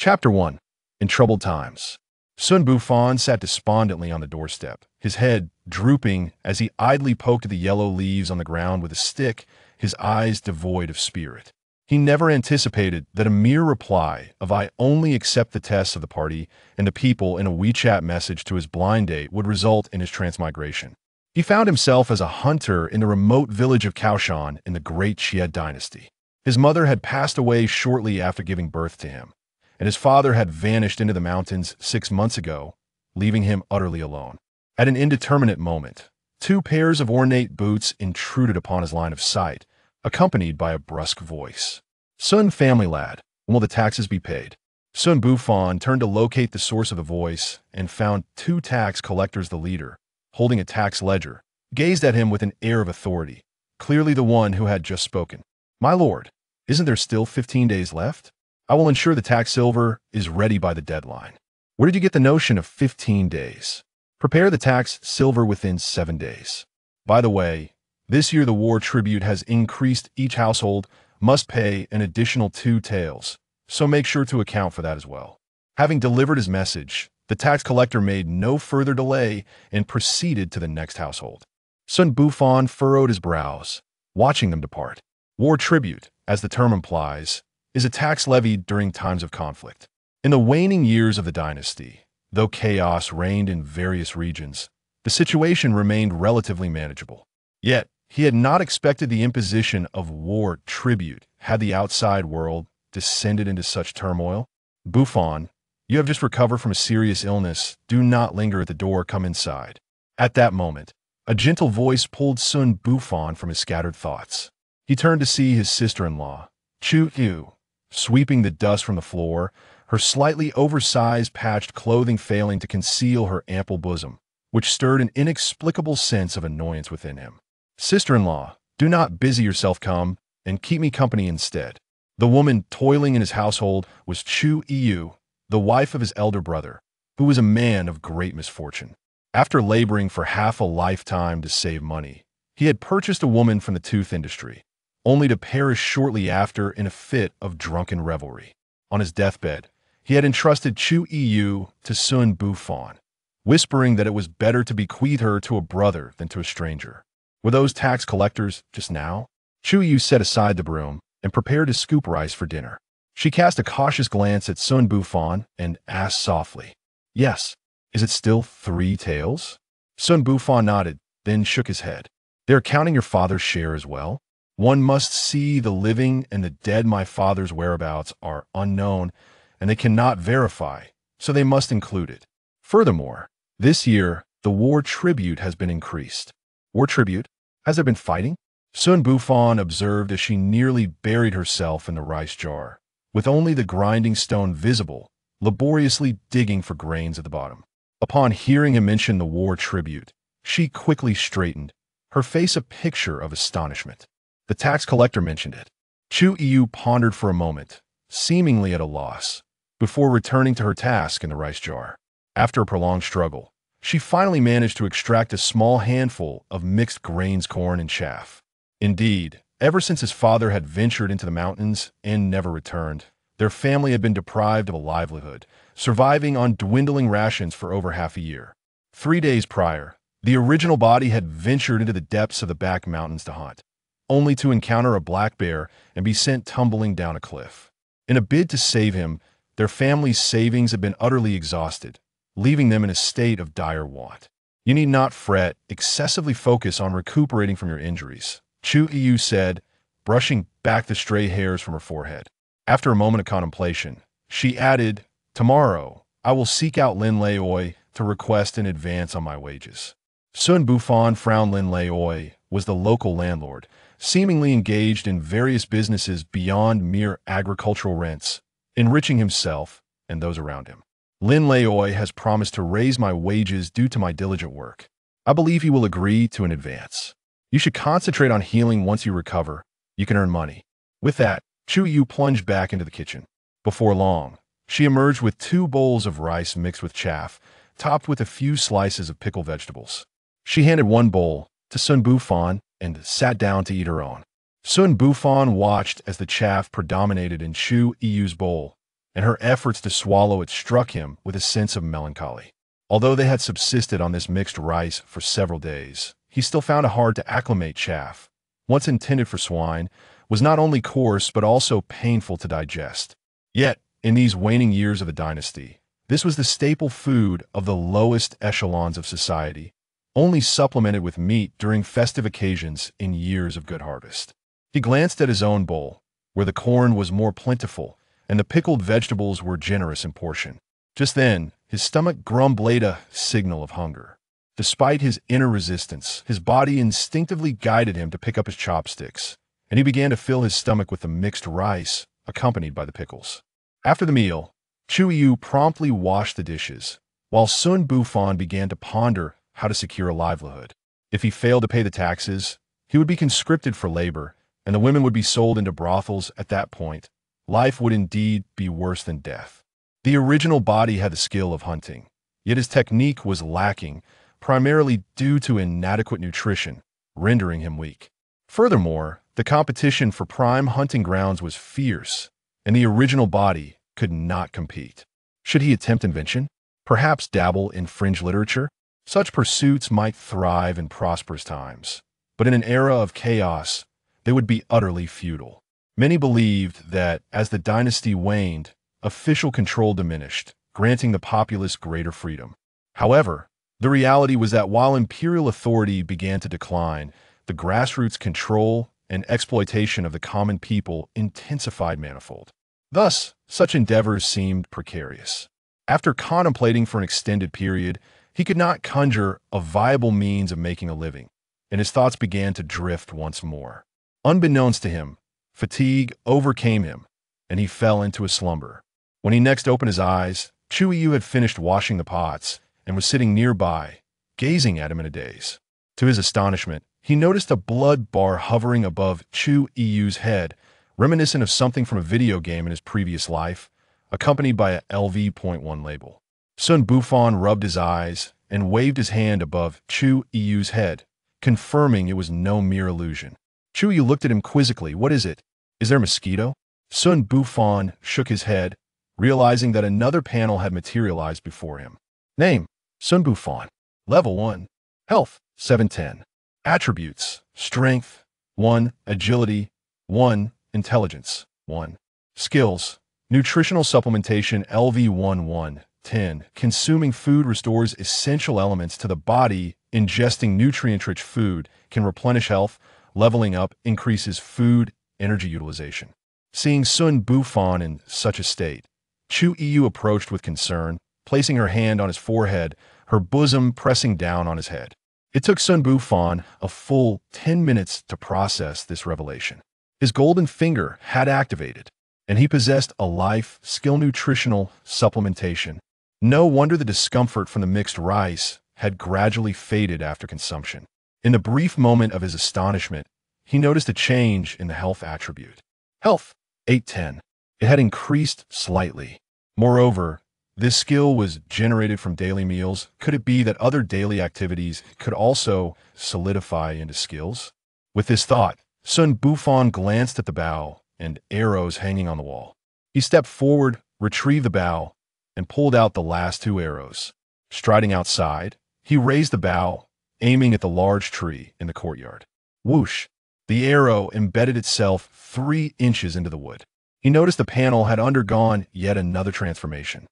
Chapter 1. In Troubled Times. Xun Bufan sat despondently on the doorstep, his head drooping as he idly poked at the yellow leaves on the ground with a stick, his eyes devoid of spirit. He never anticipated that a mere reply of "I only accept the tests of the party and the people" in a WeChat message to his blind date would result in his transmigration. He found himself as a hunter in the remote village of Kaoshan in the Great Xie dynasty. His mother had passed away shortly after giving birth to him, and his father had vanished into the mountains 6 months ago, leaving him utterly alone. At an indeterminate moment, 2 pairs of ornate boots intruded upon his line of sight, accompanied by a brusque voice. "Sun, family lad, when will the taxes be paid?" Xun Bufan turned to locate the source of the voice and found 2 tax collectors. The leader, holding a tax ledger, gazed at him with an air of authority, clearly the one who had just spoken. "My lord, isn't there still 15 days left? I will ensure the tax silver is ready by the deadline." "Where did you get the notion of 15 days? Prepare the tax silver within 7 days. By the way, this year the war tribute has increased. Each household must pay an additional 2 taels, so make sure to account for that as well." Having delivered his message, the tax collector made no further delay and proceeded to the next household. Xun Bufan furrowed his brows, watching them depart. War tribute, as the term implies, is a tax levied during times of conflict. In the waning years of the dynasty, though chaos reigned in various regions, the situation remained relatively manageable. Yet, he had not expected the imposition of war tribute had the outside world descended into such turmoil. "Bufan, you have just recovered from a serious illness. Do not linger at the door. Come inside." At that moment, a gentle voice pulled Xun Bufan from his scattered thoughts. He turned to see his sister-in-law, Chu Yu, sweeping the dust from the floor, her slightly oversized patched clothing failing to conceal her ample bosom, which stirred an inexplicable sense of annoyance within him. "Sister-in-law, do not busy yourself. Come and keep me company instead." The woman toiling in his household was Chu Yu, the wife of his elder brother, who was a man of great misfortune. After laboring for half a lifetime to save money, he had purchased a woman from the tooth industry, only to perish shortly after in a fit of drunken revelry. On his deathbed, he had entrusted Chu Yu to Xun Bufan, whispering that it was better to bequeath her to a brother than to a stranger. Were those tax collectors just now? Chu Yu set aside the broom and prepared to scoop rice for dinner. She cast a cautious glance at Xun Bufan and asked softly, "Yes, is it still 3 taels?" Xun Bufan nodded, then shook his head. "They are counting your father's share as well? One must see the living and the dead. My father's whereabouts are unknown, and they cannot verify, so they must include it. Furthermore, this year, the war tribute has been increased." "War tribute? Has there been fighting?" Xun Bufan observed as she nearly buried herself in the rice jar, with only the grinding stone visible, laboriously digging for grains at the bottom. Upon hearing him mention the war tribute, she quickly straightened, her face a picture of astonishment. The tax collector mentioned it. Chu Yu pondered for a moment, seemingly at a loss, before returning to her task in the rice jar. After a prolonged struggle, she finally managed to extract a small handful of mixed grains, corn, and chaff. Indeed, ever since his father had ventured into the mountains and never returned, their family had been deprived of a livelihood, surviving on dwindling rations for over half a year. 3 days prior, the original body had ventured into the depths of the back mountains to hunt, only to encounter a black bear and be sent tumbling down a cliff. In a bid to save him, their family's savings had been utterly exhausted, leaving them in a state of dire want. "You need not fret, excessively focus on recuperating from your injuries," Chu Yu said, brushing back the stray hairs from her forehead. After a moment of contemplation, she added, "Tomorrow, I will seek out Lin Laoi to request an advance on my wages." Xun Bufan frowned. Lin Laoi was the local landlord, seemingly engaged in various businesses beyond mere agricultural rents, enriching himself and those around him. "Lin Laoi has promised to raise my wages due to my diligent work. I believe he will agree to an advance. You should concentrate on healing. Once you recover, you can earn money." With that, Chu Yu plunged back into the kitchen. Before long, she emerged with 2 bowls of rice mixed with chaff, topped with a few slices of pickled vegetables. She handed one bowl to Xun Bufan and sat down to eat her own. Xun Bufan watched as the chaff predominated in Chu Yu's bowl, and her efforts to swallow it struck him with a sense of melancholy. Although they had subsisted on this mixed rice for several days, he still found it hard to acclimate chaff, once intended for swine, was not only coarse but also painful to digest. Yet, in these waning years of the dynasty, this was the staple food of the lowest echelons of society, only supplemented with meat during festive occasions in years of good harvest. He glanced at his own bowl, where the corn was more plentiful and the pickled vegetables were generous in portion. Just then, his stomach grumbled a signal of hunger. Despite his inner resistance, his body instinctively guided him to pick up his chopsticks, and he began to fill his stomach with the mixed rice, accompanied by the pickles. After the meal, Chu Yu promptly washed the dishes, while Xun Bufan began to ponder how to secure a livelihood. If he failed to pay the taxes, he would be conscripted for labor, and the women would be sold into brothels. At that point, life would indeed be worse than death. The original body had the skill of hunting, yet his technique was lacking, primarily due to inadequate nutrition, rendering him weak. Furthermore, the competition for prime hunting grounds was fierce, and the original body could not compete. Should he attempt invention? Perhaps dabble in fringe literature? Such pursuits might thrive in prosperous times, but in an era of chaos, they would be utterly futile. Many believed that, as the dynasty waned, official control diminished, granting the populace greater freedom. However, the reality was that while imperial authority began to decline, the grassroots control and exploitation of the common people intensified manifold. Thus, such endeavors seemed precarious. After contemplating for an extended period, he could not conjure a viable means of making a living, and his thoughts began to drift once more. Unbeknownst to him, fatigue overcame him, and he fell into a slumber. When he next opened his eyes, Chu Yu had finished washing the pots and was sitting nearby, gazing at him in a daze. To his astonishment, he noticed a blood bar hovering above Chu Yu's head, reminiscent of something from a video game in his previous life, accompanied by a LV.1 label. Xun Bufan rubbed his eyes and waved his hand above Chu Yu's head, confirming it was no mere illusion. Chu Yu looked at him quizzically. "What is it? Is there a mosquito?" Xun Bufan shook his head, realizing that another panel had materialized before him. Name: Xun Bufan. Level 1. Health: 710. Attributes: Strength: 1. Agility: 1. Intelligence: 1. Skills: Nutritional supplementation LV11 10. Consuming food restores essential elements to the body. Ingesting nutrient-rich food can replenish health. Leveling up increases food energy utilization. Seeing Xun Bufan in such a state, Chu Yu approached with concern, placing her hand on his forehead, her bosom pressing down on his head. It took Xun Bufan a full 10 minutes to process this revelation. His golden finger had activated, and he possessed a life skill nutritional supplementation. No wonder the discomfort from the mixed rice had gradually faded after consumption. In the brief moment of his astonishment, he noticed a change in the health attribute. Health: 810. It had increased slightly. Moreover, this skill was generated from daily meals. Could it be that other daily activities could also solidify into skills? With this thought, Xun Bufan glanced at the bow and arrows hanging on the wall. He stepped forward, retrieved the bow, and pulled out the last 2 arrows. Striding outside, he raised the bow, aiming at the large tree in the courtyard. Whoosh! The arrow embedded itself 3 inches into the wood. He noticed the panel had undergone yet another transformation.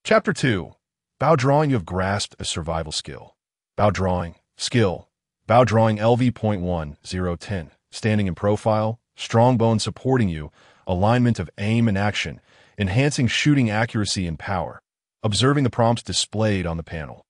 Chapter 2. Bow Drawing. You have grasped a survival skill. Bow Drawing. Skill. Bow Drawing LV.1 010. Standing in profile. Strong bone supporting you. Alignment of aim and action. Enhancing shooting accuracy and power. Observing the prompts displayed on the panel.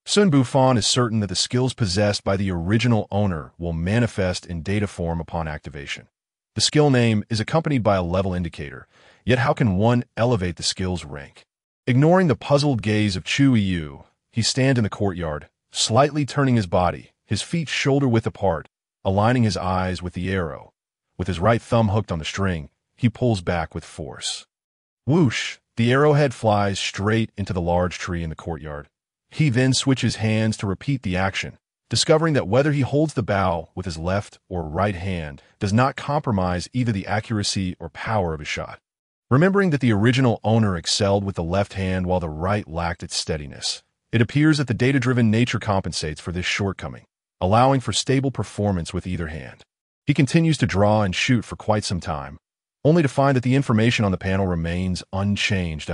Xun Bufan is certain that the skills possessed by the original owner will manifest in data form upon activation. The skill name is accompanied by a level indicator, yet how can one elevate the skill's rank? Ignoring the puzzled gaze of Chu Yu, he stands in the courtyard, slightly turning his body, his feet shoulder-width apart, aligning his eyes with the arrow. With his right thumb hooked on the string, he pulls back with force. Whoosh! The arrowhead flies straight into the large tree in the courtyard. He then switches hands to repeat the action, discovering that whether he holds the bow with his left or right hand does not compromise either the accuracy or power of his shot. Remembering that the original owner excelled with the left hand while the right lacked its steadiness, it appears that the data-driven nature compensates for this shortcoming, allowing for stable performance with either hand. He continues to draw and shoot for quite some time, only to find that the information on the panel remains unchanged.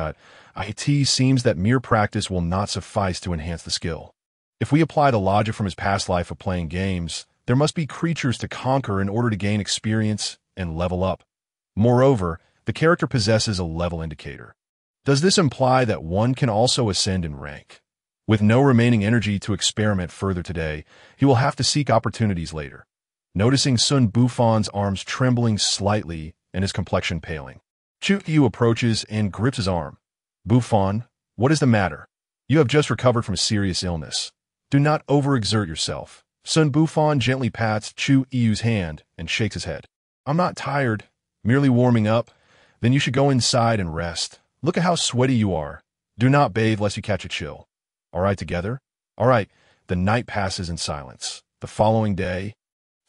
It seems that mere practice will not suffice to enhance the skill. If we apply the logic from his past life of playing games, there must be creatures to conquer in order to gain experience and level up. Moreover, the character possesses a level indicator. Does this imply that one can also ascend in rank? With no remaining energy to experiment further today, he will have to seek opportunities later. Noticing Xun Bufan's arms trembling slightly and his complexion paling, Xu Yu approaches and grips his arm. "Bufan, what is the matter? You have just recovered from a serious illness. Do not overexert yourself." Xun Bufan gently pats Xu Yu's hand and shakes his head. "I'm not tired, merely warming up. Then you should go inside and rest. Look at how sweaty you are. Do not bathe lest you catch a chill. All right, together?" "All right." The night passes in silence. The following day,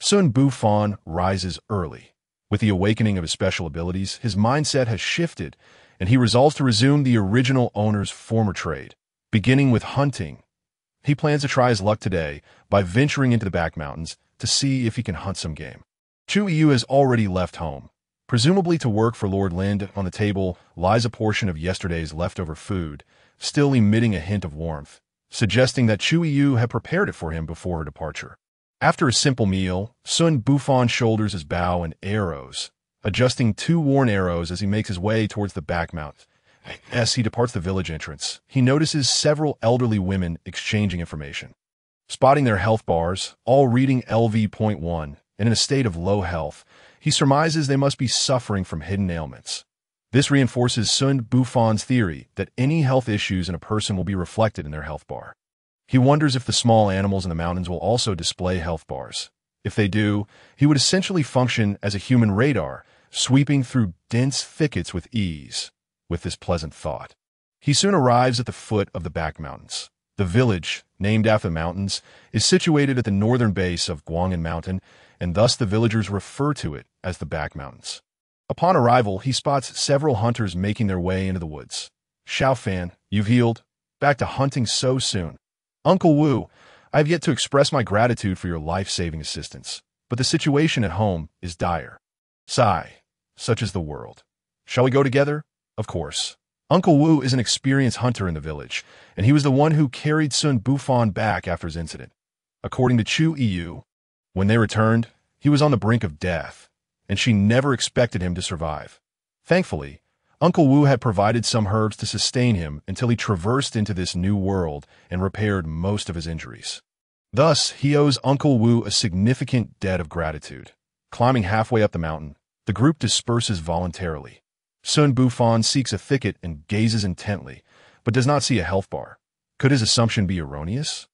Xun Bufan rises early. With the awakening of his special abilities, his mindset has shifted, and he resolves to resume the original owner's former trade. Beginning with hunting, he plans to try his luck today by venturing into the back mountains to see if he can hunt some game. Xu Yu has already left home, presumably to work for Lord Lind. On the table lies a portion of yesterday's leftover food, still emitting a hint of warmth, suggesting that Xu Yu had prepared it for him before her departure. After a simple meal, Xun Bufan shoulders his bow and arrows, adjusting 2 worn arrows as he makes his way towards the back mount. As he departs the village entrance, he notices several elderly women exchanging information. Spotting their health bars, all reading LV.1, and in a state of low health, he surmises they must be suffering from hidden ailments. This reinforces Xun Bufan's theory that any health issues in a person will be reflected in their health bar. He wonders if the small animals in the mountains will also display health bars. If they do, he would essentially function as a human radar, sweeping through dense thickets with ease. With this pleasant thought, he soon arrives at the foot of the back mountains. The village, named after the mountains, is situated at the northern base of Guang'an Mountain, and thus the villagers refer to it as the back mountains. Upon arrival, he spots several hunters making their way into the woods. "Xiaofan, you've healed? Back to hunting so soon." "Uncle Wu, I have yet to express my gratitude for your life-saving assistance, but the situation at home is dire." "Sigh, such is the world. Shall we go together?" "Of course." Uncle Wu is an experienced hunter in the village, and he was the one who carried Xun Bufan back after his incident. According to Xu Yu, when they returned, he was on the brink of death, and she never expected him to survive. Thankfully, Uncle Wu had provided some herbs to sustain him until he traversed into this new world and repaired most of his injuries. Thus, he owes Uncle Wu a significant debt of gratitude. Climbing halfway up the mountain, the group disperses voluntarily. Xun Bufan seeks a thicket and gazes intently, but does not see a health bar. Could his assumption be erroneous?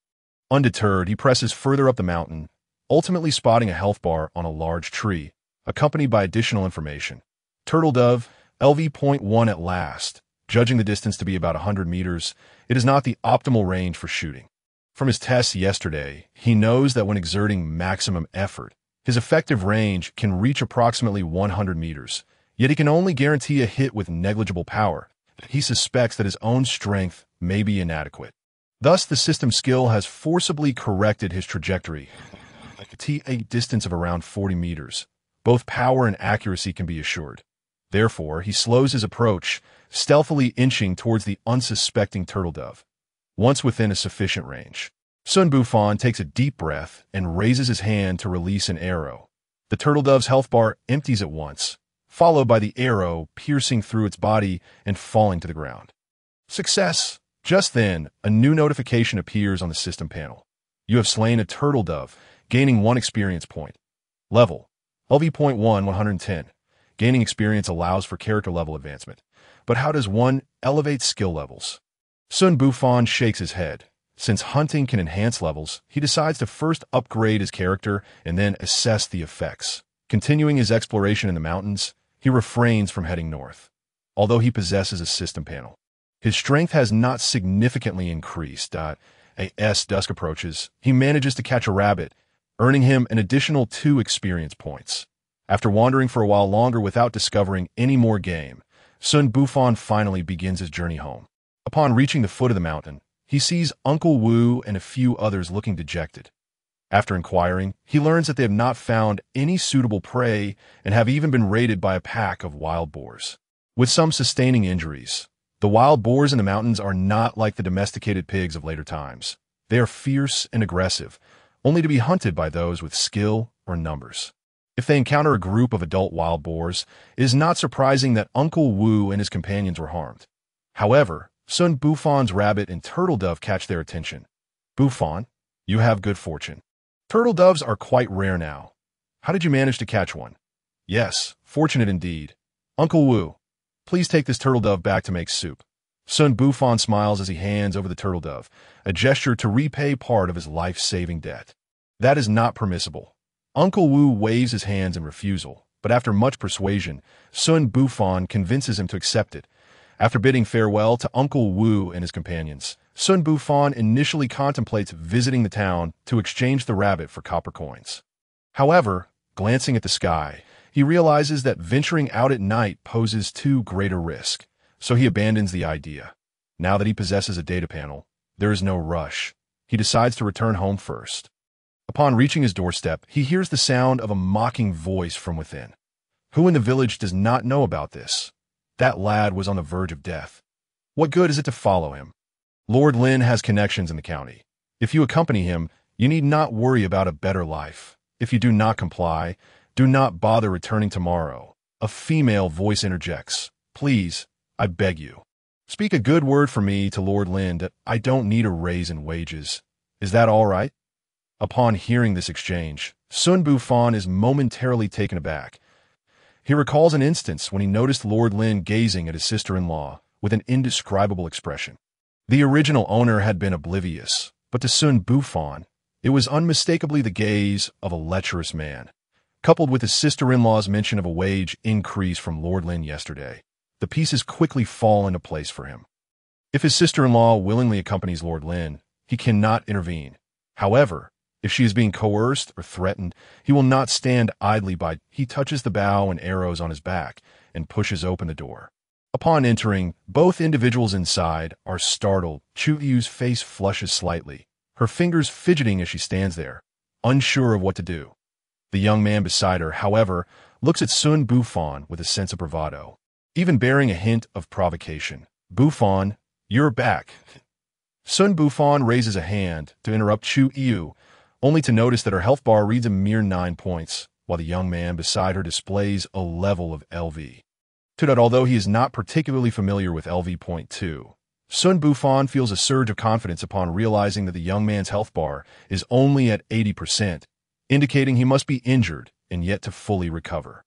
Undeterred, he presses further up the mountain, ultimately spotting a health bar on a large tree, accompanied by additional information. "Turtle dove, LV.1 at last." Judging the distance to be about 100 meters, it is not the optimal range for shooting. From his tests yesterday, he knows that when exerting maximum effort, his effective range can reach approximately 100 meters, yet he can only guarantee a hit with negligible power. He suspects that his own strength may be inadequate. Thus, the system skill has forcibly corrected his trajectory to a distance of around 40 meters. Both power and accuracy can be assured. Therefore, he slows his approach, stealthily inching towards the unsuspecting turtle dove. Once within a sufficient range, Xun Bufan takes a deep breath and raises his hand to release an arrow. The turtle dove's health bar empties at once, followed by the arrow piercing through its body and falling to the ground. Success! Just then, a new notification appears on the system panel. You have slain a turtle dove, gaining 1 experience point. Level: LV.1 110. Gaining experience allows for character level advancement. But how does one elevate skill levels? Xun Bufan shakes his head. Since hunting can enhance levels, he decides to first upgrade his character and then assess the effects. Continuing his exploration in the mountains, he refrains from heading north. Although he possesses a system panel, his strength has not significantly increased. As dusk approaches, he manages to catch a rabbit, earning him an additional 2 experience points. After wandering for a while longer without discovering any more game, Xun Bufan finally begins his journey home. Upon reaching the foot of the mountain, he sees Uncle Wu and a few others looking dejected. After inquiring, he learns that they have not found any suitable prey and have even been raided by a pack of wild boars. With some sustaining injuries, the wild boars in the mountains are not like the domesticated pigs of later times. They are fierce and aggressive, only to be hunted by those with skill or numbers. If they encounter a group of adult wild boars, it is not surprising that Uncle Wu and his companions were harmed. However, Xun Bufan's rabbit and turtle dove catch their attention. Bufan, you have good fortune. Turtle doves are quite rare now. How did you manage to catch one? Yes, fortunate indeed. Uncle Wu, please take this turtle dove back to make soup. Xun Bufan smiles as he hands over the turtle dove, a gesture to repay part of his life-saving debt. That is not permissible. Uncle Wu waves his hands in refusal, but after much persuasion, Xun Bufan convinces him to accept it. After bidding farewell to Uncle Wu and his companions, Xun Bufan initially contemplates visiting the town to exchange the rabbit for copper coins. However, glancing at the sky, he realizes that venturing out at night poses too great a risk, so he abandons the idea. Now that he possesses a data panel, there is no rush. He decides to return home first. Upon reaching his doorstep, he hears the sound of a mocking voice from within. Who in the village does not know about this? That lad was on the verge of death. What good is it to follow him? Lord Lin has connections in the county. If you accompany him, you need not worry about a better life. If you do not comply, do not bother returning tomorrow. A female voice interjects. Please, I beg you. Speak a good word for me to Lord Lin that I don't need a raise in wages. Is that all right? Upon hearing this exchange, Xun Bufan is momentarily taken aback. He recalls an instance when he noticed Lord Lin gazing at his sister-in-law with an indescribable expression. The original owner had been oblivious, but to Xun Bufan, it was unmistakably the gaze of a lecherous man. Coupled with his sister-in-law's mention of a wage increase from Lord Lin yesterday, the pieces quickly fall into place for him. If his sister-in-law willingly accompanies Lord Lin, he cannot intervene. However, if she is being coerced or threatened, he will not stand idly by. He touches the bow and arrows on his back and pushes open the door. Upon entering, both individuals inside are startled. Chu Yu's face flushes slightly, her fingers fidgeting as she stands there, unsure of what to do. The young man beside her, however, looks at Xun Bufan with a sense of bravado, even bearing a hint of provocation. Bufan, you're back. Xun Bufan raises a hand to interrupt Chu Yu, only to notice that her health bar reads a mere 9 points, while the young man beside her displays a level of LV. To that, although he is not particularly familiar with LV.2, Xun Bufan feels a surge of confidence upon realizing that the young man's health bar is only at 80%, indicating he must be injured and yet to fully recover.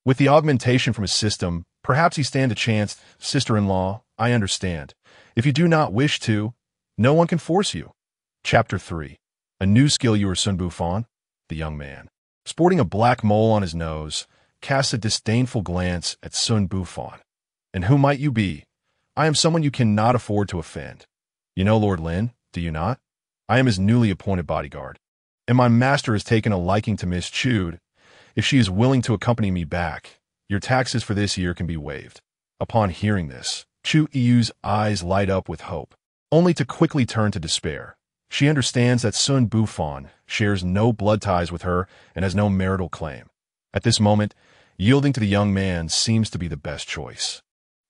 With the augmentation from his system, perhaps he stand a chance. Sister-in-law, I understand. If you do not wish to, no one can force you. Chapter 3. A new skill you are, Xun Bufan? The young man, sporting a black mole on his nose, casts a disdainful glance at Xun Bufan. And who might you be? I am someone you cannot afford to offend. You know Lord Lin, do you not? I am his newly appointed bodyguard. And my master has taken a liking to Miss Chud. If she is willing to accompany me back, your taxes for this year can be waived. Upon hearing this, Chu Yu's eyes light up with hope, only to quickly turn to despair. She understands that Xun Bufan shares no blood ties with her and has no marital claim. At this moment, yielding to the young man seems to be the best choice.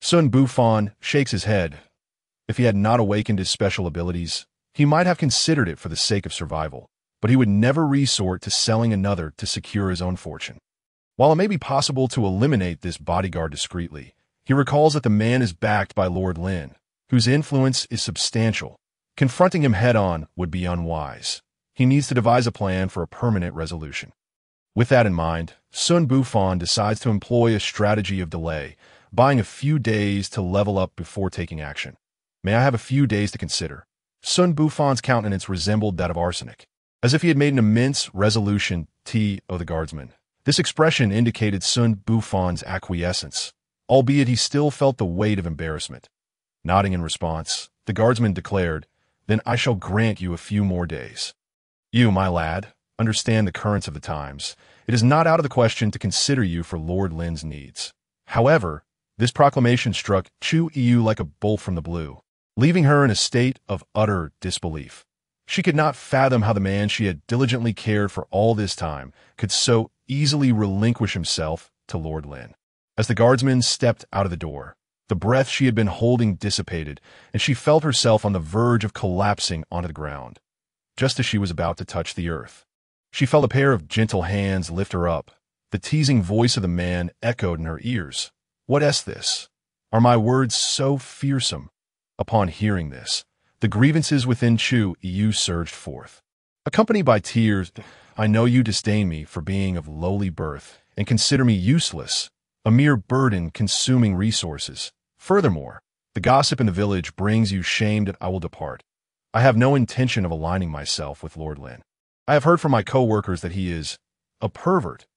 Xun Bufan shakes his head. If he had not awakened his special abilities, he might have considered it for the sake of survival, but he would never resort to selling another to secure his own fortune. While it may be possible to eliminate this bodyguard discreetly, he recalls that the man is backed by Lord Lin, whose influence is substantial. Confronting him head-on would be unwise. He needs to devise a plan for a permanent resolution. With that in mind, Xun Bufan decides to employ a strategy of delay, buying a few days to level up before taking action. May I have a few days to consider? Xun Bufan's countenance resembled that of arsenic, as if he had made an immense resolution. The guardsman. This expression indicated Xun Bufan's acquiescence, albeit he still felt the weight of embarrassment. Nodding in response, the guardsman declared, Then I shall grant you a few more days. You, my lad, understand the currents of the times. It is not out of the question to consider you for Lord Lin's needs. However, This proclamation struck Chu Yu like a bolt from the blue, leaving her in a state of utter disbelief. She could not fathom how the man she had diligently cared for all this time could so easily relinquish himself to Lord Lin. As the guardsman stepped out of the door, the breath she had been holding dissipated, and she felt herself on the verge of collapsing onto the ground. Just as she was about to touch the earth, she felt a pair of gentle hands lift her up. The teasing voice of the man echoed in her ears. "What is this? Are my words so fearsome?" Upon hearing this, the grievances within Chu Yu surged forth. Accompanied by tears, "I know you disdain me for being of lowly birth and consider me useless, a mere burden consuming resources. Furthermore, the gossip in the village brings you shame that I will depart. I have no intention of aligning myself with Lord Lin. I have heard from my co-workers that he is a pervert."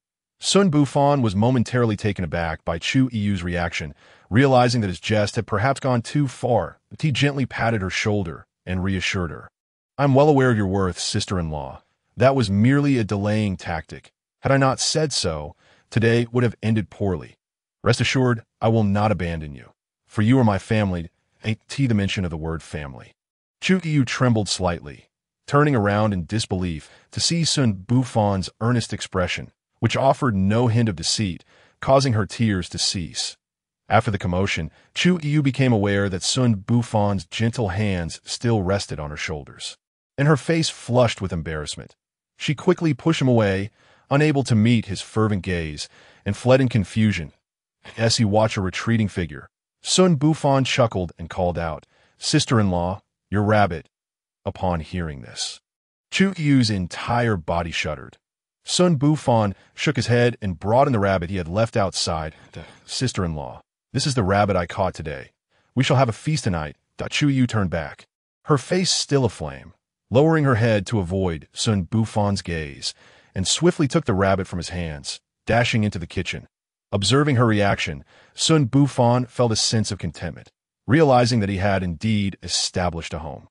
Xun Bufan was momentarily taken aback by Chu Yu's reaction, realizing that his jest had perhaps gone too far. He gently patted her shoulder and reassured her. "I'm well aware of your worth, sister-in-law. That was merely a delaying tactic. Had I not said so, today would have ended poorly. Rest assured, I will not abandon you, for you are my family." The mention of the word family. Chu Yu trembled slightly, turning around in disbelief to see Xun Bufan's earnest expression, which offered no hint of deceit, causing her tears to cease. After the commotion, Chu Yu became aware that Xun Bufan's gentle hands still rested on her shoulders, and her face flushed with embarrassment. She quickly pushed him away, unable to meet his fervent gaze, and fled in confusion. As he watched her retreating figure, Xun Bufan chuckled and called out, "Sister-in-law, your rabbit." Upon hearing this, Chu Yu's entire body shuddered. Xun Bufan shook his head and brought in the rabbit he had left outside. "Sister-in-law, this is the rabbit I caught today. We shall have a feast tonight." Chu Yu turned back, her face still aflame, lowering her head to avoid Xun Bufan's gaze, and swiftly took the rabbit from his hands, dashing into the kitchen. Observing her reaction, Xun Bufan felt a sense of contentment, realizing that he had indeed established a home.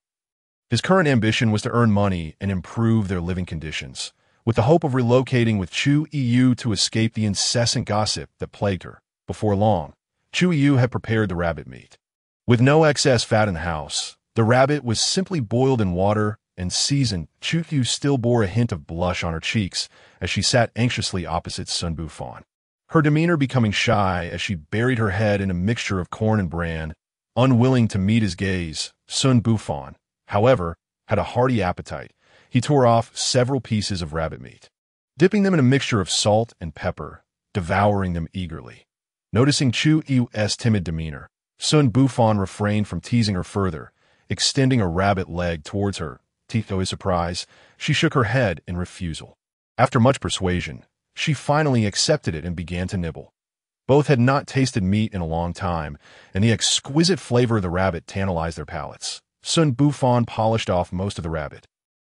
His current ambition was to earn money and improve their living conditions, with the hope of relocating with Chu Yu to escape the incessant gossip that plagued her. Before long, Chu Yu had prepared the rabbit meat. With no excess fat in the house, the rabbit was simply boiled in water and seasoned. Chu Yu still bore a hint of blush on her cheeks as she sat anxiously opposite Xun Bufan, her demeanor becoming shy as she buried her head in a mixture of corn and bran, unwilling to meet his gaze. Xun Bufan, however, had a hearty appetite. He tore off several pieces of rabbit meat, dipping them in a mixture of salt and pepper, devouring them eagerly. Noticing Chu Yu's timid demeanor, Xun Bufan refrained from teasing her further, extending a rabbit leg towards her. To his surprise, she shook her head in refusal. After much persuasion, she finally accepted it and began to nibble. Both had not tasted meat in a long time, and the exquisite flavor of the rabbit tantalized their palates. Xun Bufan polished off most of the rabbit,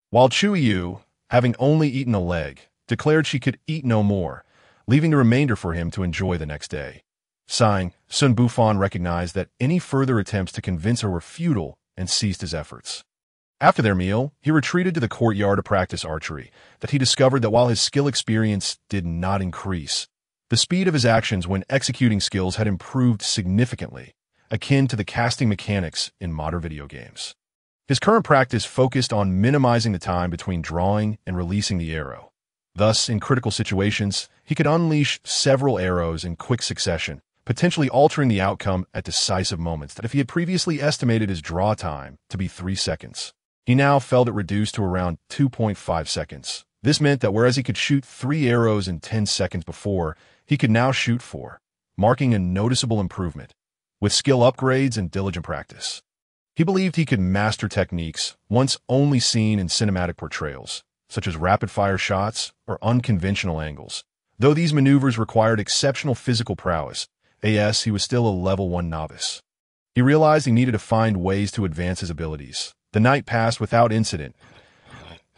while Chu Yu, having only eaten a leg, declared she could eat no more, leaving the remainder for him to enjoy the next day. Sighing, Xun Bufan recognized that any further attempts to convince her were futile and ceased his efforts. After their meal, he retreated to the courtyard to practice archery. That he discovered that while his skill experience did not increase, the speed of his actions when executing skills had improved significantly, akin to the casting mechanics in modern video games. His current practice focused on minimizing the time between drawing and releasing the arrow. Thus, in critical situations, he could unleash several arrows in quick succession, potentially altering the outcome at decisive moments. That if he had previously estimated his draw time to be 3 seconds, he now felt it reduced to around 2.5 seconds. This meant that whereas he could shoot 3 arrows in 10 seconds before, he could now shoot 4, marking a noticeable improvement. With skill upgrades and diligent practice, he believed he could master techniques once only seen in cinematic portrayals, such as rapid-fire shots or unconventional angles. Though these maneuvers required exceptional physical prowess, he was still a level 1 novice. He realized he needed to find ways to advance his abilities. The night passed without incident.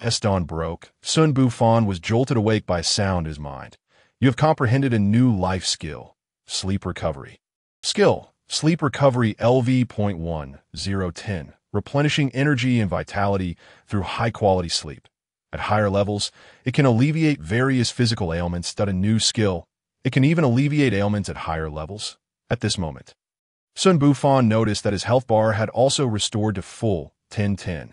As dawn broke, Xun Bufan was jolted awake by a sound in his mind. You have comprehended a new life skill, sleep recovery. Skill, sleep recovery LV.1010, replenishing energy and vitality through high-quality sleep. At higher levels, it can alleviate various physical ailments. A new skill, it can even alleviate ailments at higher levels. at this moment. Xun Bufan noticed that his health bar had also restored to full 10-10,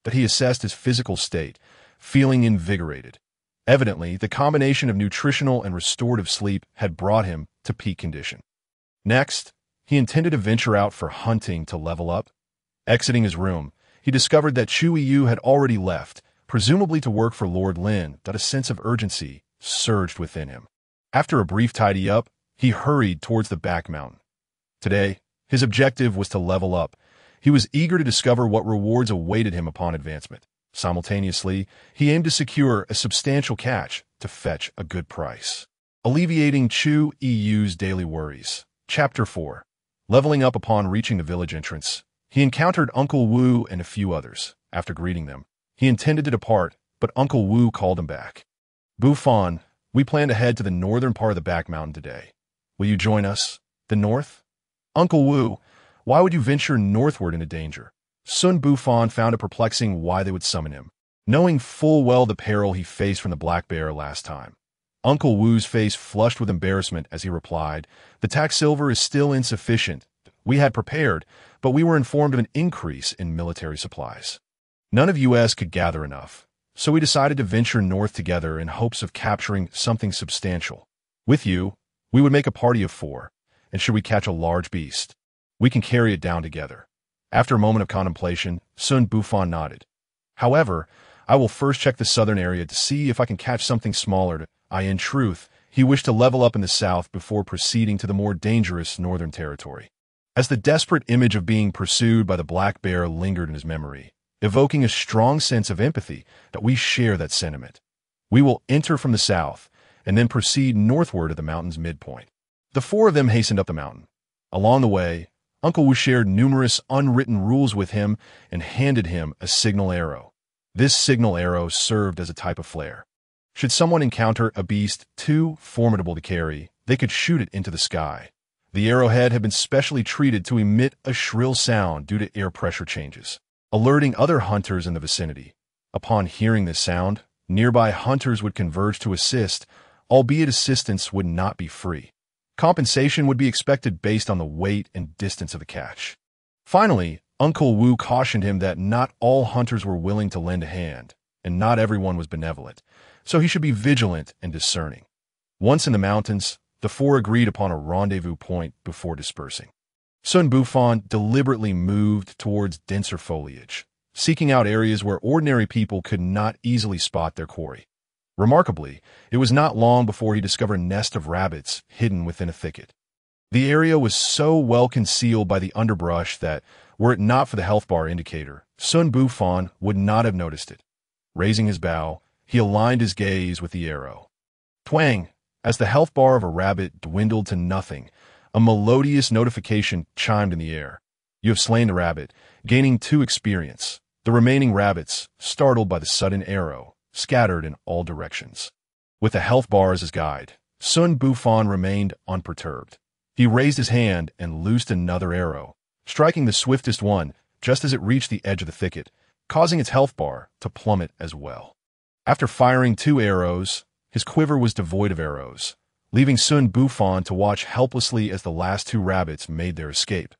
that he assessed his physical state, feeling invigorated. Evidently, the combination of nutritional and restorative sleep had brought him to peak condition. Next, he intended to venture out for hunting to level up. Exiting his room, he discovered that Chu Yu had already left, presumably to work for Lord Lin, that a sense of urgency surged within him. After a brief tidy-up, he hurried towards the back mountain. Today, his objective was to level up. He was eager to discover what rewards awaited him upon advancement. Simultaneously, he aimed to secure a substantial catch to fetch a good price. Alleviating Chu Yu's daily worries. Chapter 4. Leveling up. Upon reaching the village entrance, he encountered Uncle Wu and a few others. After greeting them, he intended to depart, but Uncle Wu called him back. Bufan, we plan to head to the northern part of the back mountain today. Will you join us? The north? Uncle Wu, why would you venture northward into danger? Xun Bufan found it perplexing why they would summon him, knowing full well the peril he faced from the black bear last time. Uncle Wu's face flushed with embarrassment as he replied, "The tax silver is still insufficient. We had prepared, but we were informed of an increase in military supplies. None of us could gather enough, so we decided to venture north together in hopes of capturing something substantial. With you, we would make a party of 4, and should we catch a large beast, we can carry it down together." After a moment of contemplation, Xun Bufan nodded. "However, I will first check the southern area to see if I can catch something smaller. In truth, he wished to level up in the south before proceeding to the more dangerous northern territory. As the desperate image of being pursued by the black bear lingered in his memory, evoking a strong sense of empathy, that we share that sentiment. We will enter from the south, and then proceed northward to the mountain's midpoint." The 4 of them hastened up the mountain. Along the way, Uncle Wu shared numerous unwritten rules with him and handed him a signal arrow. This signal arrow served as a type of flare. Should someone encounter a beast too formidable to carry, they could shoot it into the sky. The arrowhead had been specially treated to emit a shrill sound due to air pressure changes, alerting other hunters in the vicinity. Upon hearing this sound, nearby hunters would converge to assist, albeit assistance would not be free. Compensation would be expected based on the weight and distance of the catch. Finally, Uncle Wu cautioned him that not all hunters were willing to lend a hand, and not everyone was benevolent, so he should be vigilant and discerning. Once in the mountains, the 4 agreed upon a rendezvous point before dispersing. Xun Bufan deliberately moved towards denser foliage, seeking out areas where ordinary people could not easily spot their quarry. Remarkably, it was not long before he discovered a nest of rabbits hidden within a thicket. The area was so well concealed by the underbrush that, were it not for the health bar indicator, Xun Bufan would not have noticed it. Raising his bow, he aligned his gaze with the arrow. Twang! As the health bar of a rabbit dwindled to nothing, a melodious notification chimed in the air. You have slain the rabbit, gaining 2 experience. The remaining rabbits, startled by the sudden arrow, scattered in all directions. With the health bar as his guide, Xun Bufan remained unperturbed. He raised his hand and loosed another arrow, striking the swiftest one just as it reached the edge of the thicket, causing its health bar to plummet as well. After firing 2 arrows, his quiver was devoid of arrows, leaving Xun Bufan to watch helplessly as the last 2 rabbits made their escape.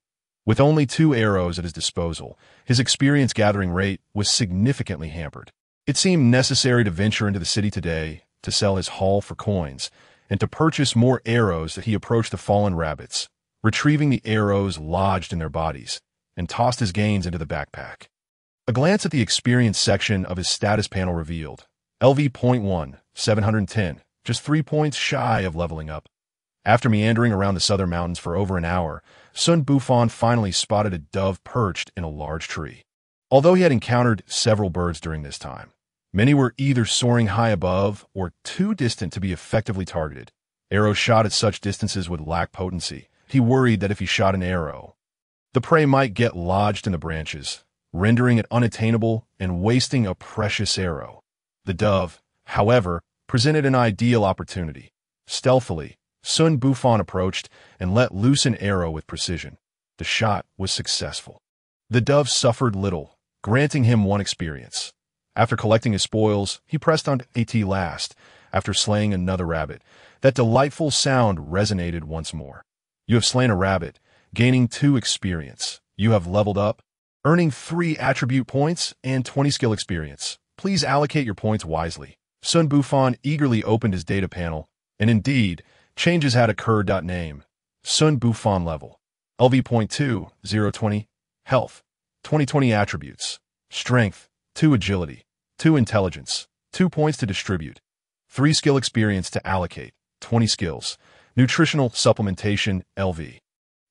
With only 2 arrows at his disposal, his experience gathering rate was significantly hampered. It seemed necessary to venture into the city today to sell his haul for coins and to purchase more arrows as he approached the fallen rabbits, retrieving the arrows lodged in their bodies, and tossed his gains into the backpack. A glance at the experience section of his status panel revealed, LV.1, 710, just 3 points shy of leveling up. After meandering around the southern mountains for over an hour, Xun Bufan finally spotted a dove perched in a large tree. Although he had encountered several birds during this time, many were either soaring high above or too distant to be effectively targeted. Arrows shot at such distances would lack potency. He worried that if he shot an arrow, the prey might get lodged in the branches, rendering it unattainable and wasting a precious arrow. The dove, however, presented an ideal opportunity. Stealthily, Xun Bufan approached and let loose an arrow with precision. The shot was successful. The dove suffered little, granting him 1 experience. After collecting his spoils, he pressed on AT last. After slaying another rabbit, that delightful sound resonated once more. You have slain a rabbit, gaining 2 experience. You have leveled up, earning 3 attribute points and 20 skill experience. Please allocate your points wisely. Xun Bufan eagerly opened his data panel, and indeed, changes had occurred. Name: Xun Bufan level. LV.2, 020. Health, 2020 attributes. Strength, 2 agility, 2 intelligence, 2 points to distribute. 3 skill experience to allocate, 20 skills. Nutritional supplementation, LV.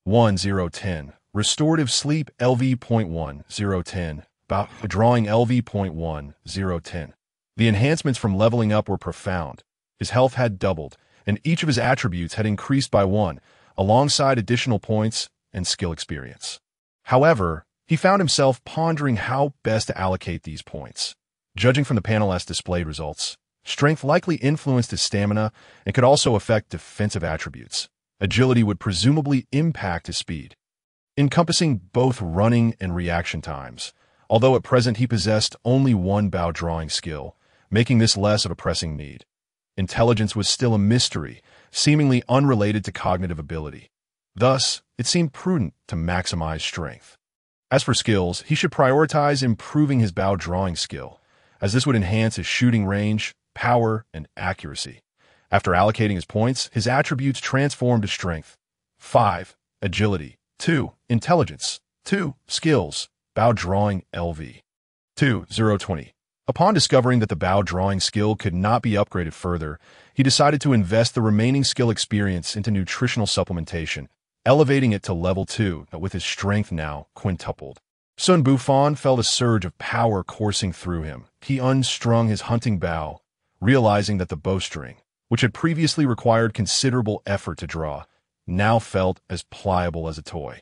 1010. Restorative sleep, LV.1010. About drawing, LV.1010. The enhancements from leveling up were profound. His health had doubled, and each of his attributes had increased by 1, alongside additional points and skill experience. However, he found himself pondering how best to allocate these points. Judging from the panel as displayed results, strength likely influenced his stamina and could also affect defensive attributes. Agility would presumably impact his speed, encompassing both running and reaction times, although at present he possessed only 1 bow drawing skill, making this less of a pressing need. Intelligence was still a mystery, seemingly unrelated to cognitive ability. Thus, it seemed prudent to maximize strength. As for skills, he should prioritize improving his bow drawing skill, as this would enhance his shooting range, power, and accuracy. After allocating his points, his attributes transformed to strength, 5, agility, 2, intelligence, 2, skills, bow drawing, LV. 2020. Upon discovering that the bow drawing skill could not be upgraded further, he decided to invest the remaining skill experience into nutritional supplementation, elevating it to level 2, with his strength now quintupled. Xun Bufan felt a surge of power coursing through him. He unstrung his hunting bow, realizing that the bowstring, which had previously required considerable effort to draw, now felt as pliable as a toy,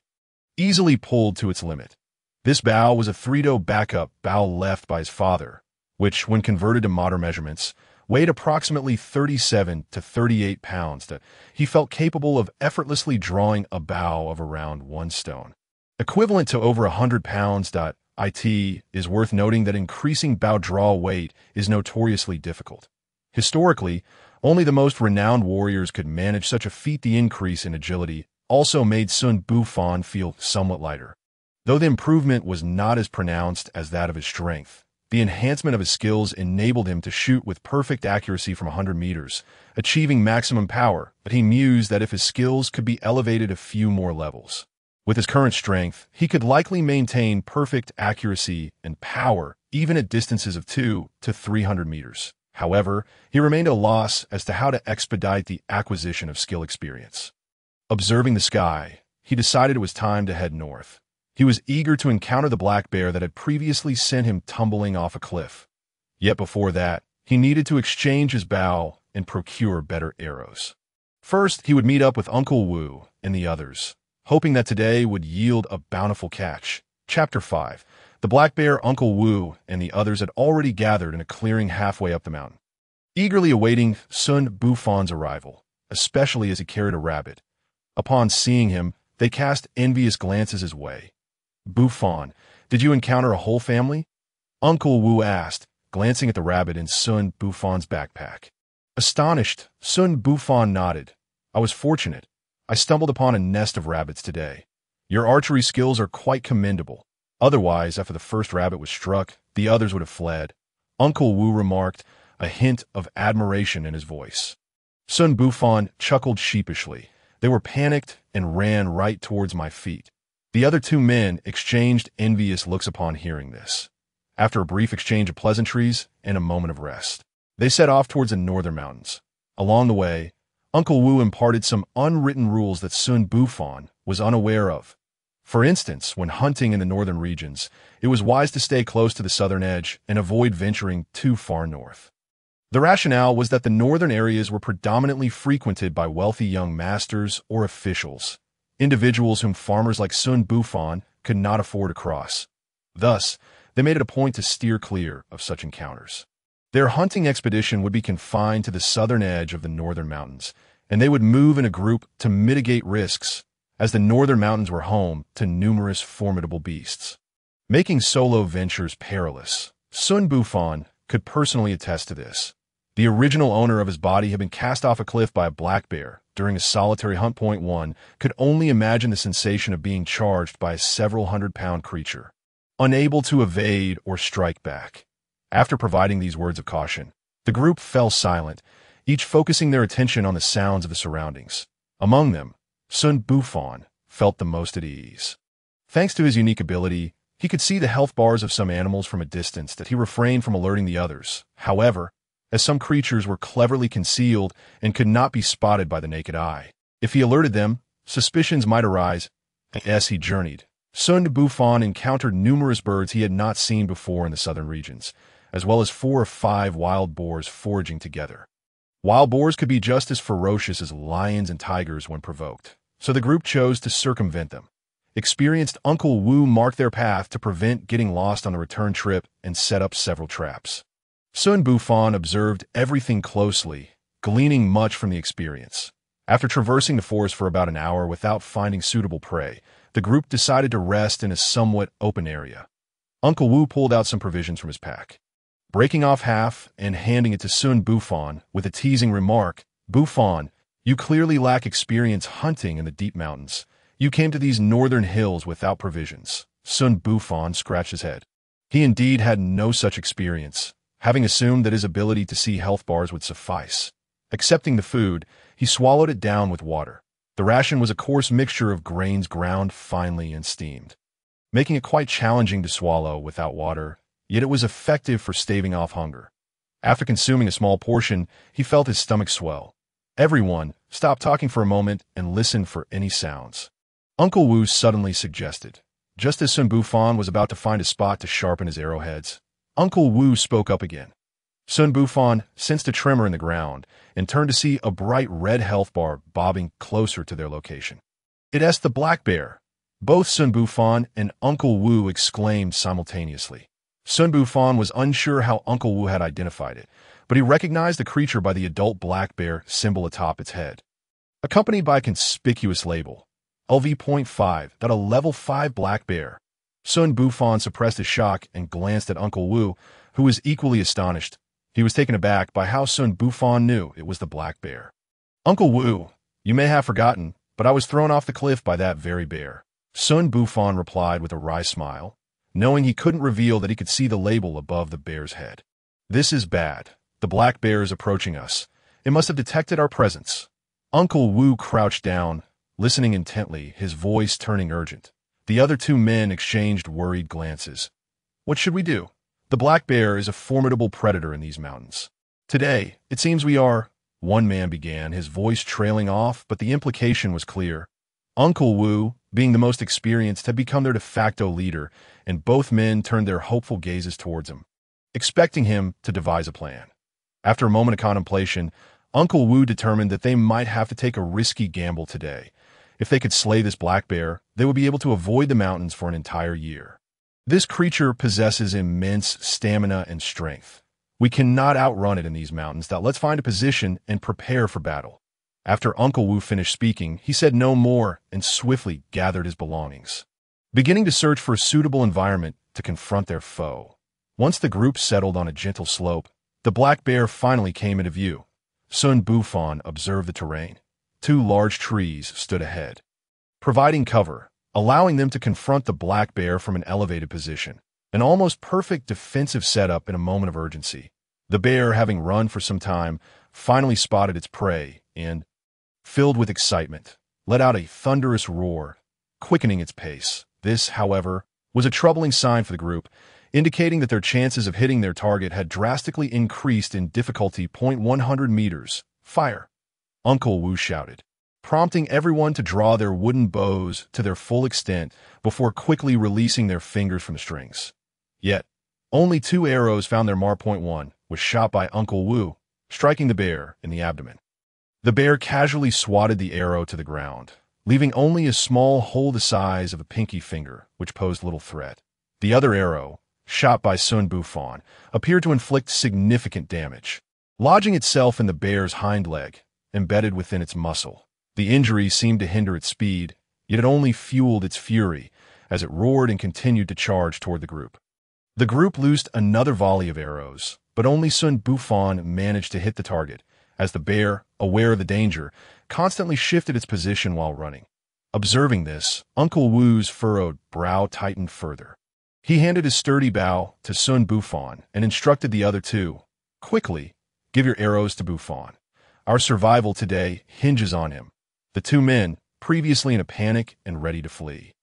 easily pulled to its limit. This bow was a 3-do backup bow left by his father, which, when converted to modern measurements, weighed approximately 37 to 38 pounds. That he felt capable of effortlessly drawing a bow of around 1 stone, equivalent to over 100 pounds. It is worth noting that increasing bow draw weight is notoriously difficult. Historically, only the most renowned warriors could manage such a feat. The increase in agility also made Xun Bufan feel somewhat lighter. Though the improvement was not as pronounced as that of his strength, the enhancement of his skills enabled him to shoot with perfect accuracy from 100 meters, achieving maximum power, but he mused that if his skills could be elevated a few more levels. With his current strength, he could likely maintain perfect accuracy and power even at distances of 200 to 300 meters. However, he remained at a loss as to how to expedite the acquisition of skill experience. Observing the sky, he decided it was time to head north. He was eager to encounter the black bear that had previously sent him tumbling off a cliff. Yet before that, he needed to exchange his bow and procure better arrows. First, he would meet up with Uncle Wu and the others, hoping that today would yield a bountiful catch. Chapter 5. The black bear, Uncle Wu, and the others had already gathered in a clearing halfway up the mountain, eagerly awaiting Xun Bufan's arrival, especially as he carried a rabbit. Upon seeing him, they cast envious glances his way. "Bufan, did you encounter a whole family?" Uncle Wu asked, glancing at the rabbit in Xun Bufan's backpack. Astonished, Xun Bufan nodded. "I was fortunate. I stumbled upon a nest of rabbits today. Your archery skills are quite commendable. Otherwise, after the first rabbit was struck, the others would have fled," Uncle Wu remarked, a hint of admiration in his voice. Xun Bufan chuckled sheepishly. "They were panicked and ran right towards my feet." The other 2 men exchanged envious looks upon hearing this. After a brief exchange of pleasantries and a moment of rest, they set off towards the northern mountains. Along the way, Uncle Wu imparted some unwritten rules that Xun Bufan was unaware of. For instance, when hunting in the northern regions, it was wise to stay close to the southern edge and avoid venturing too far north. The rationale was that the northern areas were predominantly frequented by wealthy young masters or officials, individuals whom farmers like Xun Bufan could not afford to cross. Thus, they made it a point to steer clear of such encounters. Their hunting expedition would be confined to the southern edge of the northern mountains, and they would move in a group to mitigate risks, as the northern mountains were home to numerous formidable beasts, making solo ventures perilous. Xun Bufan could personally attest to this. The original owner of his body had been cast off a cliff by a black bear during a solitary hunt. Point 1 could only imagine the sensation of being charged by a several hundred-pound creature, unable to evade or strike back. After providing these words of caution, the group fell silent, each focusing their attention on the sounds of the surroundings. Among them, Xun Bufan felt the most at ease. Thanks to his unique ability, he could see the health bars of some animals from a distance that he refrained from alerting the others. However, as some creatures were cleverly concealed and could not be spotted by the naked eye, if he alerted them, suspicions might arise. As he journeyed, Xun Bufan encountered numerous birds he had not seen before in the southern regions, as well as 4 or 5 wild boars foraging together. Wild boars could be just as ferocious as lions and tigers when provoked, so the group chose to circumvent them. Experienced Uncle Wu marked their path to prevent getting lost on the return trip and set up several traps. Xun Bufan observed everything closely, gleaning much from the experience. After traversing the forest for about an hour without finding suitable prey, the group decided to rest in a somewhat open area. Uncle Wu pulled out some provisions from his pack, breaking off half and handing it to Xun Bufan with a teasing remark. "Bufan, you clearly lack experience hunting in the deep mountains. You came to these northern hills without provisions." Xun Bufan scratched his head. He indeed had no such experience, having assumed that his ability to see health bars would suffice. Accepting the food, he swallowed it down with water. The ration was a coarse mixture of grains ground finely and steamed, making it quite challenging to swallow without water, yet it was effective for staving off hunger. After consuming a small portion, he felt his stomach swell. Everyone stopped talking for a moment and listened for any sounds. Uncle Wu suddenly suggested, just as Xun Bufan was about to find a spot to sharpen his arrowheads. Uncle Wu spoke up again. Xun Bufan sensed a tremor in the ground and turned to see a bright red health bar bobbing closer to their location. "It's the black bear!" Both Xun Bufan and Uncle Wu exclaimed simultaneously. Xun Bufan was unsure how Uncle Wu had identified it, but he recognized the creature by the adult black bear symbol atop its head, accompanied by a conspicuous label, LV.5, that a level 5 black bear. Xun Bufan suppressed his shock and glanced at Uncle Wu, who was equally astonished. He was taken aback by how Xun Bufan knew it was the black bear. "Uncle Wu, you may have forgotten, but I was thrown off the cliff by that very bear." Xun Bufan replied with a wry smile, knowing he couldn't reveal that he could see the label above the bear's head. "This is bad. The black bear is approaching us. It must have detected our presence." Uncle Wu crouched down, listening intently, his voice turning urgent. The other 2 men exchanged worried glances. "What should we do? The black bear is a formidable predator in these mountains. Today, it seems we are—" one man began, his voice trailing off, but the implication was clear. Uncle Wu, being the most experienced, had become their de facto leader, and both men turned their hopeful gazes towards him, expecting him to devise a plan. After a moment of contemplation, Uncle Wu determined that they might have to take a risky gamble today. If they could slay this black bear, they would be able to avoid the mountains for an entire year. This creature possesses immense stamina and strength. We cannot outrun it in these mountains. Now let's find a position and prepare for battle. After Uncle Wu finished speaking, he said no more and swiftly gathered his belongings, beginning to search for a suitable environment to confront their foe. Once the group settled on a gentle slope, the black bear finally came into view. Xun Bufan observed the terrain. 2 large trees stood ahead, providing cover, allowing them to confront the black bear from an elevated position. An almost perfect defensive setup in a moment of urgency. The bear, having run for some time, finally spotted its prey and, filled with excitement, let out a thunderous roar, quickening its pace. This, however, was a troubling sign for the group, indicating that their chances of hitting their target had drastically increased in difficulty. 100 meters. Fire! Uncle Wu shouted, prompting everyone to draw their wooden bows to their full extent before quickly releasing their fingers from the strings. Yet, only 2 arrows found their mark. 1 was shot by Uncle Wu, striking the bear in the abdomen. The bear casually swatted the arrow to the ground, leaving only a small hole the size of a pinky finger, which posed little threat. The other arrow, shot by Xun Bufan, appeared to inflict significant damage, lodging itself in the bear's hind leg, embedded within its muscle. The injury seemed to hinder its speed, yet it only fueled its fury as it roared and continued to charge toward the group. The group loosed another volley of arrows, but only Xun Bufan managed to hit the target, as the bear, aware of the danger, constantly shifted its position while running. Observing this, Uncle Wu's furrowed brow tightened further. He handed his sturdy bow to Xun Bufan and instructed the other two, "Quickly, give your arrows to Bufan. Our survival today hinges on him." The two men, previously in a panic and ready to flee,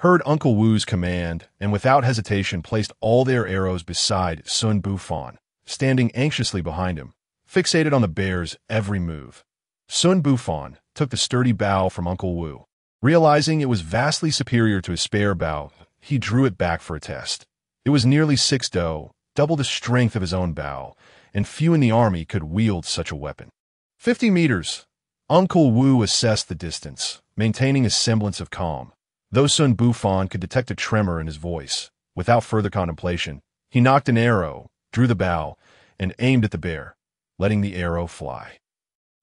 heard Uncle Wu's command and without hesitation placed all their arrows beside Xun Bufan, standing anxiously behind him, fixated on the bear's every move. Xun Bufan took the sturdy bow from Uncle Wu. Realizing it was vastly superior to his spare bow, he drew it back for a test. It was nearly 6 do, double the strength of his own bow, and few in the army could wield such a weapon. 50 meters. Uncle Wu assessed the distance, maintaining a semblance of calm. Though Xun Bufan could detect a tremor in his voice, without further contemplation, he knocked an arrow, drew the bow, and aimed at the bear, letting the arrow fly.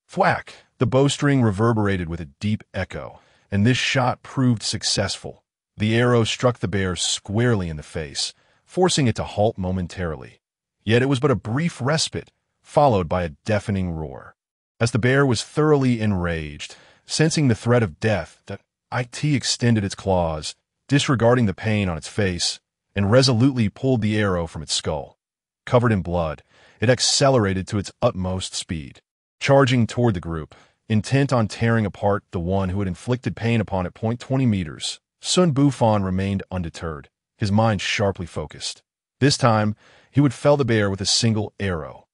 Thwack! The bowstring reverberated with a deep echo, and this shot proved successful. The arrow struck the bear squarely in the face, forcing it to halt momentarily. Yet it was but a brief respite, followed by a deafening roar. As the bear was thoroughly enraged, sensing the threat of death, the IT extended its claws, disregarding the pain on its face, and resolutely pulled the arrow from its skull. Covered in blood, it accelerated to its utmost speed, charging toward the group, intent on tearing apart the one who had inflicted pain upon it. 20 meters. Xun Bufan remained undeterred, his mind sharply focused. This time, he would fell the bear with a single arrow.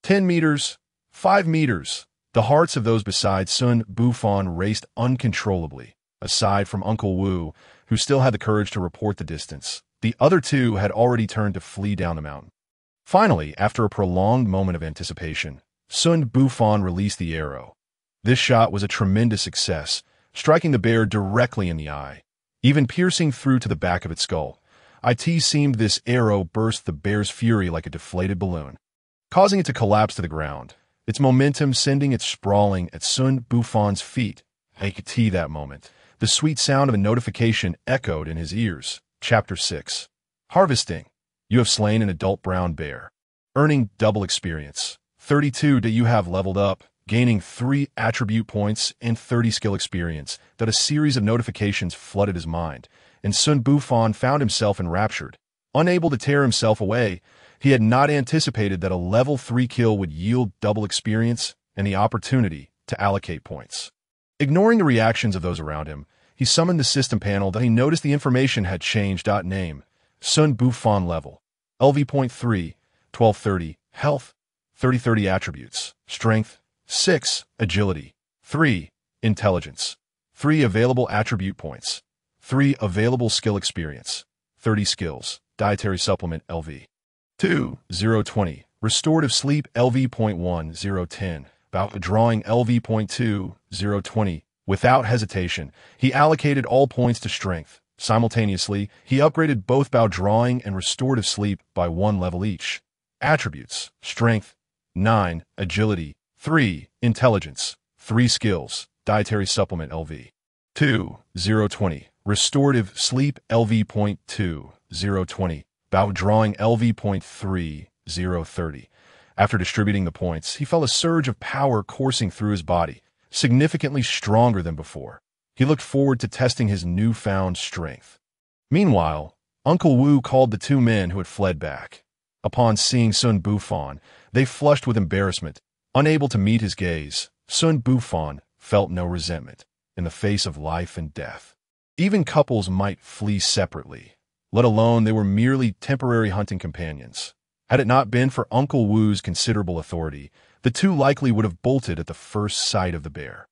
10 meters. 5 meters. The hearts of those beside Xun Bufan raced uncontrollably. Aside from Uncle Wu, who still had the courage to report the distance, the other two had already turned to flee down the mountain. Finally, after a prolonged moment of anticipation, Xun Bufan released the arrow. This shot was a tremendous success, striking the bear directly in the eye, even piercing through to the back of its skull. It seemed this arrow burst the bear's fury like a deflated balloon, causing it to collapse to the ground, its momentum sending it sprawling at Xun Bufan's feet. That moment, the sweet sound of a notification echoed in his ears. Chapter 6. Harvesting. You have slain an adult brown bear, earning double experience. 32 do you have leveled up, gaining 3 attribute points and 30 skill experience. That a series of notifications flooded his mind, and Xun Bufan found himself enraptured. Unable to tear himself away, he had not anticipated that a level 3 kill would yield double experience and the opportunity to allocate points. Ignoring the reactions of those around him, he summoned the system panel that he noticed the information had changed. Name: Xun Bufan level, LV.3, 1230, health, 3030 attributes, strength, 6, agility, 3, intelligence, 3 available attribute points, 3 available skill experience, 30 skills, dietary supplement LV. 2, 020, restorative sleep LV.1, 010, about drawing LV.2, 020. Without hesitation, he allocated all points to strength. Simultaneously, he upgraded both bow drawing and restorative sleep by 1 level each. Attributes: strength, 9, agility, 3, intelligence, 3 skills, dietary supplement LV. 2, 020, restorative sleep LV.2, 020, bow drawing LV.3, 030. After distributing the points, he felt a surge of power coursing through his body, significantly stronger than before. He looked forward to testing his newfound strength. Meanwhile, Uncle Wu called the 2 men who had fled back. Upon seeing Xun Bufan, they flushed with embarrassment. Unable to meet his gaze, Xun Bufan felt no resentment in the face of life and death. Even couples might flee separately, let alone they were merely temporary hunting companions. Had it not been for Uncle Wu's considerable authority, the two likely would have bolted at the first sight of the bear.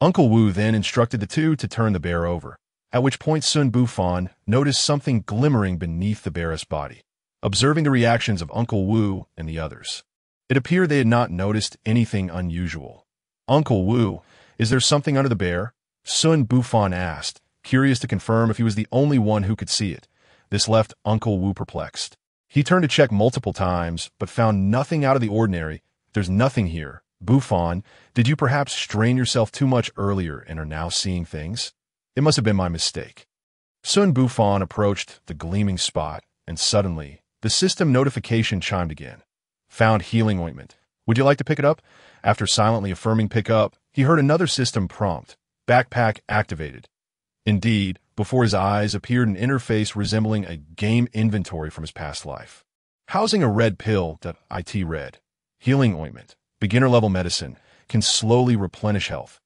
Uncle Wu then instructed the two to turn the bear over, at which point Xun Bufan noticed something glimmering beneath the bear's body. Observing the reactions of Uncle Wu and the others, it appeared they had not noticed anything unusual. "Uncle Wu, is there something under the bear?" Xun Bufan asked, curious to confirm if he was the only one who could see it. This left Uncle Wu perplexed. He turned to check multiple times, but found nothing out of the ordinary. "There's nothing here. Bufan, did you perhaps strain yourself too much earlier and are now seeing things? It must have been my mistake." Xun Bufan approached the gleaming spot, and suddenly, the system notification chimed again. Found healing ointment. Would you like to pick it up? After silently affirming pick up, he heard another system prompt. Backpack activated. Indeed, before his eyes appeared an interface resembling a game inventory from his past life. Housing a red pill that IT read. Healing ointment. Beginner-level medicine. Can slowly replenish health.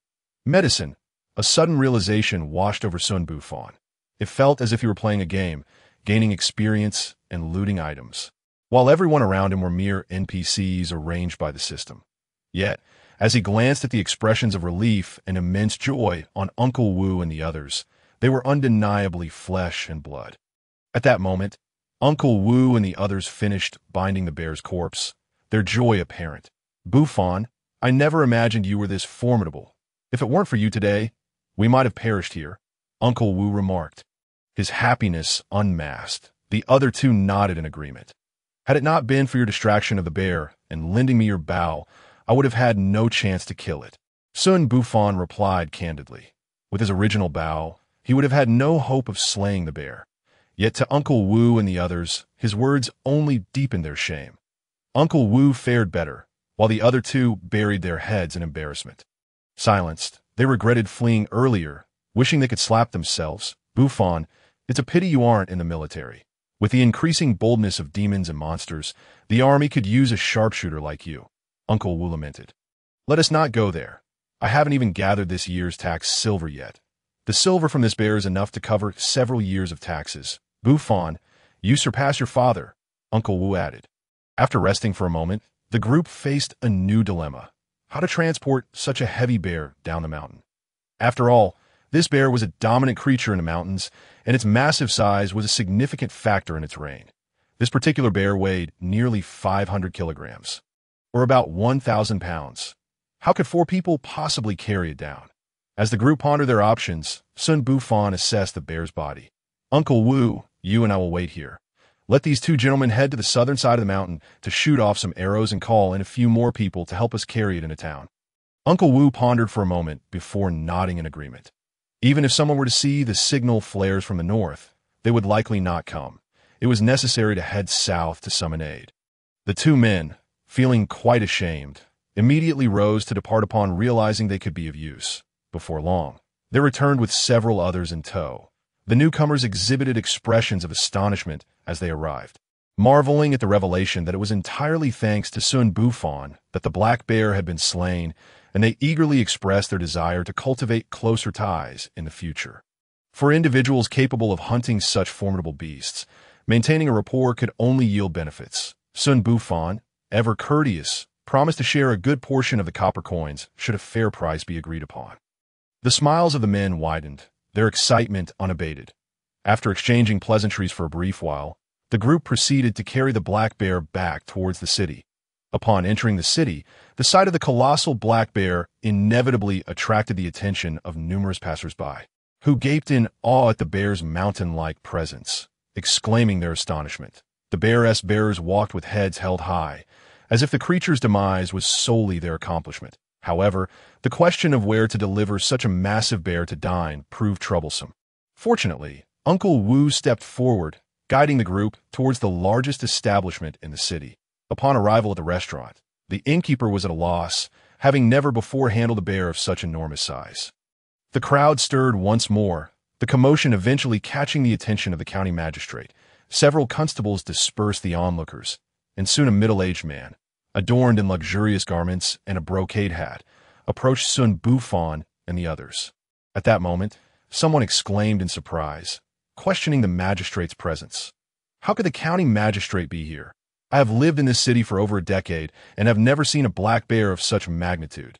Medicine. A sudden realization washed over Xun Bufan. It felt as if he were playing a game, gaining experience and looting items, while everyone around him were mere NPCs arranged by the system. Yet, as he glanced at the expressions of relief and immense joy on Uncle Wu and the others, they were undeniably flesh and blood. At that moment, Uncle Wu and the others finished binding the bear's corpse, their joy apparent. Bufan, I never imagined you were this formidable. If it weren't for you today, we might have perished here, Uncle Wu remarked. His happiness unmasked. The other two nodded in agreement. Had it not been for your distraction of the bear and lending me your bow, I would have had no chance to kill it. Xun Bufan replied candidly. With his original bow, he would have had no hope of slaying the bear. Yet to Uncle Wu and the others, his words only deepened their shame. Uncle Wu fared better, while the other two buried their heads in embarrassment. Silenced, they regretted fleeing earlier, wishing they could slap themselves. Bufan, it's a pity you aren't in the military. With the increasing boldness of demons and monsters, the army could use a sharpshooter like you, Uncle Wu lamented. Let us not go there. I haven't even gathered this year's tax silver yet. The silver from this bear is enough to cover several years of taxes. Bufan, you surpass your father, Uncle Wu added. After resting for a moment, the group faced a new dilemma: how to transport such a heavy bear down the mountain. After all, this bear was a dominant creature in the mountains, and its massive size was a significant factor in its reign. This particular bear weighed nearly 500 kilograms, or about 1,000 pounds. How could 4 people possibly carry it down? As the group pondered their options, Xun Bufan assessed the bear's body. Uncle Wu, you and I will wait here. Let these 2 gentlemen head to the southern side of the mountain to shoot off some arrows and call in a few more people to help us carry it into town. Uncle Wu pondered for a moment before nodding in agreement. Even if someone were to see the signal flares from the north, they would likely not come. It was necessary to head south to summon aid. The 2 men, feeling quite ashamed, immediately rose to depart upon realizing they could be of use. Before long, they returned with several others in tow. The newcomers exhibited expressions of astonishment as they arrived, marveling at the revelation that it was entirely thanks to Xun Bufan that the black bear had been slain, and they eagerly expressed their desire to cultivate closer ties in the future. For individuals capable of hunting such formidable beasts, maintaining a rapport could only yield benefits. Xun Bufan, ever courteous, promised to share a good portion of the copper coins should a fair price be agreed upon. The smiles of the men widened, their excitement unabated. After exchanging pleasantries for a brief while, the group proceeded to carry the black bear back towards the city. Upon entering the city, the sight of the colossal black bear inevitably attracted the attention of numerous passers-by, who gaped in awe at the bear's mountain-like presence, exclaiming their astonishment. The bear's bearers walked with heads held high, as if the creature's demise was solely their accomplishment. However, the question of where to deliver such a massive bear to dine proved troublesome. Fortunately, Uncle Wu stepped forward, guiding the group towards the largest establishment in the city. Upon arrival at the restaurant, the innkeeper was at a loss, having never before handled a bear of such enormous size. The crowd stirred once more, the commotion eventually catching the attention of the county magistrate. Several constables dispersed the onlookers, and soon a middle-aged man, adorned in luxurious garments and a brocade hat, approached Xun Bufan and the others. At that moment, someone exclaimed in surprise, questioning the magistrate's presence. How could the county magistrate be here? I have lived in this city for over a decade and have never seen a black bear of such magnitude.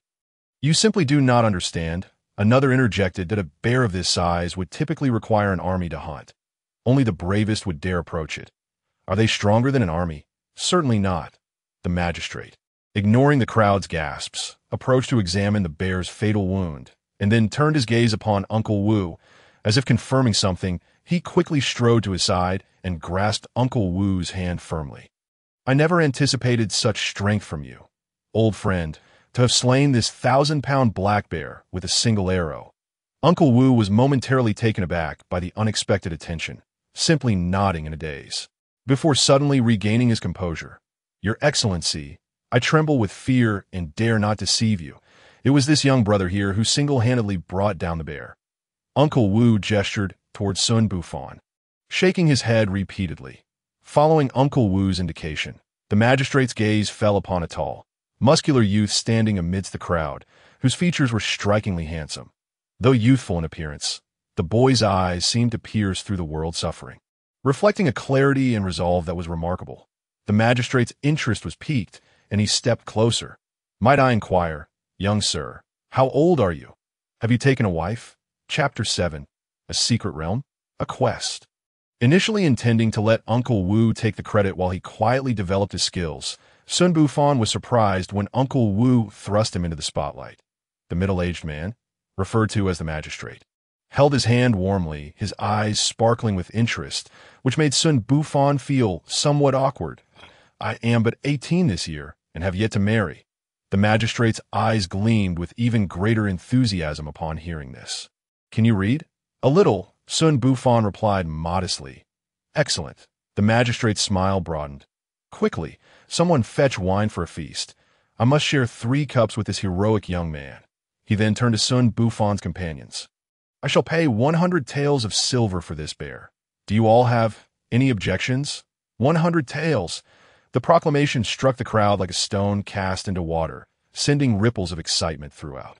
You simply do not understand. Another interjected that a bear of this size would typically require an army to hunt. Only the bravest would dare approach it. Are they stronger than an army? Certainly not. The magistrate, ignoring the crowd's gasps, approached to examine the bear's fatal wound, and then turned his gaze upon Uncle Wu. As if confirming something, he quickly strode to his side and grasped Uncle Wu's hand firmly. I never anticipated such strength from you, old friend, to have slain this 1,000-pound black bear with a single arrow. Uncle Wu was momentarily taken aback by the unexpected attention, simply nodding in a daze, before suddenly regaining his composure. Your Excellency, I tremble with fear and dare not deceive you. It was this young brother here who single-handedly brought down the bear. Uncle Wu gestured toward Xun Bufan, shaking his head repeatedly. Following Uncle Wu's indication, the magistrate's gaze fell upon a tall, muscular youth standing amidst the crowd, whose features were strikingly handsome. Though youthful in appearance, the boy's eyes seemed to pierce through the world's suffering, reflecting a clarity and resolve that was remarkable. The magistrate's interest was piqued, and he stepped closer. Might I inquire, young sir, how old are you? Have you taken a wife? Chapter 7. A Secret Realm? A Quest. Initially intending to let Uncle Wu take the credit while he quietly developed his skills, Xun Bufan was surprised when Uncle Wu thrust him into the spotlight. The middle-aged man, referred to as the magistrate, held his hand warmly, his eyes sparkling with interest, which made Xun Bufan feel somewhat awkward. I am but 18 this year, and have yet to marry. The magistrate's eyes gleamed with even greater enthusiasm upon hearing this. Can you read? A little, Xun Bufan replied modestly. Excellent. The magistrate's smile broadened. Quickly, someone fetch wine for a feast. I must share 3 cups with this heroic young man. He then turned to Xun Bufan's companions. I shall pay 100 taels of silver for this bear. Do you all have any objections? 100 taels. The proclamation struck the crowd like a stone cast into water, sending ripples of excitement throughout.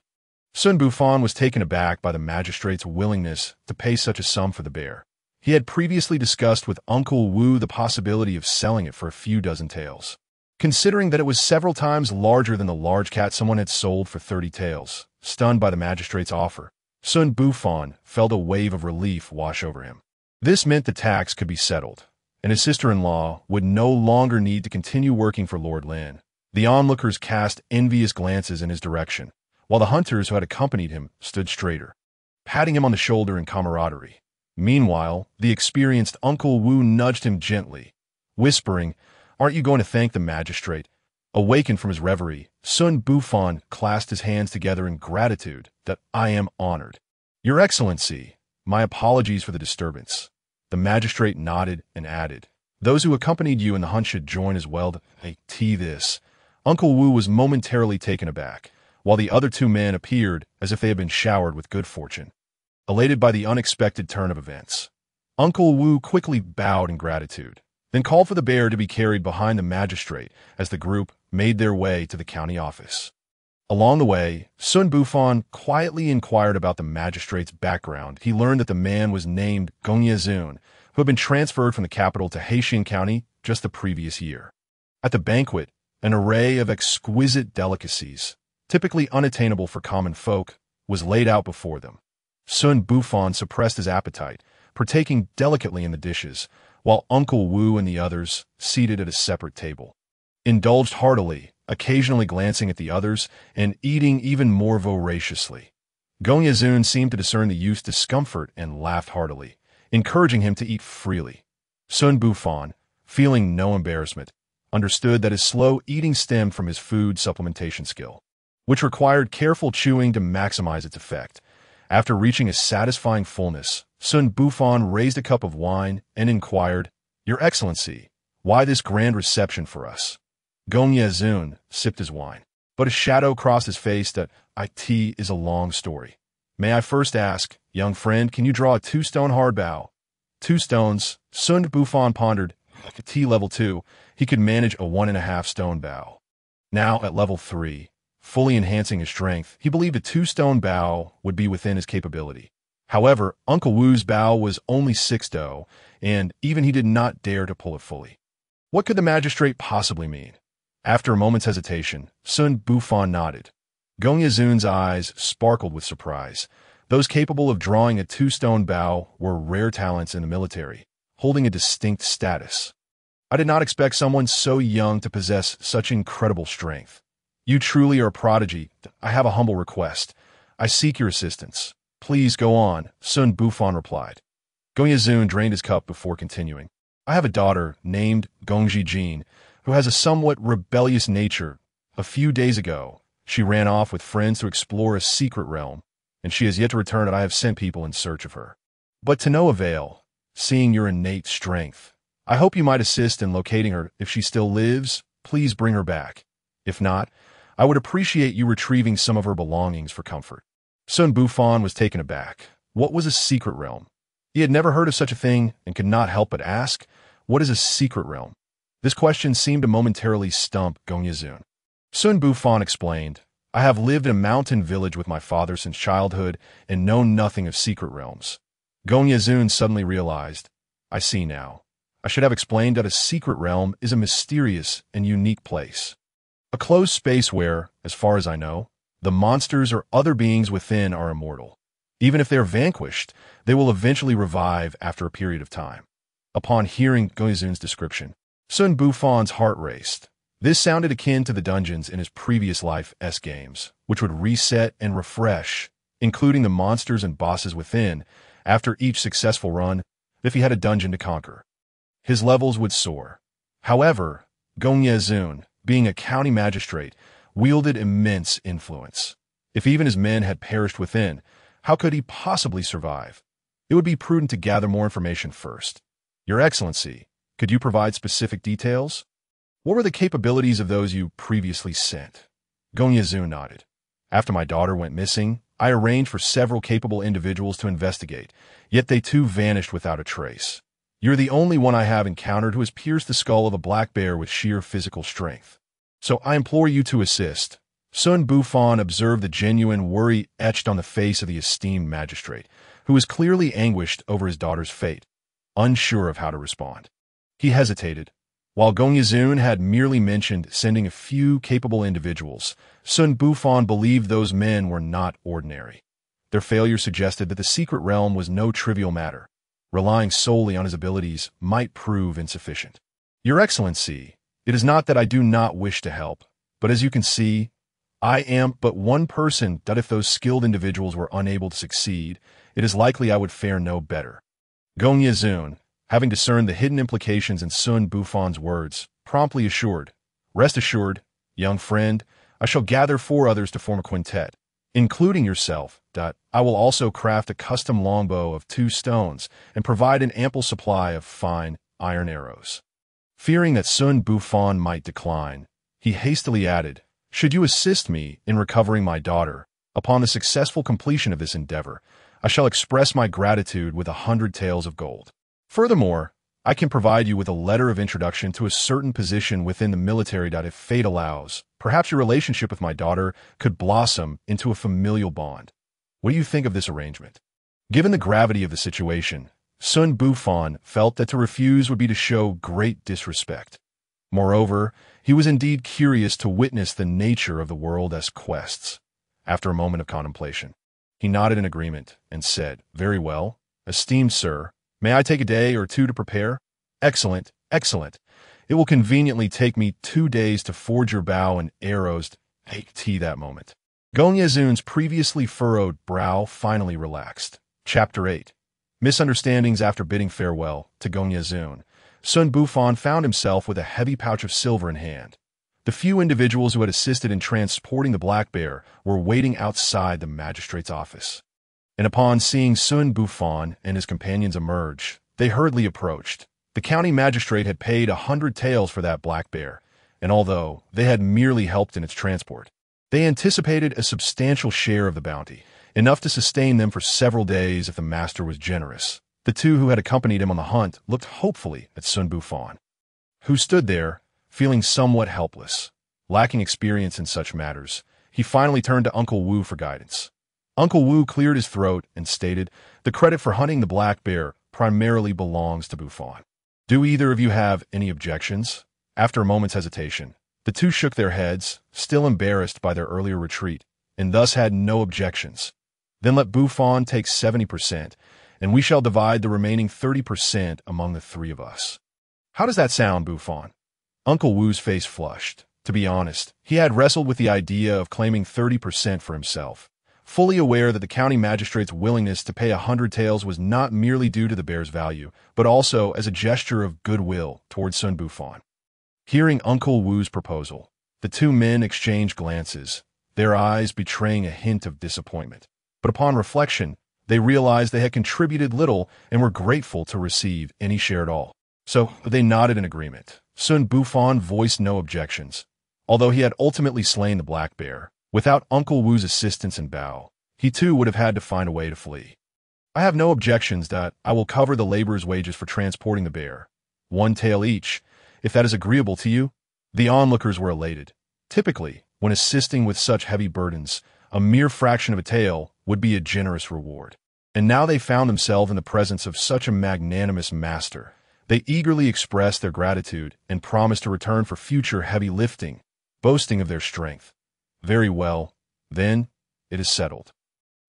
Xun Bufan was taken aback by the magistrate's willingness to pay such a sum for the bear. He had previously discussed with Uncle Wu the possibility of selling it for a few dozen taels. Considering that it was several times larger than the large cat someone had sold for 30 taels, stunned by the magistrate's offer, Xun Bufan felt a wave of relief wash over him. This meant the tax could be settled, and his sister-in-law would no longer need to continue working for Lord Lin. The onlookers cast envious glances in his direction, while the hunters who had accompanied him stood straighter, patting him on the shoulder in camaraderie. Meanwhile, the experienced Uncle Wu nudged him gently, whispering, Aren't you going to thank the magistrate? Awakened from his reverie, Xun Bufan clasped his hands together in gratitude that I am honored. Your Excellency, my apologies for the disturbance. The magistrate nodded and added, Those who accompanied you in the hunt should join as well. This. Uncle Wu was momentarily taken aback, while the other 2 men appeared as if they had been showered with good fortune. Elated by the unexpected turn of events, Uncle Wu quickly bowed in gratitude, then called for the bear to be carried behind the magistrate as the group made their way to the county office. Along the way, Xun Bufan quietly inquired about the magistrate's background. He learned that the man was named Xun, who had been transferred from the capital to Hexian County just the previous year. At the banquet, an array of exquisite delicacies, typically unattainable for common folk, was laid out before them. Xun Bufan suppressed his appetite, partaking delicately in the dishes, while Uncle Wu and the others, seated at a separate table, indulged heartily, occasionally glancing at the others and eating even more voraciously. Xun seemed to discern the youth's discomfort and laughed heartily, encouraging him to eat freely. Xun Bufan, feeling no embarrassment, understood that his slow eating stemmed from his food supplementation skill, which required careful chewing to maximize its effect. After reaching a satisfying fullness, Xun Bufan raised a cup of wine and inquired, Your Excellency, why this grand reception for us? Xun sipped his wine, but a shadow crossed his face that it is a long story. May I first ask, young friend, can you draw a 2-stone hard bow? 2 stones, Xun Bufan pondered. At T level 2, he could manage a 1.5 stone bow. Now at level 3, fully enhancing his strength, he believed a 2-stone bow would be within his capability. However, Uncle Wu's bow was only 6 do, and even he did not dare to pull it fully. What could the magistrate possibly mean? After a moment's hesitation, Xun Bufan nodded. Xun's eyes sparkled with surprise. Those capable of drawing a 2-stone bow were rare talents in the military, holding a distinct status. I did not expect someone so young to possess such incredible strength. You truly are a prodigy. I have a humble request. I seek your assistance. Please go on, Xun Bufan replied. Xun drained his cup before continuing. I have a daughter named Gongji, who has a somewhat rebellious nature. A few days ago, she ran off with friends to explore a secret realm, and she has yet to return, and I have sent people in search of her. But to no avail, seeing your innate strength. I hope you might assist in locating her if she still lives. please bring her back. If not, I would appreciate you retrieving some of her belongings for comfort." Xun Bufan was taken aback. What was a secret realm? He had never heard of such a thing and could not help but ask, what is a secret realm? This question seemed to momentarily stump Xun. Xun Bufan explained, "I have lived in a mountain village with my father since childhood and known nothing of secret realms." Xun suddenly realized, "I see now. I should have explained that a secret realm is a mysterious and unique place. A closed space where, as far as I know, the monsters or other beings within are immortal. Even if they are vanquished, they will eventually revive after a period of time." Upon hearing Xun's description, Xun Bufan's heart raced. This sounded akin to the dungeons in his previous life games, which would reset and refresh, including the monsters and bosses within, after each successful run, if he had a dungeon to conquer. His levels would soar. However, Xun, being a county magistrate, wielded immense influence. If even his men had perished within, how could he possibly survive? It would be prudent to gather more information first. "Your Excellency, could you provide specific details? What were the capabilities of those you previously sent?" Xun nodded. "After my daughter went missing, I arranged for several capable individuals to investigate, yet they too vanished without a trace. You're the only one I have encountered who has pierced the skull of a black bear with sheer physical strength. So I implore you to assist." Xun Bufan observed the genuine worry etched on the face of the esteemed magistrate, who was clearly anguished over his daughter's fate, unsure of how to respond. He hesitated. While Xun had merely mentioned sending a few capable individuals, Xun Bufan believed those men were not ordinary. Their failure suggested that the secret realm was no trivial matter. Relying solely on his abilities might prove insufficient. "Your Excellency, it is not that I do not wish to help, but as you can see, I am but one person that if those skilled individuals were unable to succeed, it is likely I would fare no better." Xun, having discerned the hidden implications in Xun Bufan's words, promptly assured, "Rest assured, young friend, I shall gather 4 others to form a quintet, including yourself. I will also craft a custom longbow of 2 stones and provide an ample supply of fine iron arrows." Fearing that Xun Bufan might decline, he hastily added, "Should you assist me in recovering my daughter, upon the successful completion of this endeavor, I shall express my gratitude with 100 taels of gold. Furthermore, I can provide you with a letter of introduction to a certain position within the military that if fate allows, perhaps your relationship with my daughter could blossom into a familial bond. What do you think of this arrangement?" Given the gravity of the situation, Xun Bufan felt that to refuse would be to show great disrespect. Moreover, he was indeed curious to witness the nature of the world as quests. After a moment of contemplation, he nodded in agreement and said, "Very well, esteemed sir, may I take a day or 2 to prepare?" "Excellent, excellent. It will conveniently take me 2 days to forge your bow and arrows." Take tea that moment. Xun's previously furrowed brow finally relaxed. Chapter 8. Misunderstandings. After bidding farewell to Xun, Xun Bufan found himself with a heavy pouch of silver in hand. The few individuals who had assisted in transporting the black bear were waiting outside the magistrate's office. And upon seeing Xun Bufan and his companions emerge, they hurriedly approached. The county magistrate had paid 100 taels for that black bear, and although they had merely helped in its transport, they anticipated a substantial share of the bounty, enough to sustain them for several days if the master was generous. The 2 who had accompanied him on the hunt looked hopefully at Xun Bufan, who stood there, feeling somewhat helpless. Lacking experience in such matters, he finally turned to Uncle Wu for guidance. Uncle Wu cleared his throat and stated, "The credit for hunting the black bear primarily belongs to Bufan. Do either of you have any objections?" After a moment's hesitation, the 2 shook their heads, still embarrassed by their earlier retreat, and thus had no objections. "Then let Bufan take 70%, and we shall divide the remaining 30% among the 3 of us. How does that sound, Bufan?" Uncle Wu's face flushed. To be honest, he had wrestled with the idea of claiming 30% for himself, fully aware that the county magistrate's willingness to pay 100 taels was not merely due to the bear's value, but also as a gesture of goodwill towards Xun Bufan. Hearing Uncle Wu's proposal, the 2 men exchanged glances, their eyes betraying a hint of disappointment. But upon reflection, they realized they had contributed little and were grateful to receive any share at all. So they nodded in agreement. Xun Bufan voiced no objections. Although he had ultimately slain the black bear, without Uncle Wu's assistance and bow, he too would have had to find a way to flee. I have no objections that I will cover the laborer's wages for transporting the bear. 1 tael each, if that is agreeable to you. The onlookers were elated. Typically, when assisting with such heavy burdens, a mere fraction of a tael would be a generous reward. And now they found themselves in the presence of such a magnanimous master. They eagerly expressed their gratitude and promised to return for future heavy lifting, boasting of their strength. Very well, then, it is settled.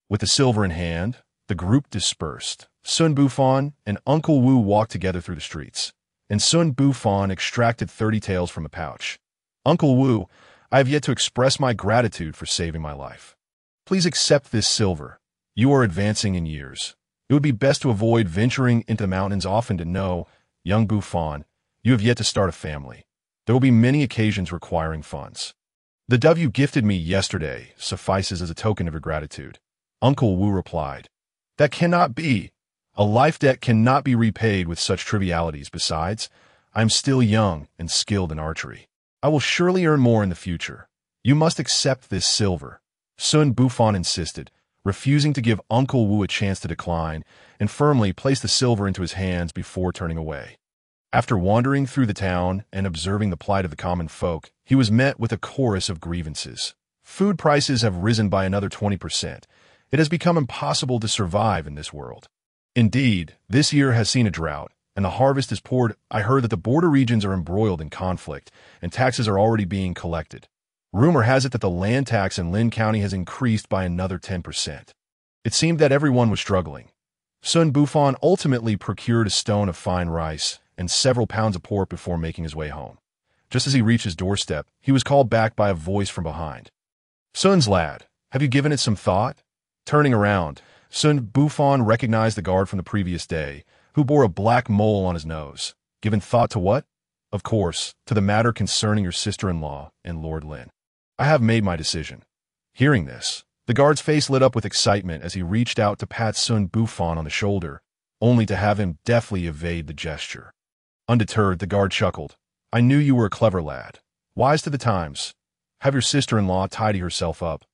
With the silver in hand, the group dispersed. Xun Bufan and Uncle Wu walked together through the streets, and Xun Bufan extracted 30 taels from a pouch. Uncle Wu, I have yet to express my gratitude for saving my life. Please accept this silver. You are advancing in years. It would be best to avoid venturing into the mountains often to know, young Bufan, you have yet to start a family. There will be many occasions requiring funds. The dove you gifted me yesterday suffices as a token of your gratitude. Uncle Wu replied. That cannot be. A life debt cannot be repaid with such trivialities. Besides, I am still young and skilled in archery. I will surely earn more in the future. You must accept this silver. Xun Bufan insisted, refusing to give Uncle Wu a chance to decline, and firmly placed the silver into his hands before turning away. After wandering through the town and observing the plight of the common folk, he was met with a chorus of grievances. Food prices have risen by another 20%. It has become impossible to survive in this world. Indeed, this year has seen a drought, and the harvest is poor. I heard that the border regions are embroiled in conflict, and taxes are already being collected. Rumor has it that the land tax in Lin County has increased by another 10%. It seemed that everyone was struggling. Xun Bufan ultimately procured a stone of fine rice and several pounds of pork before making his way home. Just as he reached his doorstep, he was called back by a voice from behind. Xun's lad, have you given it some thought? Turning around, Xun Bufan recognized the guard from the previous day, who bore a black mole on his nose. Given thought to what? Of course, to the matter concerning your sister-in-law and Lord Lin. I have made my decision. Hearing this, the guard's face lit up with excitement as he reached out to pat Xun Bufan on the shoulder, only to have him deftly evade the gesture. Undeterred, the guard chuckled. I knew you were a clever lad, wise to the times. Have your sister-in-law tidy herself up.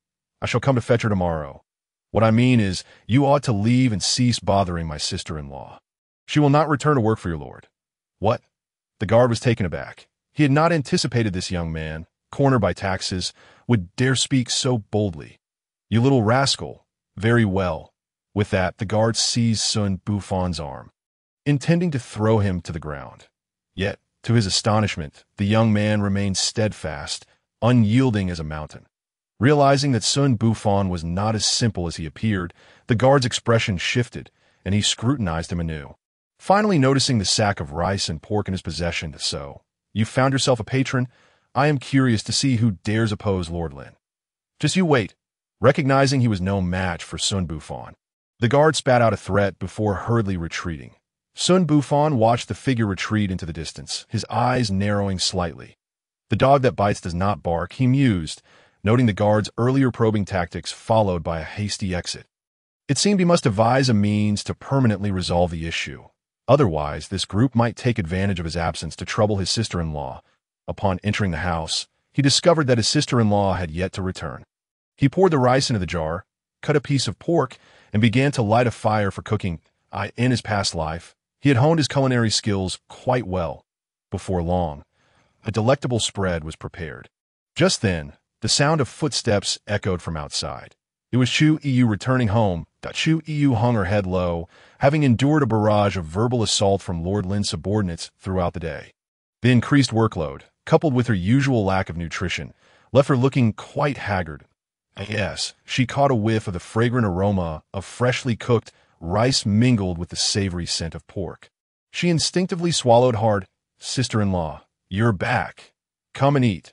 I shall come to fetch her tomorrow. What I mean is, you ought to leave and cease bothering my sister-in-law. She will not return to work for your lord. What? The guard was taken aback. He had not anticipated this young man, cornered by taxes, would dare speak so boldly. You little rascal. Very well. With that, the guard seized Xun Bufan's arm, intending to throw him to the ground. Yet, to his astonishment, the young man remained steadfast, unyielding as a mountain. Realizing that Xun Bufan was not as simple as he appeared, the guard's expression shifted, and he scrutinized him anew. Finally noticing the sack of rice and pork in his possession, so, you found yourself a patron? I am curious to see who dares oppose Lord Lin. Just you wait. Recognizing he was no match for Xun Bufan, the guard spat out a threat before hurriedly retreating. Xun Bufan watched the figure retreat into the distance, his eyes narrowing slightly. The dog that bites does not bark, he mused, noting the guard's earlier probing tactics followed by a hasty exit. It seemed he must devise a means to permanently resolve the issue. Otherwise, this group might take advantage of his absence to trouble his sister-in-law. Upon entering the house, he discovered that his sister-in-law had yet to return. He poured the rice into the jar, cut a piece of pork, and began to light a fire for cooking. In his past life, he had honed his culinary skills quite well. Before long, a delectable spread was prepared. Just then, the sound of footsteps echoed from outside. It was Chu Yu returning home. Chu Yu hung her head low, having endured a barrage of verbal assault from Lord Lin's subordinates throughout the day. The increased workload, coupled with her usual lack of nutrition, left her looking quite haggard. Yes, she caught a whiff of the fragrant aroma of freshly cooked rice mingled with the savory scent of pork. She instinctively swallowed hard. Sister-in-law, you're back. Come and eat.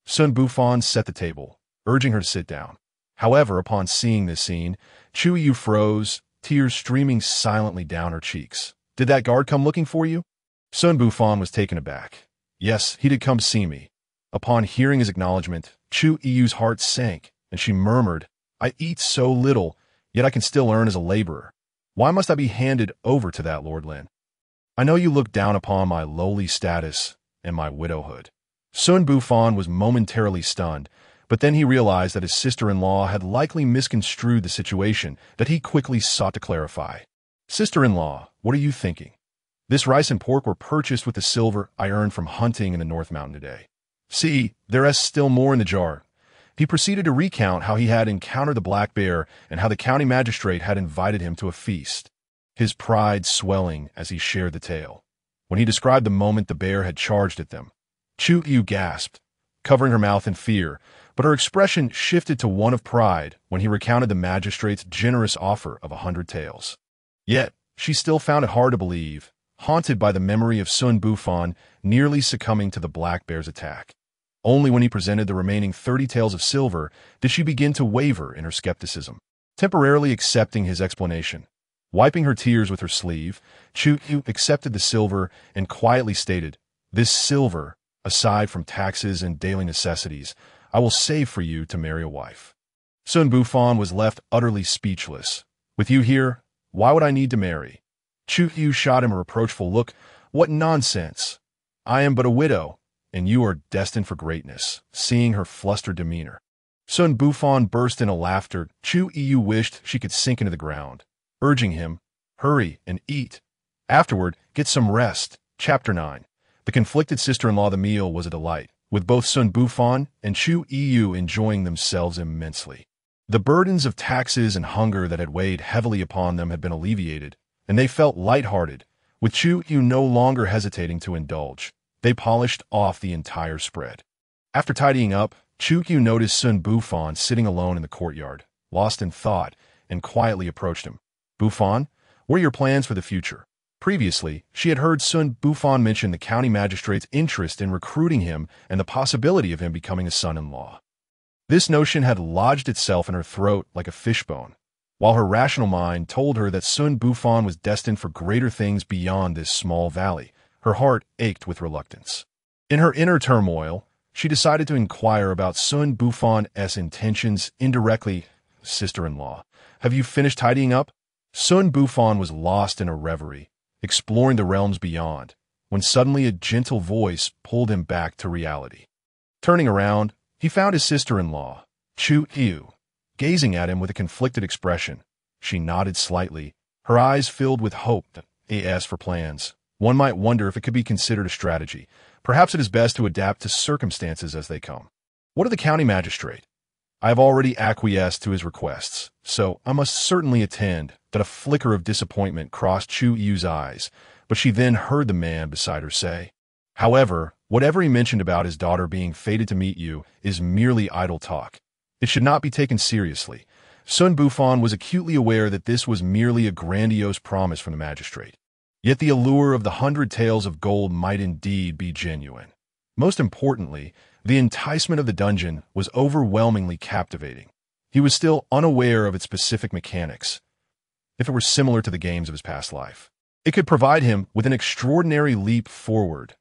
Xun Bufan set the table, urging her to sit down. However, upon seeing this scene, Chu Yu froze, tears streaming silently down her cheeks. Did that guard come looking for you? Xun Bufan was taken aback. Yes, he did come see me. Upon hearing his acknowledgement, Chu Yu's heart sank, and she murmured, I eat so little, yet I can still earn as a laborer. Why must I be handed over to that Lord Lin? I know you look down upon my lowly status and my widowhood." Xun Bufan was momentarily stunned, but then he realized that his sister-in-law had likely misconstrued the situation that he quickly sought to clarify. "Sister-in-law, what are you thinking? This rice and pork were purchased with the silver I earned from hunting in the North Mountain today. See, there is still more in the jar." He proceeded to recount how he had encountered the black bear and how the county magistrate had invited him to a feast, his pride swelling as he shared the tale. When he described the moment the bear had charged at them, Chu Yu gasped, covering her mouth in fear, but her expression shifted to one of pride when he recounted the magistrate's generous offer of 100 taels. Yet, she still found it hard to believe, haunted by the memory of Xun Bufan nearly succumbing to the black bear's attack. Only when he presented the remaining 30 taels of silver did she begin to waver in her skepticism, temporarily accepting his explanation. Wiping her tears with her sleeve, Chu Yu accepted the silver and quietly stated, "This silver, aside from taxes and daily necessities, I will save for you to marry a wife." Xun Bufan was left utterly speechless. "With you here, why would I need to marry?" Chu Yu shot him a reproachful look. "What nonsense! I am but a widow, and you are destined for greatness," seeing her flustered demeanor. Xun Bufan burst into laughter. Chu Yu wished she could sink into the ground, urging him, "Hurry and eat. Afterward, get some rest." Chapter 9. The conflicted sister-in-law. The meal was a delight, with both Xun Bufan and Chu Yu enjoying themselves immensely. The burdens of taxes and hunger that had weighed heavily upon them had been alleviated, and they felt light-hearted, with Chu Yu no longer hesitating to indulge. They polished off the entire spread. After tidying up, Chu Yu noticed Xun Bufan sitting alone in the courtyard, lost in thought, and quietly approached him. "Bufan, what are your plans for the future?" Previously, she had heard Xun Bufan mention the county magistrate's interest in recruiting him and the possibility of him becoming a son-in-law. This notion had lodged itself in her throat like a fishbone, while her rational mind told her that Xun Bufan was destined for greater things beyond this small valley. Her heart ached with reluctance. In her inner turmoil, she decided to inquire about Xun Bufan's intentions indirectly. "Sister-in-law, have you finished tidying up?" Xun Bufan was lost in a reverie, exploring the realms beyond, when suddenly a gentle voice pulled him back to reality. Turning around, he found his sister-in-law, Chu Yu, gazing at him with a conflicted expression. She nodded slightly, her eyes filled with hope. "As for plans, one might wonder if it could be considered a strategy. Perhaps it is best to adapt to circumstances as they come. What of the county magistrate? I have already acquiesced to his requests, so I must certainly attend." That a flicker of disappointment crossed Chu Yu's eyes, but she then heard the man beside her say, "However, whatever he mentioned about his daughter being fated to meet you is merely idle talk. It should not be taken seriously." Xun Bufan was acutely aware that this was merely a grandiose promise from the magistrate. Yet the allure of the 100 taels of gold might indeed be genuine. Most importantly, the enticement of the dungeon was overwhelmingly captivating. He was still unaware of its specific mechanics, if it were similar to the games of his past life. It could provide him with an extraordinary leap forward.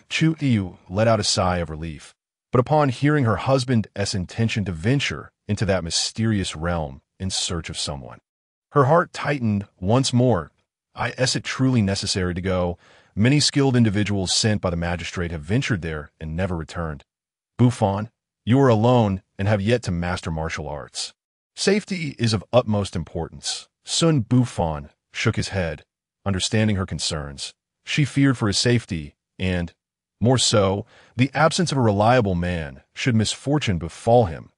Chu Yu let out a sigh of relief, but upon hearing her husband's intention to venture into that mysterious realm in search of someone, her heart tightened once more. Is it truly necessary to go? Many skilled individuals sent by the magistrate have ventured there and never returned. Bufan, you are alone and have yet to master martial arts. Safety is of utmost importance. Xun Bufan shook his head, understanding her concerns. She feared for his safety and, more so, the absence of a reliable man should misfortune befall him.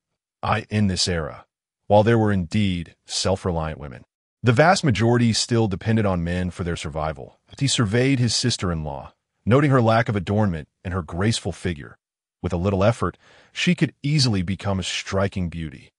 In this era, while there were indeed self-reliant women, the vast majority still depended on men for their survival. He surveyed his sister-in-law, noting her lack of adornment and her graceful figure. With a little effort, she could easily become a striking beauty.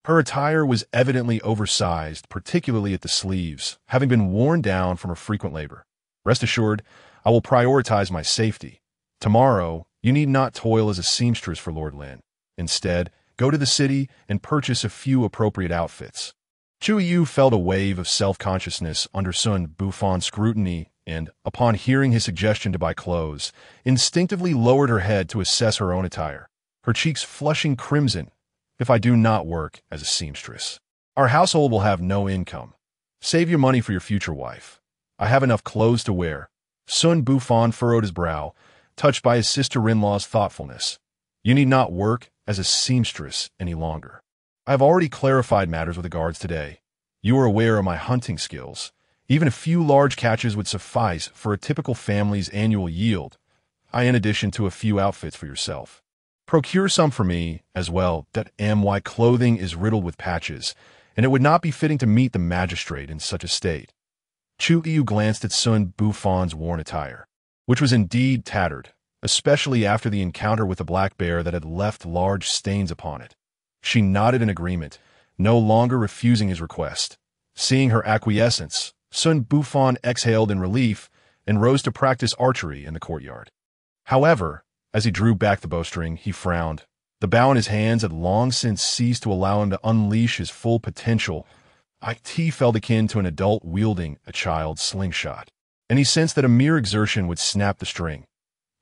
Her attire was evidently oversized, particularly at the sleeves, having been worn down from her frequent labor. Rest assured, I will prioritize my safety. Tomorrow, you need not toil as a seamstress for Lord Lin. Instead, go to the city and purchase a few appropriate outfits. Chu Yu felt a wave of self-consciousness under Xun Bufan's scrutiny and, upon hearing his suggestion to buy clothes, instinctively lowered her head to assess her own attire, her cheeks flushing crimson. "If I do not work as a seamstress, our household will have no income. Save your money for your future wife. I have enough clothes to wear." Xun Bufan furrowed his brow, touched by his sister-in-law's thoughtfulness. You need not work as a seamstress any longer. I have already clarified matters with the guards today. You are aware of my hunting skills. Even a few large catches would suffice for a typical family's annual yield, in addition to a few outfits for yourself. Procure some for me as well, that my clothing is riddled with patches, and it would not be fitting to meet the magistrate in such a state. Chu Yu glanced at Xun Bufan's worn attire, which was indeed tattered, especially after the encounter with the black bear that had left large stains upon it. She nodded in agreement, no longer refusing his request. Seeing her acquiescence, Xun Bufan exhaled in relief and rose to practice archery in the courtyard. However, as he drew back the bowstring, he frowned. The bow in his hands had long since ceased to allow him to unleash his full potential. It felt akin to an adult wielding a child's slingshot, and he sensed that a mere exertion would snap the string.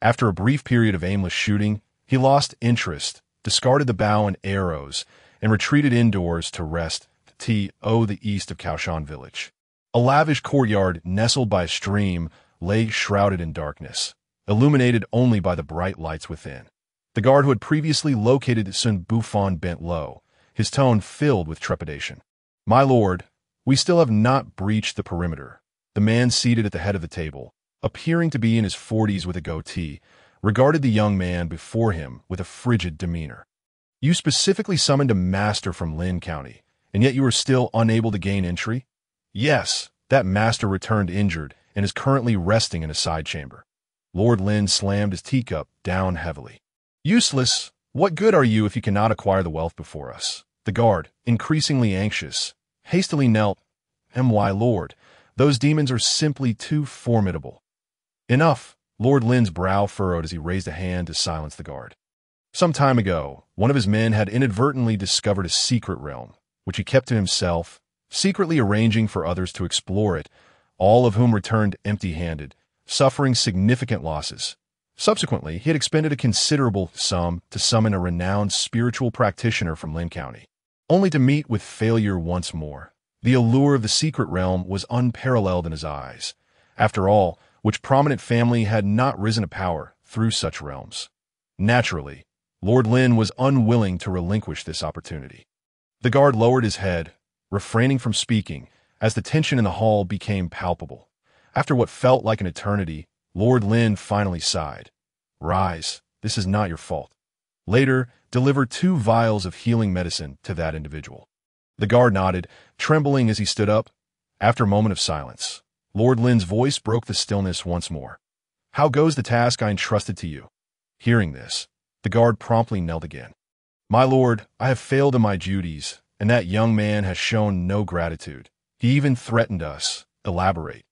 After a brief period of aimless shooting, he lost interest, discarded the bow and arrows, and retreated indoors to rest the east of Kaoshan village. A lavish courtyard nestled by a stream lay shrouded in darkness, illuminated only by the bright lights within. The guard who had previously located Xun Bufan bent low, his tone filled with trepidation. My lord, we still have not breached the perimeter. The man seated at the head of the table, appearing to be in his 40s with a goatee, regarded the young man before him with a frigid demeanor. You specifically summoned a master from Lin County, and yet you are still unable to gain entry? Yes, that master returned injured and is currently resting in a side chamber. Lord Lin slammed his teacup down heavily. Useless! What good are you if you cannot acquire the wealth before us? The guard, increasingly anxious, hastily knelt. My lord, those demons are simply too formidable. Enough! Lord Lin's brow furrowed as he raised a hand to silence the guard. Some time ago, one of his men had inadvertently discovered a secret realm, which he kept to himself, secretly arranging for others to explore it, all of whom returned empty-handed, suffering significant losses. Subsequently, he had expended a considerable sum to summon a renowned spiritual practitioner from Lin County, only to meet with failure once more. The allure of the secret realm was unparalleled in his eyes. After all, which prominent family had not risen to power through such realms? Naturally, Lord Lin was unwilling to relinquish this opportunity. The guard lowered his head, refraining from speaking, as the tension in the hall became palpable. After what felt like an eternity, Lord Lin finally sighed. Rise, this is not your fault. Later, deliver 2 vials of healing medicine to that individual. The guard nodded, trembling as he stood up. After a moment of silence, Lord Lin's voice broke the stillness once more. How goes the task I entrusted to you? Hearing this, the guard promptly knelt again. My lord, I have failed in my duties, and that young man has shown no gratitude. He even threatened us. Elaborate.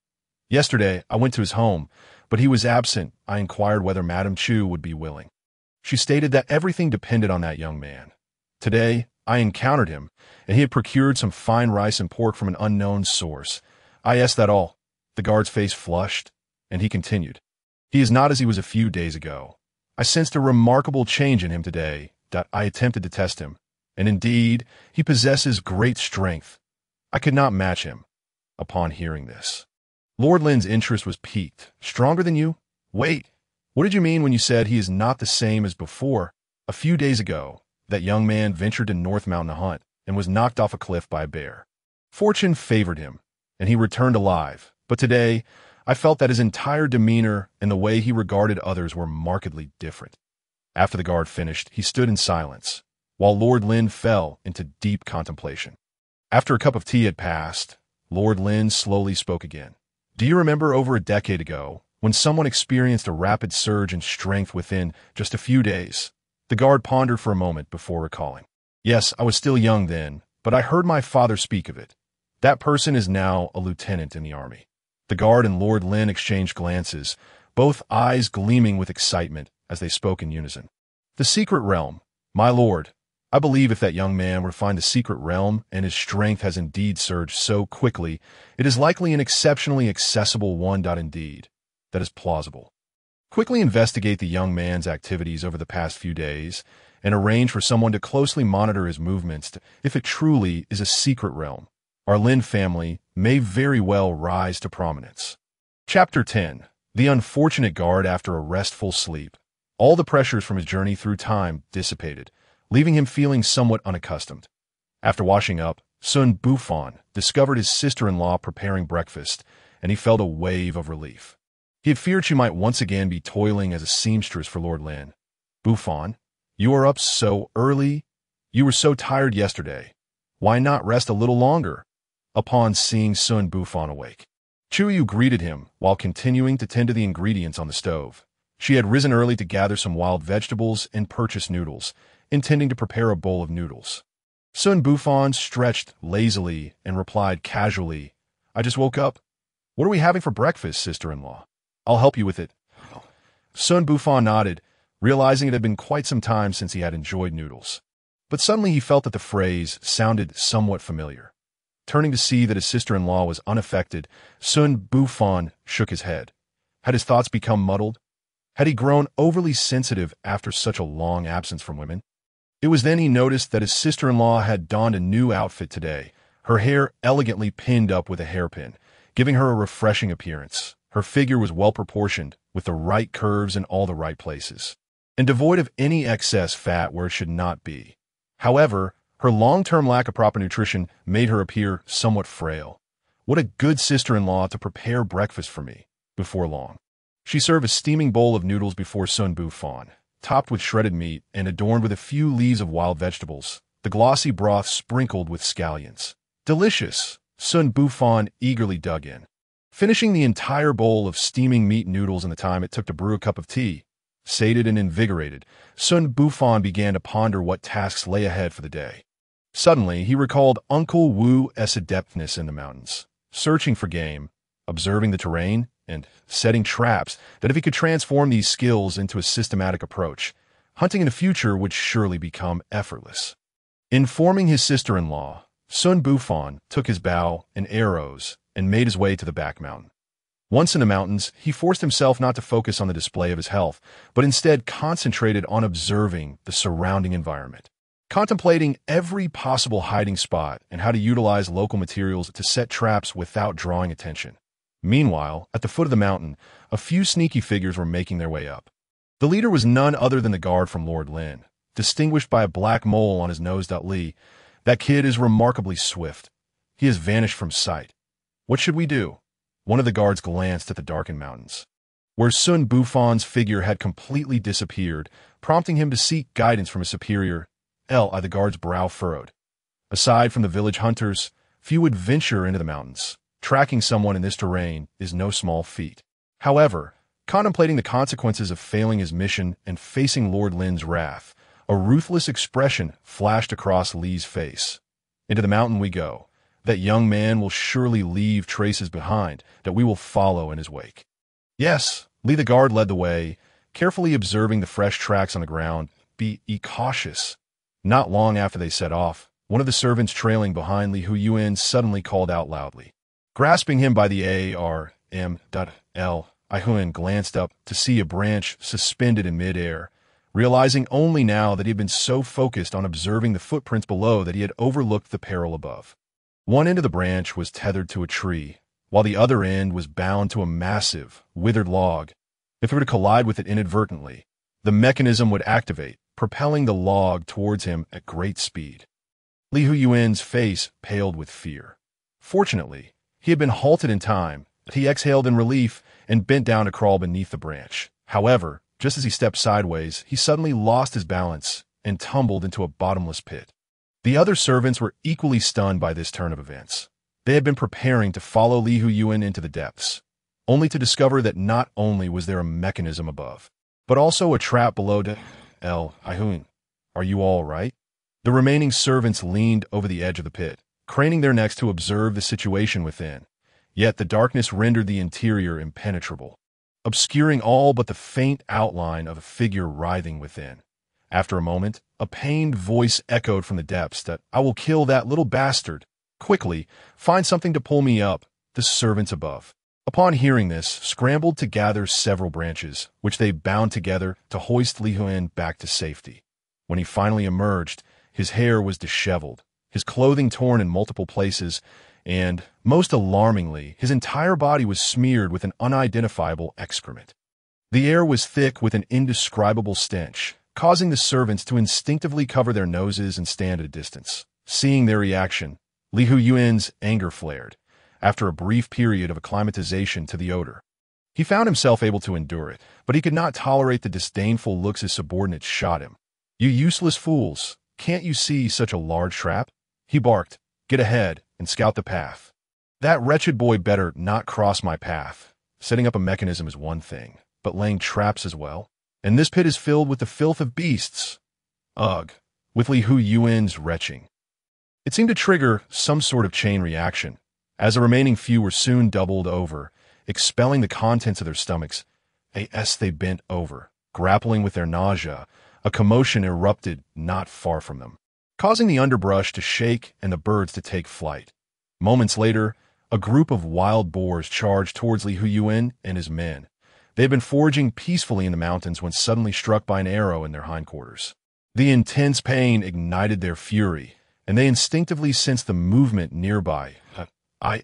Yesterday, I went to his home, but he was absent. I inquired whether Madame Chu would be willing. She stated that everything depended on that young man. Today, I encountered him, and he had procured some fine rice and pork from an unknown source. I asked that all. The guard's face flushed, and he continued. He is not as he was a few days ago. I sensed a remarkable change in him today, that I attempted to test him, and indeed, he possesses great strength. I could not match him. Upon hearing this, Lord Lin's interest was piqued. Stronger than you? Wait, what did you mean when you said he is not the same as before? A few days ago, that young man ventured to North Mountain to hunt and was knocked off a cliff by a bear. Fortune favored him, and he returned alive. But today, I felt that his entire demeanor and the way he regarded others were markedly different. After the guard finished, he stood in silence, while Lord Lin fell into deep contemplation. After a cup of tea had passed, Lord Lin slowly spoke again. Do you remember over a decade ago, when someone experienced a rapid surge in strength within just a few days? The guard pondered for a moment before recalling. Yes, I was still young then, but I heard my father speak of it. That person is now a lieutenant in the army. The guard and Lord Lin exchanged glances, both eyes gleaming with excitement as they spoke in unison. The secret realm. My lord, I believe if that young man were to find the secret realm and his strength has indeed surged so quickly, it is likely an exceptionally accessible one. Indeed, that is plausible. Quickly investigate the young man's activities over the past few days and arrange for someone to closely monitor his movements if it truly is a secret realm. Our Lin family may very well rise to prominence. Chapter 10. The unfortunate guard, after a restful sleep, all the pressures from his journey through time dissipated, leaving him feeling somewhat unaccustomed. After washing up, Xun Bufan discovered his sister-in-law preparing breakfast, and he felt a wave of relief. He had feared she might once again be toiling as a seamstress for Lord Lin. "Bufan, you are up so early? You were so tired yesterday. Why not rest a little longer?" Upon seeing Xun Bufan awake, Chuyu greeted him while continuing to tend to the ingredients on the stove. She had risen early to gather some wild vegetables and purchase noodles, intending to prepare a bowl of noodles. Xun Bufan stretched lazily and replied casually, "I just woke up. What are we having for breakfast, sister-in-law? I'll help you with it." Xun Bufan nodded, realizing it had been quite some time since he had enjoyed noodles. But suddenly he felt that the phrase sounded somewhat familiar. Turning to see that his sister-in-law was unaffected, Xun Bufan shook his head. Had his thoughts become muddled? Had he grown overly sensitive after such a long absence from women? It was then he noticed that his sister-in-law had donned a new outfit today, her hair elegantly pinned up with a hairpin, giving her a refreshing appearance. Her figure was well-proportioned, with the right curves in all the right places, and devoid of any excess fat where it should not be. However, her long-term lack of proper nutrition made her appear somewhat frail. What a good sister-in-law to prepare breakfast for me. Before long, she served a steaming bowl of noodles before Xun Bufan, topped with shredded meat and adorned with a few leaves of wild vegetables, the glossy broth sprinkled with scallions. "Delicious!" Xun Bufan eagerly dug in, finishing the entire bowl of steaming meat noodles in the time it took to brew a cup of tea. Sated and invigorated, Xun Bufan began to ponder what tasks lay ahead for the day. Suddenly, he recalled Uncle Wu's adeptness in the mountains, searching for game, observing the terrain, and setting traps that if he could transform these skills into a systematic approach, hunting in the future would surely become effortless. Informing his sister-in-law, Xun Bufan took his bow and arrows and made his way to the back mountain. Once in the mountains, he forced himself not to focus on the display of his health, but instead concentrated on observing the surrounding environment, contemplating every possible hiding spot and how to utilize local materials to set traps without drawing attention. Meanwhile, at the foot of the mountain, a few sneaky figures were making their way up. The leader was none other than the guard from Lord Lin, distinguished by a black mole on his nose. Li, that kid is remarkably swift. He has vanished from sight. What should we do? One of the guards glanced at the darkened mountains, where Xun Bufan's figure had completely disappeared, prompting him to seek guidance from his superior. The guard's brow furrowed. Aside from the village hunters, few would venture into the mountains. Tracking someone in this terrain is no small feat. However, contemplating the consequences of failing his mission and facing Lord Lin's wrath, a ruthless expression flashed across Li's face. "Into the mountain we go. That young man will surely leave traces behind that we will follow in his wake." "Yes," Li the guard led the way, carefully observing the fresh tracks on the ground. Be cautious." Not long after they set off, one of the servants trailing behind Li Huyuan suddenly called out loudly. Grasping him by the arm, Huyuan glanced up to see a branch suspended in midair, realizing only now that he had been so focused on observing the footprints below that he had overlooked the peril above. One end of the branch was tethered to a tree, while the other end was bound to a massive, withered log. If it were to collide with it inadvertently, the mechanism would activate, propelling the log towards him at great speed. Li Huyuan's face paled with fear. Fortunately, he had been halted in time. He exhaled in relief and bent down to crawl beneath the branch. However, just as he stepped sideways, he suddenly lost his balance and tumbled into a bottomless pit. The other servants were equally stunned by this turn of events. They had been preparing to follow Li Huyuan into the depths, only to discover that not only was there a mechanism above, but also a trap below. Huyuan, are you all right? The remaining servants leaned over the edge of the pit, craning their necks to observe the situation within. Yet the darkness rendered the interior impenetrable, obscuring all but the faint outline of a figure writhing within. After a moment, a pained voice echoed from the depths that, "I will kill that little bastard. Quickly, find something to pull me up." The servants above, upon hearing this, scrambled to gather several branches, which they bound together to hoist Li Huyuan back to safety. When he finally emerged, his hair was disheveled, his clothing torn in multiple places, and, most alarmingly, his entire body was smeared with an unidentifiable excrement. The air was thick with an indescribable stench, causing the servants to instinctively cover their noses and stand at a distance. Seeing their reaction, Li Huyuan's anger flared, after a brief period of acclimatization to the odor. He found himself able to endure it, but he could not tolerate the disdainful looks his subordinates shot him. "You useless fools, can't you see such a large trap?" he barked. "Get ahead and scout the path. That wretched boy better not cross my path. Setting up a mechanism is one thing, but laying traps as well? And this pit is filled with the filth of beasts." Ugh, with Li Huyuan's retching. It seemed to trigger some sort of chain reaction, as the remaining few were soon doubled over, expelling the contents of their stomachs. As they bent over, grappling with their nausea, a commotion erupted not far from them, causing the underbrush to shake and the birds to take flight. Moments later, a group of wild boars charged towards Li Huyuan and his men. They had been foraging peacefully in the mountains when suddenly struck by an arrow in their hindquarters. The intense pain ignited their fury, and they instinctively sensed the movement nearby.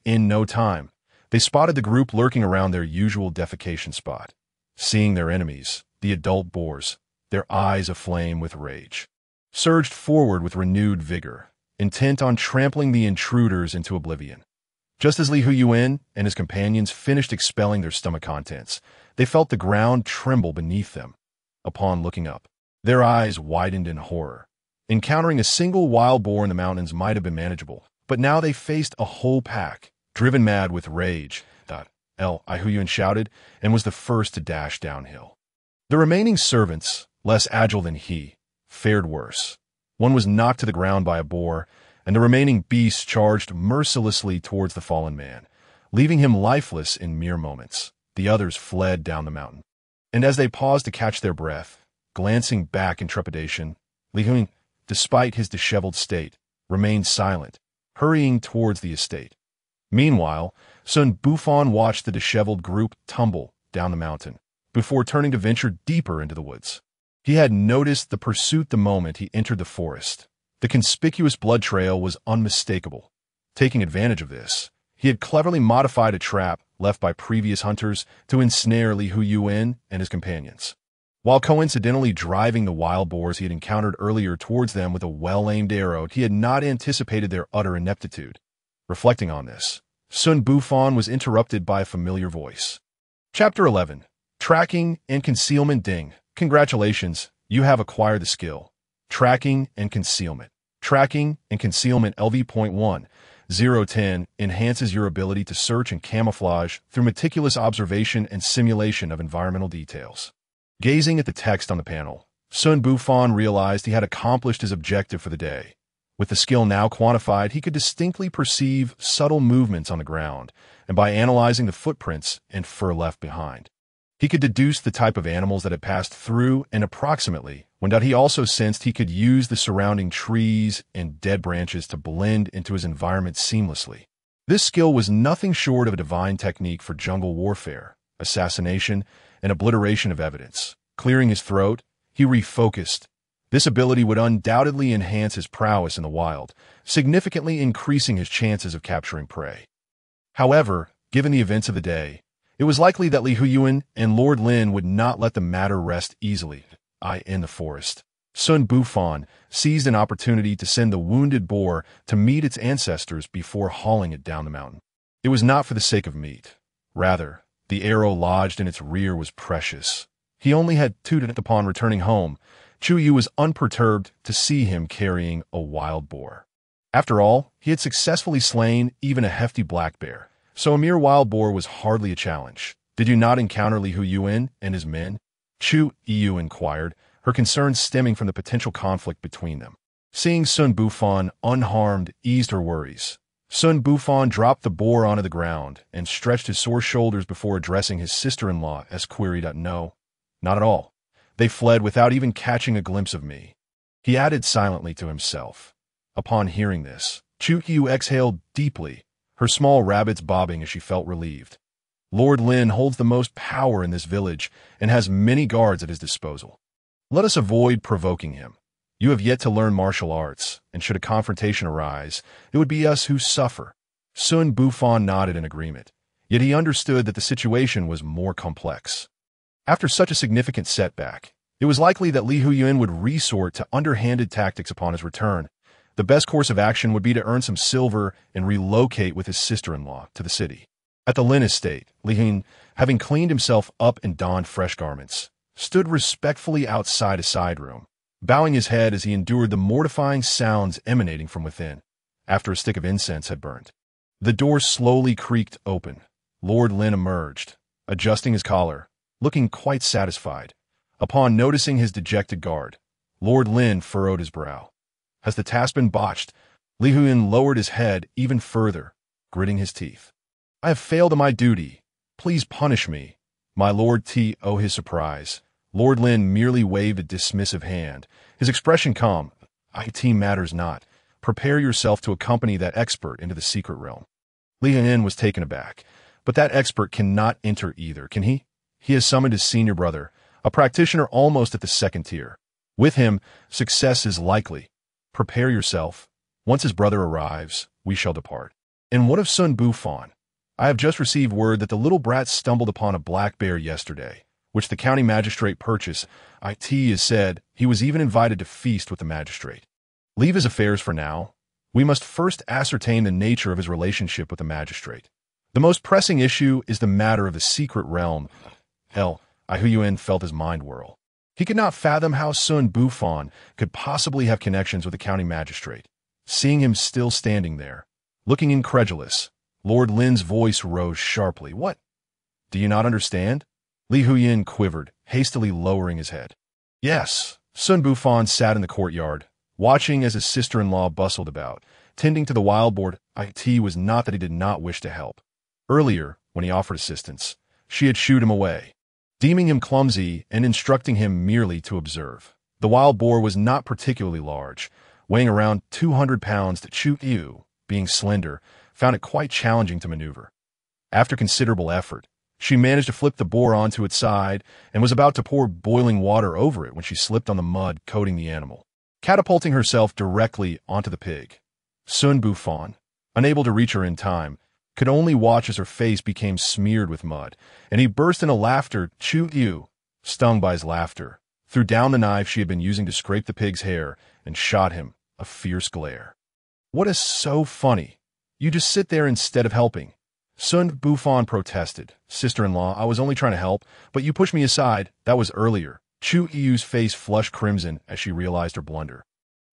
In no time, they spotted the group lurking around their usual defecation spot. Seeing their enemies, the adult boars, their eyes aflame with rage, surged forward with renewed vigor, intent on trampling the intruders into oblivion. Just as Li Huyuan and his companions finished expelling their stomach contents, they felt the ground tremble beneath them. Upon looking up, their eyes widened in horror. Encountering a single wild boar in the mountains might have been manageable, but now they faced a whole pack, driven mad with rage. Li Huyuan shouted, and was the first to dash downhill. The remaining servants, less agile than he, fared worse. One was knocked to the ground by a boar, and the remaining beasts charged mercilessly towards the fallen man, leaving him lifeless in mere moments. The others fled down the mountain. And as they paused to catch their breath, glancing back in trepidation, Li Huyuan, despite his disheveled state, remained silent, hurrying towards the estate. Meanwhile, Xun Bufan watched the disheveled group tumble down the mountain, before turning to venture deeper into the woods. He had noticed the pursuit the moment he entered the forest. The conspicuous blood trail was unmistakable. Taking advantage of this, he had cleverly modified a trap left by previous hunters to ensnare Li Huyuan and his companions, while coincidentally driving the wild boars he had encountered earlier towards them with a well-aimed arrow. He had not anticipated their utter ineptitude. Reflecting on this, Xun Bufan was interrupted by a familiar voice. Chapter 11. Tracking and Concealment. Ding. Congratulations, you have acquired the skill. Tracking and Concealment. Tracking and Concealment LV.1. 010 enhances your ability to search and camouflage through meticulous observation and simulation of environmental details. Gazing at the text on the panel, Xun Bufan realized he had accomplished his objective for the day. With the skill now quantified, he could distinctly perceive subtle movements on the ground, and by analyzing the footprints and fur left behind, he could deduce the type of animals that had passed through, and approximately, when he also sensed he could use the surrounding trees and dead branches to blend into his environment seamlessly. This skill was nothing short of a divine technique for jungle warfare, assassination, and obliteration of evidence. Clearing his throat, he refocused. This ability would undoubtedly enhance his prowess in the wild, significantly increasing his chances of capturing prey. However, given the events of the day, it was likely that Li Huyuan and Lord Lin would not let the matter rest easily. In the forest, Xun Bufan seized an opportunity to send the wounded boar to meet its ancestors before hauling it down the mountain. It was not for the sake of meat. Rather, the arrow lodged in its rear was precious. He only had tooted it upon returning home. Chu Yu was unperturbed to see him carrying a wild boar. After all, he had successfully slain even a hefty black bear, so a mere wild boar was hardly a challenge. "Did you not encounter Li Huyuan and his men?" Chu Yu inquired, her concerns stemming from the potential conflict between them. Seeing Xun Bufan unharmed eased her worries. Xun Bufan dropped the boar onto the ground and stretched his sore shoulders before addressing his sister-in-law as queried, "No, not at all. They fled without even catching a glimpse of me." He added silently to himself. Upon hearing this, Chu Yu exhaled deeply, her small rabbits bobbing as she felt relieved. "Lord Lin holds the most power in this village and has many guards at his disposal. Let us avoid provoking him. You have yet to learn martial arts, and should a confrontation arise, it would be us who suffer." Xun Bufan nodded in agreement, yet he understood that the situation was more complex. After such a significant setback, it was likely that Li Huiyuan would resort to underhanded tactics upon his return. The best course of action would be to earn some silver and relocate with his sister-in-law to the city. At the Lin estate, Li Huiyuan, having cleaned himself up and donned fresh garments, stood respectfully outside a side room, bowing his head as he endured the mortifying sounds emanating from within, after a stick of incense had burned. The door slowly creaked open. Lord Lin emerged, adjusting his collar, looking quite satisfied. Upon noticing his dejected guard, Lord Lin furrowed his brow. Has the task been botched? Li Huiyuan lowered his head even further, gritting his teeth. I have failed in my duty. Please punish me. My Lord T. O. His surprise. Lord Lin merely waved a dismissive hand, his expression calm. IT matters not. Prepare yourself to accompany that expert into the secret realm. Li Huiyuan was taken aback. But that expert cannot enter either, can he? He has summoned his senior brother, a practitioner almost at the second tier. With him, success is likely. Prepare yourself. Once his brother arrives, we shall depart. And what of Xun Bufan? I have just received word that the little brat stumbled upon a black bear yesterday, which the county magistrate purchased. IT is said he was even invited to feast with the magistrate. Leave his affairs for now. We must first ascertain the nature of his relationship with the magistrate. The most pressing issue is the matter of the secret realm. Hell, Huiyuan felt his mind whirl. He could not fathom how Xun Bufan could possibly have connections with the county magistrate. Seeing him still standing there, looking incredulous, Lord Lin's voice rose sharply. What? Do you not understand? Li Huiyuan quivered, hastily lowering his head. Yes. Xun Bufan sat in the courtyard, watching as his sister-in-law bustled about, tending to the wild boar. It was not that he did not wish to help. Earlier, when he offered assistance, she had shooed him away, deeming him clumsy and instructing him merely to observe. The wild boar was not particularly large, weighing around 200 pounds. Chu Yu, being slender, found it quite challenging to maneuver. After considerable effort, she managed to flip the boar onto its side and was about to pour boiling water over it when she slipped on the mud coating the animal, catapulting herself directly onto the pig. Xun Bufan, unable to reach her in time, could only watch as her face became smeared with mud, and he burst into laughter. Chu Yu, stung by his laughter, threw down the knife she had been using to scrape the pig's hair and shot him a fierce glare. What is so funny? You just sit there instead of helping. Xun Bufan protested. Sister-in-law, I was only trying to help, but you pushed me aside. That was earlier. Chu Yu's face flushed crimson as she realized her blunder.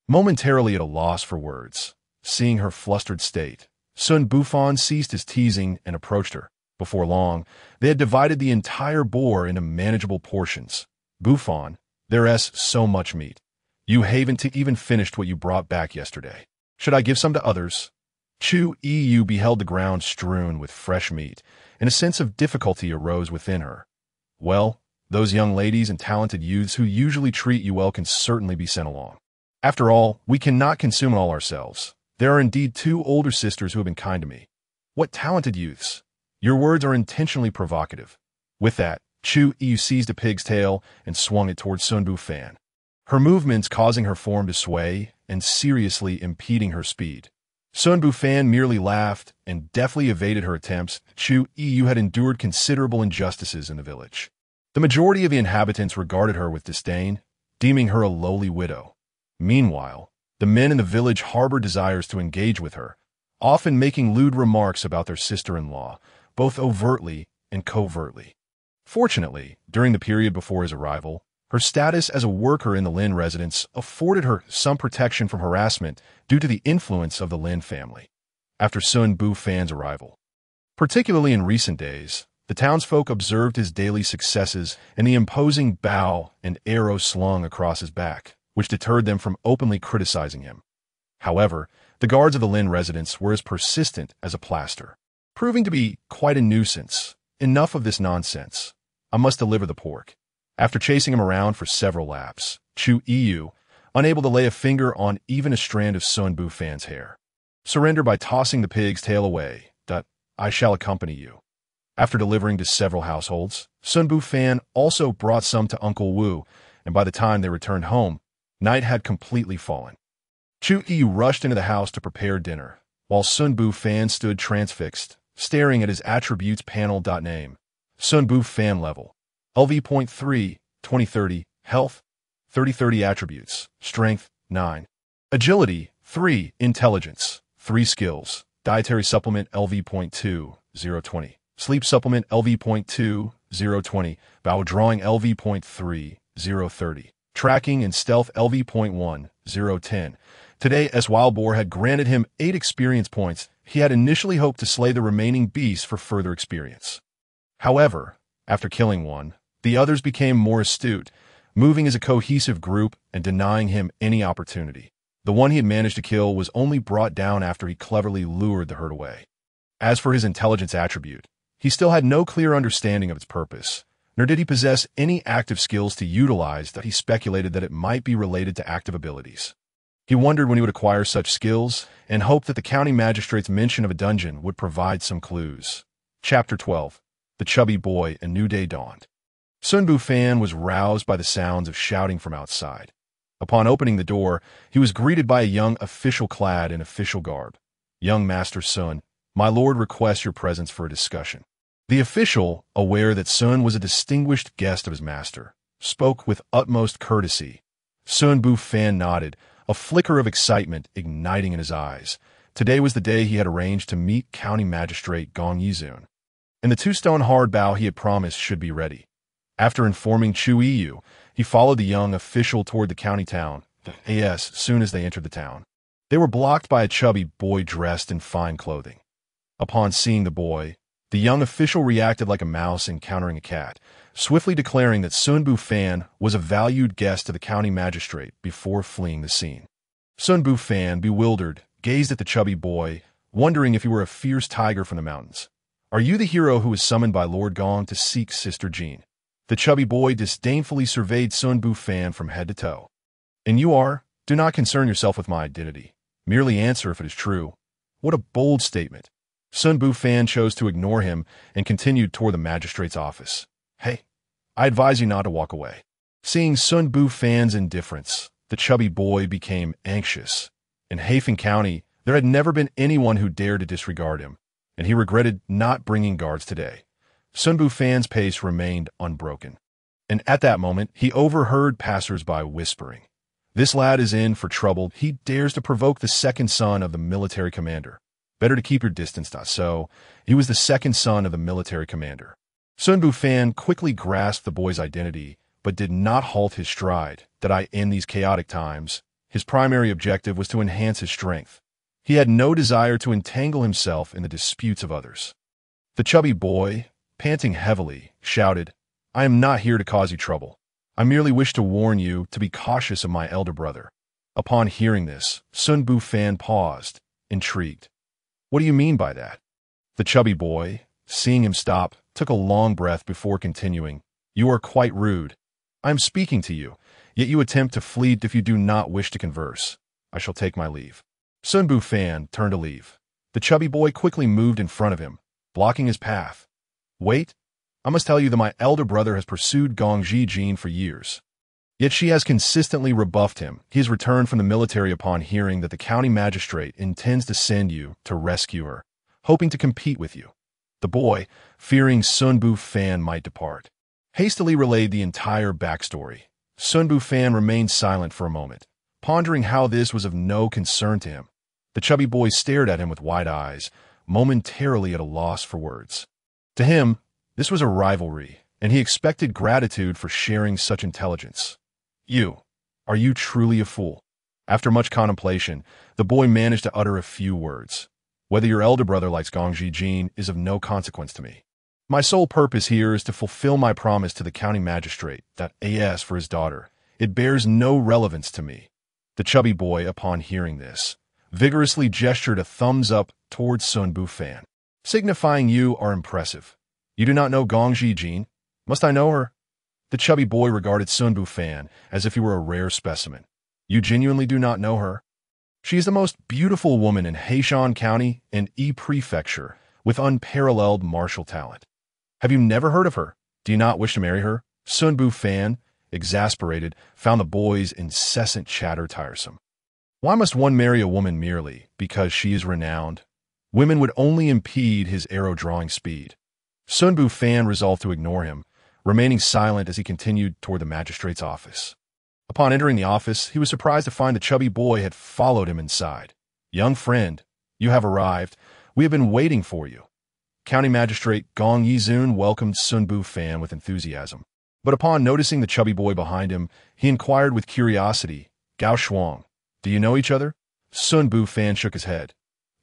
Momentarily at a loss for words, seeing her flustered state, Xun Bufan ceased his teasing and approached her. Before long, they had divided the entire boar into manageable portions. Bufan, there's so much meat. You haven't even finished what you brought back yesterday. Should I give some to others? Chu Yu beheld the ground strewn with fresh meat, and a sense of difficulty arose within her. Well, those young ladies and talented youths who usually treat you well can certainly be sent along. After all, we cannot consume it all ourselves. There are indeed 2 older sisters who have been kind to me. What talented youths! Your words are intentionally provocative. With that, Chu Yu seized a pig's tail and swung it towards Xun Bufan, her movements causing her form to sway and seriously impeding her speed. Xun Bufan merely laughed and deftly evaded her attempts. Chu Yu had endured considerable injustices in the village. The majority of the inhabitants regarded her with disdain, deeming her a lowly widow. Meanwhile, the men in the village harbored desires to engage with her, often making lewd remarks about their sister-in-law, both overtly and covertly. Fortunately, during the period before his arrival, her status as a worker in the Lin residence afforded her some protection from harassment due to the influence of the Lin family. After Xun Bufan's arrival, particularly in recent days, the townsfolk observed his daily successes and the imposing bow and arrow slung across his back, which deterred them from openly criticizing him. However, the guards of the Lin residence were as persistent as a plaster, proving to be quite a nuisance. Enough of this nonsense. I must deliver the pork. After chasing him around for several laps, Chu Yu, unable to lay a finger on even a strand of Xun Bufan's hair, surrendered by tossing the pig's tail away. I shall accompany you. After delivering to several households, Xun Bufan also brought some to Uncle Wu, and by the time they returned home, night had completely fallen. Chu Yu rushed into the house to prepare dinner, while Xun Bufan stood transfixed, staring at his attributes panel. Name: Xun Bufan level. LV.3, 2030, health, 3030 attributes, strength, 9. Agility, 3, intelligence, 3 skills, dietary supplement LV.2, 020, sleep supplement LV.2, 020, bow drawing LV.3, 030, tracking and stealth LV.1, 010. Today, as Wildboar had granted him 8 experience points, he had initially hoped to slay the remaining beasts for further experience. However, after killing one, the others became more astute, moving as a cohesive group and denying him any opportunity. The one he had managed to kill was only brought down after he cleverly lured the herd away. As for his intelligence attribute, he still had no clear understanding of its purpose, nor did he possess any active skills to utilize that he speculated that it might be related to active abilities. He wondered when he would acquire such skills, and hoped that the county magistrate's mention of a dungeon would provide some clues. Chapter 12. The Chubby Boy. A New Day Dawned. Xun Bufan was roused by the sounds of shouting from outside. Upon opening the door, he was greeted by a young official clad in official garb. "Young Master Xun, my lord requests your presence for a discussion." The official, aware that Xun was a distinguished guest of his master, spoke with utmost courtesy. Xun Bufan nodded, a flicker of excitement igniting in his eyes. Today was the day he had arranged to meet County Magistrate Gong Yizun, and the 2-stone hard bow he had promised should be ready. After informing Chu Yu, he followed the young official toward the county town, as soon as they entered the town. They were blocked by a chubby boy dressed in fine clothing. Upon seeing the boy, the young official reacted like a mouse encountering a cat, swiftly declaring that Xun Bufan was a valued guest to the county magistrate before fleeing the scene. Xun Bufan, bewildered, gazed at the chubby boy, wondering if he were a fierce tiger from the mountains. "Are you the hero who was summoned by Lord Gong to seek Sister Jean?" The chubby boy disdainfully surveyed Xun Bufan from head to toe. "And you are? Do not concern yourself with my identity. Merely answer if it is true." What a bold statement. Xun Bufan chose to ignore him and continued toward the magistrate's office. "Hey, I advise you not to walk away." Seeing Xun Bufan's indifference, the chubby boy became anxious. In Hafen County, there had never been anyone who dared to disregard him, and he regretted not bringing guards today. Xun Bufan's pace remained unbroken. And at that moment, he overheard passers-by whispering, "This lad is in for trouble. He dares to provoke the second son of the military commander. Better to keep your distance." So, he was the second son of the military commander. Xun Bufan quickly grasped the boy's identity, but did not halt his stride. In these chaotic times, his primary objective was to enhance his strength. He had no desire to entangle himself in the disputes of others. The chubby boy, panting heavily, shouted, "I am not here to cause you trouble. I merely wish to warn you to be cautious of my elder brother." Upon hearing this, Xun Bufan paused, intrigued. "What do you mean by that?" The chubby boy, seeing him stop, took a long breath before continuing, "You are quite rude. I am speaking to you, yet you attempt to flee. If you do not wish to converse, I shall take my leave." Xun Bufan turned to leave. The chubby boy quickly moved in front of him, blocking his path. "Wait, I must tell you that my elder brother has pursued Gong Jean for years. Yet she has consistently rebuffed him. He has returned from the military upon hearing that the county magistrate intends to send you to rescue her, hoping to compete with you." The boy, fearing Xun Bufan might depart, hastily relayed the entire backstory. Xun Bufan remained silent for a moment, pondering how this was of no concern to him. The chubby boy stared at him with wide eyes, momentarily at a loss for words. To him, this was a rivalry, and he expected gratitude for sharing such intelligence. Are you truly a fool?" After much contemplation, the boy managed to utter a few words. "Whether your elder brother likes Gong Jean is of no consequence to me. My sole purpose here is to fulfill my promise to the county magistrate that as for his daughter, it bears no relevance to me." The chubby boy, upon hearing this, vigorously gestured a thumbs up towards Xun Bufan, signifying, "You are impressive. You do not know Gong Jean? Must I know her?" The chubby boy regarded Xun Bufan as if he were a rare specimen. "You genuinely do not know her? She is the most beautiful woman in Haishan County and Prefecture, with unparalleled martial talent. Have you never heard of her? Do you not wish to marry her?" Xun Bufan, exasperated, found the boy's incessant chatter tiresome. Why must one marry a woman merely because she is renowned? Women would only impede his arrow-drawing speed. Xun Bufan resolved to ignore him, remaining silent as he continued toward the magistrate's office. Upon entering the office, he was surprised to find the chubby boy had followed him inside. "Young friend, you have arrived. We have been waiting for you." County Magistrate Gong Yizun welcomed Xun Bufan with enthusiasm. But upon noticing the chubby boy behind him, he inquired with curiosity, "Gao Shuang, do you know each other?" Xun Bufan shook his head.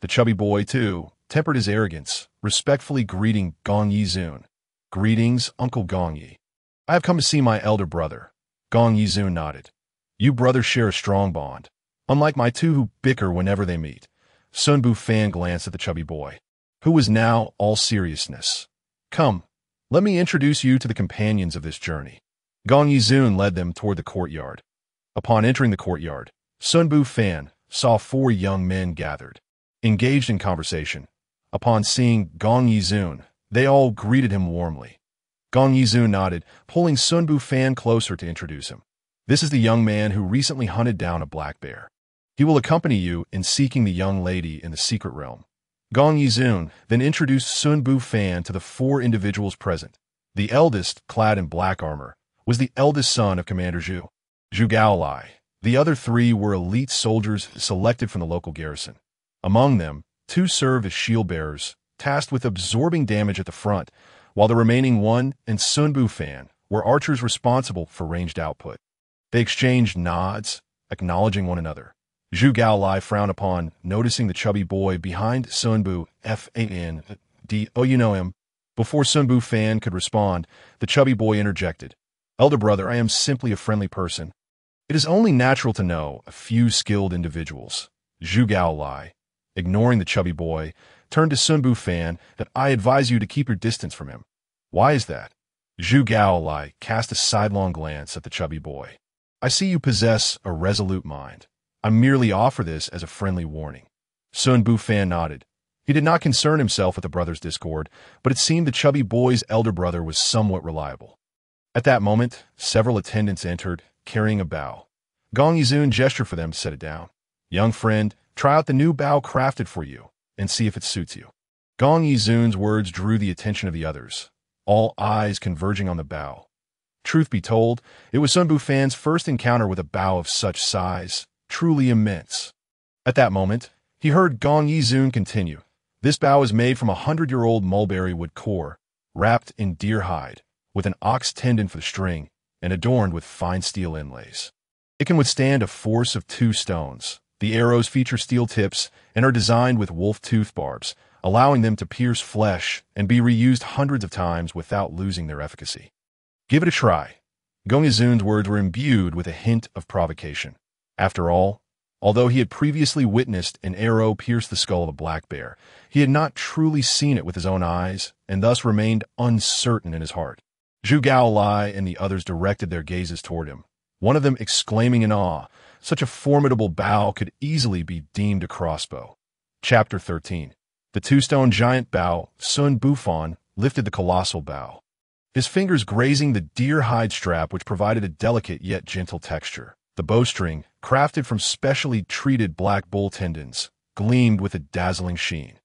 The chubby boy, too, tempered his arrogance, respectfully greeting Gong Yizun. "Greetings, Uncle Gong Yi. I have come to see my elder brother." Gong Yizun nodded. "You brothers share a strong bond, unlike my two who bicker whenever they meet." Xun Bufan glanced at the chubby boy, who was now all seriousness. "Come, let me introduce you to the companions of this journey." Gong Yizun led them toward the courtyard. Upon entering the courtyard, Xun Bufan saw 4 young men gathered, engaged in conversation. Upon seeing Gong Yizun, they all greeted him warmly. Gong Yizun nodded, pulling Xun Bufan closer to introduce him. "This is the young man who recently hunted down a black bear. He will accompany you in seeking the young lady in the secret realm." Gong Yizun then introduced Xun Bufan to the 4 individuals present. The eldest, clad in black armor, was the eldest son of Commander Zhu Gaolai. The other 3 were elite soldiers selected from the local garrison. Among them, 2 served as shield bearers, tasked with absorbing damage at the front, while the remaining 1 and Xun Bufan were archers responsible for ranged output. They exchanged nods, acknowledging one another. Zhu Gaolai frowned upon noticing the chubby boy behind Xun Bufan. "Oh, you know him." Before Xun Bufan could respond, the chubby boy interjected, "Elder brother, I am simply a friendly person. It is only natural to know a few skilled individuals." Zhu Gaolai, ignoring the chubby boy, turned to Xun Bufan that "I advise you to keep your distance from him." "Why is that?" Zhu Gaolai cast a sidelong glance at the chubby boy. "I see you possess a resolute mind. I merely offer this as a friendly warning." Xun Bufan nodded. He did not concern himself with the brothers' discord, but it seemed the chubby boy's elder brother was somewhat reliable. At that moment, several attendants entered, carrying a bow. Gong Yizun gestured for them to set it down. "Young friend, try out the new bow crafted for you, and see if it suits you." Gong Yizun's words drew the attention of the others, all eyes converging on the bow. Truth be told, it was Xun Bufan's first encounter with a bow of such size, truly immense. At that moment, he heard Gong Yizun continue. "This bow is made from a 100-year-old mulberry wood core, wrapped in deer hide, with an ox tendon for the string, and adorned with fine steel inlays. It can withstand a force of 2 stones. The arrows feature steel tips and are designed with wolf tooth barbs, allowing them to pierce flesh and be reused hundreds of times without losing their efficacy. Give it a try." Gong Yizun's words were imbued with a hint of provocation. After all, although he had previously witnessed an arrow pierce the skull of a black bear, he had not truly seen it with his own eyes and thus remained uncertain in his heart. Zhu Gaolai and the others directed their gazes toward him, one of them exclaiming in awe, "Such a formidable bow could easily be deemed a crossbow." Chapter 13. The 2-stone giant bow, Xun Bufan lifted the colossal bow, his fingers grazing the deer hide strap, which provided a delicate yet gentle texture. The bowstring, crafted from specially treated black bull tendons, gleamed with a dazzling sheen.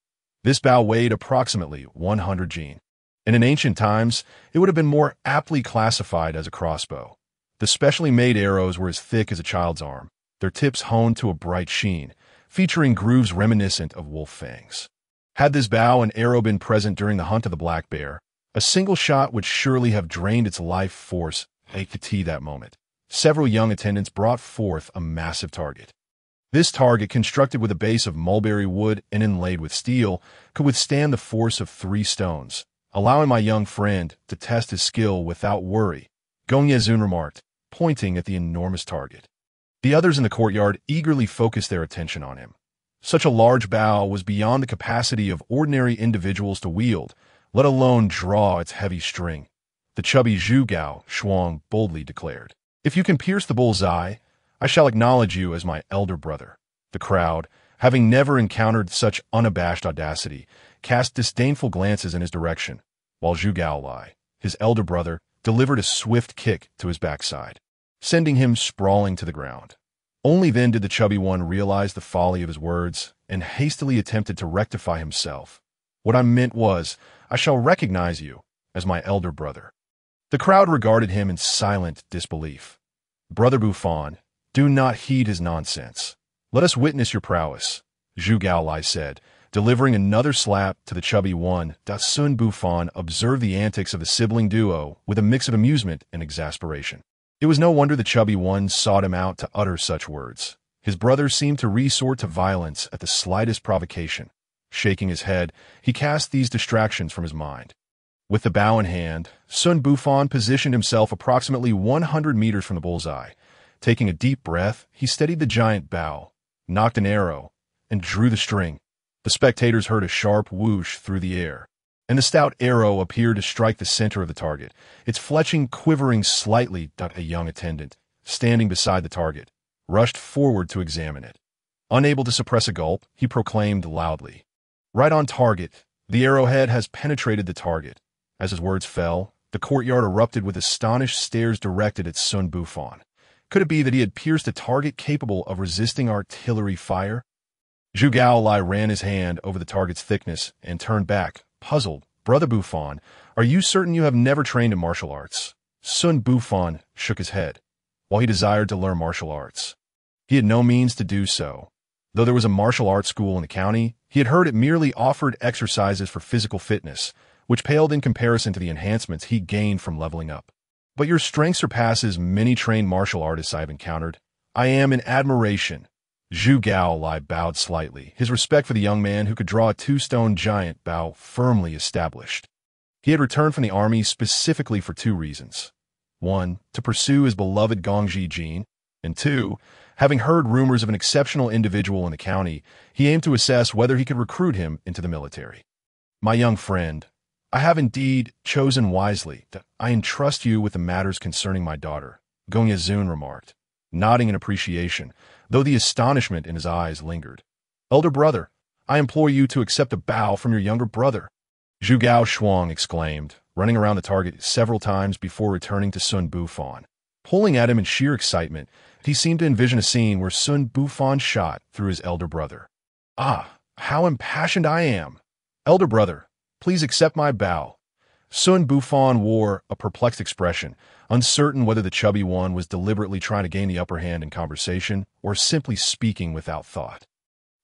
This bow weighed approximately 100 jin. And in ancient times, it would have been more aptly classified as a crossbow. The specially made arrows were as thick as a child's arm, their tips honed to a bright sheen, featuring grooves reminiscent of wolf fangs. Had this bow and arrow been present during the hunt of the black bear, a single shot would surely have drained its life force at that moment. Several young attendants brought forth a massive target. This target, constructed with a base of mulberry wood and inlaid with steel, could withstand the force of 3 stones, allowing my young friend to test his skill without worry, Gong Yizun remarked, pointing at the enormous target. The others in the courtyard eagerly focused their attention on him. Such a large bow was beyond the capacity of ordinary individuals to wield, let alone draw its heavy string. The chubby Zhu Shuang boldly declared, "If you can pierce the bull's eye, I shall acknowledge you as my elder brother." The crowd, having never encountered such unabashed audacity, cast disdainful glances in his direction, while Zhu Gaolai, his elder brother, delivered a swift kick to his backside, sending him sprawling to the ground. Only then did the chubby one realize the folly of his words and hastily attempted to rectify himself. What I meant was, I shall recognize you as my elder brother. The crowd regarded him in silent disbelief. Brother Bufan, do not heed his nonsense. Let us witness your prowess, Zhu Gaolai said, delivering another slap to the chubby one. Xun Bufan observed the antics of the sibling duo with a mix of amusement and exasperation. It was no wonder the chubby one sought him out to utter such words. His brother seemed to resort to violence at the slightest provocation. Shaking his head, he cast these distractions from his mind. With the bow in hand, Xun Bufan positioned himself approximately 100 meters from the bullseye. Taking a deep breath, he steadied the giant bow, knocked an arrow, and drew the string. The spectators heard a sharp whoosh through the air, and the stout arrow appeared to strike the center of the target, its fletching quivering slightly. A young attendant, standing beside the target, rushed forward to examine it. Unable to suppress a gulp, he proclaimed loudly, "Right on target. The arrowhead has penetrated the target." As his words fell, the courtyard erupted with astonished stares directed at Xun Bufan. Could it be that he had pierced a target capable of resisting artillery fire? Zhu Gaolai ran his hand over the target's thickness and turned back, puzzled. "Brother Bufan, are you certain you have never trained in martial arts?" Xun Bufan shook his head. While he desired to learn martial arts, he had no means to do so. Though there was a martial arts school in the county, he had heard it merely offered exercises for physical fitness, which paled in comparison to the enhancements he gained from leveling up. "But your strength surpasses many trained martial artists I have encountered. I am in admiration." Zhu Gaolai bowed slightly, his respect for the young man who could draw a two-stone giant bow firmly established. He had returned from the army specifically for two reasons. One, to pursue his beloved Gongji Jin, and two, having heard rumors of an exceptional individual in the county, he aimed to assess whether he could recruit him into the military. "My young friend, I have indeed chosen wisely. I entrust you with the matters concerning my daughter," Gongye Zun remarked, nodding in appreciation, though the astonishment in his eyes lingered. "Elder brother, I implore you to accept a bow from your younger brother," Zhu Gao Shuang exclaimed, running around the target several times before returning to Xun Bufan. Pulling at him in sheer excitement, he seemed to envision a scene where Xun Bufan shot through his elder brother. "Ah, how impassioned I am! Elder brother, please accept my bow." Xun Bufan wore a perplexed expression, uncertain whether the chubby one was deliberately trying to gain the upper hand in conversation or simply speaking without thought.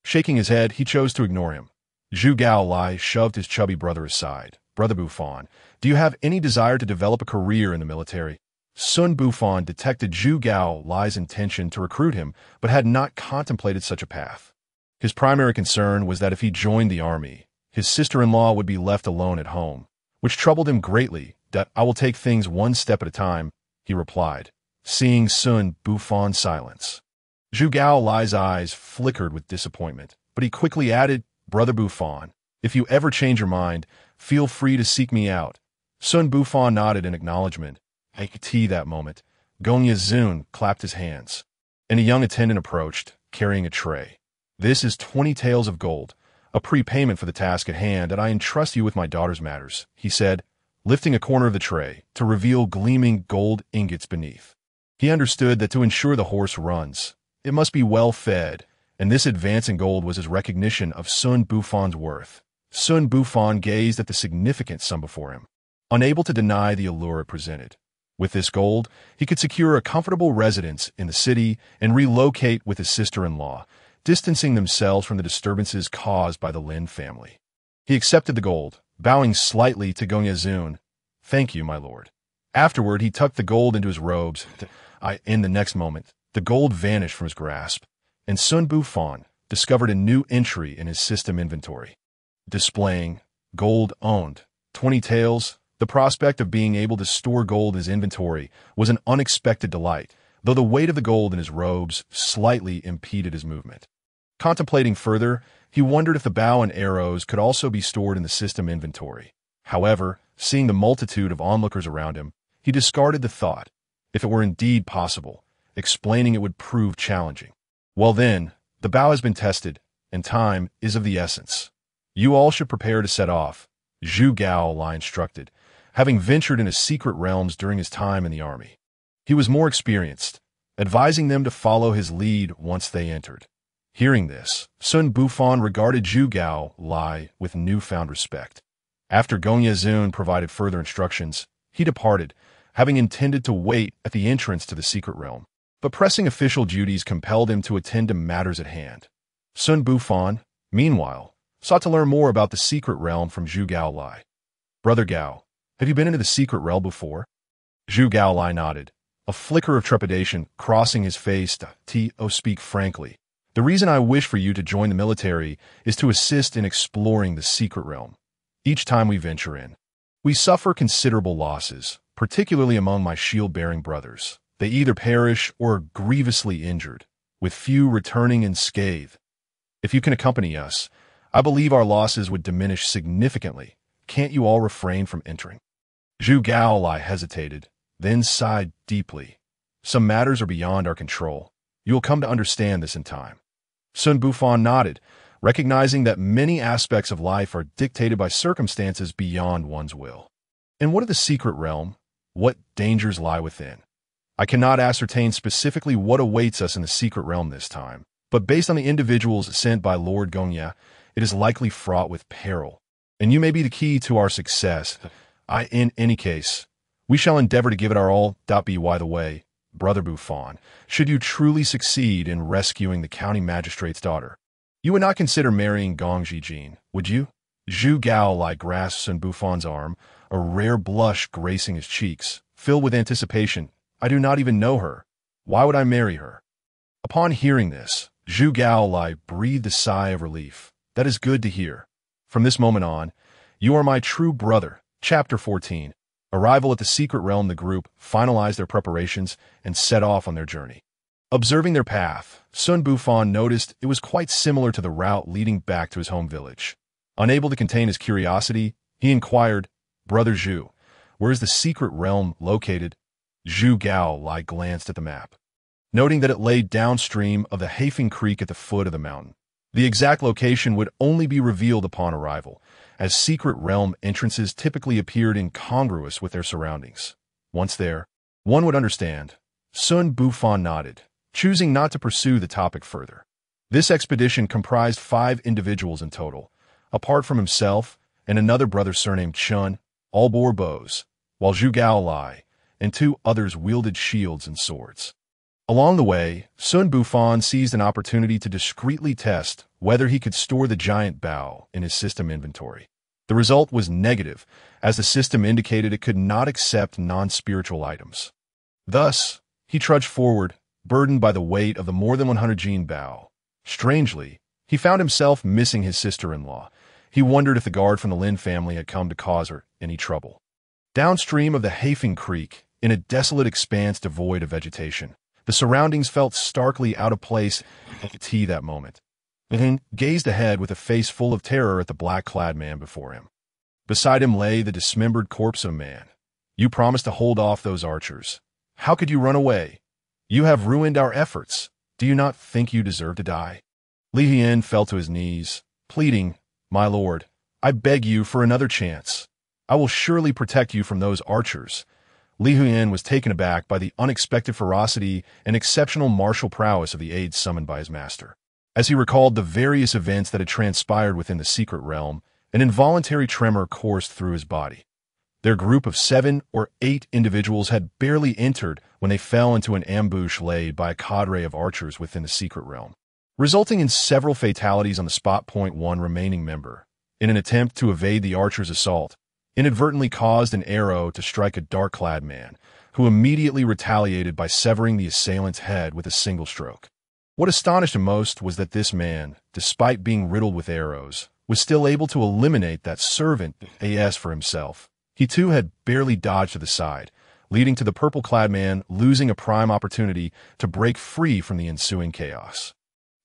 Shaking his head, he chose to ignore him. Zhu Gaolai shoved his chubby brother aside. "Brother Bufan, do you have any desire to develop a career in the military?" Xun Bufan detected Zhu Gaolai's intention to recruit him, but had not contemplated such a path. His primary concern was that if he joined the army, his sister-in-law would be left alone at home, which troubled him greatly. "I will take things one step at a time," he replied, seeing Xun Bufan's silence. Zhu Gaolai's eyes flickered with disappointment, but he quickly added, "Brother Bufan, if you ever change your mind, feel free to seek me out." Xun Bufan nodded in acknowledgement. At that moment, Gongye Zun clapped his hands, and a young attendant approached, carrying a tray. "This is 20 taels of gold, a prepayment for the task at hand, and I entrust you with my daughter's matters," he said, lifting a corner of the tray to reveal gleaming gold ingots beneath. He understood that to ensure the horse runs, it must be well fed, and this advance in gold was his recognition of Xun Bufan's worth. Xun Bufan gazed at the significant sum before him, unable to deny the allure it presented. With this gold, he could secure a comfortable residence in the city and relocate with his sister-in-law, distancing themselves from the disturbances caused by the Lin family. He accepted the gold, bowing slightly to Gongye Zun. "Thank you, my lord." Afterward, he tucked the gold into his robes. In the next moment, the gold vanished from his grasp, and Xun Bufan discovered a new entry in his system inventory, displaying gold owned, 20 taels. The prospect of being able to store gold in his inventory was an unexpected delight, though the weight of the gold in his robes slightly impeded his movement. Contemplating further, he wondered if the bow and arrows could also be stored in the system inventory. However, seeing the multitude of onlookers around him, he discarded the thought. If it were indeed possible, explaining it would prove challenging. "Well then, the bow has been tested, and time is of the essence. You all should prepare to set off," Zhu Gaolai instructed, having ventured into secret realms during his time in the army. He was more experienced, advising them to follow his lead once they entered. Hearing this, Xun Bufan regarded Zhu Gao Lai with newfound respect. After Gongye Xun provided further instructions, he departed, having intended to wait at the entrance to the secret realm. But pressing official duties compelled him to attend to matters at hand. Xun Bufan, meanwhile, sought to learn more about the secret realm from Zhu Gao Lai. "Brother Gao, have you been into the secret realm before?" Zhu Gao Lai nodded, a flicker of trepidation crossing his face. "To speak frankly, the reason I wish for you to join the military is to assist in exploring the secret realm. Each time we venture in, we suffer considerable losses, particularly among my shield-bearing brothers. They either perish or are grievously injured, with few returning unscathed. If you can accompany us, I believe our losses would diminish significantly. Can't you all refrain from entering?" Zhu Gao Lai hesitated, then sighed deeply. "Some matters are beyond our control. You will come to understand this in time." Xun Bufan nodded, recognizing that many aspects of life are dictated by circumstances beyond one's will. "And what of the secret realm? What dangers lie within?" "I cannot ascertain specifically what awaits us in the secret realm this time, but based on the individuals sent by Lord Gongye, it is likely fraught with peril, and you may be the key to our success. In any case, we shall endeavor to give it our all. By the way, Brother Bufan, should you truly succeed in rescuing the county magistrate's daughter, you would not consider marrying Gong Jijin, would you?" Zhu Gao Lai grasped Xun Bufan's arm, a rare blush gracing his cheeks, filled with anticipation. "I do not even know her. Why would I marry her?" Upon hearing this, Zhu Gao Lai breathed a sigh of relief. "That is good to hear. From this moment on, you are my true brother." Chapter 14. Arrival at the secret realm. The group finalized their preparations and set off on their journey. Observing their path, Xun Bufan noticed it was quite similar to the route leading back to his home village. Unable to contain his curiosity, he inquired, "Brother Zhu, where is the secret realm located?" Zhu Gao Lai glanced at the map, noting that it lay downstream of the Haifeng Creek at the foot of the mountain. The exact location would only be revealed upon arrival, as secret realm entrances typically appeared incongruous with their surroundings. Once there, one would understand. Xun Bufan nodded, choosing not to pursue the topic further. This expedition comprised 5 individuals in total, apart from himself and another brother surnamed Chun. All bore bows, while Zhu Gao Lai and 2 others wielded shields and swords. Along the way, Xun Bufan seized an opportunity to discreetly test whether he could store the giant bow in his system inventory. The result was negative, as the system indicated it could not accept non-spiritual items. Thus, he trudged forward, burdened by the weight of the more than 100 gene bow. Strangely, he found himself missing his sister-in-law. He wondered if the guard from the Lin family had come to cause her any trouble. Downstream of the Haifeng Creek, in a desolate expanse devoid of vegetation, the surroundings felt starkly out of place at that moment. He gazed ahead with a face full of terror at the black-clad man before him. Beside him lay the dismembered corpse of a man. "You promised to hold off those archers. How could you run away? You have ruined our efforts. Do you not think you deserve to die?" Li Hian fell to his knees, pleading, "My lord, I beg you for another chance. I will surely protect you from those archers." Li Huyan was taken aback by the unexpected ferocity and exceptional martial prowess of the aides summoned by his master. As he recalled the various events that had transpired within the secret realm, an involuntary tremor coursed through his body. Their group of 7 or 8 individuals had barely entered when they fell into an ambush laid by a cadre of archers within the secret realm, resulting in several fatalities on the spot. One remaining member, in an attempt to evade the archers' assault, inadvertently caused an arrow to strike a dark-clad man, who immediately retaliated by severing the assailant's head with a single stroke. What astonished him most was that this man, despite being riddled with arrows, was still able to eliminate that servant as for himself. He too had barely dodged to the side, leading to the purple-clad man losing a prime opportunity to break free from the ensuing chaos.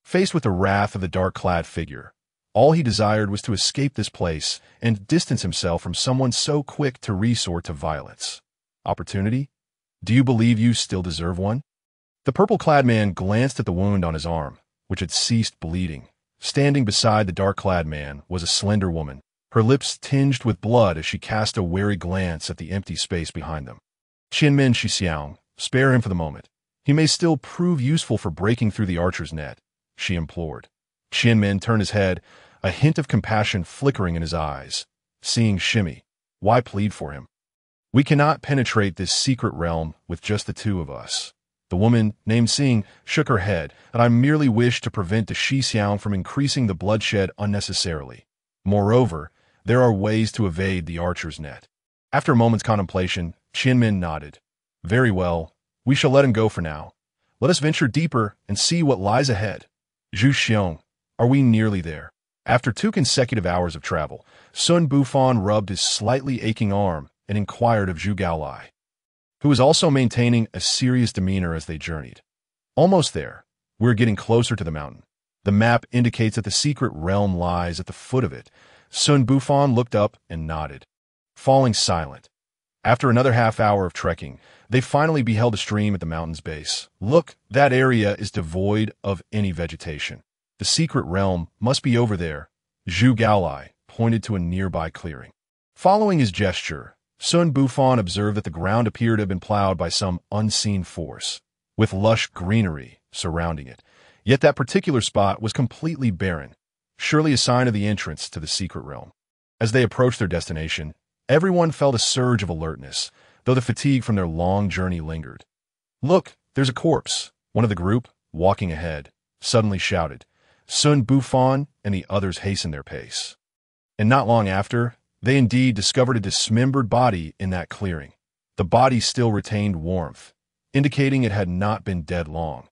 Faced with the wrath of the dark-clad figure, all he desired was to escape this place and distance himself from someone so quick to resort to violence. Opportunity? Do you believe you still deserve one? The purple-clad man glanced at the wound on his arm, which had ceased bleeding. Standing beside the dark-clad man was a slender woman, her lips tinged with blood as she cast a wary glance at the empty space behind them. "Qinmin Shixiang, spare him for the moment. He may still prove useful for breaking through the archer's net, she implored. Qianmin turned his head, a hint of compassion flickering in his eyes. Seeing Shimmy, why plead for him? We cannot penetrate this secret realm with just the two of us. The woman, named Xing, shook her head, and I merely wish to prevent the Shixiang from increasing the bloodshed unnecessarily. Moreover, there are ways to evade the archer's net. After a moment's contemplation, Qianmin nodded. Very well, we shall let him go for now. Let us venture deeper and see what lies ahead. Zhu Xiong, are we nearly there? After 2 consecutive hours of travel, Xun Bufan rubbed his slightly aching arm and inquired of Zhu Gaolai, who was also maintaining a serious demeanor as they journeyed. Almost there. We're getting closer to the mountain. The map indicates that the secret realm lies at the foot of it. Xun Bufan looked up and nodded, falling silent. After another half-hour of trekking, they finally beheld a stream at the mountain's base. Look, that area is devoid of any vegetation. The secret realm must be over there. Zhu Gaolai pointed to a nearby clearing. Following his gesture, Xun Bufan observed that the ground appeared to have been plowed by some unseen force, with lush greenery surrounding it. Yet that particular spot was completely barren, surely a sign of the entrance to the secret realm. As they approached their destination, everyone felt a surge of alertness, though the fatigue from their long journey lingered. Look, there's a corpse, one of the group, walking ahead, suddenly shouted. Xun Bufan and the others hastened their pace. And not long after, they indeed discovered a dismembered body in that clearing. The body still retained warmth, indicating it had not been dead long.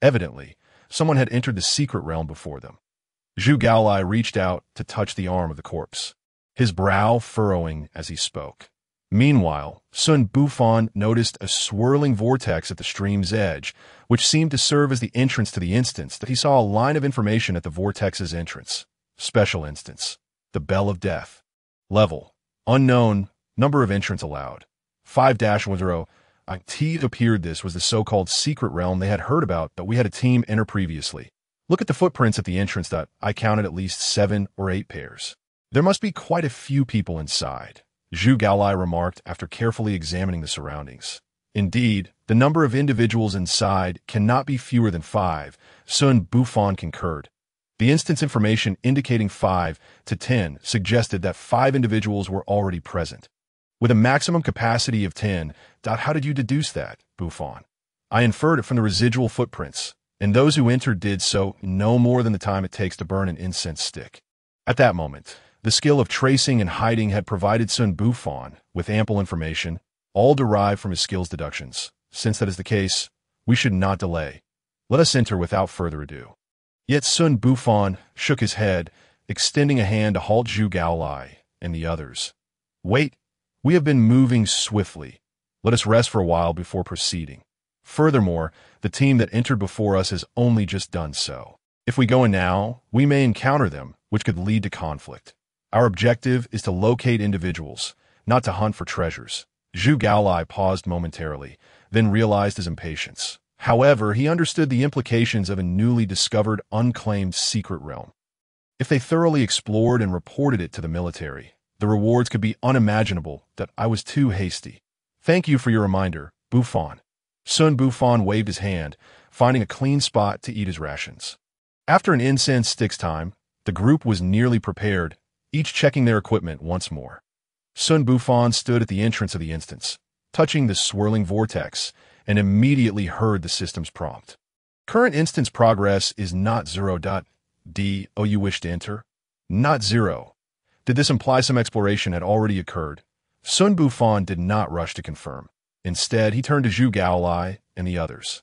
Evidently, someone had entered the secret realm before them. Zhu Gaolai reached out to touch the arm of the corpse, his brow furrowing as he spoke. Meanwhile, Xun Bufan noticed a swirling vortex at the stream's edge, which seemed to serve as the entrance to the instance that he saw a line of information at the vortex's entrance. Special instance. The Bell of Death. Level. Unknown. Number of entrants allowed. 5-10. It appeared this was the so-called secret realm they had heard about that we had a team enter previously. Look at the footprints at the entrance that I counted at least 7 or 8 pairs. There must be quite a few people inside, Zhu Gaolai remarked after carefully examining the surroundings. Indeed, the number of individuals inside cannot be fewer than 5, Xun Bufan concurred. The instance information indicating 5 to 10 suggested that 5 individuals were already present. With a maximum capacity of 10, how did you deduce that, Bufan? I inferred it from the residual footprints, and those who entered did so no more than the time it takes to burn an incense stick. At that moment, the skill of tracing and hiding had provided Xun Bufan with ample information, all derived from his skill's deductions. Since that is the case, we should not delay. Let us enter without further ado. Yet Xun Bufan shook his head, extending a hand to halt Zhu Gaolai and the others. Wait, we have been moving swiftly. Let us rest for a while before proceeding. Furthermore, the team that entered before us has only just done so. If we go in now, we may encounter them, which could lead to conflict. Our objective is to locate individuals, not to hunt for treasures. Zhu Gaolai paused momentarily, then realized his impatience. However, he understood the implications of a newly discovered, unclaimed secret realm. If they thoroughly explored and reported it to the military, the rewards could be unimaginable. That I was too hasty. Thank you for your reminder, Bufan. Xun Bufan waved his hand, finding a clean spot to eat his rations. After an incense stick's time, the group was nearly prepared, each checking their equipment once more. Xun Bufan stood at the entrance of the instance, touching the swirling vortex, and immediately heard the system's prompt. Current instance progress is not 0.d. Oh, you wish to enter? Not 0. Did this imply some exploration had already occurred? Xun Bufan did not rush to confirm. Instead, he turned to Zhu Gaolai and the others.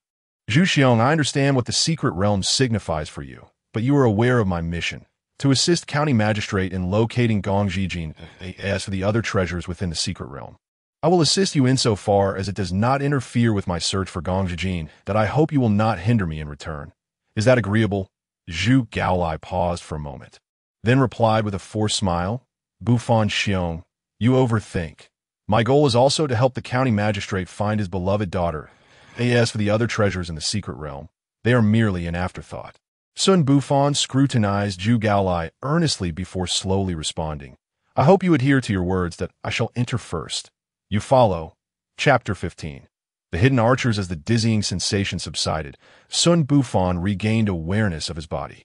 Zhu Xiong, I understand what the secret realm signifies for you, but you are aware of my mission. To assist County Magistrate in locating Gongjijin as for the other treasures within the secret realm. I will assist you insofar as it does not interfere with my search for Gongjijin, that I hope you will not hinder me in return. Is that agreeable? Zhu Gaolai paused for a moment, then replied with a forced smile. Bufan Xiong, you overthink. My goal is also to help the County Magistrate find his beloved daughter. As for the other treasures in the secret realm, they are merely an afterthought. Xun Bufan scrutinized Zhu Gaolai earnestly before slowly responding. I hope you adhere to your words that I shall enter first. You follow. Chapter 15. The hidden archers. As the dizzying sensation subsided, Xun Bufan regained awareness of his body.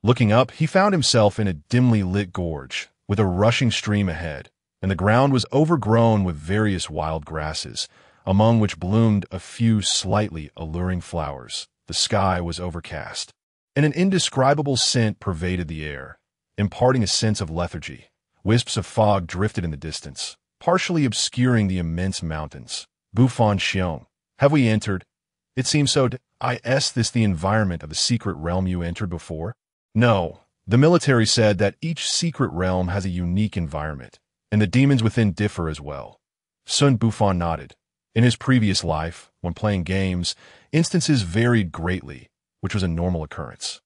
Looking up, he found himself in a dimly lit gorge, with a rushing stream ahead, and the ground was overgrown with various wild grasses, among which bloomed a few slightly alluring flowers. The sky was overcast, and an indescribable scent pervaded the air, imparting a sense of lethargy. Wisps of fog drifted in the distance, partially obscuring the immense mountains. Bufan Xiong, have we entered? It seems so. Is this the environment of the secret realm you entered before? No. The military said that each secret realm has a unique environment, and the demons within differ as well. Xun Bufan nodded. In his previous life, when playing games, instances varied greatly, which was a normal occurrence.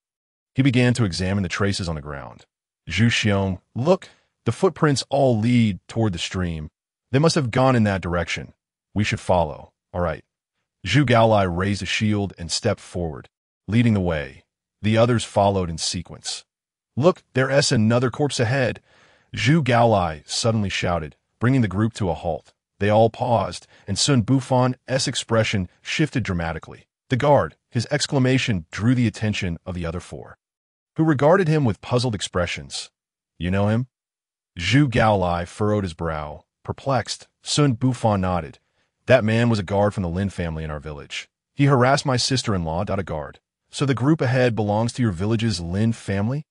He began to examine the traces on the ground. Zhu Xiong, look, the footprints all lead toward the stream. They must have gone in that direction. We should follow. All right. Zhu Gaolai raised a shield and stepped forward, leading the way. The others followed in sequence. Look, there's another corpse ahead. Zhu Gaolai suddenly shouted, bringing the group to a halt. They all paused, and Xun Bufan's expression shifted dramatically. The guard, his exclamation drew the attention of the other four, who regarded him with puzzled expressions. You know him? Zhu Gaolai furrowed his brow, perplexed. Xun Bufan nodded. That man was a guard from the Lin family in our village. He harassed my sister-in-law. A guard. So the group ahead belongs to your village's Lin family?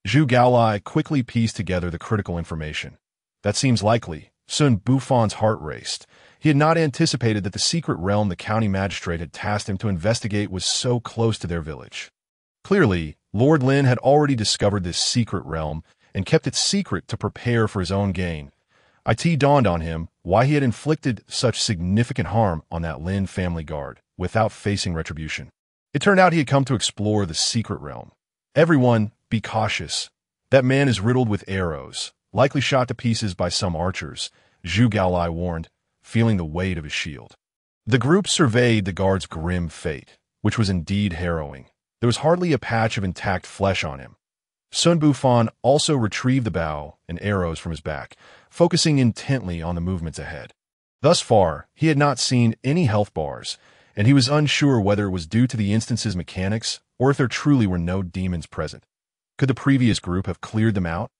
Zhu Gaolai quickly pieced together the critical information. That seems likely. Xun Bufan's heart raced. He had not anticipated that the secret realm the county magistrate had tasked him to investigate was so close to their village. Clearly, Lord Lin had already discovered this secret realm and kept it secret to prepare for his own gain. It dawned on him why he had inflicted such significant harm on that Lin family guard without facing retribution. It turned out he had come to explore the secret realm. Everyone, be cautious. That man is riddled with arrows, likely shot to pieces by some archers, Zhu Gaolai warned, feeling the weight of his shield. The group surveyed the guard's grim fate, which was indeed harrowing. There was hardly a patch of intact flesh on him. Xun Bufan also retrieved the bow and arrows from his back, focusing intently on the movements ahead. Thus far, he had not seen any health bars, and he was unsure whether it was due to the instance's mechanics or if there truly were no demons present. Could the previous group have cleared them out?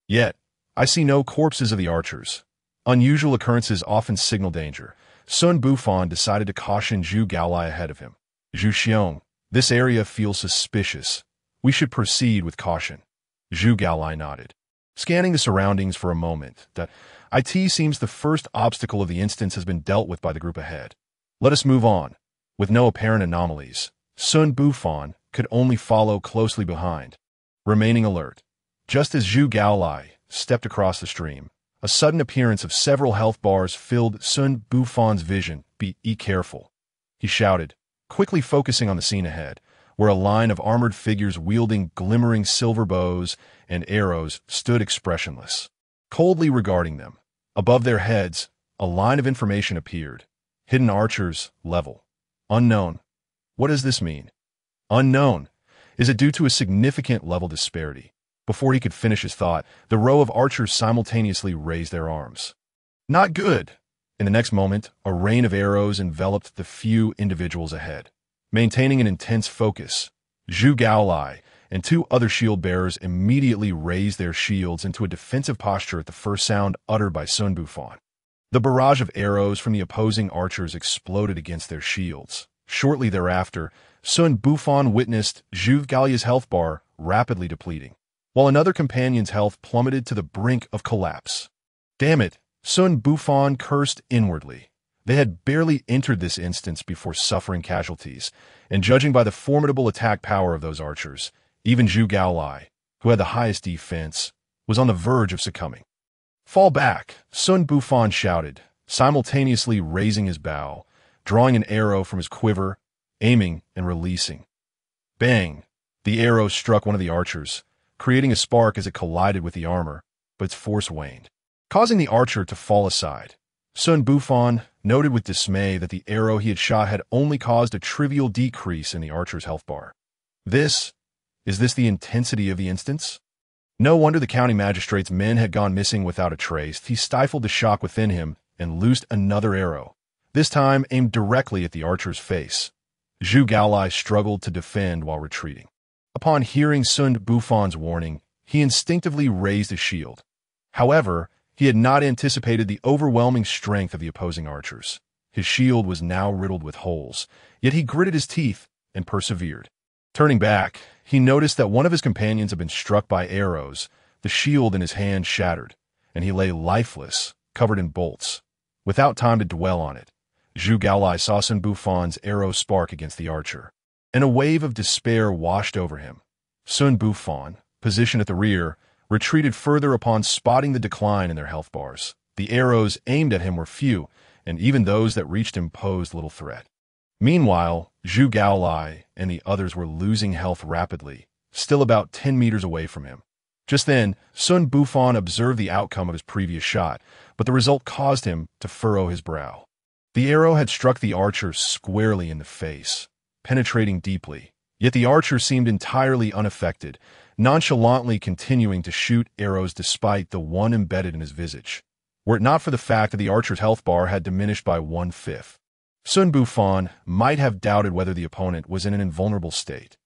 Yet, I see no corpses of the archers. Unusual occurrences often signal danger. Xun Bufan decided to caution Zhu Gaolai ahead of him. Zhu Xiong, this area feels suspicious. We should proceed with caution. Zhu Gaolai nodded, scanning the surroundings for a moment. It seems the first obstacle of the instance has been dealt with by the group ahead. Let us move on. With no apparent anomalies, Xun Bufan could only follow closely behind, remaining alert. Just as Zhu Gaolai stepped across the stream, a sudden appearance of several health bars filled Xun Bufan's vision. Be careful, he shouted, quickly focusing on the scene ahead, where a line of armored figures wielding glimmering silver bows and arrows stood expressionless, coldly regarding them. Above their heads, a line of information appeared. Hidden archers, level. Unknown. What does this mean? Unknown. Is it due to a significant level disparity? Before he could finish his thought, the row of archers simultaneously raised their arms. Not good. In the next moment, a rain of arrows enveloped the few individuals ahead. Maintaining an intense focus, Zhu Gaolai and two other shield bearers immediately raised their shields into a defensive posture at the first sound uttered by Xun Bufan. The barrage of arrows from the opposing archers exploded against their shields. Shortly thereafter, Xun Bufan witnessed Zhu Gaolai's health bar rapidly depleting, while another companion's health plummeted to the brink of collapse. Damn it, Xun Bufan cursed inwardly. They had barely entered this instance before suffering casualties, and judging by the formidable attack power of those archers, even Zhu Gaolai, who had the highest defense, was on the verge of succumbing. Fall back, Xun Bufan shouted, simultaneously raising his bow, drawing an arrow from his quiver, aiming and releasing. Bang! The arrow struck one of the archers, creating a spark as it collided with the armor, but its force waned, causing the archer to fall aside. Xun Bufan noted with dismay that the arrow he had shot had only caused a trivial decrease in the archer's health bar. Is this the intensity of the instance? No wonder the county magistrate's men had gone missing without a trace. He stifled the shock within him and loosed another arrow, this time aimed directly at the archer's face. Zhu Gaolai struggled to defend while retreating. Upon hearing Xun Bufan's warning, he instinctively raised his shield. However, he had not anticipated the overwhelming strength of the opposing archers. His shield was now riddled with holes, yet he gritted his teeth and persevered. Turning back, he noticed that one of his companions had been struck by arrows. The shield in his hand shattered, and he lay lifeless, covered in bolts. Without time to dwell on it, Zhu Gaolai saw Xun Bufan's arrow spark against the archer, and a wave of despair washed over him. Xun Bufan, positioned at the rear, retreated further upon spotting the decline in their health bars. The arrows aimed at him were few, and even those that reached him posed little threat. Meanwhile, Zhu Gaolai and the others were losing health rapidly, still about 10 meters away from him. Just then, Xun Bufan observed the outcome of his previous shot, but the result caused him to furrow his brow. The arrow had struck the archer squarely in the face, penetrating deeply, yet the archer seemed entirely unaffected, nonchalantly continuing to shoot arrows despite the one embedded in his visage. Were it not for the fact that the archer's health bar had diminished by 1/5, Xun Bufan might have doubted whether the opponent was in an invulnerable state.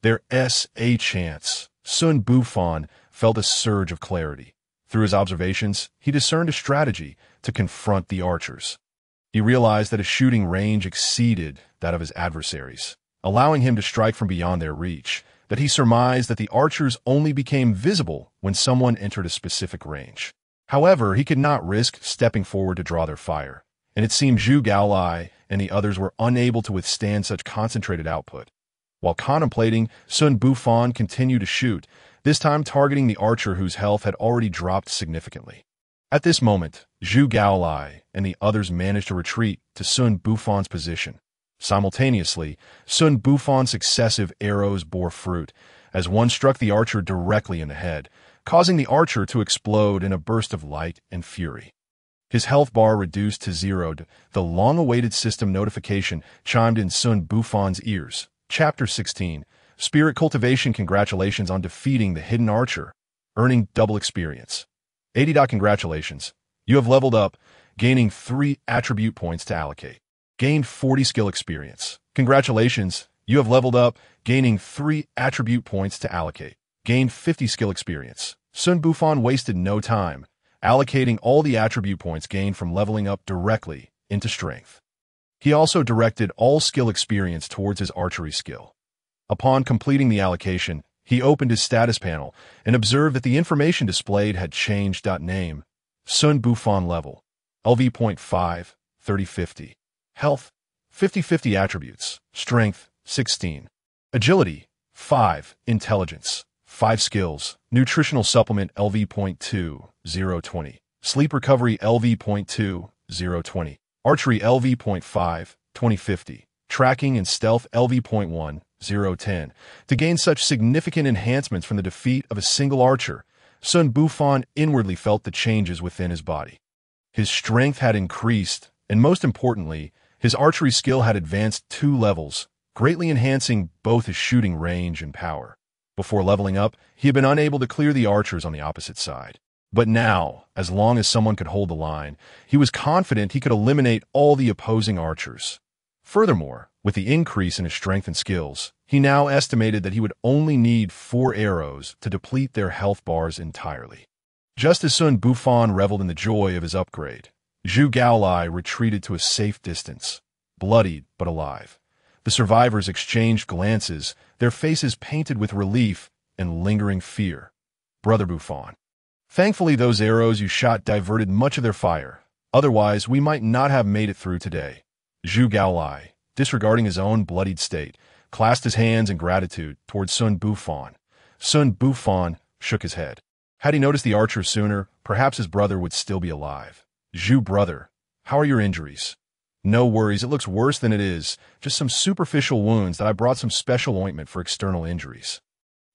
There's a chance. Xun Bufan felt a surge of clarity. Through his observations, he discerned a strategy to confront the archers. He realized that his shooting range exceeded that of his adversaries, allowing him to strike from beyond their reach, that he surmised that the archers only became visible when someone entered a specific range. However, he could not risk stepping forward to draw their fire, and it seemed Zhu Gaolai and the others were unable to withstand such concentrated output. While contemplating, Xun Bufan continued to shoot, this time targeting the archer whose health had already dropped significantly. At this moment, Zhu Gaolai and the others managed to retreat to Xun Bufan's position. Simultaneously, Xun Bufan's successive arrows bore fruit, as one struck the archer directly in the head, causing the archer to explode in a burst of light and fury. His health bar reduced to 0. The long-awaited system notification chimed in Xun Bufan's ears. Chapter 16. Spirit Cultivation. Congratulations on defeating the hidden archer, earning double experience. 80. Congratulations. You have leveled up, gaining 3 attribute points to allocate. Gained 40 skill experience. Congratulations. You have leveled up, gaining 3 attribute points to allocate. Gained 50 skill experience. Xun Bufan wasted no time, allocating all the attribute points gained from leveling up directly into strength. He also directed all skill experience towards his archery skill. Upon completing the allocation, he opened his status panel and observed that the information displayed had changed. Name: Xun Bufan level, LV.5, 30-50. Health, 50-50 attributes. Strength, 16. Agility, 5. Intelligence, 5 skills. Nutritional supplement LV.2, 0-20. Sleep recovery LV.2, 0-20. Archery LV.5, 20-50. Tracking and stealth LV.1, 0-10. To gain such significant enhancements from the defeat of a single archer, Xun Bufan inwardly felt the changes within his body. His strength had increased, and most importantly, his archery skill had advanced 2 levels, greatly enhancing both his shooting range and power. Before leveling up, he had been unable to clear the archers on the opposite side. But now, as long as someone could hold the line, he was confident he could eliminate all the opposing archers. Furthermore, with the increase in his strength and skills, he now estimated that he would only need 4 arrows to deplete their health bars entirely. Just as Xun Bufan reveled in the joy of his upgrade, Zhu Gaolai retreated to a safe distance, bloodied but alive. The survivors exchanged glances, their faces painted with relief and lingering fear. Brother Bufan, thankfully those arrows you shot diverted much of their fire. Otherwise, we might not have made it through today. Zhu Gaolai, disregarding his own bloodied state, clasped his hands in gratitude towards Xun Bufan. Xun Bufan shook his head. Had he noticed the archer sooner, perhaps his brother would still be alive. Zhu brother, how are your injuries? No worries, it looks worse than it is. Just some superficial wounds that I brought some special ointment for external injuries.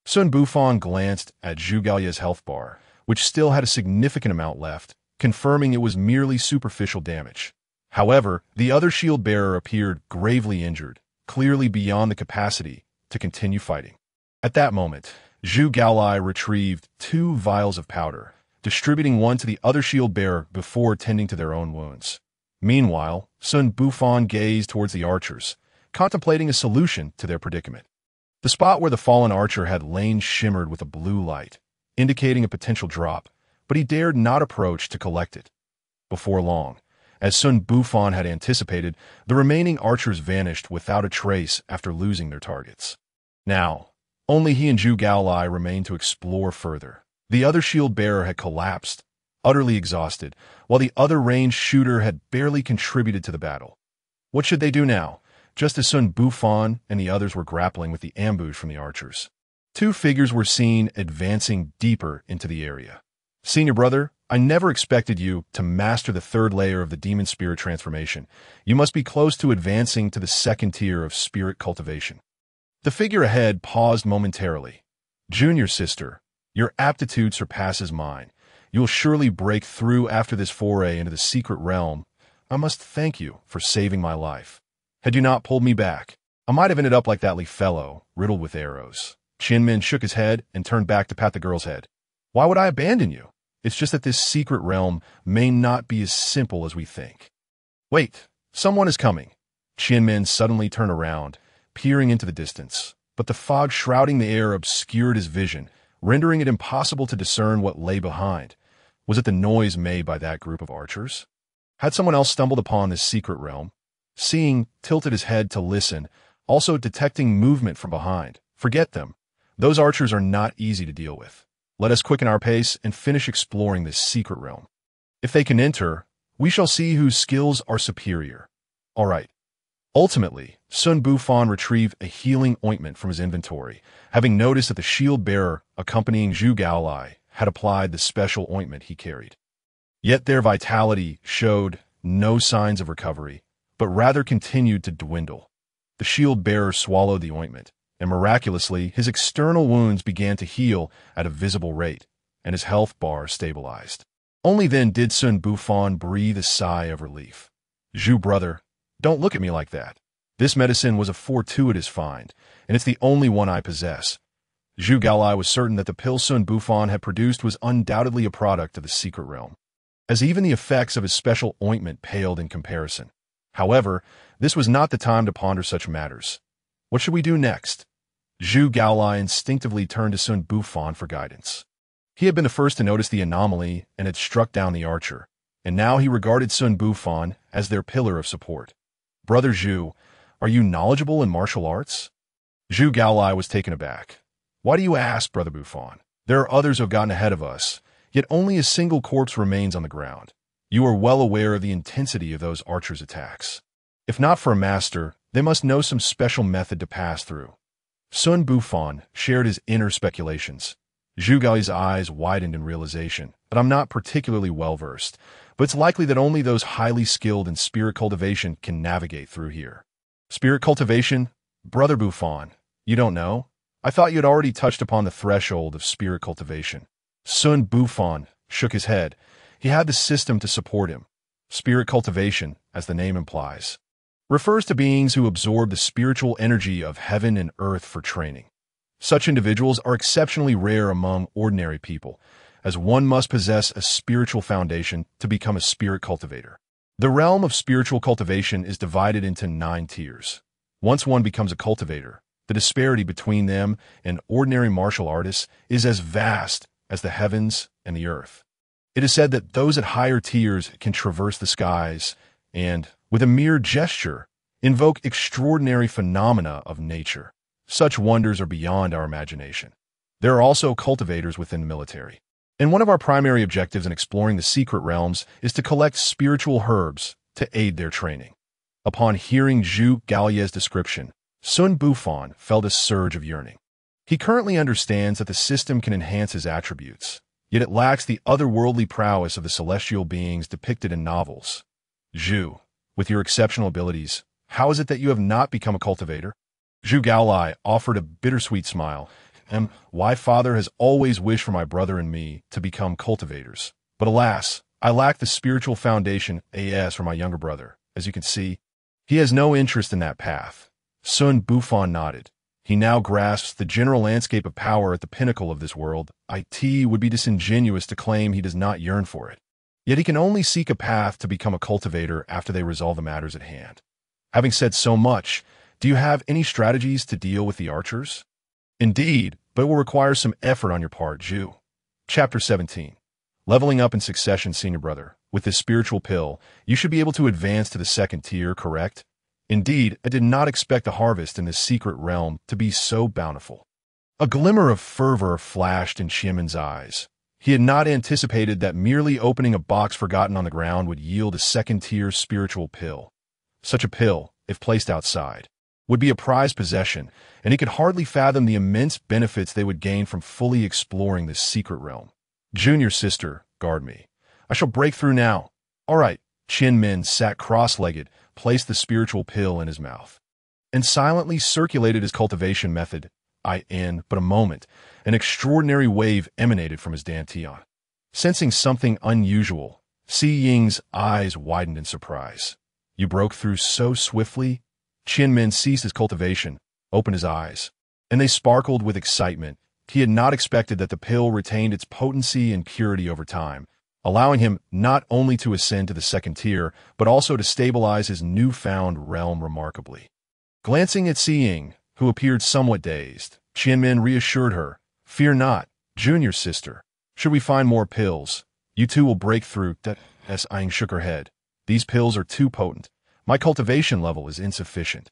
Xun Bufan glanced at Zhu Gaolai's health bar, which still had a significant amount left, confirming it was merely superficial damage. However, the other shield bearer appeared gravely injured, clearly beyond the capacity to continue fighting. At that moment, Zhu Gaolai retrieved 2 vials of powder, distributing one to the other shield bearer before tending to their own wounds. Meanwhile, Xun Bufan gazed towards the archers, contemplating a solution to their predicament. The spot where the fallen archer had lain shimmered with a blue light, indicating a potential drop, but he dared not approach to collect it. Before long, as Xun Bufan had anticipated, the remaining archers vanished without a trace after losing their targets. Now, only he and Zhu Gaolai remained to explore further. The other shield-bearer had collapsed, utterly exhausted, while the other ranged shooter had barely contributed to the battle. What should they do now, just as Xun Bufan and the others were grappling with the ambush from the archers? Two figures were seen advancing deeper into the area. "Senior brother, I never expected you to master the third layer of the demon spirit transformation. You must be close to advancing to the second tier of spirit cultivation." The figure ahead paused momentarily. "Junior sister, your aptitude surpasses mine. You'll surely break through after this foray into the secret realm. I must thank you for saving my life. Had you not pulled me back, I might have ended up like that fellow, riddled with arrows." Qianmin shook his head and turned back to pat the girl's head. "Why would I abandon you? It's just that this secret realm may not be as simple as we think." "Wait, someone is coming." Qianmin suddenly turned around, peering into the distance, but the fog shrouding the air obscured his vision, rendering it impossible to discern what lay behind. Was it the noise made by that group of archers? Had someone else stumbled upon this secret realm? Seeing tilted his head to listen, also detecting movement from behind. Forget them. Those archers are not easy to deal with. Let us quicken our pace and finish exploring this secret realm. If they can enter, we shall see whose skills are superior. All right. Ultimately, Xun Bufan retrieved a healing ointment from his inventory, having noticed that the shield-bearer accompanying Zhu Gaolai had applied the special ointment he carried. Yet their vitality showed no signs of recovery, but rather continued to dwindle. The shield-bearer swallowed the ointment, and miraculously, his external wounds began to heal at a visible rate, and his health bar stabilized. Only then did Xun Bufan breathe a sigh of relief. "Zhu brother, don't look at me like that. This medicine was a fortuitous find, and it's the only one I possess." Zhu Gaolai was certain that the pill Xun Bufan had produced was undoubtedly a product of the secret realm, as even the effects of his special ointment paled in comparison. However, this was not the time to ponder such matters. What should we do next? Zhu Gaolai instinctively turned to Xun Bufan for guidance. He had been the first to notice the anomaly and had struck down the archer, and now he regarded Xun Bufan as their pillar of support. "Brother Zhu, are you knowledgeable in martial arts?" Zhu Gaolai was taken aback. "Why do you ask, Brother Bufan? There are others who have gotten ahead of us, yet only a single corpse remains on the ground. You are well aware of the intensity of those archers' attacks. If not for a master, they must know some special method to pass through." Xun Bufan shared his inner speculations. Zhu Gaolai's eyes widened in realization that I'm not particularly well-versed, but it's likely that only those highly skilled in spirit cultivation can navigate through here. Spirit cultivation? Brother Bufan, you don't know? I thought you had already touched upon the threshold of spirit cultivation. Xun Bufan shook his head. He had the system to support him. Spirit cultivation, as the name implies, refers to beings who absorb the spiritual energy of heaven and earth for training. Such individuals are exceptionally rare among ordinary people, as one must possess a spiritual foundation to become a spirit cultivator. The realm of spiritual cultivation is divided into 9 tiers. Once one becomes a cultivator, the disparity between them and ordinary martial artists is as vast as the heavens and the earth. It is said that those at higher tiers can traverse the skies and, with a mere gesture, invoke extraordinary phenomena of nature. Such wonders are beyond our imagination. There are also cultivators within the military. And one of our primary objectives in exploring the secret realms is to collect spiritual herbs to aid their training. Upon hearing Zhu Gaolai's description, Xun Bufan felt a surge of yearning. He currently understands that the system can enhance his attributes, yet it lacks the otherworldly prowess of the celestial beings depicted in novels. "Zhu, with your exceptional abilities, how is it that you have not become a cultivator?" Zhu Gaolai offered a bittersweet smile. "Why father has always wished for my brother and me to become cultivators. But alas, I lack the spiritual foundation as for my younger brother. As you can see, he has no interest in that path." Xun Bufan nodded. He now grasps the general landscape of power at the pinnacle of this world. It would be disingenuous to claim he does not yearn for it. Yet he can only seek a path to become a cultivator after they resolve the matters at hand. Having said so much, do you have any strategies to deal with the archers? Indeed, but it will require some effort on your part, Zhu. Chapter 17. Leveling up in succession, senior brother. With this spiritual pill, you should be able to advance to the second tier, correct? Indeed, I did not expect the harvest in this secret realm to be so bountiful. A glimmer of fervor flashed in Qianmen's eyes. He had not anticipated that merely opening a box forgotten on the ground would yield a second-tier spiritual pill. Such a pill, if placed outside, would be a prized possession, and he could hardly fathom the immense benefits they would gain from fully exploring this secret realm. Junior sister, guard me. I shall break through now. All right. Qianmen sat cross-legged, placed the spiritual pill in his mouth, and silently circulated his cultivation method. In but a moment, an extraordinary wave emanated from his dantian. Sensing something unusual, Si Ying's eyes widened in surprise. You broke through so swiftly? Qianmen ceased his cultivation, opened his eyes, and they sparkled with excitement. He had not expected that the pill retained its potency and purity over time, allowing him not only to ascend to the second tier, but also to stabilize his newfound realm remarkably. Glancing at Si Ying, who appeared somewhat dazed, Qianmen reassured her, "Fear not, junior sister. Should we find more pills, you too will break through." As Ying shook her head, "These pills are too potent. My cultivation level is insufficient,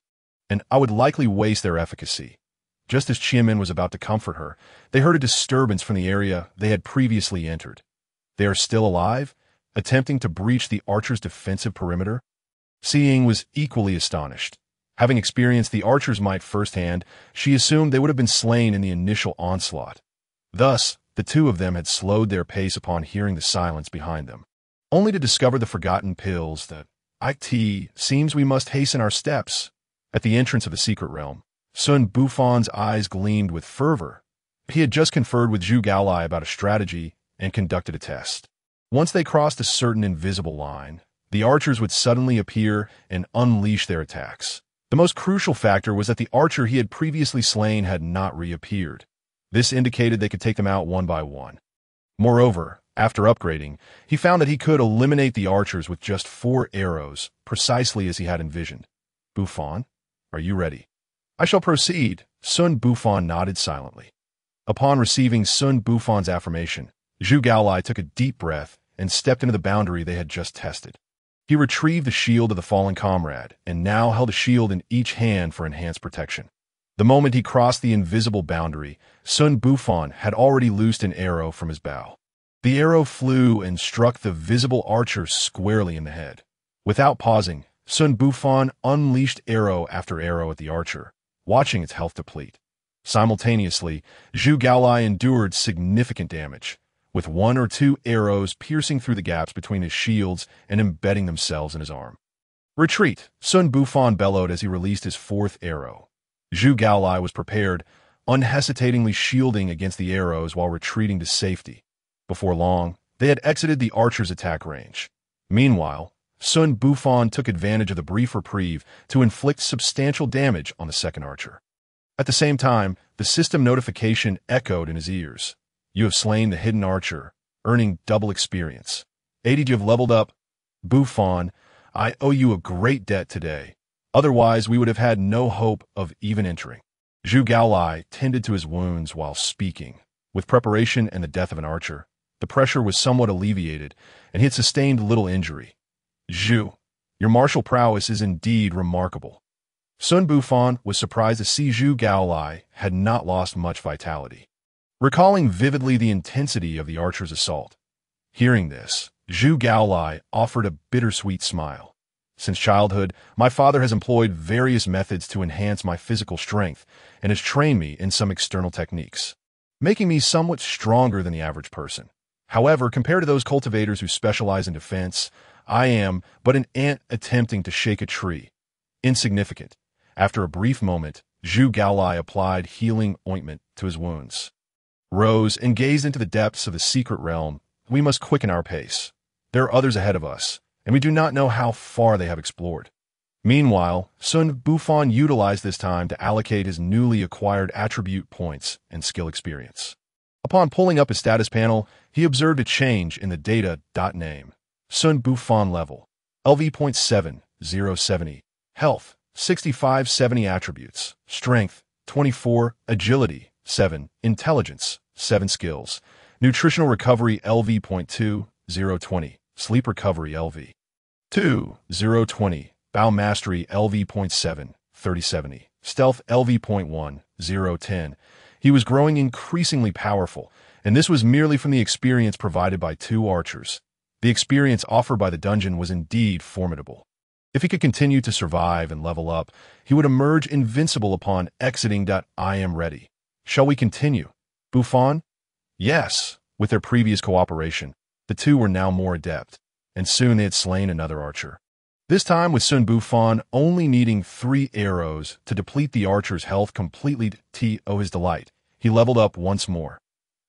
and I would likely waste their efficacy." Just as Qianmen was about to comfort her, they heard a disturbance from the area they had previously entered. They are still alive, attempting to breach the archers' defensive perimeter? Si Ying was equally astonished. Having experienced the archers' might firsthand, she assumed they would have been slain in the initial onslaught. Thus, the two of them had slowed their pace upon hearing the silence behind them, only to discover the forgotten pills that, "It seems we must hasten our steps." At the entrance of the secret realm, Xun Bufan's eyes gleamed with fervor. He had just conferred with Zhu Gaolai about a strategy and conducted a test. Once they crossed a certain invisible line, the archers would suddenly appear and unleash their attacks. The most crucial factor was that the archer he had previously slain had not reappeared. This indicated they could take them out one by one. Moreover, after upgrading, he found that he could eliminate the archers with just 4 arrows, precisely as he had envisioned. "Bufan, are you ready?" "I shall proceed." Xun Bufan nodded silently. Upon receiving Xun Bufan's affirmation, Zhu Gaolai took a deep breath and stepped into the boundary they had just tested. He retrieved the shield of the fallen comrade, and now held a shield in each hand for enhanced protection. The moment he crossed the invisible boundary, Xun Bufan had already loosed an arrow from his bow. The arrow flew and struck the visible archer squarely in the head. Without pausing, Xun Bufan unleashed arrow after arrow at the archer, watching its health deplete. Simultaneously, Zhu Gaolai endured significant damage, with 1 or 2 arrows piercing through the gaps between his shields and embedding themselves in his arm. "Retreat!" Xun Bufan bellowed as he released his 4th arrow. Zhu Gaolai was prepared, unhesitatingly shielding against the arrows while retreating to safety. Before long, they had exited the archer's attack range. Meanwhile, Xun Bufan took advantage of the brief reprieve to inflict substantial damage on the second archer. At the same time, the system notification echoed in his ears. "You have slain the hidden archer, earning double experience. 80, you have leveled up. Bufan, I owe you a great debt today. Otherwise, we would have had no hope of even entering." Zhu Gaolai tended to his wounds while speaking. With preparation and the death of an archer, the pressure was somewhat alleviated, and he had sustained little injury. "Zhu, your martial prowess is indeed remarkable." Xun Bufan was surprised to see Zhu Gaolai had not lost much vitality, recalling vividly the intensity of the archer's assault. Hearing this, Zhu Gaolai offered a bittersweet smile. "Since childhood, my father has employed various methods to enhance my physical strength and has trained me in some external techniques, making me somewhat stronger than the average person. However, compared to those cultivators who specialize in defense, I am but an ant attempting to shake a tree. Insignificant." After a brief moment, Zhu Gaolai applied healing ointment to his wounds, rose, and gazed into the depths of the secret realm. "We must quicken our pace. There are others ahead of us, and we do not know how far they have explored." Meanwhile, Xun Bufan utilized this time to allocate his newly acquired attribute points and skill experience. Upon pulling up his status panel, he observed a change in the data.name. Xun Bufan level. LV.7, Health, 65-70 attributes. Strength, 24. Agility, 7. Intelligence, 7 skills. Nutritional recovery LV.2, 020. Sleep recovery LV. 2, 020. Bow mastery LV.7, 3070. Stealth LV.1, 010. He was growing increasingly powerful, and this was merely from the experience provided by 2 archers. The experience offered by the dungeon was indeed formidable. If he could continue to survive and level up, he would emerge invincible upon exiting. I am ready. Shall we continue? Bufan? Yes. With their previous cooperation, the 2 were now more adept, and soon they had slain another archer. This time with Xun Bufan only needing 3 arrows to deplete the archer's health completely. To his delight, he leveled up once more.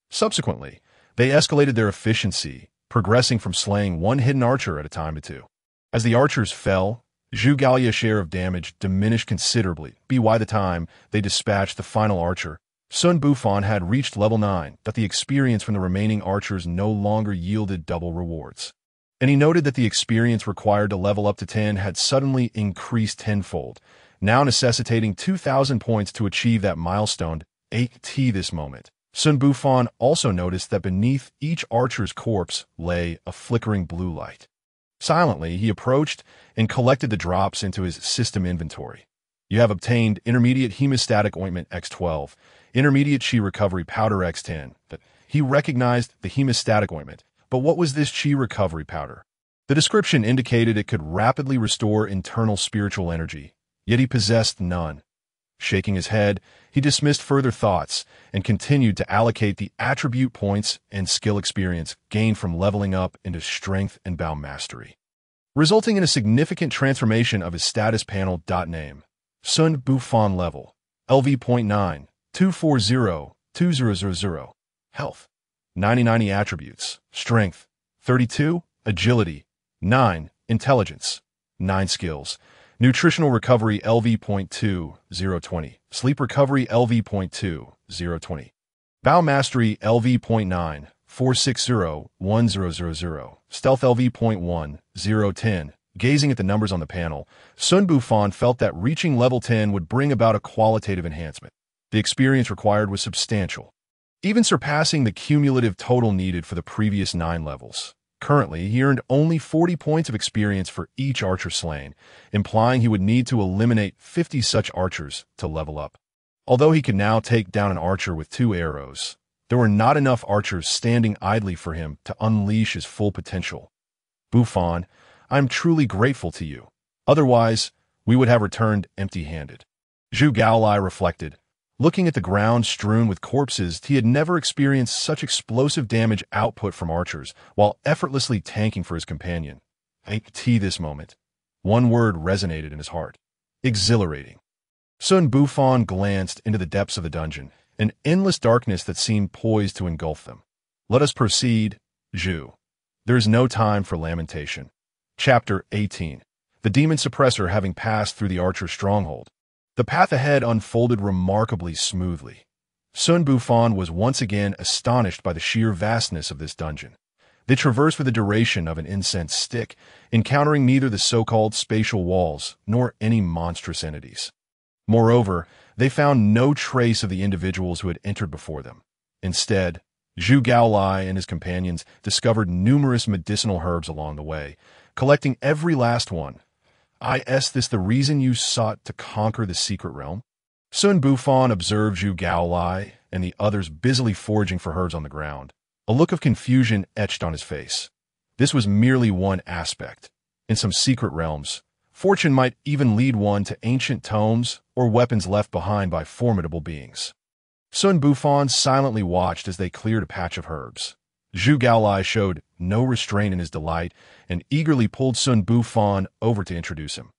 Subsequently, they escalated their efficiency, progressing from slaying 1 hidden archer at a time to 2. As the archers fell, Zhu Galia's share of damage diminished considerably. By the time they dispatched the final archer, Xun Bufan had reached level 9, that the experience from the remaining archers no longer yielded double rewards. And he noted that the experience required to level up to 10 had suddenly increased tenfold, now necessitating 2,000 points to achieve that milestone. This moment, Xun Bufan also noticed that beneath each archer's corpse lay a flickering blue light. Silently, he approached and collected the drops into his system inventory. You have obtained Intermediate Hemostatic Ointment X12, Intermediate Chi Recovery Powder X10. He recognized the hemostatic ointment, but what was this Chi Recovery Powder? The description indicated it could rapidly restore internal spiritual energy, yet he possessed none. Shaking his head, he dismissed further thoughts and continued to allocate the attribute points and skill experience gained from leveling up into strength and bow mastery, resulting in a significant transformation of his status panel. Name: Xun Bufan level, LV.9, 240-2000. Health, 90 attributes. Strength, 32. Agility, 9. Intelligence, 9 skills. Nutritional recovery LV.2, 020. Sleep recovery LV.2, 020. Bow mastery LV.9, 460-1000. Stealth LV.1, 010. Gazing at the numbers on the panel, Xun Bufan felt that reaching level 10 would bring about a qualitative enhancement. The experience required was substantial, even surpassing the cumulative total needed for the previous 9 levels. Currently, he earned only 40 points of experience for each archer slain, implying he would need to eliminate 50 such archers to level up. Although he could now take down an archer with 2 arrows, there were not enough archers standing idly for him to unleash his full potential. Bufan, I am truly grateful to you. Otherwise, we would have returned empty-handed. Zhu Gaolai reflected. Looking at the ground strewn with corpses, he had never experienced such explosive damage output from archers while effortlessly tanking for his companion. This moment, one word resonated in his heart: exhilarating. Xun Bufan glanced into the depths of the dungeon, an endless darkness that seemed poised to engulf them. Let us proceed, Zhu. There is no time for lamentation. Chapter 18. The demon suppressor having passed through the archer's stronghold, the path ahead unfolded remarkably smoothly. Xun Bufan was once again astonished by the sheer vastness of this dungeon. They traversed for the duration of an incense stick, encountering neither the so-called spatial walls nor any monstrous entities. Moreover, they found no trace of the individuals who had entered before them. Instead, Zhu Gaolai and his companions discovered numerous medicinal herbs along the way, collecting every last one. Is this the reason you sought to conquer the secret realm? Xun Bufan observed Zhu Gaolai and the others busily foraging for herbs on the ground. A look of confusion etched on his face. This was merely one aspect. In some secret realms, fortune might even lead one to ancient tomes or weapons left behind by formidable beings. Xun Bufan silently watched as they cleared a patch of herbs. Zhu Gaolai showed no restraint in his delight and eagerly pulled Xun Bufan over to introduce him.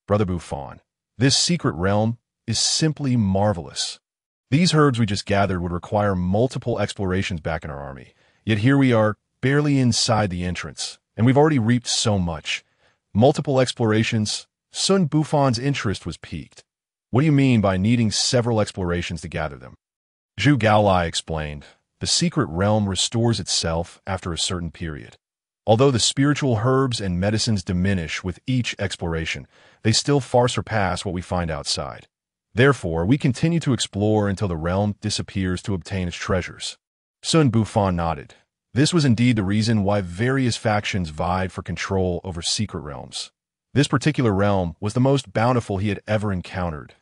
Brother Bufan, this secret realm is simply marvelous. These herbs we just gathered would require multiple explorations back in our army, yet here we are, barely inside the entrance, and we've already reaped so much. Multiple explorations? Xun Bufan's interest was piqued. What do you mean by needing several explorations to gather them? Zhu Gaolai explained. The secret realm restores itself after a certain period. Although the spiritual herbs and medicines diminish with each exploration, they still far surpass what we find outside. Therefore, we continue to explore until the realm disappears to obtain its treasures. Xun Bufan nodded. This was indeed the reason why various factions vied for control over secret realms. This particular realm was the most bountiful he had ever encountered,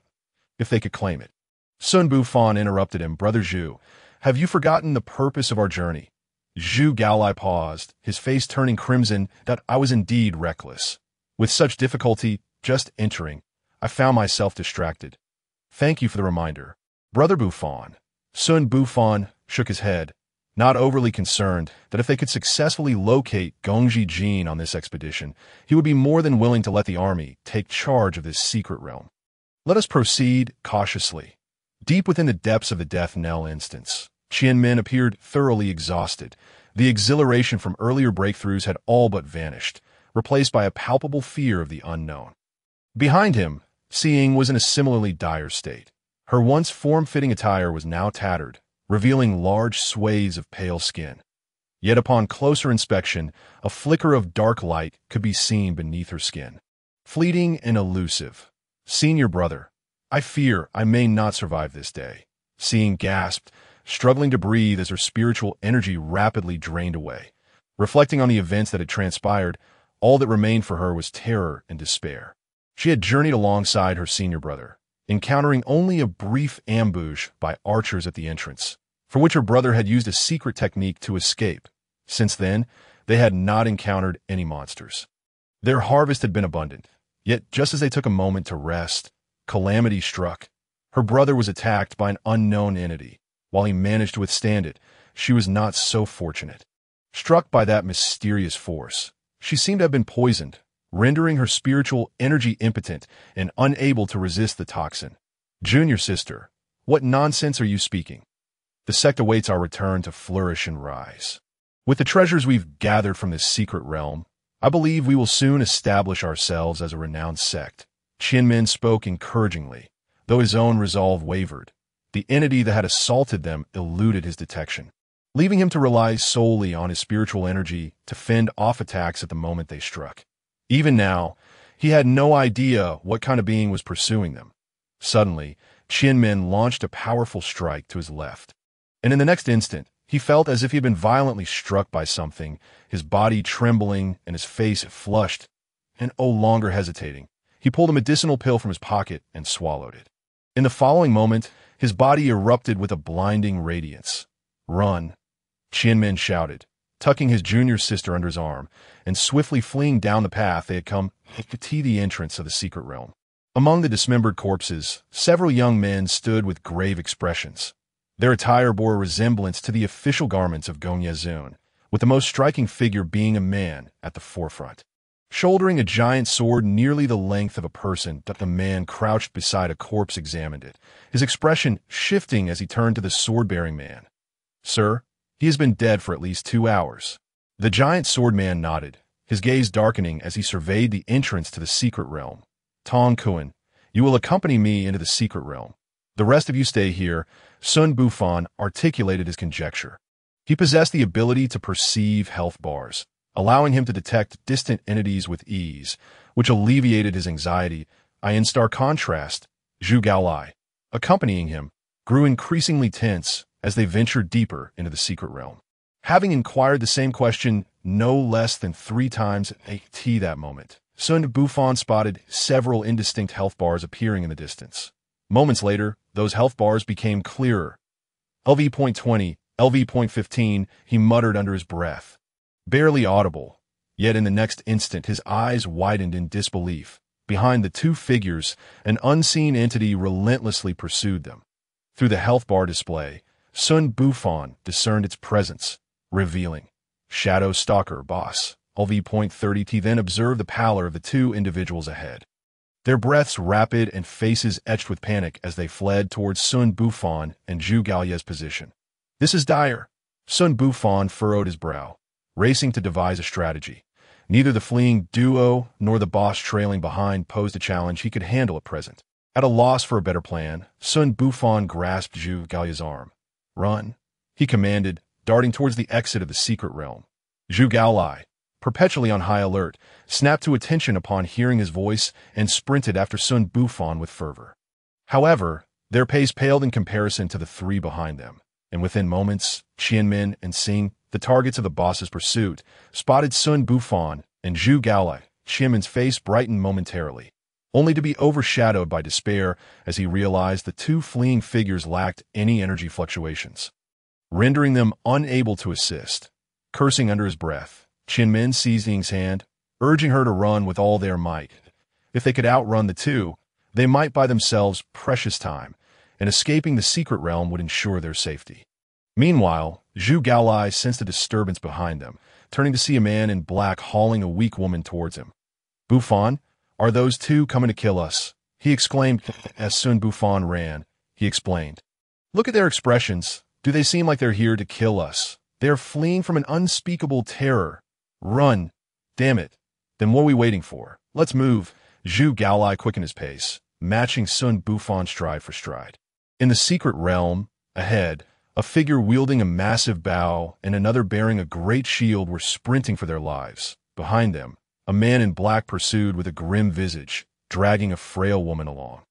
if they could claim it. Xun Bufan interrupted him. Brother Zhu, have you forgotten the purpose of our journey? Zhu Gaolai paused, his face turning crimson. That I was indeed reckless. With such difficulty, just entering, I found myself distracted. Thank you for the reminder. Brother Bufan. Xun Bufan shook his head, not overly concerned that if they could successfully locate Gongji Jin on this expedition, he would be more than willing to let the army take charge of this secret realm. Let us proceed cautiously. Deep within the depths of the Death Knell instance, Qianmin appeared thoroughly exhausted. The exhilaration from earlier breakthroughs had all but vanished, replaced by a palpable fear of the unknown. Behind him, Xing was in a similarly dire state. Her once form-fitting attire was now tattered, revealing large swathes of pale skin. Yet upon closer inspection, a flicker of dark light could be seen beneath her skin. Fleeting and elusive. Senior brother, I fear I may not survive this day. Xing gasped, struggling to breathe as her spiritual energy rapidly drained away. Reflecting on the events that had transpired, all that remained for her was terror and despair. She had journeyed alongside her senior brother, encountering only a brief ambush by archers at the entrance, for which her brother had used a secret technique to escape. Since then, they had not encountered any monsters. Their harvest had been abundant, yet just as they took a moment to rest, calamity struck. Her brother was attacked by an unknown entity. While he managed to withstand it, she was not so fortunate. Struck by that mysterious force, she seemed to have been poisoned, rendering her spiritual energy impotent and unable to resist the toxin. Junior sister, what nonsense are you speaking? The sect awaits our return to flourish and rise. With the treasures we've gathered from this secret realm, I believe we will soon establish ourselves as a renowned sect. Qianmin spoke encouragingly, though his own resolve wavered. The entity that had assaulted them eluded his detection, leaving him to rely solely on his spiritual energy to fend off attacks at the moment they struck. Even now, he had no idea what kind of being was pursuing them. Suddenly, Qianmin launched a powerful strike to his left, and in the next instant, he felt as if he had been violently struck by something, his body trembling and his face flushed, and no longer hesitating. He pulled a medicinal pill from his pocket and swallowed it. In the following moment, his body erupted with a blinding radiance. Run, Qianmin shouted, tucking his junior sister under his arm and swiftly fleeing down the path they had come to the entrance of the secret realm. Among the dismembered corpses, several young men stood with grave expressions. Their attire bore a resemblance to the official garments of Gonyezun, with the most striking figure being a man at the forefront. Shouldering a giant sword nearly the length of a person, the man crouched beside a corpse examined it, his expression shifting as he turned to the sword-bearing man. Sir, he has been dead for at least 2 hours. The giant swordman nodded, his gaze darkening as he surveyed the entrance to the secret realm. Tong Kuan, you will accompany me into the secret realm. The rest of you stay here. Xun Bufan articulated his conjecture. He possessed the ability to perceive health bars, allowing him to detect distant entities with ease, which alleviated his anxiety. In stark contrast, Zhu Gaolai, accompanying him, grew increasingly tense as they ventured deeper into the secret realm. Having inquired the same question no less than 3 times at that moment, Xun Bufan spotted several indistinct health bars appearing in the distance. Moments later, those health bars became clearer. LV.20, LV.15, he muttered under his breath. Barely audible, yet in the next instant his eyes widened in disbelief. Behind the 2 figures, an unseen entity relentlessly pursued them. Through the health bar display, Xun Bufan discerned its presence, revealing Shadow Stalker Boss, LV.30. He then observed the pallor of the 2 individuals ahead. Their breaths rapid and faces etched with panic as they fled towards Xun Bufan and Zhu Gaolai's position. This is dire. Xun Bufan furrowed his brow, racing to devise a strategy. Neither the fleeing duo nor the boss trailing behind posed a challenge he could handle at present. At a loss for a better plan, Xun Bufan grasped Zhu Gaolai's arm. Run, he commanded, darting towards the exit of the secret realm. Zhu Gaolai, perpetually on high alert, snapped to attention upon hearing his voice and sprinted after Xun Bufan with fervor. However, their pace paled in comparison to the three behind them, and within moments, Qianmin and Xing, the targets of the boss's pursuit, spotted Xun Bufan and Zhu Gaolai. Qianmin's face brightened momentarily, only to be overshadowed by despair as he realized the two fleeing figures lacked any energy fluctuations, rendering them unable to assist. Cursing under his breath, Qianmin seized Ying's hand, urging her to run with all their might. If they could outrun the two, they might buy themselves precious time, and escaping the secret realm would ensure their safety. Meanwhile, Zhu Gaolai sensed a disturbance behind them, turning to see a man in black hauling a weak woman towards him. "Bufan, are those two coming to kill us?" he exclaimed as Xun Bufan ran. He explained, "Look at their expressions. Do they seem like they're here to kill us? They are fleeing from an unspeakable terror. Run! Damn it! Then what are we waiting for? Let's move." Zhu Gaolai quickened his pace, matching Xun Bufan stride for stride. In the secret realm, ahead, a figure wielding a massive bow and another bearing a great shield were sprinting for their lives. Behind them, a man in black pursued with a grim visage, dragging a frail woman along.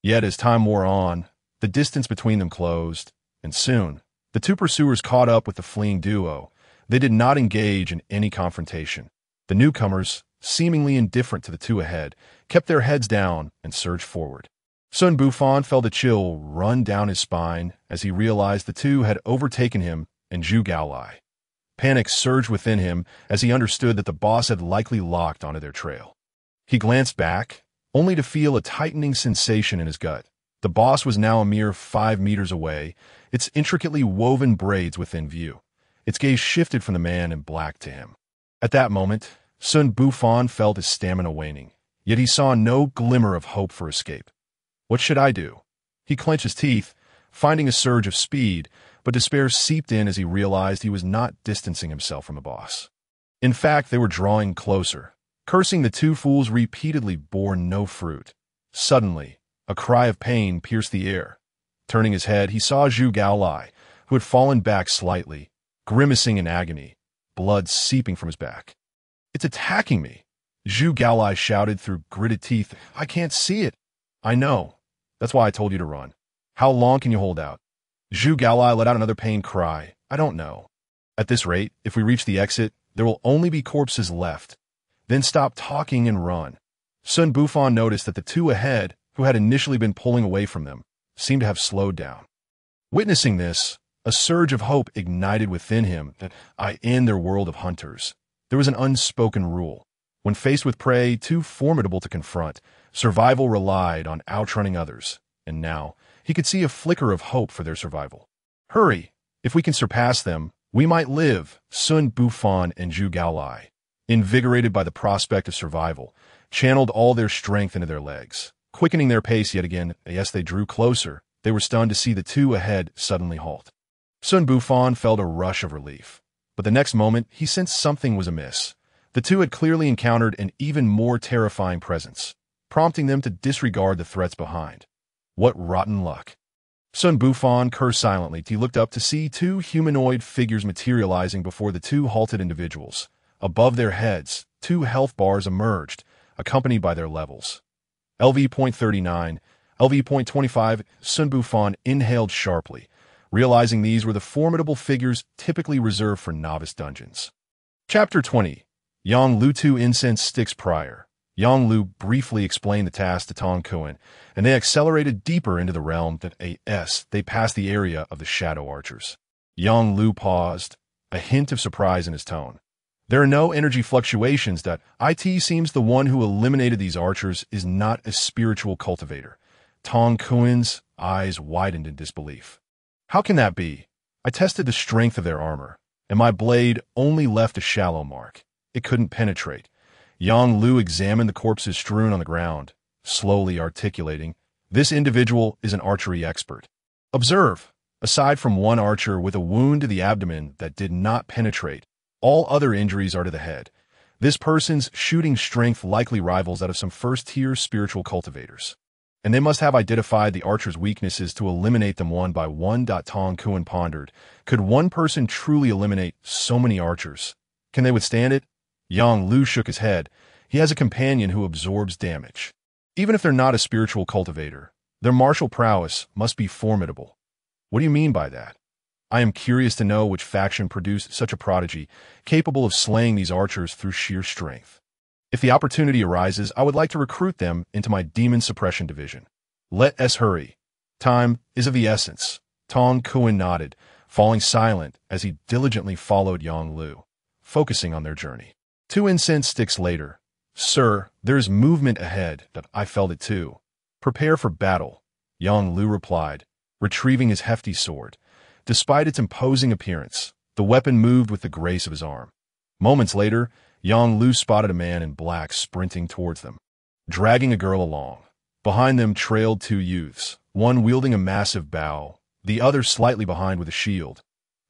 Yet as time wore on, the distance between them closed, and soon, the two pursuers caught up with the fleeing duo. They did not engage in any confrontation. The newcomers, seemingly indifferent to the two ahead, kept their heads down and surged forward. Xun Bufan felt a chill run down his spine as he realized the two had overtaken him and Zhu Gaolai. Panic surged within him as he understood that the boss had likely locked onto their trail. He glanced back, only to feel a tightening sensation in his gut. The boss was now a mere 5 meters away, its intricately woven braids within view. Its gaze shifted from the man in black to him. At that moment, Xun Bufan felt his stamina waning, yet he saw no glimmer of hope for escape. What should I do? He clenched his teeth, finding a surge of speed, but despair seeped in as he realized he was not distancing himself from the boss. In fact, they were drawing closer. Cursing the two fools repeatedly bore no fruit. Suddenly, a cry of pain pierced the air. Turning his head, he saw Zhu Gaolai, who had fallen back slightly, grimacing in agony, blood seeping from his back. "It's attacking me!" Zhu Gaolai shouted through gritted teeth. "I can't see it." "I know. That's why I told you to run. How long can you hold out?" Zhu Gaolai let out another pained cry. "I don't know. At this rate, if we reach the exit, there will only be corpses left. Then stop talking and run." Xun Bufan noticed that the two ahead, who had initially been pulling away from them, seemed to have slowed down. Witnessing this, a surge of hope ignited within him that in their world of hunters, there was an unspoken rule. When faced with prey too formidable to confront, survival relied on outrunning others, and now he could see a flicker of hope for their survival. "Hurry! If we can surpass them, we might live." Xun Bufan and Zhu Gaolai, invigorated by the prospect of survival, channeled all their strength into their legs. Quickening their pace yet again, as they drew closer, they were stunned to see the two ahead suddenly halt. Xun Bufan felt a rush of relief, but the next moment he sensed something was amiss. The two had clearly encountered an even more terrifying presence, prompting them to disregard the threats behind. What rotten luck. Xun Bufan cursed silently. He looked up to see two humanoid figures materializing before the two halted individuals. Above their heads, two health bars emerged, accompanied by their levels. LV.39, LV.25. Xun Bufan inhaled sharply, realizing these were the formidable figures typically reserved for novice dungeons. Chapter 20. Yang Lu 2 Incense Sticks Prior. Yang Lu briefly explained the task to Tong Kuan, and they accelerated deeper into the realm that they passed the area of the Shadow Archers. Yang Lu paused, a hint of surprise in his tone. "There are no energy fluctuations. It seems the one who eliminated these archers is not a spiritual cultivator." Tong Kuan's eyes widened in disbelief. "How can that be? I tested the strength of their armor, and my blade only left a shallow mark. It couldn't penetrate." Yang Lu examined the corpses strewn on the ground, slowly articulating, "This individual is an archery expert. Observe, aside from one archer with a wound to the abdomen that did not penetrate, all other injuries are to the head. This person's shooting strength likely rivals that of some first-tier spiritual cultivators. And they must have identified the archer's weaknesses to eliminate them one by one." Tong Kuan pondered. Could one person truly eliminate so many archers? Can they withstand it? Yang Lu shook his head. He has a companion who absorbs damage. Even if they're not a spiritual cultivator, their martial prowess must be formidable. What do you mean by that? I am curious to know which faction produced such a prodigy, capable of slaying these archers through sheer strength. If the opportunity arises, I would like to recruit them into my demon suppression division. Let us hurry. Time is of the essence. Tong Kuan nodded, falling silent as he diligently followed Yang Lu, focusing on their journey. 2 incense sticks later. Sir, there is movement ahead. I felt it too. Prepare for battle, Yang Lu replied, retrieving his hefty sword. Despite its imposing appearance, the weapon moved with the grace of his arm. Moments later, Yang Lu spotted a man in black sprinting towards them, dragging a girl along. Behind them trailed 2 youths, one wielding a massive bow, the other slightly behind with a shield.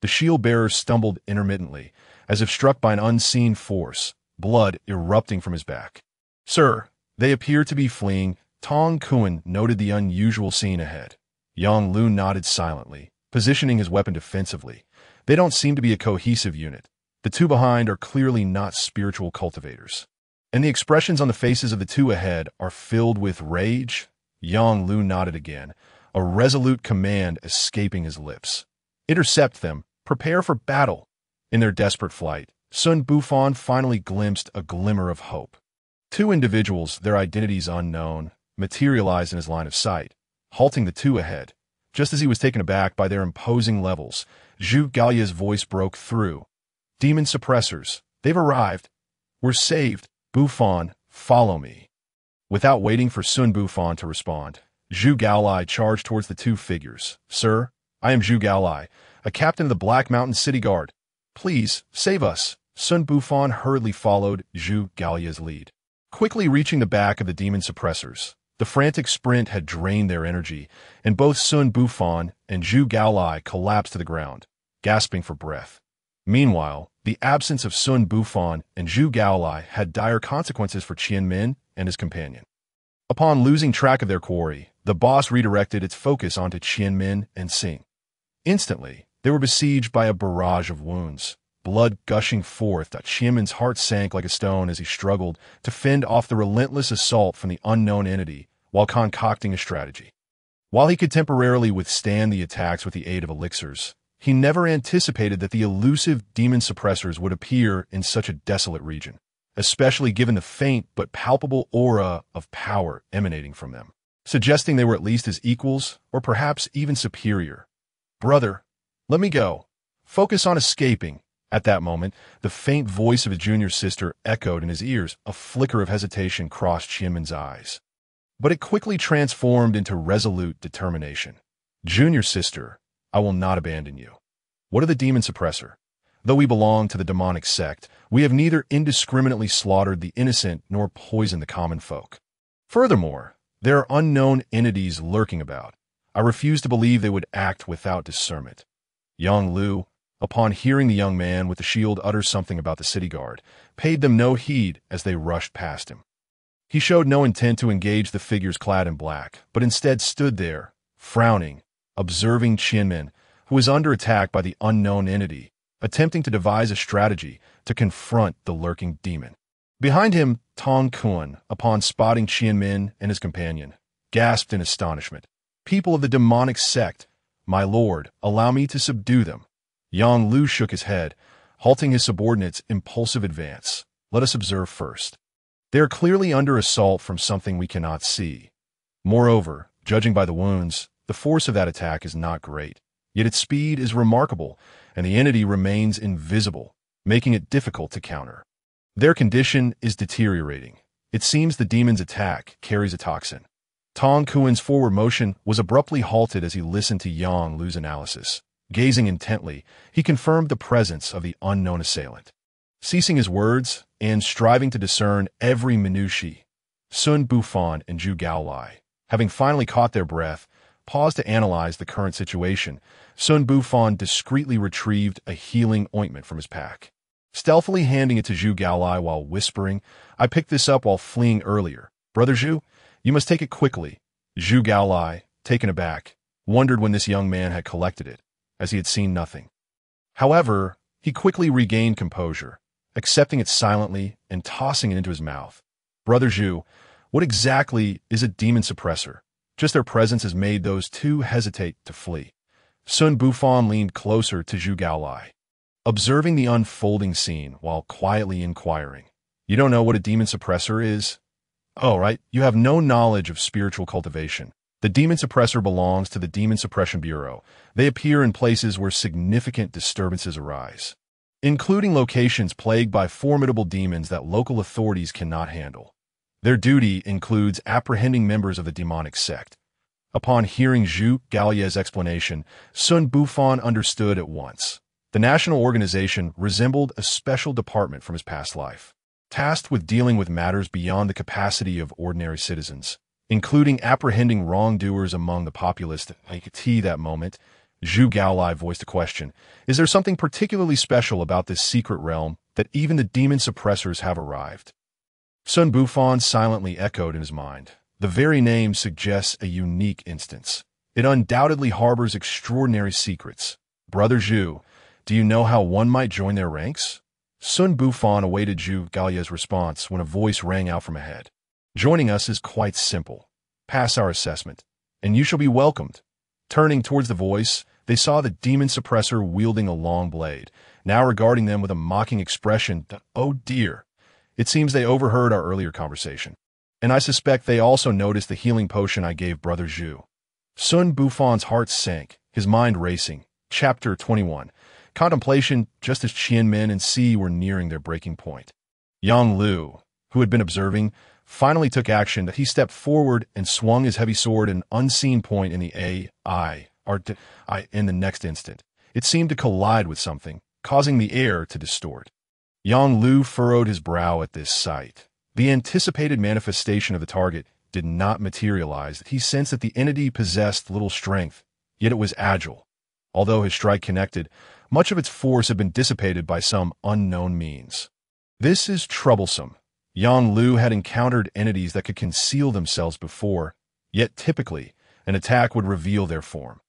The shield-bearer stumbled intermittently, as if struck by an unseen force, blood erupting from his back. Sir, they appear to be fleeing. Tong Kuan noted the unusual scene ahead. Yang Lu nodded silently, positioning his weapon defensively. They don't seem to be a cohesive unit. The 2 behind are clearly not spiritual cultivators. And the expressions on the faces of the 2 ahead are filled with rage. Yang Lu nodded again, a resolute command escaping his lips. Intercept them. Prepare for battle. In their desperate flight, Xun Bufan finally glimpsed a glimmer of hope. 2 individuals, their identities unknown, materialized in his line of sight, halting the 2 ahead. Just as he was taken aback by their imposing levels, Zhu Galya's voice broke through. Demon suppressors, they've arrived. We're saved. Bufan, follow me. Without waiting for Xun Bufan to respond, Zhu Gaolai charged towards the 2 figures. Sir, I am Zhu Gaolai, a captain of the Black Mountain City Guard. Please, save us. Xun Bufan hurriedly followed Zhu Galya's lead. Quickly reaching the back of the demon suppressors, the frantic sprint had drained their energy, and both Xun Bufan and Zhu Gaolai collapsed to the ground, gasping for breath. Meanwhile, the absence of Xun Bufan and Zhu Gaolai had dire consequences for Qianmin and his companion. Upon losing track of their quarry, the boss redirected its focus onto Qianmin and Xing. Instantly, they were besieged by a barrage of wounds, blood gushing forth. Qianmin's heart sank like a stone as he struggled to fend off the relentless assault from the unknown entity while concocting a strategy. While he could temporarily withstand the attacks with the aid of elixirs, he never anticipated that the elusive demon suppressors would appear in such a desolate region, especially given the faint but palpable aura of power emanating from them, suggesting they were at least his equals or perhaps even superior. Brother, let me go. Focus on escaping. At that moment, the faint voice of his junior sister echoed in his ears. A flicker of hesitation crossed Qianmin's eyes, but it quickly transformed into resolute determination. Junior sister, I will not abandon you. What of the demon suppressor? Though we belong to the demonic sect, we have neither indiscriminately slaughtered the innocent nor poisoned the common folk. Furthermore, there are unknown entities lurking about. I refuse to believe they would act without discernment. Yang Lu, upon hearing the young man with the shield utter something about the city guard, paid them no heed as they rushed past him. He showed no intent to engage the figures clad in black, but instead stood there, frowning, observing Qianmin, who was under attack by the unknown entity, attempting to devise a strategy to confront the lurking demon. Behind him, Tong Kuan, upon spotting Qianmin and his companion, gasped in astonishment. People of the demonic sect, my lord, allow me to subdue them. Yang Lu shook his head, halting his subordinates' impulsive advance. Let us observe first. They are clearly under assault from something we cannot see. Moreover, judging by the wounds, the force of that attack is not great, yet its speed is remarkable, and the entity remains invisible, making it difficult to counter. Their condition is deteriorating. It seems the demon's attack carries a toxin. Tong Kuan's forward motion was abruptly halted as he listened to Yang Lu's analysis. Gazing intently, he confirmed the presence of the unknown assailant. Ceasing his words and striving to discern every minutiae, Xun Bufan and Zhu Gaolai, having finally caught their breath, paused to analyze the current situation. Xun Bufan discreetly retrieved a healing ointment from his pack, stealthily handing it to Zhu Gaolai while whispering, I picked this up while fleeing earlier. Brother Zhu, you must take it quickly. Zhu Gaolai, taken aback, wondered when this young man had collected it, as he had seen nothing. However, he quickly regained composure, accepting it silently and tossing it into his mouth. Brother Zhu, what exactly is a demon suppressor? Just their presence has made those two hesitate to flee. Xun Bufan leaned closer to Zhu Gaolai, observing the unfolding scene while quietly inquiring. You don't know what a demon suppressor is? Oh, right. You have no knowledge of spiritual cultivation. The demon suppressor belongs to the Demon Suppression Bureau. They appear in places where significant disturbances arise, including locations plagued by formidable demons that local authorities cannot handle. Their duty includes apprehending members of the demonic sect. Upon hearing Zhu Gaolai's explanation, Xun Bufan understood at once. The national organization resembled a special department from his past life, tasked with dealing with matters beyond the capacity of ordinary citizens, including apprehending wrongdoers among the populace. At that moment, Zhu Gaolai voiced a question. Is there something particularly special about this secret realm that even the demon suppressors have arrived? Xun Bufan silently echoed in his mind. The very name suggests a unique instance. It undoubtedly harbors extraordinary secrets. Brother Zhu, do you know how one might join their ranks? Xun Bufan awaited Zhu Gaolai's response when a voice rang out from ahead. Joining us is quite simple. Pass our assessment, and you shall be welcomed. Turning towards the voice, they saw the demon suppressor wielding a long blade, now regarding them with a mocking expression. Oh dear. It seems they overheard our earlier conversation, and I suspect they also noticed the healing potion I gave Brother Zhu. Xun Bufan's heart sank, his mind racing. Chapter 21. Contemplation. Just as Qianmen and Si were nearing their breaking point, Yang Lu, who had been observing, finally took action. He stepped forward and swung his heavy sword at an unseen point in the in the next instant. It seemed to collide with something, causing the air to distort. Yang Lu furrowed his brow at this sight. The anticipated manifestation of the target did not materialize. He sensed that the entity possessed little strength, yet it was agile. Although his strike connected, much of its force had been dissipated by some unknown means. This is troublesome. Yang Lu had encountered entities that could conceal themselves before, yet typically, an attack would reveal their form.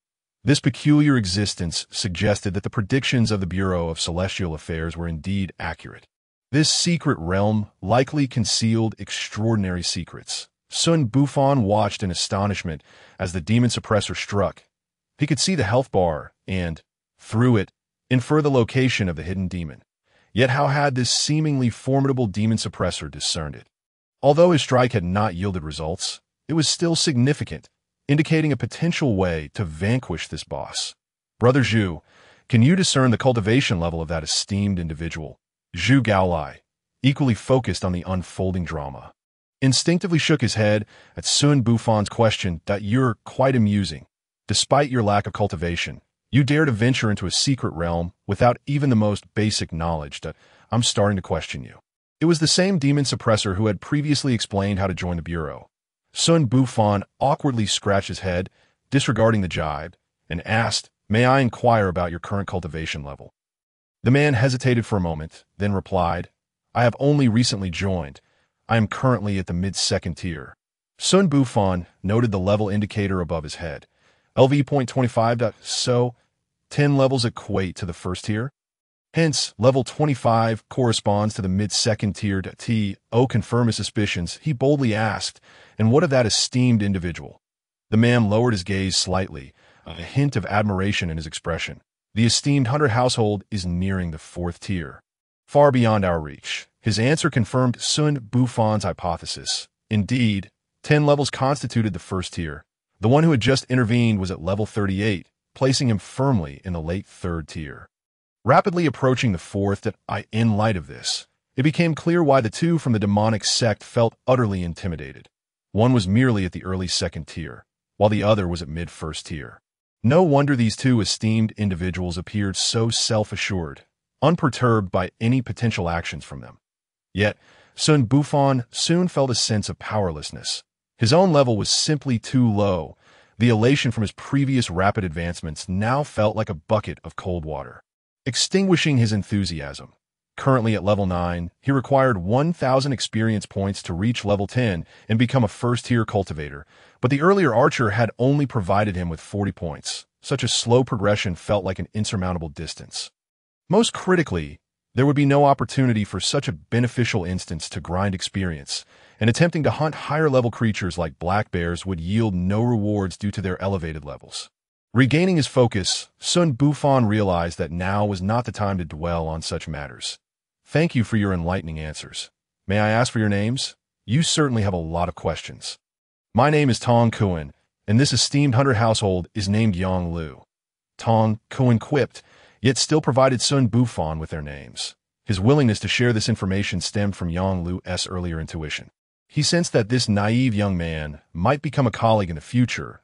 This peculiar existence suggested that the predictions of the Bureau of Celestial Affairs were indeed accurate. This secret realm likely concealed extraordinary secrets. Xun Bufan watched in astonishment as the demon suppressor struck. He could see the health bar and, through it, infer the location of the hidden demon. Yet how had this seemingly formidable demon suppressor discerned it? Although his strike had not yielded results, it was still significant, indicating a potential way to vanquish this boss. Brother Zhu, can you discern the cultivation level of that esteemed individual? Zhu Gaolai, equally focused on the unfolding drama, instinctively shook his head at Xun Bufan's question. You're quite amusing. Despite your lack of cultivation, you dare to venture into a secret realm without even the most basic knowledge. I'm starting to question you. It was the same demon suppressor who had previously explained how to join the Bureau. Xun Bufan awkwardly scratched his head, disregarding the jibe, and asked, "May I inquire about your current cultivation level?" The man hesitated for a moment, then replied, "I have only recently joined. I am currently at the mid-second tier." Xun Bufan noted the level indicator above his head. LV.25. So, 10 levels equate to the first tier? Hence, level 25 corresponds to the mid-second tier. To confirm his suspicions, he boldly asked, "And what of that esteemed individual?" The man lowered his gaze slightly, a hint of admiration in his expression. "The esteemed hunter household is nearing the fourth tier, far beyond our reach." His answer confirmed Xun Bufan's hypothesis. Indeed, 10 levels constituted the first tier. The one who had just intervened was at level 38, placing him firmly in the late third tier. Rapidly approaching the fourth, in light of this, it became clear why the two from the demonic sect felt utterly intimidated. One was merely at the early second tier, while the other was at mid-first tier. No wonder these two esteemed individuals appeared so self-assured, unperturbed by any potential actions from them. Yet, Xun Bufan soon felt a sense of powerlessness. His own level was simply too low. The elation from his previous rapid advancements now felt like a bucket of cold water, extinguishing his enthusiasm. Currently at level 9, he required 1,000 experience points to reach level 10 and become a first-tier cultivator, but the earlier archer had only provided him with 40 points. Such a slow progression felt like an insurmountable distance. Most critically, There would be no opportunity for such a beneficial instance to grind experience, and attempting to hunt higher-level creatures like black bears would yield no rewards due to their elevated levels. Regaining his focus, Xun Bufan realized that now was not the time to dwell on such matters. Thank you for your enlightening answers. May I ask for your names? You certainly have a lot of questions. My name is Tong Kuan, and this esteemed hunter household is named Yang Lu. Tong Kuan quipped, yet still provided Xun Bufan with their names. His willingness to share this information stemmed from Yang Lu's earlier intuition. He sensed that this naive young man might become a colleague in the future.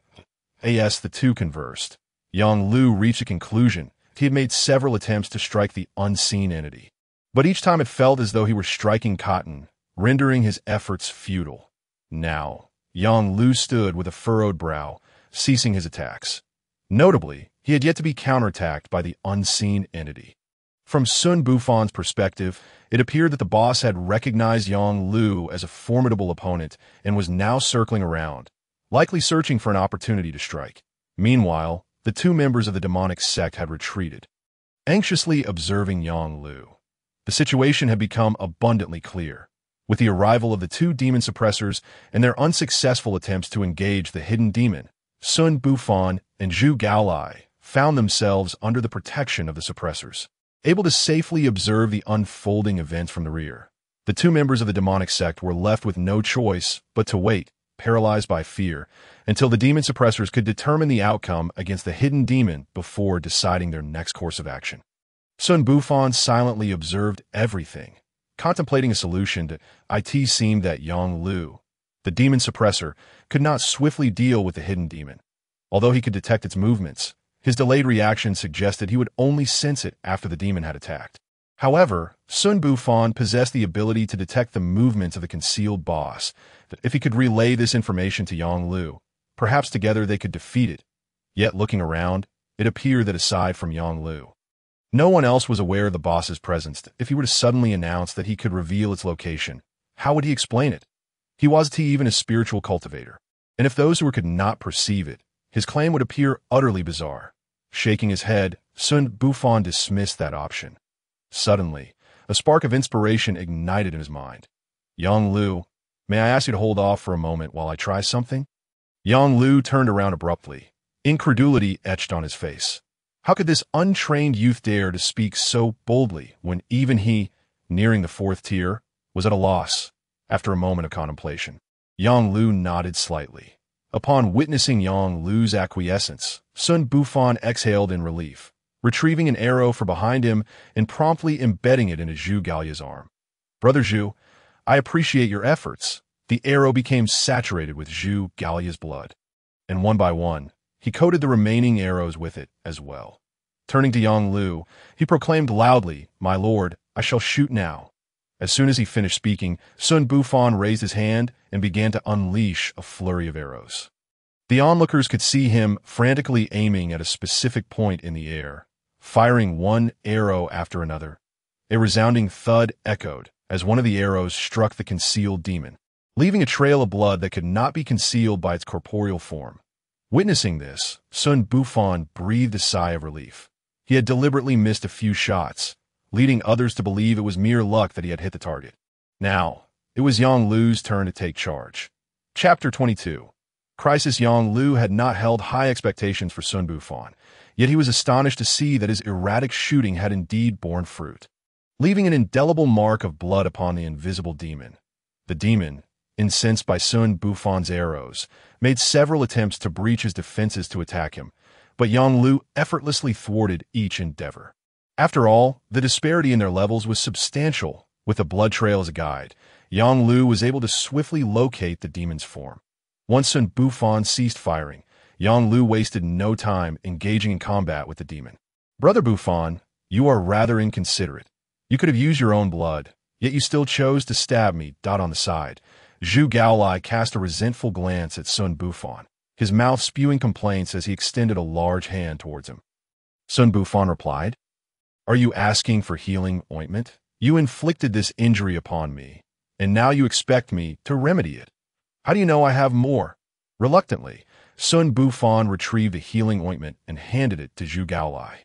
As the two conversed, Yang Lu reached a conclusion. He had made several attempts to strike the unseen entity, but each time it felt as though he were striking cotton, rendering his efforts futile. Now, Yang Lu stood with a furrowed brow, ceasing his attacks. Notably, he had yet to be counterattacked by the unseen entity. From Xun Bufan's perspective, it appeared that the boss had recognized Yang Lu as a formidable opponent and was now circling around, likely searching for an opportunity to strike. Meanwhile, the two members of the demonic sect had retreated, anxiously observing Yang Lu. The situation had become abundantly clear. With the arrival of the two demon suppressors and their unsuccessful attempts to engage the hidden demon, Xun Bufan and Zhu Gaolai found themselves under the protection of the suppressors, able to safely observe the unfolding events from the rear. The two members of the demonic sect were left with no choice but to wait, paralyzed by fear, until the demon suppressors could determine the outcome against the hidden demon before deciding their next course of action. Xun Bufan silently observed everything, contemplating a solution to it. Seemed that Yang Lu, the demon suppressor, could not swiftly deal with the hidden demon. Although he could detect its movements, his delayed reaction suggested he would only sense it after the demon had attacked. However, Xun Bufan possessed the ability to detect the movements of the concealed boss. If he could relay this information to Yang Lu, perhaps together they could defeat it. Yet looking around, it appeared that aside from Yang Lu, no one else was aware of the boss's presence. If he were to suddenly announce that he could reveal its location, how would he explain it? He wasn't even a spiritual cultivator, and if those who could not perceive it, his claim would appear utterly bizarre. Shaking his head, Xun Bufan dismissed that option. Suddenly, a spark of inspiration ignited in his mind. Yang Lu, may I ask you to hold off for a moment while I try something? Yang Lu turned around abruptly. Incredulity etched on his face. How could this untrained youth dare to speak so boldly when even he, nearing the fourth tier, was at a loss? After a moment of contemplation, Yang Lu nodded slightly. Upon witnessing Yang Lu's acquiescence, Xun Bufan exhaled in relief, retrieving an arrow from behind him and promptly embedding it in Zhu Gaolia's arm. Brother Zhu, I appreciate your efforts. The arrow became saturated with Zhu Gaolia's blood, and one by one, he coated the remaining arrows with it as well. Turning to Yang Lu, he proclaimed loudly, "My lord, I shall shoot now." As soon as he finished speaking, Xun Bufan raised his hand and began to unleash a flurry of arrows. The onlookers could see him frantically aiming at a specific point in the air, firing one arrow after another. A resounding thud echoed as one of the arrows struck the concealed demon, leaving a trail of blood that could not be concealed by its corporeal form. Witnessing this, Xun Bufan breathed a sigh of relief. He had deliberately missed a few shots, leading others to believe it was mere luck that he had hit the target. Now, it was Yang Lu's turn to take charge. Chapter 22. Crisis. Yang Lu had not held high expectations for Xun Bufan, yet he was astonished to see that his erratic shooting had indeed borne fruit, leaving an indelible mark of blood upon the invisible demon. The demon, incensed by Xun Bufan's arrows, made several attempts to breach his defenses to attack him, but Yang Lu effortlessly thwarted each endeavor. After all, the disparity in their levels was substantial. With the blood trail as a guide, Yang Lu was able to swiftly locate the demon's form. Once Xun Bufan ceased firing, Yang Lu wasted no time engaging in combat with the demon. Brother Bufan, you are rather inconsiderate. You could have used your own blood, yet you still chose to stab me. On the side, Zhu Gaolai cast a resentful glance at Xun Bufan, his mouth spewing complaints as he extended a large hand towards him. Xun Bufan replied, "Are you asking for healing ointment? You inflicted this injury upon me, and now you expect me to remedy it. How do you know I have more?" Reluctantly, Xun Bufan retrieved the healing ointment and handed it to Zhu Gaolai.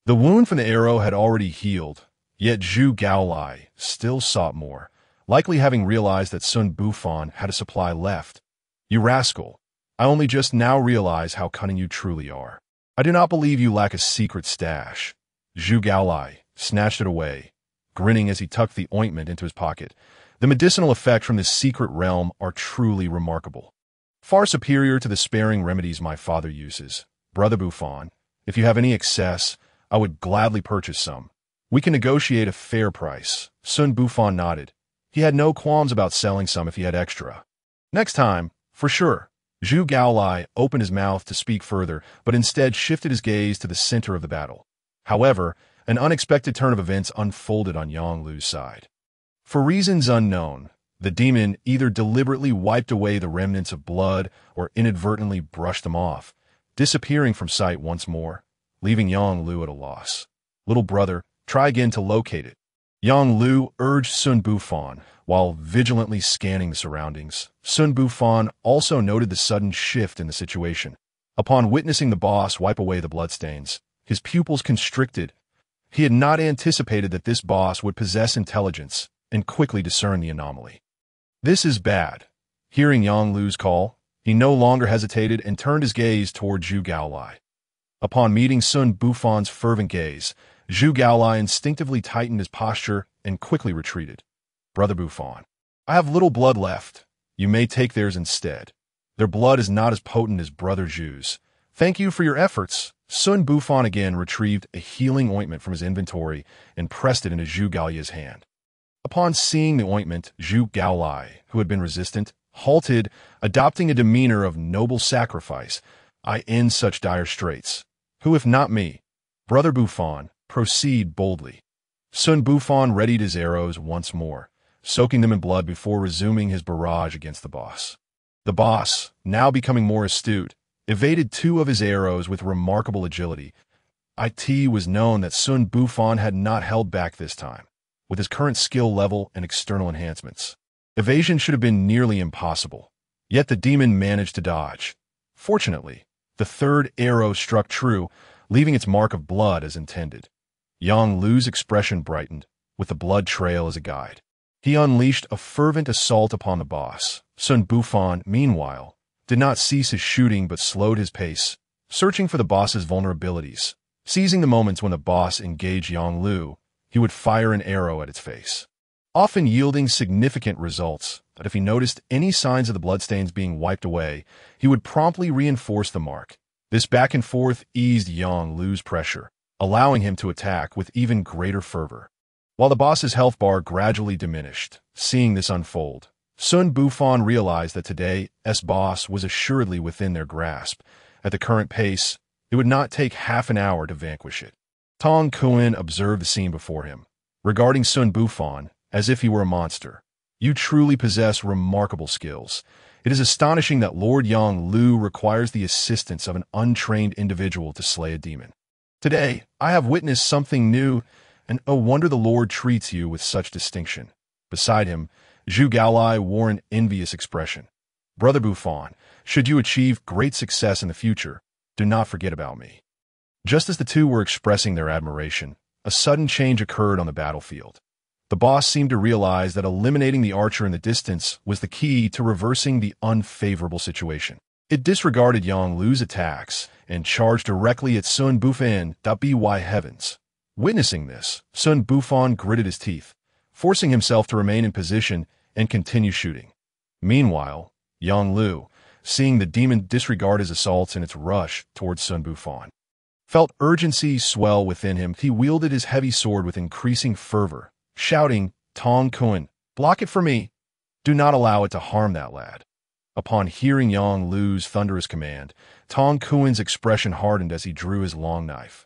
The wound from the arrow had already healed, Yet Zhu Gaolai still sought more, likely having realized that Xun Bufan had a supply left. "You rascal! I only just now realize how cunning you truly are. I do not believe you lack a secret stash." Zhu Gaolai snatched it away, grinning as he tucked the ointment into his pocket. "The medicinal effects from this secret realm are truly remarkable. Far superior to the sparing remedies my father uses. Brother Bufan, if you have any excess, I would gladly purchase some. We can negotiate a fair price." Xun Bufan nodded. He had no qualms about selling some if he had extra. "Next time, for sure." Zhu Gaolai opened his mouth to speak further, but instead shifted his gaze to the center of the battle. However, an unexpected turn of events unfolded on Yang Lu's side. For reasons unknown, the demon either deliberately wiped away the remnants of blood or inadvertently brushed them off, disappearing from sight once more, leaving Yang Lu at a loss. "Little brother, try again to locate it." Yang Lu urged Xun Bufan, while vigilantly scanning the surroundings. Xun Bufan also noted the sudden shift in the situation. Upon witnessing the boss wipe away the bloodstains, his pupils constricted. He had not anticipated that this boss would possess intelligence and quickly discern the anomaly. "This is bad." Hearing Yang Lu's call, he no longer hesitated and turned his gaze toward Zhu Gaolai. Upon meeting Xun Bufan's fervent gaze, Zhu Gaolai instinctively tightened his posture and quickly retreated. "Brother Bufan, I have little blood left. You may take theirs instead. Their blood is not as potent as Brother Zhu's. Thank you for your efforts." Xun Bufan again retrieved a healing ointment from his inventory and pressed it into Zhu Gaolai's hand. Upon seeing the ointment, Zhu Gaolai, who had been resistant, halted, adopting a demeanor of noble sacrifice. "I end such dire straits. Who if not me? Brother Bufan, proceed boldly." Xun Bufan readied his arrows once more, soaking them in blood before resuming his barrage against the boss. The boss, now becoming more astute, evaded two of his arrows with remarkable agility. It was known that Xun Bufan had not held back this time. With his current skill level and external enhancements, evasion should have been nearly impossible. Yet the demon managed to dodge. Fortunately, the third arrow struck true, leaving its mark of blood as intended. Yang Lu's expression brightened, with the blood trail as a guide. He unleashed a fervent assault upon the boss. Xun Bufan, meanwhile, did not cease his shooting but slowed his pace, searching for the boss's vulnerabilities. Seizing the moments when the boss engaged Yang Lu, he would fire an arrow at its face, often yielding significant results. But if he noticed any signs of the bloodstains being wiped away, he would promptly reinforce the mark. This back and forth eased Yang Lu's pressure, allowing him to attack with even greater fervor. While the boss's health bar gradually diminished, seeing this unfold, Xun Bufan realized that today's boss was assuredly within their grasp. At the current pace, it would not take half an hour to vanquish it. Tong Kuan observed the scene before him, regarding Xun Bufan as if he were a monster. "You truly possess remarkable skills. It is astonishing that Lord Yang Lu requires the assistance of an untrained individual to slay a demon. Today, I have witnessed something new, and no wonder the Lord treats you with such distinction." Beside him, Zhu Gaolai wore an envious expression. "Brother Bufan, should you achieve great success in the future, do not forget about me." Just as the two were expressing their admiration, a sudden change occurred on the battlefield. The boss seemed to realize that eliminating the archer in the distance was the key to reversing the unfavorable situation. It disregarded Yang Lu's attacks and charged directly at Xun Bufan. By heavens! Witnessing this, Xun Bufan gritted his teeth, forcing himself to remain in position and continue shooting. Meanwhile, Yang Lu, seeing the demon disregard his assaults in its rush towards Xun Bufan, felt urgency swell within him. He wielded his heavy sword with increasing fervor, shouting, "Tong Kuan, block it for me. Do not allow it to harm that lad." Upon hearing Yang Lu's thunderous command, Tong Kuan's expression hardened as he drew his long knife,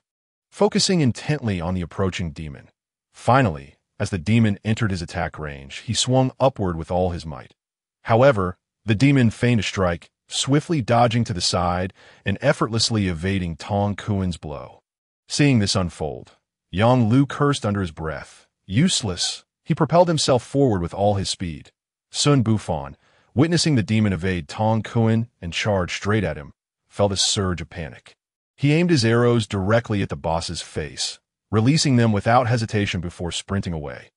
focusing intently on the approaching demon. Finally, as the demon entered his attack range, he swung upward with all his might. However, the demon feigned a strike, swiftly dodging to the side and effortlessly evading Tong Kuan's blow. Seeing this unfold, Yang Lu cursed under his breath. Useless! He propelled himself forward with all his speed. Xun Bufan, witnessing the demon evade Tong Kuan and charge straight at him, felt a surge of panic. He aimed his arrows directly at the boss's face, releasing them without hesitation before sprinting away.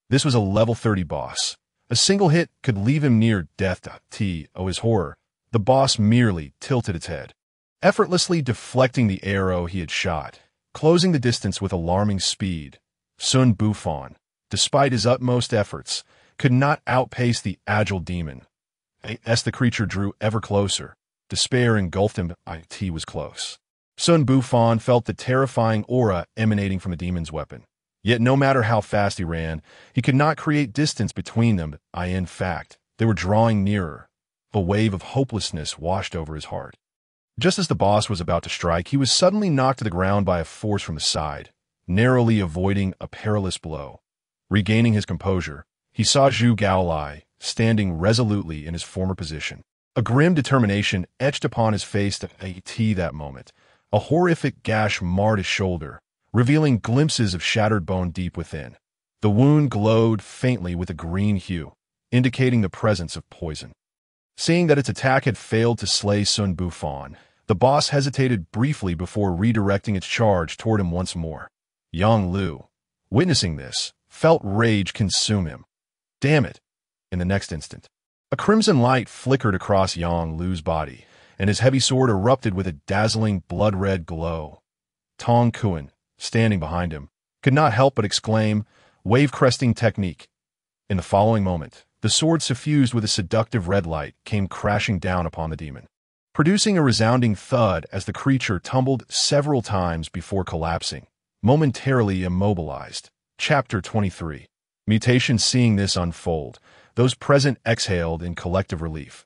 This was a level 30 boss. A single hit could leave him near death. His horror. The boss merely tilted its head, effortlessly deflecting the arrow he had shot, closing the distance with alarming speed. Xun Bufan, despite his utmost efforts, could not outpace the agile demon. As the creature drew ever closer, despair engulfed him. It was close. Xun Bufan felt the terrifying aura emanating from the demon's weapon. Yet no matter how fast he ran, he could not create distance between them. In fact, they were drawing nearer. A wave of hopelessness washed over his heart. Just as the boss was about to strike, he was suddenly knocked to the ground by a force from the side, narrowly avoiding a perilous blow. Regaining his composure, he saw Zhu Gaolai standing resolutely in his former position. A grim determination etched upon his face that moment. A horrific gash marred his shoulder, revealing glimpses of shattered bone deep within. The wound glowed faintly with a green hue, indicating the presence of poison. Seeing that its attack had failed to slay Xun Bufan, the boss hesitated briefly before redirecting its charge toward him once more. Yang Lu, witnessing this, felt rage consume him. Damn it! In the next instant, a crimson light flickered across Yang Lu's body, and his heavy sword erupted with a dazzling blood-red glow. Tong Kuan, standing behind him, could not help but exclaim, "Wave-cresting technique." In the following moment, the sword suffused with a seductive red light came crashing down upon the demon, producing a resounding thud as the creature tumbled several times before collapsing, momentarily immobilized. Chapter 23. Mutation. Seeing this unfold, those present exhaled in collective relief.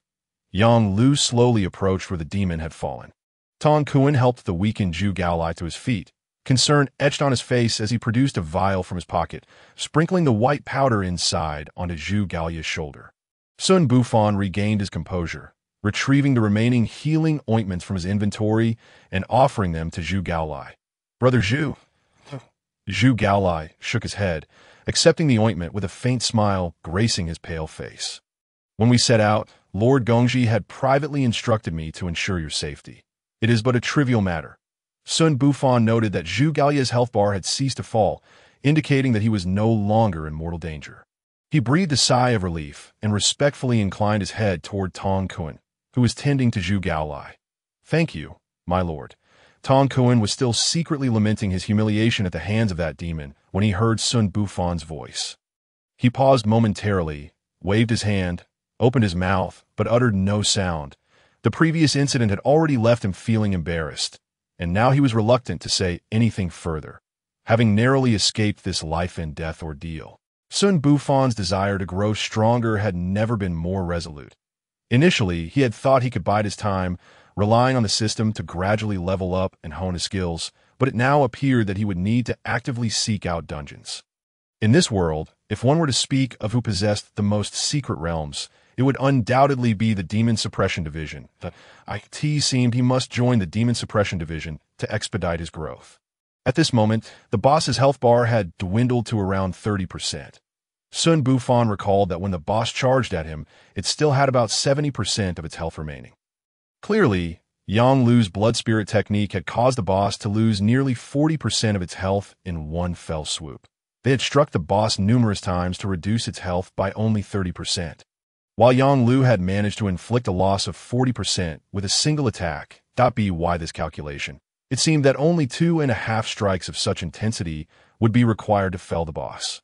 Yang Lu slowly approached where the demon had fallen. Tong Kuan helped the weakened Zhu Gaolai to his feet, concern etched on his face as he produced a vial from his pocket, sprinkling the white powder inside onto Zhu Gaolai's shoulder. Xun Bufan regained his composure, retrieving the remaining healing ointments from his inventory and offering them to Zhu Gaolai. "Brother Zhu." Zhu Gaolai shook his head, accepting the ointment with a faint smile gracing his pale face. "When we set out, Lord Gongji had privately instructed me to ensure your safety. It is but a trivial matter." Xun Bufan noted that Zhu Gaolai's health bar had ceased to fall, indicating that he was no longer in mortal danger. He breathed a sigh of relief and respectfully inclined his head toward Tong Kuan, who was tending to Zhu Gaolai. "Thank you, my lord." Tong Kuan was still secretly lamenting his humiliation at the hands of that demon when he heard Xun Bufan's voice. He paused momentarily, waved his hand, opened his mouth, but uttered no sound. The previous incident had already left him feeling embarrassed, and now he was reluctant to say anything further, having narrowly escaped this life-and-death ordeal. Xun Bufan's desire to grow stronger had never been more resolute. Initially, he had thought he could bide his time, relying on the system to gradually level up and hone his skills, but it now appeared that he would need to actively seek out dungeons. In this world, if one were to speak of who possessed the most secret realms, it would undoubtedly be the Demon Suppression Division. It seemed he must join the Demon Suppression Division to expedite his growth. At this moment, the boss's health bar had dwindled to around 30%. Xun Bufan recalled that when the boss charged at him, it still had about 70% of its health remaining. Clearly, Yang Lu's blood spirit technique had caused the boss to lose nearly 40% of its health in one fell swoop. They had struck the boss numerous times to reduce its health by only 30%. While Yang Lu had managed to inflict a loss of 40% with a single attack. Why this calculation? It seemed that only 2.5 strikes of such intensity would be required to fell the boss.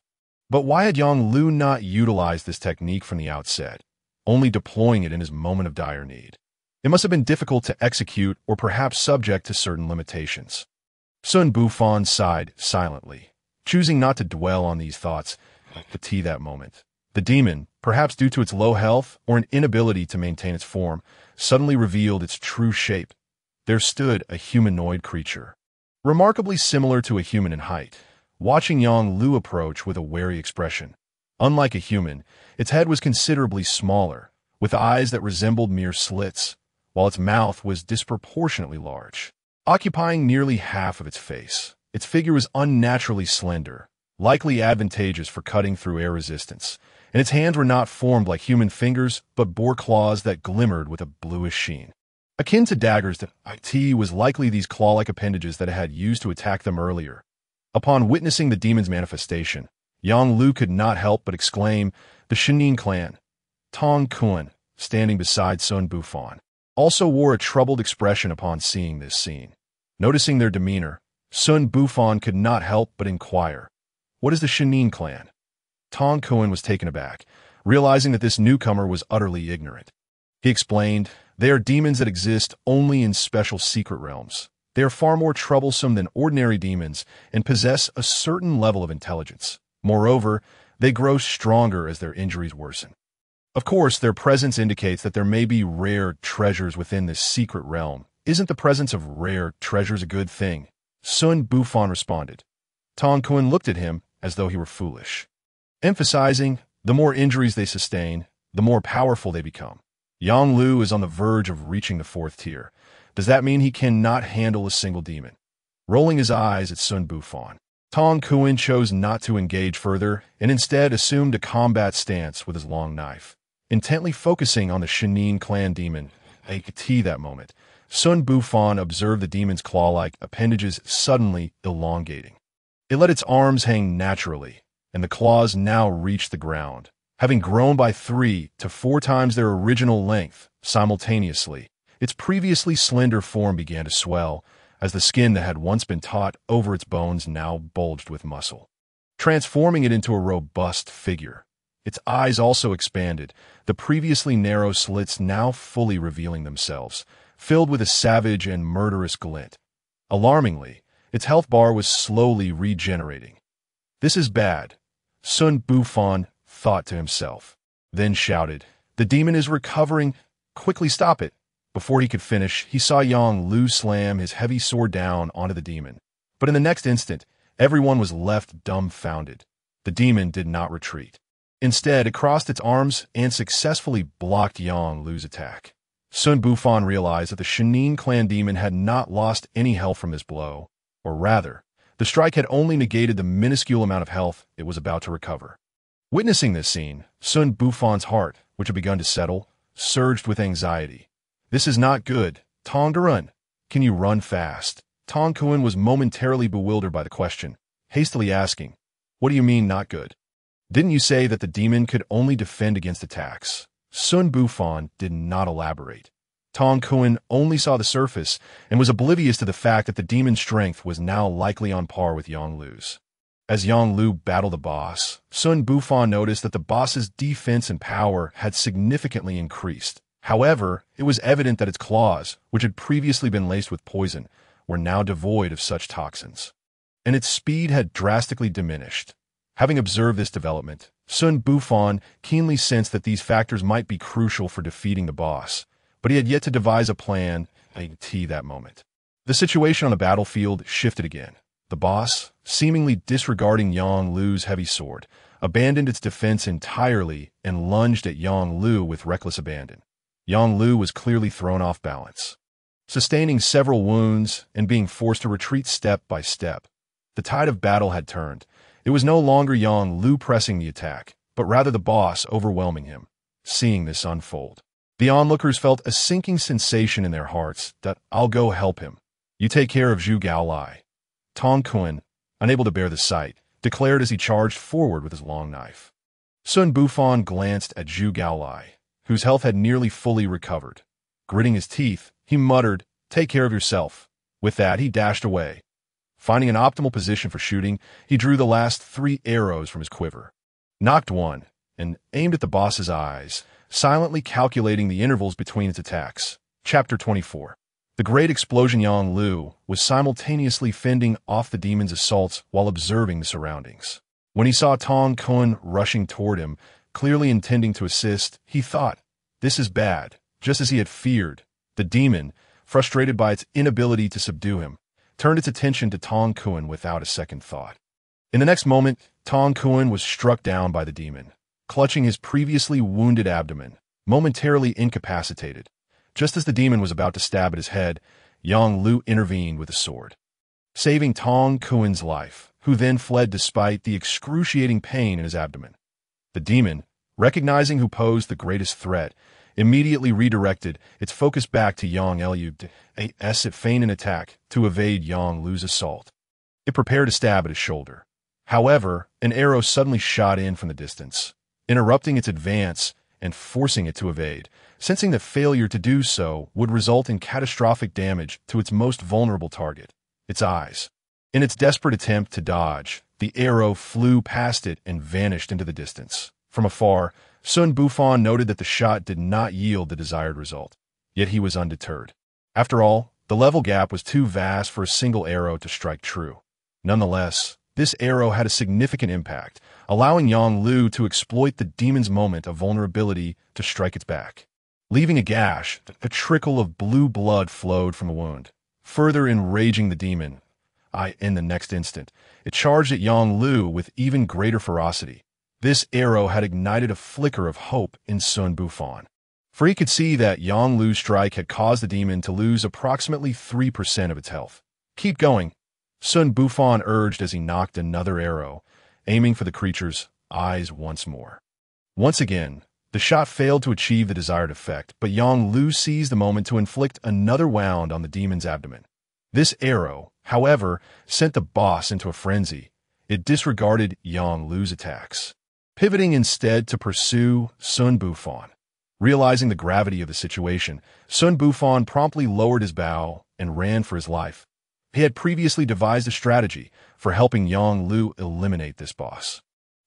But why had Yang Lu not utilized this technique from the outset, only deploying it in his moment of dire need? It must have been difficult to execute or perhaps subject to certain limitations. Xun Bufan sighed silently, choosing not to dwell on these thoughts at that moment. The demon, perhaps due to its low health or an inability to maintain its form, suddenly revealed its true shape. There stood a humanoid creature, remarkably similar to a human in height, watching Yang Lu approach with a wary expression. Unlike a human, its head was considerably smaller, with eyes that resembled mere slits, while its mouth was disproportionately large, occupying nearly half of its face. Its figure was unnaturally slender, likely advantageous for cutting through air resistance, and its hands were not formed like human fingers, but bore claws that glimmered with a bluish sheen. Akin to daggers, it was likely these claw-like appendages that it had used to attack them earlier. Upon witnessing the demon's manifestation, Yang Lu could not help but exclaim, "The Shinin clan." Tong Kun, standing beside Xun Bufan, also wore a troubled expression upon seeing this scene. Noticing their demeanor, Xun Bufan could not help but inquire, "What is the Shinin clan?" Tong Kun was taken aback, realizing that this newcomer was utterly ignorant. He explained, "They are demons that exist only in special secret realms. They are far more troublesome than ordinary demons and possess a certain level of intelligence. Moreover, they grow stronger as their injuries worsen. Of course, their presence indicates that there may be rare treasures within this secret realm. Isn't the presence of rare treasures a good thing?" Xun Bufan responded. Tong Kun looked at him as though he were foolish, emphasizing, "The more injuries they sustain, the more powerful they become. Yang Lu is on the verge of reaching the 4th tier. Does that mean he cannot handle a single demon?" Rolling his eyes at Xun Bufan, Tong Kun chose not to engage further and instead assumed a combat stance with his long knife. Intently focusing on the Shinin clan demon, that moment, Xun Bufan observed the demon's claw-like appendages suddenly elongating. It let its arms hang naturally, and the claws now reached the ground, having grown by 3 to 4 times their original length simultaneously. Its previously slender form began to swell, as the skin that had once been taut over its bones now bulged with muscle, transforming it into a robust figure. Its eyes also expanded, the previously narrow slits now fully revealing themselves, filled with a savage and murderous glint. Alarmingly, its health bar was slowly regenerating. "This is bad," Xun Bufan thought to himself, then shouted, "The demon is recovering! Quickly stop it!" Before he could finish, he saw Yang Lu slam his heavy sword down onto the demon. But in the next instant, everyone was left dumbfounded. The demon did not retreat. Instead, it crossed its arms and successfully blocked Yang Lu's attack. Xun Bufan realized that the Shinin clan demon had not lost any health from this blow, or rather, the strike had only negated the minuscule amount of health it was about to recover. Witnessing this scene, Xun Bufan's heart, which had begun to settle, surged with anxiety. "This is not good. Tong Kun, can you run fast?" Tong Kun was momentarily bewildered by the question, hastily asking, "What do you mean not good? Didn't you say that the demon could only defend against attacks?" Xun Bufan did not elaborate. Tong Kun only saw the surface and was oblivious to the fact that the demon's strength was now likely on par with Yang Lu's. As Yang Lu battled the boss, Xun Bufan noticed that the boss's defense and power had significantly increased. However, it was evident that its claws, which had previously been laced with poison, were now devoid of such toxins, and its speed had drastically diminished. Having observed this development, Xun Bufan keenly sensed that these factors might be crucial for defeating the boss, but he had yet to devise a plan that moment. The situation on the battlefield shifted again. The boss, seemingly disregarding Yang Lu's heavy sword, abandoned its defense entirely and lunged at Yang Lu with reckless abandon. Yang Lu was clearly thrown off balance, sustaining several wounds and being forced to retreat step by step. The tide of battle had turned. It was no longer Yang Lu pressing the attack, but rather the boss overwhelming him. Seeing this unfold, the onlookers felt a sinking sensation in their hearts that "I'll go help him. You take care of Zhu Gaolai." Tong Kun, unable to bear the sight, declared as he charged forward with his long knife. Xun Bufan glanced at Zhu Gaolai, whose health had nearly fully recovered. Gritting his teeth, he muttered, "Take care of yourself." With that, he dashed away. Finding an optimal position for shooting, he drew the last 3 arrows from his quiver, knocked one, and aimed at the boss's eyes, silently calculating the intervals between its attacks. Chapter 24. The great explosion. Yang Lu was simultaneously fending off the demon's assaults while observing the surroundings. When he saw Tong Kun rushing toward him, clearly intending to assist, he thought, "This is bad." Just as he had feared, the demon, frustrated by its inability to subdue him, turned its attention to Tong Kun without a second thought. In the next moment, Tong Kun was struck down by the demon, clutching his previously wounded abdomen, momentarily incapacitated. Just as the demon was about to stab at his head, Yang Lu intervened with a sword, saving Tong Kun's life, who then fled despite the excruciating pain in his abdomen. The demon, recognizing who posed the greatest threat, immediately redirected its focus back to Yang Lu as it feigned an attack to evade Yang Lu's assault. It prepared to stab at his shoulder. However, an arrow suddenly shot in from the distance, interrupting its advance and forcing it to evade, sensing that failure to do so would result in catastrophic damage to its most vulnerable target, its eyes. In its desperate attempt to dodge, the arrow flew past it and vanished into the distance. From afar, Xun Bufan noted that the shot did not yield the desired result, yet he was undeterred. After all, the level gap was too vast for a single arrow to strike true. Nonetheless, this arrow had a significant impact, allowing Yang Lu to exploit the demon's moment of vulnerability to strike its back. Leaving a gash, a trickle of blue blood flowed from the wound, further enraging the demon. In the next instant, it charged at Yang Lu with even greater ferocity. This arrow had ignited a flicker of hope in Xun Bufan, for he could see that Yang Lu's strike had caused the demon to lose approximately 3% of its health. "Keep going," Xun Bufan urged as he knocked another arrow, aiming for the creature's eyes once more. Once again, the shot failed to achieve the desired effect, but Yang Lu seized the moment to inflict another wound on the demon's abdomen. This arrow, however, sent the boss into a frenzy. It disregarded Yang Lu's attacks, pivoting instead to pursue Xun Bufan. Realizing the gravity of the situation, Xun Bufan promptly lowered his bow and ran for his life. He had previously devised a strategy for helping Yang Lu eliminate this boss,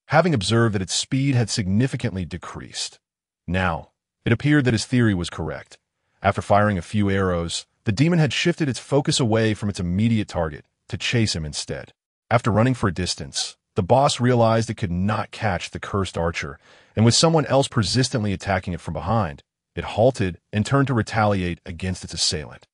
having observed that its speed had significantly decreased. Now, it appeared that his theory was correct. After firing a few arrows, the demon had shifted its focus away from its immediate target to chase him instead. After running for a distance, the boss realized it could not catch the cursed archer, and with someone else persistently attacking it from behind, it halted and turned to retaliate against its assailant.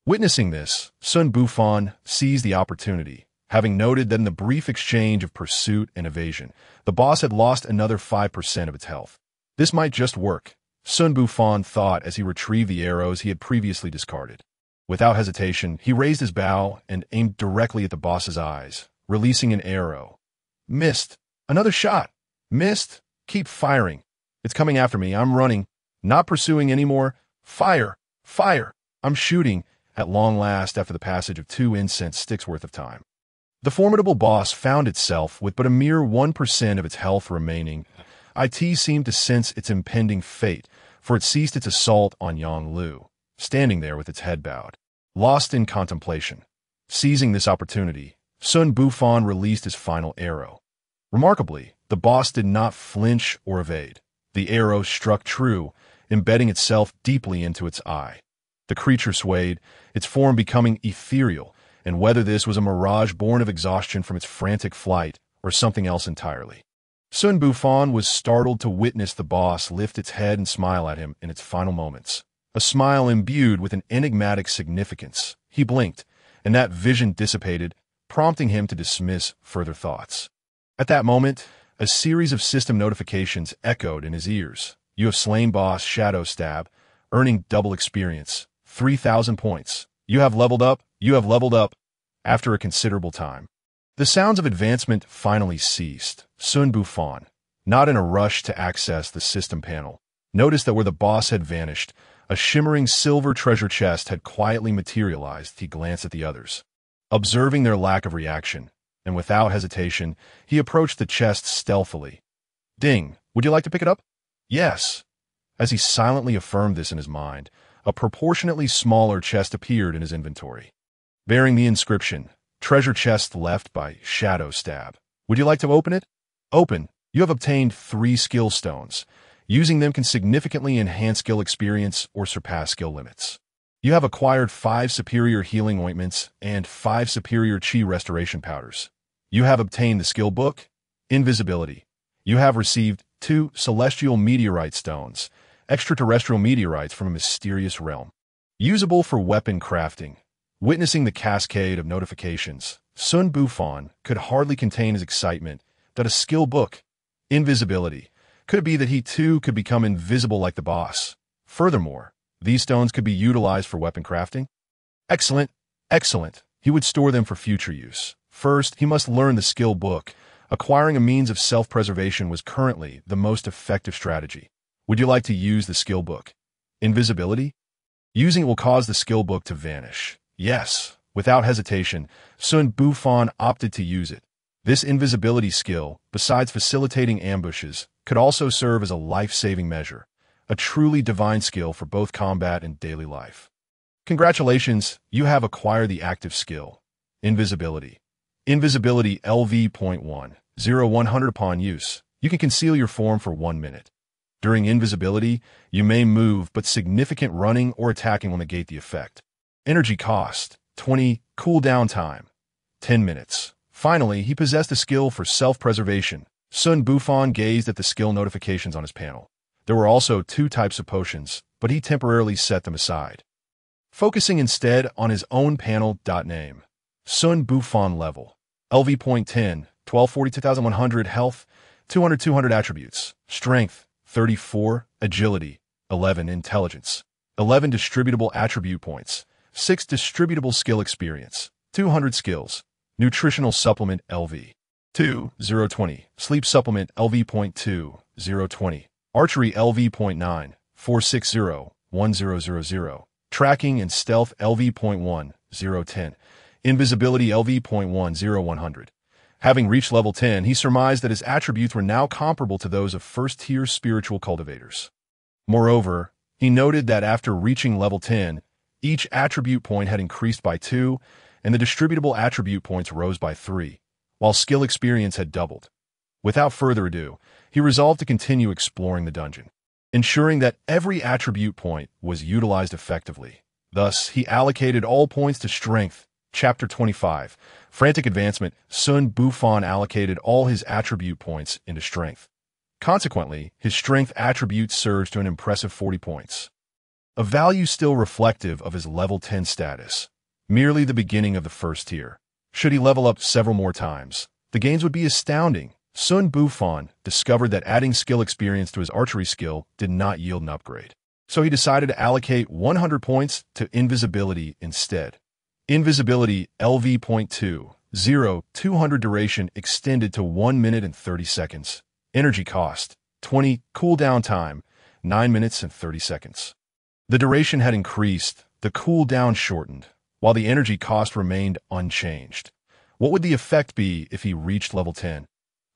Witnessing this, Xun Bufan seized the opportunity, having noted that in the brief exchange of pursuit and evasion, the boss had lost another 5% of its health. This might just work, Xun Bufan thought as he retrieved the arrows he had previously discarded. Without hesitation, he raised his bow and aimed directly at the boss's eyes, releasing an arrow. "Missed. Another shot. Missed. Keep firing. It's coming after me. I'm running. Not pursuing anymore. Fire. Fire. I'm shooting." At long last, after the passage of 2 incense sticks worth of time, the formidable boss found itself with but a mere 1% of its health remaining. It seemed to sense its impending fate, for it ceased its assault on Yang Lu, standing there with its head bowed, lost in contemplation. Seizing this opportunity, Xun Bufan released his final arrow. Remarkably, the boss did not flinch or evade. The arrow struck true, embedding itself deeply into its eye. The creature swayed, its form becoming ethereal, and whether this was a mirage born of exhaustion from its frantic flight or something else entirely. Xun Bufan was startled to witness the boss lift its head and smile at him in its final moments, a smile imbued with an enigmatic significance. He blinked, and that vision dissipated, prompting him to dismiss further thoughts. At that moment, a series of system notifications echoed in his ears. "You have slain boss Shadow Stab, earning double experience. 3,000 points. You have leveled up. You have leveled up." After a considerable time, the sounds of advancement finally ceased. Xun Bufan, not in a rush to access the system panel, noticed that where the boss had vanished, a shimmering silver treasure chest had quietly materialized. He glanced at the others, observing their lack of reaction, and without hesitation, he approached the chest stealthily. "Ding, would you like to pick it up?" "Yes." As he silently affirmed this in his mind, a proportionately smaller chest appeared in his inventory, bearing the inscription, "Treasure chest left by Shadow Stab. Would you like to open it?" "Open. You have obtained 3 skill stones. Using them can significantly enhance skill experience or surpass skill limits. You have acquired 5 superior healing ointments and 5 superior chi restoration powders. You have obtained the skill book, Invisibility. You have received 2 celestial meteorite stones, extraterrestrial meteorites from a mysterious realm. Usable for weapon crafting." Witnessing the cascade of notifications, Xun Bufan could hardly contain his excitement. That a skill book, Invisibility. Could it be that he too could become invisible like the boss? Furthermore, these stones could be utilized for weapon crafting? Excellent, excellent. He would store them for future use. First, he must learn the skill book. Acquiring a means of self-preservation was currently the most effective strategy. Would you like to use the skill book, Invisibility? Using it will cause the skill book to vanish. Yes. Without hesitation, Xun Bufan opted to use it. This invisibility skill, besides facilitating ambushes, could also serve as a life-saving measure, a truly divine skill for both combat and daily life. Congratulations, you have acquired the active skill, Invisibility. Invisibility LV.1, 0100 upon use. You can conceal your form for 1 minute. During invisibility, you may move, but significant running or attacking will negate the effect. Energy cost, 20, cooldown time, 10 minutes. Finally, he possessed a skill for self-preservation. Xun Bufan gazed at the skill notifications on his panel. There were also 2 types of potions, but he temporarily set them aside. Focusing instead on his own panel. Name. Xun Bufan level. LV.10, 1240-2100 health, 200 attributes. Strength, 34, agility, 11 intelligence, 11 distributable attribute points, 6 distributable skill experience, 200 skills. Nutritional supplement LV. 2, 020. Sleep supplement LV.2, 020. Archery LV.9, 460, 1000. Tracking and stealth LV.1, 010. Invisibility LV.10, 100. Having reached level 10, he surmised that his attributes were now comparable to those of first-tier spiritual cultivators. Moreover, he noted that after reaching level 10, each attribute point had increased by 2, and the distributable attribute points rose by 3, while skill experience had doubled. Without further ado, he resolved to continue exploring the dungeon, ensuring that every attribute point was utilized effectively. Thus, he allocated all points to strength. Chapter 25. Frantic Advancement. Xun Bufan allocated all his attribute points into strength. Consequently, his strength attribute surged to an impressive 40 points. A value still reflective of his level 10 status. Merely the beginning of the first tier. Should he level up several more times, the gains would be astounding. Xun Bufan discovered that adding skill experience to his archery skill did not yield an upgrade. So he decided to allocate 100 points to invisibility instead. Invisibility LV.2, 200 duration extended to 1 minute and 30 seconds. Energy cost, 20, cooldown time, 9 minutes and 30 seconds. The duration had increased, the cooldown shortened, while the energy cost remained unchanged. What would the effect be if he reached level 10?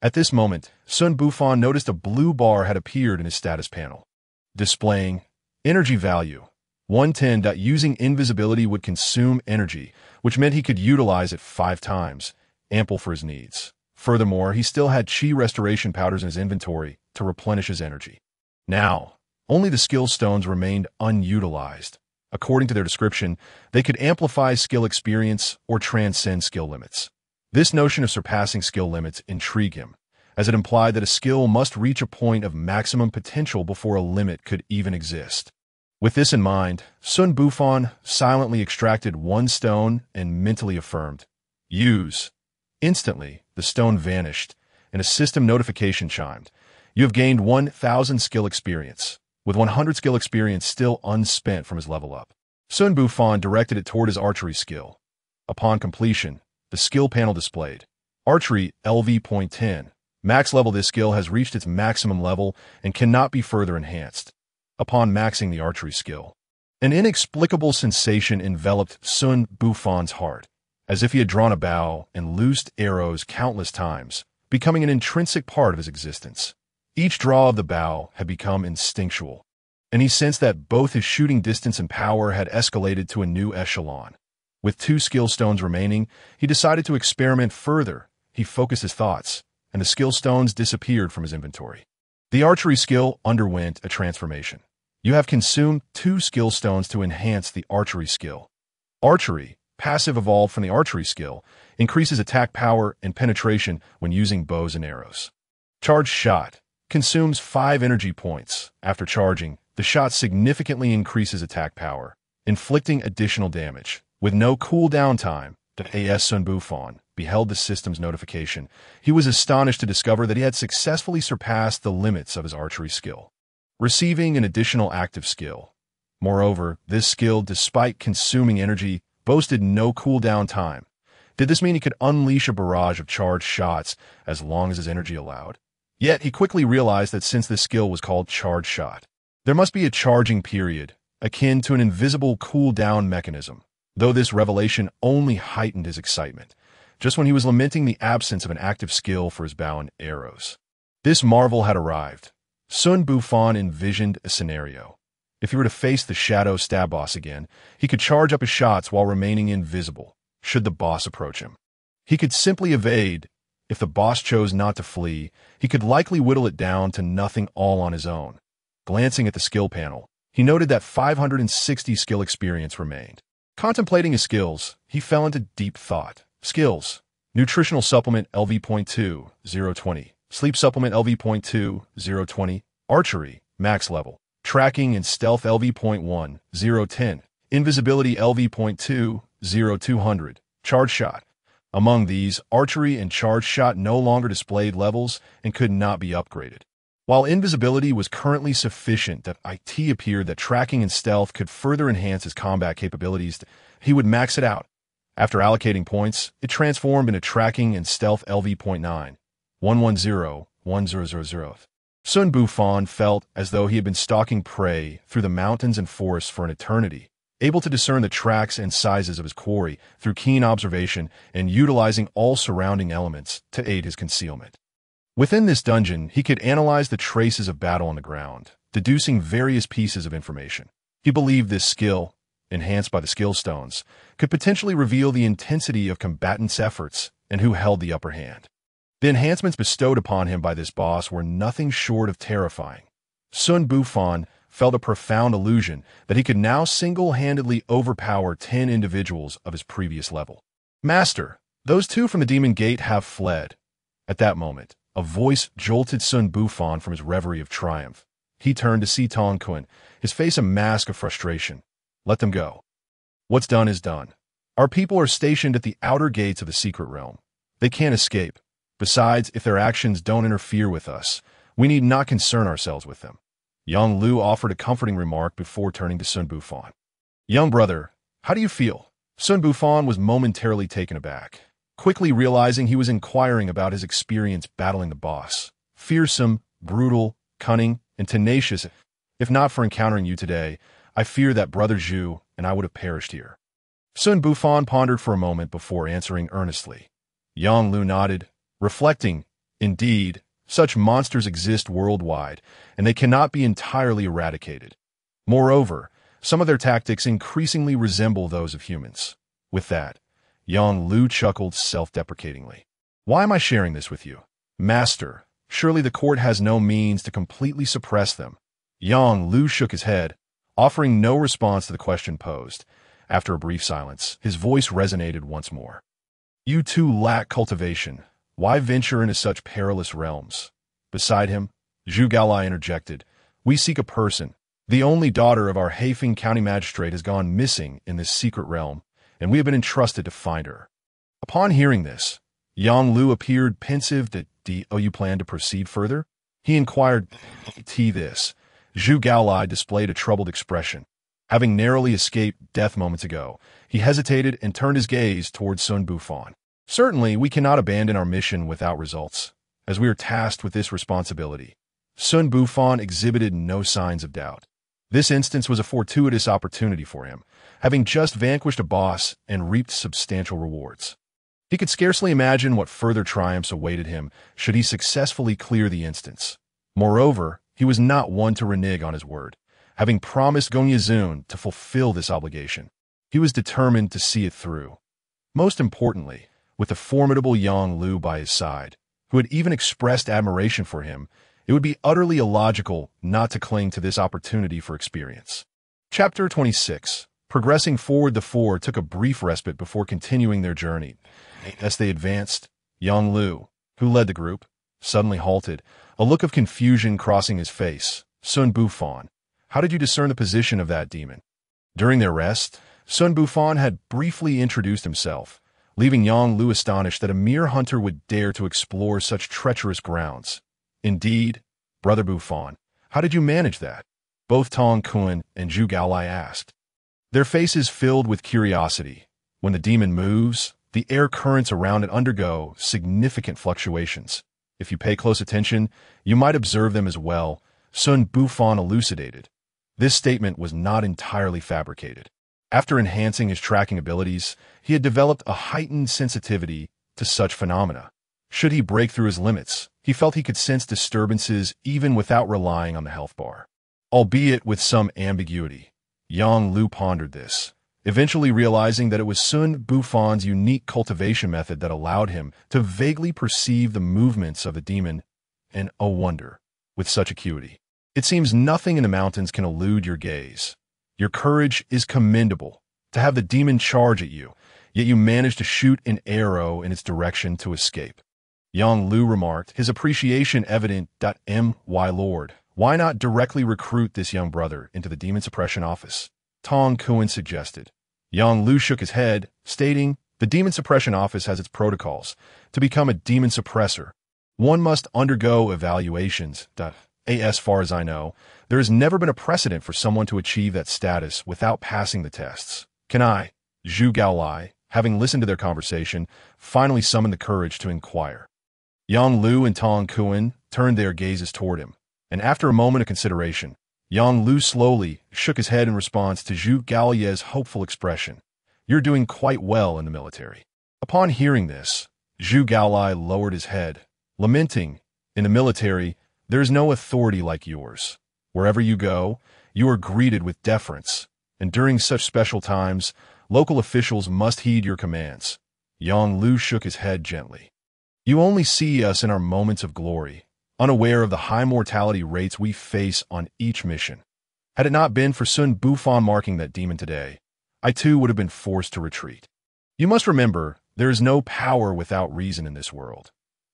At this moment, Xun Bufan noticed a blue bar had appeared in his status panel, displaying energy value 110. Using invisibility would consume energy, which meant he could utilize it 5 times, ample for his needs. Furthermore, he still had chi restoration powders in his inventory to replenish his energy. Now, only the skill stones remained unutilized. According to their description, they could amplify skill experience or transcend skill limits. This notion of surpassing skill limits intrigued him, as it implied that a skill must reach a point of maximum potential before a limit could even exist. With this in mind, Xun Bufan silently extracted 1 stone and mentally affirmed, "Use." Instantly, the stone vanished, and a system notification chimed. You have gained 1,000 skill experience, with 100 skill experience still unspent from his level up. Xun Bufan directed it toward his archery skill. Upon completion, the skill panel displayed Archery LV.10. Max level. This skill has reached its maximum level and cannot be further enhanced. Upon maxing the archery skill, an inexplicable sensation enveloped Xun Bufan's heart, as if he had drawn a bow and loosed arrows countless times, becoming an intrinsic part of his existence. Each draw of the bow had become instinctual, and he sensed that both his shooting distance and power had escalated to a new echelon. With 2 skill stones remaining, he decided to experiment further. He focused his thoughts, and the skill stones disappeared from his inventory. The archery skill underwent a transformation. You have consumed 2 skill stones to enhance the archery skill. Archery, passive evolved from the archery skill, increases attack power and penetration when using bows and arrows. Charged shot consumes 5 energy points. After charging, the shot significantly increases attack power, inflicting additional damage. With no cooldown time, Xun Bufan beheld the system's notification. He was astonished to discover that he had successfully surpassed the limits of his archery skill, receiving an additional active skill. Moreover, this skill, despite consuming energy, boasted no cooldown time. Did this mean he could unleash a barrage of charged shots as long as his energy allowed? Yet he quickly realized that since this skill was called charged shot, there must be a charging period, akin to an invisible cooldown mechanism. though this revelation only heightened his excitement, just when he was lamenting the absence of an active skill for his bow and arrows. This marvel had arrived. Xun Bufan envisioned a scenario. If he were to face the shadow stab boss again, he could charge up his shots while remaining invisible, should the boss approach him. He could simply evade. If the boss chose not to flee, he could likely whittle it down to nothing all on his own. Glancing at the skill panel, he noted that 560 skill experience remained. Contemplating his skills, he fell into deep thought. Skills: Nutritional Supplement LV.2, 020. Sleep Supplement LV.2, 020. Archery, Max Level. Tracking and Stealth LV.1, 010. Invisibility LV.2, 0200. Charge Shot. Among these, Archery and Charge Shot no longer displayed levels and could not be upgraded. While Invisibility was currently sufficient, it appeared that Tracking and Stealth could further enhance his combat capabilities. He would max it out. After allocating points, it transformed into Tracking and Stealth LV.9, 110-1000. Xun Bufan felt as though he had been stalking prey through the mountains and forests for an eternity, able to discern the tracks and sizes of his quarry through keen observation and utilizing all surrounding elements to aid his concealment. Within this dungeon, he could analyze the traces of battle on the ground, deducing various pieces of information. He believed this skill, enhanced by the skill stones, could potentially reveal the intensity of combatants' efforts and who held the upper hand. The enhancements bestowed upon him by this boss were nothing short of terrifying. Xun Bufan felt a profound illusion that he could now single-handedly overpower 10 individuals of his previous level. "Master, those two from the Demon Gate have fled." At that moment, a voice jolted Xun Bufan from his reverie of triumph. He turned to see Tong Kun, his face a mask of frustration. "Let them go. What's done is done. Our people are stationed at the outer gates of the secret realm. They can't escape. Besides, if their actions don't interfere with us, we need not concern ourselves with them." Young Lu offered a comforting remark before turning to Xun Bufan. "Young brother, how do you feel?" Xun Bufan was momentarily taken aback, quickly realizing he was inquiring about his experience battling the boss. "Fearsome, brutal, cunning, and tenacious. If not for encountering you today, I fear that Brother Zhu and I would have perished here." Xun Bufan pondered for a moment before answering earnestly. Yang Lu nodded, reflecting, "Indeed, such monsters exist worldwide, and they cannot be entirely eradicated. Moreover, some of their tactics increasingly resemble those of humans." With that, Yang Lu chuckled self-deprecatingly. "Why am I sharing this with you? Master, surely the court has no means to completely suppress them." Yang Lu shook his head, offering no response to the question posed. After a brief silence, his voice resonated once more. "You too lack cultivation. Why venture into such perilous realms?" Beside him, Zhu Gaolai interjected, "We seek a person. The only daughter of our Haifeng County Magistrate has gone missing in this secret realm, and we have been entrusted to find her." Upon hearing this, Yang Lu appeared pensive. "Do you plan to proceed further?" he inquired. This. Zhu Gaolai displayed a troubled expression. Having narrowly escaped death moments ago, he hesitated and turned his gaze towards Xun Bufan. "Certainly, we cannot abandon our mission without results, as we are tasked with this responsibility." Xun Bufan exhibited no signs of doubt. This instance was a fortuitous opportunity for him, having just vanquished a boss and reaped substantial rewards. He could scarcely imagine what further triumphs awaited him should he successfully clear the instance. Moreover, he was not one to renege on his word, having promised Gonyazun to fulfill this obligation. He was determined to see it through. Most importantly, with the formidable Yang Lu by his side, who had even expressed admiration for him, it would be utterly illogical not to cling to this opportunity for experience. Chapter 26. Progressing forward, the four took a brief respite before continuing their journey. As they advanced, Yang Lu, who led the group, suddenly halted, a look of confusion crossing his face. "Xun Bufan, how did you discern the position of that demon?" During their rest, Xun Bufan had briefly introduced himself, leaving Yang Lu astonished that a mere hunter would dare to explore such treacherous grounds. "Indeed, Brother Bufan, how did you manage that?" both Tong Kun and Zhu Gaolai asked. Their faces filled with curiosity. When the demon moves, the air currents around it undergo significant fluctuations. If you pay close attention, you might observe them as well, Xun Bufan elucidated. This statement was not entirely fabricated. After enhancing his tracking abilities, he had developed a heightened sensitivity to such phenomena. Should he break through his limits, he felt he could sense disturbances even without relying on the health bar. Albeit with some ambiguity, Yang Lu pondered this, eventually realizing that it was Xun Bufan's unique cultivation method that allowed him to vaguely perceive the movements of the demon, and, oh wonder, with such acuity. It seems nothing in the mountains can elude your gaze. Your courage is commendable. To have the demon charge at you, yet you manage to shoot an arrow in its direction to escape. Yang Lu remarked, his appreciation evident. My lord, why not directly recruit this young brother into the demon suppression office? Tong Kuan suggested. Yang Lu shook his head, stating, the demon suppression office has its protocols. To become a demon suppressor, one must undergo evaluations. As far as I know, there has never been a precedent for someone to achieve that status without passing the tests. Can I, Zhu Gaolai, having listened to their conversation, finally summoned the courage to inquire? Yang Lu and Tong Kuan turned their gazes toward him, and after a moment of consideration, Yang Lu slowly shook his head in response to Zhu Gaolai's hopeful expression. You're doing quite well in the military. Upon hearing this, Zhu Gaolai lowered his head, lamenting, in the military, there is no authority like yours. Wherever you go, you are greeted with deference, and during such special times, local officials must heed your commands. Yang Lu shook his head gently. You only see us in our moments of glory, unaware of the high mortality rates we face on each mission. Had it not been for Xun Bufan marking that demon today, I too would have been forced to retreat. You must remember, there is no power without reason in this world.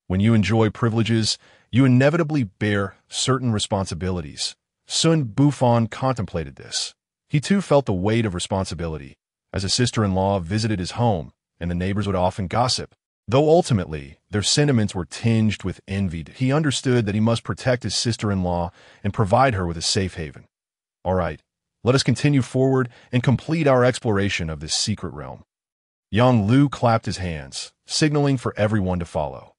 When you enjoy privileges, you inevitably bear certain responsibilities. Xun Bufan contemplated this. He too felt the weight of responsibility, as a sister-in-law visited his home, and the neighbors would often gossip. Though ultimately, their sentiments were tinged with envy, he understood that he must protect his sister-in-law and provide her with a safe haven. All right, let us continue forward and complete our exploration of this secret realm. Yang Lu clapped his hands, signaling for everyone to follow.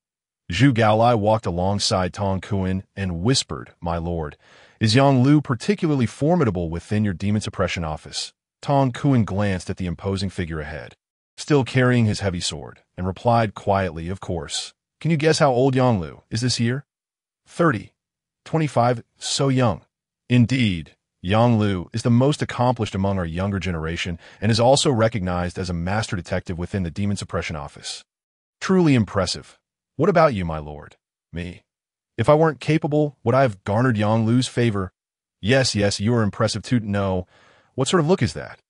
Zhu Gaolai walked alongside Tong Kuan and whispered, My lord, is Yang Lu particularly formidable within your demon suppression office? Tong Kuan glanced at the imposing figure ahead, still carrying his heavy sword, and replied quietly, Of course. Can you guess how old Yang Lu is this year? 30. 25, so young. Indeed, Yang Lu is the most accomplished among our younger generation and is also recognized as a master detective within the demon suppression office. Truly impressive. What about you, my lord? Me. If I weren't capable, would I have garnered Yang Lu's favor? Yes, you are impressive too. No. What sort of look is that?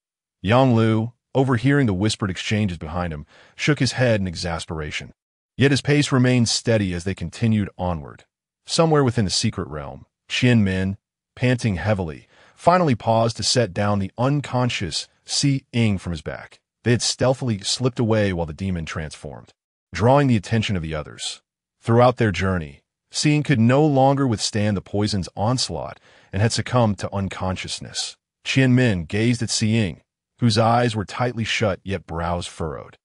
Yang Lu, overhearing the whispered exchanges behind him, shook his head in exasperation. Yet his pace remained steady as they continued onward. Somewhere within the secret realm, Qian Min, panting heavily, finally paused to set down the unconscious Si Ying from his back. They had stealthily slipped away while the demon transformed, drawing the attention of the others. Throughout their journey, Si Ying could no longer withstand the poison's onslaught and had succumbed to unconsciousness. Qian Min gazed at Si Ying, whose eyes were tightly shut yet brows furrowed.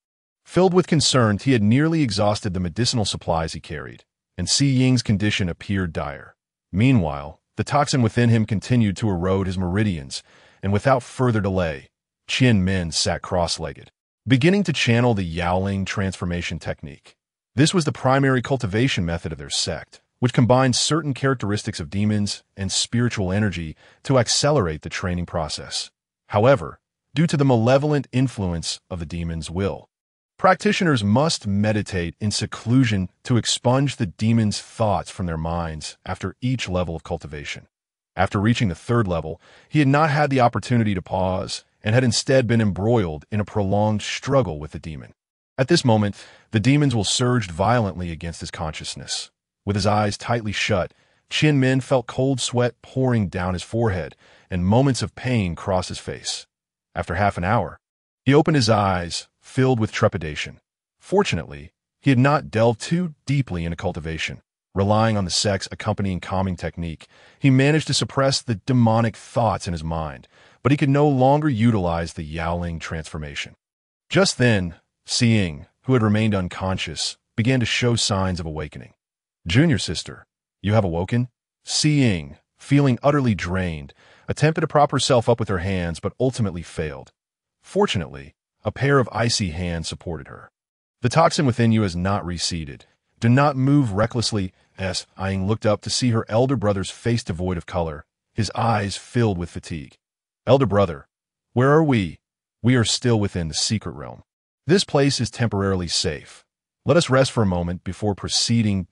Filled with concern, he had nearly exhausted the medicinal supplies he carried, and Si Ying's condition appeared dire. Meanwhile, the toxin within him continued to erode his meridians, and without further delay, Qian Min sat cross-legged, beginning to channel the Yaoling transformation technique. This was the primary cultivation method of their sect, which combines certain characteristics of demons and spiritual energy to accelerate the training process. However, due to the malevolent influence of the demon's will, practitioners must meditate in seclusion to expunge the demon's thoughts from their minds after each level of cultivation. After reaching the third level, he had not had the opportunity to pause and had instead been embroiled in a prolonged struggle with the demon. At this moment, the demon's will surged violently against his consciousness. With his eyes tightly shut, Qian Min felt cold sweat pouring down his forehead, and moments of pain crossed his face. After half an hour, he opened his eyes, filled with trepidation. Fortunately, he had not delved too deeply into cultivation. Relying on the sect's accompanying calming technique, he managed to suppress the demonic thoughts in his mind, but he could no longer utilize the Yaoling transformation. Just then, Si Ying, who had remained unconscious, began to show signs of awakening. Junior sister, you have awoken? Si Ying, feeling utterly drained, attempted to prop herself up with her hands but ultimately failed. Fortunately, a pair of icy hands supported her. The toxin within you has not receded. Do not move recklessly, as Aang looked up to see her elder brother's face devoid of color, his eyes filled with fatigue. Elder brother, where are we? We are still within the secret realm. This place is temporarily safe. Let us rest for a moment before proceeding.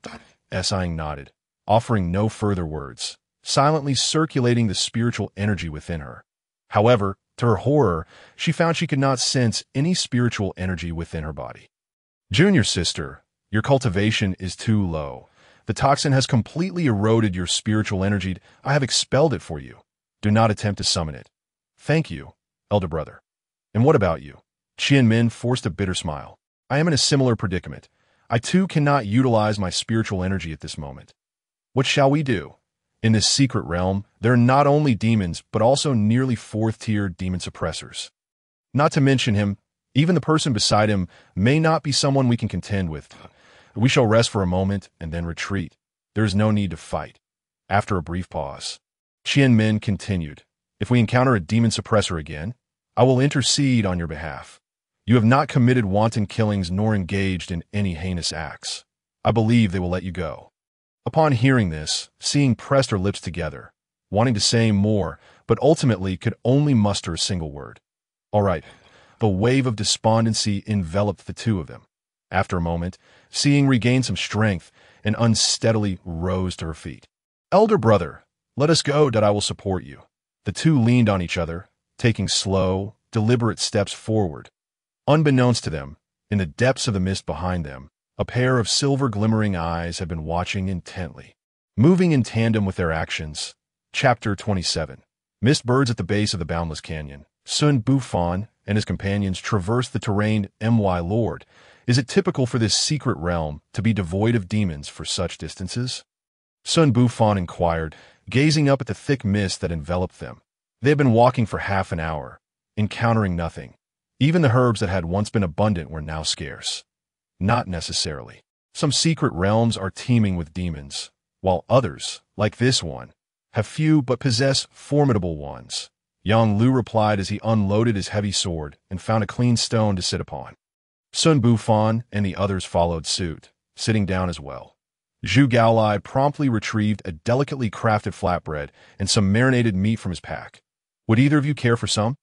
Aang nodded, offering no further words, silently circulating the spiritual energy within her. However, to her horror, she found she could not sense any spiritual energy within her body. Junior sister, your cultivation is too low. The toxin has completely eroded your spiritual energy. I have expelled it for you. Do not attempt to summon it. Thank you, elder brother. And what about you? Qianmin forced a bitter smile. I am in a similar predicament. I too cannot utilize my spiritual energy at this moment. What shall we do? In this secret realm, there are not only demons, but also nearly fourth-tier demon suppressors. Not to mention him, even the person beside him may not be someone we can contend with. We shall rest for a moment and then retreat. There is no need to fight. After a brief pause, Qianmin continued, if we encounter a demon suppressor again, I will intercede on your behalf. You have not committed wanton killings nor engaged in any heinous acts. I believe they will let you go. Upon hearing this, Seeing pressed her lips together, wanting to say more, but ultimately could only muster a single word. All right. The wave of despondency enveloped the two of them. After a moment, Seeing regained some strength and unsteadily rose to her feet. Elder brother, let us go that I will support you. The two leaned on each other, taking slow, deliberate steps forward. Unbeknownst to them, in the depths of the mist behind them, a pair of silver-glimmering eyes had been watching intently. Moving in tandem with their actions. Chapter 27. Mist birds at the base of the boundless canyon. Xun Bufan and his companions traversed the terrain. My lord, is it typical for this secret realm to be devoid of demons for such distances? Xun Bufan inquired, gazing up at the thick mist that enveloped them. They had been walking for half an hour, encountering nothing. Even the herbs that had once been abundant were now scarce. Not necessarily. Some secret realms are teeming with demons, while others, like this one, have few but possess formidable ones. Yang Lu replied as he unloaded his heavy sword and found a clean stone to sit upon. Xun Bufan and the others followed suit, sitting down as well. Zhu Gaolai promptly retrieved a delicately crafted flatbread and some marinated meat from his pack. Would either of you care for some?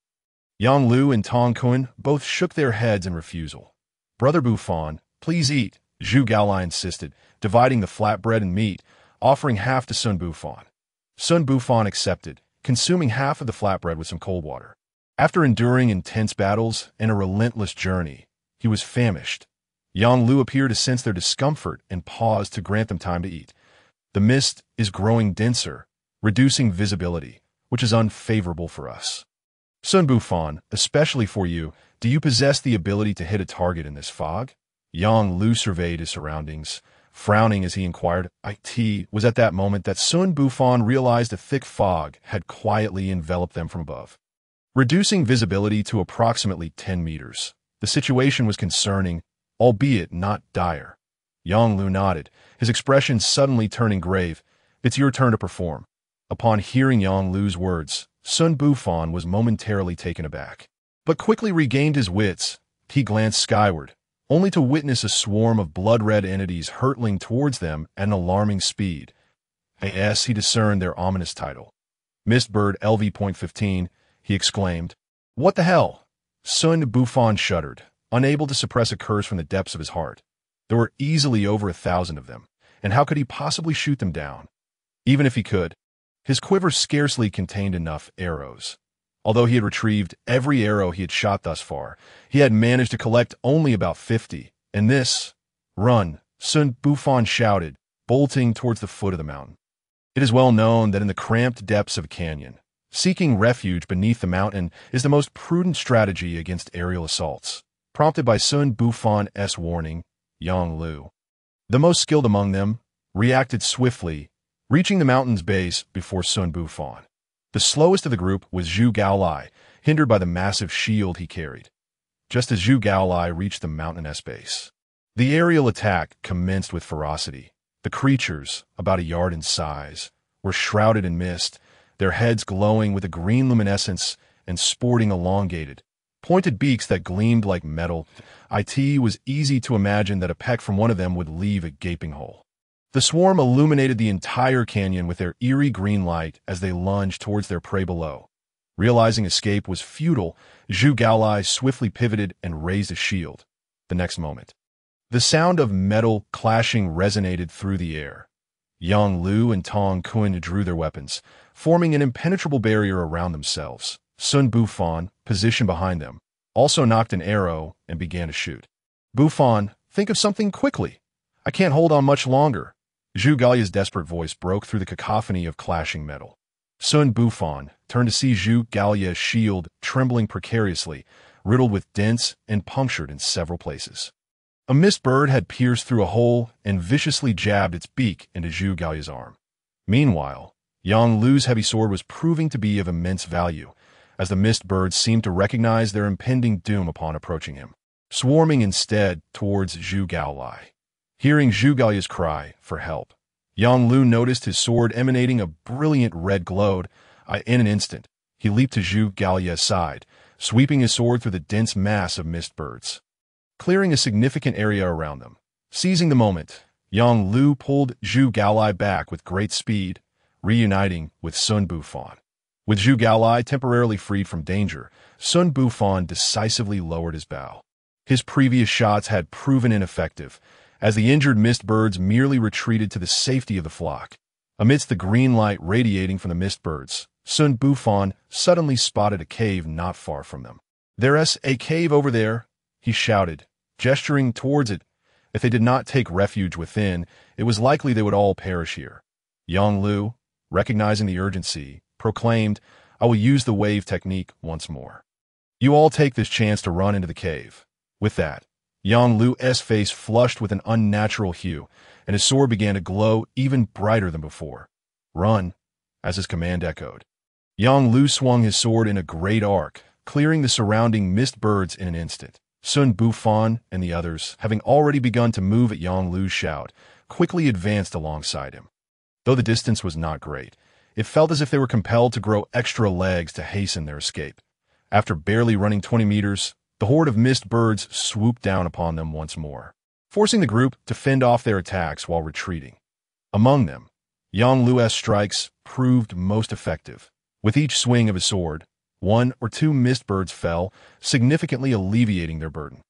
Yang Lu and Tong Kun both shook their heads in refusal. Brother Bufan, please eat, Zhu Gaolai insisted, dividing the flatbread and meat, offering half to Xun Bufan. Xun Bufan accepted, consuming half of the flatbread with some cold water. After enduring intense battles and a relentless journey, he was famished. Yang Lu appeared to sense their discomfort and paused to grant them time to eat. The mist is growing denser, reducing visibility, which is unfavorable for us. Xun Bufan, especially for you, do you possess the ability to hit a target in this fog? Yang Lu surveyed his surroundings, frowning as he inquired. It was at that moment that Xun Bufan realized a thick fog had quietly enveloped them from above, reducing visibility to approximately 10 meters. The situation was concerning, albeit not dire. Yang Lu nodded, his expression suddenly turning grave. It's your turn to perform. Upon hearing Yang Lu's words, Xun Bufan was momentarily taken aback, but quickly regained his wits. He glanced skyward, only to witness a swarm of blood-red entities hurtling towards them at an alarming speed. As he discerned their ominous title. Mistbird LV.15, he exclaimed. What the hell? Xun Bufan shuddered, unable to suppress a curse from the depths of his heart. There were easily over 1,000 of them, and how could he possibly shoot them down? Even if he could, his quiver scarcely contained enough arrows. Although he had retrieved every arrow he had shot thus far, he had managed to collect only about 50, and this— Run, Xun Bufan shouted, bolting towards the foot of the mountain. It is well known that in the cramped depths of a canyon, seeking refuge beneath the mountain is the most prudent strategy against aerial assaults. Prompted by Xun Bufan's warning, Yang Lu, the most skilled among them, reacted swiftly, reaching the mountain's base before Xun Bufan. The slowest of the group was Zhu Gaolai, hindered by the massive shield he carried. Just as Zhu Gaolai reached the mountain's base, the aerial attack commenced with ferocity. The creatures, about a yard in size, were shrouded in mist, their heads glowing with a green luminescence and sporting elongated, pointed beaks that gleamed like metal. It was easy to imagine that a peck from one of them would leave a gaping hole. The swarm illuminated the entire canyon with their eerie green light as they lunged towards their prey below. Realizing escape was futile, Zhu Gaolai swiftly pivoted and raised a shield. The next moment, the sound of metal clashing resonated through the air. Yang Lu and Tong Kun drew their weapons, forming an impenetrable barrier around themselves. Xun Bufan, positioned behind them, also knocked an arrow and began to shoot. "Bufan, think of something quickly. I can't hold on much longer." Zhu Gaolia's desperate voice broke through the cacophony of clashing metal. Xun Bufan turned to see Zhu Gaolia's shield trembling precariously, riddled with dents and punctured in several places. A mist bird had pierced through a hole and viciously jabbed its beak into Zhu Gaolia's arm. Meanwhile, Yang Lu's heavy sword was proving to be of immense value, as the mist birds seemed to recognize their impending doom upon approaching him, swarming instead towards Zhu Gaolai. Hearing Zhu Gaolia's cry for help, Yang Lu noticed his sword emanating a brilliant red glow. In an instant, he leaped to Zhu Gaolia's side, sweeping his sword through the dense mass of mist birds, clearing a significant area around them. Seizing the moment, Yang Lu pulled Zhu Gaolai back with great speed, reuniting with Xun Bufan. With Zhu Gaolai temporarily freed from danger, Xun Bufan decisively lowered his bow. His previous shots had proven ineffective, as the injured mist birds merely retreated to the safety of the flock. Amidst the green light radiating from the mist birds, Xun Bufan suddenly spotted a cave not far from them. "There's a cave over there," he shouted, gesturing towards it. If they did not take refuge within, it was likely they would all perish here. Yang Lu, recognizing the urgency, proclaimed, "I will use the wave technique once more. You all take this chance to run into the cave." With that, Yang Lu's face flushed with an unnatural hue, and his sword began to glow even brighter than before. "Run," as his command echoed. Yang Lu swung his sword in a great arc, clearing the surrounding mist birds in an instant. Xun Bufan and the others, having already begun to move at Yang Lu's shout, quickly advanced alongside him. Though the distance was not great, it felt as if they were compelled to grow extra legs to hasten their escape. After barely running 20 meters, the horde of mist birds swooped down upon them once more, forcing the group to fend off their attacks while retreating. Among them, Yang Lu's strikes proved most effective. With each swing of his sword, 1 or 2 mist birds fell, significantly alleviating their burden.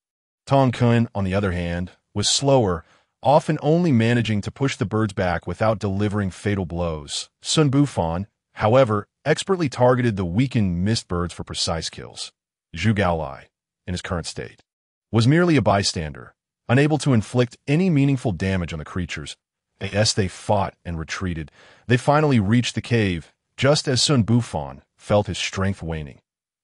Tong Kun, on the other hand, was slower, often only managing to push the birds back without delivering fatal blows. Xun Bufan, however, expertly targeted the weakened mist birds for precise kills. Zhu Gaolai, in his current state, was merely a bystander, unable to inflict any meaningful damage on the creatures. As they fought and retreated, they finally reached the cave, just as Xun Bufan felt his strength waning.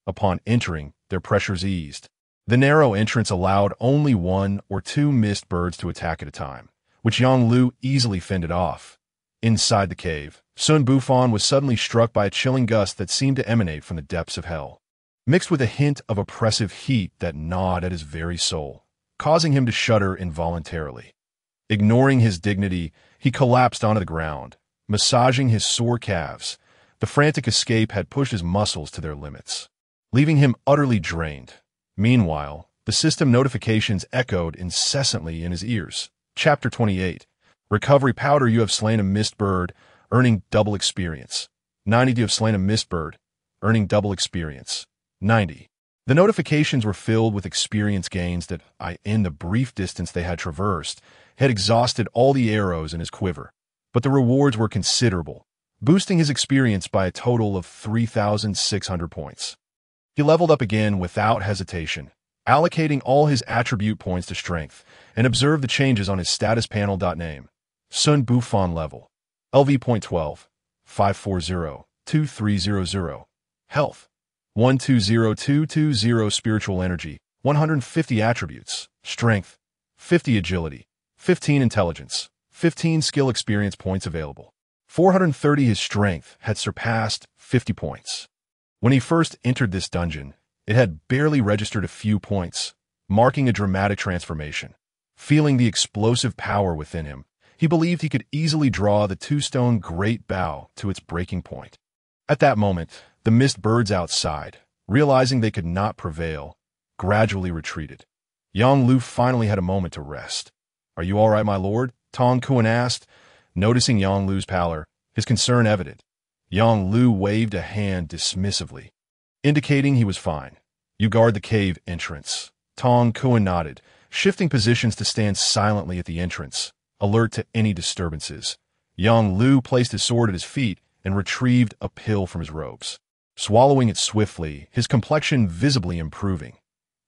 Upon entering, their pressures eased. The narrow entrance allowed only 1 or 2 mist birds to attack at a time, which Yang Lu easily fended off. Inside the cave, Xun Bufan was suddenly struck by a chilling gust that seemed to emanate from the depths of hell, mixed with a hint of oppressive heat that gnawed at his very soul, causing him to shudder involuntarily. Ignoring his dignity, he collapsed onto the ground, massaging his sore calves. The frantic escape had pushed his muscles to their limits, leaving him utterly drained. Meanwhile, the system notifications echoed incessantly in his ears. Chapter 28. Recovery powder. You have slain a mist bird, earning double experience. 90. You have slain a mist bird, earning double experience. 90. The notifications were filled with experience gains that, in the brief distance they had traversed, had exhausted all the arrows in his quiver. But the rewards were considerable, boosting his experience by a total of 3,600 points. He leveled up again without hesitation, allocating all his attribute points to strength, and observed the changes on his status panel. Name: Xun Bufan level, LV.12, 540-2300. Health, 120220. Spiritual energy, 150 attributes. Strength, 50 agility, 15 intelligence, 15 skill experience points available. 430. His strength had surpassed 50 points. When he first entered this dungeon, it had barely registered a few points, marking a dramatic transformation. Feeling the explosive power within him, he believed he could easily draw the 2-stone great bow to its breaking point. At that moment, the mist birds outside, realizing they could not prevail, gradually retreated. Yang Lu finally had a moment to rest. "Are you all right, my lord?" Tong Kuan asked, noticing Yang Lu's pallor, his concern evident. Yang Lu waved a hand dismissively, indicating he was fine. "You guard the cave entrance." Tong Kuan nodded, shifting positions to stand silently at the entrance, alert to any disturbances. Yang Lu placed his sword at his feet and retrieved a pill from his robes. Swallowing it swiftly, his complexion visibly improving.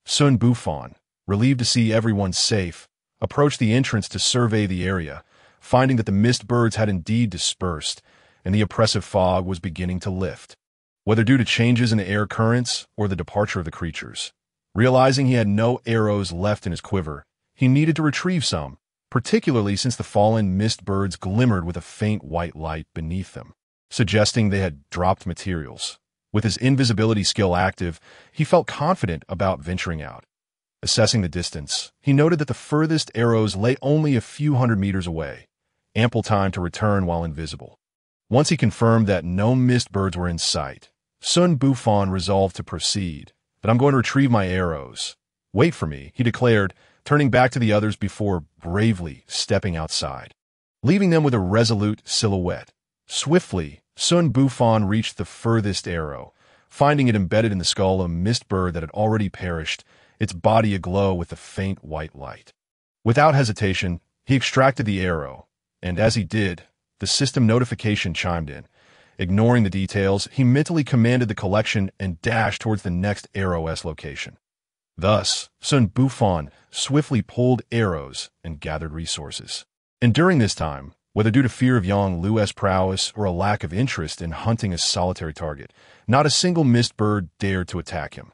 Xun Bufan, relieved to see everyone safe, approached the entrance to survey the area, finding that the mist birds had indeed dispersed, and the oppressive fog was beginning to lift, whether due to changes in the air currents or the departure of the creatures. Realizing he had no arrows left in his quiver, he needed to retrieve some, particularly since the fallen mist birds glimmered with a faint white light beneath them, suggesting they had dropped materials. With his invisibility skill active, he felt confident about venturing out. Assessing the distance, he noted that the furthest arrows lay only a few hundred meters away, ample time to return while invisible. Once he confirmed that no mist birds were in sight, Xun Bufan resolved to proceed. "But I'm going to retrieve my arrows. Wait for me," he declared, turning back to the others before bravely stepping outside, leaving them with a resolute silhouette. Swiftly, Xun Bufan reached the furthest arrow, finding it embedded in the skull of a mist bird that had already perished, its body aglow with a faint white light. Without hesitation, he extracted the arrow, and as he did, the system notification chimed in. Ignoring the details, he mentally commanded the collection and dashed towards the next arrow's location. Thus, Xun Bufan swiftly pulled arrows and gathered resources. And during this time, whether due to fear of Yang Lu's prowess or a lack of interest in hunting a solitary target, not a single mist bird dared to attack him.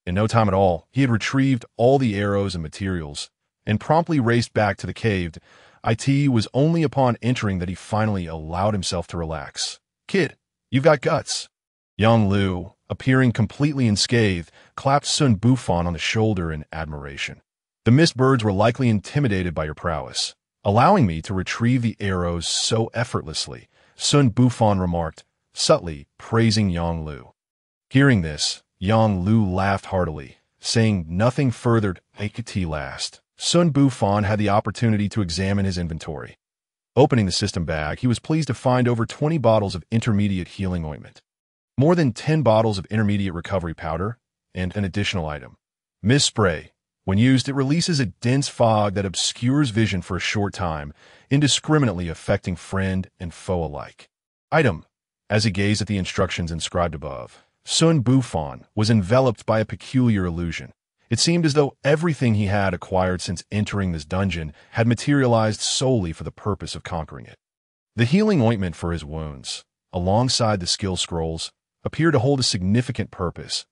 In no time at all, he had retrieved all the arrows and materials, and promptly raced back to the cave. It was only upon entering that he finally allowed himself to relax. "Kid, you've got guts." Yang Lu, appearing completely unscathed, clapped Xun Bufan on the shoulder in admiration. "The mist birds were likely intimidated by your prowess, allowing me to retrieve the arrows so effortlessly," Xun Bufan remarked, subtly praising Yang Lu. Hearing this, Yang Lu laughed heartily, saying nothing further. At last, Xun Bufan had the opportunity to examine his inventory. Opening the system bag, he was pleased to find over 20 bottles of intermediate healing ointment, more than 10 bottles of intermediate recovery powder, and an additional item. Mist spray. When used, it releases a dense fog that obscures vision for a short time, indiscriminately affecting friend and foe alike. Item. As he gazed at the instructions inscribed above, Xun Bufan was enveloped by a peculiar illusion. It seemed as though everything he had acquired since entering this dungeon had materialized solely for the purpose of conquering it. The healing ointment for his wounds, alongside the skill scrolls, appeared to hold a significant purpose.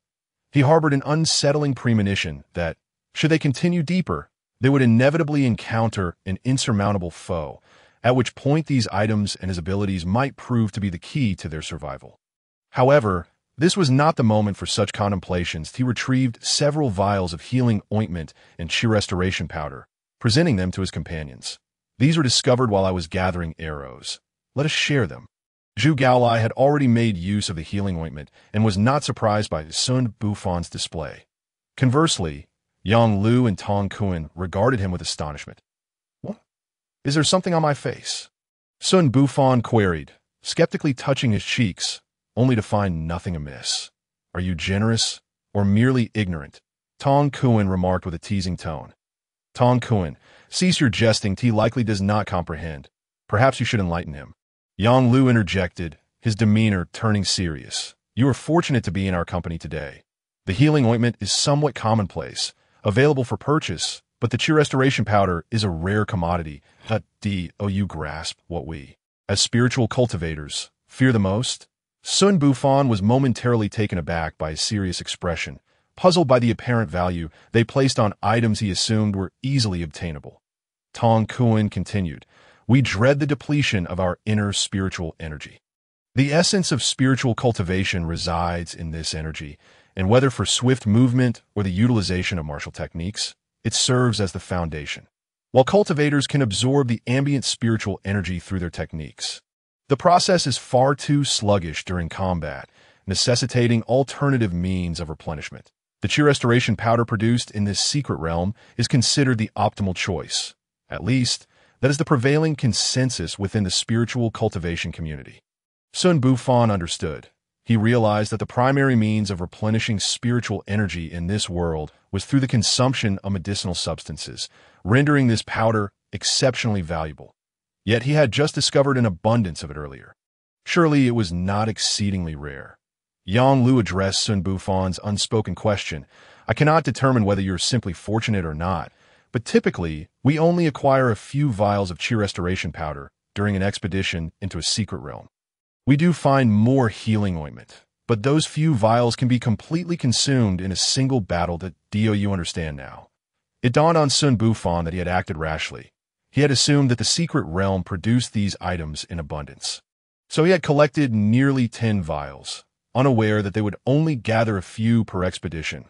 He harbored an unsettling premonition that, should they continue deeper, they would inevitably encounter an insurmountable foe, at which point these items and his abilities might prove to be the key to their survival. However, this was not the moment for such contemplations. He retrieved several vials of healing ointment and chi restoration powder, presenting them to his companions. "These were discovered while I was gathering arrows. Let us share them." Zhu Gaolai had already made use of the healing ointment and was not surprised by Xun Bufan's display. Conversely, Yang Lu and Tong Kuan regarded him with astonishment. "What? Is there something on my face?" Xun Bufan queried, skeptically touching his cheeks, only to find nothing amiss. "Are you generous or merely ignorant?" Tong Kuan remarked with a teasing tone. "Tong Kuan, cease your jesting. He likely does not comprehend. Perhaps you should enlighten him." Yang Lu interjected, his demeanor turning serious. "You are fortunate to be in our company today. The healing ointment is somewhat commonplace, available for purchase, but the chi restoration powder is a rare commodity. Do you grasp what we, as spiritual cultivators, fear the most?" Xun Bufan was momentarily taken aback by his serious expression, puzzled by the apparent value they placed on items he assumed were easily obtainable. Tong Kuan continued, "We dread the depletion of our inner spiritual energy. The essence of spiritual cultivation resides in this energy, and whether for swift movement or the utilization of martial techniques, it serves as the foundation. While cultivators can absorb the ambient spiritual energy through their techniques, the process is far too sluggish during combat, necessitating alternative means of replenishment. The chi restoration powder produced in this secret realm is considered the optimal choice. At least, that is the prevailing consensus within the spiritual cultivation community. Xun Bufan understood. He realized that the primary means of replenishing spiritual energy in this world was through the consumption of medicinal substances, rendering this powder exceptionally valuable. Yet he had just discovered an abundance of it earlier. Surely it was not exceedingly rare. Yang Lu addressed Xun Bufan's unspoken question. I cannot determine whether you're simply fortunate or not, but typically, we only acquire a few vials of chi restoration powder during an expedition into a secret realm. We do find more healing ointment, but those few vials can be completely consumed in a single battle. Do you understand now? It dawned on Xun Bufan that he had acted rashly. He had assumed that the secret realm produced these items in abundance. So he had collected nearly 10 vials, unaware that they would only gather a few per expedition.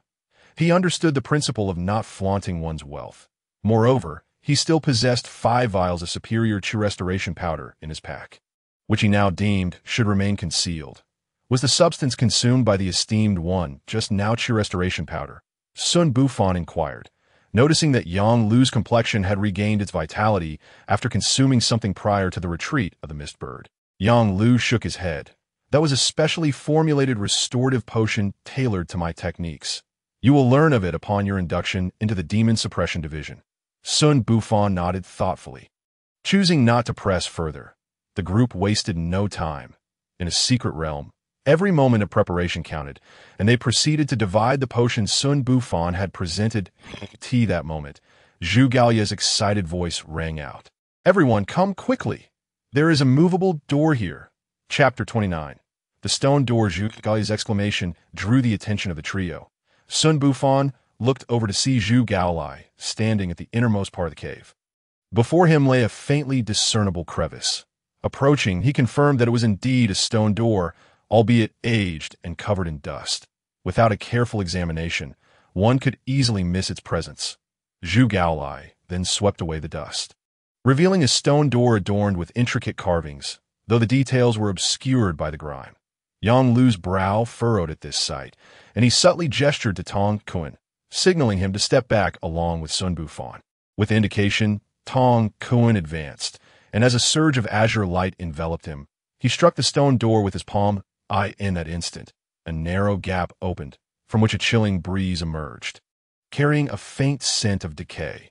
He understood the principle of not flaunting one's wealth. Moreover, he still possessed 5 vials of superior chi restoration powder in his pack, which he now deemed should remain concealed. Was the substance consumed by the esteemed one just now chi restoration powder? Xun Bufan inquired, noticing that Yang Lu's complexion had regained its vitality after consuming something prior to the retreat of the mist bird. Yang Lu shook his head. That was a specially formulated restorative potion tailored to my techniques. You will learn of it upon your induction into the Demon Suppression Division. Xun Bufan nodded thoughtfully. Choosing not to press further, the group wasted no time. In a secret realm, every moment of preparation counted, and they proceeded to divide the potion Xun Bufan had presented. That moment, Zhu Gaoye's excited voice rang out. Everyone, come quickly! There is a movable door here. Chapter 29. The stone door. Zhu Gaoye's exclamation drew the attention of the trio. Xun Bufan looked over to see Zhu Gaolai standing at the innermost part of the cave. Before him lay a faintly discernible crevice. Approaching, he confirmed that it was indeed a stone door, albeit aged and covered in dust. Without a careful examination, one could easily miss its presence. Zhu Gaolai then swept away the dust, revealing a stone door adorned with intricate carvings, though the details were obscured by the grime. Yang Lu's brow furrowed at this sight, and he subtly gestured to Tong Kun, signaling him to step back along with Xun Bufan. With indication, Tong Kun advanced, and as a surge of azure light enveloped him, he struck the stone door with his palm. In that instant, a narrow gap opened, from which a chilling breeze emerged, carrying a faint scent of decay.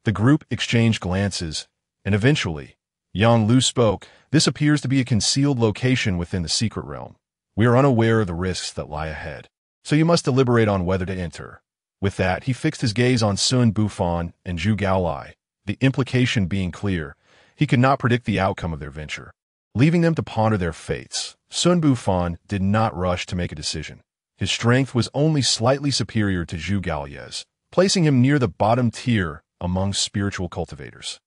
The group exchanged glances, and eventually, Yang Lu spoke. This appears to be a concealed location within the secret realm. We are unaware of the risks that lie ahead, so you must deliberate on whether to enter. With that, he fixed his gaze on Xun Bufan and Zhu Gaolai, the implication being clear. He could not predict the outcome of their venture. Leaving them to ponder their fates, Xun Bufan did not rush to make a decision. His strength was only slightly superior to Zhu Gaoye's, placing him near the bottom tier among spiritual cultivators.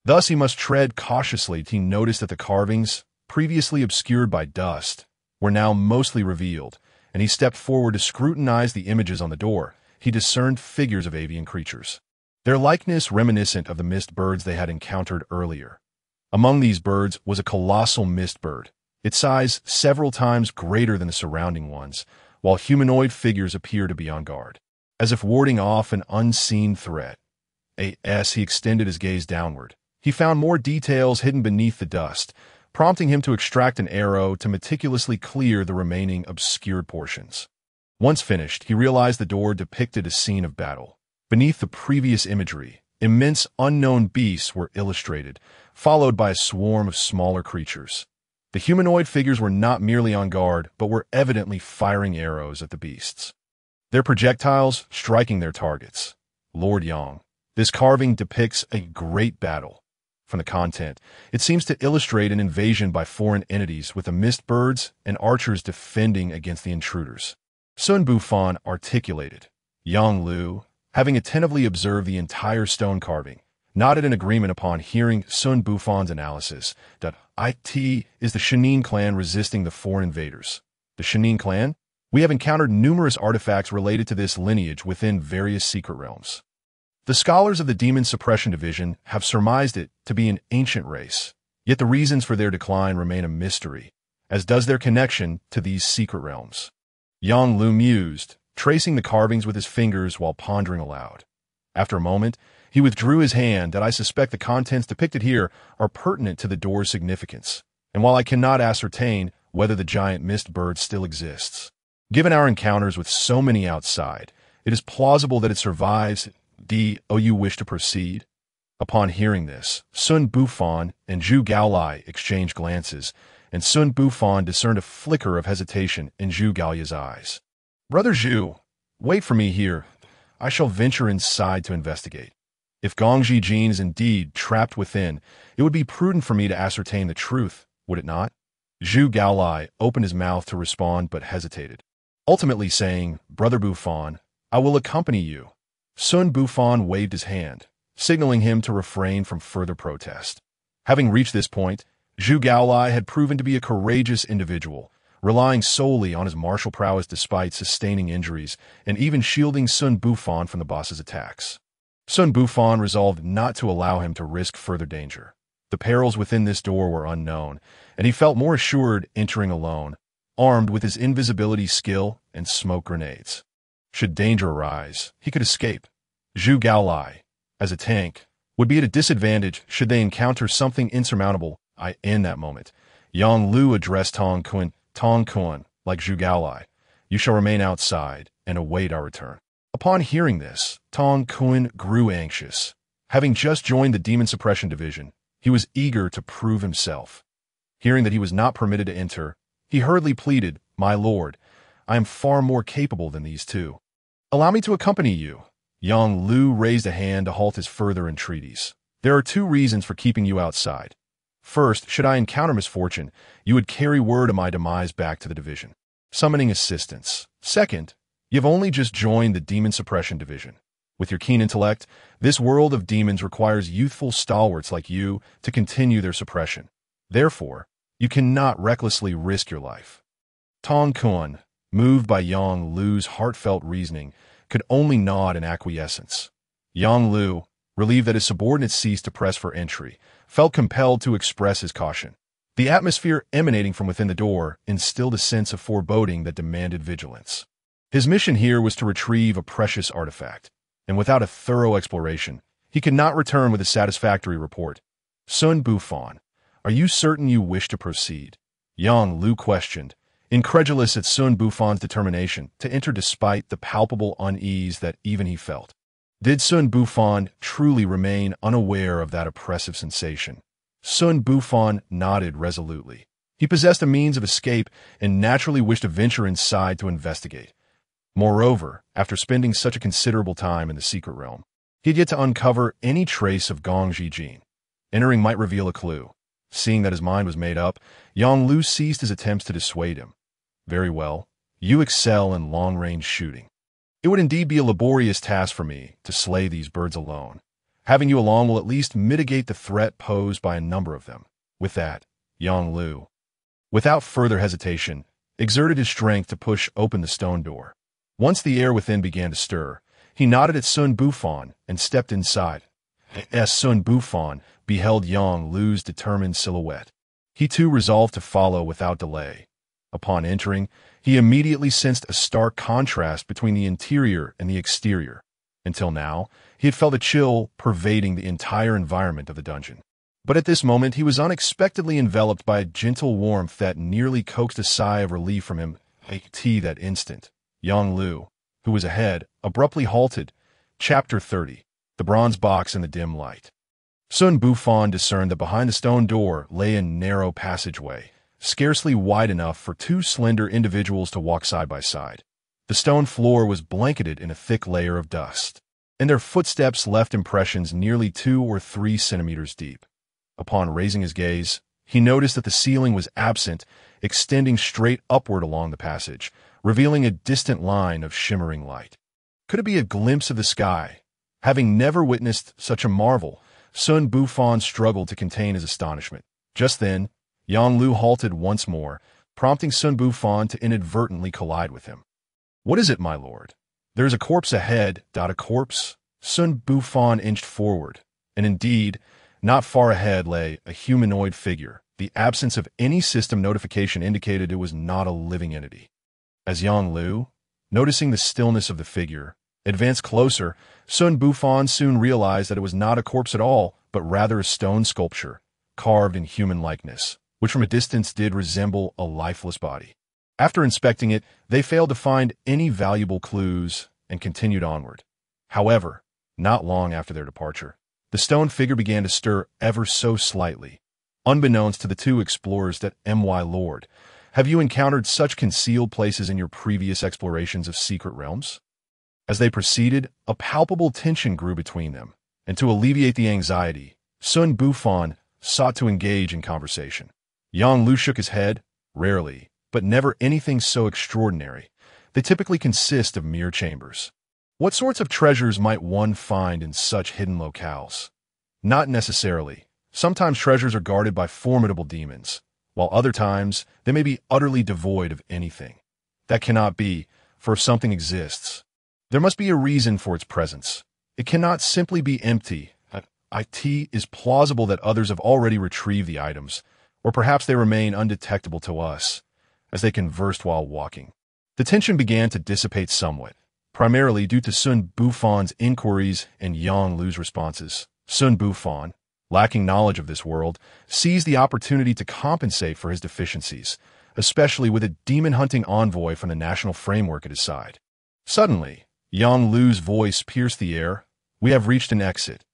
Thus he must tread cautiously. He noticed that the carvings, previously obscured by dust, were now mostly revealed, and he stepped forward to scrutinize the images on the door. He discerned figures of avian creatures, their likeness reminiscent of the mist birds they had encountered earlier. Among these birds was a colossal mist bird, its size several times greater than the surrounding ones, while humanoid figures appeared to be on guard, as if warding off an unseen threat. As he extended his gaze downward, he found more details hidden beneath the dust, prompting him to extract an arrow to meticulously clear the remaining obscured portions. Once finished, he realized the door depicted a scene of battle. Beneath the previous imagery, immense unknown beasts were illustrated, followed by a swarm of smaller creatures. The humanoid figures were not merely on guard, but were evidently firing arrows at the beasts, their projectiles striking their targets. Lord Yang, this carving depicts a great battle. From the content, it seems to illustrate an invasion by foreign entities with the mist birds and archers defending against the intruders. Xun Bufan articulated. Yang Lu, having attentively observed the entire stone carving, nodded in agreement upon hearing Xun Bufan's analysis. It is the Shenin clan resisting the foreign invaders. The Shenin clan? We have encountered numerous artifacts related to this lineage within various secret realms. The scholars of the Demon Suppression Division have surmised it to be an ancient race, yet the reasons for their decline remain a mystery, as does their connection to these secret realms. Yang Lu mused, tracing the carvings with his fingers while pondering aloud. After a moment, he withdrew his hand that I suspect the contents depicted here are pertinent to the door's significance, and while I cannot ascertain whether the giant mist bird still exists, given our encounters with so many outside, it is plausible that it survives. You wish to proceed? Upon hearing this, Xun Bufan and Zhu Gaolai exchanged glances, and Xun Bufan discerned a flicker of hesitation in Zhu Gaolia's eyes. Brother Zhu, wait for me here. I shall venture inside to investigate. If Gongji Jin is indeed trapped within, it would be prudent for me to ascertain the truth, would it not? Zhu Gaolai opened his mouth to respond but hesitated, ultimately saying, Brother Bufan, I will accompany you. Xun Bufan waved his hand, signaling him to refrain from further protest. Having reached this point, Zhu Gaolai had proven to be a courageous individual, relying solely on his martial prowess despite sustaining injuries and even shielding Xun Bufan from the boss's attacks. Xun Bufan resolved not to allow him to risk further danger. The perils within this door were unknown, and he felt more assured entering alone, armed with his invisibility skill and smoke grenades. Should danger arise, he could escape. Zhu Gaolai, as a tank, would be at a disadvantage should they encounter something insurmountable. In that moment, Yang Lu addressed Tong Kun, like Zhu Gaolai, you shall remain outside and await our return. Upon hearing this, Tong Kun grew anxious. Having just joined the Demon Suppression Division, he was eager to prove himself. Hearing that he was not permitted to enter, he hurriedly pleaded, My lord, I am far more capable than these two. Allow me to accompany you. Yang Lu raised a hand to halt his further entreaties. There are two reasons for keeping you outside. First, should I encounter misfortune, you would carry word of my demise back to the division, summoning assistance. Second, you've only just joined the Demon Suppression Division. With your keen intellect, this world of demons requires youthful stalwarts like you to continue their suppression. Therefore, you cannot recklessly risk your life. Tong Kun, moved by Yang Lu's heartfelt reasoning, could only nod in acquiescence. Yang Lu, relieved that his subordinates ceased to press for entry, felt compelled to express his caution. The atmosphere emanating from within the door instilled a sense of foreboding that demanded vigilance. His mission here was to retrieve a precious artifact, and without a thorough exploration, he could not return with a satisfactory report. Xun Bufan, are you certain you wish to proceed? Yang Lu questioned, incredulous at Xun Bufan's determination to enter despite the palpable unease that even he felt. Did Xun Bufan truly remain unaware of that oppressive sensation? Xun Bufan nodded resolutely. He possessed a means of escape and naturally wished to venture inside to investigate. Moreover, after spending such a considerable time in the secret realm, he had yet to uncover any trace of Gongji Jin. Entering might reveal a clue. Seeing that his mind was made up, Yang Lu ceased his attempts to dissuade him. Very well, you excel in long-range shooting. It would indeed be a laborious task for me to slay these birds alone. Having you along will at least mitigate the threat posed by a number of them. With that, Yang Lu, without further hesitation, exerted his strength to push open the stone door. Once the air within began to stir, he nodded at Xun Bufan and stepped inside. As Xun Bufan beheld Yang Lu's determined silhouette, he too resolved to follow without delay. Upon entering, he immediately sensed a stark contrast between the interior and the exterior. Until now, he had felt a chill pervading the entire environment of the dungeon. But at this moment, he was unexpectedly enveloped by a gentle warmth that nearly coaxed a sigh of relief from him. That instant, Yang Lu, who was ahead, abruptly halted. Chapter 30. The Bronze Box in the Dim Light. Xun Bufan discerned that behind the stone door lay a narrow passageway, scarcely wide enough for two slender individuals to walk side by side. The stone floor was blanketed in a thick layer of dust, and their footsteps left impressions nearly 2 or 3 centimeters deep. Upon raising his gaze, he noticed that the ceiling was absent, extending straight upward along the passage, revealing a distant line of shimmering light. Could it be a glimpse of the sky? Having never witnessed such a marvel, Xun Bufan struggled to contain his astonishment. Just then, Yang Lu halted once more, prompting Xun Bufan to inadvertently collide with him. What is it, my lord? There is a corpse ahead. A corpse? Xun Bufan inched forward, and indeed, not far ahead lay a humanoid figure. The absence of any system notification indicated it was not a living entity. As Yang Lu, Noticing the stillness of the figure, advanced closer, Xun Bufan soon realized that it was not a corpse at all, but rather a stone sculpture, carved in human likeness, which from a distance did resemble a lifeless body. After inspecting it, they failed to find any valuable clues and continued onward. However, not long after their departure, the stone figure began to stir ever so slightly. Unbeknownst to the two explorers that Lord, have you encountered such concealed places in your previous explorations of secret realms? As they proceeded, a palpable tension grew between them, and to alleviate the anxiety, Xun Bufan sought to engage in conversation. Yang Lu shook his head, rarely, but never anything so extraordinary. They typically consist of mere chambers. What sorts of treasures might one find in such hidden locales? Not necessarily. Sometimes treasures are guarded by formidable demons, while other times they may be utterly devoid of anything. That cannot be, for if something exists, there must be a reason for its presence. It cannot simply be empty. It is plausible that others have already retrieved the items, or perhaps they remain undetectable to us, as they conversed while walking. The tension began to dissipate somewhat, primarily due to Xun Bufan's inquiries and Yang Lu's responses. Xun Bufan, lacking knowledge of this world, seized the opportunity to compensate for his deficiencies, especially with a demon-hunting envoy from the national framework at his side. Suddenly, Yang Lu's voice pierced the air. "We have reached an exit."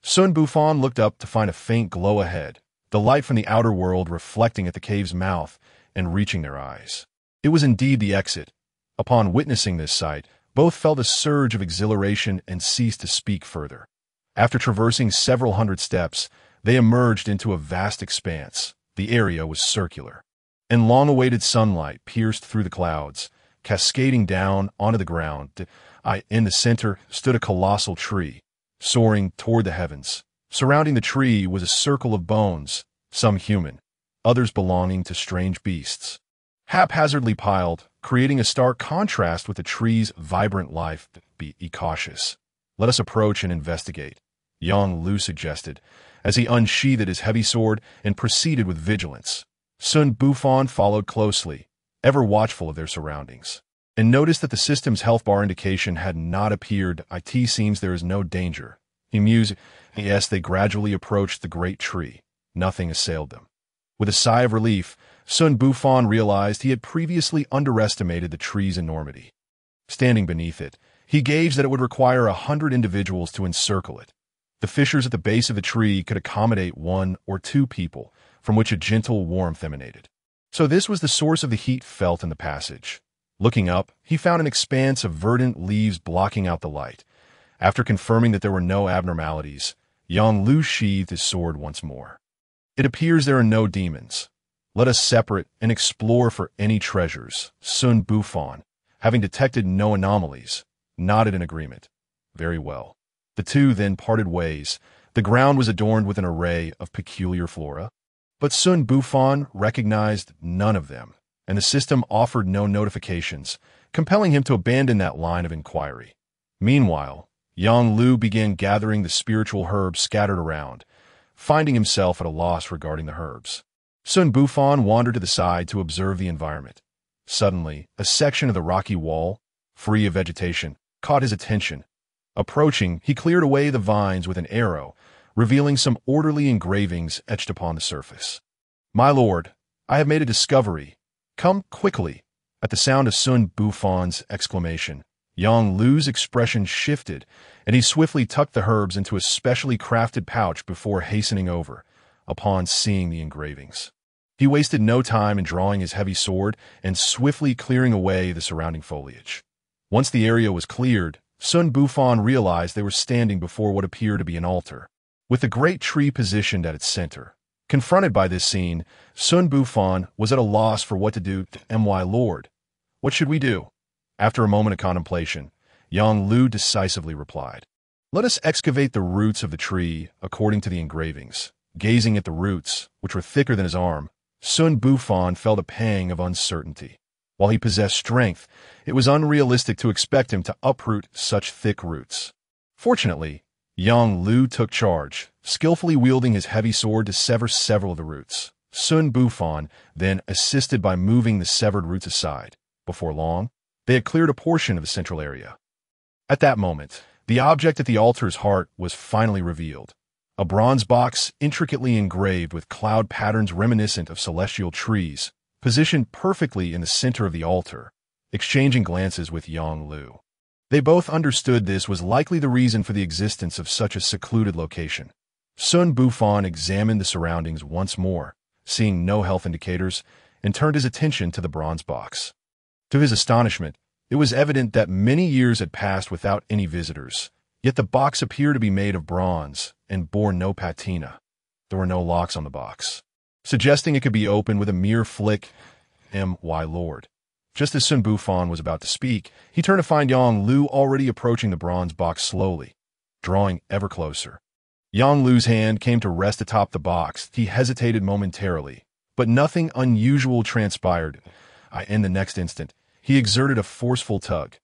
Xun Bufan looked up to find a faint glow ahead, the light from the outer world reflecting at the cave's mouth and reaching their eyes. It was indeed the exit. Upon witnessing this sight, both felt a surge of exhilaration and ceased to speak further. After traversing several hundred steps, they emerged into a vast expanse. The area was circular, and long-awaited sunlight pierced through the clouds, cascading down onto the ground. In the center stood a colossal tree, soaring toward the heavens. Surrounding the tree was a circle of bones, some human, others belonging to strange beasts, haphazardly piled, creating a stark contrast with the tree's vibrant life. "Be cautious. Let us approach and investigate," Yang Lu suggested, as he unsheathed his heavy sword and proceeded with vigilance. Xun Bufan followed closely, ever watchful of their surroundings, and noticed that the system's health bar indication had not appeared. "It seems there is no danger," he mused. Yes, they gradually approached the great tree. Nothing assailed them. With a sigh of relief, Xun Bufan realized he had previously underestimated the tree's enormity. Standing beneath it, he gauged that it would require 100 individuals to encircle it. The fissures at the base of the tree could accommodate 1 or 2 people, from which a gentle warmth emanated. So this was the source of the heat felt in the passage. Looking up, he found an expanse of verdant leaves blocking out the light. After confirming that there were no abnormalities, Yang Lu sheathed his sword once more. "It appears there are no demons. Let us separate and explore for any treasures." Xun Bufan, having detected no anomalies, nodded in agreement. "Very well." The two then parted ways. The ground was adorned with an array of peculiar flora, but Xun Bufan recognized none of them, and the system offered no notifications, compelling him to abandon that line of inquiry. Meanwhile, Yang Lu began gathering the spiritual herbs scattered around, finding himself at a loss regarding the herbs. Xun Bufan wandered to the side to observe the environment. Suddenly, a section of the rocky wall, free of vegetation, caught his attention. Approaching, he cleared away the vines with an arrow, revealing some orderly engravings etched upon the surface. "My lord, I have made a discovery. Come quickly." At the sound of Xun Bufan's exclamation, Yang Lu's expression shifted, and he swiftly tucked the herbs into a specially crafted pouch before hastening over, upon seeing the engravings. He wasted no time in drawing his heavy sword and swiftly clearing away the surrounding foliage. Once the area was cleared, Xun Bufan realized they were standing before what appeared to be an altar, with the great tree positioned at its center. Confronted by this scene, Xun Bufan was at a loss for what to do. "My lord, what should we do?" After a moment of contemplation, Yang Lu decisively replied, "Let us excavate the roots of the tree according to the engravings." Gazing at the roots, which were thicker than his arm, Xun Bufan felt a pang of uncertainty. While he possessed strength, it was unrealistic to expect him to uproot such thick roots. Fortunately, Yang Lu took charge, skillfully wielding his heavy sword to sever several of the roots. Xun Bufan then assisted by moving the severed roots aside. Before long, They had cleared a portion of the central area. At that moment, the object at the altar's heart was finally revealed. A bronze box intricately engraved with cloud patterns reminiscent of celestial trees, positioned perfectly in the center of the altar, exchanging glances with Yang Lu. They both understood this was likely the reason for the existence of such a secluded location. Xun Bufan examined the surroundings once more, seeing no health indicators, and turned his attention to the bronze box. To his astonishment, it was evident that many years had passed without any visitors, yet the box appeared to be made of bronze and bore no patina. There were no locks on the box, suggesting it could be opened with a mere flick. My lord. Just as Xun Bufan was about to speak, he turned to find Yang Lu already approaching the bronze box slowly, drawing ever closer. Yang Lu's hand came to rest atop the box. He hesitated momentarily, but nothing unusual transpired. In the next instant, he exerted a forceful tug.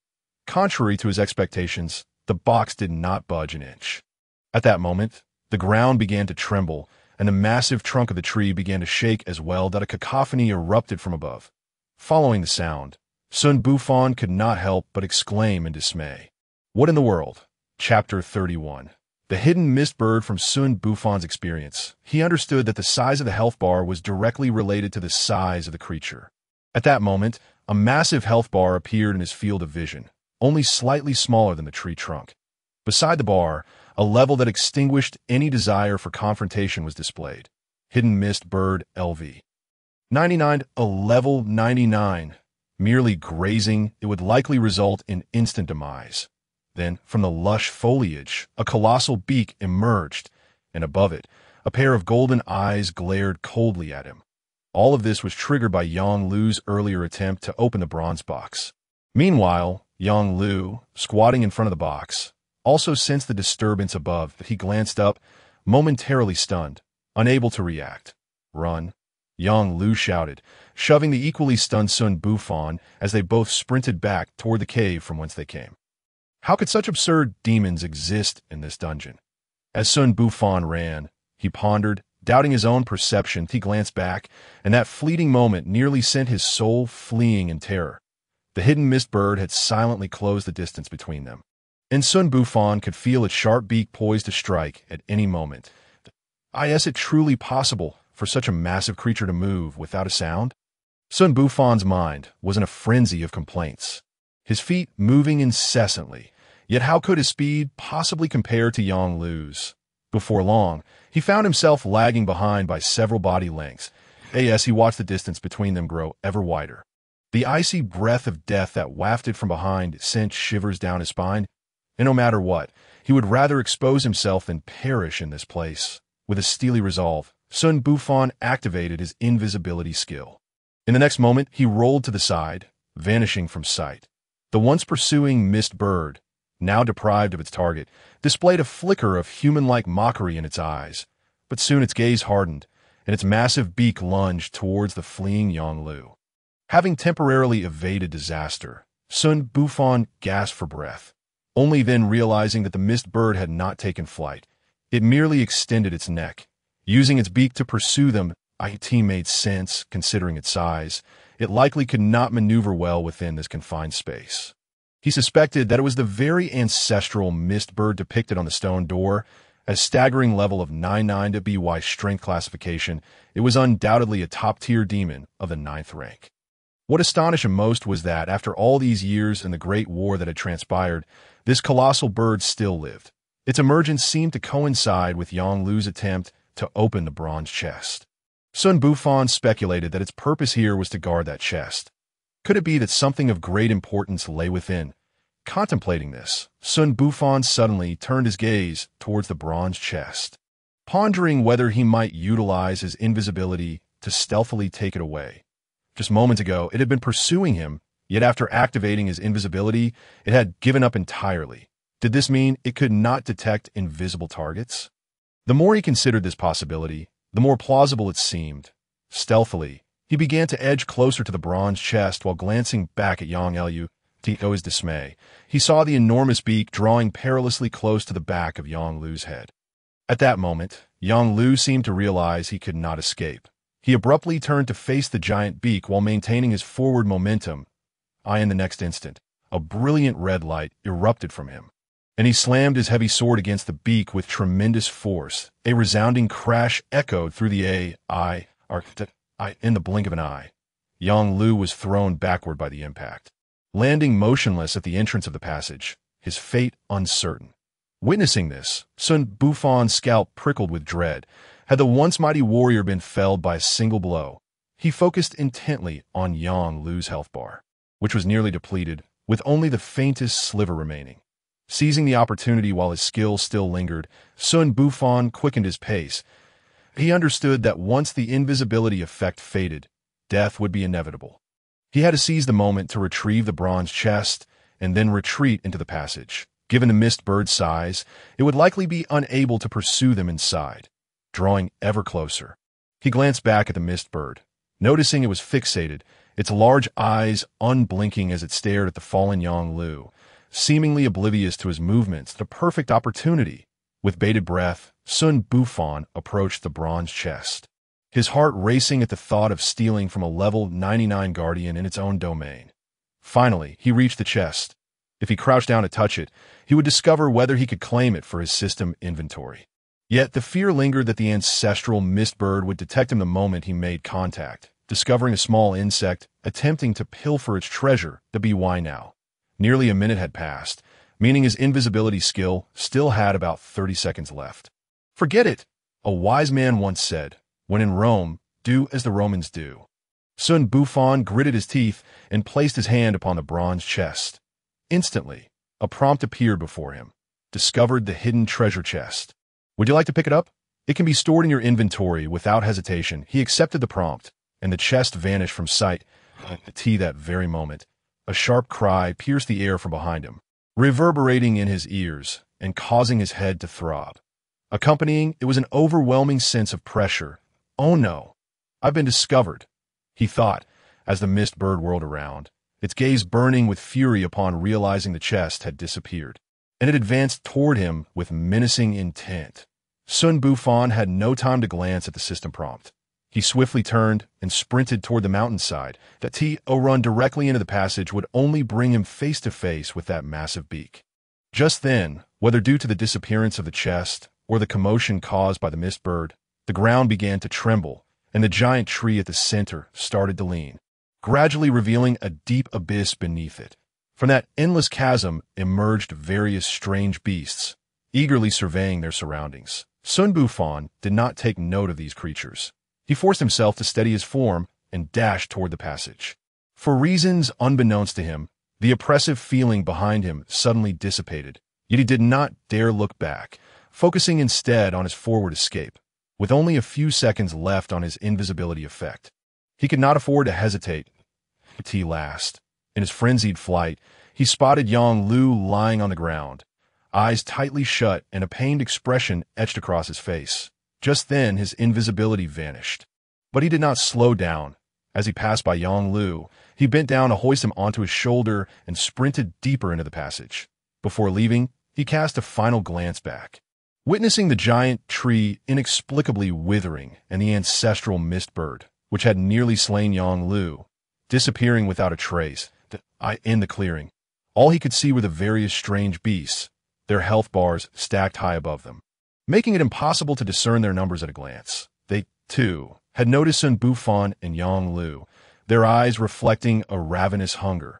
Contrary to his expectations, the box did not budge an inch. At that moment, the ground began to tremble, and the massive trunk of the tree began to shake as well that a cacophony erupted from above. Following the sound, Xun Bufan could not help but exclaim in dismay. What in the world? Chapter 31. The hidden mist bird. From Xun Bufan's experience, he understood that the size of the health bar was directly related to the size of the creature. At that moment, a massive health bar appeared in his field of vision, only slightly smaller than the tree trunk. Beside the bar, a level that extinguished any desire for confrontation was displayed. Hidden Mist Bird LV. 99. A level 99. Merely grazing, it would likely result in instant demise. Then, from the lush foliage, a colossal beak emerged, and above it, a pair of golden eyes glared coldly at him. All of this was triggered by Yang Lu's earlier attempt to open the bronze box. Meanwhile, Yang Lu, squatting in front of the box, also sensed the disturbance above. He glanced up, momentarily stunned, unable to react. Run! Yang Lu shouted, shoving the equally stunned Xun Bufan as they both sprinted back toward the cave from whence they came. How could such absurd demons exist in this dungeon? As Xun Bufan ran, he pondered, doubting his own perception. He glanced back, and that fleeting moment nearly sent his soul fleeing in terror. The hidden mist bird had silently closed the distance between them, and Xun Bufan could feel its sharp beak poised to strike at any moment. Is it truly possible for such a massive creature to move without a sound? Xun Bufan's mind was in a frenzy of complaints, his feet moving incessantly, yet how could his speed possibly compare to Yang Lu's? Before long, he found himself lagging behind by several body lengths. As he watched the distance between them grow ever wider. The icy breath of death that wafted from behind sent shivers down his spine, and no matter what, he would rather expose himself than perish in this place. With a steely resolve, Xun Bufan activated his invisibility skill. In the next moment, he rolled to the side, vanishing from sight. The once pursuing mist bird, now deprived of its target, displayed a flicker of human-like mockery in its eyes, but soon its gaze hardened, and its massive beak lunged towards the fleeing Yang Lu. Having temporarily evaded disaster, Xun Bufan gasped for breath, only then realizing that the mist bird had not taken flight. It merely extended its neck, using its beak to pursue them. It made sense, considering its size. It likely could not maneuver well within this confined space. He suspected that it was the very ancestral mist bird depicted on the stone door. At a staggering level of 99 to BY strength classification, it was undoubtedly a top-tier demon of the 9th rank. What astonished him most was that, after all these years and the great war that had transpired, this colossal bird still lived. Its emergence seemed to coincide with Yang Lu's attempt to open the bronze chest. Xun Bufan speculated that its purpose here was to guard that chest. Could it be that something of great importance lay within? Contemplating this, Xun Bufan suddenly turned his gaze towards the bronze chest, pondering whether he might utilize his invisibility to stealthily take it away. Just moments ago, it had been pursuing him, yet after activating his invisibility, it had given up entirely. Did this mean it could not detect invisible targets? The more he considered this possibility, the more plausible it seemed. Stealthily, he began to edge closer to the bronze chest while glancing back at Yang Lu. To his dismay, he saw the enormous beak drawing perilously close to the back of Yang Lu's head. At that moment, Yang Lu seemed to realize he could not escape. He abruptly turned to face the giant beak while maintaining his forward momentum. In the next instant, a brilliant red light erupted from him, and he slammed his heavy sword against the beak with tremendous force. A resounding crash echoed through the in the blink of an eye. Yang Lu was thrown backward by the impact, landing motionless at the entrance of the passage, his fate uncertain. Witnessing this, Xun Bufan's scalp prickled with dread. Had the once mighty warrior been felled by a single blow? He focused intently on Yang Lu's health bar, which was nearly depleted, with only the faintest sliver remaining. Seizing the opportunity while his skill still lingered, Xun Bufan quickened his pace. He understood that once the invisibility effect faded, death would be inevitable. He had to seize the moment to retrieve the bronze chest and then retreat into the passage. Given the mist bird's size, it would likely be unable to pursue them inside. Drawing ever closer, he glanced back at the mist bird, noticing it was fixated, its large eyes unblinking as it stared at the fallen Yang Lu, seemingly oblivious to his movements. The perfect opportunity. With bated breath, Xun Bufan approached the bronze chest, his heart racing at the thought of stealing from a level 99 guardian in its own domain. Finally, he reached the chest. If he crouched down to touch it, he would discover whether he could claim it for his system inventory. Yet the fear lingered that the ancestral mist bird would detect him the moment he made contact, discovering a small insect attempting to pilfer its treasure. Why now? Nearly a minute had passed, meaning his invisibility skill still had about 30 seconds left. Forget it, a wise man once said. When in Rome, do as the Romans do. Xun Bufan gritted his teeth and placed his hand upon the bronze chest. Instantly, a prompt appeared before him. Discovered the hidden treasure chest. Would you like to pick it up? It can be stored in your inventory without hesitation. He accepted the prompt, and the chest vanished from sight. That very moment, a sharp cry pierced the air from behind him, reverberating in his ears and causing his head to throb. Accompanying it was an overwhelming sense of pressure. Oh no, I've been discovered, he thought, as the mist bird whirled around, its gaze burning with fury upon realizing the chest had disappeared, and it advanced toward him with menacing intent. Xun Bufan had no time to glance at the system prompt. He swiftly turned and sprinted toward the mountainside. That run directly into the passage would only bring him face to face with that massive beak. Just then, whether due to the disappearance of the chest or the commotion caused by the mist bird, the ground began to tremble, and the giant tree at the center started to lean, gradually revealing a deep abyss beneath it. From that endless chasm emerged various strange beasts, eagerly surveying their surroundings. Xun Bufan did not take note of these creatures. He forced himself to steady his form and dashed toward the passage. For reasons unbeknownst to him, the oppressive feeling behind him suddenly dissipated, yet he did not dare look back, focusing instead on his forward escape. With only a few seconds left on his invisibility effect, he could not afford to hesitate. Last, in his frenzied flight, he spotted Yang Lu lying on the ground, eyes tightly shut and a pained expression etched across his face. Just then his invisibility vanished. But he did not slow down. As he passed by Yang Lu, he bent down to hoist him onto his shoulder and sprinted deeper into the passage. Before leaving, he cast a final glance back. Witnessing the giant tree inexplicably withering and the ancestral mist bird, which had nearly slain Yang Lu, disappearing without a trace, in the clearing, all he could see were the various strange beasts, their health bars stacked high above them, making it impossible to discern their numbers at a glance. They, too, had noticed Xun Bufan and Yang Lu, their eyes reflecting a ravenous hunger.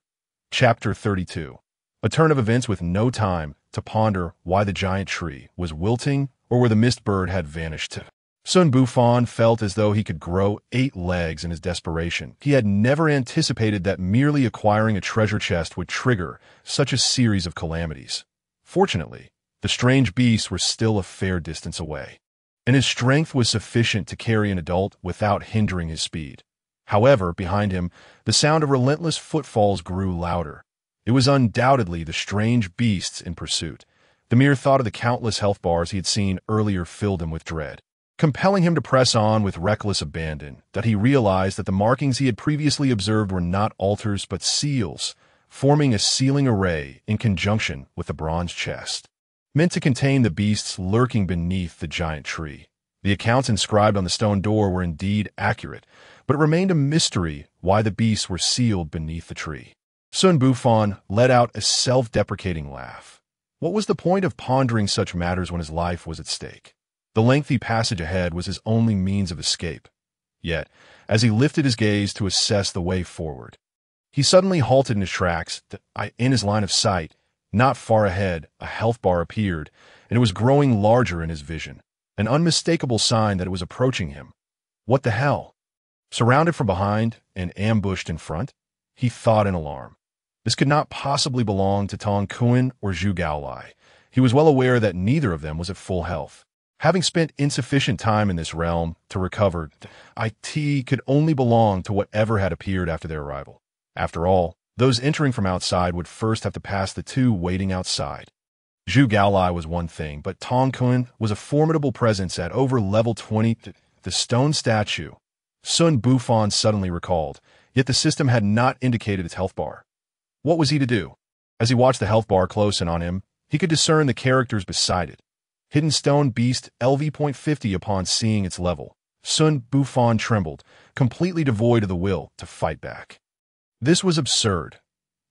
Chapter 32. A turn of events with no time to ponder why the giant tree was wilting or where the mist bird had vanished to. Xun Bufan felt as though he could grow 8 legs in his desperation. He had never anticipated that merely acquiring a treasure chest would trigger such a series of calamities. Fortunately, the strange beasts were still a fair distance away, and his strength was sufficient to carry an adult without hindering his speed. However, behind him, the sound of relentless footfalls grew louder. It was undoubtedly the strange beasts in pursuit. The mere thought of the countless health bars he had seen earlier filled him with dread, compelling him to press on with reckless abandon. That he realized that the markings he had previously observed were not altars but seals, forming a sealing array in conjunction with the bronze chest, meant to contain the beasts lurking beneath the giant tree. The accounts inscribed on the stone door were indeed accurate, but it remained a mystery why the beasts were sealed beneath the tree. Xun Bufan let out a self-deprecating laugh. What was the point of pondering such matters when his life was at stake? The lengthy passage ahead was his only means of escape. Yet, as he lifted his gaze to assess the way forward, he suddenly halted in his tracks. In his line of sight, not far ahead, a health bar appeared, and it was growing larger in his vision, an unmistakable sign that it was approaching him. What the hell? Surrounded from behind and ambushed in front, he thought in alarm. This could not possibly belong to Tong Kuan or Zhu Gaolai. He was well aware that neither of them was at full health. Having spent insufficient time in this realm to recover, it could only belong to whatever had appeared after their arrival. After all, those entering from outside would first have to pass the two waiting outside. Zhu Gaolai was one thing, but Tong Kuan was a formidable presence at over level 20. The stone statue. Xun Bufan suddenly recalled, yet the system had not indicated its health bar. What was he to do? As he watched the health bar close in on him, he could discern the characters beside it. Hidden Stone Beast LV.50 upon seeing its level. Xun Bufan trembled, completely devoid of the will to fight back. This was absurd.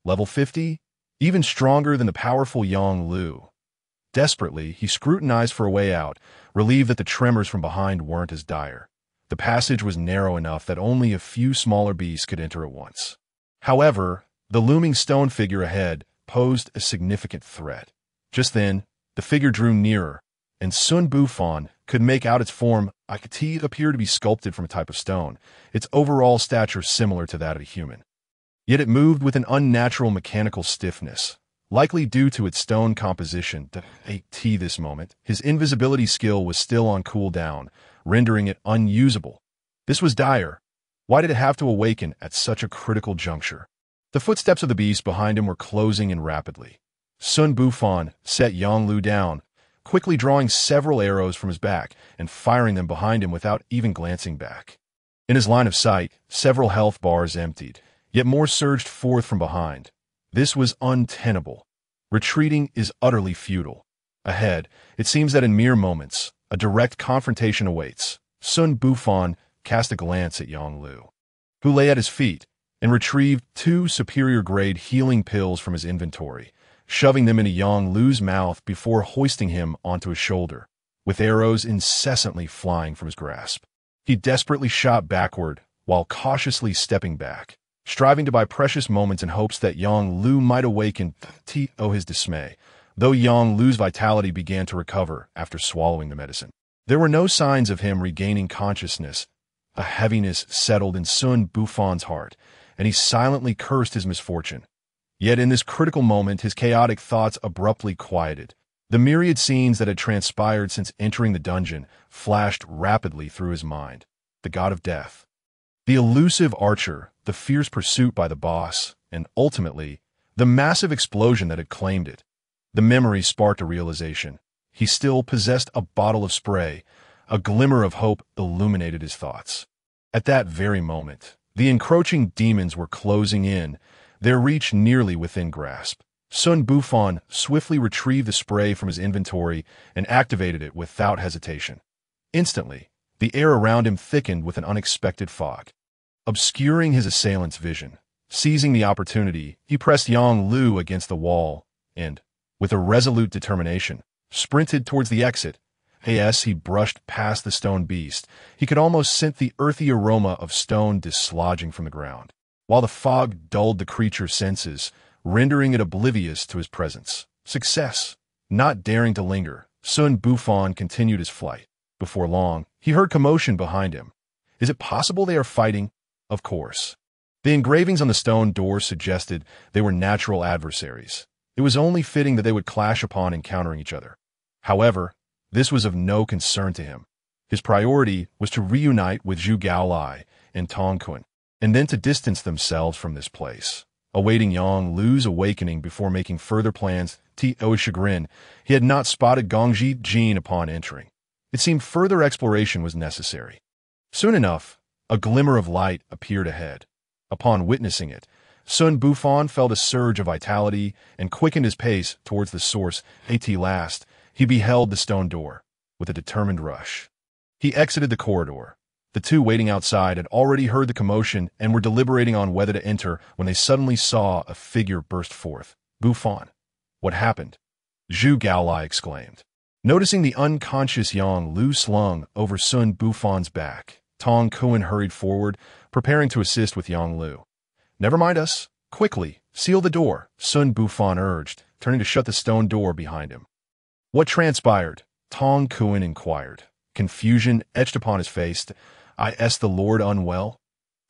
Level 50? Even stronger than the powerful Yang Lu. Desperately, he scrutinized for a way out, relieved that the tremors from behind weren't as dire. The passage was narrow enough that only a few smaller beasts could enter at once. However, the looming stone figure ahead posed a significant threat. Just then, the figure drew nearer, and Xun Bufan could make out its form. It appeared to be sculpted from a type of stone, its overall stature similar to that of a human. Yet it moved with an unnatural mechanical stiffness, likely due to its stone composition. This moment, his invisibility skill was still on cooldown, rendering it unusable. This was dire. Why did it have to awaken at such a critical juncture? The footsteps of the beast behind him were closing in rapidly. Xun Bufan set Yang Lu down, quickly drawing several arrows from his back and firing them behind him without even glancing back. In his line of sight, several health bars emptied, yet more surged forth from behind. This was untenable. Retreating is utterly futile. Ahead, it seems that in mere moments, a direct confrontation awaits. Xun Bufan cast a glance at Yang Lu, who lay at his feet, and retrieved 2 superior-grade healing pills from his inventory, shoving them into Yang Lu's mouth before hoisting him onto his shoulder, with arrows incessantly flying from his grasp. He desperately shot backward while cautiously stepping back, striving to buy precious moments in hopes that Yang Lu might awaken. His dismay, though Yang Lu's vitality began to recover after swallowing the medicine. There were no signs of him regaining consciousness. A heaviness settled in Xun Bufan's heart, and he silently cursed his misfortune. Yet in this critical moment, his chaotic thoughts abruptly quieted. The myriad scenes that had transpired since entering the dungeon flashed rapidly through his mind. The god of death, the elusive archer, the fierce pursuit by the boss, and ultimately, the massive explosion that had claimed it. The memory sparked a realization. He still possessed a bottle of spray. A glimmer of hope illuminated his thoughts. At that very moment, the encroaching demons were closing in, their reach nearly within grasp. Xun Bufan swiftly retrieved the spray from his inventory and activated it without hesitation. Instantly, the air around him thickened with an unexpected fog, obscuring his assailant's vision. Seizing the opportunity, he pressed Yang Lu against the wall and, with a resolute determination, sprinted towards the exit. As he brushed past the stone beast, he could almost scent the earthy aroma of stone dislodging from the ground, while the fog dulled the creature's senses, rendering it oblivious to his presence. Success. Not daring to linger, Xun Bufan continued his flight. Before long, he heard commotion behind him. Is it possible they are fighting? Of course. The engravings on the stone door suggested they were natural adversaries. It was only fitting that they would clash upon encountering each other. However, this was of no concern to him. His priority was to reunite with Zhu Gaolai and Tong Kuan, and then to distance themselves from this place. Awaiting Yang Lu's awakening before making further plans, to his chagrin, he had not spotted Gongji Jin upon entering. It seemed further exploration was necessary. Soon enough, a glimmer of light appeared ahead. Upon witnessing it, Xun Bufan felt a surge of vitality and quickened his pace towards the source. At last, he beheld the stone door with a determined rush. He exited the corridor. The two waiting outside had already heard the commotion and were deliberating on whether to enter when they suddenly saw a figure burst forth. Bufan. What happened? Zhu Gaolai exclaimed. Noticing the unconscious Yang Lu slung over Xun Bufan's back, Tong Kuan hurried forward, preparing to assist with Yang Lu. Never mind us. Quickly, seal the door, Xun Bufan urged, turning to shut the stone door behind him. What transpired? Tong Kuan inquired. Confusion etched upon his face. Is the Lord unwell?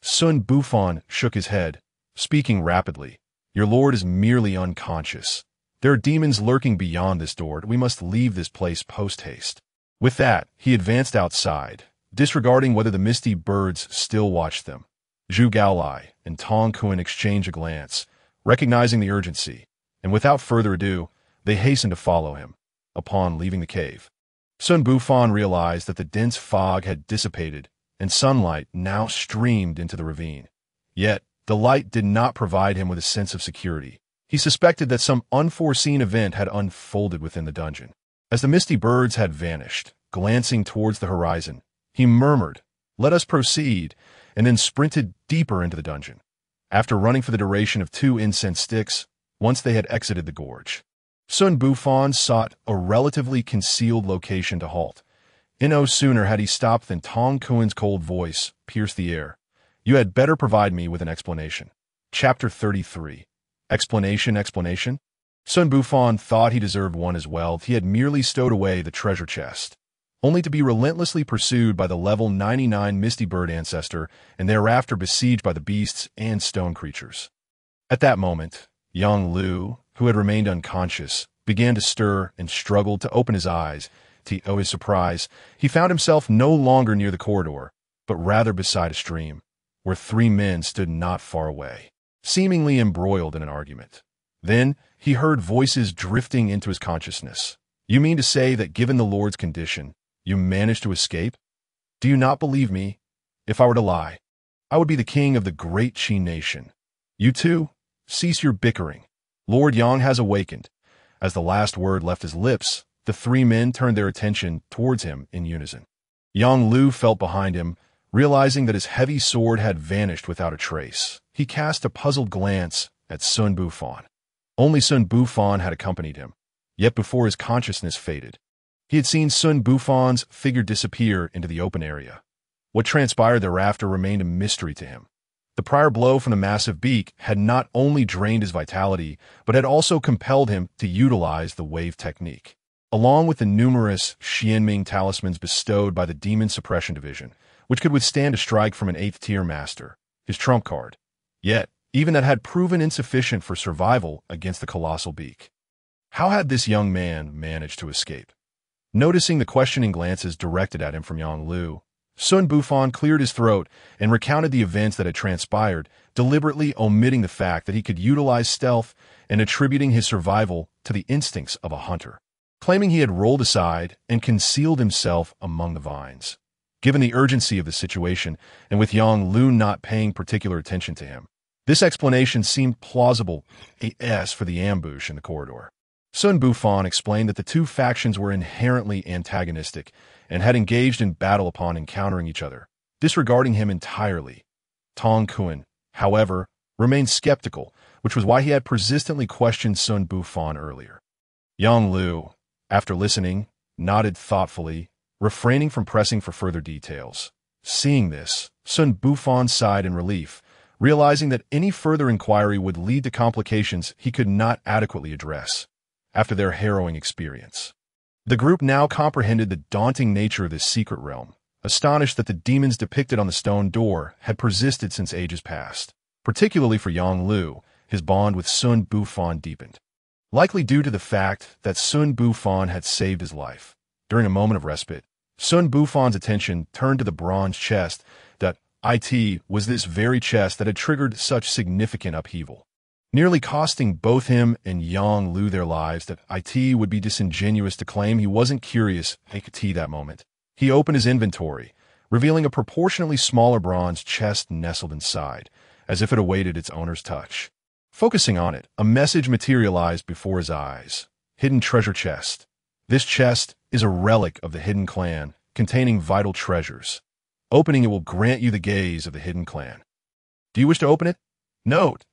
Xun Bufan shook his head, speaking rapidly. Your Lord is merely unconscious. There are demons lurking beyond this door. We must leave this place post-haste. With that, he advanced outside, disregarding whether the misty birds still watched them. Zhu Gaolai and Tong Kuan exchanged a glance, recognizing the urgency, and without further ado, they hastened to follow him. Upon leaving the cave, Xun Bufan realized that the dense fog had dissipated, and sunlight now streamed into the ravine. Yet, the light did not provide him with a sense of security. He suspected that some unforeseen event had unfolded within the dungeon. As the misty birds had vanished, glancing towards the horizon, he murmured, "Let us proceed," and then sprinted deeper into the dungeon. After running for the duration of 2 incense sticks, once they had exited the gorge, Xun Bufan sought a relatively concealed location to halt. No sooner had he stopped than Tong Kuan's cold voice pierced the air. You had better provide me with an explanation. Chapter 33. Explanation. Xun Bufan thought he deserved one as well. He had merely stowed away the treasure chest, only to be relentlessly pursued by the level 99 Misty Bird ancestor and thereafter besieged by the beasts and stone creatures. At that moment, Yang Lu, who had remained unconscious, began to stir and struggled to open his eyes. To his surprise, he found himself no longer near the corridor, but rather beside a stream, where 3 men stood not far away, seemingly embroiled in an argument. Then he heard voices drifting into his consciousness. You mean to say that given the Lord's condition, you managed to escape? Do you not believe me? If I were to lie, I would be the king of the great Qi nation. You two, cease your bickering. Lord Yang has awakened. As the last word left his lips, the 3 men turned their attention towards him in unison. Yang Lu felt behind him, realizing that his heavy sword had vanished without a trace. He cast a puzzled glance at Xun Bufan. Only Xun Bufan had accompanied him, yet before his consciousness faded, he had seen Xun Bufan's figure disappear into the open area. What transpired thereafter remained a mystery to him. The prior blow from the massive beak had not only drained his vitality, but had also compelled him to utilize the wave technique. Along with the numerous Xianming talismans bestowed by the Demon Suppression Division, which could withstand a strike from an 8th-tier master, his trump card. Yet, even that had proven insufficient for survival against the colossal beak. How had this young man managed to escape? Noticing the questioning glances directed at him from Yang Lu, Xun Bufan cleared his throat and recounted the events that had transpired, deliberately omitting the fact that he could utilize stealth and attributing his survival to the instincts of a hunter, claiming he had rolled aside and concealed himself among the vines. Given the urgency of the situation, and with Yang Lu not paying particular attention to him, this explanation seemed plausible as for the ambush in the corridor. Xun Bufan explained that the 2 factions were inherently antagonistic and had engaged in battle upon encountering each other, disregarding him entirely. Tong Kuan, however, remained skeptical, which was why he had persistently questioned Xun Bufan earlier. Yang Lu, after listening, nodded thoughtfully, refraining from pressing for further details. Seeing this, Xun Bufan sighed in relief, realizing that any further inquiry would lead to complications he could not adequately address after their harrowing experience. The group now comprehended the daunting nature of this secret realm, astonished that the demons depicted on the stone door had persisted since ages past. Particularly for Yang Lu, his bond with Xun Bufan deepened, likely due to the fact that Xun Bufan had saved his life. During a moment of respite, Xun Bufan's attention turned to the bronze chest that was this very chest that had triggered such significant upheaval, nearly costing both him and Yang Lu their lives. That would be disingenuous to claim he wasn't curious that moment. He opened his inventory, revealing a proportionately smaller bronze chest nestled inside, as if it awaited its owner's touch. Focusing on it, a message materialized before his eyes. Hidden treasure chest. This chest is a relic of the Hidden Clan, containing vital treasures. Opening it will grant you the gaze of the hidden clan. Do you wish to open it? Note,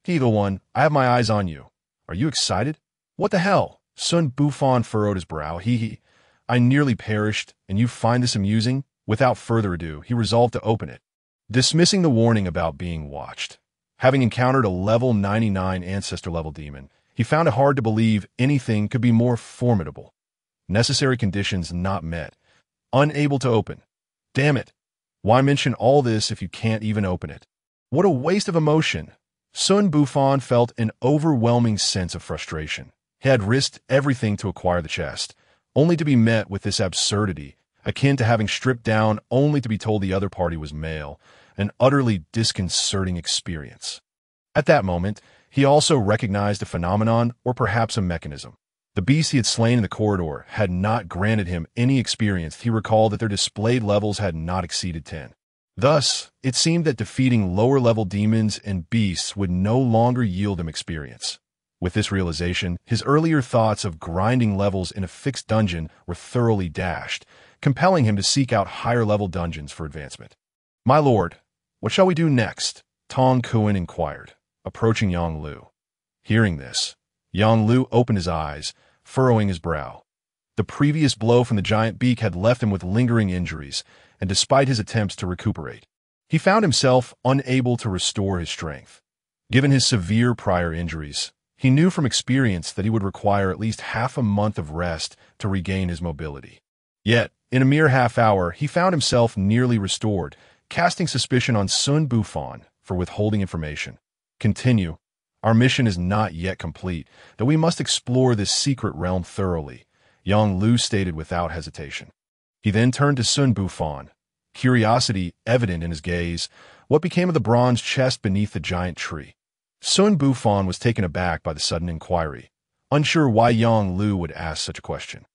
Evil One, I have my eyes on you. Are you excited? What the hell? Xun Bufan furrowed his brow. I nearly perished, and you find this amusing? Without further ado, he resolved to open it, dismissing the warning about being watched. Having encountered a level 99 ancestor-level demon, he found it hard to believe anything could be more formidable. Necessary conditions not met. Unable to open. Damn it. Why mention all this if you can't even open it? What a waste of emotion. Xun Bufan felt an overwhelming sense of frustration. He had risked everything to acquire the chest, only to be met with this absurdity, akin to having stripped down only to be told the other party was male, an utterly disconcerting experience. At that moment, he also recognized a phenomenon, or perhaps a mechanism. The beasts he had slain in the corridor had not granted him any experience. He recalled that their displayed levels had not exceeded 10. Thus, it seemed that defeating lower-level demons and beasts would no longer yield him experience. With this realization, his earlier thoughts of grinding levels in a fixed dungeon were thoroughly dashed, compelling him to seek out higher-level dungeons for advancement. "My lord, what shall we do next?" Tong Kuan inquired, approaching Yang Lu. Hearing this, Yang Lu opened his eyes, furrowing his brow. The previous blow from the giant beak had left him with lingering injuries, and despite his attempts to recuperate, he found himself unable to restore his strength. Given his severe prior injuries, he knew from experience that he would require at least half a month of rest to regain his mobility. Yet, in a mere half hour, he found himself nearly restored, casting suspicion on Xun Bufan for withholding information. "Continue. Our mission is not yet complete, though we must explore this secret realm thoroughly," Yang Lu stated without hesitation. He then turned to Xun Bufan, curiosity evident in his gaze. What became of the bronze chest beneath the giant tree? Xun Bufan was taken aback by the sudden inquiry, unsure why Yang Lu would ask such a question.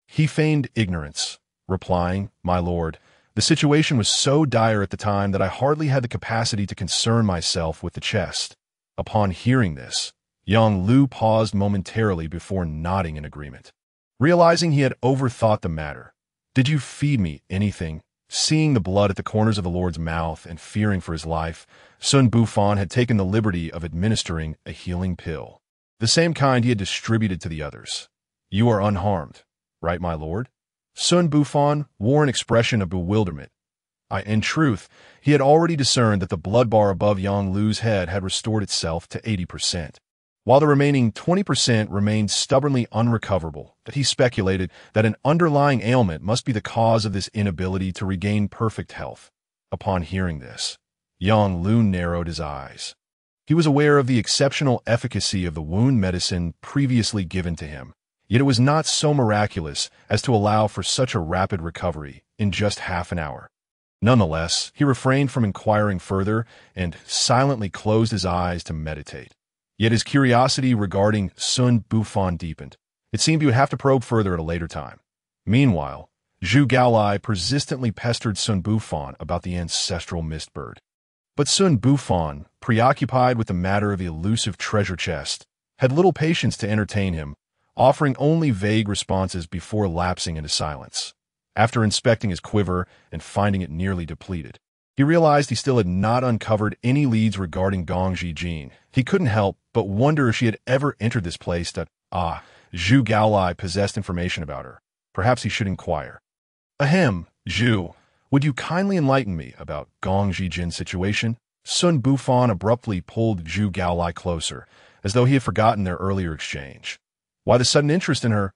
He feigned ignorance, replying, "My lord, the situation was so dire at the time that I hardly had the capacity to concern myself with the chest." Upon hearing this, Yang Lu paused momentarily before nodding in agreement. Realizing he had overthought the matter, "Did you feed me anything?" Seeing the blood at the corners of the Lord's mouth and fearing for his life, Xun Bufan had taken the liberty of administering a healing pill, the same kind he had distributed to the others. "You are unharmed, right, my lord?" Xun Bufan wore an expression of bewilderment. In truth, he had already discerned that the blood bar above Yang Lu's head had restored itself to 80%, while the remaining 20% remained stubbornly unrecoverable, that he speculated that an underlying ailment must be the cause of this inability to regain perfect health. Upon hearing this, Yang Lu narrowed his eyes. He was aware of the exceptional efficacy of the wound medicine previously given to him, yet it was not so miraculous as to allow for such a rapid recovery in just half an hour. Nonetheless, he refrained from inquiring further and silently closed his eyes to meditate. Yet his curiosity regarding Xun Bufan deepened. It seemed he would have to probe further at a later time. Meanwhile, Zhu Gaolai persistently pestered Xun Bufan about the ancestral mist bird. But Xun Bufan, preoccupied with the matter of the elusive treasure chest, had little patience to entertain him, offering only vague responses before lapsing into silence. After inspecting his quiver and finding it nearly depleted, he realized he still had not uncovered any leads regarding Gong Jin. He couldn't help but wonder if she had ever entered this place that, Zhu Gaolai possessed information about her. Perhaps he should inquire. "Ahem, Zhu, would you kindly enlighten me about Gong Jin's situation?" Xun Bufan abruptly pulled Zhu Gaolai closer, as though he had forgotten their earlier exchange. "Why the sudden interest in her?"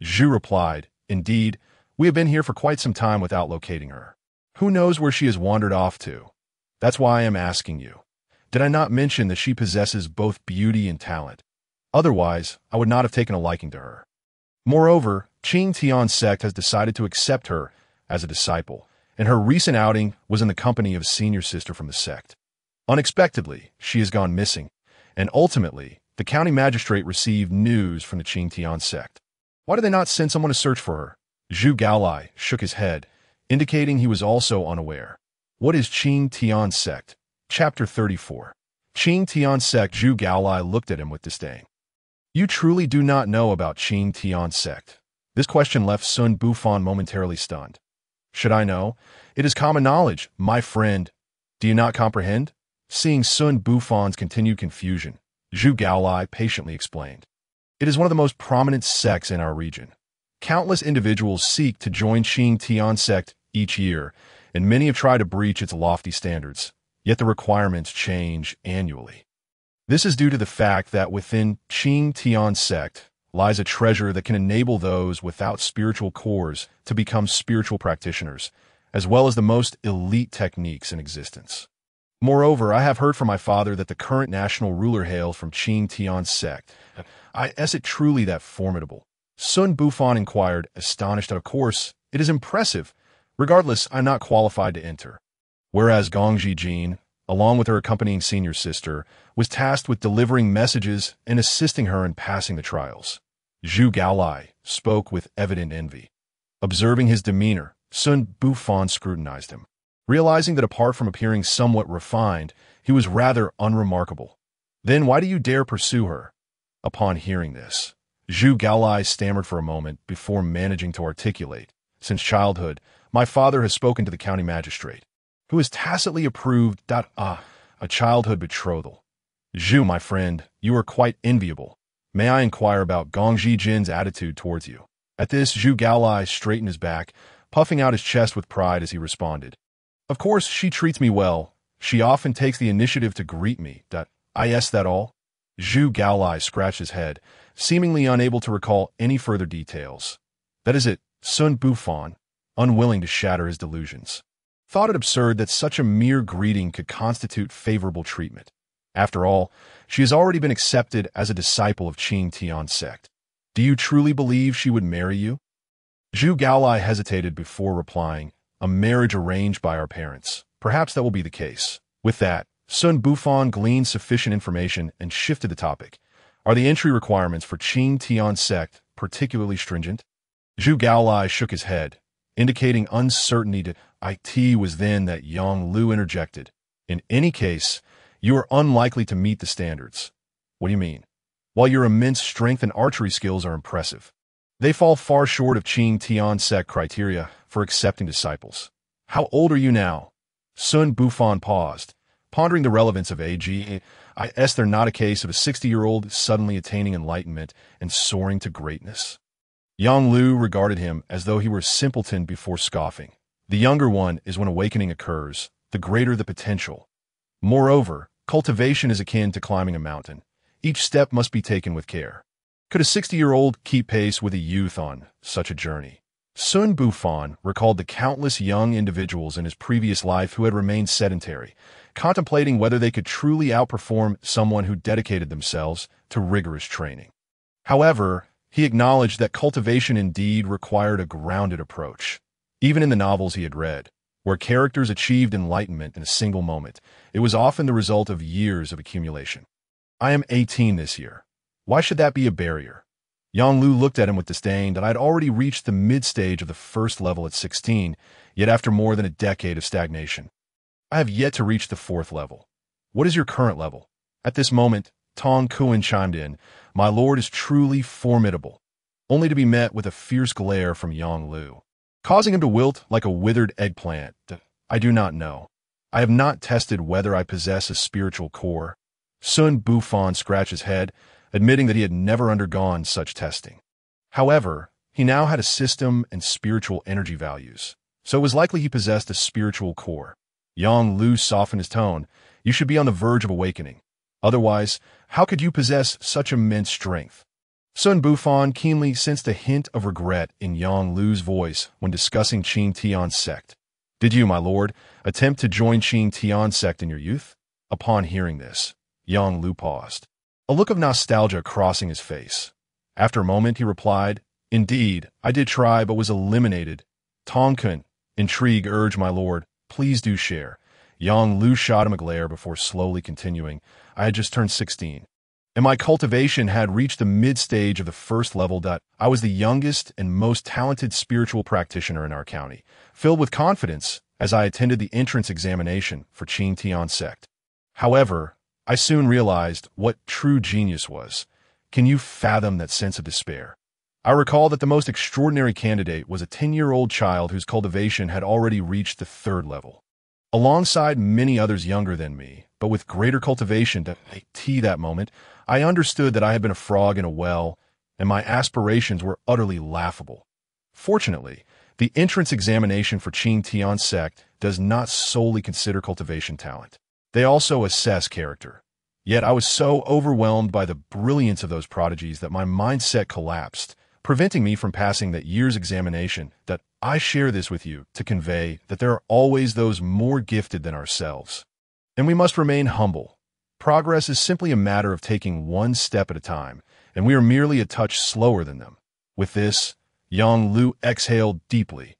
Zhu replied, "Indeed, we have been here for quite some time without locating her. Who knows where she has wandered off to? That's why I am asking you. Did I not mention that she possesses both beauty and talent? Otherwise, I would not have taken a liking to her. Moreover, Qing Tian sect has decided to accept her as a disciple, and her recent outing was in the company of a senior sister from the sect. Unexpectedly, she has gone missing, and ultimately, the county magistrate received news from the Qing Tian sect. Why did they not send someone to search for her?" Zhu Gaolai shook his head, indicating he was also unaware. What is Qing Tian sect? Chapter 34. Qing Tian sect. Zhu Gaolai looked at him with disdain. "You truly do not know about Qing Tian sect?" This question left Xun Bufan momentarily stunned. Should I know? It is common knowledge, my friend. Do you not comprehend? Seeing Xun Bufan's continued confusion, Zhu Gaolai patiently explained. It is one of the most prominent sects in our region. Countless individuals seek to join Qing Tian sect each year, and many have tried to breach its lofty standards, yet the requirements change annually. This is due to the fact that within Qing Tian sect lies a treasure that can enable those without spiritual cores to become spiritual practitioners, as well as the most elite techniques in existence. Moreover, I have heard from my father that the current national ruler hails from Qing Tian sect. Is it truly that formidable? Xun Bufan inquired, astonished. Of course, it is impressive. Regardless, I'm not qualified to enter. Whereas Gongji Jin, along with her accompanying senior sister, was tasked with delivering messages and assisting her in passing the trials. Zhu Gaolai spoke with evident envy. Observing his demeanor, Xun Bufan scrutinized him. Realizing that apart from appearing somewhat refined, he was rather unremarkable. Then why do you dare pursue her? Upon hearing this, Zhu Gaolai stammered for a moment before managing to articulate. Since childhood, my father has spoken to the county magistrate, who has tacitly approved a childhood betrothal. Zhu, my friend, you are quite enviable. May I inquire about Gongji Jin's attitude towards you? At this, Zhu Gaolai straightened his back, puffing out his chest with pride as he responded. Of course, she treats me well. She often takes the initiative to greet me. Is that all? Zhu Gaolai scratched his head, seemingly unable to recall any further details. That is it, Xun Bufan, unwilling to shatter his delusions, thought it absurd that such a mere greeting could constitute favorable treatment. After all, she has already been accepted as a disciple of Qing Tian sect. Do you truly believe she would marry you? Zhu Gaolai hesitated before replying, a marriage arranged by our parents. Perhaps that will be the case. With that, Xun Bufan gleaned sufficient information and shifted the topic. Are the entry requirements for Qing Tian sect particularly stringent? Zhu Gaolai shook his head, indicating uncertainty. It was then that Yang Lu interjected. In any case, you are unlikely to meet the standards. What do you mean? While your immense strength and archery skills are impressive, they fall far short of Qing Tian sect criteria for accepting disciples. How old are you now? Xun Bufan paused, pondering the relevance of age. Is there not a case of a 60-year-old suddenly attaining enlightenment and soaring to greatness? Yang Lu regarded him as though he were a simpleton before scoffing. The younger one is when awakening occurs, the greater the potential. Moreover, cultivation is akin to climbing a mountain. Each step must be taken with care. Could a 60-year-old keep pace with a youth on such a journey? Xun Bufan recalled the countless young individuals in his previous life who had remained sedentary, contemplating whether they could truly outperform someone who dedicated themselves to rigorous training. However, he acknowledged that cultivation indeed required a grounded approach. Even in the novels he had read, where characters achieved enlightenment in a single moment, it was often the result of years of accumulation. I am 18 this year. Why should that be a barrier? Yang Lu looked at him with disdain that I had already reached the mid-stage of the first level at 16, yet after more than a decade of stagnation. I have yet to reach the fourth level. What is your current level? At this moment, Tong Kuan chimed in. My lord is truly formidable, only to be met with a fierce glare from Yang Lu, causing him to wilt like a withered eggplant. I do not know. I have not tested whether I possess a spiritual core. Xun Bufan scratched his head, admitting that he had never undergone such testing. However, he now had a system and spiritual energy values, so it was likely he possessed a spiritual core. Yang Lu softened his tone. You should be on the verge of awakening. Otherwise, how could you possess such immense strength? Xun Bufan keenly sensed a hint of regret in Yang Lu's voice when discussing Qing Tian sect. Did you, my lord, attempt to join Qing Tian sect in your youth? Upon hearing this, Yang Lu paused, a look of nostalgia crossing his face. After a moment, he replied, Indeed, I did try but was eliminated. Tongkun, intrigue urged my lord, please do share. Yang Lu shot him a glare before slowly continuing, I had just turned 16. And my cultivation had reached the mid-stage of the first level. I was the youngest and most talented spiritual practitioner in our county, filled with confidence as I attended the entrance examination for Qing Tian sect. However, I soon realized what true genius was. Can you fathom that sense of despair? I recall that the most extraordinary candidate was a 10-year-old child whose cultivation had already reached the 3rd level. Alongside many others younger than me, but with greater cultivation to tea that moment, I understood that I had been a frog in a well, and my aspirations were utterly laughable. Fortunately, the entrance examination for Qing Tian sect does not solely consider cultivation talent. They also assess character. Yet I was so overwhelmed by the brilliance of those prodigies that my mindset collapsed, preventing me from passing that year's examination. That I share this with you to convey that there are always those more gifted than ourselves. And we must remain humble. Progress is simply a matter of taking one step at a time, and we are merely a touch slower than them. With this, Yang Lu exhaled deeply.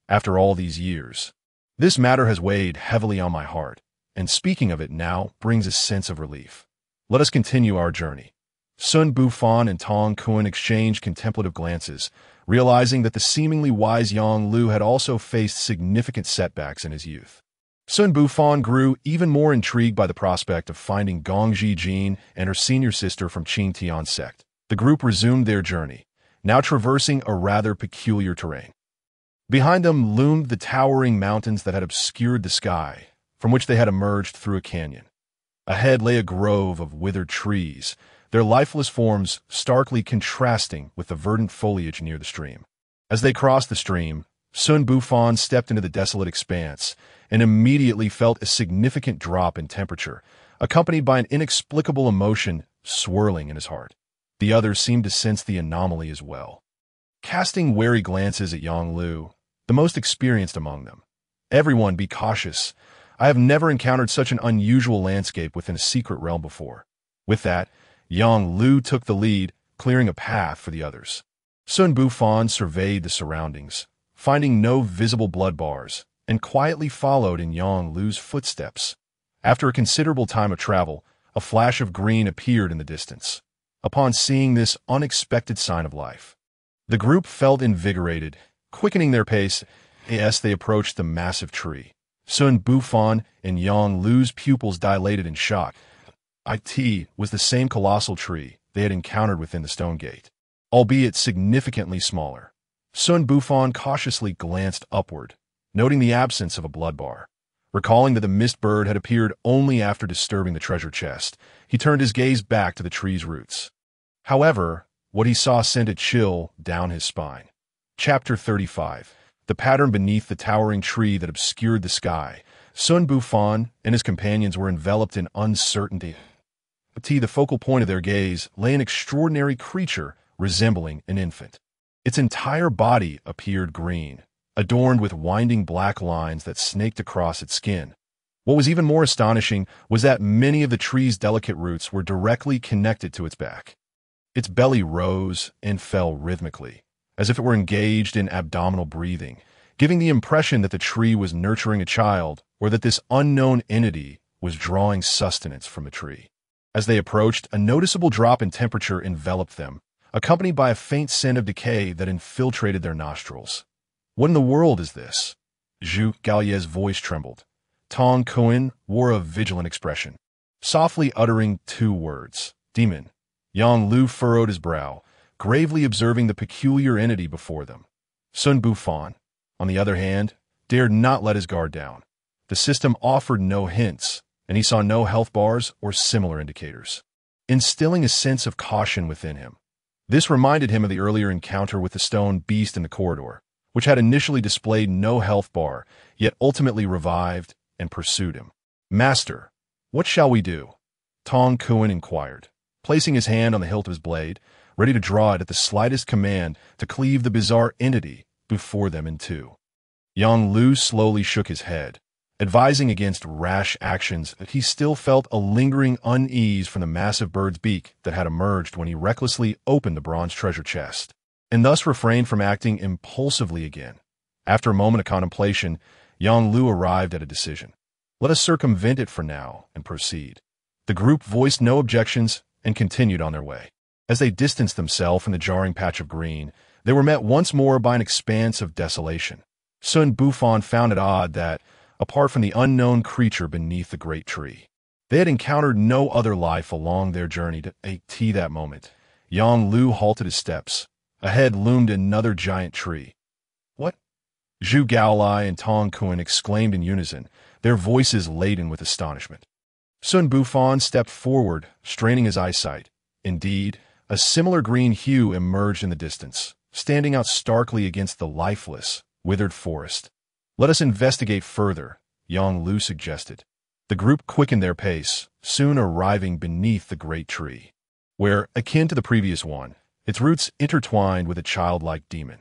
After all these years, this matter has weighed heavily on my heart, and speaking of it now brings a sense of relief. Let us continue our journey. Xun Bufan and Tong Kun exchanged contemplative glances, realizing that the seemingly wise Yang Lu had also faced significant setbacks in his youth. Xun Bufan grew even more intrigued by the prospect of finding Gongji Jin and her senior sister from Qing Tian sect. The group resumed their journey, now traversing a rather peculiar terrain. Behind them loomed the towering mountains that had obscured the sky, from which they had emerged through a canyon. Ahead lay a grove of withered trees, their lifeless forms starkly contrasting with the verdant foliage near the stream. As they crossed the stream, Xun Bufan stepped into the desolate expanse and immediately felt a significant drop in temperature, accompanied by an inexplicable emotion swirling in his heart. The others seemed to sense the anomaly as well. Casting wary glances at Yang Lu, the most experienced among them. "Everyone be cautious. I have never encountered such an unusual landscape within a secret realm before." With that, Yang Lu took the lead, clearing a path for the others. Xun Bufan surveyed the surroundings, finding no visible blood bars, and quietly followed in Yang Lu's footsteps. After a considerable time of travel, a flash of green appeared in the distance. Upon seeing this unexpected sign of life, the group felt invigorated, quickening their pace as they approached the massive tree. Xun Bufan and Yang Lu's pupils dilated in shock. It was the same colossal tree they had encountered within the stone gate, albeit significantly smaller. Xun Bufan cautiously glanced upward, noting the absence of a blood bar. Recalling that the mist bird had appeared only after disturbing the treasure chest, he turned his gaze back to the tree's roots. However, what he saw sent a chill down his spine. Chapter 35. The pattern beneath the towering tree that obscured the sky. Xun Bufan and his companions were enveloped in uncertainty. The focal point of their gaze lay an extraordinary creature resembling an infant. Its entire body appeared green, adorned with winding black lines that snaked across its skin. What was even more astonishing was that many of the tree's delicate roots were directly connected to its back. Its belly rose and fell rhythmically, as if it were engaged in abdominal breathing, giving the impression that the tree was nurturing a child or that this unknown entity was drawing sustenance from the tree. As they approached, a noticeable drop in temperature enveloped them, accompanied by a faint scent of decay that infiltrated their nostrils. "What in the world is this?" Zhu Gaoye's voice trembled. Tong Kun wore a vigilant expression, softly uttering 2 words, "Demon." Yang Lu furrowed his brow, gravely observing the peculiar entity before them. Xun Bufan, on the other hand, dared not let his guard down. The system offered no hints, and he saw no health bars or similar indicators, instilling a sense of caution within him. This reminded him of the earlier encounter with the stone beast in the corridor, which had initially displayed no health bar, yet ultimately revived and pursued him. "Master, what shall we do?" Tong Kun inquired, placing his hand on the hilt of his blade, ready to draw it at the slightest command to cleave the bizarre entity before them in two. Yang Lu slowly shook his head, advising against rash actions. He still felt a lingering unease from the massive bird's beak that had emerged when he recklessly opened the bronze treasure chest, and thus refrained from acting impulsively again. After a moment of contemplation, Yang Lu arrived at a decision. "Let us circumvent it for now and proceed." The group voiced no objections and continued on their way. As they distanced themselves from the jarring patch of green, they were met once more by an expanse of desolation. Xun Bufan found it odd that, apart from the unknown creature beneath the great tree, they had encountered no other life along their journey to that moment. Yang Lu halted his steps, Ahead loomed another giant tree. What? Zhu Gaolai and Tong Kun exclaimed in unison, their voices laden with astonishment. Xun Bufan stepped forward, straining his eyesight. Indeed, a similar green hue emerged in the distance, standing out starkly against the lifeless, withered forest. Let us investigate further, Yang Lu suggested. The group quickened their pace, soon arriving beneath the great tree, where, akin to the previous one, its roots intertwined with a childlike demon.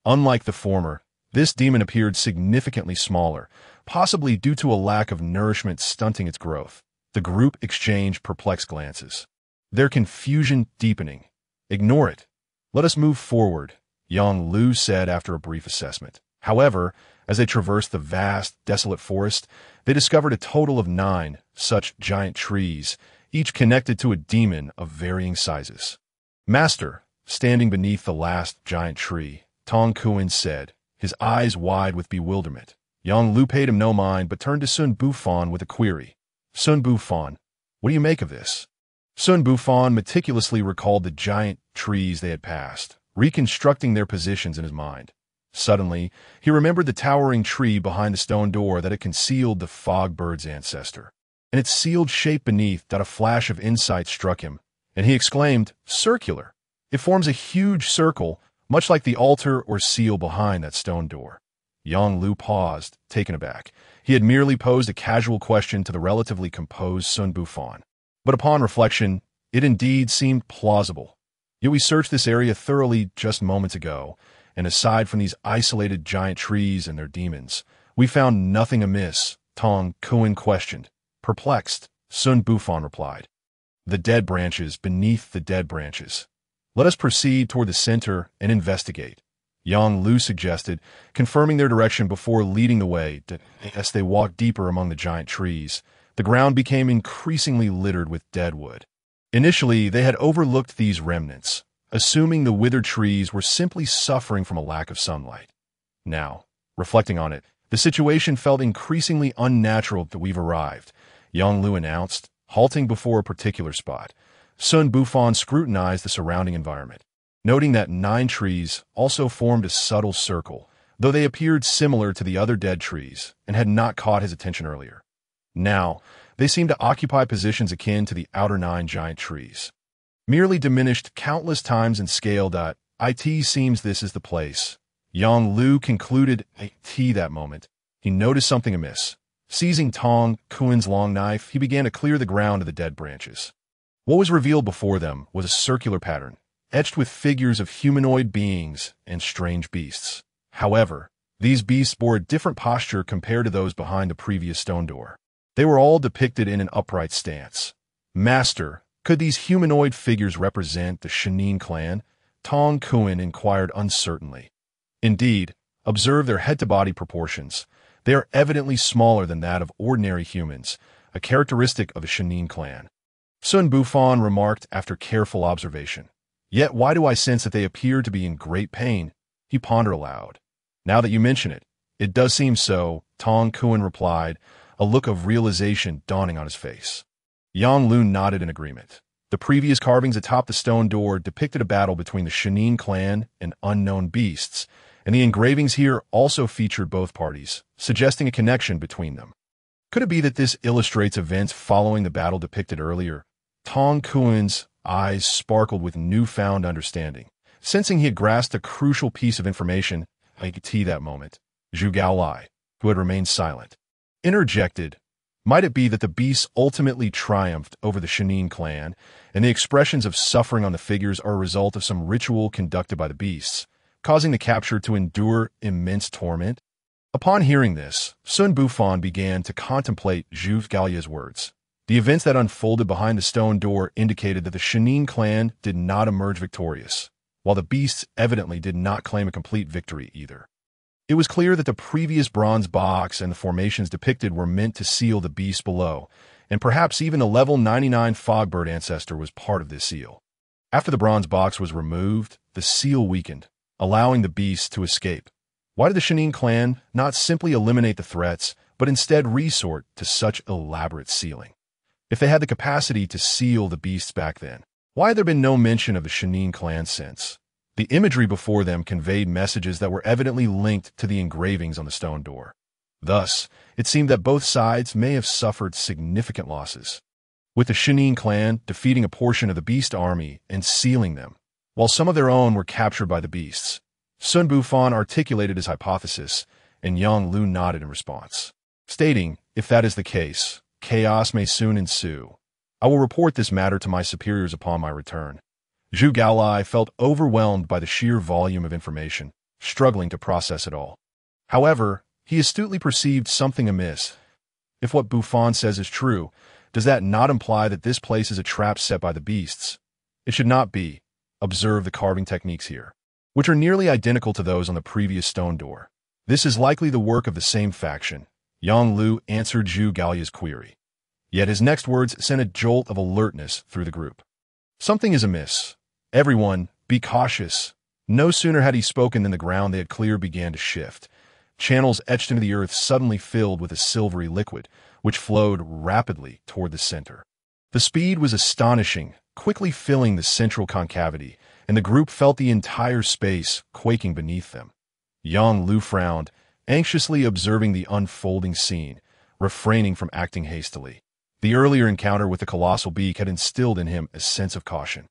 Unlike the former, this demon appeared significantly smaller, possibly due to a lack of nourishment stunting its growth. The group exchanged perplexed glances, their confusion deepening. Ignore it. Let us move forward, Yang Lu said after a brief assessment. However, as they traversed the vast, desolate forest, they discovered a total of 9 such giant trees, each connected to a demon of varying sizes. Master, standing beneath the last giant tree, Tong Kun said, his eyes wide with bewilderment. Yang Lu paid him no mind but turned to Xun Bufan with a query. Xun Bufan, what do you make of this? Xun Bufan meticulously recalled the giant trees they had passed, reconstructing their positions in his mind. Suddenly, he remembered the towering tree behind the stone door that had concealed the fog bird's ancestor. And its sealed shape beneath that a flash of insight struck him, and he exclaimed, circular. It forms a huge circle, much like the altar or seal behind that stone door. Yang Lu paused, taken aback. He had merely posed a casual question to the relatively composed Xun Bufan. But upon reflection, it indeed seemed plausible. Yet we searched this area thoroughly just moments ago, and aside from these isolated giant trees and their demons, we found nothing amiss, Tong Kun questioned. Perplexed, Xun Bufan replied. The dead branches beneath the dead branches. Let us proceed toward the center and investigate, Yang Lu suggested, confirming their direction before leading the way. As they walked deeper among the giant trees, the ground became increasingly littered with dead wood. Initially, they had overlooked these remnants, assuming the withered trees were simply suffering from a lack of sunlight. Now, reflecting on it, the situation felt increasingly unnatural that we've arrived, Yang Lu announced, halting before a particular spot. Xun Bufan scrutinized the surrounding environment, noting that 9 trees also formed a subtle circle, though they appeared similar to the other dead trees and had not caught his attention earlier. Now, they seemed to occupy positions akin to the outer 9 giant trees. Merely diminished countless times in scale. It seems this is the place. Yang Lu concluded that moment. He noticed something amiss. Seizing Tong Kun's long knife, he began to clear the ground of the dead branches. What was revealed before them was a circular pattern, etched with figures of humanoid beings and strange beasts. However, these beasts bore a different posture compared to those behind the previous stone door. They were all depicted in an upright stance. Master, could these humanoid figures represent the Shenin clan? Tong Kun inquired uncertainly. Indeed, observe their head-to-body proportions. They are evidently smaller than that of ordinary humans, a characteristic of the Shenin clan. Xun Bufan remarked after careful observation. Yet why do I sense that they appear to be in great pain? He pondered aloud. Now that you mention it, it does seem so, Tong Kun replied, a look of realization dawning on his face. Yang Lu nodded in agreement. The previous carvings atop the stone door depicted a battle between the Shenin clan and unknown beasts, and the engravings here also featured both parties, suggesting a connection between them. Could it be that this illustrates events following the battle depicted earlier? Tong Kun's eyes sparkled with newfound understanding. Sensing he had grasped a crucial piece of information, that moment, Zhu Gaolai, who had remained silent, interjected. Might it be that the beasts ultimately triumphed over the Shenin clan, and the expressions of suffering on the figures are a result of some ritual conducted by the beasts, causing the captured to endure immense torment? Upon hearing this, Xun Bufan began to contemplate Zhu Gaolai's words. The events that unfolded behind the stone door indicated that the Shenin clan did not emerge victorious, while the beasts evidently did not claim a complete victory either. It was clear that the previous bronze box and the formations depicted were meant to seal the beast below, and perhaps even a level 99 fogbird ancestor was part of this seal. After the bronze box was removed, the seal weakened, allowing the beast to escape. Why did the Shenin clan not simply eliminate the threats, but instead resort to such elaborate sealing? If they had the capacity to seal the beasts back then, why had there been no mention of the Shenin clan since? The imagery before them conveyed messages that were evidently linked to the engravings on the stone door. Thus, it seemed that both sides may have suffered significant losses, with the Shinin clan defeating a portion of the beast army and sealing them, while some of their own were captured by the beasts. Xun Bufan articulated his hypothesis, and Yang Lu nodded in response, stating, "If that is the case, chaos may soon ensue. I will report this matter to my superiors upon my return." Zhu Gaolai felt overwhelmed by the sheer volume of information, struggling to process it all. However, he astutely perceived something amiss. If what Bufan says is true, does that not imply that this place is a trap set by the beasts? It should not be. Observe the carving techniques here, which are nearly identical to those on the previous stone door. This is likely the work of the same faction. Yang Lu answered Zhu Gaolai's query. Yet his next words sent a jolt of alertness through the group. Something is amiss. Everyone, be cautious. No sooner had he spoken than the ground they had cleared began to shift. Channels etched into the earth suddenly filled with a silvery liquid, which flowed rapidly toward the center. The speed was astonishing, quickly filling the central concavity, and the group felt the entire space quaking beneath them. Yang Lu frowned, anxiously observing the unfolding scene, refraining from acting hastily. The earlier encounter with the colossal beak had instilled in him a sense of caution.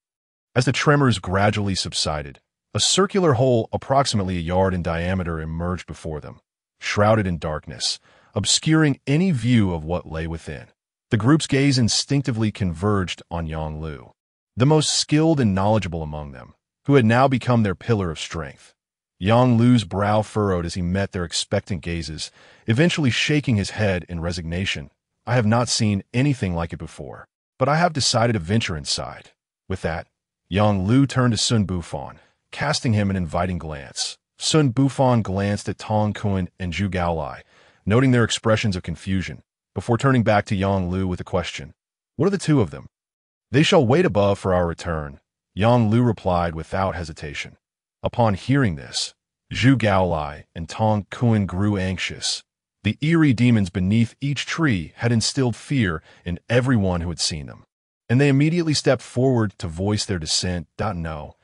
As the tremors gradually subsided, a circular hole approximately a yard in diameter emerged before them, shrouded in darkness, obscuring any view of what lay within. The group's gaze instinctively converged on Yang Lu, the most skilled and knowledgeable among them, who had now become their pillar of strength. Yang Lu's brow furrowed as he met their expectant gazes, eventually shaking his head in resignation. "I have not seen anything like it before, but I have decided to venture inside." With that, Yang Lu turned to Xun Bufan, casting him an inviting glance. Xun Bufan glanced at Tong Kun and Zhu Gaolai, noting their expressions of confusion, before turning back to Yang Lu with a question. "What are the two of them?" "They shall wait above for our return," Yang Lu replied without hesitation. Upon hearing this, Zhu Gaolai and Tong Kun grew anxious. The eerie demons beneath each tree had instilled fear in everyone who had seen them, and they immediately stepped forward to voice their dissent. "No,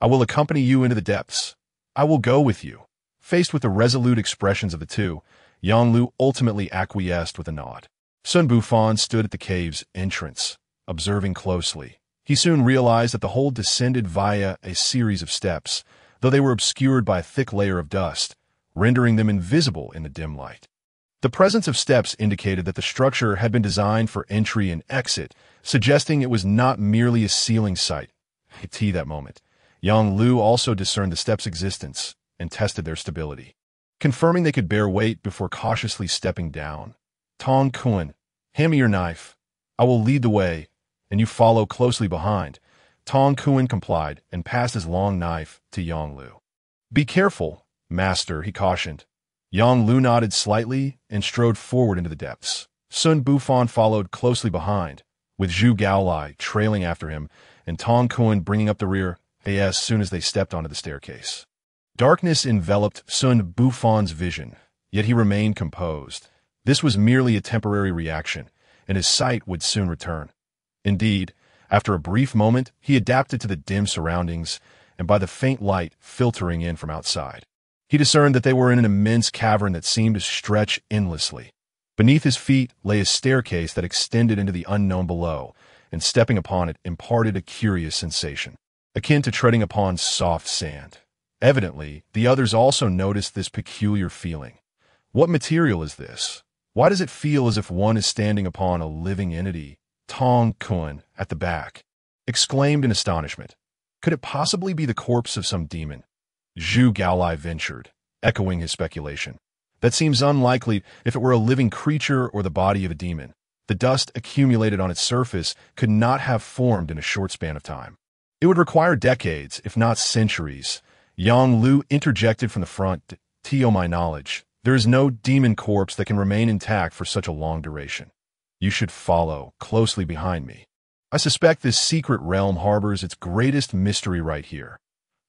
I will accompany you into the depths. I will go with you." Faced with the resolute expressions of the two, Yang Lu ultimately acquiesced with a nod. Xun Bufan stood at the cave's entrance, observing closely. He soon realized that the hole descended via a series of steps, though they were obscured by a thick layer of dust, rendering them invisible in the dim light. The presence of steps indicated that the structure had been designed for entry and exit, suggesting it was not merely a ceiling site. At that moment, Yang Lu also discerned the steps' existence and tested their stability, confirming they could bear weight before cautiously stepping down. "Tong Kun, hand me your knife. I will lead the way, and you follow closely behind." Tong Kun complied and passed his long knife to Yang Lu. "Be careful, master," he cautioned. Yang Lu nodded slightly and strode forward into the depths. Xun Bufan followed closely behind, with Zhu Gaolai trailing after him and Tong Kun bringing up the rear as soon as they stepped onto the staircase. Darkness enveloped Xun Bufan's vision, yet he remained composed. This was merely a temporary reaction, and his sight would soon return. Indeed, after a brief moment, he adapted to the dim surroundings, and by the faint light filtering in from outside, he discerned that they were in an immense cavern that seemed to stretch endlessly. Beneath his feet lay a staircase that extended into the unknown below, and stepping upon it imparted a curious sensation, akin to treading upon soft sand. Evidently, the others also noticed this peculiar feeling. "What material is this? Why does it feel as if one is standing upon a living entity?" Tong Kun, at the back, exclaimed in astonishment. "Could it possibly be the corpse of some demon?" Zhu Gaolai ventured, echoing his speculation. "That seems unlikely if it were a living creature or the body of a demon. The dust accumulated on its surface could not have formed in a short span of time. It would require decades, if not centuries." Yang Lu interjected from the front. "To my knowledge, there is no demon corpse that can remain intact for such a long duration. You should follow closely behind me. I suspect this secret realm harbors its greatest mystery right here."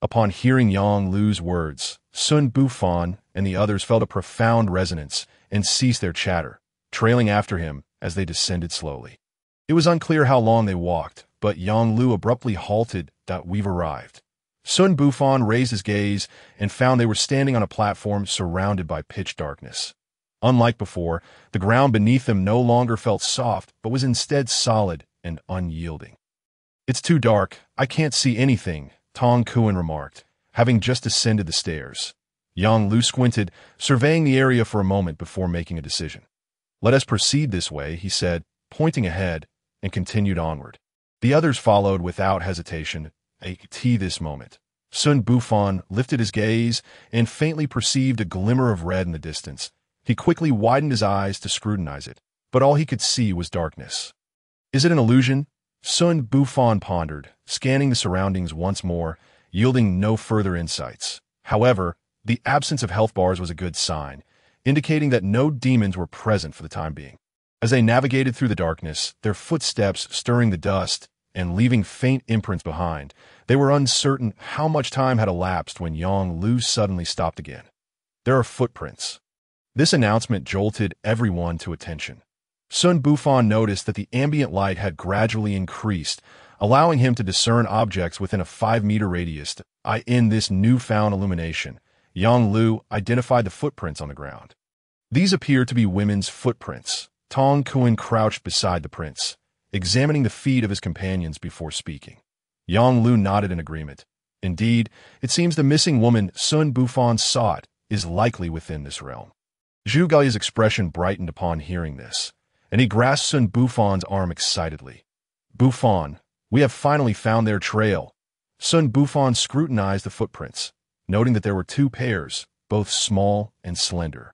Upon hearing Yang Lu's words, Xun Bufan and the others felt a profound resonance and ceased their chatter, trailing after him as they descended slowly. It was unclear how long they walked, but Yang Lu abruptly halted. "We've arrived." Xun Bufan raised his gaze and found they were standing on a platform surrounded by pitch darkness. Unlike before, the ground beneath them no longer felt soft, but was instead solid and unyielding. "It's too dark. I can't see anything," Tong Kuan remarked, having just ascended the stairs. Yang Lu squinted, surveying the area for a moment before making a decision. "Let us proceed this way," he said, pointing ahead, and continued onward. The others followed without hesitation. This moment, Xun Bufan lifted his gaze and faintly perceived a glimmer of red in the distance. He quickly widened his eyes to scrutinize it, but all he could see was darkness. "Is it an illusion?" Xun Bufan pondered, scanning the surroundings once more, yielding no further insights. However, the absence of health bars was a good sign, indicating that no demons were present for the time being. As they navigated through the darkness, their footsteps stirring the dust and leaving faint imprints behind, they were uncertain how much time had elapsed when Yang Lu suddenly stopped again. "There are footprints." This announcement jolted everyone to attention. Xun Bufan noticed that the ambient light had gradually increased, allowing him to discern objects within a 5-meter radius. In this newfound illumination, Yang Lu identified the footprints on the ground. These appeared to be women's footprints. Tong Kuan crouched beside the prince, examining the feet of his companions before speaking. Yang Lu nodded in agreement. Indeed, it seems the missing woman Xun Bufan sought is likely within this realm. Zhu Gao's expression brightened upon hearing this, and he grasped Xun Bufan's arm excitedly. "Bufan, we have finally found their trail." Xun Bufan scrutinized the footprints, noting that there were 2 pairs, both small and slender,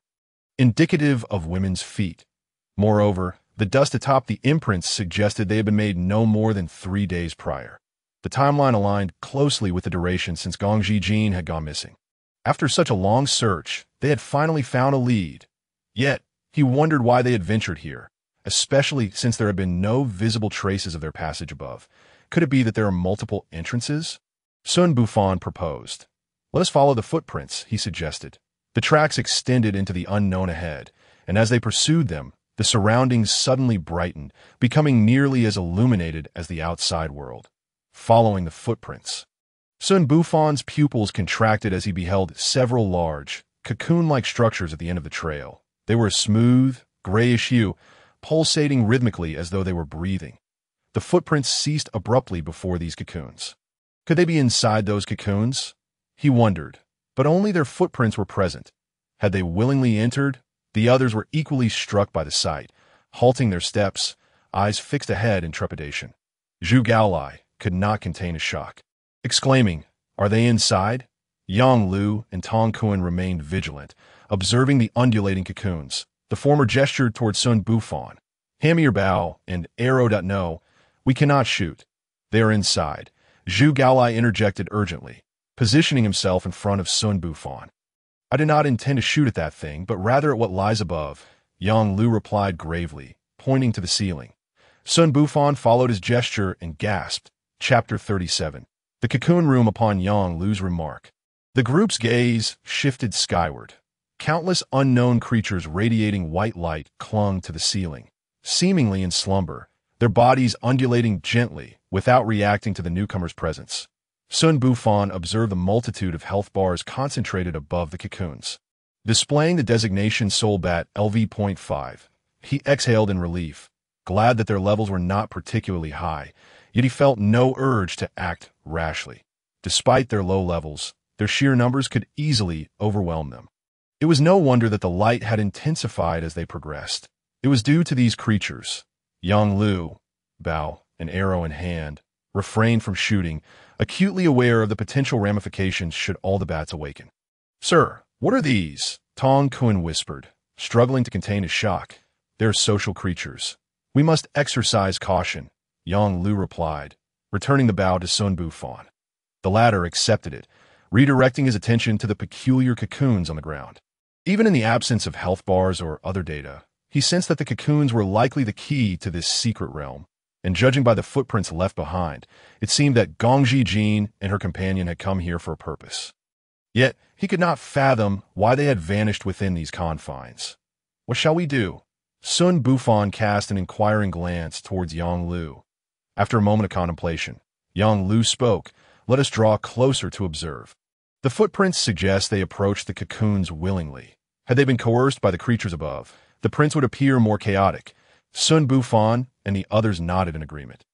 indicative of women's feet. Moreover, the dust atop the imprints suggested they had been made no more than 3 days prior. The timeline aligned closely with the duration since Gongji Jin had gone missing. After such a long search, they had finally found a lead. Yet, he wondered why they had ventured here, especially since there had been no visible traces of their passage above. Could it be that there are multiple entrances? Xun Bufan proposed. "Let us follow the footprints," he suggested. The tracks extended into the unknown ahead, and as they pursued them, the surroundings suddenly brightened, becoming nearly as illuminated as the outside world. Following the footprints, Xun Bufan's pupils contracted as he beheld several large, cocoon-like structures at the end of the trail. They were a smooth, grayish hue, pulsating rhythmically as though they were breathing. The footprints ceased abruptly before these cocoons. Could they be inside those cocoons? He wondered, but only their footprints were present. Had they willingly entered? The others were equally struck by the sight, halting their steps, eyes fixed ahead in trepidation. Zhu Gaolai could not contain a shock. Exclaiming, "Are they inside?" Yang Lu and Tong Kuan remained vigilant, observing the undulating cocoons. The former gestured toward Xun Bufan. "Hand me your bow," and arrow. "No, we cannot shoot. They are inside." Zhu Gaolai interjected urgently, positioning himself in front of Xun Bufan. "I did not intend to shoot at that thing, but rather at what lies above," Yang Lu replied gravely, pointing to the ceiling. Xun Bufan followed his gesture and gasped. Chapter 37. The cocoon room upon Yang Lu's remark. The group's gaze shifted skyward. Countless unknown creatures radiating white light clung to the ceiling, seemingly in slumber, their bodies undulating gently without reacting to the newcomer's presence. Xun Bufan observed the multitude of health bars concentrated above the cocoons. Displaying the designation Soulbat LV.5, he exhaled in relief, glad that their levels were not particularly high, yet he felt no urge to act rashly. Despite their low levels, their sheer numbers could easily overwhelm them. It was no wonder that the light had intensified as they progressed. It was due to these creatures. Yang Lu, bow and arrow in hand, refrained from shooting, acutely aware of the potential ramifications should all the bats awaken. "Sir, what are these?" Tong Kuan whispered, struggling to contain his shock. "They're social creatures. We must exercise caution," Yang Lu replied, returning the bow to Xun Bufan. The latter accepted it, redirecting his attention to the peculiar cocoons on the ground. Even in the absence of health bars or other data, he sensed that the cocoons were likely the key to this secret realm, and judging by the footprints left behind, it seemed that Gongji Jin and her companion had come here for a purpose. Yet, he could not fathom why they had vanished within these confines. "What shall we do?" Xun Bufan cast an inquiring glance towards Yang Lu. After a moment of contemplation, Yang Lu spoke, Let us draw closer to observe. The footprints suggest they approached the cocoons willingly. Had they been coerced by the creatures above, the prints would appear more chaotic. Xun Bufan and the others nodded in agreement.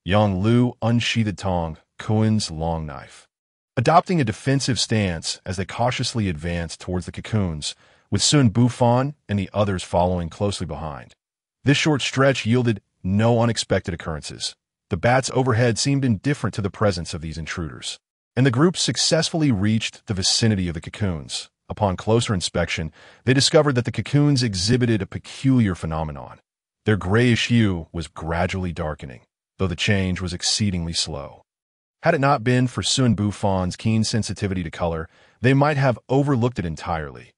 Yang Lu unsheathed Tong, Kuin's long knife. Adopting a defensive stance as they cautiously advanced towards the cocoons, with Xun Bufan and the others following closely behind. This short stretch yielded no unexpected occurrences. The bats overhead seemed indifferent to the presence of these intruders, and the group successfully reached the vicinity of the cocoons. Upon closer inspection, they discovered that the cocoons exhibited a peculiar phenomenon. Their grayish hue was gradually darkening, though the change was exceedingly slow. Had it not been for Xun Bufan's keen sensitivity to color, they might have overlooked it entirely.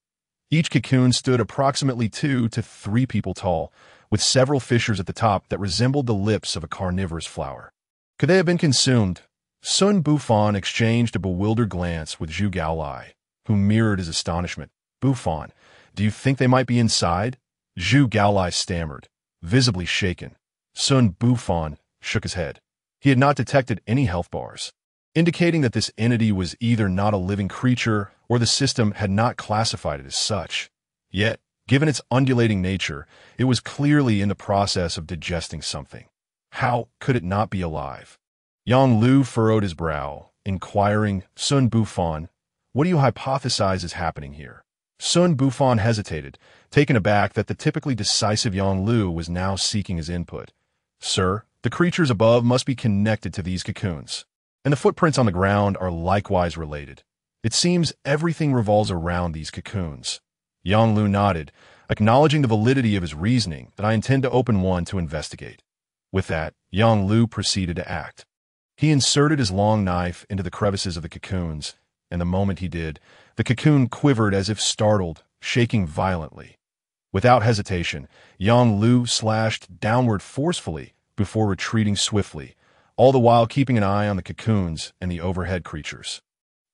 Each cocoon stood approximately 2 to 3 people tall, with several fissures at the top that resembled the lips of a carnivorous flower. Could they have been consumed? Xun Bufan exchanged a bewildered glance with Zhu Gaolai, who mirrored his astonishment. Bufan, do you think they might be inside? Zhu Gaolai stammered, visibly shaken. Xun Bufan shook his head. He had not detected any health bars, indicating that this entity was either not a living creature or the system had not classified it as such. Yet, given its undulating nature, it was clearly in the process of digesting something. How could it not be alive? Yang Lu furrowed his brow, inquiring, Xun Bufan, what do you hypothesize is happening here? Xun Bufan hesitated, taken aback that the typically decisive Yang Lu was now seeking his input. Sir, the creatures above must be connected to these cocoons, and the footprints on the ground are likewise related. It seems everything revolves around these cocoons. Yang Lu nodded, acknowledging the validity of his reasoning that I intend to open one to investigate. With that, Yang Lu proceeded to act. He inserted his long knife into the crevices of the cocoons, and the moment he did, the cocoon quivered as if startled, shaking violently. Without hesitation, Yang Lu slashed downward forcefully before retreating swiftly, all the while keeping an eye on the cocoons and the overhead creatures.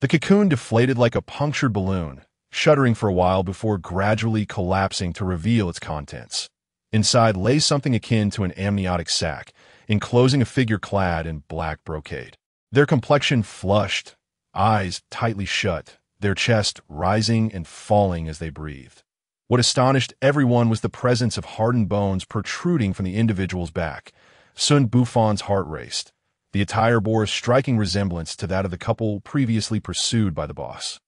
The cocoon deflated like a punctured balloon, shuddering for a while before gradually collapsing to reveal its contents. Inside lay something akin to an amniotic sac, enclosing a figure clad in black brocade. Their complexion flushed, eyes tightly shut, their chest rising and falling as they breathed. What astonished everyone was the presence of hardened bones protruding from the individual's back. Xun Bufan's heart raced. The attire bore a striking resemblance to that of the couple previously pursued by the boss.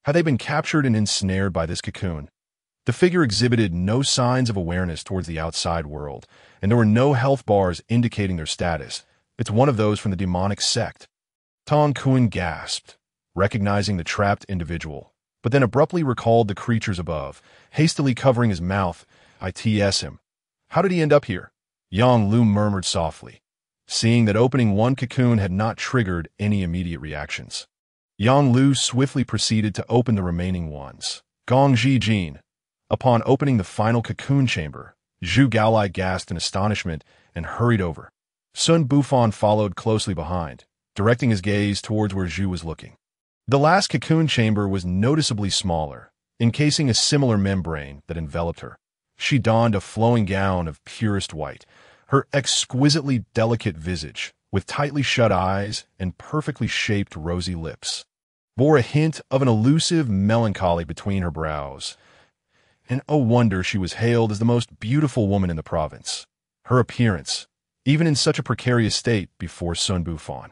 Had they been captured and ensnared by this cocoon? The figure exhibited no signs of awareness towards the outside world, and there were no health bars indicating their status. It's one of those from the demonic sect. Tong Kuin gasped, recognizing the trapped individual, but then abruptly recalled the creatures above, hastily covering his mouth. "Its him. How did he end up here?" Yang Lu murmured softly, seeing that opening one cocoon had not triggered any immediate reactions. Yang Lu swiftly proceeded to open the remaining ones. Gong Ji Jin. Upon opening the final cocoon chamber, Zhu Gaolai gasped in astonishment and hurried over. Xun Bufan followed closely behind, directing his gaze towards where Zhu was looking. The last cocoon chamber was noticeably smaller, encasing a similar membrane that enveloped her. She donned a flowing gown of purest white. Her exquisitely delicate visage, with tightly shut eyes and perfectly shaped rosy lips, bore a hint of an elusive melancholy between her brows. And oh wonder, she was hailed as the most beautiful woman in the province. Her appearance, even in such a precarious state before Xun Bufan,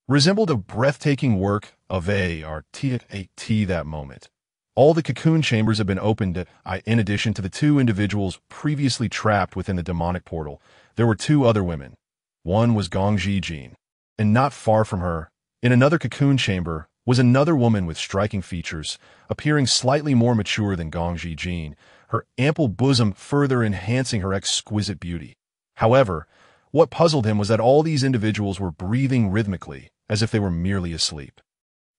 resembled a breathtaking work of art that moment. All the cocoon chambers have been opened. In addition to the 2 individuals previously trapped within the demonic portal, there were 2 other women. One was Gong Ji Jin, and not far from her, in another cocoon chamber, was another woman with striking features, appearing slightly more mature than Gong Ji Jin, her ample bosom further enhancing her exquisite beauty. However, what puzzled him was that all these individuals were breathing rhythmically, as if they were merely asleep.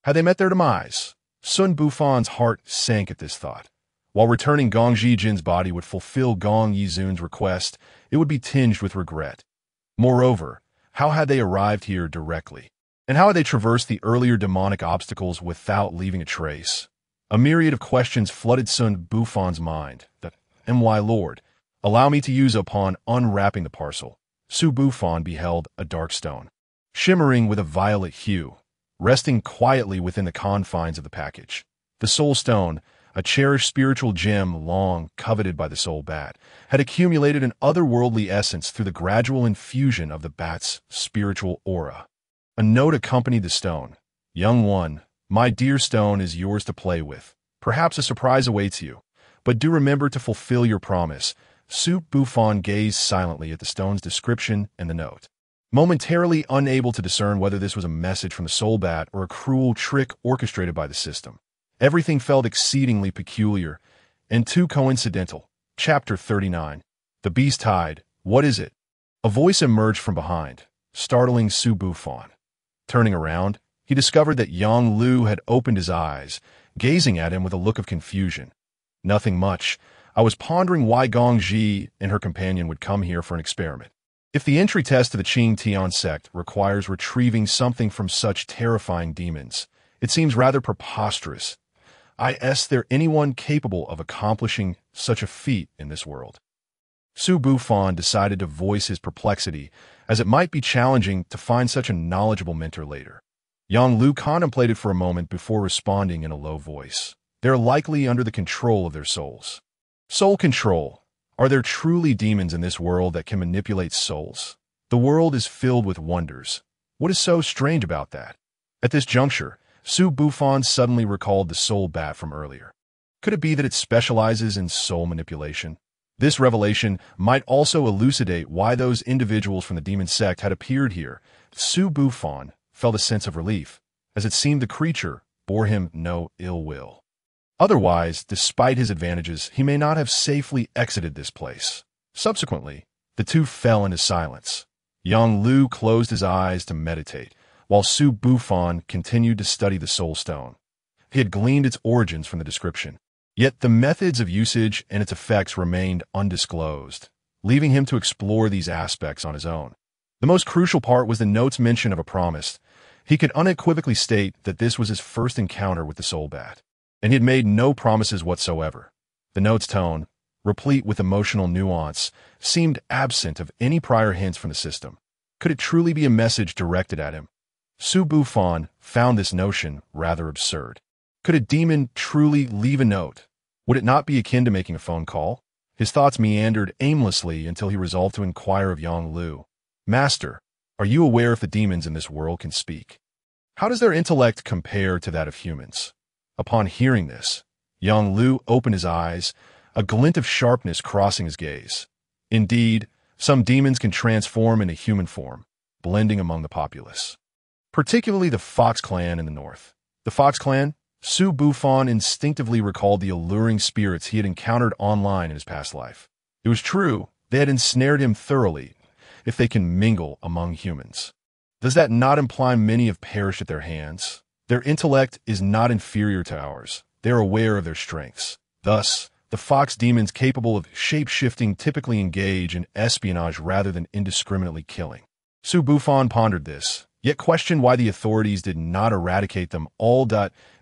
Had they met their demise? Xun Bufan's heart sank at this thought. While returning Gong Ji Jin's body would fulfill Gong Yizun's request, it would be tinged with regret. Moreover, how had they arrived here directly? And how had they traversed the earlier demonic obstacles without leaving a trace? A myriad of questions flooded Xun Bufan's mind. My lord, allow me to use upon unwrapping the parcel. Xun Bufan beheld a dark stone, shimmering with a violet hue. resting quietly within the confines of the package. The Soul Stone, a cherished spiritual gem long coveted by the Soul Bat, had accumulated an otherworldly essence through the gradual infusion of the Bat's spiritual aura. A note accompanied the stone. "Young one, my dear stone is yours to play with. Perhaps a surprise awaits you, but do remember to fulfill your promise." Xun Bufan gazed silently at the stone's description and the note, momentarily unable to discern whether this was a message from the Soul Bat or a cruel trick orchestrated by the system. Everything felt exceedingly peculiar and too coincidental. Chapter 39. The Beast Tide. What is it? A voice emerged from behind, startling Xun Bufan. Turning around, he discovered that Yang Lu had opened his eyes, gazing at him with a look of confusion. "Nothing much. I was pondering why Gong Ji and her companion would come here for an experiment. If the entry test to the Qing Tian sect requires retrieving something from such terrifying demons, it seems rather preposterous. Is there anyone capable of accomplishing such a feat in this world?" Xun Bufan decided to voice his perplexity, as it might be challenging to find such a knowledgeable mentor later. Yang Lu contemplated for a moment before responding in a low voice. "They are likely under the control of their souls." Soul control. Are there truly demons in this world that can manipulate souls? The world is filled with wonders. What is so strange about that? At this juncture, Xun Bufan suddenly recalled the Soul Bat from earlier. Could it be that it specializes in soul manipulation? This revelation might also elucidate why those individuals from the demon sect had appeared here. Xun Bufan felt a sense of relief, as it seemed the creature bore him no ill will. Otherwise, despite his advantages, he may not have safely exited this place. Subsequently, the two fell into silence. Yang Lu closed his eyes to meditate, while Xun Bufan continued to study the Soul Stone. He had gleaned its origins from the description, yet the methods of usage and its effects remained undisclosed, leaving him to explore these aspects on his own. The most crucial part was the note's mention of a promise. He could unequivocally state that this was his first encounter with the Soul Bat, and he had made no promises whatsoever. The note's tone, replete with emotional nuance, seemed absent of any prior hints from the system. Could it truly be a message directed at him? Xun Bufan found this notion rather absurd. Could a demon truly leave a note? Would it not be akin to making a phone call? His thoughts meandered aimlessly until he resolved to inquire of Yang Lu. "Master, are you aware if the demons in this world can speak? How does their intellect compare to that of humans?" Upon hearing this, Yang Lu opened his eyes, a glint of sharpness crossing his gaze. Indeed, some demons can transform into human form, blending among the populace. Particularly the Fox clan in the north. The Fox clan? Xun Bufan instinctively recalled the alluring spirits he had encountered online in his past life. It was true, they had ensnared him thoroughly, if they can mingle among humans. Does that not imply many have perished at their hands? Their intellect is not inferior to ours. They are aware of their strengths. Thus, the fox demons capable of shape-shifting typically engage in espionage rather than indiscriminately killing. Xun Bufan pondered this, yet questioned why the authorities did not eradicate them all.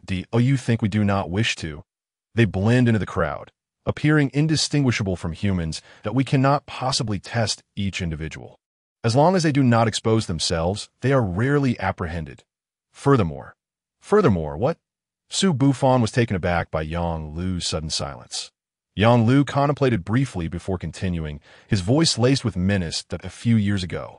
You think we do not wish to? They blend into the crowd, appearing indistinguishable from humans that we cannot possibly test each individual. As long as they do not expose themselves, they are rarely apprehended. Furthermore, what? Xun Bufan was taken aback by Yang Lu's sudden silence. Yang Lu contemplated briefly before continuing, his voice laced with menace that a few years ago,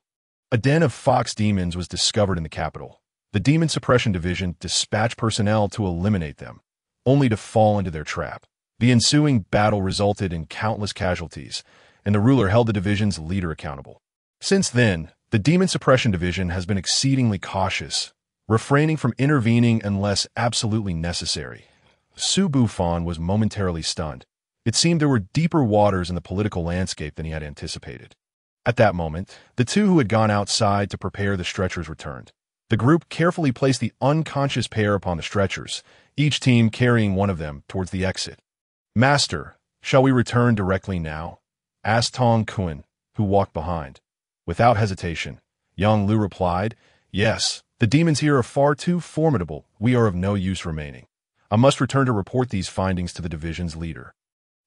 a den of fox demons was discovered in the capital. The Demon Suppression Division dispatched personnel to eliminate them, only to fall into their trap. The ensuing battle resulted in countless casualties, and the ruler held the division's leader accountable. Since then, the Demon Suppression Division has been exceedingly cautious, refraining from intervening unless absolutely necessary. Xun Bufan was momentarily stunned. It seemed there were deeper waters in the political landscape than he had anticipated. At that moment, the two who had gone outside to prepare the stretchers returned. The group carefully placed the unconscious pair upon the stretchers, each team carrying one of them towards the exit. "Master, shall we return directly now?" asked Tong Kun, who walked behind. Without hesitation, Yang Lu replied, "Yes, the demons here are far too formidable. We are of no use remaining. I must return to report these findings to the division's leader."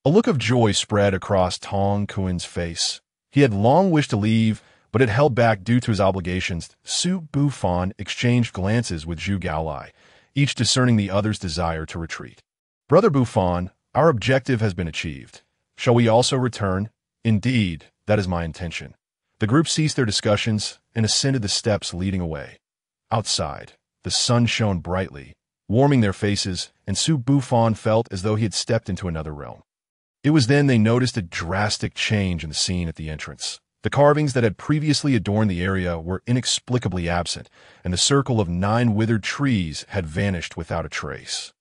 A look of joy spread across Tong Kun's face. He had long wished to leave, but it held back due to his obligations. Xun Bufan exchanged glances with Zhu Gaolai, each discerning the other's desire to retreat. "Brother Bufan, our objective has been achieved. Shall we also return?" "Indeed, that is my intention." The group ceased their discussions and ascended the steps leading away. Outside, the sun shone brightly, warming their faces, and Xun Bufan felt as though he had stepped into another realm. It was then they noticed a drastic change in the scene at the entrance. The carvings that had previously adorned the area were inexplicably absent, and the circle of 9 withered trees had vanished without a trace.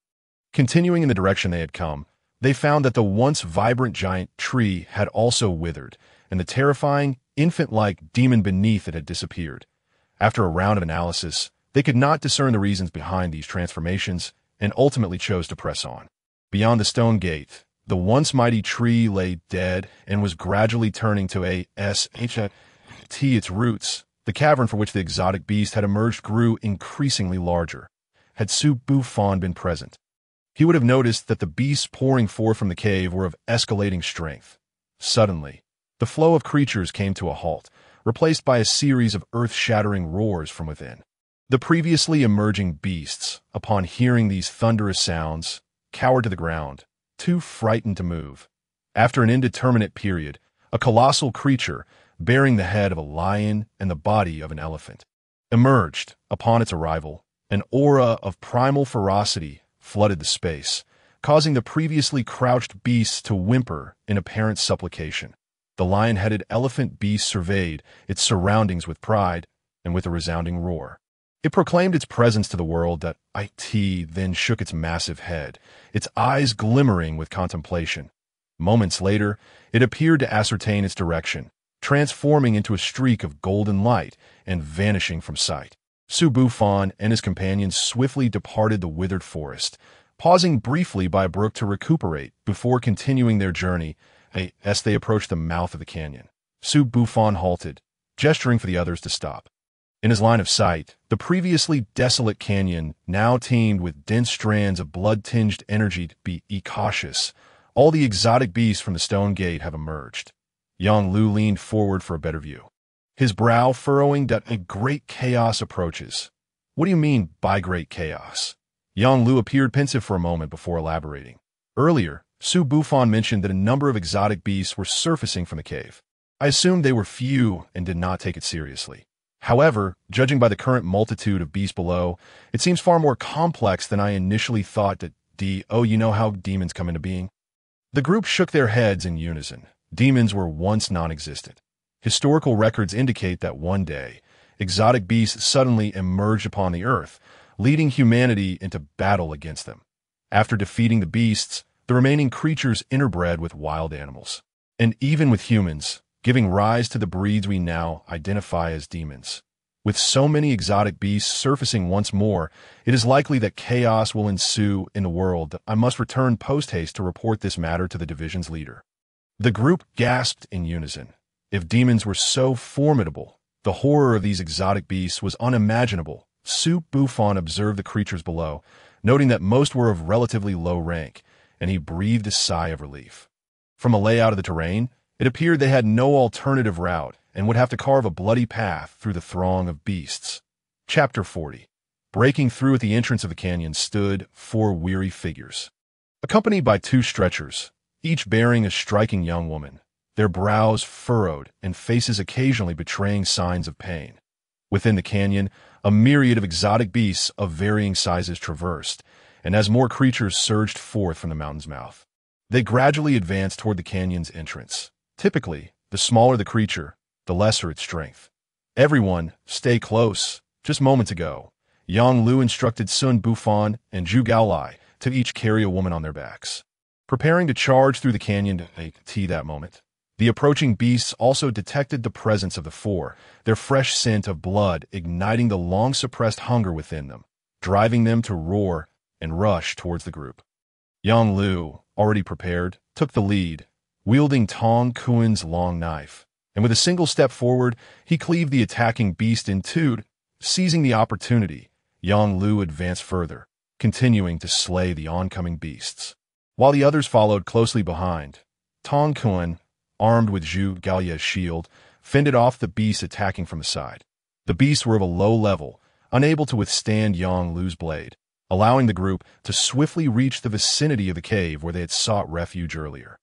Continuing in the direction they had come, they found that the once vibrant giant tree had also withered, and the terrifying, infant-like demon beneath it had disappeared. After a round of analysis, they could not discern the reasons behind these transformations and ultimately chose to press on. Beyond the stone gate, the once mighty tree lay dead and was gradually turning to a its roots. The cavern for which the exotic beast had emerged grew increasingly larger. Had Xun Bufan been present, he would have noticed that the beasts pouring forth from the cave were of escalating strength. Suddenly, the flow of creatures came to a halt, replaced by a series of earth-shattering roars from within. The previously emerging beasts, upon hearing these thunderous sounds, cowered to the ground, too frightened to move. After an indeterminate period, a colossal creature, bearing the head of a lion and the body of an elephant, emerged. Upon its arrival, an aura of primal ferocity flooded the space, causing the previously crouched beasts to whimper in apparent supplication. The lion-headed elephant beast surveyed its surroundings with pride and with a resounding roar. It proclaimed its presence to the world. That it then shook its massive head, its eyes glimmering with contemplation. Moments later, it appeared to ascertain its direction, transforming into a streak of golden light and vanishing from sight. Xun Bufan and his companions swiftly departed the withered forest, pausing briefly by a brook to recuperate before continuing their journey. As they approached the mouth of the canyon, Xun Bufan halted, gesturing for the others to stop. In his line of sight, the previously desolate canyon now teemed with dense strands of blood-tinged energy. Be cautious. All the exotic beasts from the stone gate have emerged. Yang Lu leaned forward for a better view, his brow furrowing. That a great chaos approaches. What do you mean by great chaos? Yang Lu appeared pensive for a moment before elaborating. Earlier, Xun Bufan mentioned that a number of exotic beasts were surfacing from the cave. I assumed they were few and did not take it seriously. However, judging by the current multitude of beasts below, it seems far more complex than I initially thought. That you know how demons come into being? The group shook their heads in unison. Demons were once non-existent. Historical records indicate that one day, exotic beasts suddenly emerged upon the earth, leading humanity into battle against them. After defeating the beasts, the remaining creatures interbred with wild animals, and even with humans, giving rise to the breeds we now identify as demons. With so many exotic beasts surfacing once more, it is likely that chaos will ensue in the world. I must return post-haste to report this matter to the division's leader. The group gasped in unison. If demons were so formidable, the horror of these exotic beasts was unimaginable. Xun Bufan observed the creatures below, noting that most were of relatively low rank, and he breathed a sigh of relief. From a layout of the terrain, it appeared they had no alternative route and would have to carve a bloody path through the throng of beasts. Chapter 40. Breaking through at the entrance of the canyon stood 4 weary figures, accompanied by 2 stretchers, each bearing a striking young woman, their brows furrowed and faces occasionally betraying signs of pain. Within the canyon, a myriad of exotic beasts of varying sizes traversed, and as more creatures surged forth from the mountain's mouth, they gradually advanced toward the canyon's entrance. Typically, the smaller the creature, the lesser its strength. Everyone, stay close. Just moments ago, Yang Lu instructed Xun Bufan and Zhu Gaolai to each carry a woman on their backs. Preparing to charge through the canyon that moment, the approaching beasts also detected the presence of the 4, their fresh scent of blood igniting the long-suppressed hunger within them, driving them to roar and rush towards the group. Yang Lu, already prepared, took the lead, wielding Tong Kuan's long knife, and with a single step forward, he cleaved the attacking beast in two. Seizing the opportunity, Yang Lu advanced further, continuing to slay the oncoming beasts. While the others followed closely behind, Tong Kuan, armed with Zhu Gaolia's shield, fended off the beasts attacking from the side. The beasts were of a low level, unable to withstand Yang Lu's blade, allowing the group to swiftly reach the vicinity of the cave where they had sought refuge earlier.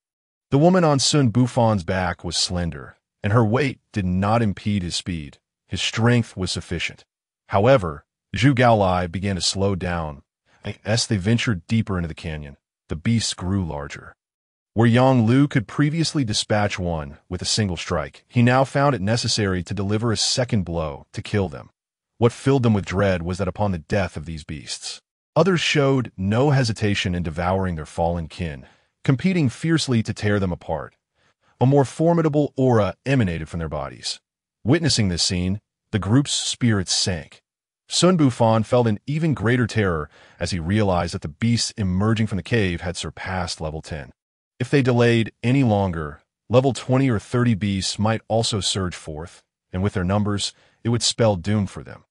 The woman on Xun Bufan's back was slender, and her weight did not impede his speed. His strength was sufficient. However, Zhu Gaolai began to slow down. As they ventured deeper into the canyon, the beasts grew larger. Where Yang Lu could previously dispatch one with a single strike, he now found it necessary to deliver a second blow to kill them. What filled them with dread was that upon the death of these beasts, others showed no hesitation in devouring their fallen kin, competing fiercely to tear them apart. A more formidable aura emanated from their bodies. Witnessing this scene, the group's spirits sank. Xun Bufan felt an even greater terror as he realized that the beasts emerging from the cave had surpassed level 10. If they delayed any longer, level 20 or 30 beasts might also surge forth, and with their numbers, it would spell doom for them.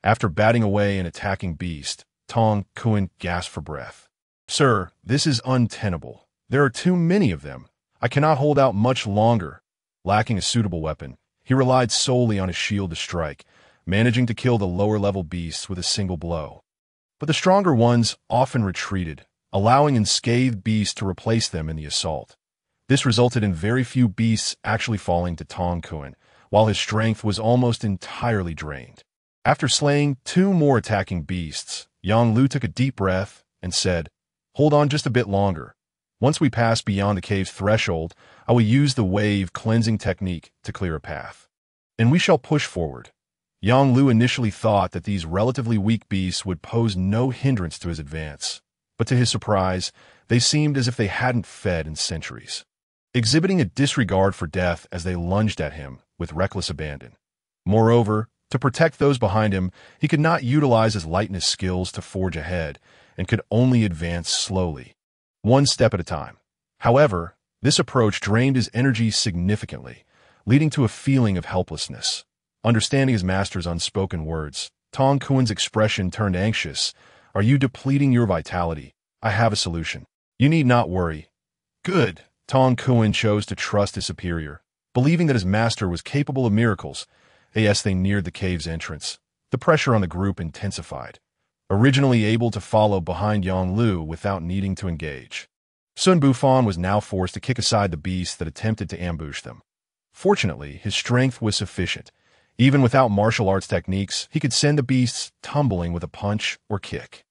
After batting away an attacking beast, Tong Kun gasped for breath. "Sir, this is untenable. There are too many of them. I cannot hold out much longer." Lacking a suitable weapon, he relied solely on his shield to strike, managing to kill the lower-level beasts with a single blow. But the stronger ones often retreated, allowing unscathed beasts to replace them in the assault. This resulted in very few beasts actually falling to Tong Kun, while his strength was almost entirely drained. After slaying 2 more attacking beasts, Yang Lu took a deep breath and said, "Hold on just a bit longer. Once we pass beyond the cave's threshold, I will use the wave cleansing technique to clear a path. And we shall push forward." Yang Lu initially thought that these relatively weak beasts would pose no hindrance to his advance, but to his surprise, they seemed as if they hadn't fed in centuries, exhibiting a disregard for death as they lunged at him with reckless abandon. Moreover, to protect those behind him, he could not utilize his lightness skills to forge ahead, and could only advance slowly, one step at a time. However, this approach drained his energy significantly, leading to a feeling of helplessness. Understanding his master's unspoken words, Tong Kun's expression turned anxious. "Are you depleting your vitality? I have a solution. You need not worry." "Good." Tong Kun chose to trust his superior, believing that his master was capable of miracles. As they neared the cave's entrance, the pressure on the group intensified, originally able to follow behind Yang Lu without needing to engage. Xun Bufan was now forced to kick aside the beasts that attempted to ambush them. Fortunately, his strength was sufficient. Even without martial arts techniques, he could send the beasts tumbling with a punch or kick.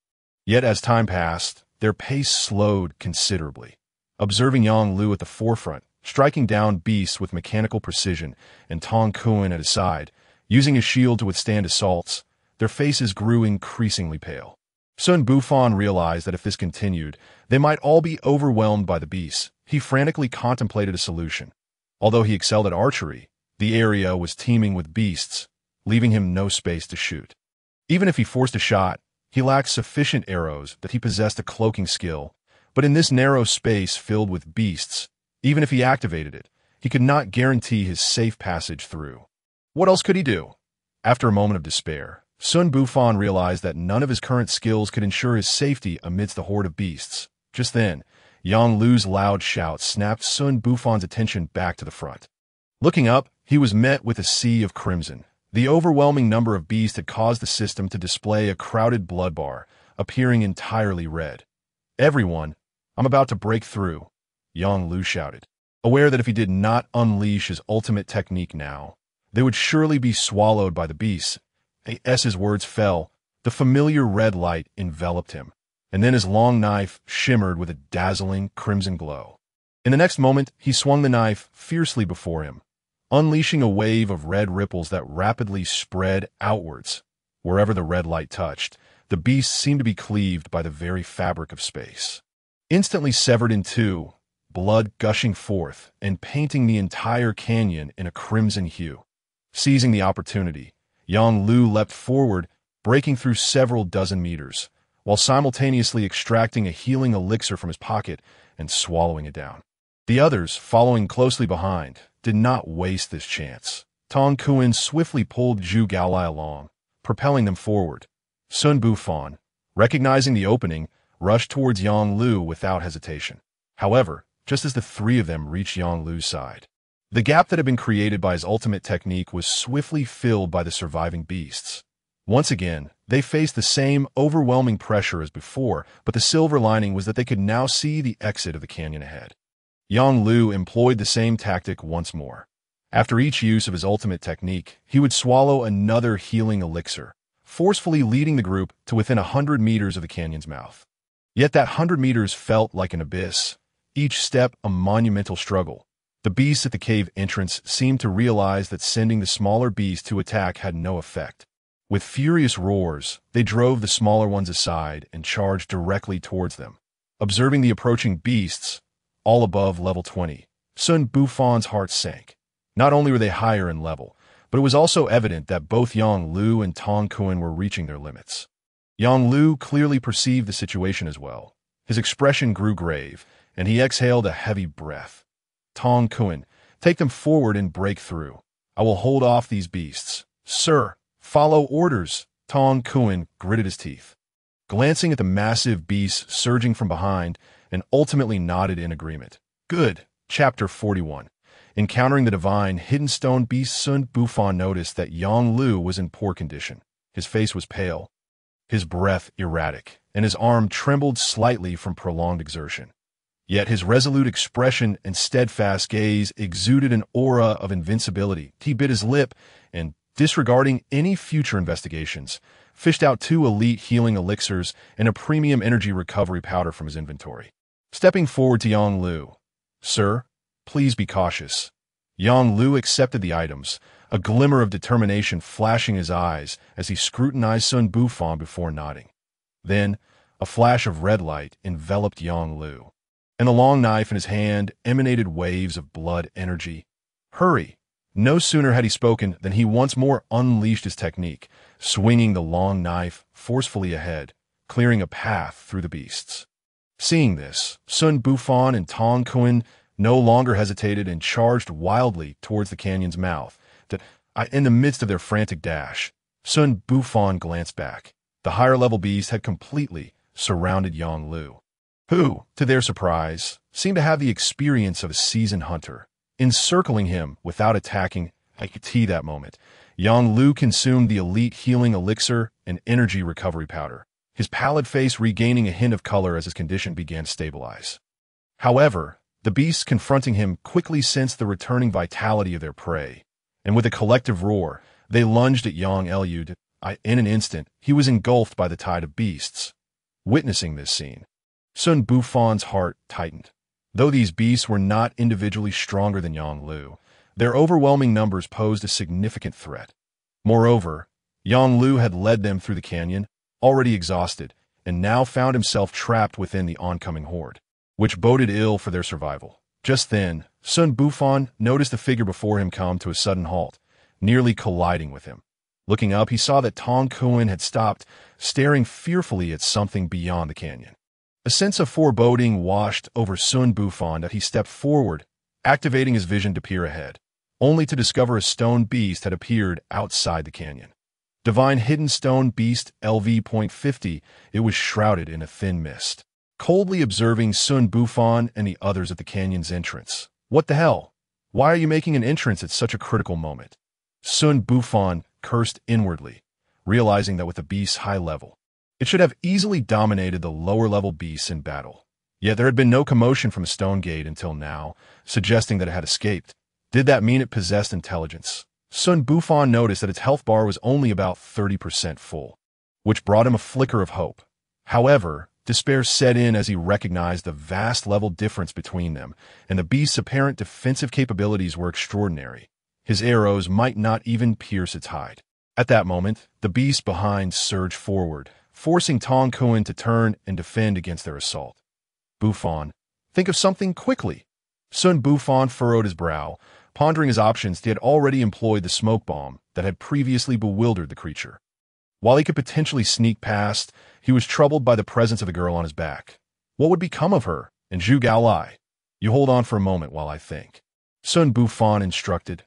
Yet as time passed, their pace slowed considerably. Observing Yang Lu at the forefront, striking down beasts with mechanical precision, and Tong Kun at his side, using his shield to withstand assaults, their faces grew increasingly pale. Xun Bufan realized that if this continued, they might all be overwhelmed by the beasts. He frantically contemplated a solution. Although he excelled at archery, the area was teeming with beasts, leaving him no space to shoot. Even if he forced a shot, he lacked sufficient arrows that he possessed a cloaking skill, but in this narrow space filled with beasts, even if he activated it, he could not guarantee his safe passage through. What else could he do? After a moment of despair, Xun Bufan realized that none of his current skills could ensure his safety amidst the horde of beasts. Just then, Yang Lu's loud shout snapped Xun Bufan's attention back to the front. Looking up, he was met with a sea of crimson. The overwhelming number of beasts had caused the system to display a crowded blood bar, appearing entirely red. "Everyone, I'm about to break through," Yang Lu shouted, aware that if he did not unleash his ultimate technique now, they would surely be swallowed by the beasts. As his words fell, the familiar red light enveloped him, and then his long knife shimmered with a dazzling crimson glow. In the next moment, he swung the knife fiercely before him, unleashing a wave of red ripples that rapidly spread outwards. Wherever the red light touched, the beasts seemed to be cleaved by the very fabric of space. Instantly severed in two, blood gushing forth and painting the entire canyon in a crimson hue. Seizing the opportunity, Yang Lu leapt forward, breaking through several dozen meters, while simultaneously extracting a healing elixir from his pocket and swallowing it down. The others, following closely behind, did not waste this chance. Tong Kun swiftly pulled Zhu Gaolai along, propelling them forward. Xun Bufan, recognizing the opening, rushed towards Yang Lu without hesitation. However, just as the three of them reached Yang Lu's side, The gap that had been created by his ultimate technique was swiftly filled by the surviving beasts. Once again, they faced the same overwhelming pressure as before, but the silver lining was that they could now see the exit of the canyon ahead. Yang Lu employed the same tactic once more. After each use of his ultimate technique, he would swallow another healing elixir, forcefully leading the group to within 100 meters of the canyon's mouth. Yet that 100 meters felt like an abyss, each step a monumental struggle. The beasts at the cave entrance seemed to realize that sending the smaller beast to attack had no effect. With furious roars, they drove the smaller ones aside and charged directly towards them. Observing the approaching beasts, all above level 20, Xun Bufan's heart sank. Not only were they higher in level, but it was also evident that both Yang Lu and Tong Kun were reaching their limits. Yang Lu clearly perceived the situation as well. His expression grew grave, and he exhaled a heavy breath. Tong Kun, take them forward and break through. I will hold off these beasts. Sir, follow orders. Tong Kun gritted his teeth, glancing at the massive beasts surging from behind, and ultimately nodded in agreement. Good. Chapter 41. Encountering the divine hidden stone beast, Xun Bufan noticed that Yang Lu was in poor condition. His face was pale, his breath erratic, and his arm trembled slightly from prolonged exertion. Yet his resolute expression and steadfast gaze exuded an aura of invincibility. He bit his lip and, disregarding any future investigations, fished out 2 elite healing elixirs and a premium energy recovery powder from his inventory. Stepping forward to Yang Lu, "Sir, please be cautious." Yang Lu accepted the items, a glimmer of determination flashing his eyes as he scrutinized Xun Bufan before nodding. Then, a flash of red light enveloped Yang Lu, and the long knife in his hand emanated waves of blood energy. "Hurry!" No sooner had he spoken than he once more unleashed his technique, swinging the long knife forcefully ahead, clearing a path through the beasts. Seeing this, Xun Bufan and Tong Kun no longer hesitated and charged wildly towards the canyon's mouth. In the midst of their frantic dash, Xun Bufan glanced back. The higher-level beast had completely surrounded Yang Lu, who, to their surprise, seemed to have the experience of a seasoned hunter. Encircling him without attacking, I could see that moment, Yang Lu consumed the elite healing elixir and energy recovery powder, his pallid face regaining a hint of color as his condition began to stabilize. However, the beasts confronting him quickly sensed the returning vitality of their prey, and with a collective roar, they lunged at Yang Lu. In an instant, he was engulfed by the tide of beasts. Witnessing this scene, Xun Bufan's heart tightened. Though these beasts were not individually stronger than Yang Lu, their overwhelming numbers posed a significant threat. Moreover, Yang Lu had led them through the canyon, already exhausted, and now found himself trapped within the oncoming horde, which boded ill for their survival. Just then, Xun Bufan noticed the figure before him come to a sudden halt, nearly colliding with him. Looking up, he saw that Tong Kun had stopped, staring fearfully at something beyond the canyon. A sense of foreboding washed over Xun Bufan that he stepped forward, activating his vision to peer ahead, only to discover a stone beast had appeared outside the canyon. Divine hidden stone beast LV.50, it was shrouded in a thin mist, coldly observing Xun Bufan and the others at the canyon's entrance. "What the hell? Why are you making an entrance at such a critical moment?" Xun Bufan cursed inwardly, realizing that with the beast's high level, it should have easily dominated the lower-level beasts in battle. Yet there had been no commotion from the stone gate until now, suggesting that it had escaped. Did that mean it possessed intelligence? Xun Bufan noticed that its health bar was only about 30% full, which brought him a flicker of hope. However, despair set in as he recognized the vast level difference between them, and the beast's apparent defensive capabilities were extraordinary. His arrows might not even pierce its hide. At that moment, the beast behind surged forward, forcing Tong Kun to turn and defend against their assault. "Bufan, think of something quickly." Xun Bufan furrowed his brow, pondering his options. He had already employed the smoke bomb that had previously bewildered the creature. While he could potentially sneak past, he was troubled by the presence of the girl on his back. What would become of her? And Zhu Gaolai? "You hold on for a moment while I think," Xun Bufan instructed.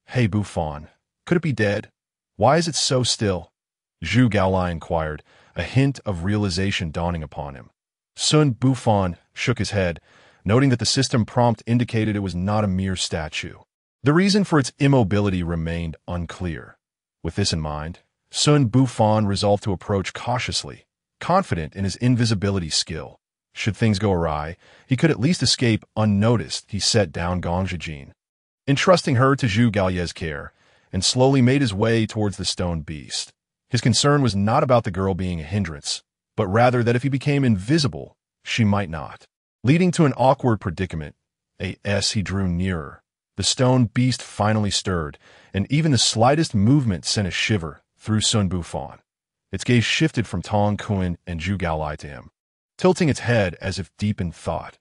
"Hey, Bufan, could it be dead? Why is it so still?" Zhu Gaolai inquired, a hint of realization dawning upon him. Xun Bufan shook his head, noting that the system prompt indicated it was not a mere statue. The reason for its immobility remained unclear. With this in mind, Xun Bufan resolved to approach cautiously, confident in his invisibility skill. Should things go awry, he could at least escape unnoticed. He set down Gong Zhijin, entrusting her to Zhu Gaoye's care, and slowly made his way towards the stone beast. His concern was not about the girl being a hindrance, but rather that if he became invisible, she might not. Leading to an awkward predicament, he drew nearer. The stone beast finally stirred, and even the slightest movement sent a shiver through Xun Bufan. Its gaze shifted from Tong Kun and Zhu Gaolai to him, tilting its head as if deep in thought.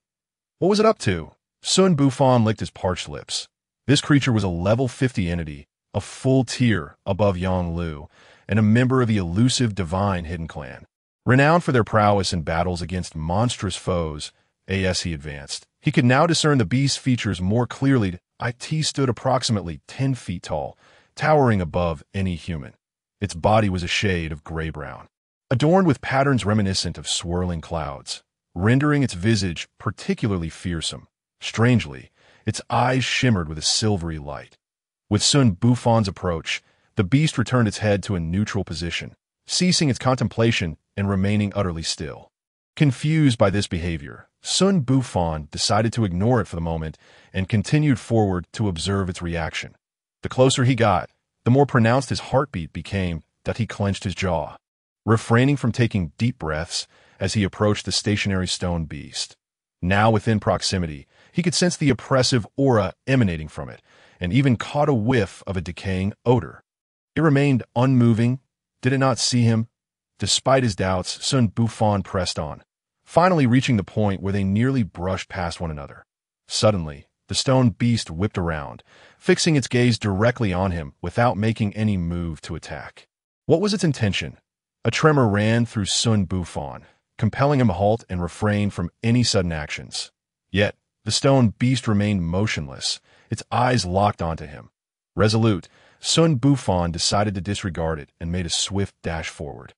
What was it up to? Xun Bufan licked his parched lips. This creature was a level 50 entity, a full tier above Yang Lu, and a member of the elusive Divine Hidden Clan. Renowned for their prowess in battles against monstrous foes, he advanced. He could now discern the beast's features more clearly. It stood approximately 10 feet tall, towering above any human. Its body was a shade of gray-brown, adorned with patterns reminiscent of swirling clouds, rendering its visage particularly fearsome. Strangely, its eyes shimmered with a silvery light. With Xun Bufan's approach, the beast returned its head to a neutral position, ceasing its contemplation and remaining utterly still. Confused by this behavior, Xun Bufan decided to ignore it for the moment and continued forward to observe its reaction. The closer he got, the more pronounced his heartbeat became. That he clenched his jaw, refraining from taking deep breaths as he approached the stationary stone beast. Now within proximity, he could sense the oppressive aura emanating from it, and even caught a whiff of a decaying odor. It remained unmoving. Did it not see him? Despite his doubts, Xun Bufan pressed on, finally reaching the point where they nearly brushed past one another. Suddenly, the stone beast whipped around, fixing its gaze directly on him without making any move to attack. What was its intention? A tremor ran through Xun Bufan, compelling him to halt and refrain from any sudden actions. Yet, the stone beast remained motionless, its eyes locked onto him. Resolute, Xun Bufan decided to disregard it and made a swift dash forward.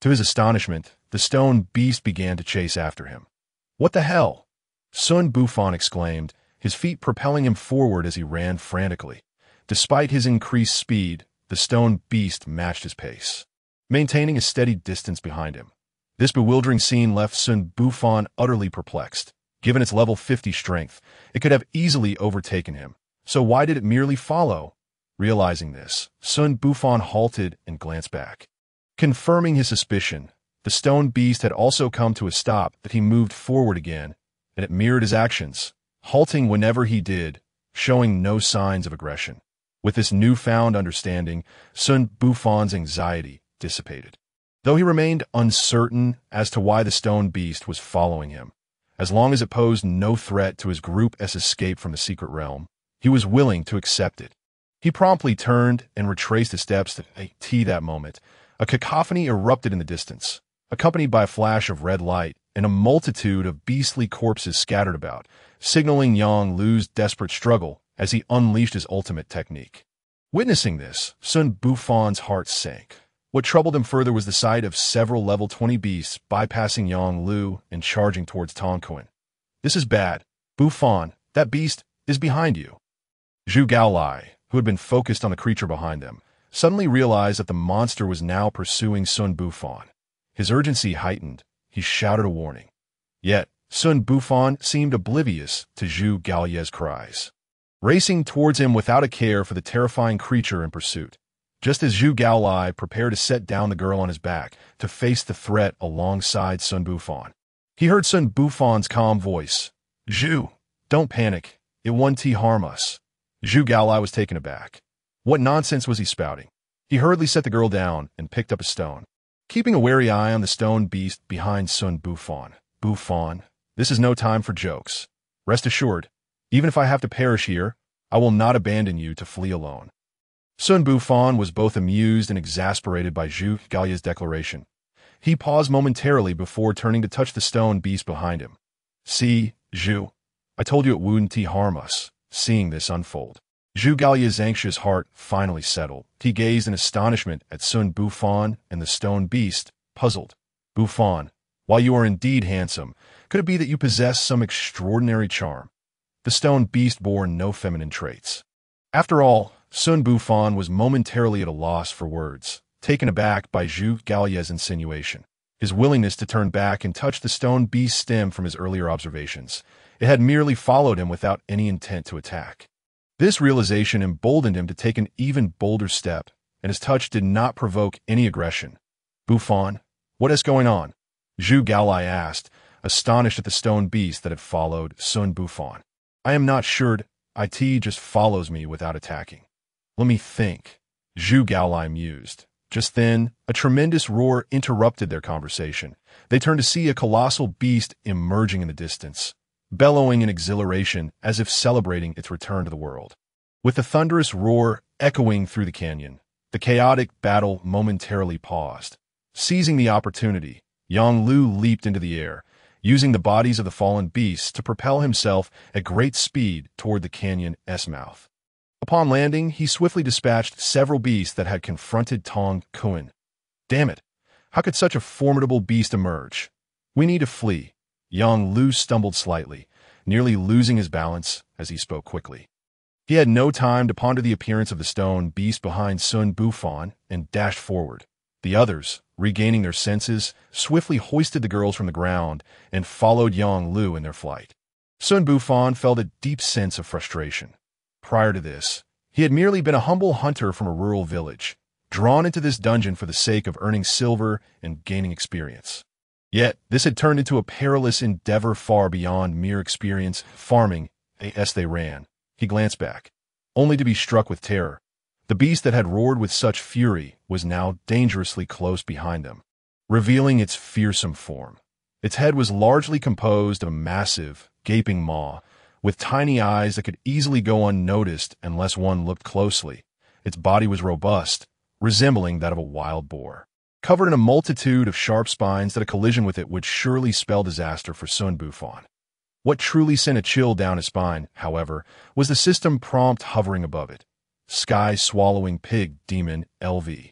To his astonishment, the stone beast began to chase after him. What the hell? Xun Bufan exclaimed, his feet propelling him forward as he ran frantically. Despite his increased speed, the stone beast matched his pace, maintaining a steady distance behind him. This bewildering scene left Xun Bufan utterly perplexed. Given its level 50 strength, it could have easily overtaken him. So why did it merely follow? Realizing this, Xun Bufan halted and glanced back. Confirming his suspicion, the stone beast had also come to a stop. That he moved forward again, and it mirrored his actions, halting whenever he did, showing no signs of aggression. With this newfound understanding, Xun Bufan's anxiety dissipated. Though he remained uncertain as to why the stone beast was following him, as long as it posed no threat to his group's escape from the secret realm, he was willing to accept it. He promptly turned and retraced his steps to that moment. A cacophony erupted in the distance, accompanied by a flash of red light and a multitude of beastly corpses scattered about, signaling Yang Lu's desperate struggle as he unleashed his ultimate technique. Witnessing this, Xun Bufan's heart sank. What troubled him further was the sight of several level 20 beasts bypassing Yang Lu and charging towards Tong Kun. This is bad. Bufan, that beast is behind you. Zhu Gaolai, who had been focused on the creature behind them, suddenly realized that the monster was now pursuing Xun Bufan. His urgency heightened. He shouted a warning. Yet, Xun Bufan seemed oblivious to Zhu Gaoye's cries, racing towards him without a care for the terrifying creature in pursuit. Just as Zhu Gaolai prepared to set down the girl on his back to face the threat alongside Xun Bufan, he heard Xun Bufan's calm voice. Zhu, don't panic. It won't harm us. Zhu Gaolai was taken aback. What nonsense was he spouting? He hurriedly set the girl down and picked up a stone, keeping a wary eye on the stone beast behind Xun Bufan. Bufan, this is no time for jokes. Rest assured, even if I have to perish here, I will not abandon you to flee alone. Xun Bufan was both amused and exasperated by Zhu Gaoye's declaration. He paused momentarily before turning to touch the stone beast behind him. See, Zhu, I told you it wouldn't harm us. Seeing this unfold, Zhu Gaoye's anxious heart finally settled. He gazed in astonishment at Xun Bufan and the stone beast, puzzled. Bufan, while you are indeed handsome, could it be that you possess some extraordinary charm? The stone beast bore no feminine traits. After all, Xun Bufan was momentarily at a loss for words, taken aback by Zhu Gaoye's insinuation. His willingness to turn back and touch the stone beast stemmed from his earlier observations. It had merely followed him without any intent to attack. This realization emboldened him to take an even bolder step, and his touch did not provoke any aggression. Bufan, what is going on? Zhu Gaolai asked, astonished at the stone beast that had followed Xun Bufan. I am not sure. It just follows me without attacking. Let me think. Zhu Gaolai mused. Just then, a tremendous roar interrupted their conversation. They turned to see a colossal beast emerging in the distance, bellowing in exhilaration as if celebrating its return to the world. With the thunderous roar echoing through the canyon, the chaotic battle momentarily paused. Seizing the opportunity, Yang Lu leaped into the air, using the bodies of the fallen beasts to propel himself at great speed toward the canyon's mouth. Upon landing, he swiftly dispatched several beasts that had confronted Tong Kun. Damn it! How could such a formidable beast emerge? We need to flee. Yang Lu stumbled slightly, nearly losing his balance as he spoke quickly. He had no time to ponder the appearance of the stone beast behind Xun Bufan and dashed forward. The others, regaining their senses, swiftly hoisted the girls from the ground and followed Yang Lu in their flight. Xun Bufan felt a deep sense of frustration. Prior to this, he had merely been a humble hunter from a rural village, drawn into this dungeon for the sake of earning silver and gaining experience. Yet, this had turned into a perilous endeavor far beyond mere experience. Farming, as they ran, he glanced back, only to be struck with terror. The beast that had roared with such fury was now dangerously close behind them, revealing its fearsome form. Its head was largely composed of a massive, gaping maw, with tiny eyes that could easily go unnoticed unless one looked closely. Its body was robust, resembling that of a wild boar, covered in a multitude of sharp spines that a collision with it would surely spell disaster for Xun Bufan. What truly sent a chill down his spine, however, was the system prompt hovering above it. Sky-swallowing pig demon LV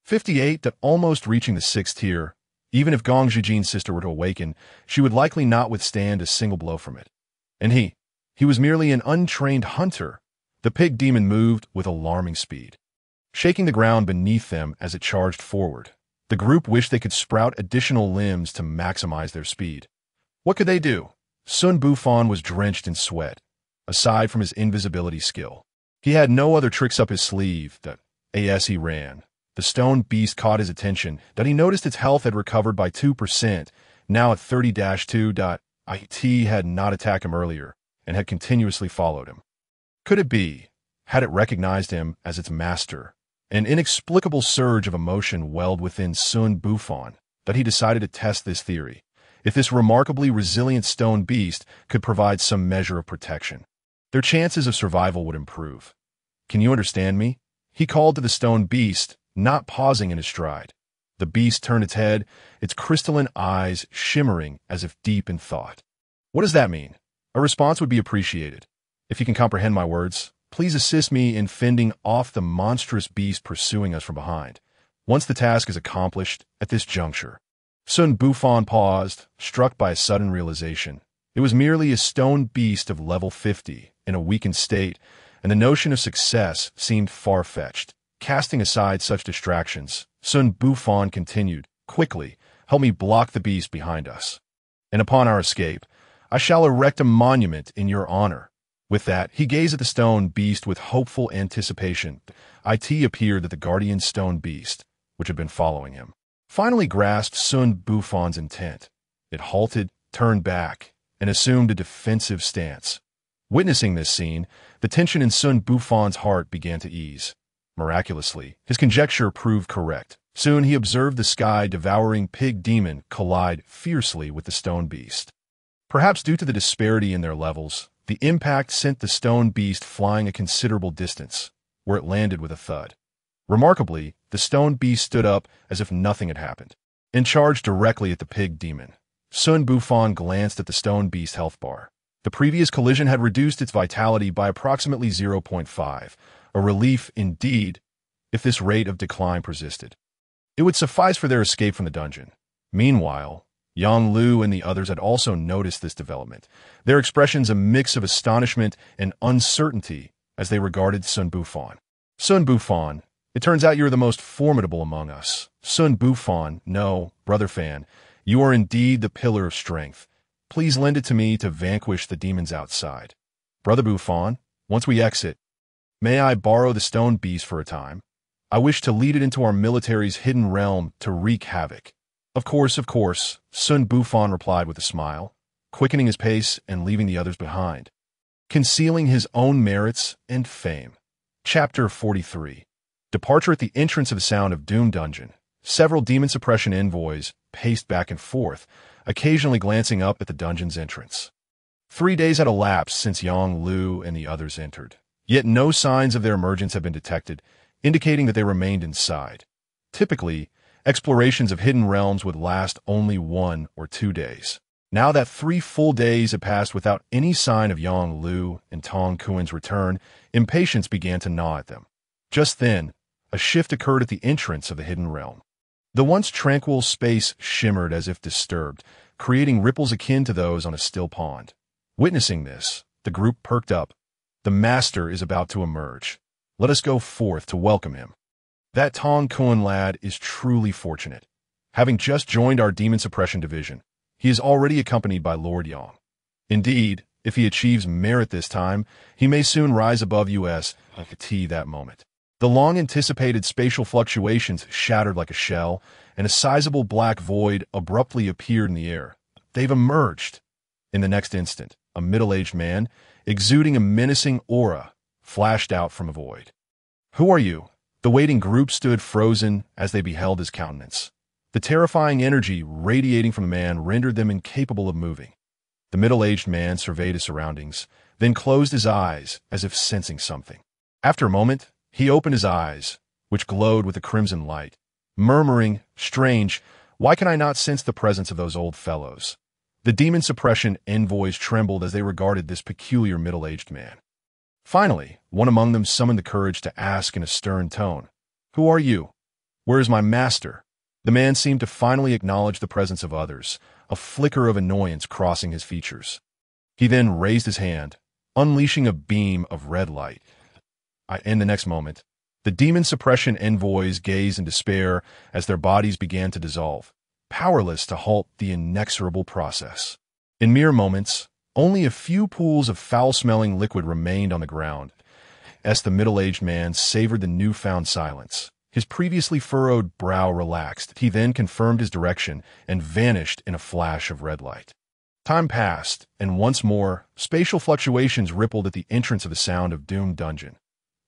58 that almost reaching the 6th tier. Even if Gong Zhijin's sister were to awaken, she would likely not withstand a single blow from it. And he was merely an untrained hunter. The pig demon moved with alarming speed, shaking the ground beneath them as it charged forward. The group wished they could sprout additional limbs to maximize their speed. What could they do? Xun Bufan was drenched in sweat. Aside from his invisibility skill, he had no other tricks up his sleeve. As he ran, the stone beast caught his attention that he noticed its health had recovered by 2%, now at 30-2. It had not attacked him earlier and had continuously followed him. Could it be? Had it recognized him as its master? An inexplicable surge of emotion welled within Xun Bufan that he decided to test this theory. If this remarkably resilient stone beast could provide some measure of protection, their chances of survival would improve. Can you understand me? He called to the stone beast, not pausing in his stride. The beast turned its head, its crystalline eyes shimmering as if deep in thought. What does that mean? A response would be appreciated. If you can comprehend my words, please assist me in fending off the monstrous beast pursuing us from behind. Once the task is accomplished, at this juncture, Xun Bufan paused, struck by a sudden realization. It was merely a stone beast of level 50, in a weakened state, and the notion of success seemed far-fetched. Casting aside such distractions, Xun Bufan continued, quickly, help me block the beast behind us. And upon our escape, I shall erect a monument in your honor. With that, he gazed at the stone beast with hopeful anticipation. It appeared that the guardian stone beast, which had been following him, finally grasped Xun Bufan's intent. It halted, turned back, and assumed a defensive stance. Witnessing this scene, the tension in Xun Bufan's heart began to ease. Miraculously, his conjecture proved correct. Soon he observed the sky-devouring pig demon collide fiercely with the stone beast. Perhaps due to the disparity in their levels, the impact sent the stone beast flying a considerable distance, where it landed with a thud. Remarkably, the stone beast stood up as if nothing had happened, and charged directly at the pig demon. Xun Bufan glanced at the stone beast's health bar. The previous collision had reduced its vitality by approximately 0.5, a relief indeed if this rate of decline persisted. It would suffice for their escape from the dungeon. Meanwhile, Yang Lu and the others had also noticed this development, their expressions a mix of astonishment and uncertainty as they regarded Xun Bufan. Xun Bufan, it turns out you're the most formidable among us. Xun Bufan, no, brother Fan, you are indeed the pillar of strength. Please lend it to me to vanquish the demons outside. Brother Bufan, once we exit, may I borrow the stone beast for a time? I wish to lead it into our military's hidden realm to wreak havoc. Of course, Xun Bufan replied with a smile, quickening his pace and leaving the others behind, concealing his own merits and fame. Chapter 43. Departure. At the entrance of the Sound of Doom dungeon, several demon suppression envoys paced back and forth, occasionally glancing up at the dungeon's entrance. 3 days had elapsed since Yang Lu and the others entered, yet no signs of their emergence had been detected, indicating that they remained inside. Typically, explorations of hidden realms would last only 1 or 2 days. Now that 3 full days had passed without any sign of Yang Lu and Tong Kuen's return, impatience began to gnaw at them. Just then, a shift occurred at the entrance of the hidden realm. The once tranquil space shimmered as if disturbed, creating ripples akin to those on a still pond. Witnessing this, the group perked up. The master is about to emerge. Let us go forth to welcome him. That Tong Kuen lad is truly fortunate. Having just joined our demon suppression division, he is already accompanied by Lord Yang. Indeed, if he achieves merit this time, he may soon rise above us. I could see that moment. The long-anticipated spatial fluctuations shattered like a shell, and a sizable black void abruptly appeared in the air. They've emerged. In the next instant, a middle-aged man, exuding a menacing aura, flashed out from a void. Who are you? The waiting group stood frozen as they beheld his countenance. The terrifying energy radiating from the man rendered them incapable of moving. The middle-aged man surveyed his surroundings, then closed his eyes as if sensing something. After a moment, he opened his eyes, which glowed with a crimson light, murmuring, "Strange, why can I not sense the presence of those old fellows?" The demon suppression envoys trembled as they regarded this peculiar middle-aged man. Finally, one among them summoned the courage to ask in a stern tone, "Who are you? Where is my master?" The man seemed to finally acknowledge the presence of others, a flicker of annoyance crossing his features. He then raised his hand, unleashing a beam of red light. In the next moment, the demon suppression envoys gazed in despair as their bodies began to dissolve, powerless to halt the inexorable process. In mere moments, only a few pools of foul-smelling liquid remained on the ground, as the middle-aged man savored the newfound silence. His previously furrowed brow relaxed. He then confirmed his direction and vanished in a flash of red light. Time passed, and once more, spatial fluctuations rippled at the entrance of the Sound of Doom dungeon.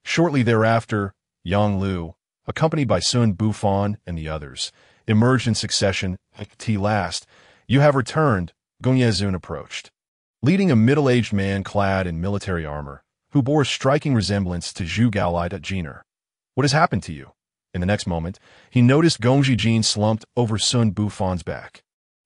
Shortly thereafter, Yang Lu, accompanied by Xun Bufan and the others, emerged in succession. At last, you have returned, Gongye approached, leading a middle-aged man clad in military armor, who bore a striking resemblance to Zhu Gaolai Jiner. What has happened to you? In the next moment, he noticed Gongji Jin slumped over Xun Bufan's back.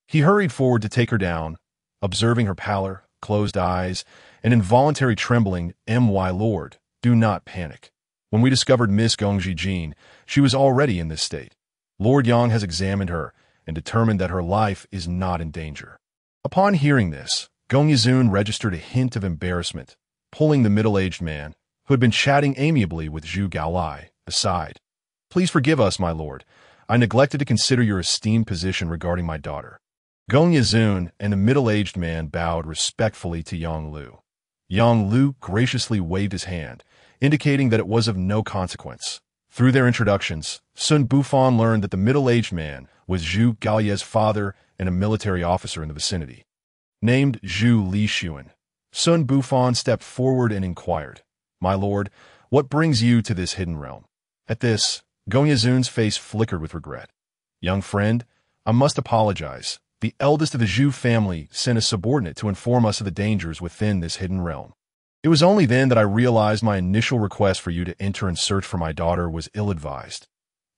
He hurried forward to take her down, observing her pallor, closed eyes, and involuntary trembling. My lord, do not panic. When we discovered Miss Gongji Jin, she was already in this state. Lord Yang has examined her and determined that her life is not in danger. Upon hearing this, Gongye registered a hint of embarrassment, pulling the middle-aged man, who had been chatting amiably with Zhu Gaolai, aside. Please forgive us, my lord. I neglected to consider your esteemed position regarding my daughter. Gongye and the middle-aged man bowed respectfully to Yang Lu. Yang Lu graciously waved his hand, indicating that it was of no consequence. Through their introductions, Xun Bufan learned that the middle-aged man was Zhu Gaolai's father and a military officer in the vicinity. Named Zhu Lixuan, Xun Bufan stepped forward and inquired, "My lord, what brings you to this hidden realm?" At this, Gongye face flickered with regret. "Young friend, I must apologize. The eldest of the Zhu family sent a subordinate to inform us of the dangers within this hidden realm. It was only then that I realized my initial request for you to enter and search for my daughter was ill-advised.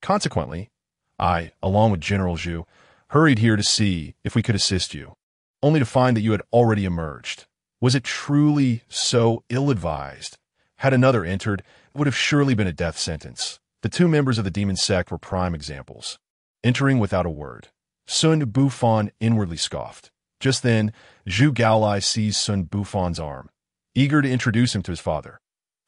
Consequently, I, along with General Zhu, hurried here to see if we could assist you, only to find that you had already emerged. Was it truly so ill-advised? Had another entered, it would have surely been a death sentence. The 2 members of the demon sect were prime examples. Entering without a word, Xun Bufan inwardly scoffed. Just then, Zhu Gaolai seized Xun Bufan's arm, eager to introduce him to his father.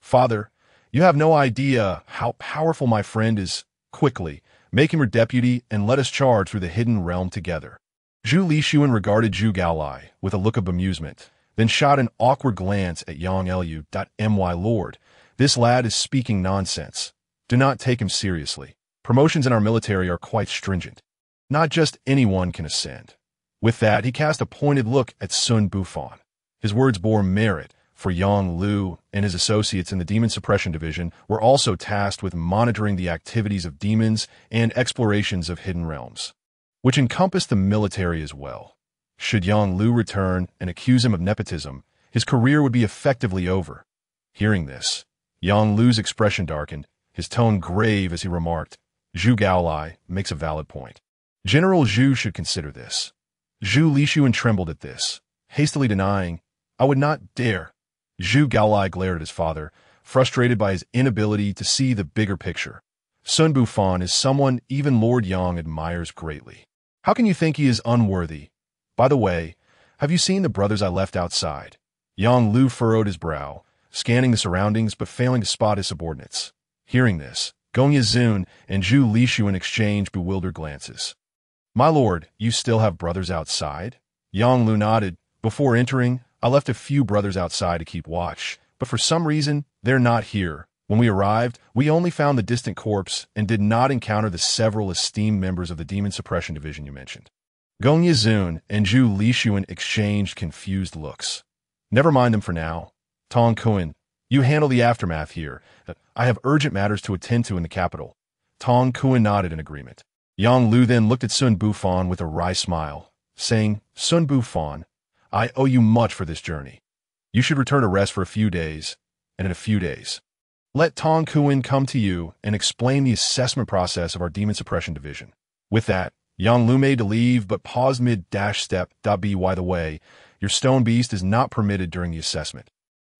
"Father, you have no idea how powerful my friend is. Quickly, make him your deputy and let us charge through the hidden realm together." Zhu Lixuan regarded Zhu Gaolai with a look of amusement, then shot an awkward glance at Yang Lu. My lord, this lad is speaking nonsense. Do not take him seriously. Promotions in our military are quite stringent. Not just anyone can ascend. With that, he cast a pointed look at Xun Bufan. His words bore merit, for Yang Lu and his associates in the Demon Suppression Division were also tasked with monitoring the activities of demons and explorations of hidden realms, which encompassed the military as well. Should Yang Lu return and accuse him of nepotism, his career would be effectively over. Hearing this, Yang Lu's expression darkened, his tone grave as he remarked, "Zhu Gaolai makes a valid point. General Zhu should consider this." Zhu Lixuan trembled at this, hastily denying, "I would not dare." Zhu Gaolai glared at his father, frustrated by his inability to see the bigger picture. Xun Bufan is someone even Lord Yang admires greatly. How can you think he is unworthy? By the way, have you seen the brothers I left outside? Yang Lu furrowed his brow, scanning the surroundings but failing to spot his subordinates. Hearing this, Gong Yizun and Zhu Lixuan exchanged bewildered glances. "My lord, you still have brothers outside?" Yang Lu nodded. "Before entering, I left a few brothers outside to keep watch, but for some reason, they're not here. When we arrived, we only found the distant corpse and did not encounter the several esteemed members of the Demon Suppression Division you mentioned." Gong Yizun and Zhu Lixuan exchanged confused looks. "Never mind them for now. Tong Kuan, you handle the aftermath here. I have urgent matters to attend to in the capital." Tong Kuan nodded in agreement. Yang Lu then looked at Xun Bufan with a wry smile, saying, "Xun Bufan, I owe you much for this journey. You should return to rest for a few days, and in a few days, let Tong Kuan come to you and explain the assessment process of our Demon Suppression Division." With that, Yang Lu made to leave but paused mid-step. By the way, your stone beast is not permitted during the assessment.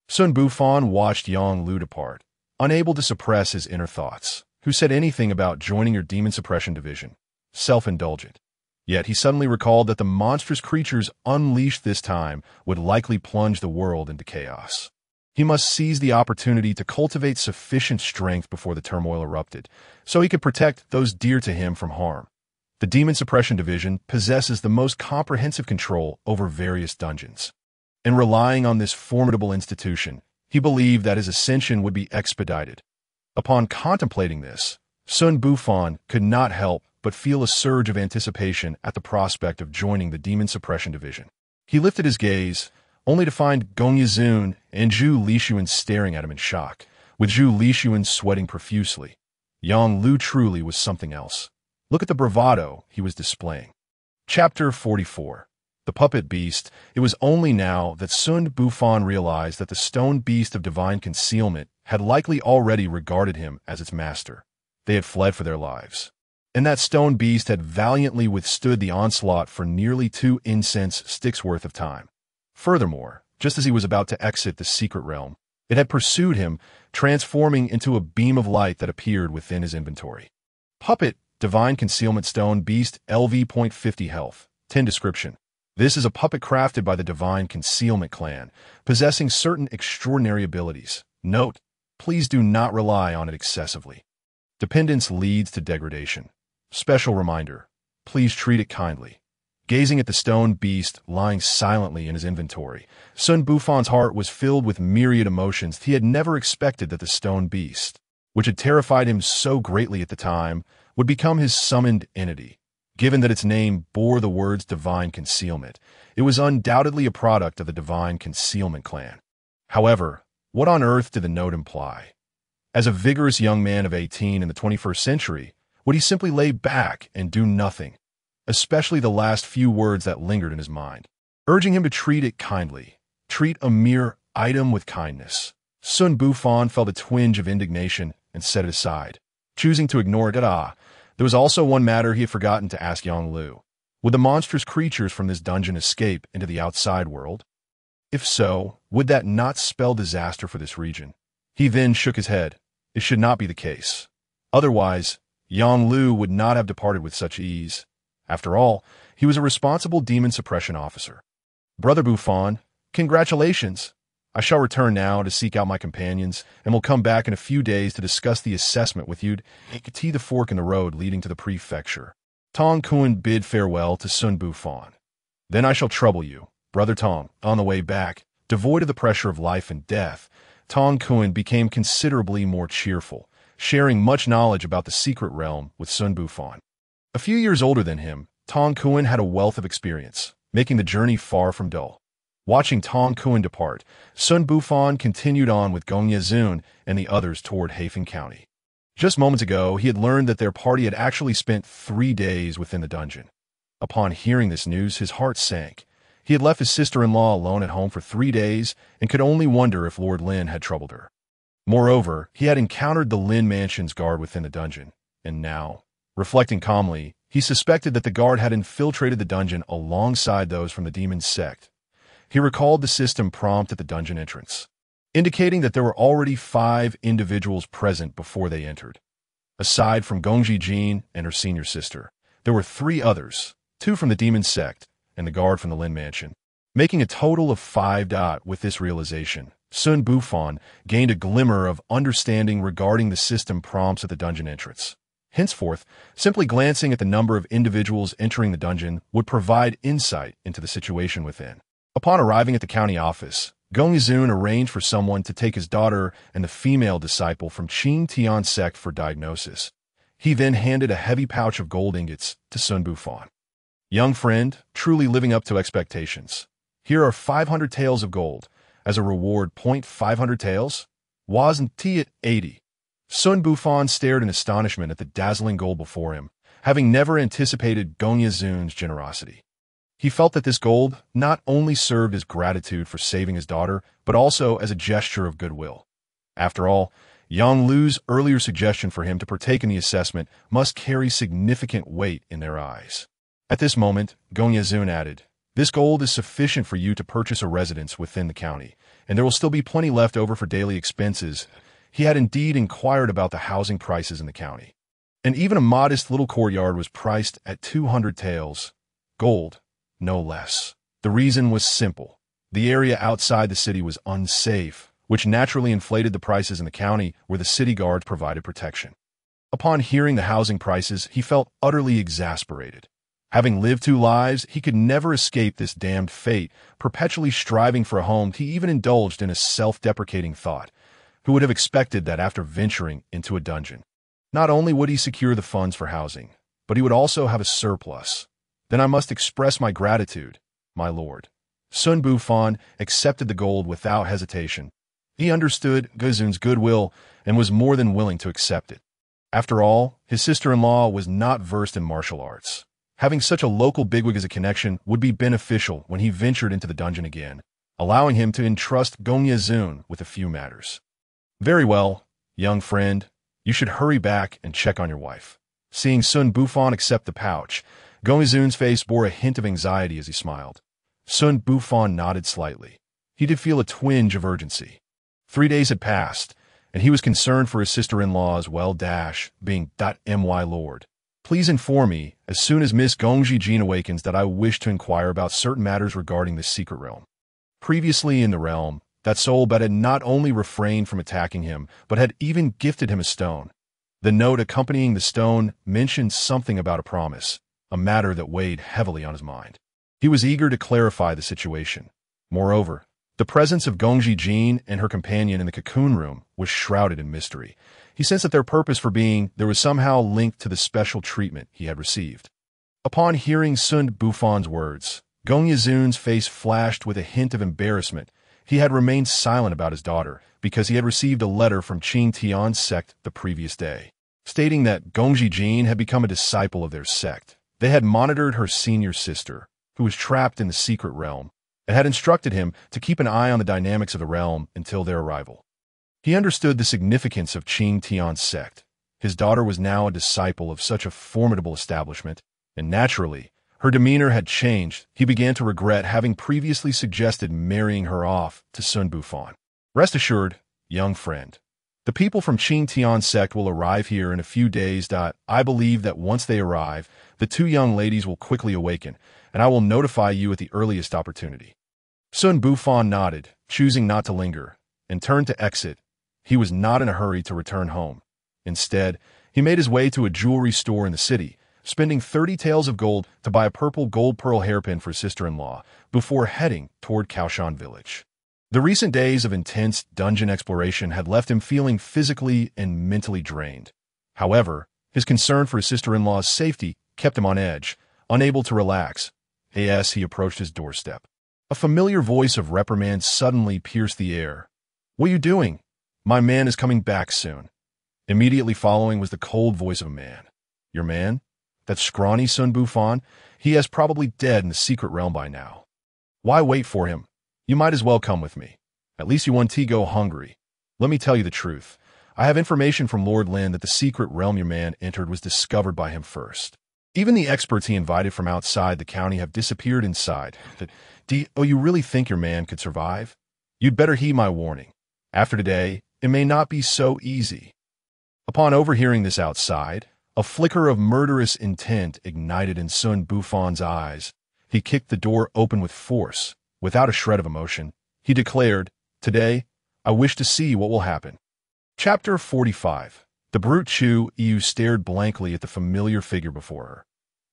Xun Bufan watched Yang Lu depart, unable to suppress his inner thoughts. Who said anything about joining your Demon Suppression Division? Self-indulgent. Yet he suddenly recalled that the monstrous creatures unleashed this time would likely plunge the world into chaos. He must seize the opportunity to cultivate sufficient strength before the turmoil erupted, so he could protect those dear to him from harm. The Demon Suppression Division possesses the most comprehensive control over various dungeons. And relying on this formidable institution, he believed that his ascension would be expedited. Upon contemplating this, Xun Bufan could not help but feel a surge of anticipation at the prospect of joining the Demon Suppression Division. He lifted his gaze, only to find Gong Yizun and Zhu Lixuan staring at him in shock, with Zhu Lixuan sweating profusely. Yang Lu truly was something else. Look at the bravado he was displaying. Chapter 44. The Puppet Beast. It was only now that Xun Bufan realized that the stone beast of divine concealment had likely already regarded him as its master. They had fled for their lives. And that stone beast had valiantly withstood the onslaught for nearly 2 incense sticks worth of time. Furthermore, just as he was about to exit the secret realm, it had pursued him, transforming into a beam of light that appeared within his inventory. Puppet, Divine Concealment Stone Beast, LV.50 Health. 10 Description. This is a puppet crafted by the Divine Concealment Clan, possessing certain extraordinary abilities. Note, please do not rely on it excessively. Dependence leads to degradation. Special reminder, please treat it kindly. Gazing at the stone beast lying silently in his inventory, Xun Bufan's heart was filled with myriad emotions he had never expected that the stone beast, which had terrified him so greatly at the time, would become his summoned entity. Given that its name bore the words Divine Concealment, it was undoubtedly a product of the Divine Concealment Clan. However, what on earth did the note imply? As a vigorous young man of 18 in the 21st century, would he simply lay back and do nothing? Especially the last few words that lingered in his mind, urging him to treat it kindly. Treat a mere item with kindness. Xun Bufan felt a twinge of indignation and set it aside, choosing to ignore it. There was also one matter he had forgotten to ask Yang Lu. Would the monstrous creatures from this dungeon escape into the outside world? If so, would that not spell disaster for this region? He then shook his head. It should not be the case. Otherwise, Yang Lu would not have departed with such ease. After all, he was a responsible demon suppression officer. Brother Bufan, congratulations. I shall return now to seek out my companions, and will come back in a few days to discuss the assessment with you to the fork in the road leading to the prefecture. Tong Kun bid farewell to Xun Bufan. Then I shall trouble you, Brother Tong. On the way back, devoid of the pressure of life and death, Tong Kun became considerably more cheerful, sharing much knowledge about the secret realm with Xun Bufan. A few years older than him, Tong Kun had a wealth of experience, making the journey far from dull. Watching Tong Kun depart, Xun Bufan continued on with Gong Yazun and the others toward Hafen County. Just moments ago, he had learned that their party had actually spent 3 days within the dungeon. Upon hearing this news, his heart sank. He had left his sister-in-law alone at home for 3 days and could only wonder if Lord Lin had troubled her. Moreover, he had encountered the Lin mansion's guard within the dungeon, and now, reflecting calmly, he suspected that the guard had infiltrated the dungeon alongside those from the demon sect. He recalled the system prompt at the dungeon entrance, indicating that there were already 5 individuals present before they entered. Aside from Gongji Jin and her senior sister, there were 3 others, 2 from the demon sect and the guard from the Lin mansion, making a total of 5. With this realization, Xun Bufan gained a glimmer of understanding regarding the system prompts at the dungeon entrance. Henceforth, simply glancing at the number of individuals entering the dungeon would provide insight into the situation within. Upon arriving at the county office, Gong Yazun arranged for someone to take his daughter and the female disciple from Qing Tian sect for diagnosis. He then handed a heavy pouch of gold ingots to Xun Bufan. Young friend, truly living up to expectations. Here are 500 taels of gold. As a reward, 500 taels? Wasn't it 80? Xun Bufan stared in astonishment at the dazzling gold before him, having never anticipated Gong Yazun's generosity. He felt that this gold not only served as gratitude for saving his daughter, but also as a gesture of goodwill. After all, Yang Lu's earlier suggestion for him to partake in the assessment must carry significant weight in their eyes. At this moment, Gong Yazun added, "This gold is sufficient for you to purchase a residence within the county, and there will still be plenty left over for daily expenses." He had indeed inquired about the housing prices in the county, and even a modest little courtyard was priced at 200 taels, gold, no less. The reason was simple. The area outside the city was unsafe, which naturally inflated the prices in the county where the city guards provided protection. Upon hearing the housing prices, he felt utterly exasperated. Having lived 2 lives, he could never escape this damned fate, perpetually striving for a home. He even indulged in a self-deprecating thought. Who would have expected that after venturing into a dungeon? Not only would he secure the funds for housing, but he would also have a surplus. Then I must express my gratitude, my lord. Xun Bufan accepted the gold without hesitation. He understood Guzun's goodwill and was more than willing to accept it. After all, his sister-in-law was not versed in martial arts. Having such a local bigwig as a connection would be beneficial when he ventured into the dungeon again, allowing him to entrust Gong Yazun with a few matters. "Very well, young friend. You should hurry back and check on your wife." Seeing Xun Bufan accept the pouch, Gong Yazun's face bore a hint of anxiety as he smiled. Xun Bufan nodded slightly. He did feel a twinge of urgency. 3 days had passed, and he was concerned for his sister-in-law as well, being my lord. Please inform me, as soon as Miss Gongji Jin awakens, that I wish to inquire about certain matters regarding this secret realm. Previously in the realm, that soul bet had not only refrained from attacking him, but had even gifted him a stone. The note accompanying the stone mentioned something about a promise, a matter that weighed heavily on his mind. He was eager to clarify the situation. Moreover, the presence of Gongji Jin and her companion in the cocoon room was shrouded in mystery. He sensed that their purpose for being there was somehow linked to the special treatment he had received. Upon hearing Xun Bufan's words, Gong Yazun's face flashed with a hint of embarrassment. He had remained silent about his daughter because he had received a letter from Qing Tian's sect the previous day, stating that Gongji Jin had become a disciple of their sect. They had monitored her senior sister, who was trapped in the secret realm, and had instructed him to keep an eye on the dynamics of the realm until their arrival. He understood the significance of Qing Tian's sect. His daughter was now a disciple of such a formidable establishment, and naturally, her demeanor had changed. He began to regret having previously suggested marrying her off to Xun Bufan. Rest assured, young friend, the people from Qing Tian sect will arrive here in a few days. I believe that once they arrive, the 2 young ladies will quickly awaken, and I will notify you at the earliest opportunity. Xun Bufan nodded, choosing not to linger, and turned to exit. He was not in a hurry to return home. Instead, he made his way to a jewelry store in the city, spending 30 taels of gold to buy a purple gold pearl hairpin for his sister-in-law before heading toward Kaoshan village. The recent days of intense dungeon exploration had left him feeling physically and mentally drained. However, his concern for his sister-in-law's safety kept him on edge, unable to relax. As he approached his doorstep, a familiar voice of reprimand suddenly pierced the air. "What are you doing? My man is coming back soon." Immediately following was the cold voice of a man. "Your man? That scrawny Xun Bufan? He is probably dead in the secret realm by now. Why wait for him? You might as well come with me. At least you won't go hungry. Let me tell you the truth. I have information from Lord Lin that the secret realm your man entered was discovered by him first. Even the experts he invited from outside the county have disappeared inside. Do you really think your man could survive? You'd better heed my warning. After today, it may not be so easy." Upon overhearing this outside, a flicker of murderous intent ignited in Xun Bufan's eyes. He kicked the door open with force. Without a shred of emotion, he declared, "Today, I wish to see what will happen." Chapter 45. The brute Chu Yu stared blankly at the familiar figure before her.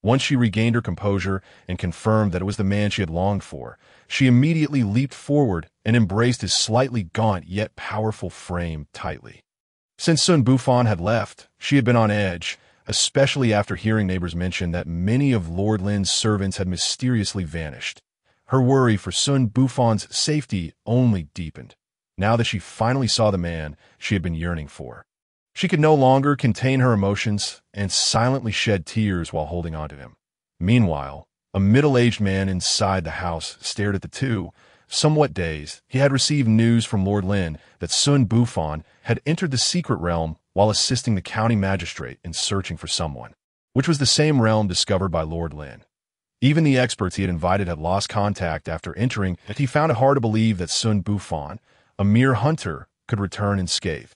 Once she regained her composure and confirmed that it was the man she had longed for, she immediately leaped forward and embraced his slightly gaunt yet powerful frame tightly. Since Xun Bufan had left, she had been on edge, especially after hearing neighbors mention that many of Lord Lin's servants had mysteriously vanished. Her worry for Xun Bufan's safety only deepened, now that she finally saw the man she had been yearning for. She could no longer contain her emotions and silently shed tears while holding on to him. Meanwhile, a middle-aged man inside the house stared at the two. Somewhat dazed, he had received news from Lord Lin that Xun Bufan had entered the secret realm while assisting the county magistrate in searching for someone, which was the same realm discovered by Lord Lin. Even the experts he had invited had lost contact after entering, and he found it hard to believe that Xun Bufan, a mere hunter, could return unscathed.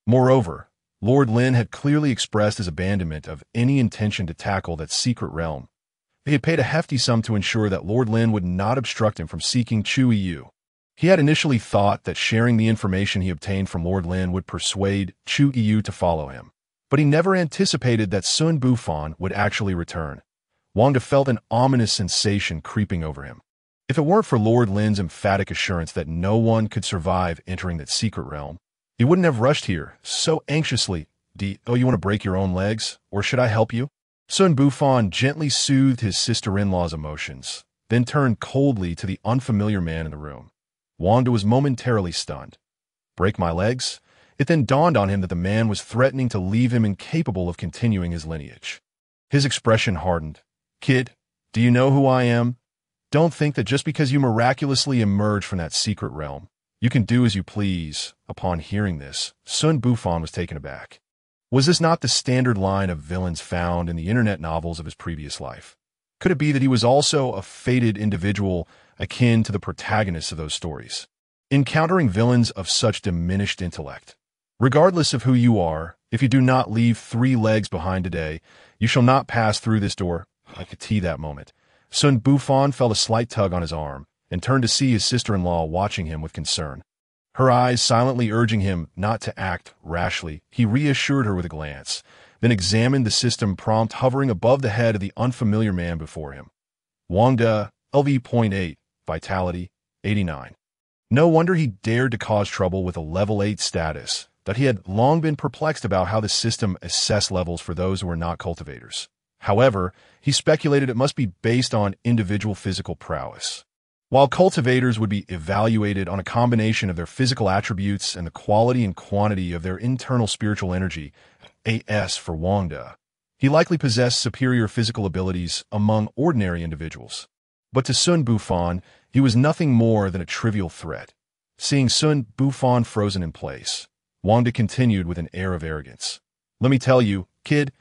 Moreover, Lord Lin had clearly expressed his abandonment of any intention to tackle that secret realm. He had paid a hefty sum to ensure that Lord Lin would not obstruct him from seeking Chu Yu. He had initially thought that sharing the information he obtained from Lord Lin would persuade Chu Yu to follow him, but he never anticipated that Xun Bufan would actually return. Wang felt an ominous sensation creeping over him. If it weren't for Lord Lin's emphatic assurance that no one could survive entering that secret realm, he wouldn't have rushed here so anxiously. You want to break your own legs, or should I help you? Xun Bufan gently soothed his sister-in-law's emotions, then turned coldly to the unfamiliar man in the room. Wanda was momentarily stunned. Break my legs? It then dawned on him that the man was threatening to leave him incapable of continuing his lineage. His expression hardened. "Kid, do you know who I am? Don't think that just because you miraculously emerged from that secret realm, you can do as you please." Upon hearing this, Xun Bufan was taken aback. Was this not the standard line of villains found in the internet novels of his previous life? Could it be that he was also a fated individual akin to the protagonists of those stories, encountering villains of such diminished intellect? Regardless of who you are, if you do not leave 3 legs behind today, you shall not pass through this door. I could see that moment. Xun Bufan felt a slight tug on his arm and turned to see his sister-in-law watching him with concern. Her eyes silently urging him not to act rashly, he reassured her with a glance, then examined the system prompt hovering above the head of the unfamiliar man before him. Wangda, LV.8, Vitality, 89. No wonder he dared to cause trouble with a level 8 status, that he had long been perplexed about how the system assessed levels for those who were not cultivators. However, he speculated it must be based on individual physical prowess, while cultivators would be evaluated on a combination of their physical attributes and the quality and quantity of their internal spiritual energy. AS for Wangda. He likely possessed superior physical abilities among ordinary individuals. But to Xun Bufan, he was nothing more than a trivial threat. Seeing Xun Bufan frozen in place, Wangda continued with an air of arrogance. "Let me tell you, kid,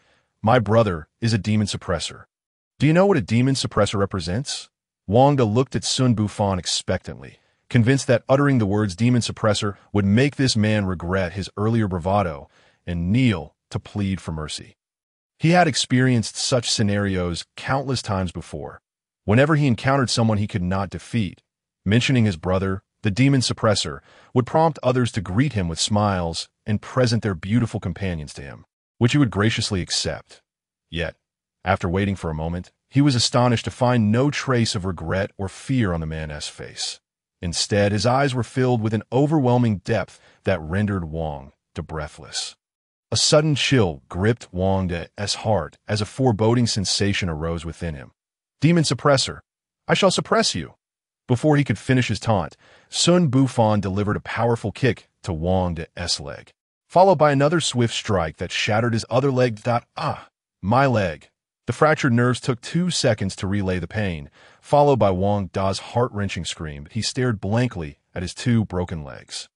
my brother is a demon suppressor. Do you know what a demon suppressor represents?" Wangda looked at Xun Bufan expectantly, convinced that uttering the words demon suppressor would make this man regret his earlier bravado and kneel to plead for mercy. He had experienced such scenarios countless times before. Whenever he encountered someone he could not defeat, mentioning his brother, The demon suppressor would prompt others to greet him with smiles and present their beautiful companions to him, which he would graciously accept. Yet, after waiting for a moment, he was astonished to find no trace of regret or fear on the man's face. Instead, his eyes were filled with an overwhelming depth that rendered Wang breathless. A sudden chill gripped Wang's heart as a foreboding sensation arose within him. Demon suppressor, I shall suppress you. Before he could finish his taunt, Xun Bufan delivered a powerful kick to Wang's leg, followed by another swift strike that shattered his other leg. My leg. The fractured nerves took 2 seconds to relay the pain, followed by Wang's heart-wrenching scream. He stared blankly at his 2 broken legs.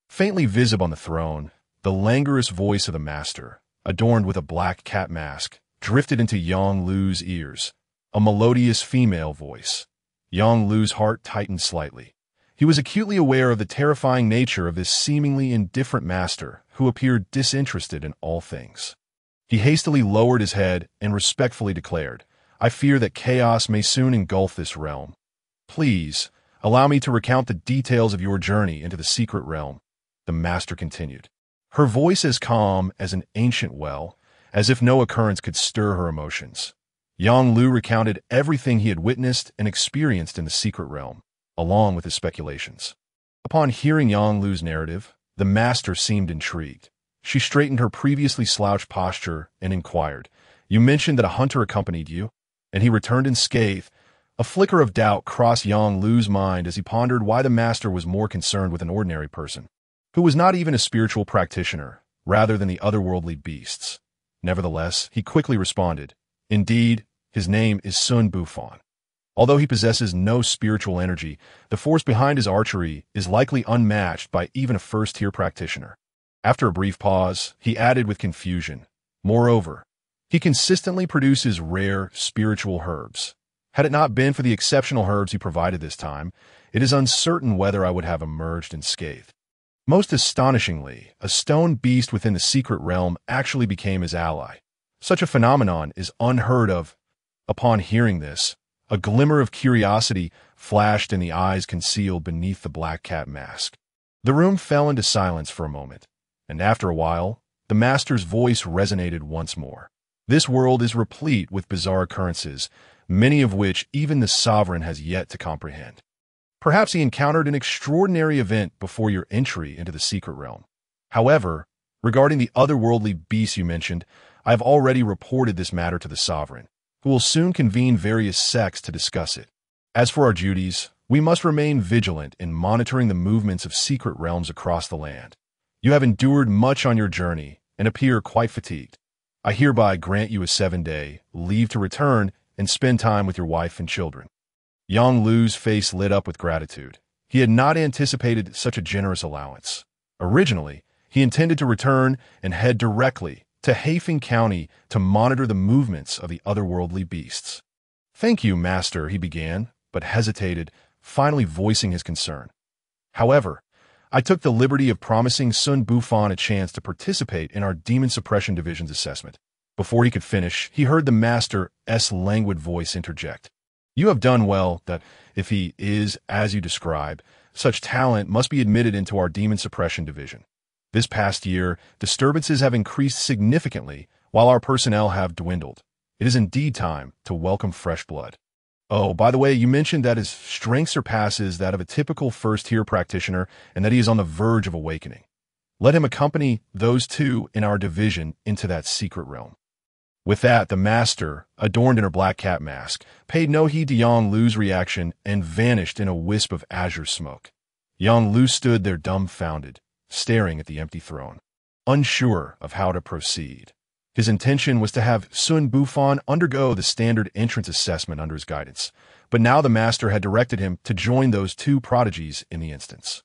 Faintly visible on the throne, the languorous voice of the master, adorned with a black cat mask, drifted into Yang Lu's ears, a melodious female voice. Yang Lu's heart tightened slightly. He was acutely aware of the terrifying nature of this seemingly indifferent master who appeared disinterested in all things. He hastily lowered his head and respectfully declared, I fear that chaos may soon engulf this realm. Please, allow me to recount the details of your journey into the secret realm, the master continued. Her voice as calm as an ancient well, as if no occurrence could stir her emotions. Yang Lu recounted everything he had witnessed and experienced in the secret realm, along with his speculations. Upon hearing Yang Lu's narrative, the master seemed intrigued. She straightened her previously slouched posture and inquired, You mentioned that a hunter accompanied you? And he returned in scathe. A flicker of doubt crossed Yang Lu's mind as he pondered why the master was more concerned with an ordinary person, who was not even a spiritual practitioner, rather than the otherworldly beasts. Nevertheless, he quickly responded, Indeed, his name is Xun Bufan. Although he possesses no spiritual energy, the force behind his archery is likely unmatched by even a first-tier practitioner. After a brief pause, he added with confusion, Moreover, he consistently produces rare spiritual herbs. Had it not been for the exceptional herbs he provided this time, it is uncertain whether I would have emerged unscathed. Most astonishingly, a stone beast within the secret realm actually became his ally. Such a phenomenon is unheard of. Upon hearing this, a glimmer of curiosity flashed in the eyes concealed beneath the black cat mask. The room fell into silence for a moment, and after a while, the master's voice resonated once more. This world is replete with bizarre occurrences, many of which even the sovereign has yet to comprehend. Perhaps he encountered an extraordinary event before your entry into the secret realm. However, regarding the otherworldly beasts you mentioned, I have already reported this matter to the sovereign, who will soon convene various sects to discuss it. As for our duties, we must remain vigilant in monitoring the movements of secret realms across the land. You have endured much on your journey and appear quite fatigued. I hereby grant you a 7-day leave to return and spend time with your wife and children. Yang Lu's face lit up with gratitude. He had not anticipated such a generous allowance. Originally, he intended to return and head directly to Haifeng County to monitor the movements of the otherworldly beasts. Thank you, Master, he began, but hesitated, finally voicing his concern. However, I took the liberty of promising Xun Bufan a chance to participate in our Demon Suppression Division's assessment. Before he could finish, he heard the Master's languid voice interject. You have done well that, if he is, as you describe, such talent must be admitted into our Demon Suppression Division. This past year, disturbances have increased significantly, while our personnel have dwindled. It is indeed time to welcome fresh blood. Oh, by the way, you mentioned that his strength surpasses that of a typical first-tier practitioner and that he is on the verge of awakening. Let him accompany those two in our division into that secret realm. With that, the master, adorned in her black cat mask, paid no heed to Yang Lu's reaction and vanished in a wisp of azure smoke. Yang Lu stood there dumbfounded, staring at the empty throne, unsure of how to proceed. His intention was to have Xun Bufan undergo the standard entrance assessment under his guidance, but now the master had directed him to join those two prodigies in the instance.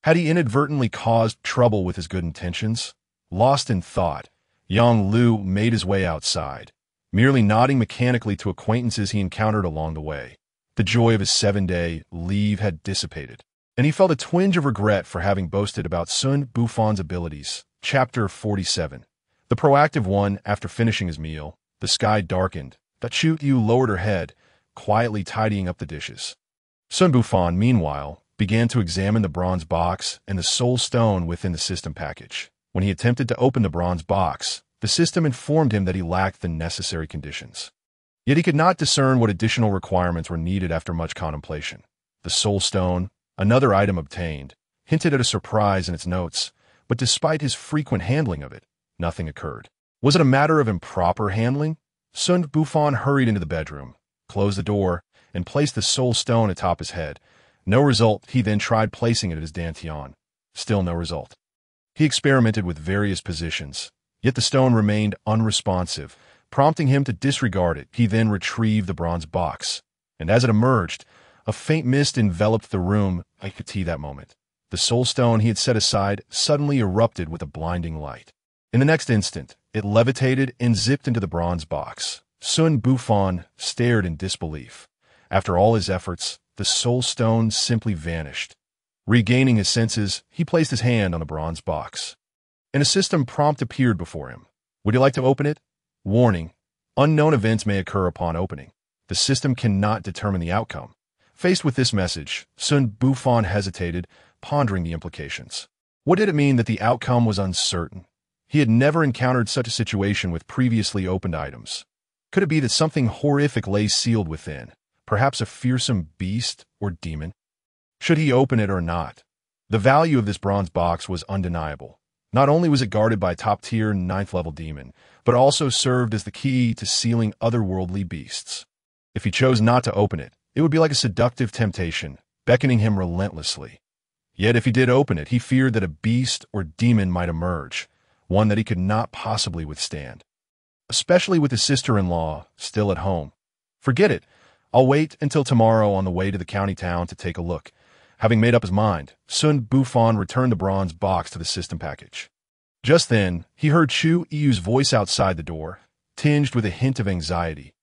Had he inadvertently caused trouble with his good intentions? Lost in thought, Yang Lu made his way outside, merely nodding mechanically to acquaintances he encountered along the way. The joy of his 7-day leave had dissipated, and he felt a twinge of regret for having boasted about Xun Bufan's abilities. Chapter 47. The proactive one, after finishing his meal, the sky darkened. Xun Yu lowered her head, quietly tidying up the dishes. Xun Bufan, meanwhile, began to examine the bronze box and the soul stone within the system package. When he attempted to open the bronze box, the system informed him that he lacked the necessary conditions. Yet he could not discern what additional requirements were needed after much contemplation. The soul stone, another item obtained, hinted at a surprise in its notes, but despite his frequent handling of it, nothing occurred. Was it a matter of improper handling? Xun Bufan hurried into the bedroom, closed the door, and placed the soul stone atop his head. No result. He then tried placing it at his dantian. Still no result. He experimented with various positions, yet the stone remained unresponsive, prompting him to disregard it. He then retrieved the bronze box, and as it emerged, a faint mist enveloped the room. I could see that moment. The soul stone he had set aside suddenly erupted with a blinding light. In the next instant, it levitated and zipped into the bronze box. Xun Bufan stared in disbelief. After all his efforts, the soul stone simply vanished. Regaining his senses, he placed his hand on the bronze box, and a system prompt appeared before him. Would you like to open it? Warning: unknown events may occur upon opening. The system cannot determine the outcome. Faced with this message, Xun Bufan hesitated, pondering the implications. What did it mean that the outcome was uncertain? He had never encountered such a situation with previously opened items. Could it be that something horrific lay sealed within? Perhaps a fearsome beast or demon? Should he open it or not? The value of this bronze box was undeniable. Not only was it guarded by a top-tier 9th-level demon, but also served as the key to sealing otherworldly beasts. If he chose not to open it, it would be like a seductive temptation, beckoning him relentlessly. Yet if he did open it, he feared that a beast or demon might emerge, one that he could not possibly withstand. Especially with his sister-in-law still at home. Forget it. I'll wait until tomorrow on the way to the county town to take a look. Having made up his mind, Xun Bufan returned the bronze box to the system package. Just then, he heard Chu Yu's voice outside the door, tinged with a hint of anxiety.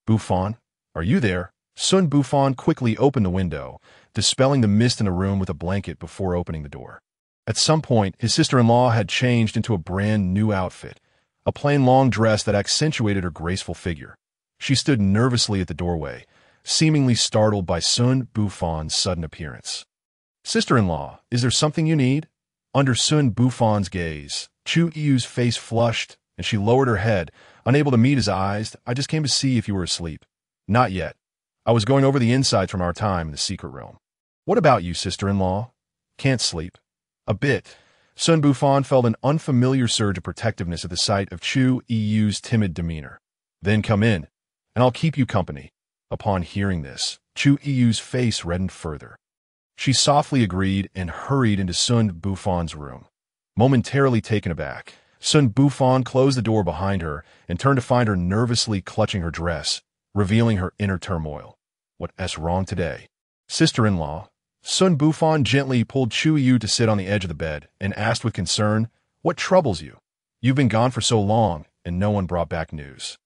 Bufan, are you there? Xun Bufan quickly opened the window, dispelling the mist in the room with a blanket before opening the door. At some point, his sister-in-law had changed into a brand new outfit, a plain long dress that accentuated her graceful figure. She stood nervously at the doorway, seemingly startled by Xun Bufan's sudden appearance. Sister-in-law, is there something you need? Under Xun Bufan's gaze, Chu Yu's face flushed, and she lowered her head, unable to meet his eyes. I just came to see if you were asleep. Not yet. I was going over the insights from our time in the secret realm. What about you, sister-in-law? Can't sleep. A bit. Xun Bufan felt an unfamiliar surge of protectiveness at the sight of Chu Yu's timid demeanor. Then come in, and I'll keep you company. Upon hearing this, Chu Yu's face reddened further. She softly agreed and hurried into Xun Bufan's room. Momentarily taken aback, Xun Bufan closed the door behind her and turned to find her nervously clutching her dress, revealing her inner turmoil. What's wrong today? Sister-in-law, Xun Bufan gently pulled Chu Yu to sit on the edge of the bed and asked with concern, what troubles you? You've been gone for so long, and no one brought back news.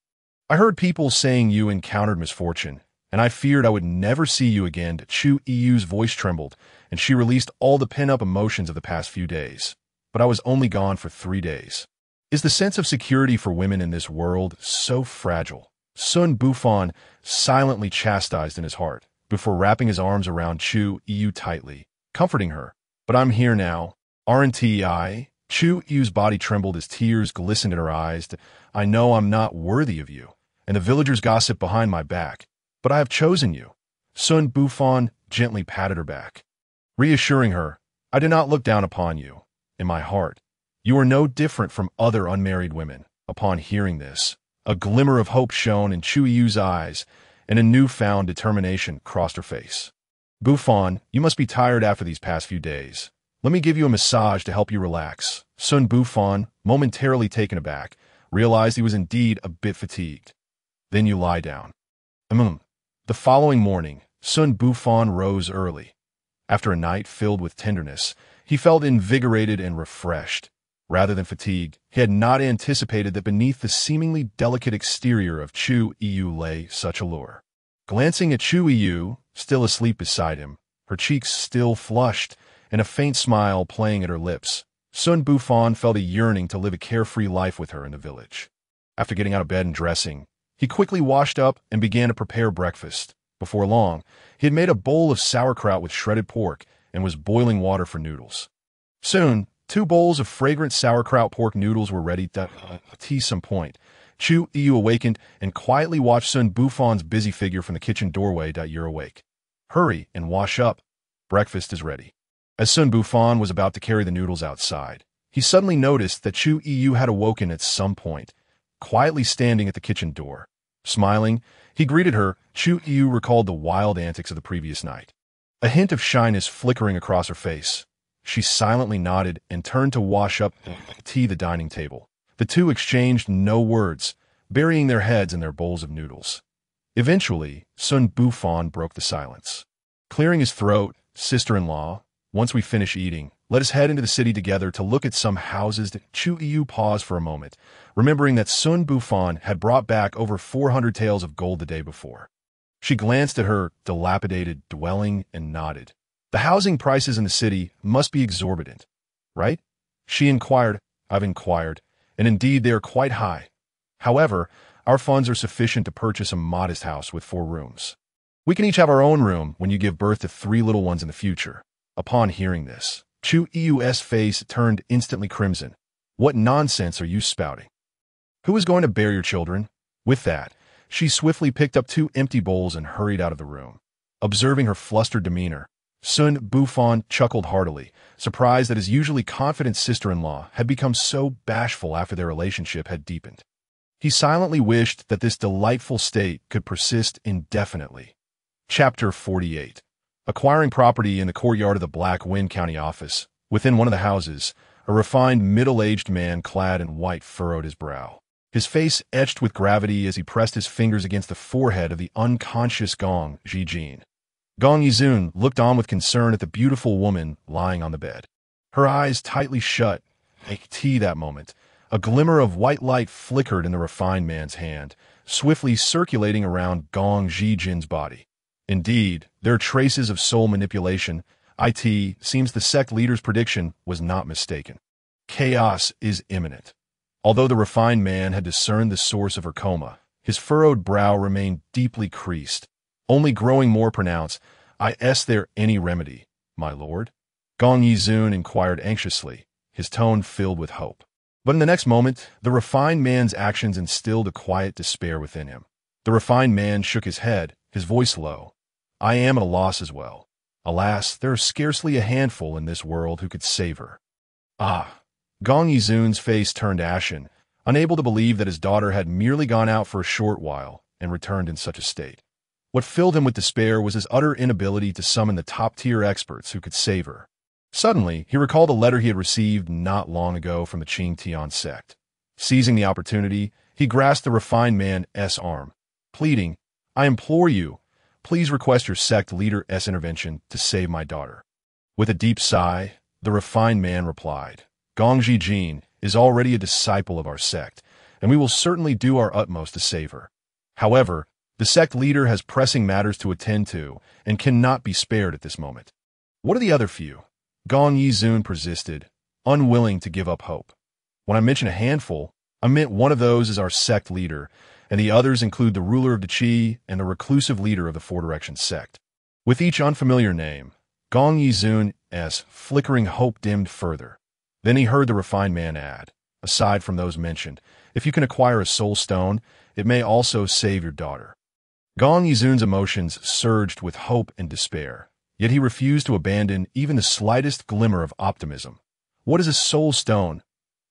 I heard people saying you encountered misfortune, and I feared I would never see you again. Chu Yu's voice trembled, and she released all the pent-up emotions of the past few days. But I was only gone for 3 days. Is the sense of security for women in this world so fragile? Xun Bufan silently chastised in his heart, before wrapping his arms around Chu Yu tightly, comforting her. But I'm here now, aren't I? Chu Yu's body trembled as tears glistened in her eyes. I know I'm not worthy of you, and the villagers gossip behind my back, but I have chosen you. Xun Bufan gently patted her back, reassuring her, I do not look down upon you. In my heart, you are no different from other unmarried women. Upon hearing this, a glimmer of hope shone in Chu Yu's eyes, and a newfound determination crossed her face. Bufan, you must be tired after these past few days. Let me give you a massage to help you relax. Xun Bufan, momentarily taken aback, realized he was indeed a bit fatigued. Then you lie down. The following morning, Xun Bufan rose early. After a night filled with tenderness, he felt invigorated and refreshed. Rather than fatigued, he had not anticipated that beneath the seemingly delicate exterior of Chu Yu lay such allure. Glancing at Chu Yu, still asleep beside him, her cheeks still flushed, and a faint smile playing at her lips, Xun Bufan felt a yearning to live a carefree life with her in the village. After getting out of bed and dressing, he quickly washed up and began to prepare breakfast. Before long, he had made a bowl of sauerkraut with shredded pork and was boiling water for noodles. Soon, 2 bowls of fragrant sauerkraut pork noodles were ready to tea some point. Chu Yu awakened and quietly watched Xun Bufan's busy figure from the kitchen doorway. You're awake. Hurry and wash up. Breakfast is ready. As Xun Bufan was about to carry the noodles outside, he suddenly noticed that Chu Yu had awoken at some point, quietly standing at the kitchen door. Smiling, he greeted her. Chu Yu recalled the wild antics of the previous night. A hint of shyness flickering across her face, she silently nodded and turned to wash up tea at the dining table. The two exchanged no words, burying their heads in their bowls of noodles. Eventually, Xun Bufan broke the silence. Clearing his throat, sister-in-law, once we finish eating, let us head into the city together to look at some houses. Chu Yu paused for a moment, remembering that Xun Bufan had brought back over 400 taels of gold the day before. She glanced at her dilapidated dwelling and nodded. The housing prices in the city must be exorbitant, right? She inquired. I've inquired, and indeed they are quite high. However, our funds are sufficient to purchase a modest house with 4 rooms. We can each have our own room when you give birth to 3 little ones in the future. Upon hearing this, Chu Yu's face turned instantly crimson. What nonsense are you spouting? Who is going to bear your children? With that, she swiftly picked up 2 empty bowls and hurried out of the room. Observing her flustered demeanor, Xun Bufan chuckled heartily, surprised that his usually confident sister-in-law had become so bashful after their relationship had deepened. He silently wished that this delightful state could persist indefinitely. Chapter 48. Acquiring property in the courtyard of the Black Wind County office, within one of the houses, a refined middle-aged man clad in white furrowed his brow. His face etched with gravity as he pressed his fingers against the forehead of the unconscious Gong Zijin. Gong Yizun looked on with concern at the beautiful woman lying on the bed. Her eyes tightly shut. That moment, a glimmer of white light flickered in the refined man's hand, swiftly circulating around Gong Zijin's body. Indeed, there are traces of soul manipulation. Seems the sect leader's prediction was not mistaken. Chaos is imminent. Although the refined man had discerned the source of her coma, his furrowed brow remained deeply creased, only growing more pronounced. Is there any remedy, my lord? Gong Yizun inquired anxiously, his tone filled with hope. But in the next moment, the refined man's actions instilled a quiet despair within him. The refined man shook his head, his voice low. I am at a loss as well. Alas, there are scarcely a handful in this world who could save her. Gong Yizun's face turned ashen, unable to believe that his daughter had merely gone out for a short while and returned in such a state. What filled him with despair was his utter inability to summon the top-tier experts who could save her. Suddenly, he recalled a letter he had received not long ago from the Qing Tian sect. Seizing the opportunity, he grasped the refined man's arm, pleading, I implore you, please request your sect leader's intervention to save my daughter. With a deep sigh, the refined man replied, Gong Zijin is already a disciple of our sect, and we will certainly do our utmost to save her. However, the sect leader has pressing matters to attend to and cannot be spared at this moment. What are the other few? Gong Yizun persisted, unwilling to give up hope. When I mention a handful, I meant one of those is our sect leader, and the others include the ruler of the Qi and the reclusive leader of the Four Directions sect. With each unfamiliar name, Gong Yizun's flickering hope dimmed further. Then he heard the refined man add, aside from those mentioned, if you can acquire a soul stone, it may also save your daughter. Gong Yizun's emotions surged with hope and despair, yet he refused to abandon even the slightest glimmer of optimism. What is a soul stone?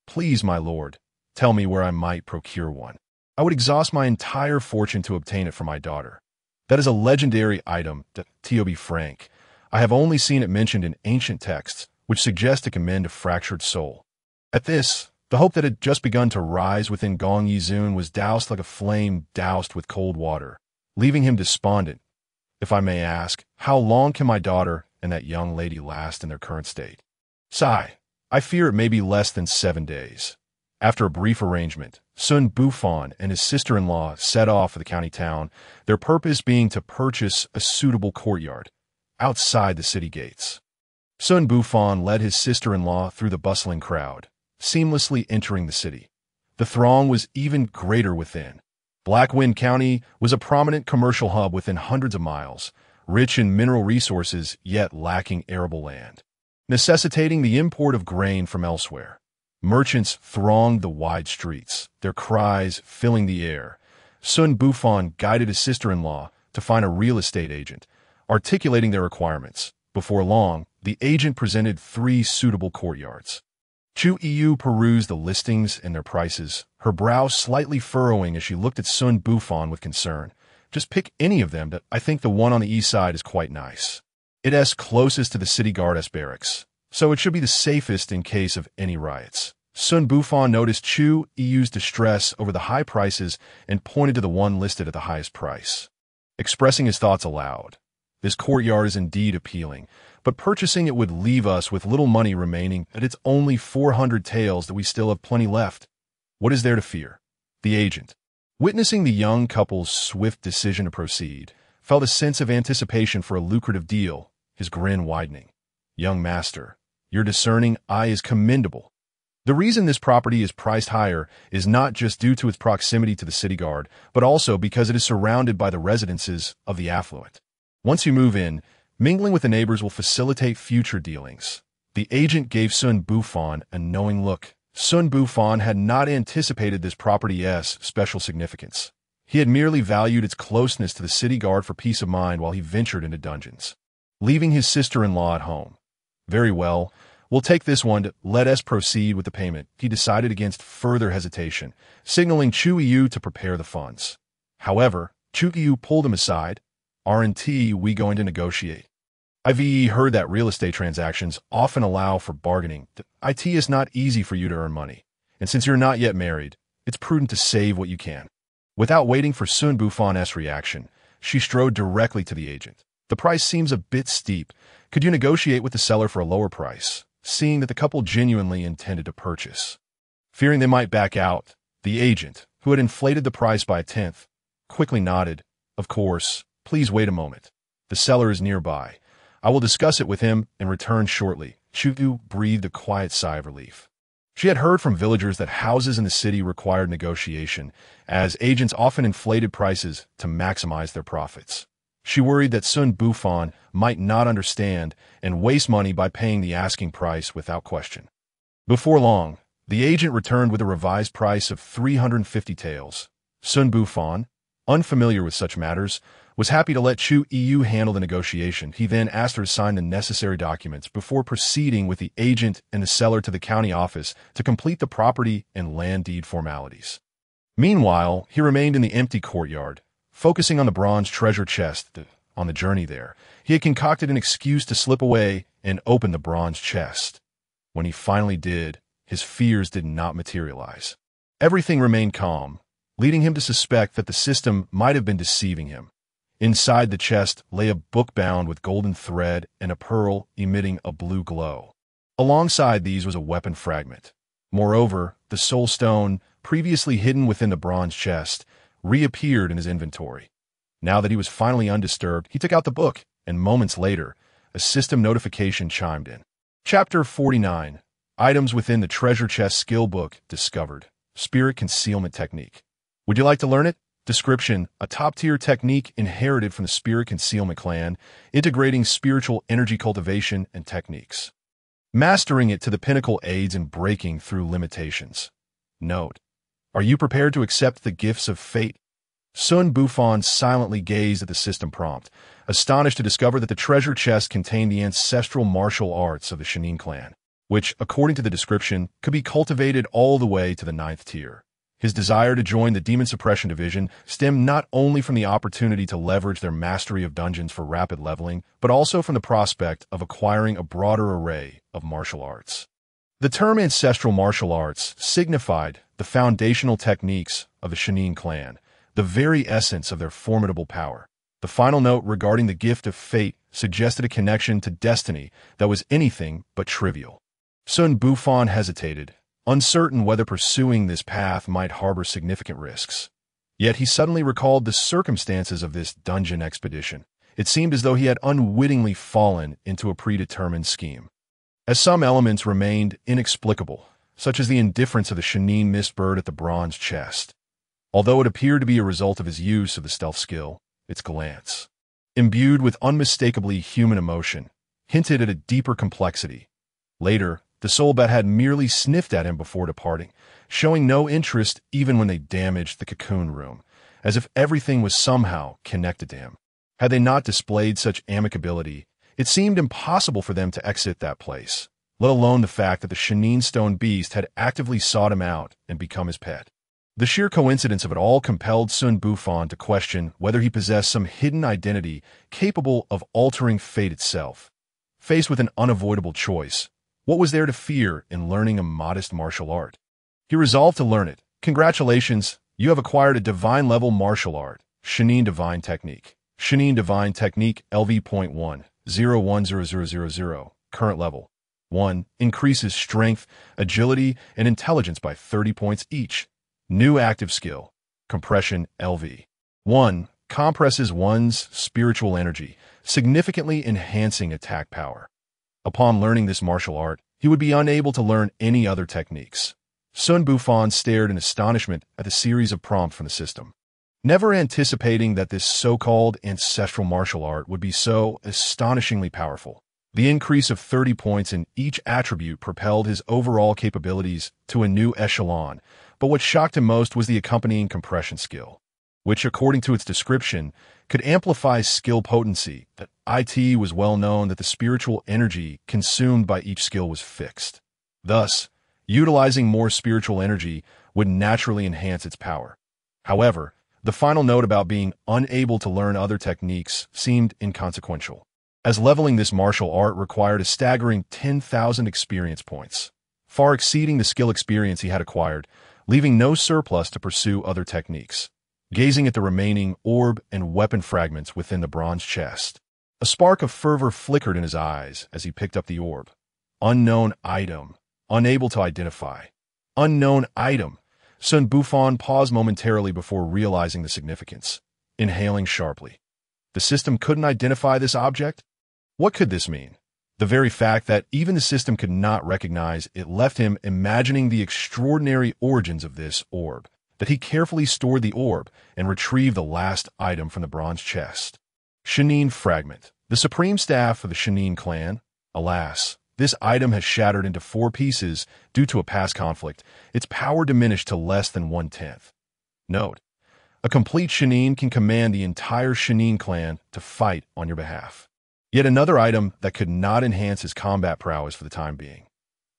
Please, my lord, tell me where I might procure one. I would exhaust my entire fortune to obtain it for my daughter. That is a legendary item, to be frank. I have only seen it mentioned in ancient texts, which suggest it can mend a fractured soul. At this, the hope that had just begun to rise within Gong Yizun was doused like a flame doused with cold water, leaving him despondent. If I may ask, how long can my daughter and that young lady last in their current state? Sigh, I fear it may be less than 7 days. After a brief arrangement, Xun Bufan and his sister-in-law set off for the county town, their purpose being to purchase a suitable courtyard outside the city gates. Xun Bufan led his sister-in-law through the bustling crowd, seamlessly entering the city. The throng was even greater within. Blackwind County was a prominent commercial hub within hundreds of miles, rich in mineral resources yet lacking arable land, necessitating the import of grain from elsewhere. Merchants thronged the wide streets, their cries filling the air. Xun Bufan guided his sister-in-law to find a real estate agent, articulating their requirements. Before long, the agent presented 3 suitable courtyards. Chu Yu perused the listings and their prices, her brow slightly furrowing as she looked at Xun Bufan with concern. Just pick any of them. I think the one on the east side is quite nice. It's closest to the city guard's barracks, so it should be the safest in case of any riots. Xun Bufan noticed Chu Yu's distress over the high prices and pointed to the one listed at the highest price. Expressing his thoughts aloud, this courtyard is indeed appealing, but purchasing it would leave us with little money remaining, and it's only 400 taels that we still have plenty left. What is there to fear? The agent, witnessing the young couple's swift decision to proceed, felt a sense of anticipation for a lucrative deal, his grin widening. Young master, your discerning eye is commendable. The reason this property is priced higher is not just due to its proximity to the city guard, but also because it is surrounded by the residences of the affluent. Once you move in, mingling with the neighbors will facilitate future dealings. The agent gave Xun Bufan a knowing look. Xun Bufan had not anticipated this property's special significance. He had merely valued its closeness to the city guard for peace of mind while he ventured into dungeons. Leaving his sister-in-law at home. Very well, we'll take this one. Let us proceed with the payment. He decided against further hesitation, signaling Chu Yu to prepare the funds. However, Chu Yu pulled him aside. Aren't we going to negotiate? I've heard that real estate transactions often allow for bargaining. It is not easy for you to earn money, and since you're not yet married, it's prudent to save what you can. Without waiting for Xun Bufan's reaction, she strode directly to the agent. The price seems a bit steep. Could you negotiate with the seller for a lower price, seeing that the couple genuinely intended to purchase? Fearing they might back out, the agent, who had inflated the price by 1/10, quickly nodded. Of course. Please wait a moment. The seller is nearby. I will discuss it with him and return shortly. Chu Yu breathed a quiet sigh of relief. She had heard from villagers that houses in the city required negotiation, as agents often inflated prices to maximize their profits. She worried that Xun Bufan might not understand and waste money by paying the asking price without question. Before long, the agent returned with a revised price of 350 taels. Xun Bufan, unfamiliar with such matters, was happy to let Chu Yu handle the negotiation. He then asked her to sign the necessary documents before proceeding with the agent and the seller to the county office to complete the property and land deed formalities. Meanwhile, he remained in the empty courtyard, focusing on the bronze treasure chest. On the journey there, he had concocted an excuse to slip away and open the bronze chest. When he finally did, his fears did not materialize. Everything remained calm, leading him to suspect that the system might have been deceiving him. Inside the chest lay a book bound with golden thread and a pearl emitting a blue glow. Alongside these was a weapon fragment. Moreover, the soul stone, previously hidden within the bronze chest, reappeared in his inventory. Now that he was finally undisturbed, he took out the book, and moments later, a system notification chimed in. Chapter 49. Items within the treasure chest skill book discovered. Spirit concealment technique. Would you like to learn it? Description: a top-tier technique inherited from the Spirit Concealment clan, integrating spiritual energy cultivation and techniques. Mastering it to the pinnacle aids in breaking through limitations. Note: are you prepared to accept the gifts of fate? Xun Bufan silently gazed at the system prompt, astonished to discover that the treasure chest contained the ancestral martial arts of the Xun clan, which, according to the description, could be cultivated all the way to the 9th tier. His desire to join the Demon Suppression Division stemmed not only from the opportunity to leverage their mastery of dungeons for rapid leveling, but also from the prospect of acquiring a broader array of martial arts. The term ancestral martial arts signified the foundational techniques of the Xun clan, the very essence of their formidable power. The final note regarding the gift of fate suggested a connection to destiny that was anything but trivial. Xun Bufan hesitated, uncertain whether pursuing this path might harbor significant risks. Yet he suddenly recalled the circumstances of this dungeon expedition. It seemed as though he had unwittingly fallen into a predetermined scheme. As some elements remained inexplicable, such as the indifference of the Xun Mistbird at the bronze chest. Although it appeared to be a result of his use of the stealth skill, its glance, imbued with unmistakably human emotion, hinted at a deeper complexity. Later, the soul bat had merely sniffed at him before departing, showing no interest even when they damaged the cocoon room, as if everything was somehow connected to him. Had they not displayed such amicability, it seemed impossible for them to exit that place, let alone the fact that the Shanine Stone Beast had actively sought him out and become his pet. The sheer coincidence of it all compelled Xun Bufan to question whether he possessed some hidden identity capable of altering fate itself. Faced with an unavoidable choice, what was there to fear in learning a modest martial art? He resolved to learn it. Congratulations, you have acquired a divine-level martial art, Shanine Divine Technique. Shanine Divine Technique LV.1, 010000, current level. 1. Increases strength, agility, and intelligence by 30 points each. New active skill, Compression LV. 1. Compresses one's spiritual energy, significantly enhancing attack power. Upon learning this martial art, he would be unable to learn any other techniques. Xun Bufan stared in astonishment at the series of prompts from the system, never anticipating that this so-called ancestral martial art would be so astonishingly powerful. The increase of 30 points in each attribute propelled his overall capabilities to a new echelon, but what shocked him most was the accompanying compression skill, which, according to its description, could amplify skill potency. That it was well known that the spiritual energy consumed by each skill was fixed. Thus, utilizing more spiritual energy would naturally enhance its power. However, the final note about being unable to learn other techniques seemed inconsequential, as leveling this martial art required a staggering 10,000 experience points, far exceeding the skill experience he had acquired, leaving no surplus to pursue other techniques. Gazing at the remaining orb and weapon fragments within the bronze chest, a spark of fervor flickered in his eyes as he picked up the orb. Unknown item. Unable to identify. Unknown item. Xun Bufan paused momentarily before realizing the significance, inhaling sharply. The system couldn't identify this object? What could this mean? The very fact that even the system could not recognize it left him imagining the extraordinary origins of this orb, that he carefully stored the orb and retrieved the last item from the bronze chest. Shanine Fragment, the supreme staff of the Shanine clan. Alas, this item has shattered into 4 pieces due to a past conflict, its power diminished to less than 1/10. Note: a complete Shanine can command the entire Shanine clan to fight on your behalf. Yet another item that could not enhance his combat prowess for the time being.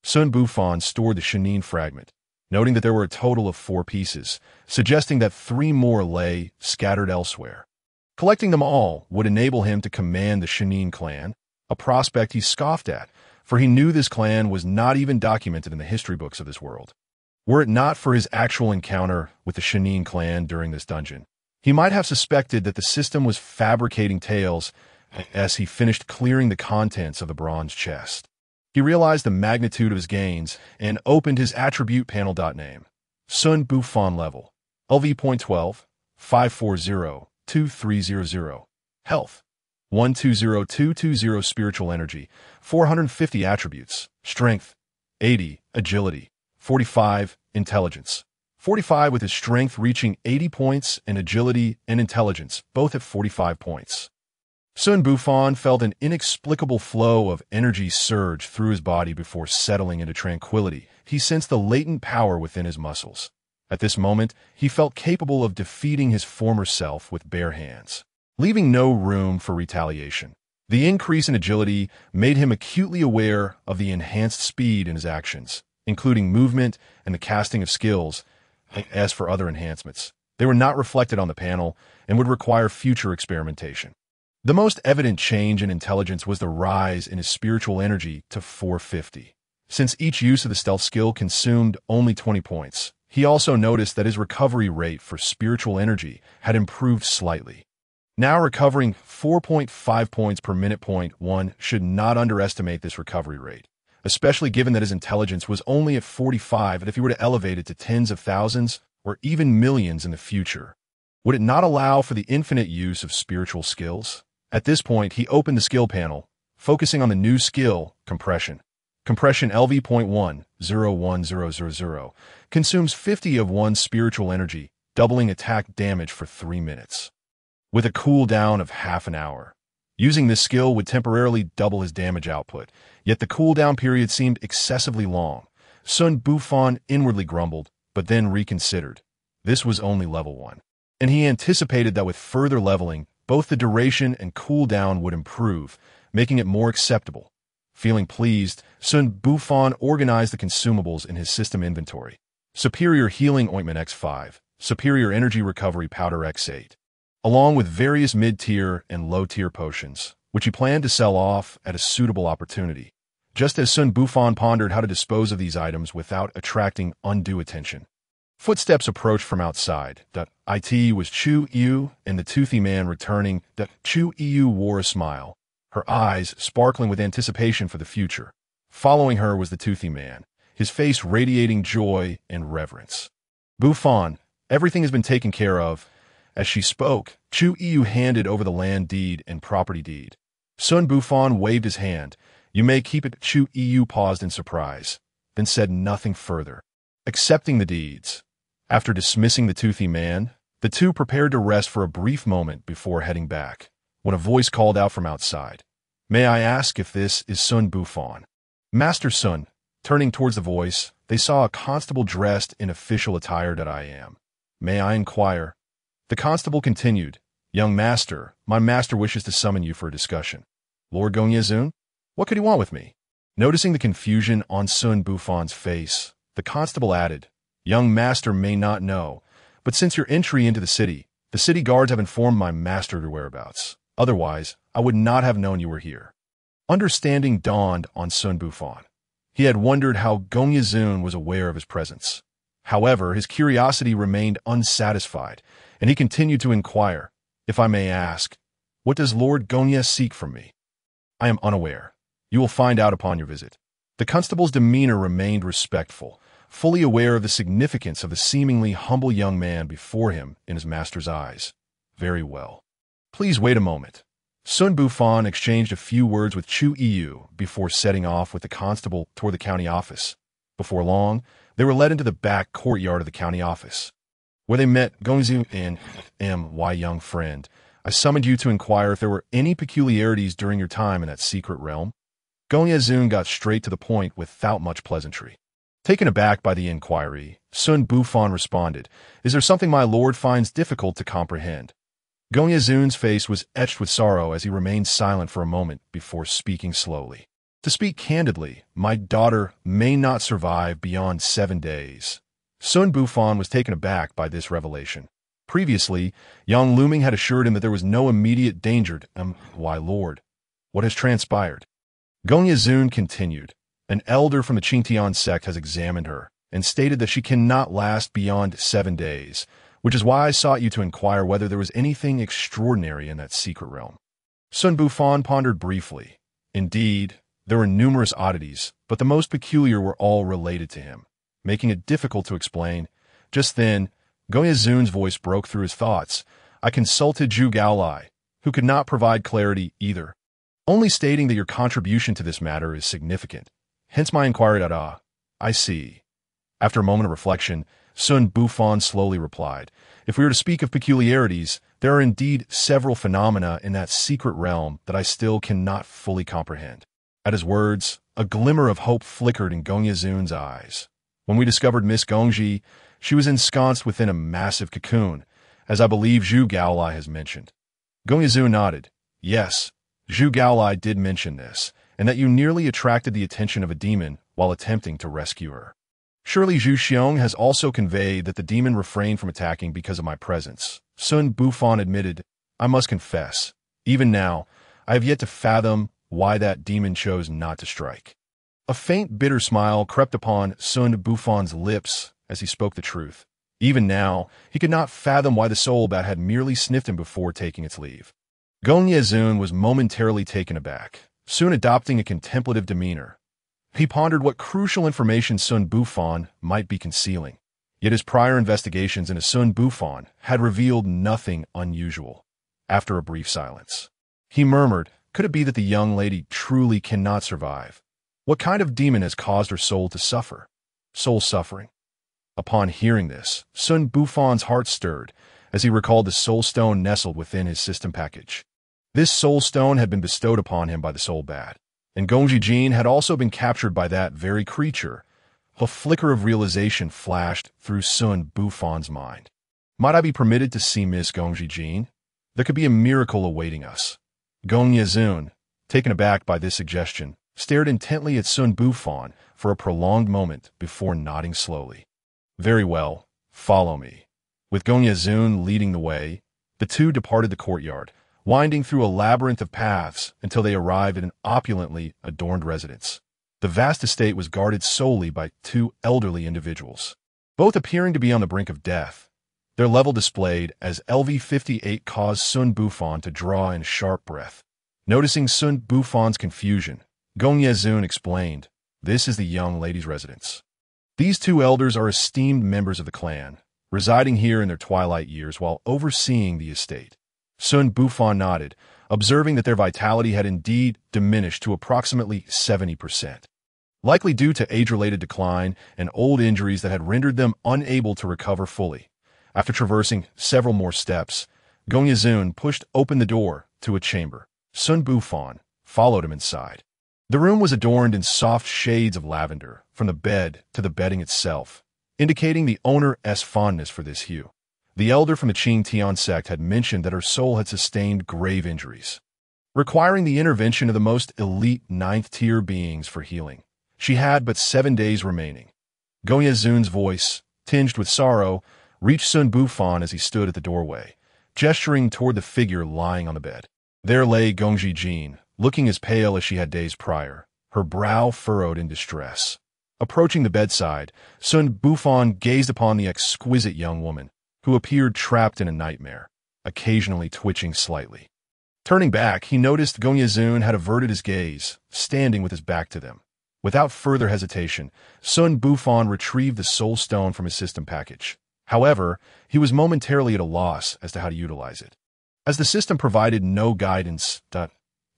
Xun Bufan stored the Shanine Fragment, noting that there were a total of 4 pieces, suggesting that 3 more lay scattered elsewhere. Collecting them all would enable him to command the Shanine clan, a prospect he scoffed at, for he knew this clan was not even documented in the history books of this world. Were it not for his actual encounter with the Shanine clan during this dungeon, he might have suspected that the system was fabricating tales as he finished clearing the contents of the bronze chest. He realized the magnitude of his gains and opened his attribute panel. Name: Xun Bufan level, LV.12, 540-2300. Health: 120220. Spiritual energy, 450 attributes. Strength: 80. Agility: 45. Intelligence: 45, with his strength reaching 80 points and agility and intelligence both at 45 points. Xun Bufan felt an inexplicable flow of energy surge through his body before settling into tranquility. He sensed the latent power within his muscles. At this moment, he felt capable of defeating his former self with bare hands, leaving no room for retaliation. The increase in agility made him acutely aware of the enhanced speed in his actions, including movement and the casting of skills. As for other enhancements, they were not reflected on the panel and would require future experimentation. The most evident change in intelligence was the rise in his spiritual energy to 450. Since each use of the stealth skill consumed only 20 points, he also noticed that his recovery rate for spiritual energy had improved slightly. Now recovering 4.5 points per minute. One should not underestimate this recovery rate, especially given that his intelligence was only at 45, and if he were to elevate it to tens of thousands or even millions in the future, would it not allow for the infinite use of spiritual skills? At this point, he opened the skill panel, focusing on the new skill, Compression. Compression LV.1, 01000, consumes 50 of one's spiritual energy, doubling attack damage for 3 minutes, with a cooldown of half an hour. Using this skill would temporarily double his damage output, yet the cooldown period seemed excessively long. Xun Bufan inwardly grumbled, but then reconsidered. This was only level 1, and he anticipated that with further leveling, both the duration and cooldown would improve, making it more acceptable. Feeling pleased, Xun Bufan organized the consumables in his system inventory. Superior Healing Ointment X5, Superior Energy Recovery Powder X8, along with various mid-tier and low-tier potions, which he planned to sell off at a suitable opportunity, just as Xun Bufan pondered how to dispose of these items without attracting undue attention. Footsteps approached from outside. It was Chu Yu and the toothy man returning. Chu Yu wore a smile, her eyes sparkling with anticipation for the future. Following her was the toothy man, his face radiating joy and reverence. Bufan, everything has been taken care of. As she spoke, Chu Yu handed over the land deed and property deed. Xun Bufan waved his hand. You may keep it. Chu Yu paused in surprise, then said nothing further. Accepting the deeds. After dismissing the toothy man, the two prepared to rest for a brief moment before heading back, when a voice called out from outside. May I ask if this is Xun Bufan? Master Sun. Turning towards the voice, they saw a constable dressed in official attire. I am. May I inquire? The constable continued. Young master, my master wishes to summon you for a discussion. Lord Gonyezun? What could he want with me? Noticing the confusion on Xun Bufan's face, the constable added, Young master may not know, but since your entry into the city guards have informed my master your whereabouts. Otherwise, I would not have known you were here. Understanding dawned on Xun Bufan. He had wondered how Gonyezun was aware of his presence. However, his curiosity remained unsatisfied, and he continued to inquire, If I may ask, what does Lord Gonyez seek from me? I am unaware. You will find out upon your visit. The constable's demeanor remained respectful, fully aware of the significance of the seemingly humble young man before him in his master's eyes. Very well. Please wait a moment. Xun Bufan exchanged a few words with Chu Yu before setting off with the constable toward the county office. Before long, they were led into the back courtyard of the county office, where they met Gongzu and my young friend. I summoned you to inquire if there were any peculiarities during your time in that secret realm. Gonyezun got straight to the point without much pleasantry. Taken aback by the inquiry, Xun Bufan responded, Is there something my lord finds difficult to comprehend? Gonyezun's face was etched with sorrow as he remained silent for a moment before speaking slowly. To speak candidly, my daughter may not survive beyond 7 days. Xun Bufan was taken aback by this revelation. Previously, Yang Luming had assured him that there was no immediate danger. Why, lord? What has transpired? Gonyezun continued. An elder from the Qingtian sect has examined her and stated that she cannot last beyond 7 days, which is why I sought you to inquire whether there was anything extraordinary in that secret realm. Xun Bufan pondered briefly. Indeed, there were numerous oddities, but the most peculiar were all related to him, making it difficult to explain. Just then, Gonyezun's voice broke through his thoughts. I consulted Zhu Gaolai, who could not provide clarity either, only stating that your contribution to this matter is significant. Hence my inquiry. I see. After a moment of reflection, Xun Bufan slowly replied, If we are to speak of peculiarities, there are indeed several phenomena in that secret realm that I still cannot fully comprehend. At his words, a glimmer of hope flickered in Gonyezun's eyes. When we discovered Miss Gongji, she was ensconced within a massive cocoon, as I believe Zhu Gaolai has mentioned. Gonyezun nodded. Yes, Zhu Gaolai did mention this, and that you nearly attracted the attention of a demon while attempting to rescue her. Surely Zhu Xiong has also conveyed that the demon refrained from attacking because of my presence. Xun Bufan admitted, I must confess, even now, I have yet to fathom why that demon chose not to strike. A faint bitter smile crept upon Xun Bufan's lips as he spoke the truth. Even now, he could not fathom why the soul bat had merely sniffed him before taking its leave. Gonyezun was momentarily taken aback, soon adopting a contemplative demeanor. He pondered what crucial information Xun Bufan might be concealing, yet his prior investigations into Xun Bufan had revealed nothing unusual. After a brief silence, he murmured, Could it be that the young lady truly cannot survive? What kind of demon has caused her soul to suffer? Soul suffering? Upon hearing this, Xun Bufan's heart stirred as he recalled the soul stone nestled within his system package. This soul stone had been bestowed upon him by the soul bat, and Gongji Jin had also been captured by that very creature. A flicker of realization flashed through Xun Bufan's mind. Might I be permitted to see Miss Gongji Jin? There could be a miracle awaiting us. Gong Yezun, taken aback by this suggestion, stared intently at Xun Bufan for a prolonged moment before nodding slowly. Very well, follow me. With Gong Yezun leading the way, the two departed the courtyard, winding through a labyrinth of paths until they arrived at an opulently adorned residence. The vast estate was guarded solely by two elderly individuals, both appearing to be on the brink of death. Their level displayed as LV-58 caused Xun Bufan to draw in a sharp breath. Noticing Xun Bufan's confusion, Gong Yezun explained, "This is the young lady's residence. These two elders are esteemed members of the clan, residing here in their twilight years while overseeing the estate." Xun Bufan nodded, observing that their vitality had indeed diminished to approximately 70%, likely due to age-related decline and old injuries that had rendered them unable to recover fully. After traversing several more steps, Gong Yezun pushed open the door to a chamber. Xun Bufan followed him inside. The room was adorned in soft shades of lavender, from the bed to the bedding itself, indicating the owner's fondness for this hue. The elder from the Qing Tian sect had mentioned that her soul had sustained grave injuries, requiring the intervention of the most elite ninth-tier beings for healing. She had but 7 days remaining. Gong Yezun's voice, tinged with sorrow, reached Xun Bufan as he stood at the doorway, gesturing toward the figure lying on the bed. There lay Gongji Jin, looking as pale as she had days prior, her brow furrowed in distress. Approaching the bedside, Xun Bufan gazed upon the exquisite young woman, who appeared trapped in a nightmare, occasionally twitching slightly. Turning back, he noticed Gong Yezun had averted his gaze, standing with his back to them. Without further hesitation, Xun Bufan retrieved the soul stone from his system package. However, he was momentarily at a loss as to how to utilize it. As the system provided no guidance,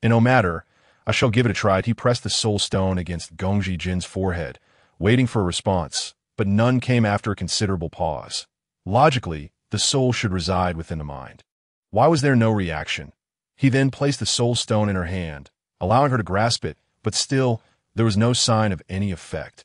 in no matter, I shall give it a try. He pressed the soul stone against Gongji Jin's forehead, waiting for a response, but none came after a considerable pause. Logically, the soul should reside within the mind. Why was there no reaction? He then placed the soul stone in her hand, allowing her to grasp it, but still, there was no sign of any effect.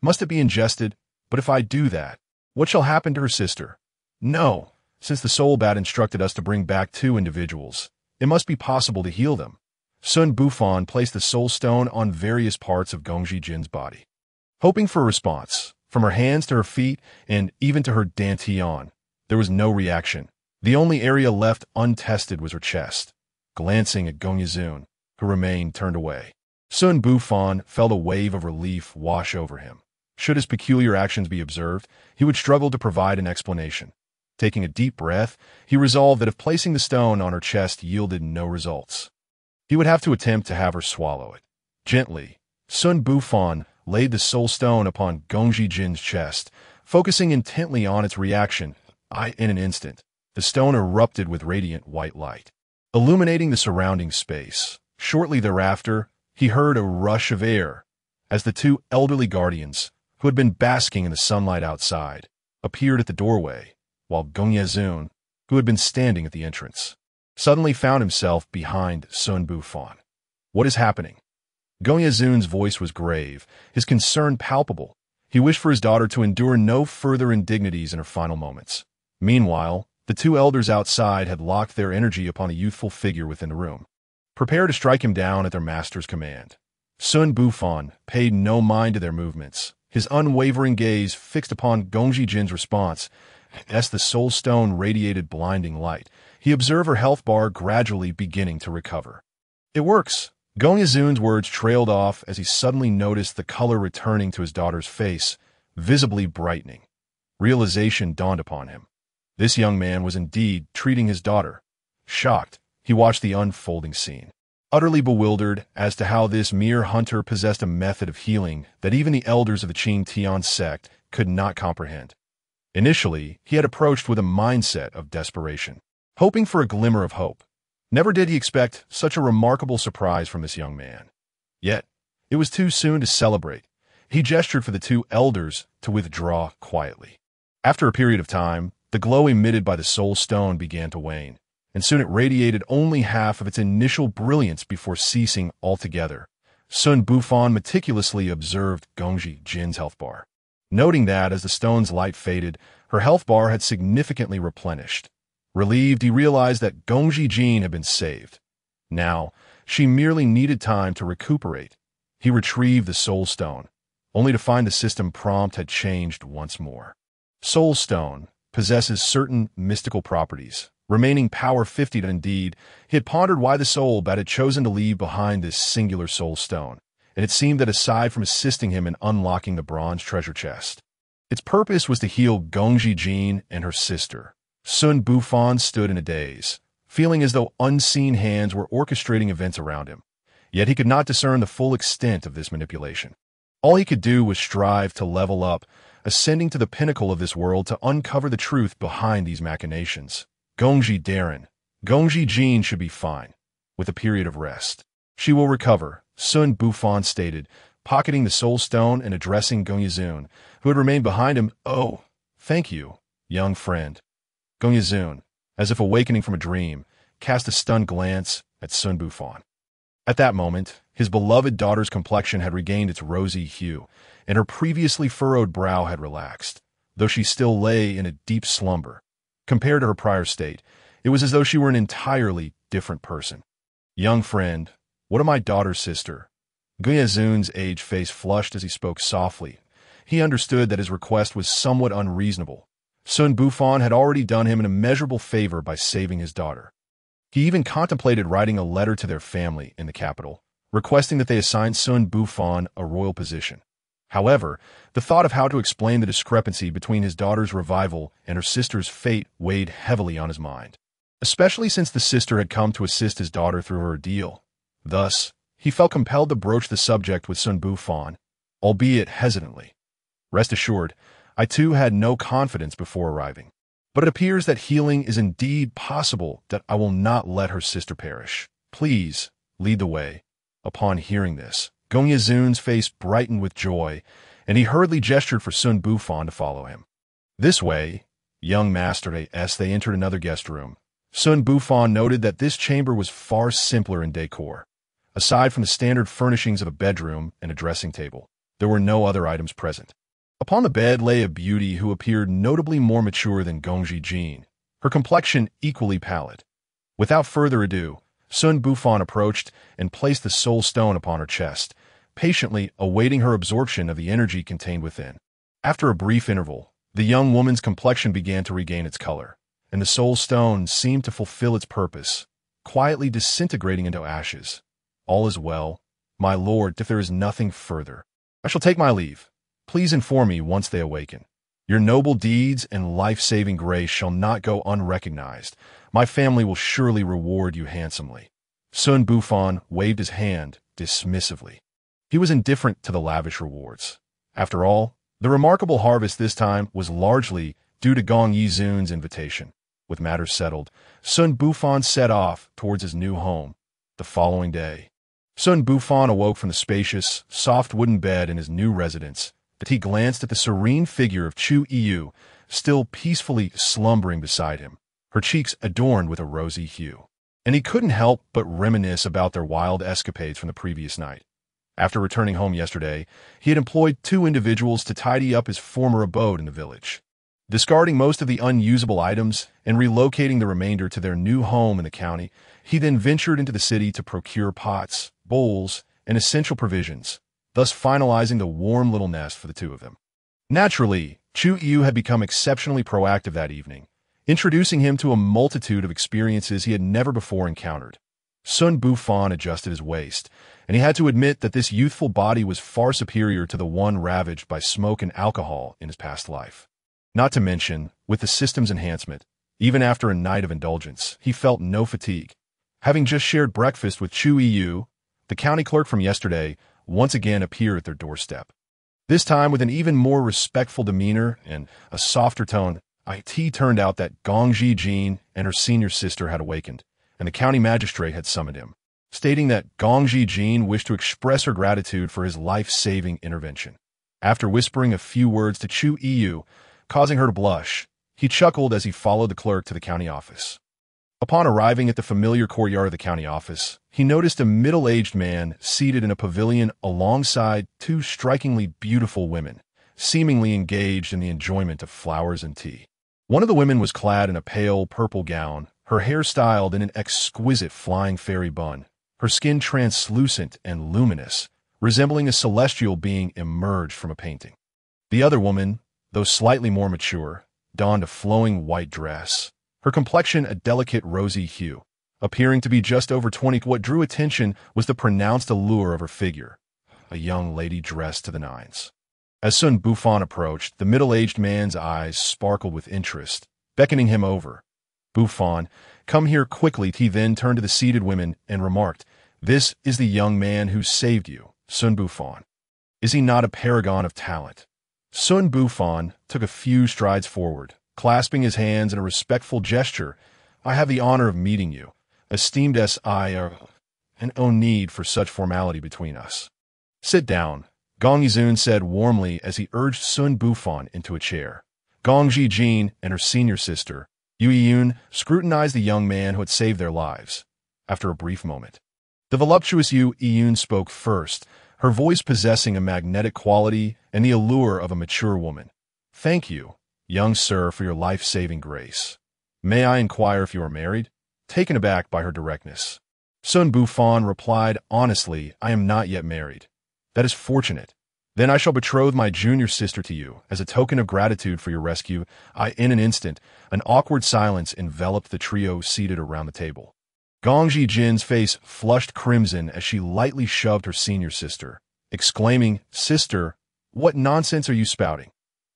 Must it be ingested? But if I do that, what shall happen to her sister? No, since the soul bat instructed us to bring back two individuals, it must be possible to heal them. Xun Bufan placed the soul stone on various parts of Gongji Jin's body, hoping for a response. From her hands to her feet, and even to her dantian, there was no reaction. The only area left untested was her chest. Glancing at Gong Yezun, who remained turned away, Xun Bufan felt a wave of relief wash over him. Should his peculiar actions be observed, he would struggle to provide an explanation. Taking a deep breath, he resolved that if placing the stone on her chest yielded no results, he would have to attempt to have her swallow it. Gently, Xun Bufan laid the soul stone upon Gongji Jin's chest, focusing intently on its reaction. In an instant, the stone erupted with radiant white light, illuminating the surrounding space. Shortly thereafter, he heard a rush of air as the two elderly guardians, who had been basking in the sunlight outside, appeared at the doorway, while Gong Yezun, who had been standing at the entrance, suddenly found himself behind Xun Bufan. What is happening? Gong Yezun's voice was grave, his concern palpable. He wished for his daughter to endure no further indignities in her final moments. Meanwhile, the two elders outside had locked their energy upon the youthful figure within the room, prepared to strike him down at their master's command. Xun Bufan paid no mind to their movements, his unwavering gaze fixed upon Gongji Jin's response. As the soul stone radiated blinding light, he observed her health bar gradually beginning to recover. It works. Gong Yezun's words trailed off as he suddenly noticed the color returning to his daughter's face, visibly brightening. Realization dawned upon him. This young man was indeed treating his daughter. Shocked, he watched the unfolding scene, utterly bewildered as to how this mere hunter possessed a method of healing that even the elders of the Qing Tian sect could not comprehend. Initially, he had approached with a mindset of desperation, hoping for a glimmer of hope. Never did he expect such a remarkable surprise from this young man. Yet, it was too soon to celebrate. He gestured for the two elders to withdraw quietly. After a period of time, the glow emitted by the soul stone began to wane, and soon it radiated only half of its initial brilliance before ceasing altogether. Xun Bufan meticulously observed Gongji Jin's health bar, noting that as the stone's light faded, her health bar had significantly replenished. Relieved, he realized that Gongji Jin had been saved. Now, she merely needed time to recuperate. He retrieved the soul stone, only to find the system prompt had changed once more. Soul stone possesses certain mystical properties, remaining power 50. Indeed, he had pondered why the soul bat had chosen to leave behind this singular soul stone, and it seemed that aside from assisting him in unlocking the bronze treasure chest, its purpose was to heal Gongji Jin and her sister. Xun Bufan stood in a daze, feeling as though unseen hands were orchestrating events around him. Yet he could not discern the full extent of this manipulation. All he could do was strive to level up, ascending to the pinnacle of this world to uncover the truth behind these machinations. Gongji Jin should be fine, with a period of rest. She will recover, Xun Bufan stated, pocketing the soul stone and addressing Gongyi, who had remained behind him. Oh, thank you, young friend. Gongyi, as if awakening from a dream, cast a stunned glance at Xun Bufan. At that moment, his beloved daughter's complexion had regained its rosy hue, and her previously furrowed brow had relaxed, though she still lay in a deep slumber. Compared to her prior state, it was as though she were an entirely different person. Young friend, what of my daughter's sister? Gongyi aged face flushed as he spoke softly. He understood that his request was somewhat unreasonable. Xun Bufan had already done him an immeasurable favor by saving his daughter. He even contemplated writing a letter to their family in the capital, requesting that they assign Xun Bufan a royal position. However, the thought of how to explain the discrepancy between his daughter's revival and her sister's fate weighed heavily on his mind, especially since the sister had come to assist his daughter through her ordeal. Thus, he felt compelled to broach the subject with Xun Bufan, albeit hesitantly. Rest assured, I too had no confidence before arriving. But it appears that healing is indeed possible, that I will not let her sister perish. Please, lead the way. Upon hearing this, Gongyi face brightened with joy, and he hurriedly gestured for Xun Bufan to follow him. This way, young master, as they entered another guest room. Xun Bufan noted that this chamber was far simpler in decor. Aside from the standard furnishings of a bedroom and a dressing table, there were no other items present. Upon the bed lay a beauty who appeared notably more mature than Gongji Jin, her complexion equally pallid. Without further ado, Xun Bufan approached and placed the soul stone upon her chest, patiently awaiting her absorption of the energy contained within. After a brief interval, the young woman's complexion began to regain its color, and the soul stone seemed to fulfill its purpose, quietly disintegrating into ashes. All is well, my lord. If there is nothing further, I shall take my leave. Please inform me once they awaken. Your noble deeds and life-saving grace shall not go unrecognized. My family will surely reward you handsomely. Xun Bufan waved his hand dismissively. He was indifferent to the lavish rewards. After all, the remarkable harvest this time was largely due to Gongyi's invitation. With matters settled, Xun Bufan set off towards his new home. The following day, Xun Bufan awoke from the spacious, soft wooden bed in his new residence. That he glanced at the serene figure of Chu Yu, still peacefully slumbering beside him, her cheeks adorned with a rosy hue. And he couldn't help but reminisce about their wild escapades from the previous night. After returning home yesterday, he had employed 2 individuals to tidy up his former abode in the village. Discarding most of the unusable items and relocating the remainder to their new home in the county, he then ventured into the city to procure pots, bowls, and essential provisions, thus finalizing the warm little nest for the 2 of them. Naturally, Chu Yu had become exceptionally proactive that evening, introducing him to a multitude of experiences he had never before encountered. Xun Bufan adjusted his waist, and he had to admit that this youthful body was far superior to the one ravaged by smoke and alcohol in his past life. Not to mention, with the system's enhancement, even after a night of indulgence, he felt no fatigue. Having just shared breakfast with Chu Yu, the county clerk from yesterday once again appeared at their doorstep. This time with an even more respectful demeanor and a softer tone, it turned out that Gongji Jin and her senior sister had awakened, and the county magistrate had summoned him, stating that Gongji Jin wished to express her gratitude for his life-saving intervention. After whispering a few words to Chu Yu, causing her to blush, he chuckled as he followed the clerk to the county office. Upon arriving at the familiar courtyard of the county office, he noticed a middle-aged man seated in a pavilion alongside two strikingly beautiful women, seemingly engaged in the enjoyment of flowers and tea. One of the women was clad in a pale purple gown, her hair styled in an exquisite flying fairy bun, her skin translucent and luminous, resembling a celestial being emerged from a painting. The other woman, though slightly more mature, donned a flowing white dress, her complexion a delicate rosy hue, appearing to be just over 20. What drew attention was the pronounced allure of her figure, a young lady dressed to the nines. As Xun Bufan approached, the middle-aged man's eyes sparkled with interest, beckoning him over. "Bufan, come here quickly." He then turned to the seated women and remarked, "This is the young man who saved you, Xun Bufan. Is he not a paragon of talent?" Xun Bufan took a few strides forward, clasping his hands in a respectful gesture. "I have the honor of meeting you, esteemed SIR, and no need for such formality between us." "Sit down," Gong Yizun said warmly as he urged Xun Bufan into a chair. Gong Jin and her senior sister, Yu Yun, scrutinized the young man who had saved their lives. After a brief moment, the voluptuous Yu Yun spoke first, her voice possessing a magnetic quality and the allure of a mature woman. "Thank you, young sir, for your life-saving grace. May I inquire if you are married?" Taken aback by her directness, Xun Bufan replied honestly, "I am not yet married." "That is fortunate. Then I shall betroth my junior sister to you as a token of gratitude for your rescue." In an instant, an awkward silence enveloped the trio seated around the table. Gong Jin's face flushed crimson as she lightly shoved her senior sister, exclaiming, "Sister, what nonsense are you spouting?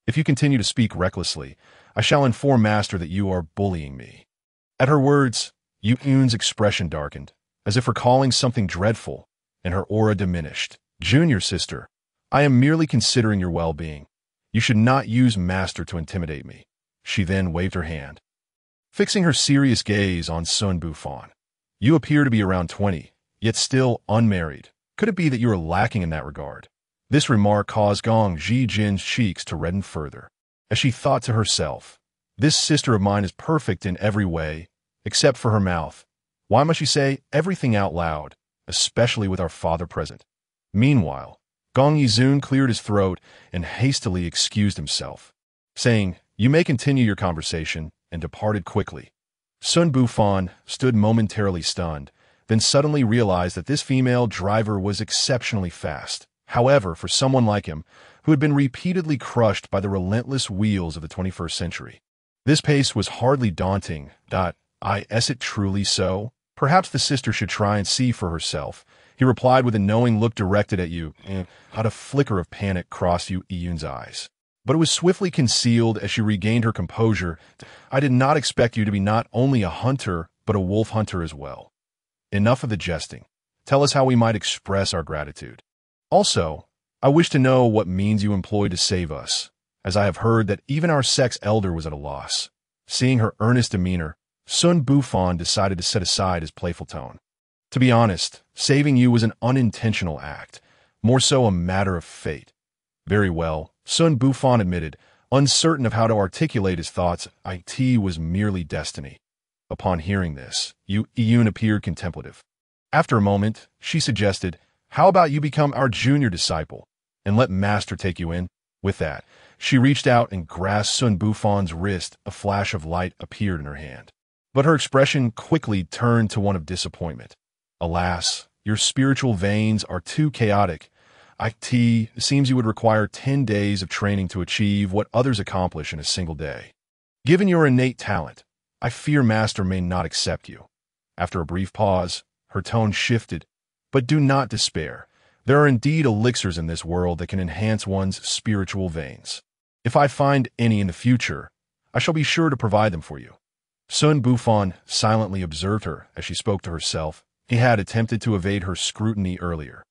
If you continue to speak recklessly, I shall inform Master that you are bullying me." At her words, Yu Yun's expression darkened, as if recalling something dreadful, and her aura diminished. "Junior sister, I am merely considering your well-being. You should not use Master to intimidate me." She then waved her hand, fixing her serious gaze on Xun Bufan. "You appear to be around 20, yet still unmarried. Could it be that you are lacking in that regard?" This remark caused Gong Jin's cheeks to redden further, as she thought to herself, "This sister of mine is perfect in every way, except for her mouth. Why must she say everything out loud, especially with our father present?" Meanwhile, Gong Yizun cleared his throat and hastily excused himself, saying, "You may continue your conversation," and departed quickly. Xun Bufan stood momentarily stunned, then suddenly realized that this female driver was exceptionally fast. However, for someone like him, who had been repeatedly crushed by the relentless wheels of the 21st century, this pace was hardly daunting. Is it truly so? Perhaps the sister should try and see for herself. He replied with a knowing look directed at Yu. A flicker of panic crossed Yu Yun's eyes, but it was swiftly concealed as she regained her composure. "I did not expect you to be not only a hunter, but a wolf hunter as well. Enough of the jesting. Tell us how we might express our gratitude. Also, I wish to know what means you employed to save us, as I have heard that even our sex elder was at a loss." Seeing her earnest demeanor, Xun Bufan decided to set aside his playful tone. "To be honest, saving you was an unintentional act, more so a matter of fate." "Very well," Xun Bufan admitted, uncertain of how to articulate his thoughts. "It was merely destiny." Upon hearing this, Yu Yun appeared contemplative. After a moment, she suggested, "How about you become our junior disciple, and let Master take you in?" With that, she reached out and grasped Xun Bufan's wrist. A flash of light appeared in her hand, but her expression quickly turned to one of disappointment. "Alas, your spiritual veins are too chaotic. It seems you would require 10 days of training to achieve what others accomplish in a single day. Given your innate talent, I fear Master may not accept you." After a brief pause, her tone shifted. "But do not despair. There are indeed elixirs in this world that can enhance one's spiritual veins. If I find any in the future, I shall be sure to provide them for you." Xun Bufan silently observed her as she spoke to herself. He had attempted to evade her scrutiny earlier,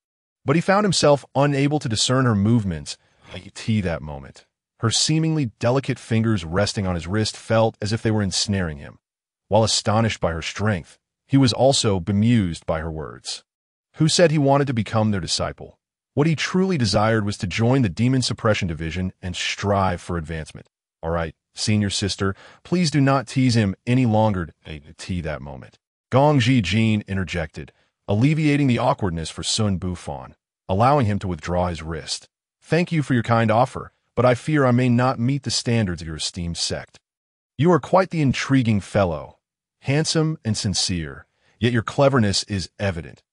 but he found himself unable to discern her movements. That moment, her seemingly delicate fingers resting on his wrist felt as if they were ensnaring him. While astonished by her strength, he was also bemused by her words. Who said he wanted to become their disciple? What he truly desired was to join the Demon Suppression Division and strive for advancement. All right, senior sister, please do not tease him any longer. Tea that moment. Gong Jin interjected, alleviating the awkwardness for Xun Bufan, allowing him to withdraw his wrist. Thank you for your kind offer, but I fear I may not meet the standards of your esteemed sect. You are quite the intriguing fellow, handsome and sincere, yet your cleverness is evident.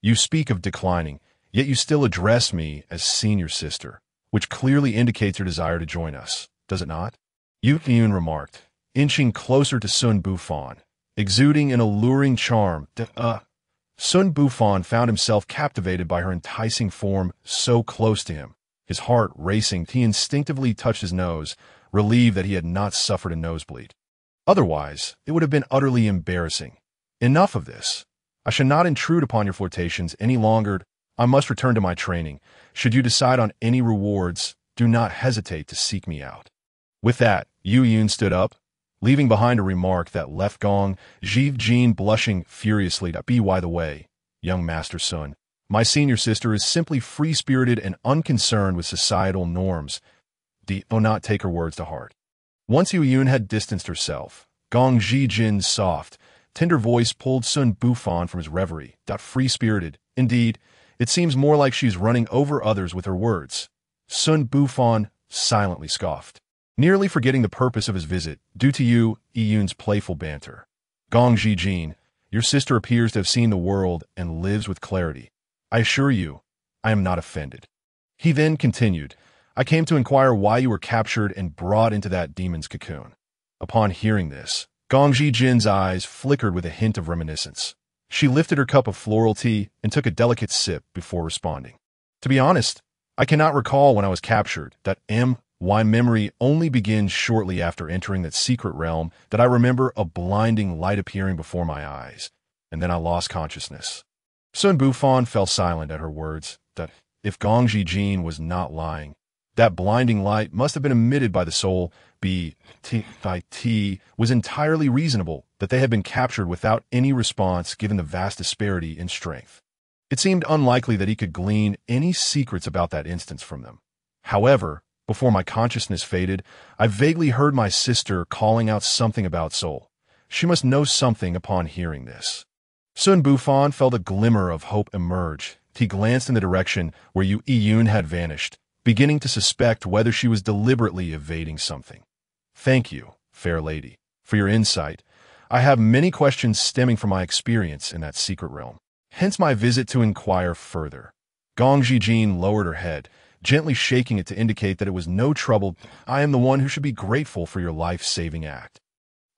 You speak of declining, yet you still address me as senior sister, which clearly indicates your desire to join us, does it not? Yu Yun remarked, inching closer to Xun Bufan, exuding an alluring charm. Xun Bufan found himself captivated by her enticing form so close to him. His heart racing, he instinctively touched his nose, relieved that he had not suffered a nosebleed. Otherwise, it would have been utterly embarrassing. Enough of this. I shall not intrude upon your flirtations any longer. I must return to my training. Should you decide on any rewards, do not hesitate to seek me out. With that, Yu Yun stood up, leaving behind a remark that left Gong Jin blushing furiously. By the way, young Master Sun, my senior sister is simply free-spirited and unconcerned with societal norms. Do not take her words to heart. Once Yu Yun had distanced herself, Gong Jin's soft, tender voice pulled Xun Bufan from his reverie. Free-spirited. Indeed, it seems more like she's running over others with her words. Xun Bufan silently scoffed, nearly forgetting the purpose of his visit, due to Yu Yun's playful banter. Gong Jin, your sister appears to have seen the world and lives with clarity. I assure you, I am not offended. He then continued, I came to inquire why you were captured and brought into that demon's cocoon. Upon hearing this, Gong Jin's eyes flickered with a hint of reminiscence. She lifted her cup of floral tea and took a delicate sip before responding. To be honest, I cannot recall when I was captured. My memory only begins shortly after entering that secret realm that I remember a blinding light appearing before my eyes, and then I lost consciousness. Xun Bufan fell silent at her words. That if Gong Jin was not lying, that blinding light must have been emitted by the soul. Was entirely reasonable that they had been captured without any response given the vast disparity in strength. It seemed unlikely that he could glean any secrets about that instance from them. However, before my consciousness faded, I vaguely heard my sister calling out something about soul. She must know something upon hearing this. Xun Bufan felt a glimmer of hope emerge. He glanced in the direction where Yu Yun had vanished, beginning to suspect whether she was deliberately evading something. Thank you, fair lady, for your insight. I have many questions stemming from my experience in that secret realm. Hence my visit to inquire further. Gong Jin lowered her head, gently shaking it to indicate that it was no trouble. I am the one who should be grateful for your life-saving act.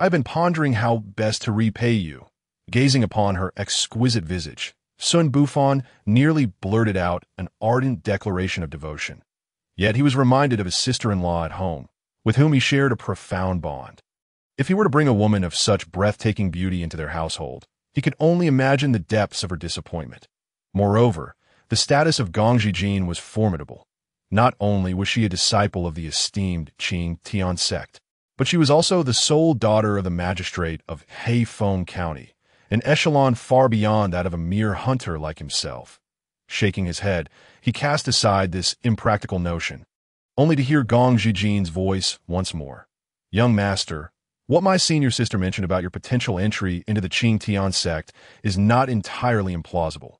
I've been pondering how best to repay you. Gazing upon her exquisite visage, Xun Bufan nearly blurted out an ardent declaration of devotion. Yet he was reminded of his sister-in-law at home, with whom he shared a profound bond. If he were to bring a woman of such breathtaking beauty into their household, he could only imagine the depths of her disappointment. Moreover, the status of Gong Jin was formidable. Not only was she a disciple of the esteemed Qing Tian sect, but she was also the sole daughter of the magistrate of Heifeng County, an echelon far beyond that of a mere hunter like himself. Shaking his head, he cast aside this impractical notion, only to hear Gong Jin's voice once more. Young master, what my senior sister mentioned about your potential entry into the Qing Tian sect is not entirely implausible.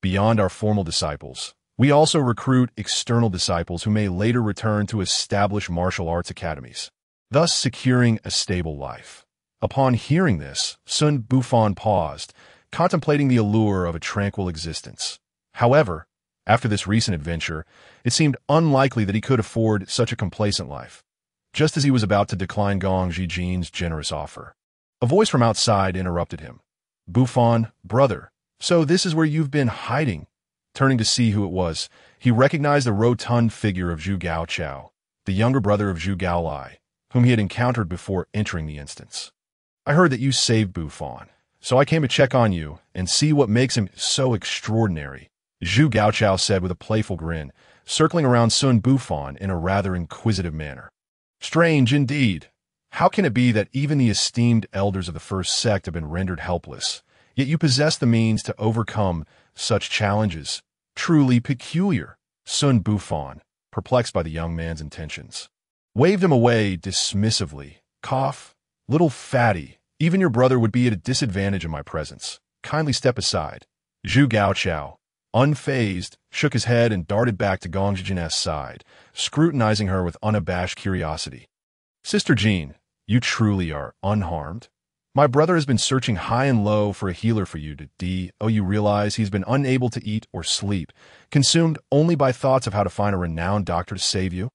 Beyond our formal disciples, we also recruit external disciples who may later return to established martial arts academies, thus securing a stable life. Upon hearing this, Xun Bufan paused, contemplating the allure of a tranquil existence. However, after this recent adventure, it seemed unlikely that he could afford such a complacent life. Just as he was about to decline Gong Jin's generous offer, a voice from outside interrupted him. Bufan, brother, so this is where you've been hiding. Turning to see who it was, he recognized the rotund figure of Zhu Gaochao, the younger brother of Zhu Gaolai, whom he had encountered before entering the instance. I heard that you saved Bufan, so I came to check on you and see what makes him so extraordinary, Zhu Gaochao said with a playful grin, circling around Xun Bufan in a rather inquisitive manner. Strange indeed. How can it be that even the esteemed elders of the first sect have been rendered helpless, yet you possess the means to overcome such challenges? Truly peculiar. Xun Bufan, perplexed by the young man's intentions, waved him away dismissively. Cough, little fatty, even your brother would be at a disadvantage in my presence. Kindly step aside. Zhu Gaochao, unfazed, shook his head and darted back to Gong Zhijin's side, scrutinizing her with unabashed curiosity. Sister Jean, you truly are unharmed? My brother has been searching high and low for a healer for you. You realize he's been unable to eat or sleep, consumed only by thoughts of how to find a renowned doctor to save you?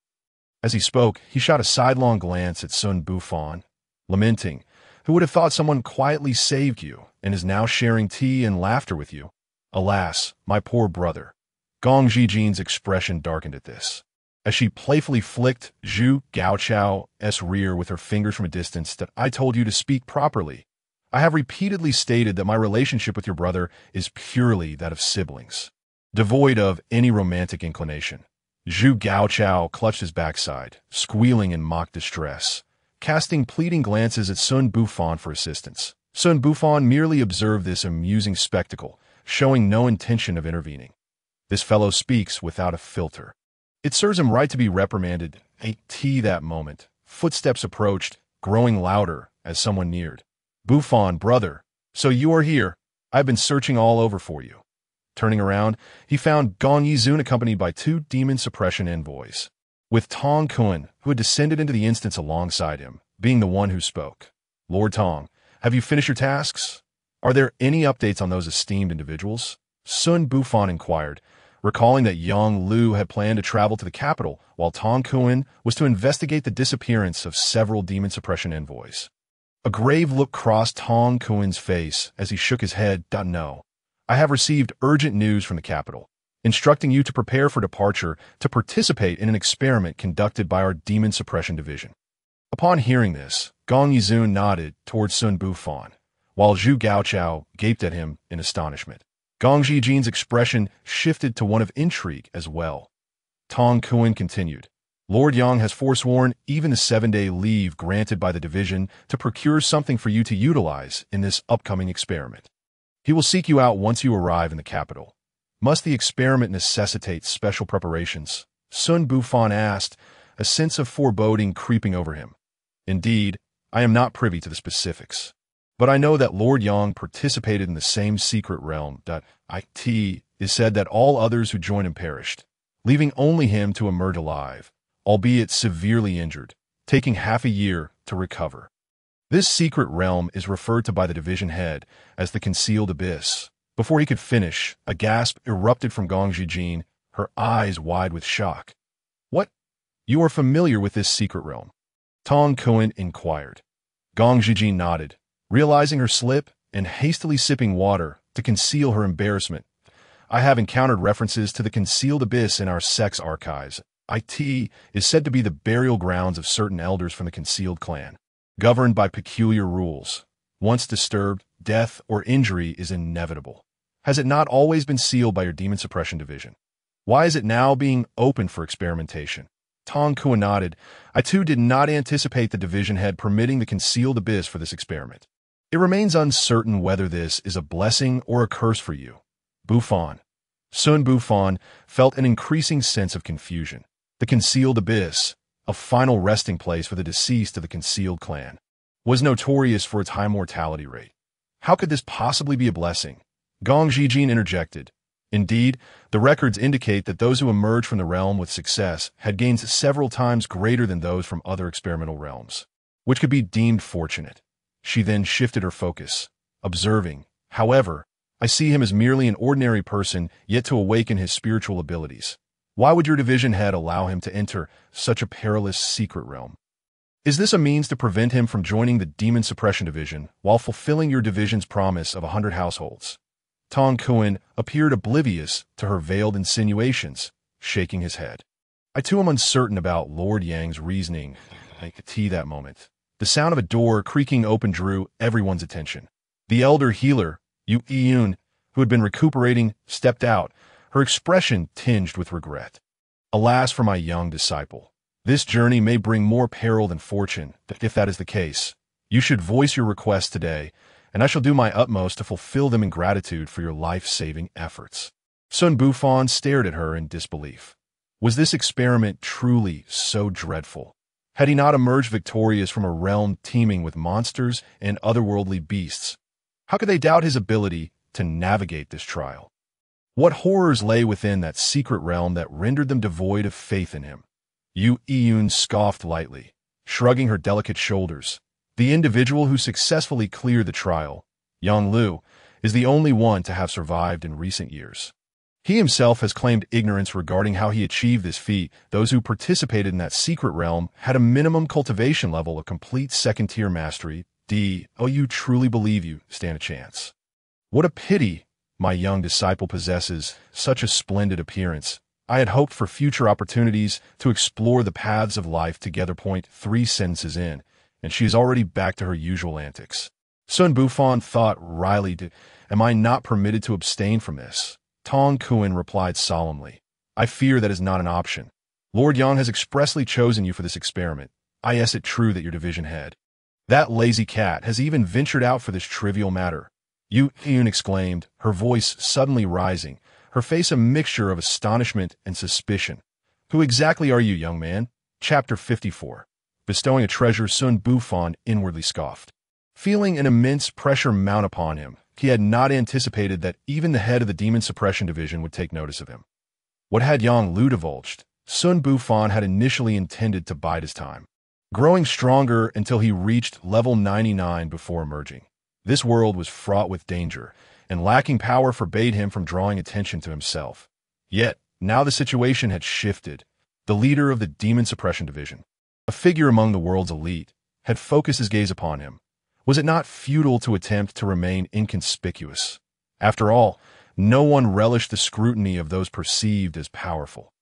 As he spoke, he shot a sidelong glance at Xun Bufan, lamenting, who would have thought someone quietly saved you and is now sharing tea and laughter with you? Alas, my poor brother. Gong Zhijin's expression darkened at this, as she playfully flicked Zhu Gaochao's rear with her fingers from a distance. That I told you to speak properly. I have repeatedly stated that my relationship with your brother is purely that of siblings, devoid of any romantic inclination. Zhu Gaochao clutched his backside, squealing in mock distress, casting pleading glances at Xun Bufan for assistance. Xun Bufan merely observed this amusing spectacle, showing no intention of intervening. This fellow speaks without a filter. It serves him right to be reprimanded. That moment, footsteps approached, growing louder as someone neared. Bufan, brother, so you are here. I've been searching all over for you. Turning around, he found Gong Yizun accompanied by 2 demon suppression envoys, with Tong Kun, who had descended into the instance alongside him, being the one who spoke. Lord Tong, have you finished your tasks? Are there any updates on those esteemed individuals? Xun Bufan inquired, recalling that Yang Lu had planned to travel to the capital, while Tong Kun was to investigate the disappearance of several demon suppression envoys. A grave look crossed Tong Kun's face as he shook his head. No. I have received urgent news from the capital, instructing you to prepare for departure to participate in an experiment conducted by our Demon Suppression Division. Upon hearing this, Gong Yizun nodded towards Xun Bufan, while Zhu Gaochao gaped at him in astonishment. Gong Zhijin's expression shifted to one of intrigue as well. Tong Kun continued, Lord Yang has forsworn even the 7-day leave granted by the division to procure something for you to utilize in this upcoming experiment. He will seek you out once you arrive in the capital. Must the experiment necessitate special preparations? Xun Bufan asked, a sense of foreboding creeping over him. Indeed, I am not privy to the specifics, but I know that Lord Yang participated in the same secret realm. It is said that all others who joined him perished, leaving only him to emerge alive, albeit severely injured, taking half a year to recover. This secret realm is referred to by the division head as the Concealed Abyss. Before he could finish, a gasp erupted from Gong Zhijin, her eyes wide with shock. What? You are familiar with this secret realm? Tong Kun inquired. Gong Zhijin nodded, realizing her slip and hastily sipping water to conceal her embarrassment. I have encountered references to the Concealed Abyss in our sex archives. It is said to be the burial grounds of certain elders from the Concealed clan, governed by peculiar rules. Once disturbed, death or injury is inevitable. Has it not always been sealed by your Demon Suppression Division? Why is it now being opened for experimentation? Tong Kun nodded. I too did not anticipate the division head permitting the Concealed Abyss for this experiment. It remains uncertain whether this is a blessing or a curse for you. Bufan. Xun Bufan felt an increasing sense of confusion. The Concealed Abyss, a final resting place for the deceased of the Concealed clan, was notorious for its high mortality rate. How could this possibly be a blessing? Gong Zhijin interjected. Indeed, the records indicate that those who emerged from the realm with success had gains several times greater than those from other experimental realms, which could be deemed fortunate. She then shifted her focus, observing, however, I see him as merely an ordinary person yet to awaken his spiritual abilities. Why would your division head allow him to enter such a perilous secret realm? Is this a means to prevent him from joining the Demon Suppression Division while fulfilling your division's promise of 100 households? Tong Kun appeared oblivious to her veiled insinuations, shaking his head. I too am uncertain about Lord Yang's reasoning. That moment, the sound of a door creaking open drew everyone's attention. The elder healer, Yu Yun, who had been recuperating, stepped out, her expression tinged with regret. Alas for my young disciple. This journey may bring more peril than fortune. If that is the case, you should voice your request today, and I shall do my utmost to fulfill them in gratitude for your life-saving efforts. Xun Bufan stared at her in disbelief. Was this experiment truly so dreadful? Had he not emerged victorious from a realm teeming with monsters and otherworldly beasts? How could they doubt his ability to navigate this trial? What horrors lay within that secret realm that rendered them devoid of faith in him? Yun scoffed lightly, shrugging her delicate shoulders. The individual who successfully cleared the trial, Yang Lu, is the only one to have survived in recent years. He himself has claimed ignorance regarding how he achieved this feat. Those who participated in that secret realm had a minimum cultivation level of complete second-tier mastery. You truly believe you stand a chance? What a pity my young disciple possesses such a splendid appearance. I had hoped for future opportunities to explore the paths of life together. 3 sentences in, and she is already back to her usual antics. Xun Bufan thought wryly, am I not permitted to abstain from this? Tong Kuan replied solemnly, I fear that is not an option. Lord Yang has expressly chosen you for this experiment. Is it true that your division head? That lazy cat has even ventured out for this trivial matter. Yun exclaimed, her voice suddenly rising, her face a mixture of astonishment and suspicion. Who exactly are you, young man? Chapter 54. Bestowing a treasure. Xun Bufan inwardly scoffed. Feeling an immense pressure mount upon him, he had not anticipated that even the head of the Demon Suppression Division would take notice of him. What had Yang Lu divulged? Xun Bufan had initially intended to bide his time, growing stronger until he reached level 99 before emerging. This world was fraught with danger, and lacking power forbade him from drawing attention to himself. Yet, now the situation had shifted. The leader of the Demon Suppression Division, a figure among the world's elite, had focused his gaze upon him. Was it not futile to attempt to remain inconspicuous? After all, no one relished the scrutiny of those perceived as powerful,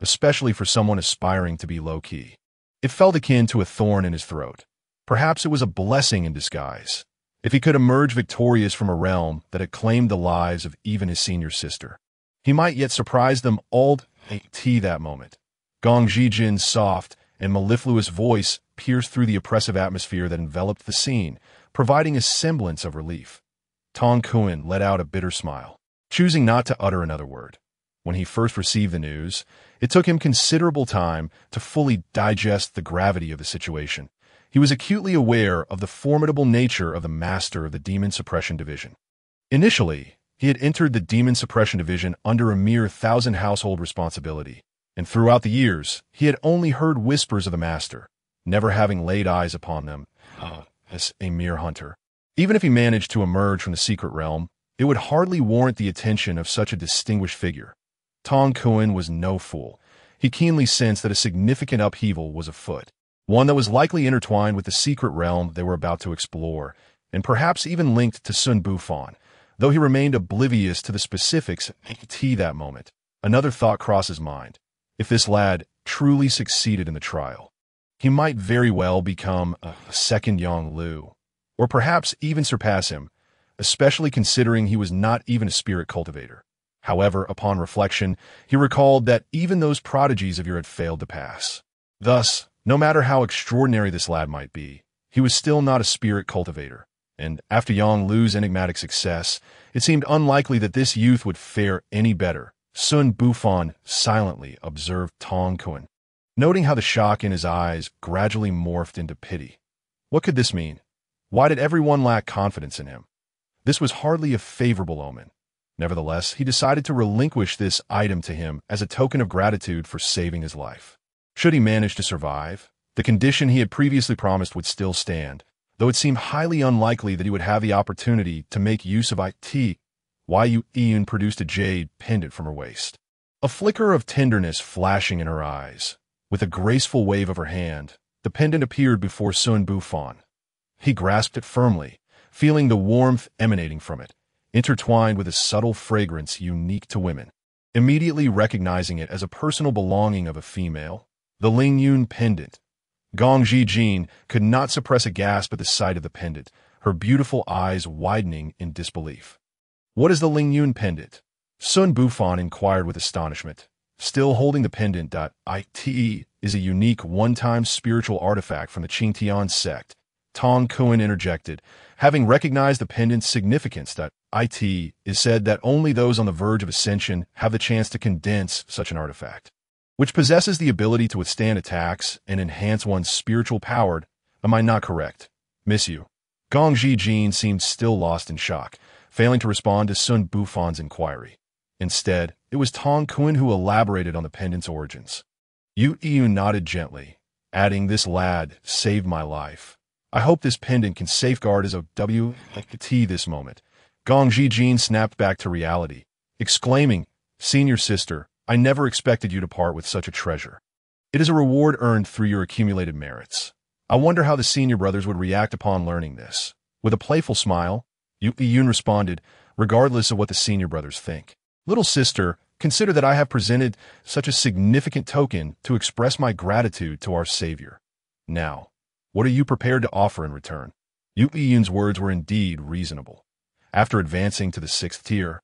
especially for someone aspiring to be low-key. It felt akin to a thorn in his throat. Perhaps it was a blessing in disguise. If he could emerge victorious from a realm that had claimed the lives of even his senior sister, he might yet surprise them all. That moment, Gong Zijin's soft and mellifluous voice pierced through the oppressive atmosphere that enveloped the scene, providing a semblance of relief. Tong Kuan let out a bitter smile, choosing not to utter another word. When he first received the news, it took him considerable time to fully digest the gravity of the situation. He was acutely aware of the formidable nature of the master of the Demon Suppression Division. Initially, he had entered the Demon Suppression Division under a mere 1,000 household responsibility, and throughout the years, he had only heard whispers of the master, never having laid eyes upon them as a mere hunter. Even if he managed to emerge from the secret realm, it would hardly warrant the attention of such a distinguished figure. Tong Kuan was no fool. He keenly sensed that a significant upheaval was afoot, one that was likely intertwined with the secret realm they were about to explore, and perhaps even linked to Xun Bufan, though he remained oblivious to the specifics at that moment. Another thought crossed his mind. If this lad truly succeeded in the trial, he might very well become a second Yang Lu, or perhaps even surpass him, especially considering he was not even a spirit cultivator. However, upon reflection, he recalled that even those prodigies of yore had failed to pass. Thus, no matter how extraordinary this lad might be, he was still not a spirit cultivator, and after Yang Lu's enigmatic success, it seemed unlikely that this youth would fare any better. Xun Bufan silently observed Tong Kuan, noting how the shock in his eyes gradually morphed into pity. What could this mean? Why did everyone lack confidence in him? This was hardly a favorable omen. Nevertheless, he decided to relinquish this item to him as a token of gratitude for saving his life. Should he manage to survive, the condition he had previously promised would still stand, though it seemed highly unlikely that he would have the opportunity to make use of it. Yun produced a jade pendant from her waist, a flicker of tenderness flashing in her eyes. With a graceful wave of her hand, the pendant appeared before Xun Bufan. He grasped it firmly, feeling the warmth emanating from it, intertwined with a subtle fragrance unique to women. Immediately recognizing it as a personal belonging of a female, the Lingyun pendant, Gong Zijin could not suppress a gasp at the sight of the pendant, her beautiful eyes widening in disbelief. What is the Lingyun pendant? Xun Bufan inquired with astonishment. Still holding the pendant. It is a unique one-time spiritual artifact from the Qingtian sect. Tong Kuan interjected, having recognized the pendant's significance. It is said that only those on the verge of ascension have the chance to condense such an artifact. which possesses the ability to withstand attacks and enhance one's spiritual power. Am I not correct? Miss you. Gong Jin seemed still lost in shock, failing to respond to Xun Bufan's inquiry. Instead, it was Tong Kun who elaborated on the pendant's origins. Yu nodded gently, adding, "This lad saved my life. I hope this pendant can safeguard his OWT this moment." Gong Jin snapped back to reality, exclaiming, "Senior sister, I never expected you to part with such a treasure. It is a reward earned through your accumulated merits. I wonder how the senior brothers would react upon learning this." With a playful smile, Yun responded, "Regardless of what the senior brothers think. Little sister, consider that I have presented such a significant token to express my gratitude to our Savior. Now, what are you prepared to offer in return?" Yun's words were indeed reasonable. After advancing to the 6th tier,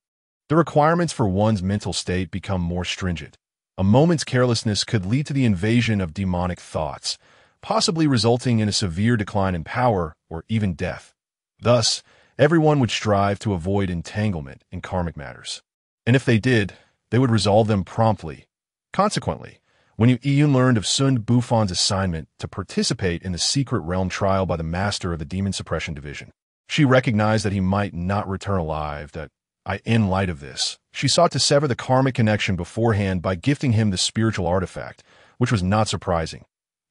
the requirements for one's mental state become more stringent. A moment's carelessness could lead to the invasion of demonic thoughts, possibly resulting in a severe decline in power or even death. Thus, everyone would strive to avoid entanglement in karmic matters. And if they did, they would resolve them promptly. Consequently, when Yun learned of Xun Bufan's assignment to participate in the secret realm trial by the master of the Demon Suppression Division, she recognized that he might not return alive. In light of this, she sought to sever the karmic connection beforehand by gifting him the spiritual artifact, which was not surprising.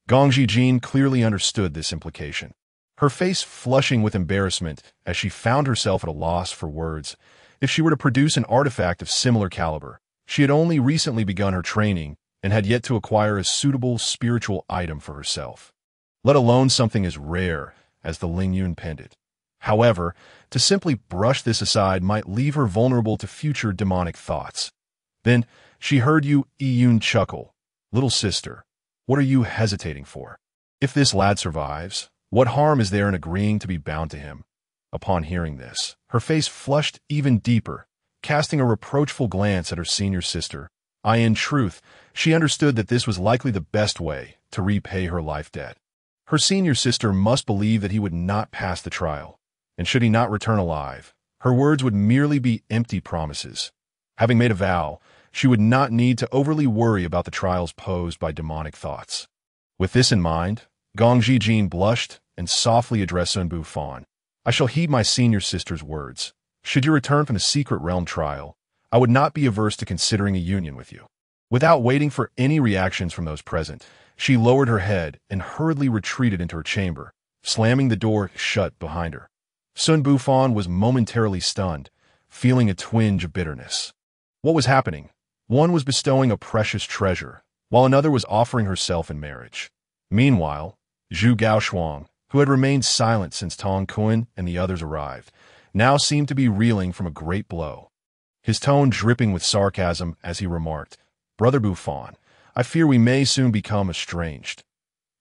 Gong Jin clearly understood this implication, her face flushing with embarrassment as she found herself at a loss for words. If she were to produce an artifact of similar caliber, she had only recently begun her training and had yet to acquire a suitable spiritual item for herself, let alone something as rare as the Lingyun pendant. However, to simply brush this aside might leave her vulnerable to future demonic thoughts. Then she heard Yun chuckle. "Little sister, what are you hesitating for? If this lad survives, what harm is there in agreeing to be bound to him?" Upon hearing this, her face flushed even deeper, casting a reproachful glance at her senior sister. In truth, she understood that this was likely the best way to repay her life debt. Her senior sister must believe that he would not pass the trial, and should he not return alive, her words would merely be empty promises. Having made a vow, she would not need to overly worry about the trials posed by demonic thoughts. With this in mind, Gong Jin blushed and softly addressed Xun Bufan. "I shall heed my senior sister's words. Should you return from the secret realm trial, I would not be averse to considering a union with you." Without waiting for any reactions from those present, she lowered her head and hurriedly retreated into her chamber, slamming the door shut behind her. Xun Bufan was momentarily stunned, feeling a twinge of bitterness. What was happening? One was bestowing a precious treasure, while another was offering herself in marriage. Meanwhile, Zhu Gaoshuang, who had remained silent since Tong Kun and the others arrived, now seemed to be reeling from a great blow. His tone dripping with sarcasm as he remarked, "Brother Bufan, I fear we may soon become estranged."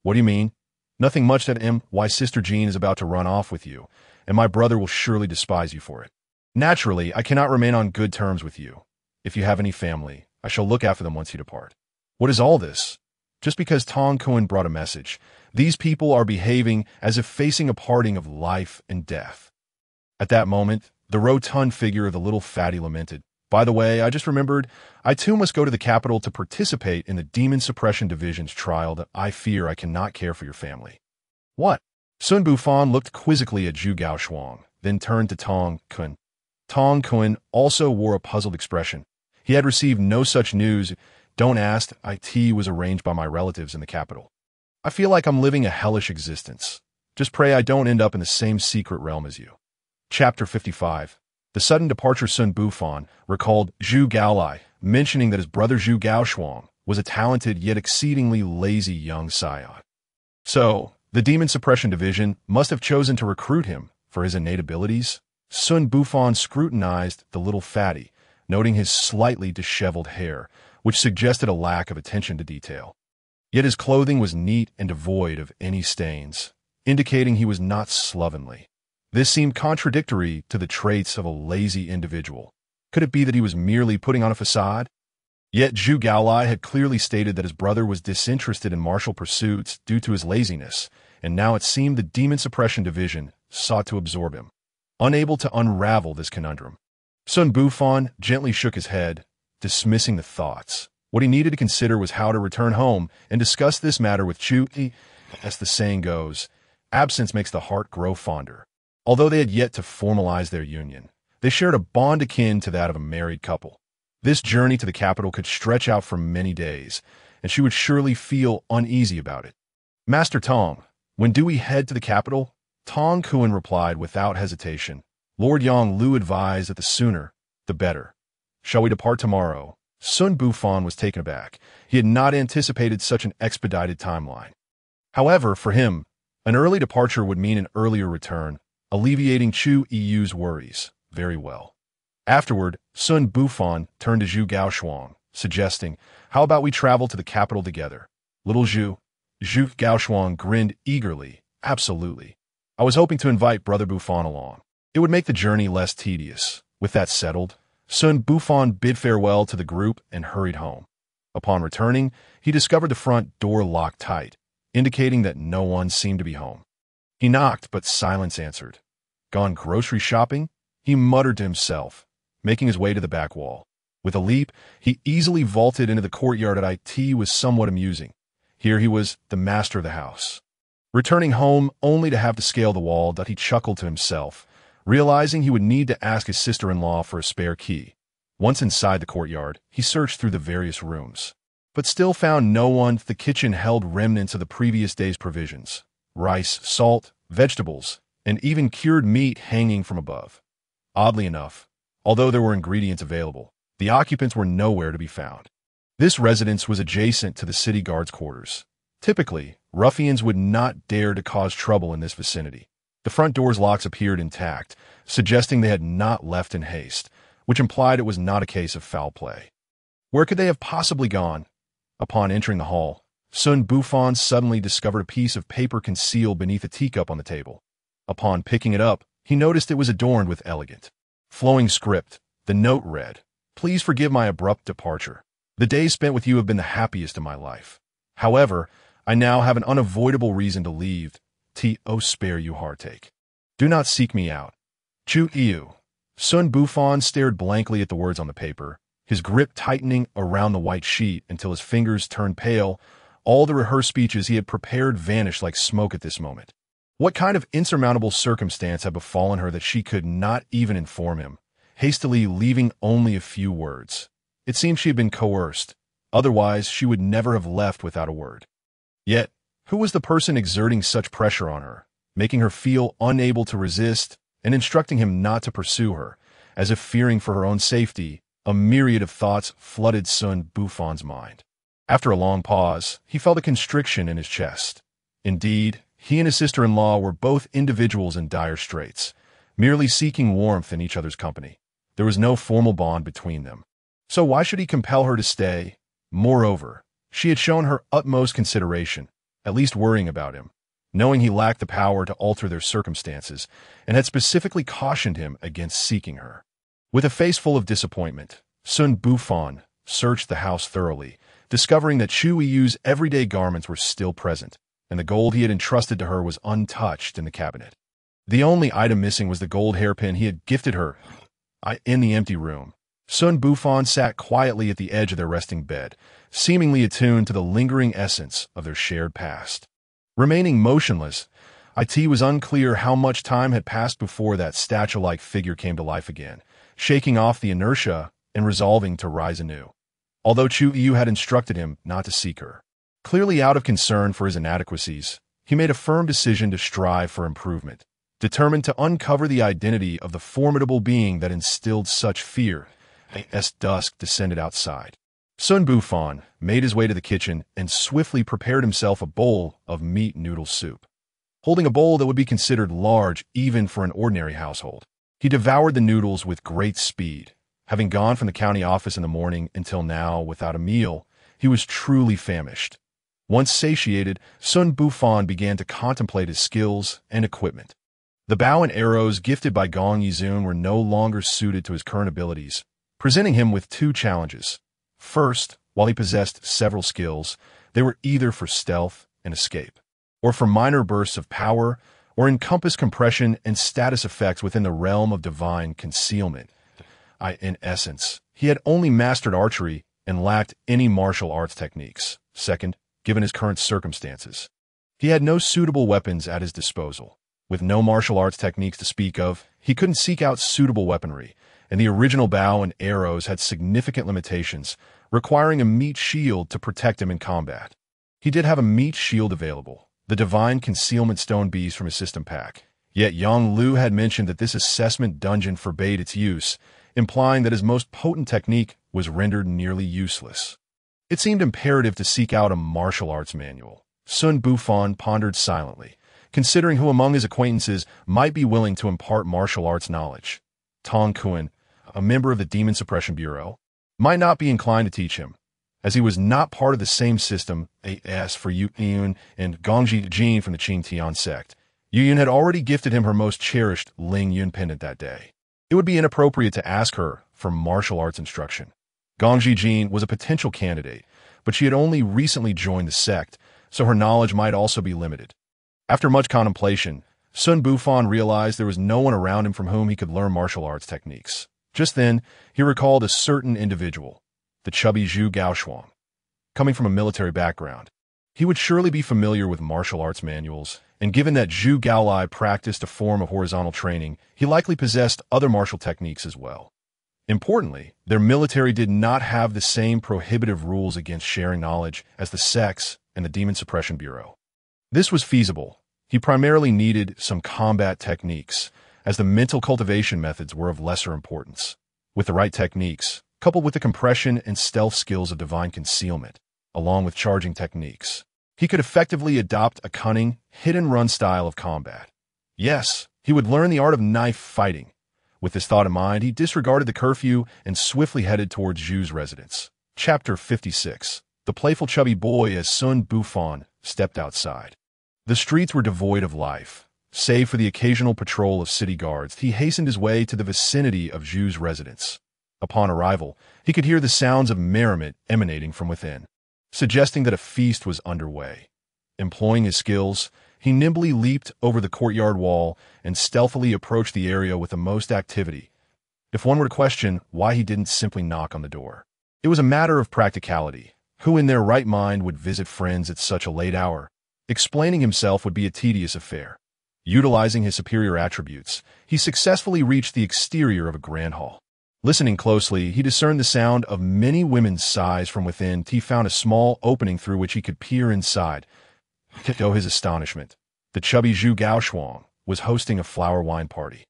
"What do you mean?" "Nothing much that why Sister Jean is about to run off with you, and my brother will surely despise you for it. Naturally, I cannot remain on good terms with you. If you have any family, I shall look after them once you depart." What is all this? Just because Tong Kun brought a message, these people are behaving as if facing a parting of life and death. At that moment, the rotund figure of the little fatty lamented, "By the way, I just remembered, I too must go to the capital to participate in the Demon Suppression Division's trial. That I fear I cannot care for your family." "What?" Xun Bufan looked quizzically at Zhu Gaoshuang, then turned to Tong Kun. Tong Kun also wore a puzzled expression. He had received no such news. "Don't ask, it was arranged by my relatives in the capital. I feel like I'm living a hellish existence. Just pray I don't end up in the same secret realm as you." Chapter 55. The sudden departure. Xun Bufan recalled Zhu Gaolai mentioning that his brother Zhu Gaoshuang was a talented yet exceedingly lazy young scion. So, the Demon Suppression Division must have chosen to recruit him for his innate abilities. Xun Bufan scrutinized the little fatty, noting his slightly disheveled hair, which suggested a lack of attention to detail. Yet his clothing was neat and devoid of any stains, indicating he was not slovenly. This seemed contradictory to the traits of a lazy individual. Could it be that he was merely putting on a facade? Yet Zhu Gaolai had clearly stated that his brother was disinterested in martial pursuits due to his laziness, and now it seemed the Demon Suppression Division sought to absorb him. Unable to unravel this conundrum, Xun Bufan gently shook his head, dismissing the thoughts. What he needed to consider was how to return home and discuss this matter with Chu. As the saying goes, absence makes the heart grow fonder. Although they had yet to formalize their union, they shared a bond akin to that of a married couple. This journey to the capital could stretch out for many days, and she would surely feel uneasy about it. Master Tong, when do we head to the capital? Tong Kuan replied without hesitation. Lord Yang Lu advised that the sooner, the better. Shall we depart tomorrow? Xun Bufan was taken aback. He had not anticipated such an expedited timeline. However, for him, an early departure would mean an earlier return, alleviating Chu Yu's worries. Very well. Afterward, Xun Bufan turned to Zhu Gaoshuang, suggesting, how about we travel to the capital together? Little Zhu Gaoshuang grinned eagerly. Absolutely. I was hoping to invite Brother Bufan along. It would make the journey less tedious. With that settled, Xun Bufan bid farewell to the group and hurried home. Upon returning, he discovered the front door locked tight, indicating that no one seemed to be home. He knocked, but silence answered. Gone grocery shopping? He muttered to himself, making his way to the back wall. With a leap, he easily vaulted into the courtyard. It was somewhat amusing. Here he was, the master of the house. Returning home only to have to scale the wall, he chuckled to himself, realizing he would need to ask his sister-in-law for a spare key. Once inside the courtyard, he searched through the various rooms, but still found no one. The kitchen held remnants of the previous day's provisions, rice, salt, vegetables, and even cured meat hanging from above. Oddly enough, although there were ingredients available, the occupants were nowhere to be found. This residence was adjacent to the city guard's quarters. Typically, ruffians would not dare to cause trouble in this vicinity. The front door's locks appeared intact, suggesting they had not left in haste, which implied it was not a case of foul play. Where could they have possibly gone? Upon entering the hall, Xun Bufan suddenly discovered a piece of paper concealed beneath a teacup on the table. Upon picking it up, he noticed it was adorned with elegant, flowing script. The note read, "Please forgive my abrupt departure. The days spent with you have been the happiest of my life. However, I now have an unavoidable reason to leave. Spare you heartache. Do not seek me out. Chu Yu." Xun Bufan stared blankly at the words on the paper, his grip tightening around the white sheet until his fingers turned pale. All the rehearsed speeches he had prepared vanished like smoke at this moment. What kind of insurmountable circumstance had befallen her that she could not even inform him, hastily leaving only a few words? It seemed she had been coerced. Otherwise, she would never have left without a word. Yet, who was the person exerting such pressure on her, making her feel unable to resist and instructing him not to pursue her, as if fearing for her own safety? A myriad of thoughts flooded Xun Bufan's mind. After a long pause, he felt a constriction in his chest. Indeed, he and his sister-in-law were both individuals in dire straits, merely seeking warmth in each other's company. There was no formal bond between them. So why should he compel her to stay? Moreover, she had shown her utmost consideration, at least worrying about him, knowing he lacked the power to alter their circumstances, and had specifically cautioned him against seeking her. With a face full of disappointment, Xun Bufan searched the house thoroughly, discovering that Chu Yu's everyday garments were still present, and the gold he had entrusted to her was untouched in the cabinet. The only item missing was the gold hairpin he had gifted her. In the empty room, Xun Bufan sat quietly at the edge of their resting bed, seemingly attuned to the lingering essence of their shared past. Remaining motionless, it was unclear how much time had passed before that statue-like figure came to life again, shaking off the inertia and resolving to rise anew. Although Chu Yu had instructed him not to seek her, clearly out of concern for his inadequacies, he made a firm decision to strive for improvement, determined to uncover the identity of the formidable being that instilled such fear. As dusk descended outside, Xun Bufan made his way to the kitchen and swiftly prepared himself a bowl of meat noodle soup. Holding a bowl that would be considered large even for an ordinary household, he devoured the noodles with great speed. Having gone from the county office in the morning until now without a meal, he was truly famished. Once satiated, Xun Bufan began to contemplate his skills and equipment. The bow and arrows gifted by Gong Yizun were no longer suited to his current abilities, presenting him with two challenges. First, while he possessed several skills, they were either for stealth and escape, or for minor bursts of power, or encompass compression and status effects within the realm of divine concealment. In essence, he had only mastered archery and lacked any martial arts techniques. Second, given his current circumstances, he had no suitable weapons at his disposal. With no martial arts techniques to speak of, he couldn't seek out suitable weaponry, and the original bow and arrows had significant limitations, requiring a meat shield to protect him in combat. He did have a meat shield available, the divine concealment stone beast from his system pack. Yet Yang Lu had mentioned that this assessment dungeon forbade its use, implying that his most potent technique was rendered nearly useless. It seemed imperative to seek out a martial arts manual. Xun Bufan pondered silently, considering who among his acquaintances might be willing to impart martial arts knowledge. Tong Kuan, a member of the Demon Suppression Bureau, might not be inclined to teach him, as he was not part of the same system as for Yu Yun and Gongji Jin from the Qing Tian sect. Yu Yun had already gifted him her most cherished Ling Yun pendant that day. It would be inappropriate to ask her for martial arts instruction. Gongji Jin was a potential candidate, but she had only recently joined the sect, so her knowledge might also be limited. After much contemplation, Xun Bufan realized there was no one around him from whom he could learn martial arts techniques. Just then, he recalled a certain individual, the chubby Zhu Gaoshuang. Coming from a military background, he would surely be familiar with martial arts manuals, and given that Zhu Gaolai practiced a form of horizontal training, he likely possessed other martial techniques as well. Importantly, their military did not have the same prohibitive rules against sharing knowledge as the sects and the Demon Suppression Bureau. This was feasible. He primarily needed some combat techniques, as the mental cultivation methods were of lesser importance. With the right techniques, coupled with the compression and stealth skills of divine concealment, along with charging techniques, he could effectively adopt a cunning, hit-and-run style of combat. Yes, he would learn the art of knife fighting. With this thought in mind, he disregarded the curfew and swiftly headed towards Zhu's residence. Chapter 56. The playful chubby boy as Xun Bufan stepped outside. The streets were devoid of life. Save for the occasional patrol of city guards, he hastened his way to the vicinity of Zhu's residence. Upon arrival, he could hear the sounds of merriment emanating from within, suggesting that a feast was underway. Employing his skills, he nimbly leaped over the courtyard wall and stealthily approached the area with the most activity. If one were to question why he didn't simply knock on the door, it was a matter of practicality. Who in their right mind would visit friends at such a late hour? Explaining himself would be a tedious affair. Utilizing his superior attributes, he successfully reached the exterior of a grand hall. Listening closely, he discerned the sound of many women's sighs from within. He found a small opening through which he could peer inside. To his astonishment, the chubby Zhu Gaoshuang was hosting a flower wine party.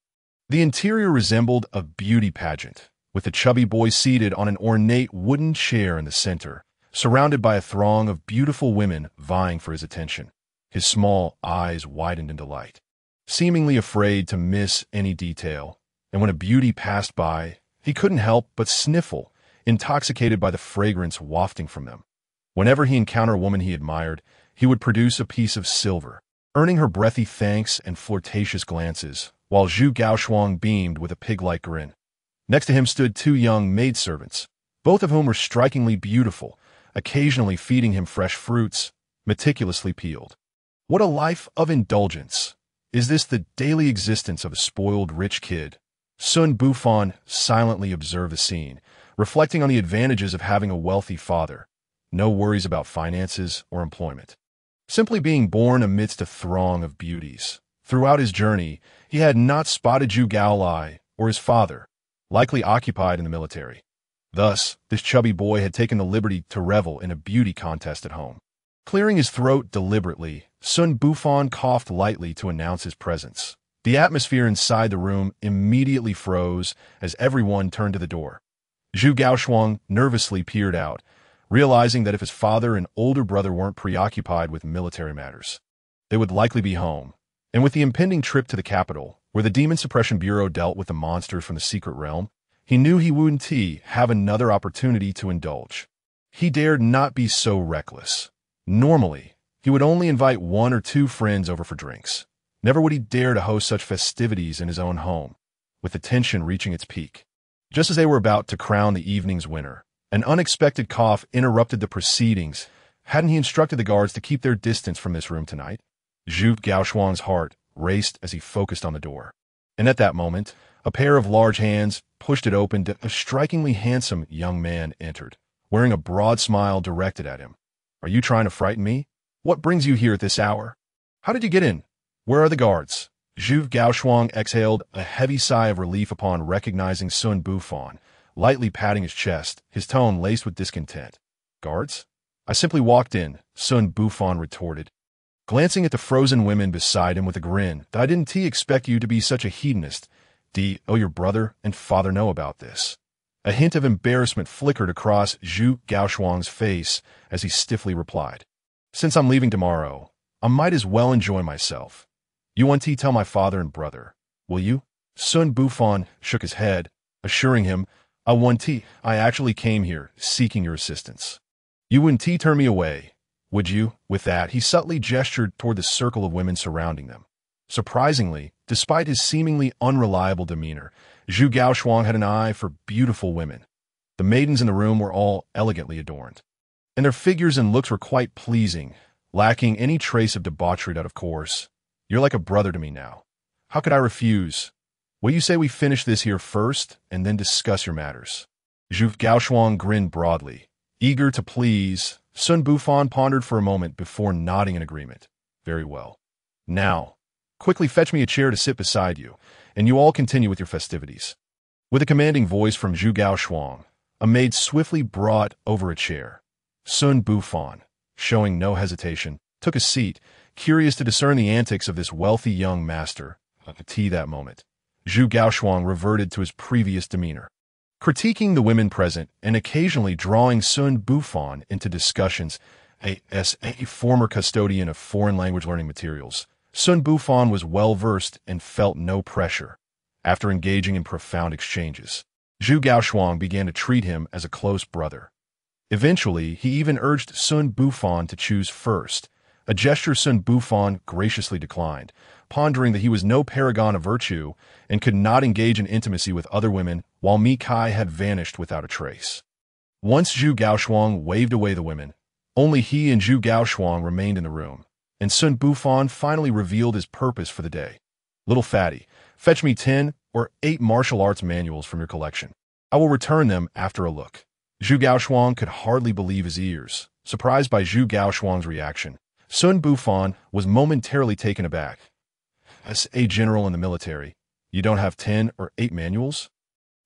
The interior resembled a beauty pageant, with the chubby boy seated on an ornate wooden chair in the center, surrounded by a throng of beautiful women vying for his attention. His small eyes widened in delight, seemingly afraid to miss any detail, and when a beauty passed by, he couldn't help but sniffle, intoxicated by the fragrance wafting from them. Whenever he encountered a woman he admired, he would produce a piece of silver, earning her breathy thanks and flirtatious glances, while Zhu Gaoshuang beamed with a pig-like grin. Next to him stood two young maidservants, both of whom were strikingly beautiful, occasionally feeding him fresh fruits, meticulously peeled. What a life of indulgence! Is this the daily existence of a spoiled rich kid? Xun Bufan silently observed the scene, reflecting on the advantages of having a wealthy father. No worries about finances or employment. Simply being born amidst a throng of beauties. Throughout his journey, he had not spotted Zhu Gaolai or his father, likely occupied in the military. Thus, this chubby boy had taken the liberty to revel in a beauty contest at home. Clearing his throat deliberately, Xun Bufan coughed lightly to announce his presence. The atmosphere inside the room immediately froze as everyone turned to the door. Zhu Gaoshuang nervously peered out, realizing that if his father and older brother weren't preoccupied with military matters, they would likely be home. And with the impending trip to the capital, where the Demon Suppression Bureau dealt with the monsters from the secret realm, he knew he wouldn't have another opportunity to indulge. He dared not be so reckless. Normally, he would only invite one or two friends over for drinks. Never would he dare to host such festivities in his own home, with the tension reaching its peak. Just as they were about to crown the evening's winner, an unexpected cough interrupted the proceedings. Hadn't he instructed the guards to keep their distance from this room tonight? Zhu Gaoshuang's heart raced as he focused on the door. And at that moment, a pair of large hands pushed it open. A strikingly handsome young man entered, wearing a broad smile directed at him. Are you trying to frighten me? What brings you here at this hour? How did you get in? Where are the guards? Zhu Gaoshuang exhaled a heavy sigh of relief upon recognizing Xun Bufan, lightly patting his chest, his tone laced with discontent. Guards? I simply walked in, Xun Bufan retorted, glancing at the frozen women beside him with a grin. I didn't expect you to be such a hedonist. Your brother and father know about this. A hint of embarrassment flickered across Zhu Gaoshuang's face as he stiffly replied. Since I'm leaving tomorrow, I might as well enjoy myself. You want to tell my father and brother, will you? Xun Bufan shook his head, assuring him, I actually came here, seeking your assistance. You wouldn't turn me away, would you? With that, he subtly gestured toward the circle of women surrounding them. Surprisingly, despite his seemingly unreliable demeanor, Zhu Gaoshuang had an eye for beautiful women. The maidens in the room were all elegantly adorned, and their figures and looks were quite pleasing, lacking any trace of debauchery. Of course, you're like a brother to me now. How could I refuse? Will you say we finish this here first, and then discuss your matters? Zhu Gaoshuang grinned broadly, eager to please. Xun Bufan pondered for a moment before nodding in agreement. Very well. Now, quickly fetch me a chair to sit beside you, and you all continue with your festivities. With a commanding voice from Zhu Gaoshuang, a maid swiftly brought over a chair. Xun Bufan, showing no hesitation, took a seat, curious to discern the antics of this wealthy young master. That moment, Zhu Gaoshuang reverted to his previous demeanor, critiquing the women present and occasionally drawing Xun Bufan into discussions. As a former custodian of foreign language learning materials, Xun Bufan was well-versed and felt no pressure. After engaging in profound exchanges, Zhu Gaoshuang began to treat him as a close brother. Eventually, he even urged Xun Bufan to choose first, a gesture Xun Bufan graciously declined, pondering that he was no paragon of virtue and could not engage in intimacy with other women while Mi Kai had vanished without a trace. Once Zhu Gaoshuang waved away the women, only he and Zhu Gaoshuang remained in the room, and Xun Bufan finally revealed his purpose for the day. Little fatty, fetch me 10 or 8 martial arts manuals from your collection. I will return them after a look. Zhu Gaoshuang could hardly believe his ears. Surprised by Zhu Gaoshuang's reaction, Xun Bufan was momentarily taken aback. As a general in the military, you don't have 10 or 8 manuals?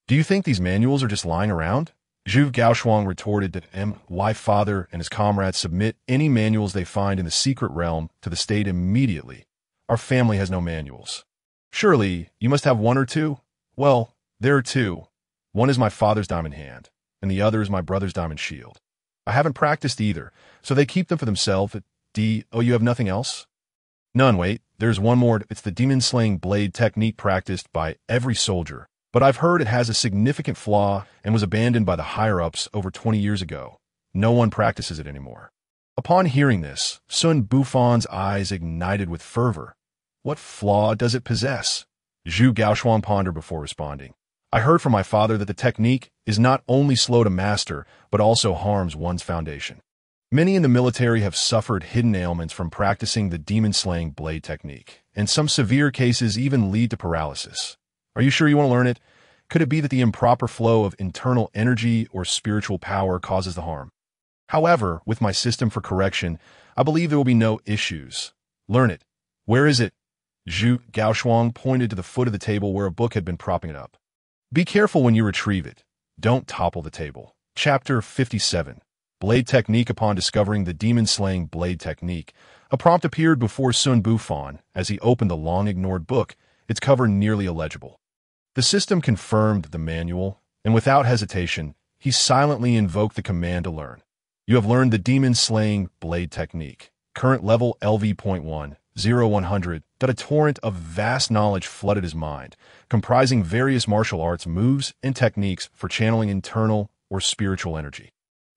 Do you think these manuals are just lying around? Zhu Gaoshuang retorted that my father and his comrades submit any manuals they find in the secret realm to the state immediately. Our family has no manuals. Surely, you must have 1 or 2? Well, there are 2. One is my father's diamond hand, and the other is my brother's diamond shield. I haven't practiced either, so they keep them for themselves. You have nothing else? None, wait, there's one more. It's the demon-slaying blade technique practiced by every soldier, but I've heard it has a significant flaw and was abandoned by the higher-ups over 20 years ago. No one practices it anymore. Upon hearing this, Xun Bufan's eyes ignited with fervor. What flaw does it possess? Zhu Gaoshuang pondered before responding. I heard from my father that the technique is not only slow to master, but also harms one's foundation. Many in the military have suffered hidden ailments from practicing the demon-slaying blade technique, and some severe cases even lead to paralysis. Are you sure you want to learn it? Could it be that the improper flow of internal energy or spiritual power causes the harm? However, with my system for correction, I believe there will be no issues. Learn it. Where is it? Zhu Gaoshuang pointed to the foot of the table where a book had been propping it up. Be careful when you retrieve it. Don't topple the table. Chapter 57. Blade Technique. Upon discovering the demon-slaying blade technique, a prompt appeared before Xun Bufan as he opened the long-ignored book, its cover nearly illegible. The system confirmed the manual, and without hesitation, he silently invoked the command to learn. You have learned the demon-slaying blade technique. Current level LV.1, 0100. A torrent of vast knowledge flooded his mind, comprising various martial arts moves and techniques for channeling internal or spiritual energy.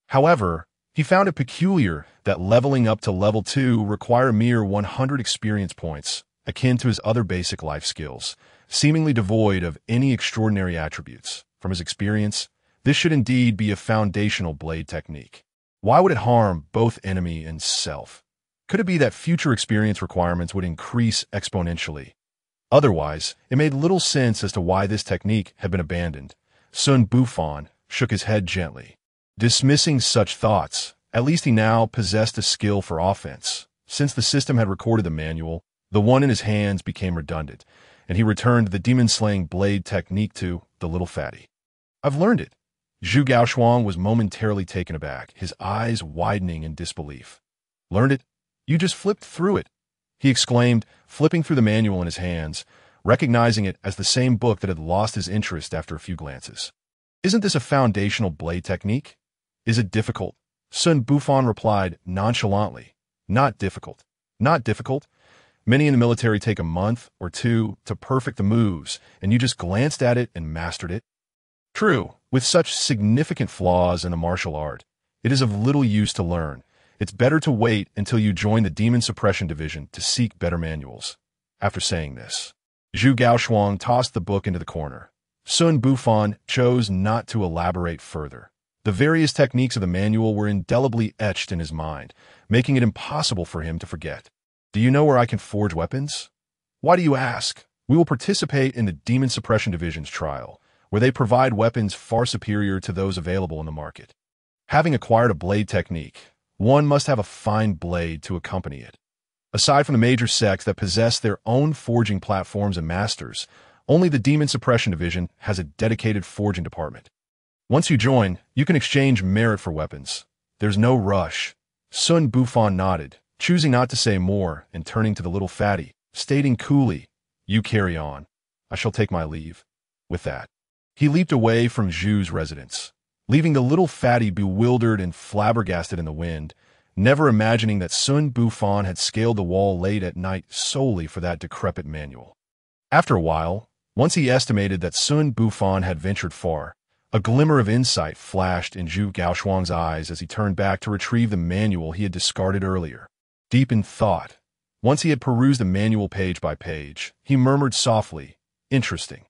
However, he found it peculiar that leveling up to level 2 required a mere 100 experience points, akin to his other basic life skills, seemingly devoid of any extraordinary attributes. From his experience, this should indeed be a foundational blade technique. Why would it harm both enemy and self? Could it be that future experience requirements would increase exponentially? Otherwise, it made little sense as to why this technique had been abandoned. Xun Bufan shook his head gently. Dismissing such thoughts, at least he now possessed a skill for offense. Since the system had recorded the manual, the one in his hands became redundant, and he returned the demon-slaying blade technique to the little fatty. "I've learned it." Zhu Gaoshuang was momentarily taken aback, his eyes widening in disbelief. "Learned it? You just flipped through it," he exclaimed, flipping through the manual in his hands, recognizing it as the same book that had lost his interest after a few glances. "Isn't this a foundational blade technique? Is it difficult?" Xun Bufan replied nonchalantly. "Not difficult. Not difficult. Many in the military take a month or two to perfect the moves, and you just glanced at it and mastered it. True, with such significant flaws in the martial art, it is of little use to learn. It's better to wait until you join the Demon Suppression Division to seek better manuals." After saying this, Zhu Gaoshuang tossed the book into the corner. Xun Bufan chose not to elaborate further. The various techniques of the manual were indelibly etched in his mind, making it impossible for him to forget. "Do you know where I can forge weapons?" "Why do you ask?" "We will participate in the Demon Suppression Division's trial, where they provide weapons far superior to those available in the market. Having acquired a blade technique, one must have a fine blade to accompany it. Aside from the major sects that possess their own forging platforms and masters, only the Demon Suppression Division has a dedicated forging department. Once you join, you can exchange merit for weapons. There's no rush." Xun Bufan nodded, choosing not to say more and turning to the little fatty, stating coolly, "You carry on. I shall take my leave." With that, he leaped away from Zhu's residence, leaving the little fatty bewildered and flabbergasted in the wind, never imagining that Xun Bufan had scaled the wall late at night solely for that decrepit manual. After a while, once he estimated that Xun Bufan had ventured far, a glimmer of insight flashed in Zhu Gaoshuang's eyes as he turned back to retrieve the manual he had discarded earlier. Deep in thought, once he had perused the manual page by page, he murmured softly, "Interesting."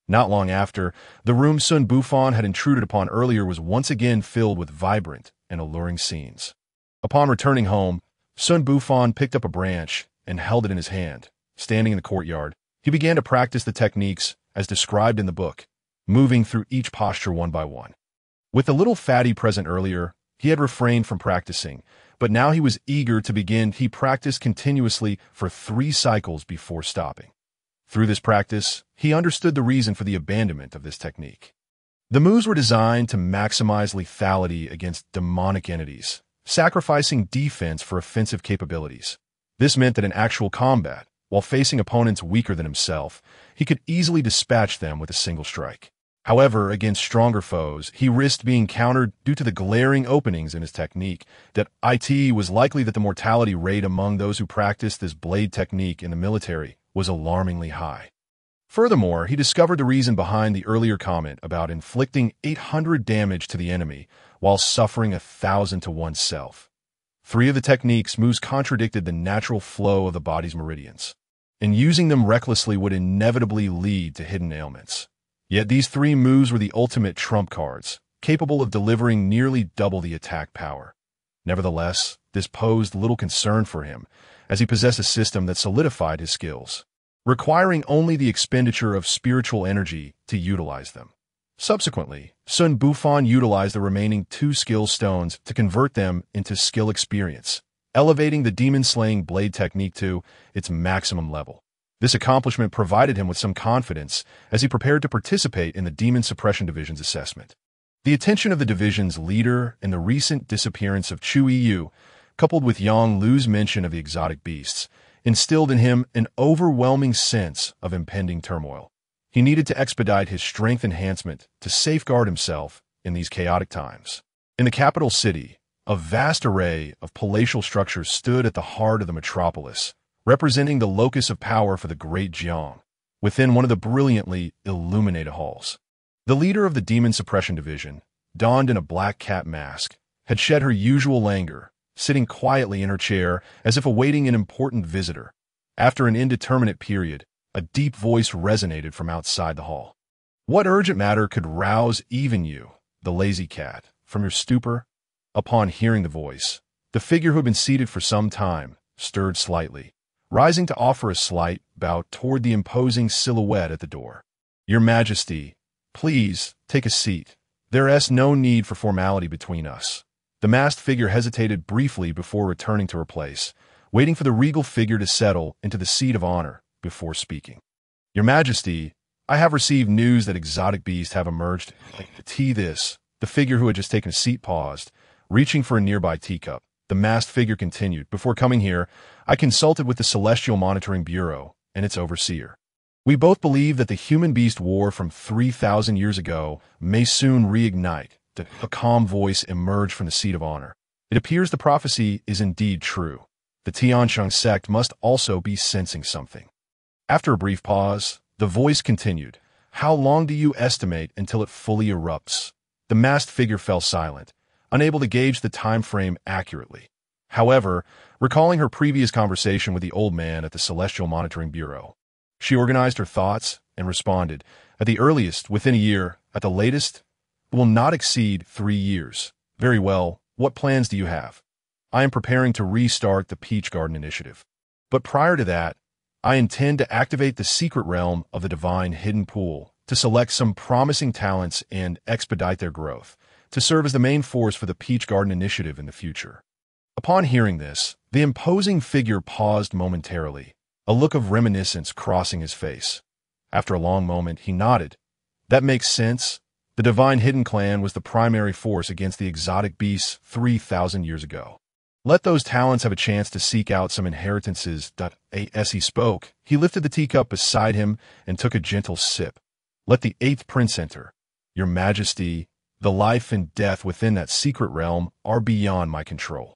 Not long after, the room Xun Bufan had intruded upon earlier was once again filled with vibrant and alluring scenes. Upon returning home, Xun Bufan picked up a branch and held it in his hand. Standing in the courtyard, he began to practice the techniques as described in the book, moving through each posture one by one. With the little fatty present earlier, he had refrained from practicing, but now he was eager to begin. He practiced continuously for 3 cycles before stopping. Through this practice, he understood the reason for the abandonment of this technique. The moves were designed to maximize lethality against demonic entities, sacrificing defense for offensive capabilities. This meant that in actual combat, while facing opponents weaker than himself, he could easily dispatch them with a single strike. However, against stronger foes, he risked being countered due to the glaring openings in his technique. That it was likely that the mortality rate among those who practiced this blade technique in the military was alarmingly high. Furthermore, he discovered the reason behind the earlier comment about inflicting 800 damage to the enemy while suffering 1,000 to oneself. 3 of the technique's moves contradicted the natural flow of the body's meridians, and using them recklessly would inevitably lead to hidden ailments. Yet these 3 moves were the ultimate trump cards, capable of delivering nearly double the attack power. Nevertheless, this posed little concern for him, as he possessed a system that solidified his skills, requiring only the expenditure of spiritual energy to utilize them. Subsequently, Xun Bufan utilized the remaining 2 skill stones to convert them into skill experience, elevating the demon-slaying blade technique to its maximum level. This accomplishment provided him with some confidence as he prepared to participate in the Demon Suppression Division's assessment. The attention of the division's leader and the recent disappearance of Chu Yu, coupled with Yang Lu's mention of the exotic beasts, instilled in him an overwhelming sense of impending turmoil. He needed to expedite his strength enhancement to safeguard himself in these chaotic times. In the capital city, a vast array of palatial structures stood at the heart of the metropolis, representing the locus of power for the Great Jiang, within one of the brilliantly illuminated halls. The leader of the Demon Suppression Division, donned in a black cat mask, had shed her usual languor, sitting quietly in her chair as if awaiting an important visitor. After an indeterminate period, a deep voice resonated from outside the hall. "What urgent matter could rouse even you, the lazy cat, from your stupor?" Upon hearing the voice, the figure who had been seated for some time stirred slightly, rising to offer a slight bow toward the imposing silhouette at the door. "Your Majesty, please take a seat." There's no need for formality between us. The masked figure hesitated briefly before returning to her place, waiting for the regal figure to settle into the seat of honor before speaking. Your Majesty, I have received news that exotic beasts have emerged. The figure who had just taken a seat paused, reaching for a nearby teacup. The masked figure continued, before coming here, I consulted with the Celestial Monitoring Bureau and its overseer. We both believe that the human-beast war from 3,000 years ago may soon reignite. A calm voice emerged from the seat of honor. It appears the prophecy is indeed true. The Tiansheng sect must also be sensing something. After a brief pause, the voice continued. How long do you estimate until it fully erupts? The masked figure fell silent, unable to gauge the time frame accurately. However, recalling her previous conversation with the old man at the Celestial Monitoring Bureau, she organized her thoughts and responded, at the earliest, within a year, at the latest, it will not exceed 3 years. Very well, what plans do you have? I am preparing to restart the Peach Garden Initiative. But prior to that, I intend to activate the secret realm of the Divine Hidden Pool to select some promising talents and expedite their growth, to serve as the main force for the Peach Garden Initiative in the future. Upon hearing this, the imposing figure paused momentarily, a look of reminiscence crossing his face. After a long moment, he nodded. That makes sense. The Divine Hidden Clan was the primary force against the exotic beasts 3,000 years ago. Let those talents have a chance to seek out some inheritances. As he spoke, he lifted the teacup beside him and took a gentle sip. Let the 8th prince enter. Your Majesty, the life and death within that secret realm are beyond my control.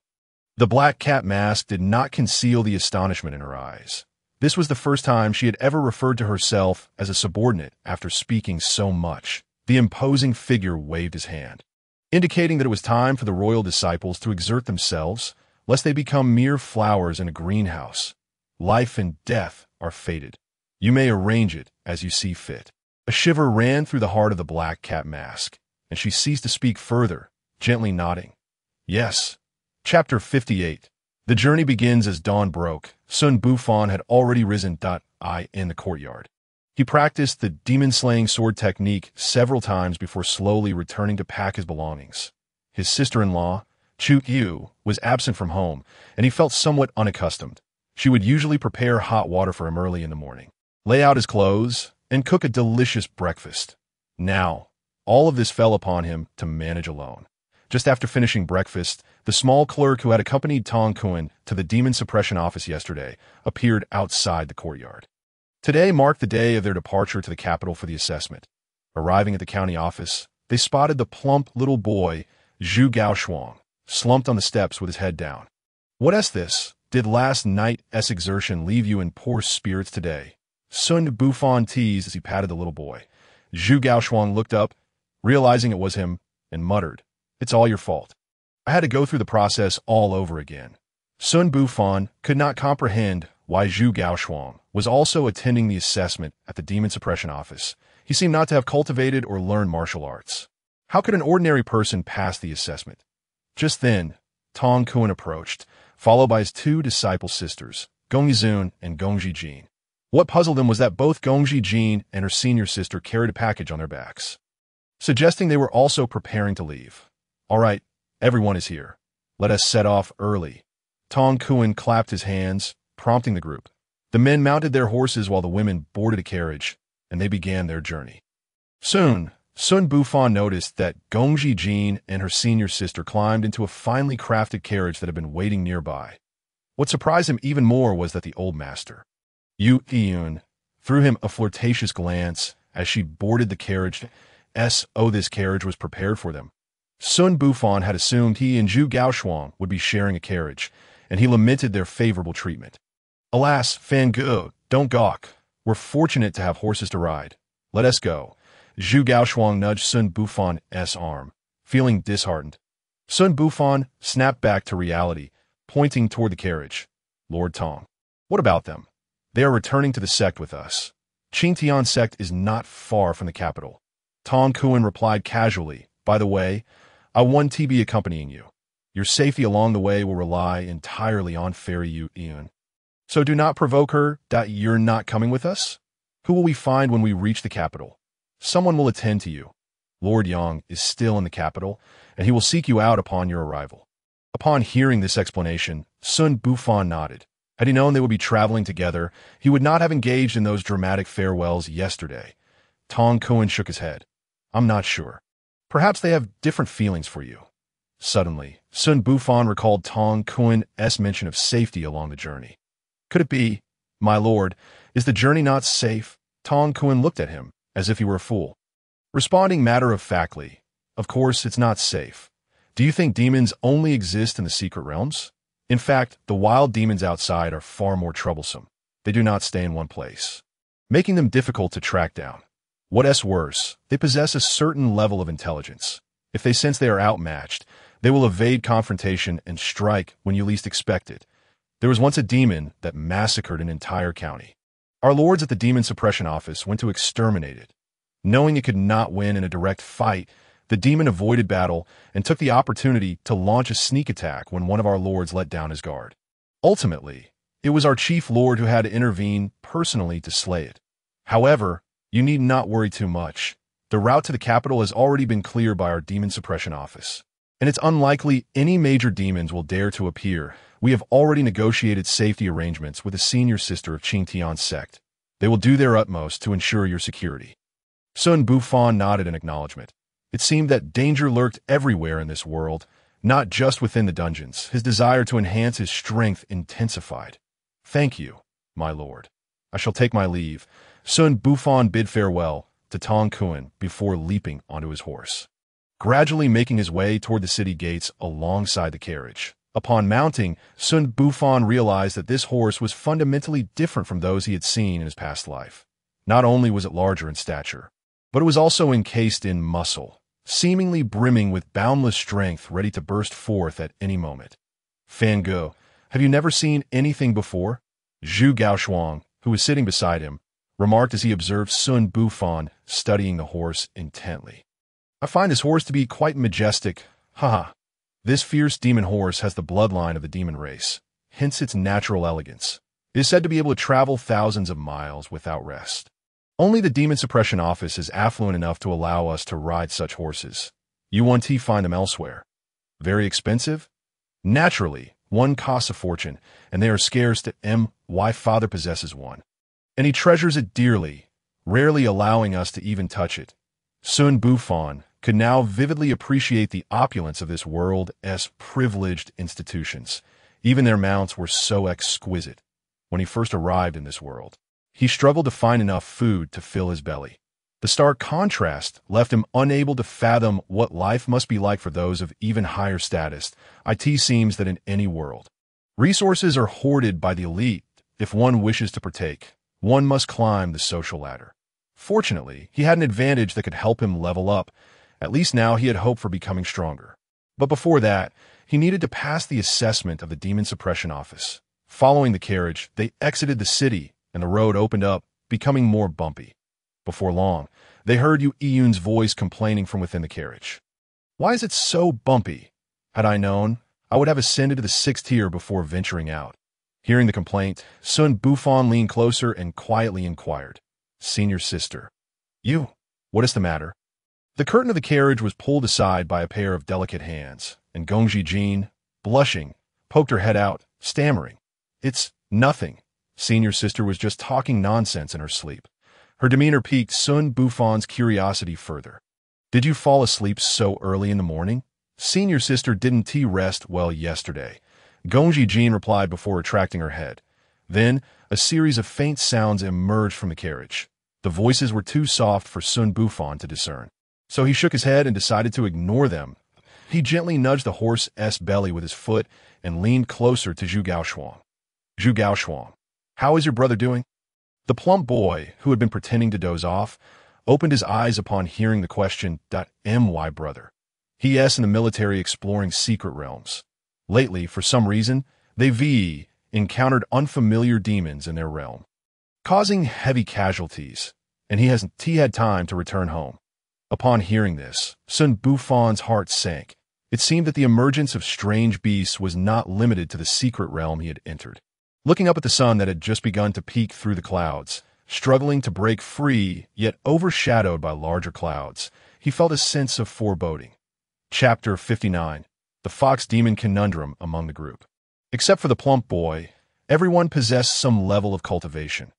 The black cat mask did not conceal the astonishment in her eyes. This was the first time she had ever referred to herself as a subordinate after speaking so much. The imposing figure waved his hand, indicating that it was time for the royal disciples to exert themselves, lest they become mere flowers in a greenhouse. Life and death are fated. You may arrange it as you see fit. A shiver ran through the heart of the black cat mask, and she ceased to speak further, gently nodding. Yes. Chapter 58. The journey begins as dawn broke. Xun Bufan had already risen in the courtyard. He practiced the demon-slaying sword technique several times before slowly returning to pack his belongings. His sister-in-law, Chu Yu, was absent from home, and he felt somewhat unaccustomed. She would usually prepare hot water for him early in the morning, lay out his clothes, and cook a delicious breakfast. Now, all of this fell upon him to manage alone. Just after finishing breakfast, the small clerk who had accompanied Tong Kun to the demon suppression office yesterday appeared outside the courtyard. Today marked the day of their departure to the capital for the assessment. Arriving at the county office, they spotted the plump little boy, Zhu Gaoshuang, slumped on the steps with his head down. What's this? Did last night's exertion leave you in poor spirits today? Xun Bufan teased as he patted the little boy. Zhu Gaoshuang looked up, realizing it was him, and muttered, It's all your fault. I had to go through the process all over again. Xun Bufan could not comprehend why Zhu Gaoshuang was also attending the assessment at the demon suppression office. He seemed not to have cultivated or learned martial arts. How could an ordinary person pass the assessment? Just then, Tong Kun approached, followed by his 2 disciple sisters, Gongyi Zun and Gongji Jin. What puzzled them was that both Gongji Jin and her senior sister carried a package on their backs, suggesting they were also preparing to leave. All right, everyone is here. Let us set off early. Tong Kun clapped his hands, prompting the group. The men mounted their horses while the women boarded a carriage, and they began their journey. Soon, Xun Bufan noticed that Gongji Jin and her senior sister climbed into a finely crafted carriage that had been waiting nearby. What surprised him even more was that the old master, Yu Yun, threw him a flirtatious glance as she boarded the carriage. This carriage was prepared for them. Xun Bufan had assumed he and Zhu Gaoshuang would be sharing a carriage, and he lamented their favorable treatment. Alas, Fangu, don't gawk. We're fortunate to have horses to ride. Let us go. Zhu Gaoshuang nudged Xun Bufan's arm, feeling disheartened. Xun Bufan snapped back to reality, pointing toward the carriage. Lord Tong. What about them? They are returning to the sect with us. Qingtian sect is not far from the capital. Tong Kun replied casually, By the way, I want to be accompanying you. Your safety along the way will rely entirely on Fairy Yu Yun. So do not provoke her that you're not coming with us? Who will we find when we reach the capital? Someone will attend to you. Lord Yang is still in the capital, and he will seek you out upon your arrival. Upon hearing this explanation, Xun Bufan nodded. Had he known they would be traveling together, he would not have engaged in those dramatic farewells yesterday. Tong Kuan shook his head. I'm not sure. Perhaps they have different feelings for you. Suddenly, Xun Bufan recalled Tong Kuan's mention of safety along the journey. Could it be, my lord, is the journey not safe? Tong Kuan looked at him, as if he were a fool. Responding matter-of-factly, of course it's not safe. Do you think demons only exist in the secret realms? In fact, the wild demons outside are far more troublesome. They do not stay in one place, making them difficult to track down. What's worse, they possess a certain level of intelligence. If they sense they are outmatched, they will evade confrontation and strike when you least expect it. There was once a demon that massacred an entire county. Our lords at the Demon Suppression Office went to exterminate it. Knowing it could not win in a direct fight, the demon avoided battle and took the opportunity to launch a sneak attack when one of our lords let down his guard. Ultimately, it was our chief lord who had to intervene personally to slay it. However, you need not worry too much. The route to the capital has already been cleared by our Demon Suppression Office, and it's unlikely any major demons will dare to appear. We have already negotiated safety arrangements with the senior sister of Qingtian's sect. They will do their utmost to ensure your security. Xun Bufan nodded in acknowledgement. It seemed that danger lurked everywhere in this world, not just within the dungeons. His desire to enhance his strength intensified. Thank you, my lord. I shall take my leave. Xun Bufan bid farewell to Tong Kuan before leaping onto his horse, gradually making his way toward the city gates alongside the carriage. Upon mounting, Xun Bufan realized that this horse was fundamentally different from those he had seen in his past life. Not only was it larger in stature, but it was also encased in muscle, seemingly brimming with boundless strength ready to burst forth at any moment. Fan Ge, have you never seen anything before? Zhu Gaoshuang, who was sitting beside him, remarked as he observed Xun Bufan studying the horse intently. I find this horse to be quite majestic. Haha. This fierce demon horse has the bloodline of the demon race, hence its natural elegance. It is said to be able to travel thousands of miles without rest. Only the Demon Suppression Office is affluent enough to allow us to ride such horses. You won't find them elsewhere. Very expensive? Naturally, one costs a fortune, and they are scarce to my father possesses one. And he treasures it dearly, rarely allowing us to even touch it. Xun Bufan could now vividly appreciate the opulence of this world's privileged institutions. Even their mounts were so exquisite. When he first arrived in this world, he struggled to find enough food to fill his belly. The stark contrast left him unable to fathom what life must be like for those of even higher status. It seems that in any world, resources are hoarded by the elite. If one wishes to partake, one must climb the social ladder. Fortunately, he had an advantage that could help him level up. At least now he had hope for becoming stronger. But before that, he needed to pass the assessment of the Demon Suppression Office. Following the carriage, they exited the city, and the road opened up, becoming more bumpy. Before long, they heard Yu Yun's voice complaining from within the carriage. Why is it so bumpy? Had I known, I would have ascended to the 6th tier before venturing out. Hearing the complaint, Xun Bufan leaned closer and quietly inquired. Senior sister. You, what is the matter? The curtain of the carriage was pulled aside by a pair of delicate hands, and Gongji Jin, blushing, poked her head out, stammering. It's nothing. Senior sister was just talking nonsense in her sleep. Her demeanor piqued Xun Bufan's curiosity further. Did you fall asleep so early in the morning? Senior sister didn't rest well yesterday. Gongji Jin replied before retracting her head. Then, a series of faint sounds emerged from the carriage. The voices were too soft for Xun Bufan to discern, so he shook his head and decided to ignore them. He gently nudged the horse's belly with his foot and leaned closer to Zhu Gaoshuang. Zhu Gaoshuang, how is your brother doing? The plump boy, who had been pretending to doze off, opened his eyes upon hearing the question. My brother. He's in the military exploring secret realms. Lately, for some reason, they've encountered unfamiliar demons in their realm, causing heavy casualties, and he had time to return home. Upon hearing this, Xun Bufan's heart sank. It seemed that the emergence of strange beasts was not limited to the secret realm he had entered. Looking up at the sun that had just begun to peek through the clouds, struggling to break free, yet overshadowed by larger clouds, he felt a sense of foreboding. Chapter 59. The Fox Demon Conundrum among the group. Except for the plump boy, everyone possessed some level of cultivation.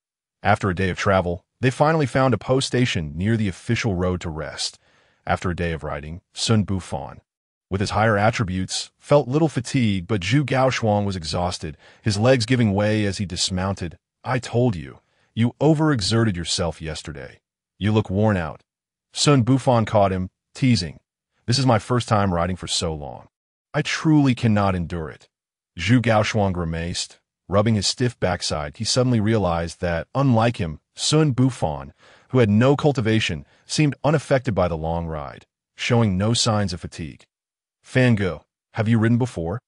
After a day of travel, they finally found a post station near the official road to rest. After a day of riding, Xun Bufan, with his higher attributes, felt little fatigue, but Zhu Gaoshuang was exhausted, his legs giving way as he dismounted. "I told you, you overexerted yourself yesterday. You look worn out." Xun Bufan caught him, teasing. "This is my first time riding for so long. I truly cannot endure it." Zhu Gaoshuang grimaced. Rubbing his stiff backside, he suddenly realized that, unlike him, Xun Bufan, who had no cultivation, seemed unaffected by the long ride, showing no signs of fatigue. "Fango, have you ridden before?"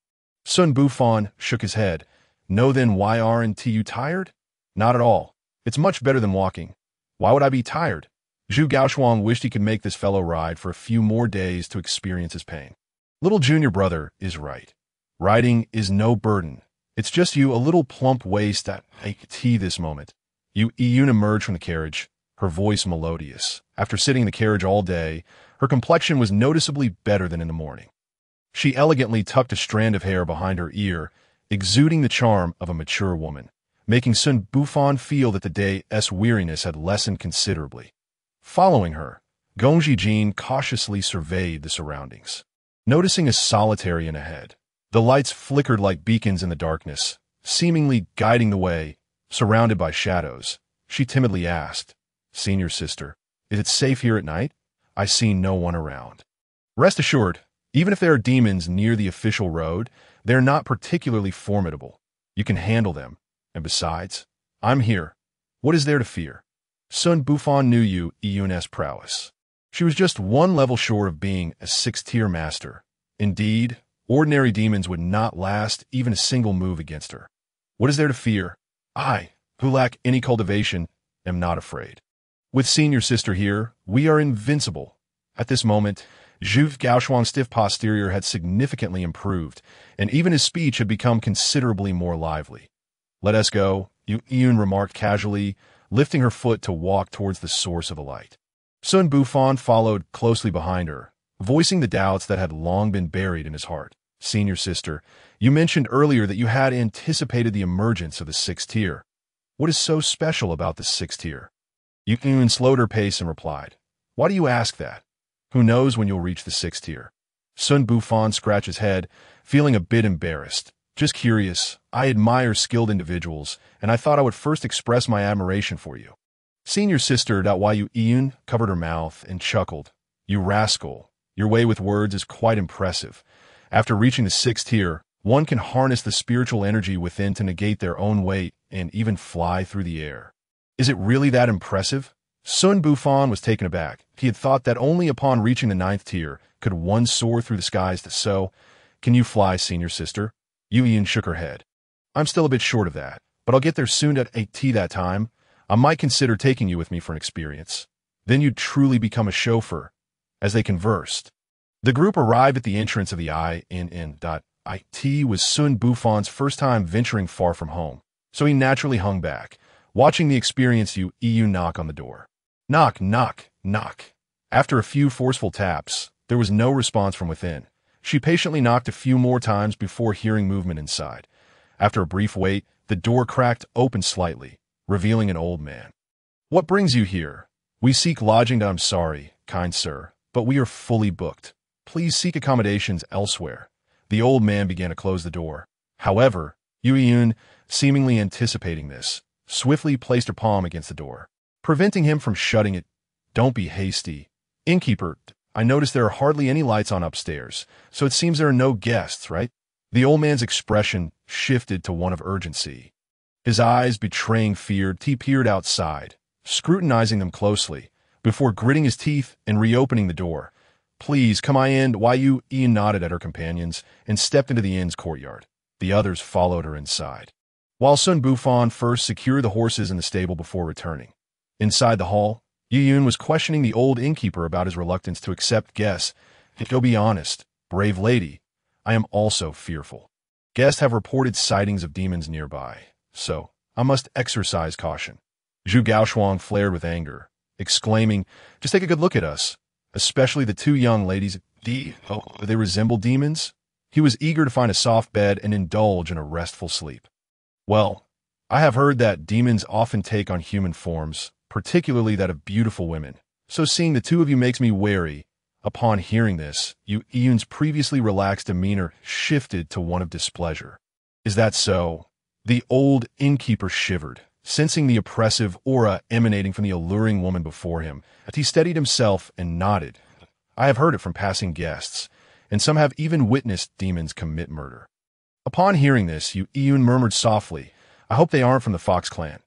Xun Bufan shook his head. "No, then why aren't you tired?" "Not at all. It's much better than walking." "Why would I be tired?" Zhu Gaoshuang wished he could make this fellow ride for a few more days to experience his pain. Little junior brother is right. Riding is no burden. It's just you, a little plump waist at this moment. Yun emerged from the carriage, her voice melodious. After sitting in the carriage all day, her complexion was noticeably better than in the morning. She elegantly tucked a strand of hair behind her ear, exuding the charm of a mature woman, making Xun Bufan feel that the day's weariness had lessened considerably. Following her, Gongji Jin cautiously surveyed the surroundings. Noticing a solitary inn ahead, the lights flickered like beacons in the darkness, seemingly guiding the way. Surrounded by shadows, she timidly asked, "Senior sister, is it safe here at night? I see no one around." "Rest assured, even if there are demons near the official road, they're not particularly formidable. You can handle them. And besides, I'm here. What is there to fear?" Xun Bufan knew Yun's prowess. She was just one level short of being a 6th-tier master. Indeed, ordinary demons would not last even a single move against her. What is there to fear? I, who lack any cultivation, am not afraid. With senior sister here, we are invincible. At this moment, Zhu Gaoshuang's stiff posterior had significantly improved, and even his speech had become considerably more lively. "Let us go," Yun remarked casually, lifting her foot to walk towards the source of the light. Xun Bufan followed closely behind her, voicing the doubts that had long been buried in his heart. "Senior sister, you mentioned earlier that you had anticipated the emergence of the 6th tier. What is so special about the 6th tier?" Yun slowed her pace and replied, "Why do you ask that? Who knows when you'll reach the 6th tier?" Xun Bufan scratched his head, feeling a bit embarrassed. "Just curious. I admire skilled individuals, and I thought I would first express my admiration for you." Senior sister Yun covered her mouth and chuckled. "You rascal, your way with words is quite impressive. After reaching the 6th tier, one can harness the spiritual energy within to negate their own weight and even fly through the air." "Is it really that impressive?" Xun Bufan was taken aback. He had thought that only upon reaching the 9th tier could one soar through the skies so. "Can you fly, senior sister?" Yun shook her head. "I'm still a bit short of that, but I'll get there soon at 8 that time. I might consider taking you with me for an experience. Then you'd truly become a chauffeur." As they conversed, the group arrived at the entrance of the INN. It was Xun Bufan's first time venturing far from home, so he naturally hung back, watching the experienced Yun knock on the door. Knock, knock, knock. After a few forceful taps, there was no response from within. She patiently knocked a few more times before hearing movement inside. After a brief wait, the door cracked open slightly, revealing an old man. "What brings you here?" "We seek lodging. I'm sorry, kind sir, but we are fully booked. Please seek accommodations elsewhere." The old man began to close the door. However, Yun, seemingly anticipating this, swiftly placed her palm against the door, preventing him from shutting it. "Don't be hasty. Innkeeper, I notice there are hardly any lights on upstairs, so it seems there are no guests, right?" The old man's expression shifted to one of urgency. His eyes betraying fear, he peered outside, scrutinizing them closely, before gritting his teeth and reopening the door. "Please, come I in." Yun nodded at her companions and stepped into the inn's courtyard. The others followed her inside, while Xun Bufan first secured the horses in the stable before returning. Inside the hall, Yun was questioning the old innkeeper about his reluctance to accept guests. "Go be honest, brave lady. I am also fearful. Guests have reported sightings of demons nearby, so I must exercise caution." Zhu Gaoshuang flared with anger, exclaiming, "Just take a good look at us. especially the two young ladies. They resemble demons? He was eager to find a soft bed and indulge in a restful sleep. Well, I have heard that demons often take on human forms, particularly that of beautiful women. So seeing the two of you makes me wary. Upon hearing this, Yun's previously relaxed demeanor shifted to one of displeasure. Is that so? The old innkeeper shivered, sensing the oppressive aura emanating from the alluring woman before him. He steadied himself and nodded. I have heard it from passing guests, and some have even witnessed demons commit murder. Upon hearing this, Yun murmured softly, I hope they aren't from the Fox clan.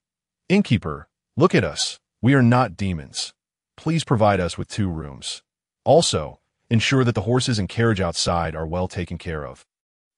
Innkeeper, look at us. We are not demons. Please provide us with 2 rooms. Also, ensure that the horses and carriage outside are well taken care of.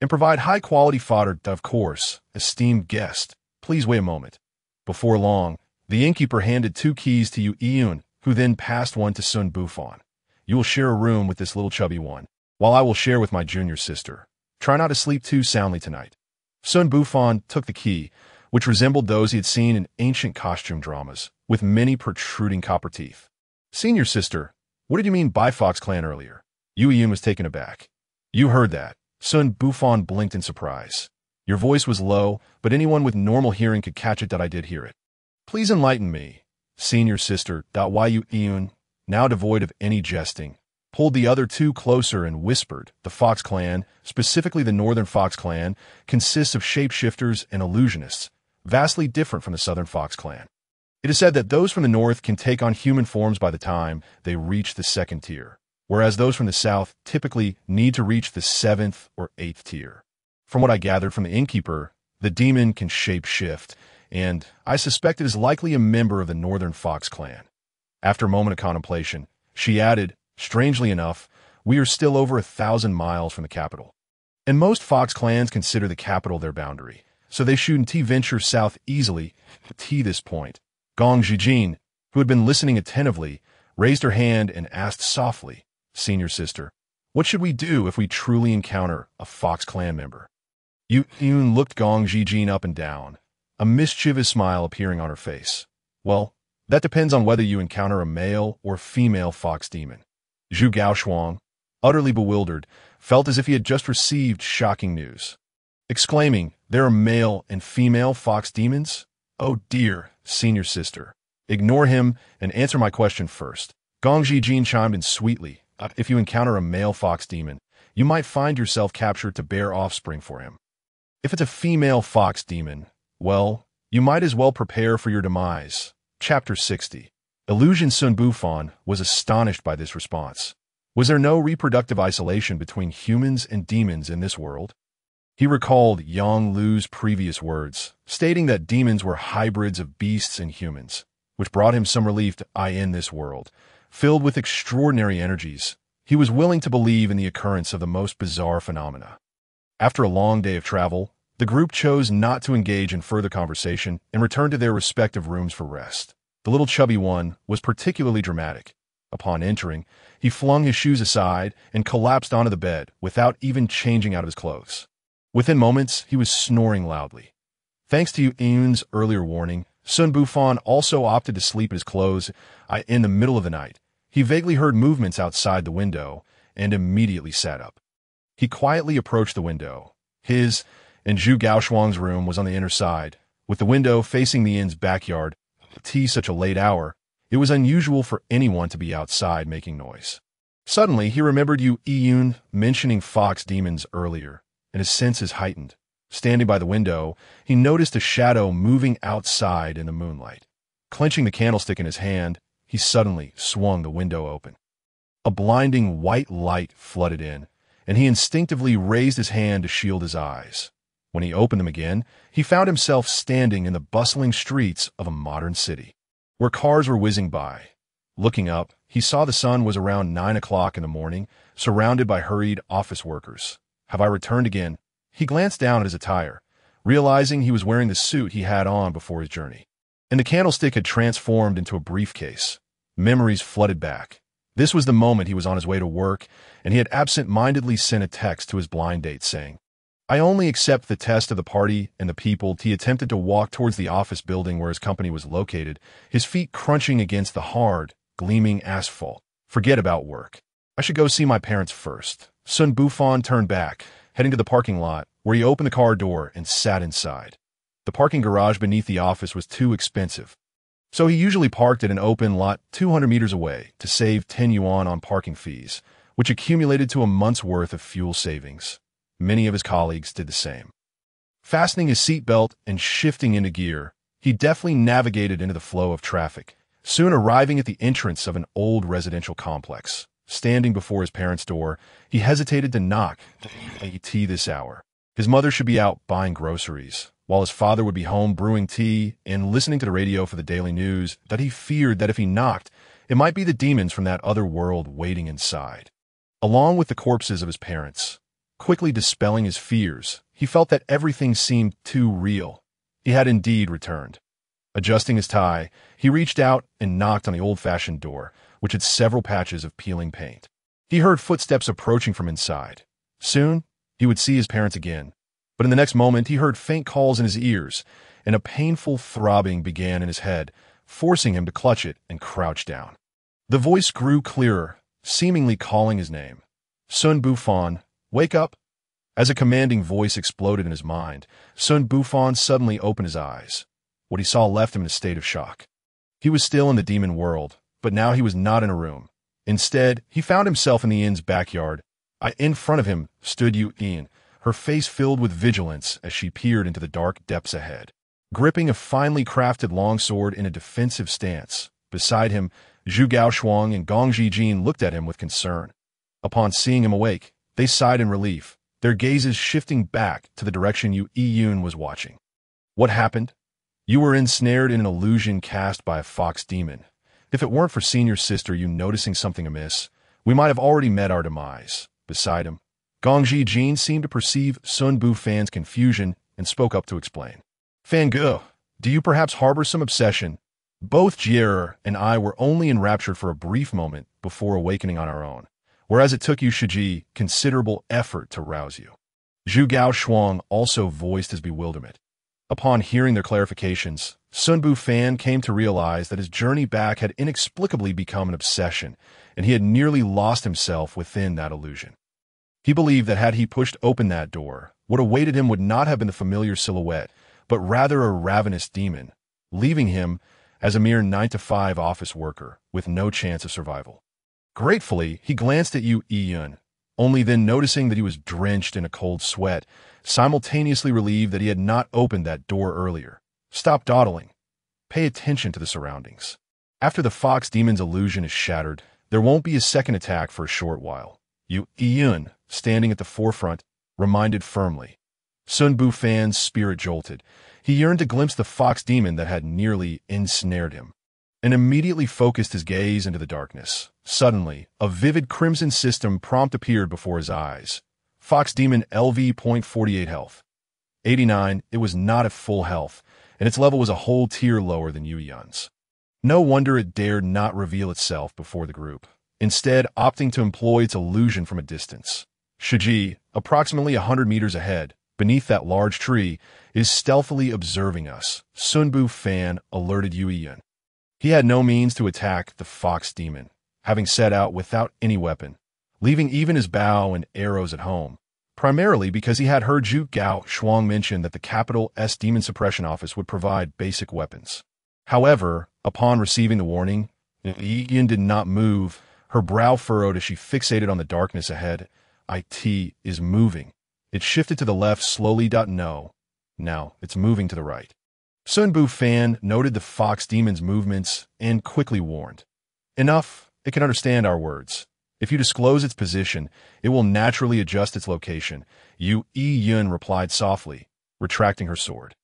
And provide high-quality fodder, of course. Esteemed guest, please wait a moment. Before long, the innkeeper handed 2 keys to Yun, who then passed one to Xun Bufan. You will share a room with this little chubby one, while I will share with my junior sister. Try not to sleep too soundly tonight. Xun Bufan took the key, which resembled those he had seen in ancient costume dramas, with many protruding copper teeth. Senior sister, what did you mean by Fox clan earlier? Yun was taken aback. You heard that. Xun Bufan blinked in surprise. Your voice was low, but anyone with normal hearing could catch it that I did hear it. Please enlighten me. Senior sister, Yun, now devoid of any jesting, pulled the other 2 closer and whispered, the Fox clan, specifically the Northern Fox clan, consists of shapeshifters and illusionists, vastly different from the Southern Fox clan. It is said that those from the north can take on human forms by the time they reach the 2nd tier, whereas those from the south typically need to reach the 7th or 8th tier. From what I gathered from the innkeeper, the demon can shape-shift, and I suspect it is likely a member of the Northern Fox clan. After a moment of contemplation, she added, strangely enough, we are still over 1,000 miles from the capital. And most Fox clans consider the capital their boundary, so they shouldn't venture south easily. This point, Gong Zijin, who had been listening attentively, raised her hand and asked softly, Senior sister, what should we do if we truly encounter a Fox clan member? Yun looked Gong Zijin up and down, a mischievous smile appearing on her face. Well, that depends on whether you encounter a male or female fox demon. Zhu Gaoshuang, utterly bewildered, felt as if he had just received shocking news. Exclaiming, there are male and female fox demons? Oh dear, senior sister. Ignore him and answer my question first. Gong Zijin chimed in sweetly. If you encounter a male fox demon, you might find yourself captured to bear offspring for him. If it's a female fox demon, well, you might as well prepare for your demise. Chapter 60. Illusion Xun Bufan was astonished by this response. Was there no reproductive isolation between humans and demons in this world? He recalled Yang Lu's previous words, stating that demons were hybrids of beasts and humans, which brought him some relief in this world. Filled with extraordinary energies, he was willing to believe in the occurrence of the most bizarre phenomena. After a long day of travel, the group chose not to engage in further conversation and returned to their respective rooms for rest. The little chubby one was particularly dramatic. Upon entering, he flung his shoes aside and collapsed onto the bed without even changing out of his clothes. Within moments, he was snoring loudly. Thanks to Yun's earlier warning, Xun Bufan also opted to sleep in his clothes in the middle of the night. He vaguely heard movements outside the window and immediately sat up. He quietly approached the window. His and Zhu Gaoshuang's room was on the inner side, with the window facing the inn's backyard. Such a late hour, it was unusual for anyone to be outside making noise. Suddenly, he remembered Yun mentioning fox demons earlier, and his senses heightened. Standing by the window, he noticed a shadow moving outside in the moonlight. Clenching the candlestick in his hand, he suddenly swung the window open. A blinding white light flooded in, and he instinctively raised his hand to shield his eyes. When he opened them again, he found himself standing in the bustling streets of a modern city, where cars were whizzing by. Looking up, he saw the sun was around 9 o'clock in the morning, surrounded by hurried office workers. Have I returned again? He glanced down at his attire, realizing he was wearing the suit he had on before his journey. And the candlestick had transformed into a briefcase. Memories flooded back. This was the moment he was on his way to work, and he had absent-mindedly sent a text to his blind date saying, I only accept the test of the party and the people. He attempted to walk towards the office building where his company was located, his feet crunching against the hard, gleaming asphalt. Forget about work. I should go see my parents first. Xun Bufan turned back, heading to the parking lot, where he opened the car door and sat inside. The parking garage beneath the office was too expensive, so he usually parked at an open lot 200 meters away to save 10 yuan on parking fees, which accumulated to a month's worth of fuel savings. Many of his colleagues did the same. Fastening his seatbelt and shifting into gear, he deftly navigated into the flow of traffic, soon arriving at the entrance of an old residential complex. Standing before his parents' door, he hesitated to knock at this hour. His mother should be out buying groceries, while his father would be home brewing tea and listening to the radio for the daily news, that he feared that if he knocked, it might be the demons from that other world waiting inside. Along with the corpses of his parents, quickly dispelling his fears, he felt that everything seemed too real. He had indeed returned. Adjusting his tie, he reached out and knocked on the old-fashioned door, which had several patches of peeling paint. He heard footsteps approaching from inside. Soon, he would see his parents again. But in the next moment, he heard faint calls in his ears, and a painful throbbing began in his head, forcing him to clutch it and crouch down. The voice grew clearer, seemingly calling his name. Xun Bufan, wake up! As a commanding voice exploded in his mind, Xun Bufan suddenly opened his eyes. What he saw left him in a state of shock. He was still in the demon world, but now he was not in a room. Instead, he found himself in the inn's backyard. In front of him stood Yu Yin, her face filled with vigilance as she peered into the dark depths ahead. Gripping a finely crafted longsword in a defensive stance, beside him, Zhu Gaoshuang and Gong Jijin looked at him with concern. Upon seeing him awake, they sighed in relief, their gazes shifting back to the direction Yu Yun was watching. What happened? You were ensnared in an illusion cast by a fox demon. If it weren't for senior sister Yu noticing something amiss, we might have already met our demise. Beside him, Gong Jijin seemed to perceive Xun Bufan's confusion and spoke up to explain. Fangu, do you perhaps harbor some obsession? Both Jierer and I were only enraptured for a brief moment before awakening on our own, whereas it took you Shiji considerable effort to rouse you. Zhu Gaoshuang also voiced his bewilderment. Upon hearing their clarifications, Xun Bufan came to realize that his journey back had inexplicably become an obsession, and he had nearly lost himself within that illusion. He believed that had he pushed open that door, what awaited him would not have been the familiar silhouette, but rather a ravenous demon, leaving him as a mere 9-to-5 office worker with no chance of survival. Gratefully, he glanced at Yu Yun, only then noticing that he was drenched in a cold sweat, simultaneously relieved that he had not opened that door earlier. Stop dawdling. Pay attention to the surroundings. After the fox demon's illusion is shattered, there won't be a second attack for a short while. Yu Yun, standing at the forefront, reminded firmly. Xun Bufan's spirit jolted. He yearned to glimpse the fox demon that had nearly ensnared him, and immediately focused his gaze into the darkness. Suddenly, a vivid crimson system prompt appeared before his eyes. Fox Demon LV.48 health. 89, it was not at full health, and its level was a whole tier lower than Yu Yun's. No wonder it dared not reveal itself before the group, instead opting to employ its illusion from a distance. Shiji, approximately 100 meters ahead, beneath that large tree, is stealthily observing us. Xun Bufan alerted Yu Yun. He had no means to attack the fox demon, having set out without any weapon, leaving even his bow and arrows at home, primarily because he had heard Zhu Gaoshuang mention that the capital S Demon Suppression Office would provide basic weapons. However, upon receiving the warning, Yin did not move, her brow furrowed as she fixated on the darkness ahead. It is moving. It shifted to the left slowly. No. Now, it's moving to the right. Xun Bufan noted the fox demon's movements and quickly warned. Enough, it can understand our words. If you disclose its position, it will naturally adjust its location. Yu Yun replied softly, retracting her sword.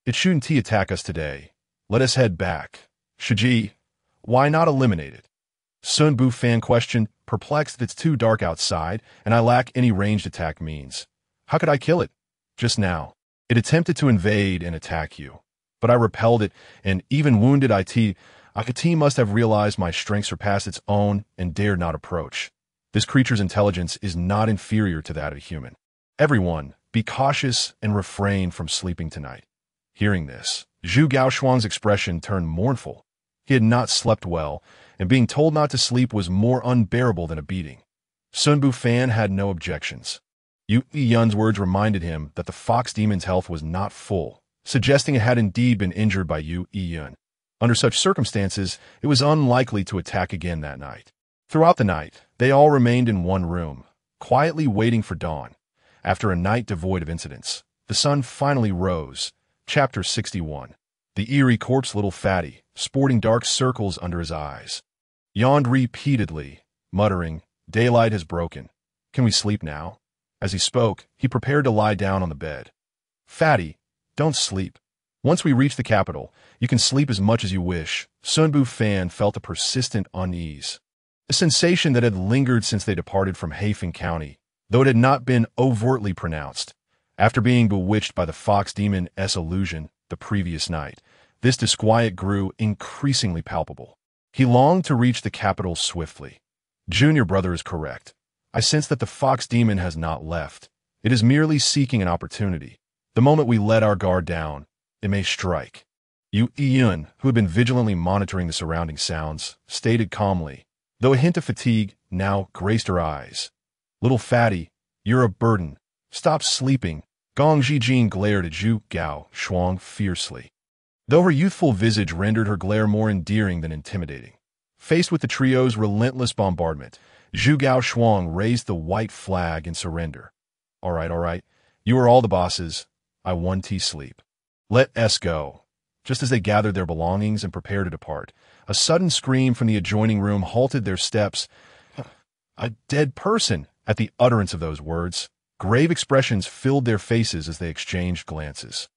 It shouldn't attack us today. Let us head back. Shiji, why not eliminate it? Xun Bufan questioned, perplexed that it's too dark outside and I lack any ranged attack means. How could I kill it? Just now. It attempted to invade and attack you, but I repelled it and even wounded it. Must have realized my strength surpassed its own and dared not approach. This creature's intelligence is not inferior to that of a human. Everyone, be cautious and refrain from sleeping tonight. Hearing this, Zhu Gaoshuang's expression turned mournful. He had not slept well, and being told not to sleep was more unbearable than a beating. Xun Bufan had no objections. Yu Yun's words reminded him that the fox demon's health was not full, suggesting it had indeed been injured by Yu Yun. Under such circumstances, it was unlikely to attack again that night. Throughout the night, they all remained in one room, quietly waiting for dawn. After a night devoid of incidents, the sun finally rose. Chapter 61. The eerie corpse little fatty, sporting dark circles under his eyes, yawned repeatedly, muttering, "Daylight has broken. Can we sleep now?" As he spoke, he prepared to lie down on the bed. "Fatty, don't sleep. Once we reach the capital, you can sleep as much as you wish." Xun Bufan felt a persistent unease, a sensation that had lingered since they departed from Hafen County, though it had not been overtly pronounced. After being bewitched by the fox demon's illusion the previous night, this disquiet grew increasingly palpable. He longed to reach the capital swiftly. Junior brother is correct. I sense that the fox demon has not left. It is merely seeking an opportunity. The moment we let our guard down, it may strike. Yu Yun, who had been vigilantly monitoring the surrounding sounds, stated calmly, though a hint of fatigue now graced her eyes. "Little fatty, you're a burden. Stop sleeping." Gong Zijin glared at Zhu Gao Shuang fiercely, though her youthful visage rendered her glare more endearing than intimidating. Faced with the trio's relentless bombardment, Zhu Gao Shuang raised the white flag in surrender. All right. You are all the bosses. I want tea sleep. Let us go." Just as they gathered their belongings and prepared to depart, a sudden scream from the adjoining room halted their steps. A dead person! At the utterance of those words, grave expressions filled their faces as they exchanged glances.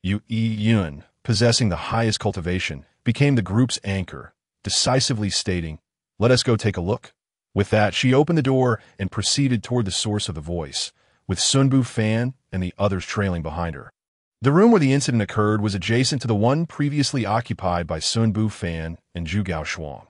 Yu Yun, possessing the highest cultivation, became the group's anchor, decisively stating, "Let us go take a look." With that, she opened the door and proceeded toward the source of the voice, with Xun Bufan and the others trailing behind her. The room where the incident occurred was adjacent to the one previously occupied by Xun Bufan and Zhu Gao Shuang.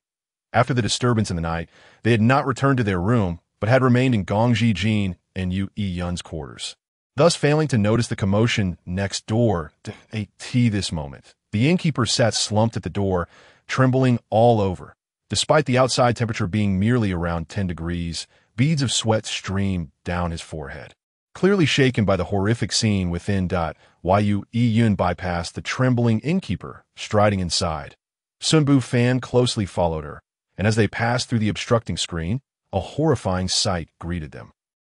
After the disturbance in the night, they had not returned to their room, but had remained in Gong Zijin and Yu Yun's quarters, thus failing to notice the commotion next door. This moment, the innkeeper sat slumped at the door, trembling all over. Despite the outside temperature being merely around 10 degrees, beads of sweat streamed down his forehead. Clearly shaken by the horrific scene within, Yu Yun bypassed the trembling innkeeper, striding inside. Xun Bufan closely followed her, and as they passed through the obstructing screen, a horrifying sight greeted them.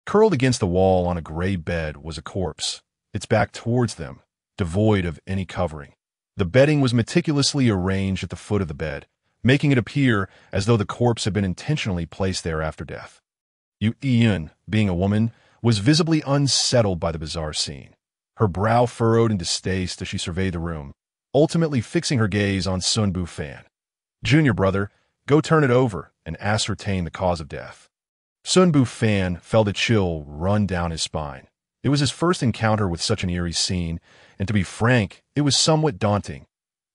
Curled against the wall on a gray bed was a corpse, its back towards them, devoid of any covering. The bedding was meticulously arranged at the foot of the bed, making it appear as though the corpse had been intentionally placed there after death. Yu Yun, being a woman, was visibly unsettled by the bizarre scene. Her brow furrowed in distaste as she surveyed the room, ultimately fixing her gaze on Xun Bufan. "Junior brother, go turn it over and ascertain the cause of death." Xun Bufan felt a chill run down his spine. It was his first encounter with such an eerie scene, and to be frank, it was somewhat daunting.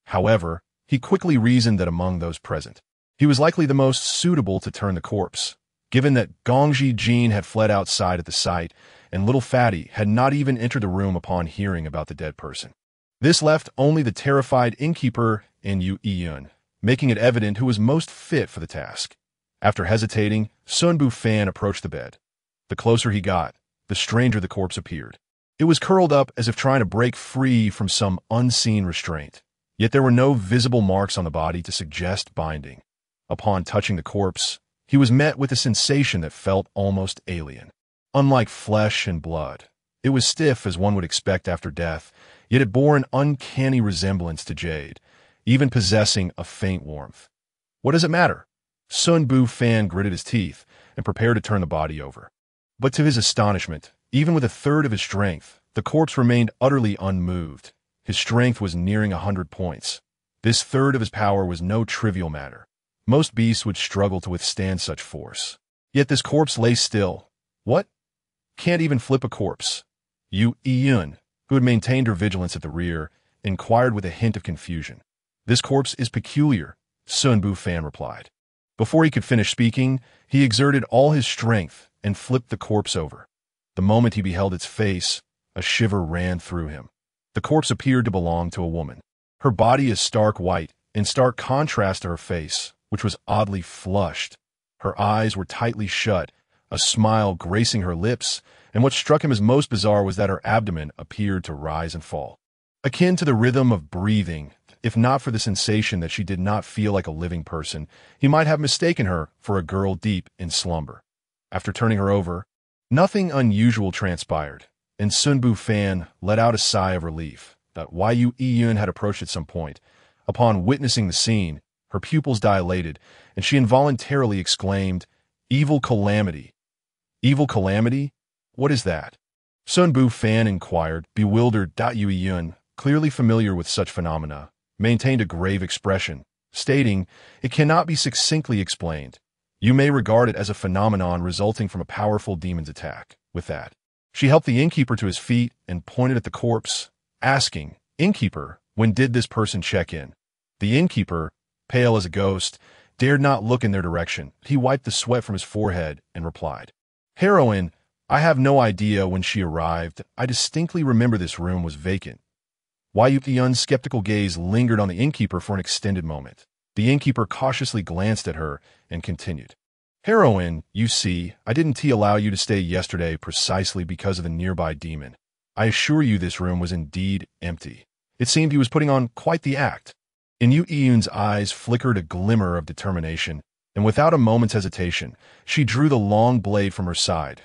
However, he quickly reasoned that among those present, he was likely the most suitable to turn the corpse, given that Gong Zijin had fled outside at the sight, and little fatty had not even entered the room upon hearing about the dead person. This left only the terrified innkeeper and Yu Yun, making it evident who was most fit for the task. After hesitating, Xun Bufan approached the bed. The closer he got, the stranger the corpse appeared. It was curled up as if trying to break free from some unseen restraint, yet there were no visible marks on the body to suggest binding. Upon touching the corpse, he was met with a sensation that felt almost alien. Unlike flesh and blood, it was stiff as one would expect after death, yet it bore an uncanny resemblance to jade, even possessing a faint warmth. What does it matter? Xun Bufan gritted his teeth and prepared to turn the body over. But to his astonishment, even with a third of his strength, the corpse remained utterly unmoved. His strength was nearing 100 points. This third of his power was no trivial matter. Most beasts would struggle to withstand such force. Yet this corpse lay still. What? Can't even flip a corpse. Yu Yun, who had maintained her vigilance at the rear, inquired with a hint of confusion. "This corpse is peculiar," Xun Bufan replied. Before he could finish speaking, he exerted all his strength and flipped the corpse over. The moment he beheld its face, a shiver ran through him. The corpse appeared to belong to a woman. Her body is stark white, in stark contrast to her face, which was oddly flushed. Her eyes were tightly shut, a smile gracing her lips, and what struck him as most bizarre was that her abdomen appeared to rise and fall, akin to the rhythm of breathing. If not for the sensation that she did not feel like a living person, he might have mistaken her for a girl deep in slumber. After turning her over, nothing unusual transpired, and Xun Bufan let out a sigh of relief. Yu Yun had approached at some point. Upon witnessing the scene, her pupils dilated, and she involuntarily exclaimed, "Evil calamity." "Evil calamity? What is that?" Xun Bufan inquired, bewildered. Yu Yun, clearly familiar with such phenomena, maintained a grave expression, stating, "It cannot be succinctly explained. You may regard it as a phenomenon resulting from a powerful demon's attack." With that, she helped the innkeeper to his feet and pointed at the corpse, asking, "Innkeeper, when did this person check in?" The innkeeper, pale as a ghost, dared not look in their direction. He wiped the sweat from his forehead and replied, "Heroine, I have no idea when she arrived. I distinctly remember this room was vacant." Yu Yun's skeptical gaze lingered on the innkeeper for an extended moment. The innkeeper cautiously glanced at her and continued, "Heroine, you see, I didn't allow you to stay yesterday precisely because of the nearby demon. I assure you this room was indeed empty. It seemed he was putting on quite the act." In Yu Yun's eyes flickered a glimmer of determination, and without a moment's hesitation, she drew the long blade from her side.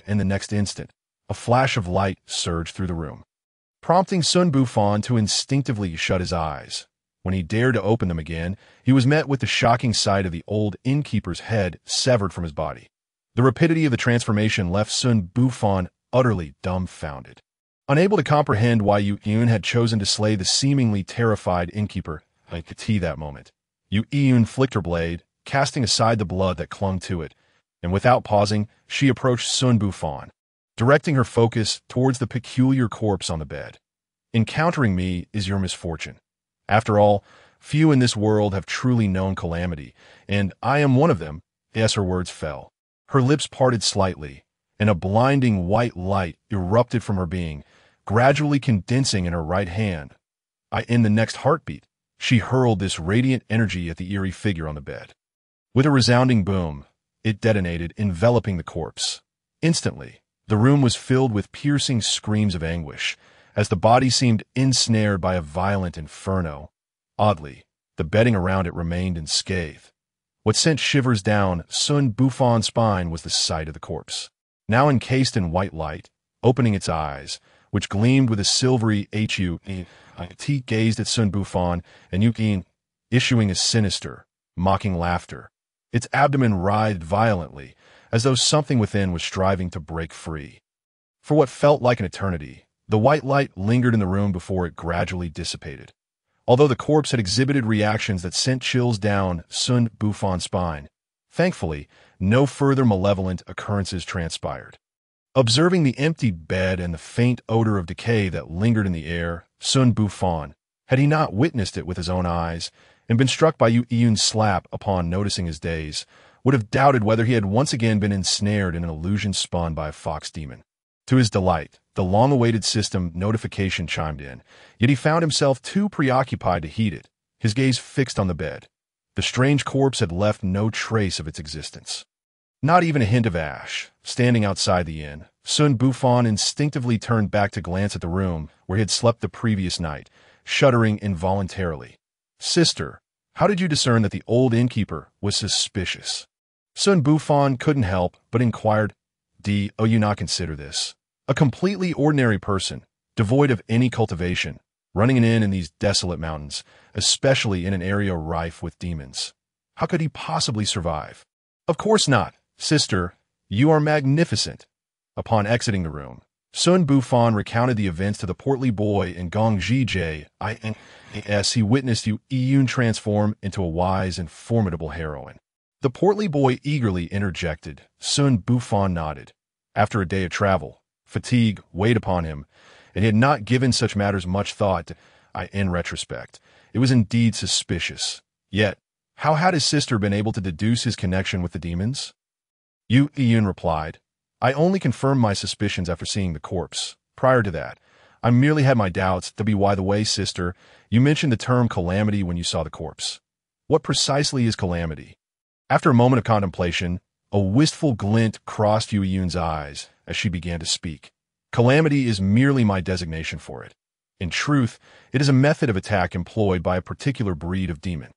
In the next instant, a flash of light surged through the room, prompting Xun Bufan to instinctively shut his eyes. When he dared to open them again, he was met with the shocking sight of the old innkeeper's head severed from his body. The rapidity of the transformation left Xun Bufan utterly dumbfounded. Unable to comprehend why Yu Yun had chosen to slay the seemingly terrified innkeeper at that moment, Yu Yun flicked her blade, casting aside the blood that clung to it, and without pausing, she approached Xun Bufan, directing her focus towards the peculiar corpse on the bed. "Encountering me is your misfortune. After all, few in this world have truly known calamity, and I am one of them." As her words fell, her lips parted slightly, and a blinding white light erupted from her being, gradually condensing in her right hand. In the next heartbeat, she hurled this radiant energy at the eerie figure on the bed. With a resounding boom, it detonated, enveloping the corpse. Instantly, the room was filled with piercing screams of anguish, as the body seemed ensnared by a violent inferno. Oddly, the bedding around it remained unscathed. What sent shivers down Xun Bufan's spine was the sight of the corpse, now encased in white light, opening its eyes, which gleamed with a silvery hue. Gazed at Xun Bufan, and Yu Yun, issuing a sinister, mocking laughter. Its abdomen writhed violently, as though something within was striving to break free. For what felt like an eternity, the white light lingered in the room before it gradually dissipated. Although the corpse had exhibited reactions that sent chills down Xun Bufan's spine, thankfully, no further malevolent occurrences transpired. Observing the empty bed and the faint odor of decay that lingered in the air, Xun Bufan, had he not witnessed it with his own eyes and been struck by Yu Yun's slap upon noticing his daze, would have doubted whether he had once again been ensnared in an illusion spun by a fox demon. To his delight, the long-awaited system notification chimed in, yet he found himself too preoccupied to heed it, his gaze fixed on the bed. The strange corpse had left no trace of its existence. Not even a hint of ash. Standing outside the inn, Xun Bufan instinctively turned back to glance at the room where he had slept the previous night, shuddering involuntarily. "Sister, how did you discern that the old innkeeper was suspicious?" Xun Bufan couldn't help but inquired, "Do you not consider this a completely ordinary person, devoid of any cultivation, running an inn in these desolate mountains, especially in an area rife with demons? How could he possibly survive?" "Of course not. Sister, you are magnificent." Upon exiting the room, Xun Bufan recounted the events to the portly boy in Gongji as he witnessed Yu Yun transform into a wise and formidable heroine. The portly boy eagerly interjected. Xun Bufan nodded. After a day of travel, fatigue weighed upon him, and he had not given such matters much thought. In retrospect, it was indeed suspicious. Yet, how had his sister been able to deduce his connection with the demons? Yu Yun replied, "I only confirmed my suspicions after seeing the corpse. Prior to that, I merely had my doubts. By the way, sister, you mentioned the term calamity when you saw the corpse. What precisely is calamity? After a moment of contemplation, a wistful glint crossed Yu Yun's eyes as she began to speak. Calamity is merely my designation for it. In truth, it is a method of attack employed by a particular breed of demon.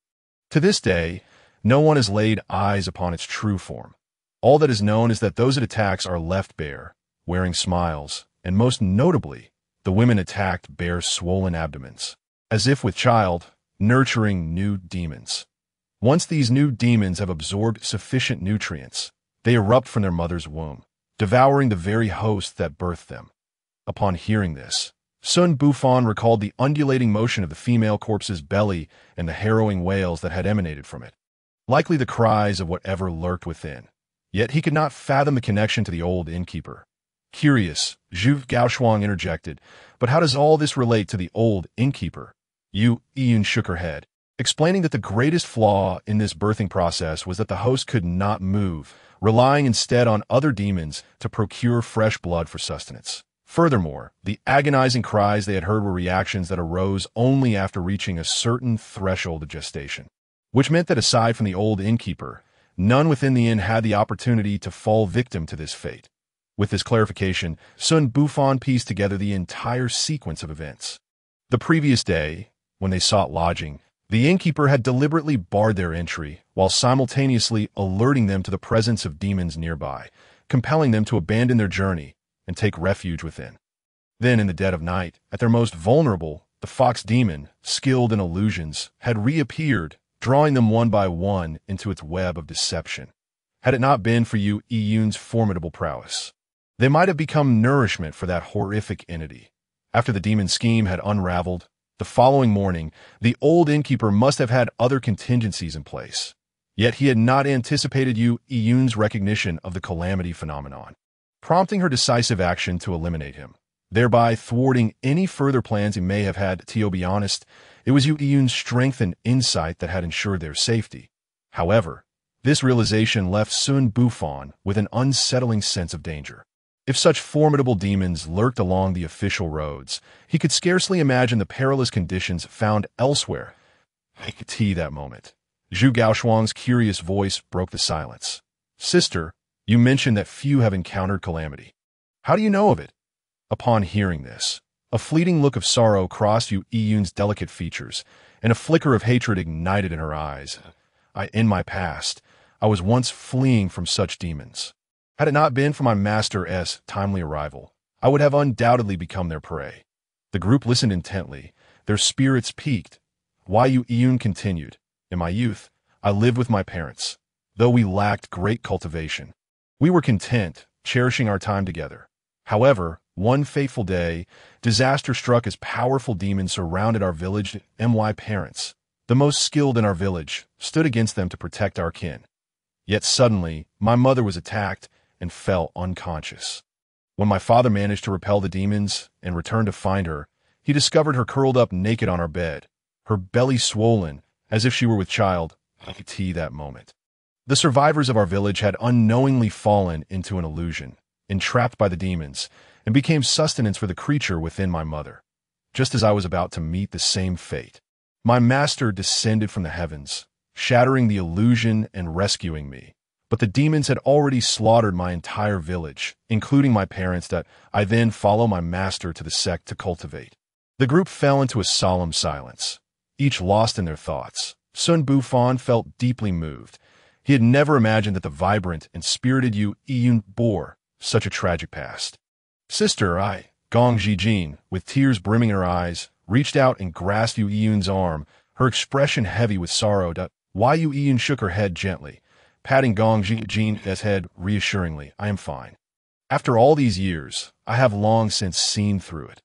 To this day, no one has laid eyes upon its true form. All that is known is that those it attacks are left bare, wearing smiles, and most notably, the women attacked bear swollen abdomens, as if with child, nurturing new demons. Once these new demons have absorbed sufficient nutrients, they erupt from their mother's womb, devouring the very host that birthed them. Upon hearing this, Xun Bufan recalled the undulating motion of the female corpse's belly and the harrowing wails that had emanated from it, likely the cries of whatever lurked within. Yet he could not fathom the connection to the old innkeeper. Curious, Zhu Gaoshuang interjected, but how does all this relate to the old innkeeper? Yu Yun shook her head, explaining that the greatest flaw in this birthing process was that the host could not move, relying instead on other demons to procure fresh blood for sustenance. Furthermore, the agonizing cries they had heard were reactions that arose only after reaching a certain threshold of gestation, which meant that aside from the old innkeeper, none within the inn had the opportunity to fall victim to this fate. With this clarification, Xun Bufan pieced together the entire sequence of events. The previous day, when they sought lodging, the innkeeper had deliberately barred their entry, while simultaneously alerting them to the presence of demons nearby, compelling them to abandon their journey and take refuge within. Then, in the dead of night, at their most vulnerable, the fox demon, skilled in illusions, had reappeared, drawing them one by one into its web of deception. Had it not been for Yu Yun's formidable prowess, they might have become nourishment for that horrific entity. After the demon scheme had unraveled, the following morning, the old innkeeper must have had other contingencies in place. Yet he had not anticipated Yu Yun's recognition of the calamity phenomenon, prompting her decisive action to eliminate him, thereby thwarting any further plans he may have had. To be honest, it was Yu Yun's strength and insight that had ensured their safety. However, this realization left Xun Bufan with an unsettling sense of danger. If such formidable demons lurked along the official roads, he could scarcely imagine the perilous conditions found elsewhere. That moment, Zhu Gaoshuang's curious voice broke the silence. Sister, you mentioned that few have encountered calamity. How do you know of it? Upon hearing this, a fleeting look of sorrow crossed Yu Yun's delicate features, and a flicker of hatred ignited in her eyes. In my past, I was once fleeing from such demons. Had it not been for my master's timely arrival, I would have undoubtedly become their prey. The group listened intently, their spirits peaked. Yu Yun continued, in my youth, I lived with my parents. Though we lacked great cultivation, we were content, cherishing our time together. However, one fateful day, disaster struck as powerful demons surrounded our village. My parents, the most skilled in our village, stood against them to protect our kin. Yet suddenly, my mother was attacked and fell unconscious. When my father managed to repel the demons and returned to find her, he discovered her curled up naked on our bed, her belly swollen, as if she were with child. That moment, the survivors of our village had unknowingly fallen into an illusion, entrapped by the demons, and became sustenance for the creature within my mother. Just as I was about to meet the same fate, my master descended from the heavens, shattering the illusion and rescuing me. But the demons had already slaughtered my entire village, including my parents, that I then follow my master to the sect to cultivate. The group fell into a solemn silence, each lost in their thoughts. Xun Bufan felt deeply moved. He had never imagined that the vibrant and spirited Yu Yun bore such a tragic past. Sister, Gong Zijin, with tears brimming in her eyes, reached out and grasped Yu Yun's arm, her expression heavy with sorrow. Yu Yun shook her head gently, patting Gong Zijin's head reassuringly. I am fine. After all these years, I have long since seen through it.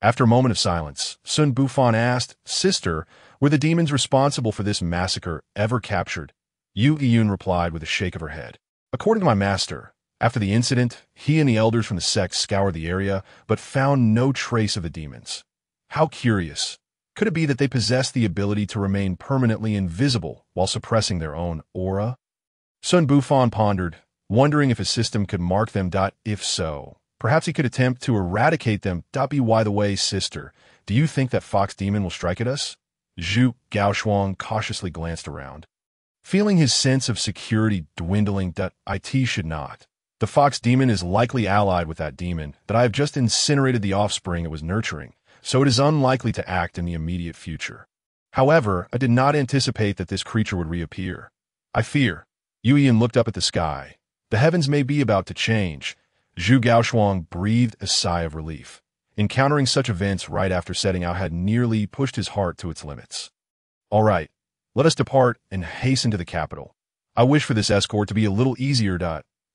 After a moment of silence, Xun Bufan asked, Sister, were the demons responsible for this massacre ever captured? Yu Yun replied with a shake of her head. According to my master, after the incident, he and the elders from the sect scoured the area, but found no trace of the demons. How curious. Could it be that they possessed the ability to remain permanently invisible while suppressing their own aura? Xun Bufan pondered, wondering if a system could mark them. If so, Perhaps he could attempt to eradicate them. By the way, sister, do you think that fox demon will strike at us? Zhu Gaoshuang cautiously glanced around, feeling his sense of security dwindling. It should not. The fox demon is likely allied with that demon that I have just incinerated the offspring it was nurturing, so it is unlikely to act in the immediate future. However, I did not anticipate that this creature would reappear. I fear. Yu Yan looked up at the sky. The heavens may be about to change. Zhu Gaoshuang breathed a sigh of relief. Encountering such events right after setting out had nearly pushed his heart to its limits. All right, let us depart and hasten to the capital. I wish for this escort to be a little easier.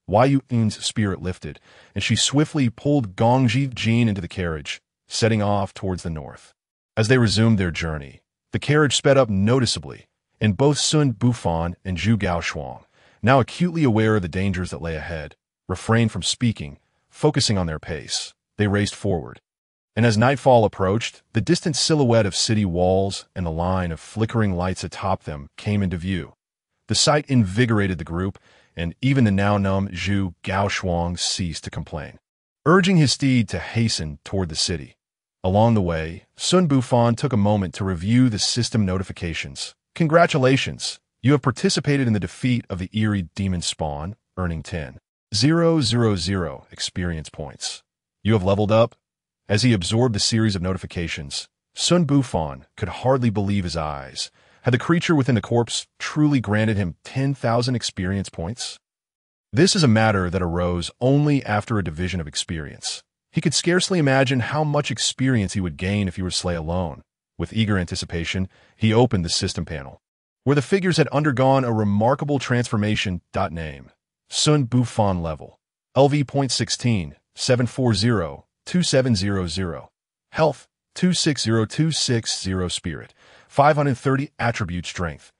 Yu Yan's spirit lifted, and she swiftly pulled Gongji Jin into the carriage, setting off towards the north. As they resumed their journey, the carriage sped up noticeably, and both Xun Bufan and Zhu Gaoshuang, now acutely aware of the dangers that lay ahead, refrained from speaking, focusing on their pace. They raced forward. And as nightfall approached, the distant silhouette of city walls and the line of flickering lights atop them came into view. The sight invigorated the group, and even the now-numb Zhu Gaoshuang ceased to complain, urging his steed to hasten toward the city. Along the way, Xun Bufan took a moment to review the system notifications. Congratulations! You have participated in the defeat of the eerie demon spawn, earning 10,000 experience points. You have leveled up. As he absorbed the series of notifications, Xun Bufan could hardly believe his eyes. Had the creature within the corpse truly granted him 10,000 experience points? This is a matter that arose only after a division of experience. He could scarcely imagine how much experience he would gain if he were to slay alone. With eager anticipation, he opened the system panel, where the figures had undergone a remarkable transformation. Name: Xun Bufan level. LV.16, 740-2700. Health, 260260. Spirit, 530. Attribute strength,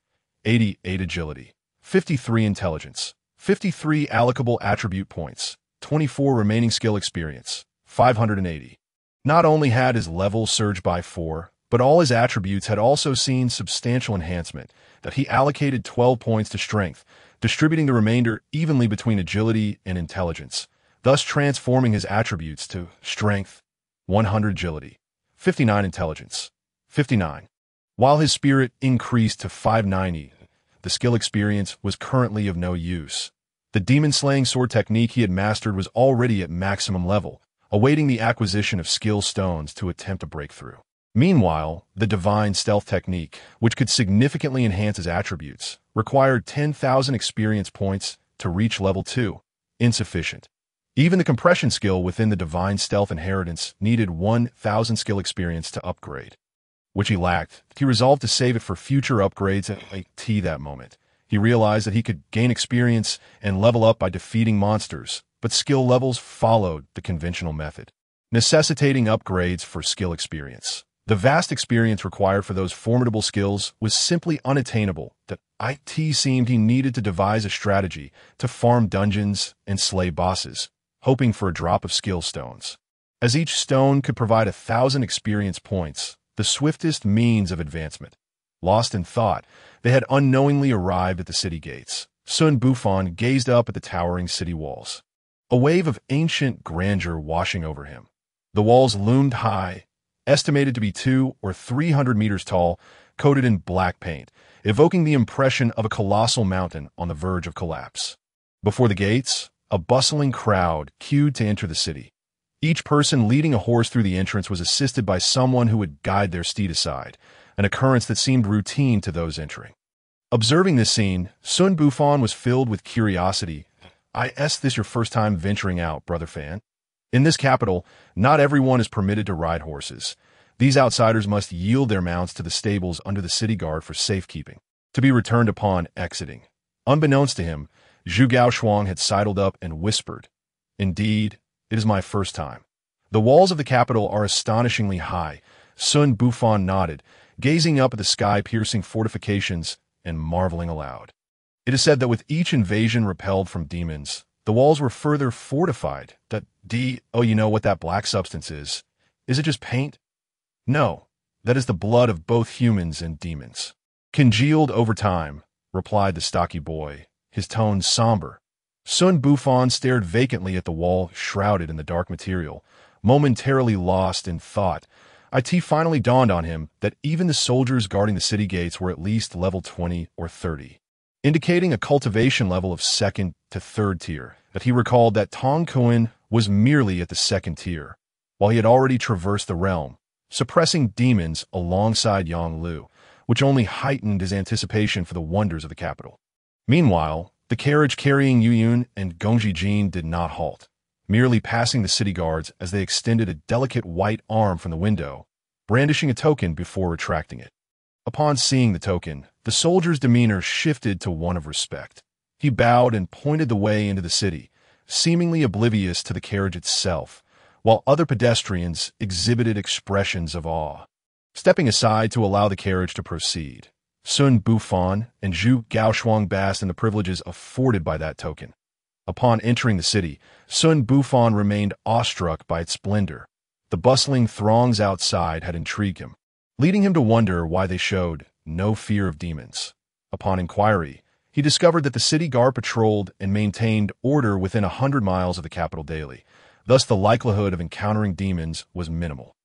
88 agility, 53 intelligence, 53 allocable attribute points, 24 remaining skill experience, 580. Not only had his level surged by 4, but all his attributes had also seen substantial enhancement. That he allocated 12 points to strength, distributing the remainder evenly between agility and intelligence, thus transforming his attributes to strength, 100 agility, 59 intelligence, 59. While his spirit increased to 590, the skill experience was currently of no use. The demon-slaying sword technique he had mastered was already at maximum level, awaiting the acquisition of skill stones to attempt a breakthrough. Meanwhile, the divine stealth technique, which could significantly enhance his attributes, required 10,000 experience points to reach level 2. Insufficient. Even the compression skill within the divine stealth inheritance needed 1,000 skill experience to upgrade, which he lacked. He resolved to save it for future upgrades at that moment. He realized that he could gain experience and level up by defeating monsters, but skill levels followed the conventional method, necessitating upgrades for skill experience. The vast experience required for those formidable skills was simply unattainable. That it seemed he needed to devise a strategy to farm dungeons and slay bosses, hoping for a drop of skill stones. As each stone could provide 1,000 experience points, the swiftest means of advancement. Lost in thought, they had unknowingly arrived at the city gates. Xun Bufan gazed up at the towering city walls, a wave of ancient grandeur washing over him. The walls loomed high, estimated to be 200 or 300 meters tall, coated in black paint, evoking the impression of a colossal mountain on the verge of collapse. Before the gates, a bustling crowd queued to enter the city. Each person leading a horse through the entrance was assisted by someone who would guide their steed aside, an occurrence that seemed routine to those entering. Observing this scene, Xun Bufan was filled with curiosity. Is this your first time venturing out, brother Fan? In this capital, not everyone is permitted to ride horses. These outsiders must yield their mounts to the stables under the city guard for safekeeping, to be returned upon exiting. Unbeknownst to him, Zhu Gaoshuang had sidled up and whispered, "Indeed, it is my first time. The walls of the capital are astonishingly high." Xun Bufan nodded, gazing up at the sky-piercing fortifications and marveling aloud. It is said that with each invasion repelled from demons, the walls were further fortified. You know what that black substance is? Is it just paint? No, that is the blood of both humans and demons. Congealed over time, replied the stocky boy, his tone somber. Xun Bufan stared vacantly at the wall shrouded in the dark material, momentarily lost in thought. It finally dawned on him that even the soldiers guarding the city gates were at least level 20 or 30, indicating a cultivation level of second to third tier. That he recalled that Tong Kuan was merely at the second tier, while he had already traversed the realm, suppressing demons alongside Yang Lu, which only heightened his anticipation for the wonders of the capital. Meanwhile, the carriage carrying Yu Yun and Gongji Jin did not halt, merely passing the city guards as they extended a delicate white arm from the window, brandishing a token before retracting it. Upon seeing the token, the soldier's demeanor shifted to one of respect. He bowed and pointed the way into the city, seemingly oblivious to the carriage itself, while other pedestrians exhibited expressions of awe. Stepping aside to allow the carriage to proceed, Xun Bufan and Zhu Gaoshuang basked in the privileges afforded by that token. Upon entering the city, Xun Bufan remained awestruck by its splendor. The bustling throngs outside had intrigued him, leading him to wonder why they showed no fear of demons. Upon inquiry, he discovered that the city guard patrolled and maintained order within 100 miles of the capital daily. Thus, the likelihood of encountering demons was minimal.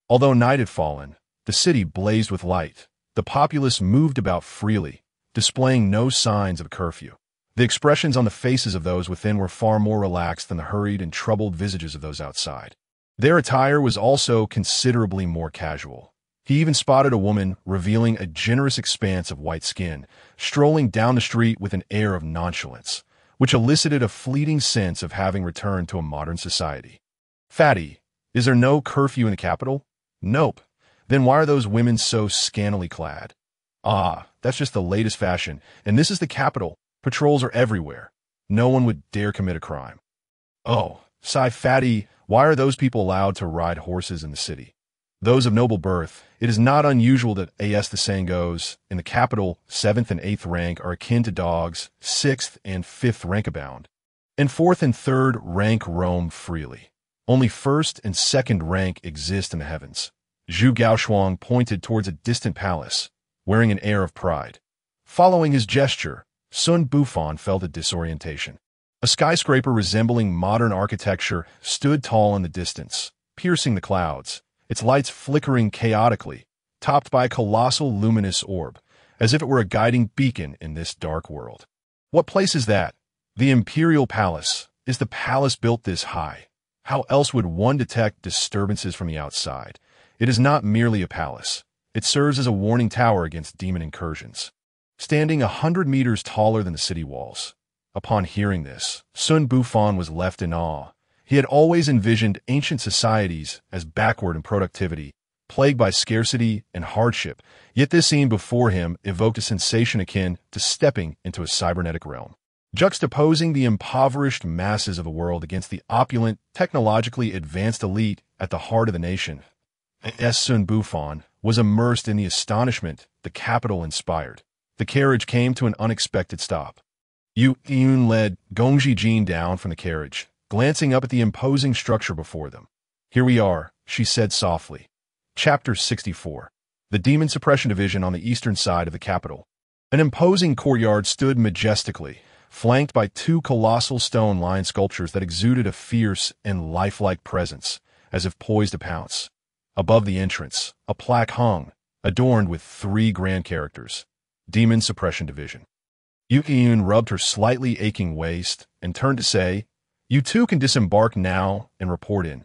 Although night had fallen, the city blazed with light. The populace moved about freely, displaying no signs of curfew. The expressions on the faces of those within were far more relaxed than the hurried and troubled visages of those outside. Their attire was also considerably more casual. He even spotted a woman revealing a generous expanse of white skin, strolling down the street with an air of nonchalance, which elicited a fleeting sense of having returned to a modern society. "Fatty, is there no curfew in the capital?" "Nope." "Then why are those women so scantily clad?" "Ah, that's just the latest fashion, and this is the capital. Patrols are everywhere. No one would dare commit a crime." "Oh, sigh Fatty, why are those people allowed to ride horses in the city?" "Those of noble birth. It is not unusual that, as the saying goes, in the capital, 7th and 8th rank are akin to dogs, 6th and 5th rank abound, and 4th and 3rd rank roam freely. Only 1st and 2nd rank exist in the heavens." Zhu Gaoshuang pointed towards a distant palace, wearing an air of pride. Following his gesture, Xun Bufan felt a disorientation. A skyscraper resembling modern architecture stood tall in the distance, piercing the clouds, its lights flickering chaotically, topped by a colossal luminous orb, as if it were a guiding beacon in this dark world. "What place is that?" "The Imperial Palace. Is the palace built this high? How else would one detect disturbances from the outside? It is not merely a palace. It serves as a warning tower against demon incursions, standing 100 meters taller than the city walls." Upon hearing this, Xun Bufan was left in awe. He had always envisioned ancient societies as backward in productivity, plagued by scarcity and hardship, yet this scene before him evoked a sensation akin to stepping into a cybernetic realm. Juxtaposing the impoverished masses of the world against the opulent, technologically advanced elite at the heart of the nation, Xun Bufan was immersed in the astonishment the capital inspired. The carriage came to an unexpected stop. Yu Yun led Gongji Jin down from the carriage, glancing up at the imposing structure before them. "Here we are," she said softly. Chapter 64. The Demon Suppression Division on the eastern side of the capital. An imposing courtyard stood majestically, flanked by two colossal stone-lined sculptures that exuded a fierce and lifelike presence, as if poised to pounce. Above the entrance, a plaque hung, adorned with 3 grand characters: Demon Suppression Division. Yu Yun rubbed her slightly aching waist and turned to say, "You two can disembark now and report in."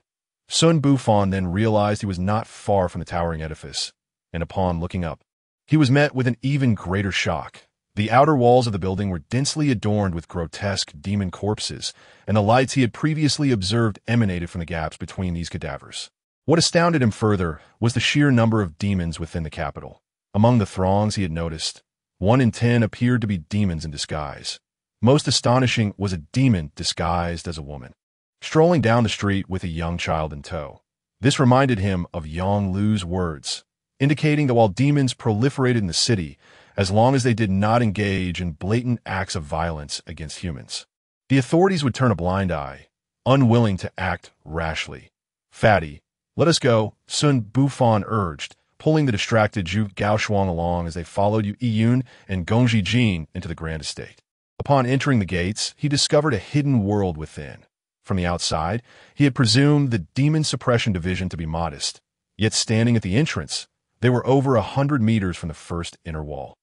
Xun Bufan then realized he was not far from the towering edifice, and upon looking up, he was met with an even greater shock. The outer walls of the building were densely adorned with grotesque demon corpses, and the lights he had previously observed emanated from the gaps between these cadavers. What astounded him further was the sheer number of demons within the capital. Among the throngs he had noticed, 1 in 10 appeared to be demons in disguise. Most astonishing was a demon disguised as a woman, strolling down the street with a young child in tow. This reminded him of Yang Lu's words, indicating that while demons proliferated in the city, as long as they did not engage in blatant acts of violence against humans, the authorities would turn a blind eye, unwilling to act rashly. "Fatty, let us go," Xun Bufan urged, pulling the distracted Zhu Gaoshuang along as they followed Yu Yun and Gongji Jin into the grand estate. Upon entering the gates, he discovered a hidden world within. From the outside, he had presumed the Demon Suppression Division to be modest, yet standing at the entrance, they were over 100 meters from the first inner wall.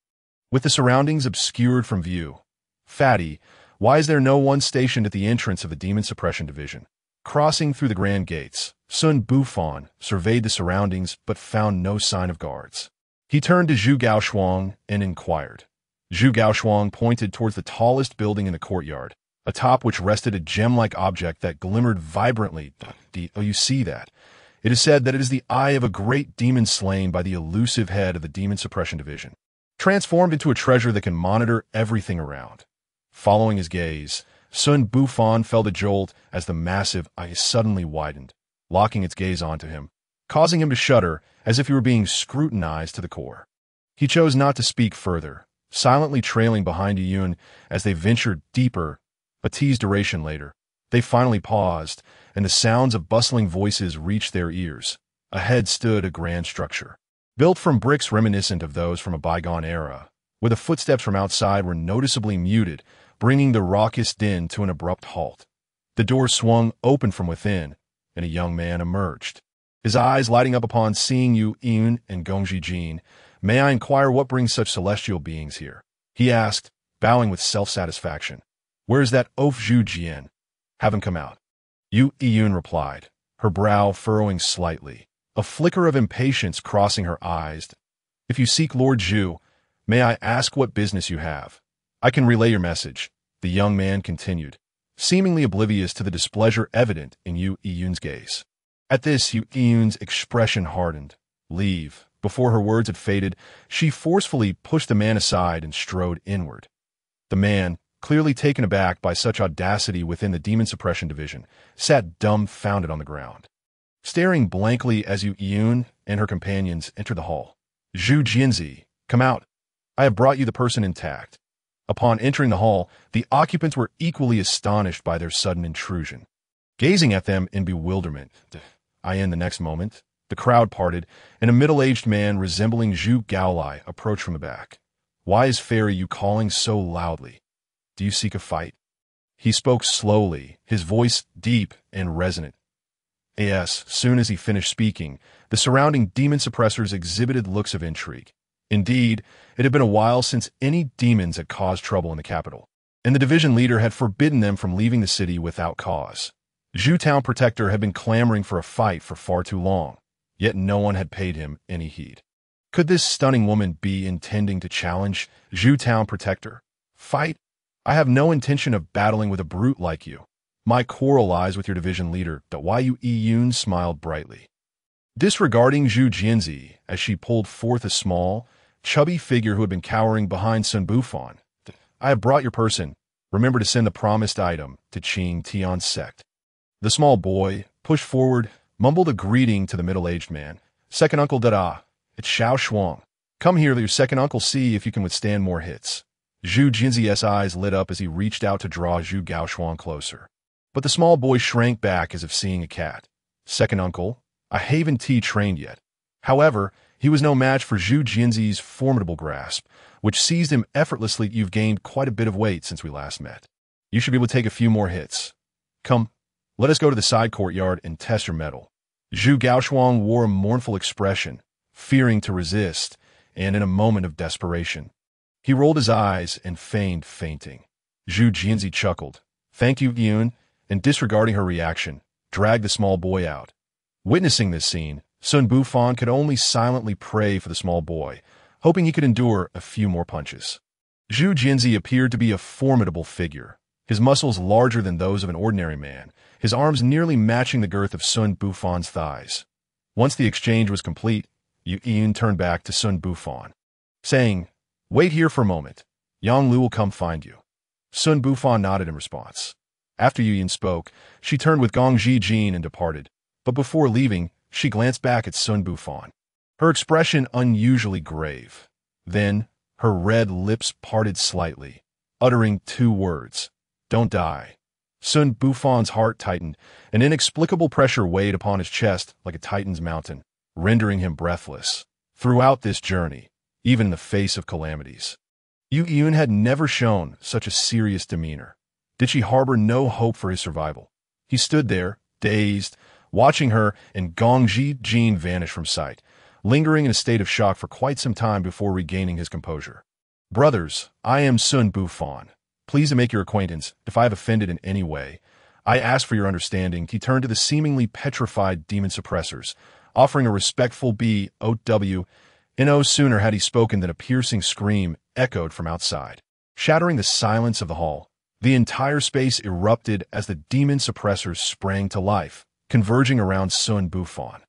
With the surroundings obscured from view, Fatty, why is there no one stationed at the entrance of the Demon Suppression Division? Crossing through the grand gates, Xun Bufan surveyed the surroundings but found no sign of guards. He turned to Zhu Gaoshuang and inquired. Zhu Gaoshuang pointed towards the tallest building in the courtyard, atop which rested a gem-like object that glimmered vibrantly. Oh, you see that? It is said that it is the eye of a great demon slain by the elusive head of the Demon Suppression Division, transformed into a treasure that can monitor everything around. Following his gaze, Xun Bufan felt a jolt as the massive eye suddenly widened, locking its gaze onto him, causing him to shudder as if he were being scrutinized to the core. He chose not to speak further, silently trailing behind Yun as they ventured deeper. A teased duration later, they finally paused, and the sounds of bustling voices reached their ears. Ahead stood a grand structure, built from bricks reminiscent of those from a bygone era, where the footsteps from outside were noticeably muted, bringing the raucous din to an abrupt halt. The door swung open from within, and a young man emerged, his eyes lighting up upon seeing Yun and Gongji Jin. "May I inquire what brings such celestial beings here?" he asked, bowing with self-satisfaction. "Where is that oaf Zhu Jian? Have him come out." Yun replied, her brow furrowing slightly, a flicker of impatience crossing her eyes. "If you seek Lord Zhu, may I ask what business you have? I can relay your message," the young man continued, seemingly oblivious to the displeasure evident in Yun's gaze. At this, Yun's expression hardened. "Leave." Before her words had faded, she forcefully pushed the man aside and strode inward. The man, clearly taken aback by such audacity within the Demon Suppression Division, sat dumbfounded on the ground, staring blankly as Yun and her companions entered the hall. "Zhu Jianzi, come out. I have brought you the person intact." Upon entering the hall, the occupants were equally astonished by their sudden intrusion, gazing at them in bewilderment. The next moment, the crowd parted, and a middle-aged man resembling Zhu Gaolai approached from the back. "Why is Fairy you calling so loudly? Do you seek a fight?" He spoke slowly, his voice deep and resonant. Yes, soon as he finished speaking, the surrounding demon suppressors exhibited looks of intrigue. Indeed, it had been a while since any demons had caused trouble in the capital, and the division leader had forbidden them from leaving the city without cause. Zhu Town Protector had been clamoring for a fight for far too long, yet no one had paid him any heed. Could this stunning woman be intending to challenge Zhu Town Protector? "Fight? I have no intention of battling with a brute like you. My quarrel lies with your division leader." Yun smiled brightly, disregarding Zhu Jianzi as she pulled forth a small, chubby figure who had been cowering behind Xun Bufan. "I have brought your person. Remember to send the promised item to Qing Tian's sect." The small boy, pushed forward, mumbled a greeting to the middle-aged man. "Second Uncle Dada, it's Xiao Shuang. Come here, let your second uncle see if you can withstand more hits." Zhu Jinzi's eyes lit up as he reached out to draw Zhu Gaoshuang closer. But the small boy shrank back as if seeing a cat. "Second uncle, I haven't trained yet." However, he was no match for Zhu Jinzi's formidable grasp, which seized him effortlessly. "You've gained quite a bit of weight since we last met. You should be able to take a few more hits. Come, let us go to the side courtyard and test your mettle." Zhu Gaoshuang wore a mournful expression, fearing to resist, and in a moment of desperation, he rolled his eyes and feigned fainting. Zhu Jianzi chuckled. "Thank you, Yun," and disregarding her reaction, dragged the small boy out. Witnessing this scene, Xun Bufan could only silently pray for the small boy, hoping he could endure a few more punches. Zhu Jianzi appeared to be a formidable figure, his muscles larger than those of an ordinary man, his arms nearly matching the girth of Xun Bufan's thighs. Once the exchange was complete, Yun turned back to Xun Bufan, saying, "Wait here for a moment. Yang Lu will come find you." Xun Bufan nodded in response. After Yun spoke, she turned with Gongji Jin and departed, but before leaving, she glanced back at Xun Bufan, her expression unusually grave. Then, her red lips parted slightly, uttering two words, "Don't die." Xun Bufan's heart tightened, an inexplicable pressure weighed upon his chest like a titan's mountain, rendering him breathless. Throughout this journey, even in the face of calamities, Yu Yun had never shown such a serious demeanor. Did she harbor no hope for his survival? He stood there, dazed, watching her and Gongji Jin vanish from sight, lingering in a state of shock for quite some time before regaining his composure. Brothers, I am Xun Bufan. Pleased to make your acquaintance. If I have offended in any way, I ask for your understanding. He turned to the seemingly petrified demon suppressors, offering a respectful BOW. No sooner had he spoken than a piercing scream echoed from outside, shattering the silence of the hall. The entire space erupted as the demon suppressors sprang to life, converging around Xun Bufan.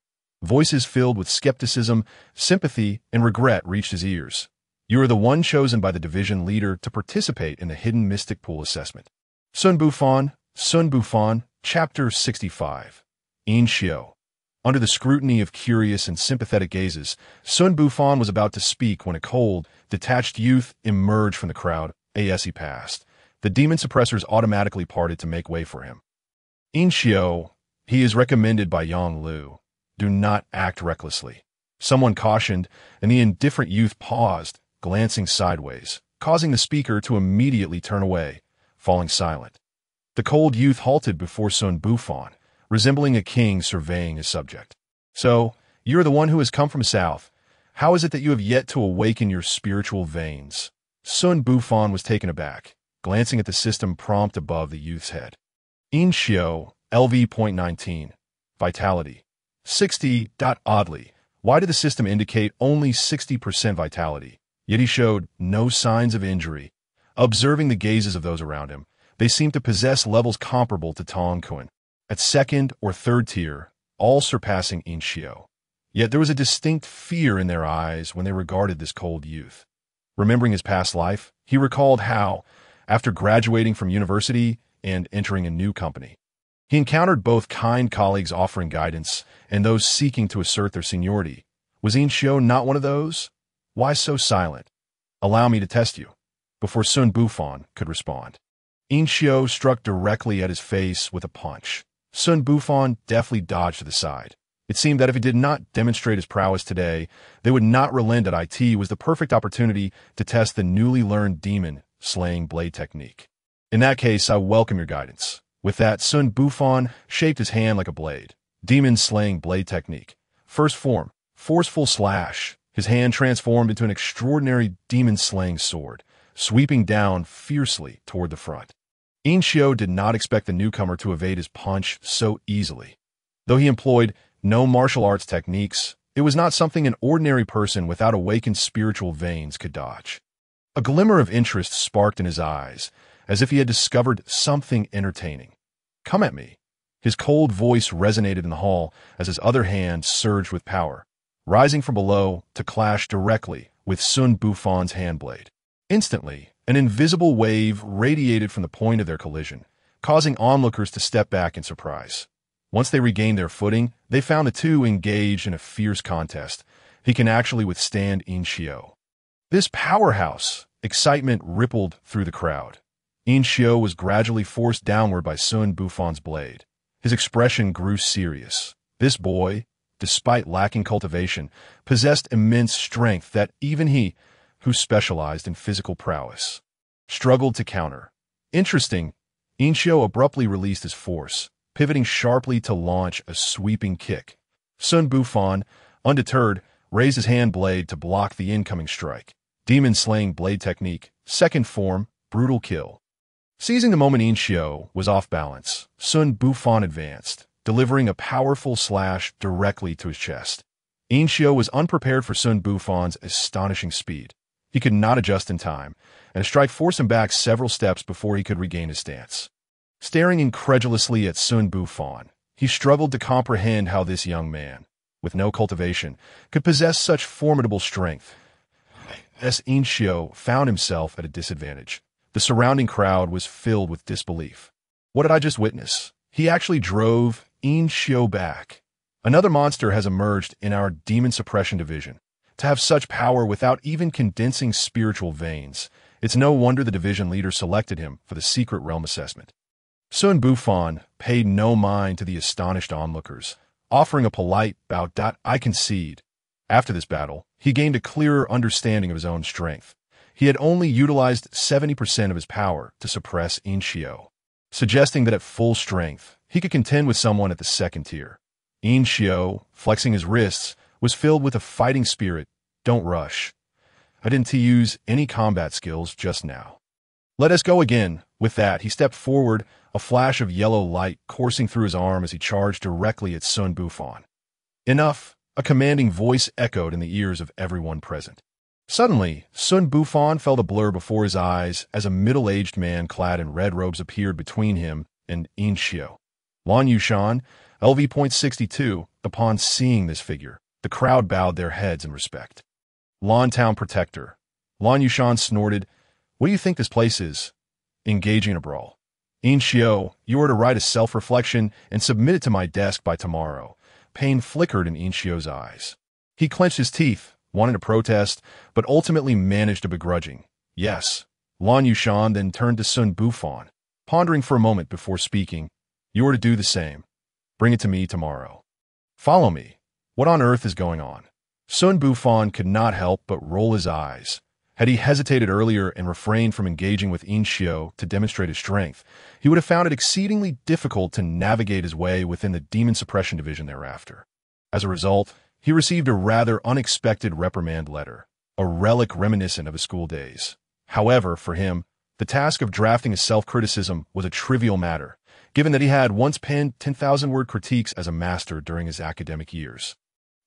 Voices filled with skepticism, sympathy, and regret reached his ears. You are the one chosen by the division leader to participate in the hidden mystic pool assessment. Xun Bufan, Chapter 65. In Xiao. Under the scrutiny of curious and sympathetic gazes, Xun Bufan was about to speak when a cold, detached youth emerged from the crowd. As he passed, the demon suppressors automatically parted to make way for him. In Xiao, he is recommended by Yang Lu. Do not act recklessly. Someone cautioned, and the indifferent youth paused, glancing sideways, causing the speaker to immediately turn away, falling silent. The cold youth halted before Xun Bufan, resembling a king surveying his subject. So, you are the one who has come from south. How is it that you have yet to awaken your spiritual veins? Xun Bufan was taken aback, glancing at the system prompt above the youth's head. In Xiao, LV.19. Vitality. 60. Oddly, why did the system indicate only 60% vitality? Yet he showed no signs of injury. Observing the gazes of those around him, they seemed to possess levels comparable to Tong Kun, at second or third tier, all surpassing In Xiao. Yet there was a distinct fear in their eyes when they regarded this cold youth. Remembering his past life, he recalled how, after graduating from university and entering a new company, he encountered both kind colleagues offering guidance and those seeking to assert their seniority. Was In Xiao not one of those? Why so silent? Allow me to test you. Before Xun Bufan could respond, In Xiao struck directly at his face with a punch. Xun Bufan deftly dodged to the side. It seemed that if he did not demonstrate his prowess today, they would not relent. It was the perfect opportunity to test the newly learned demon-slaying blade technique. In that case, I welcome your guidance. With that, Xun Bufan shaped his hand like a blade. Demon-slaying blade technique. First form, forceful slash. His hand transformed into an extraordinary demon-slaying sword, sweeping down fiercely toward the front. In Xiao did not expect the newcomer to evade his punch so easily. Though he employed no martial arts techniques, it was not something an ordinary person without awakened spiritual veins could dodge. A glimmer of interest sparked in his eyes, as if he had discovered something entertaining. Come at me. His cold voice resonated in the hall as his other hand surged with power, rising from below to clash directly with Xun Bufan's handblade. Instantly, an invisible wave radiated from the point of their collision, causing onlookers to step back in surprise. Once they regained their footing, they found the two engaged in a fierce contest. He can actually withstand In Xiao. This powerhouse! Excitement rippled through the crowd. In Xiao was gradually forced downward by Xun Bufan's blade. His expression grew serious. This boy, despite lacking cultivation, possessed immense strength that even he, who specialized in physical prowess, struggled to counter. Interesting, In Xiao abruptly released his force, pivoting sharply to launch a sweeping kick. Xun Bufan, undeterred, raised his hand blade to block the incoming strike. Demon-slaying blade technique, second form, brutal kill. Seizing the moment In Xiao was off balance, Xun Bufan advanced, delivering a powerful slash directly to his chest. In Xiao was unprepared for Xun Bufan's astonishing speed. He could not adjust in time, and a strike forced him back several steps before he could regain his stance. Staring incredulously at Xun Bufan, he struggled to comprehend how this young man, with no cultivation, could possess such formidable strength. As In Xiao found himself at a disadvantage, the surrounding crowd was filled with disbelief. What did I just witness? He actually drove In Xiao back. Another monster has emerged in our demon suppression division. To have such power without even condensing spiritual veins, it's no wonder the division leader selected him for the secret realm assessment. Xun Bufan paid no mind to the astonished onlookers, offering a polite bow. I concede. After this battle, he gained a clearer understanding of his own strength. he had only utilized 70% of his power to suppress Inshio, suggesting that at full strength, he could contend with someone at the second tier. Inshio, flexing his wrists, was filled with a fighting spirit. Don't rush. I didn't use any combat skills just now. Let us go again. With that, he stepped forward, a flash of yellow light coursing through his arm as he charged directly at Xun Bufan. Enough, a commanding voice echoed in the ears of everyone present. Suddenly, Xun Bufan felt a blur before his eyes as a middle-aged man clad in red robes appeared between him and Inshio. Lan Yushan, LV.62, upon seeing this figure, the crowd bowed their heads in respect. Lan Town Protector. Lan Yushan snorted, "What do you think this place is?" Engaging in a brawl. Inshio, you are to write a self-reflection and submit it to my desk by tomorrow. Pain flickered in Inshio's eyes. He clenched his teeth, wanting to protest, but ultimately managed a begrudging yes. Lan Yushan then turned to Xun Bufan, pondering for a moment before speaking. You are to do the same. Bring it to me tomorrow. Follow me. What on earth is going on? Xun Bufan could not help but roll his eyes. Had he hesitated earlier and refrained from engaging with Inshio to demonstrate his strength, he would have found it exceedingly difficult to navigate his way within the Demon Suppression Division thereafter. As a result, he received a rather unexpected reprimand letter, a relic reminiscent of his school days. However, for him, the task of drafting a self-criticism was a trivial matter, given that he had once penned 10,000-word critiques as a master during his academic years.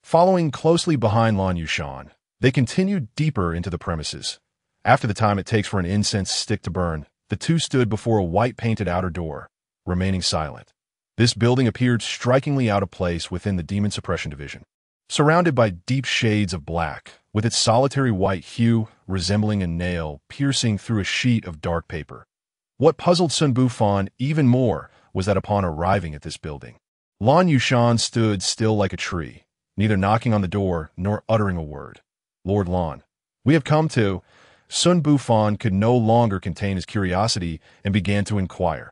Following closely behind Lan Yushan, they continued deeper into the premises. After the time it takes for an incense stick to burn, the two stood before a white-painted outer door, remaining silent. This building appeared strikingly out of place within the Demon Suppression Division. Surrounded by deep shades of black, with its solitary white hue resembling a nail piercing through a sheet of dark paper. What puzzled Xun Bufan even more was that upon arriving at this building, Lan Yushan stood still like a tree, neither knocking on the door nor uttering a word. Lord Lan, we have come to... Xun Bufan could no longer contain his curiosity and began to inquire,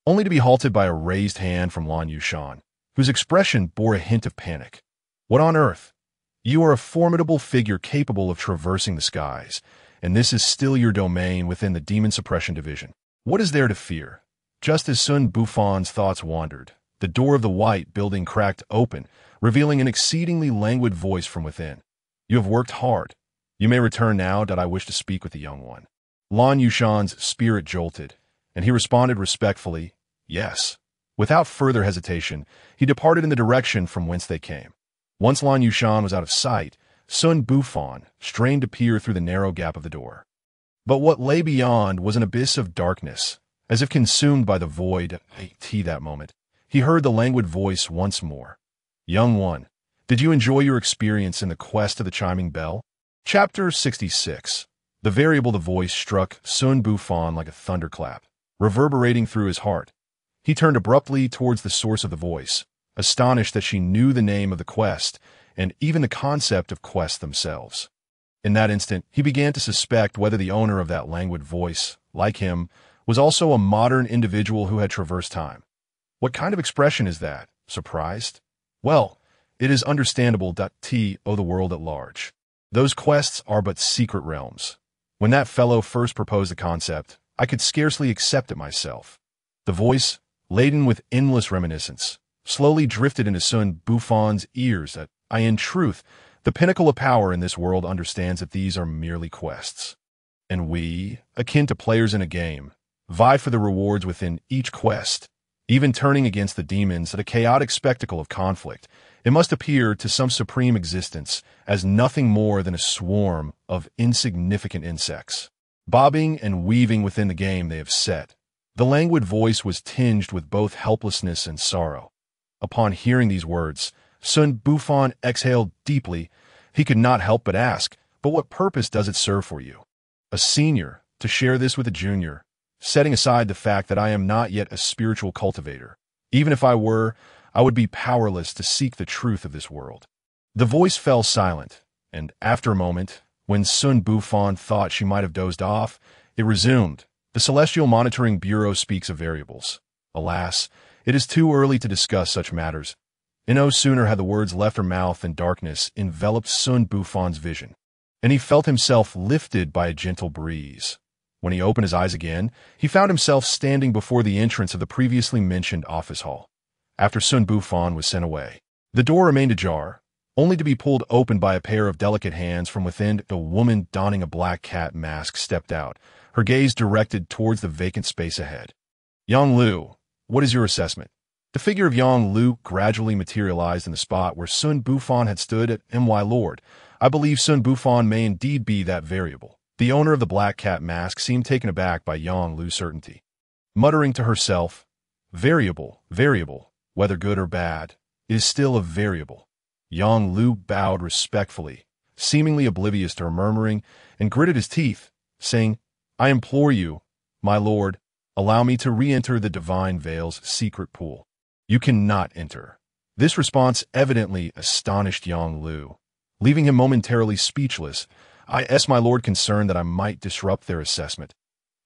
only to be halted by a raised hand from Lan Yushan, whose expression bore a hint of panic. What on earth? You are a formidable figure capable of traversing the skies, and this is still your domain within the Demon Suppression Division. What is there to fear? Just as Xun Bufan's thoughts wandered, the door of the white building cracked open, revealing an exceedingly languid voice from within. You have worked hard. You may return now that I wish to speak with the young one. Lan Yushan's spirit jolted, and he responded respectfully, yes. Without further hesitation, he departed in the direction from whence they came. Once Lan Yushan was out of sight, Xun Bufan strained to peer through the narrow gap of the door. But what lay beyond was an abyss of darkness, as if consumed by the void. That moment, he heard the languid voice once more. Young one, did you enjoy your experience in the quest of the chiming bell? Chapter 66. The variable the voice struck Xun Bufan like a thunderclap, reverberating through his heart. He turned abruptly towards the source of the voice, astonished that she knew the name of the quest and even the concept of quests themselves. In that instant, he began to suspect whether the owner of that languid voice, like him, was also a modern individual who had traversed time. What kind of expression is that? Surprised? Well, it is understandable. The world at large. Those quests are but secret realms. When that fellow first proposed the concept, I could scarcely accept it myself. The voice, laden with endless reminiscence, slowly drifted into Xun Bufan's ears that in truth, the pinnacle of power in this world understands that these are merely quests. And we, akin to players in a game, vie for the rewards within each quest, even turning against the demons at a chaotic spectacle of conflict. It must appear to some supreme existence as nothing more than a swarm of insignificant insects, bobbing and weaving within the game they have set. The languid voice was tinged with both helplessness and sorrow. Upon hearing these words, Xun Bufan exhaled deeply. He could not help but ask, but what purpose does it serve for you, a senior, to share this with a junior, setting aside the fact that I am not yet a spiritual cultivator? Even if I were, I would be powerless to seek the truth of this world. The voice fell silent, and after a moment, when Xun Bufan thought she might have dozed off, it resumed. The Celestial Monitoring Bureau speaks of variables. Alas, it is too early to discuss such matters. And no sooner had the words left her mouth than darkness enveloped Xun Bufan's vision. and he felt himself lifted by a gentle breeze. When he opened his eyes again, he found himself standing before the entrance of the previously mentioned office hall. After Xun Bufan was sent away, the door remained ajar, only to be pulled open by a pair of delicate hands from within. A woman donning a black cat mask stepped out, her gaze directed towards the vacant space ahead. Yang Lu, what is your assessment? The figure of Yang Lu gradually materialized in the spot where Xun Bufan had stood at My Lord. I believe Xun Bufan may indeed be that variable. The owner of the black cat mask seemed taken aback by Yang Lu's certainty. Muttering to herself, variable, whether good or bad, it is still a variable. Yang Lu bowed respectfully, seemingly oblivious to her murmuring, and gritted his teeth, saying, I implore you, my lord, allow me to re-enter the Divine Veil's secret pool. You cannot enter. This response evidently astonished Yang Lu, leaving him momentarily speechless. My lord, concerned that I might disrupt their assessment.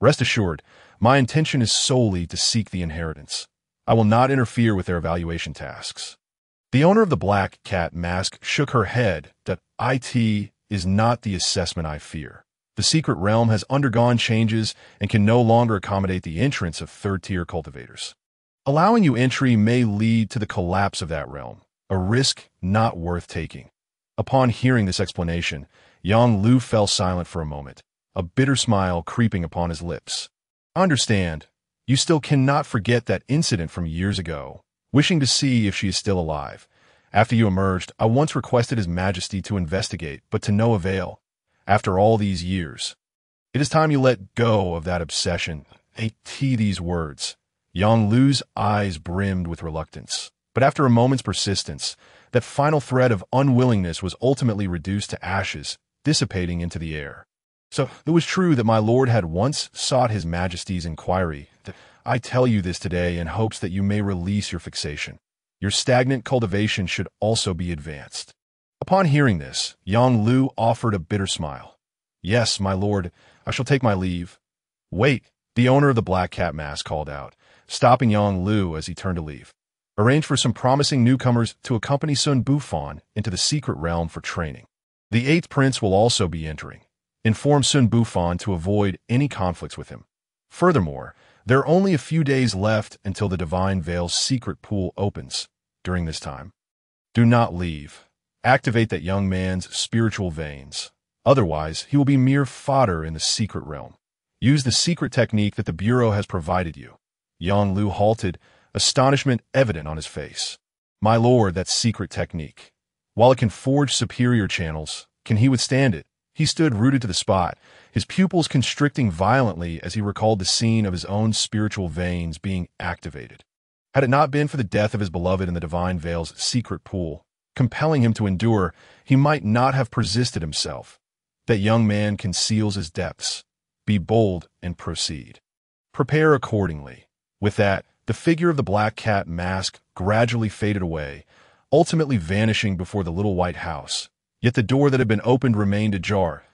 Rest assured, my intention is solely to seek the inheritance. I will not interfere with their evaluation tasks. The owner of the black cat mask shook her head. That it is not the assessment I fear. The secret realm has undergone changes and can no longer accommodate the entrance of third-tier cultivators. Allowing you entry may lead to the collapse of that realm, a risk not worth taking. Upon hearing this explanation, Yang Lu fell silent for a moment, a bitter smile creeping upon his lips. Understand, you still cannot forget that incident from years ago. Wishing to see if she is still alive. After you emerged, I once requested His Majesty to investigate, but to no avail. After all these years, it is time you let go of that obsession. These words. Yang Lu's eyes brimmed with reluctance. But after a moment's persistence, that final thread of unwillingness was ultimately reduced to ashes, dissipating into the air. So it was true that my lord had once sought His Majesty's inquiry. I tell you this today in hopes that you may release your fixation. Your stagnant cultivation should also be advanced. Upon hearing this, Yang Lu offered a bitter smile. Yes, my lord, I shall take my leave. Wait, the owner of the black cat mask called out, stopping Yang Lu as he turned to leave. Arrange for some promising newcomers to accompany Xun Bufan into the secret realm for training. The 8th prince will also be entering. Inform Xun Bufan to avoid any conflicts with him. Furthermore, there are only a few days left until the Divine Veil's secret pool opens. During this time, do not leave. Activate that young man's spiritual veins. Otherwise, he will be mere fodder in the secret realm. Use the secret technique that the Bureau has provided you. Yang Lu halted, astonishment evident on his face. My lord, that secret technique. While it can forge superior channels, can he withstand it? He stood rooted to the spot, his pupils constricting violently as he recalled the scene of his own spiritual veins being activated. Had it not been for the death of his beloved in the Divine Veil's secret pool, compelling him to endure, he might not have persisted himself. That young man conceals his depths. Be bold and proceed. Prepare accordingly. With that, the figure of the black cat mask gradually faded away, ultimately vanishing before the little white house. Yet the door that had been opened remained ajar.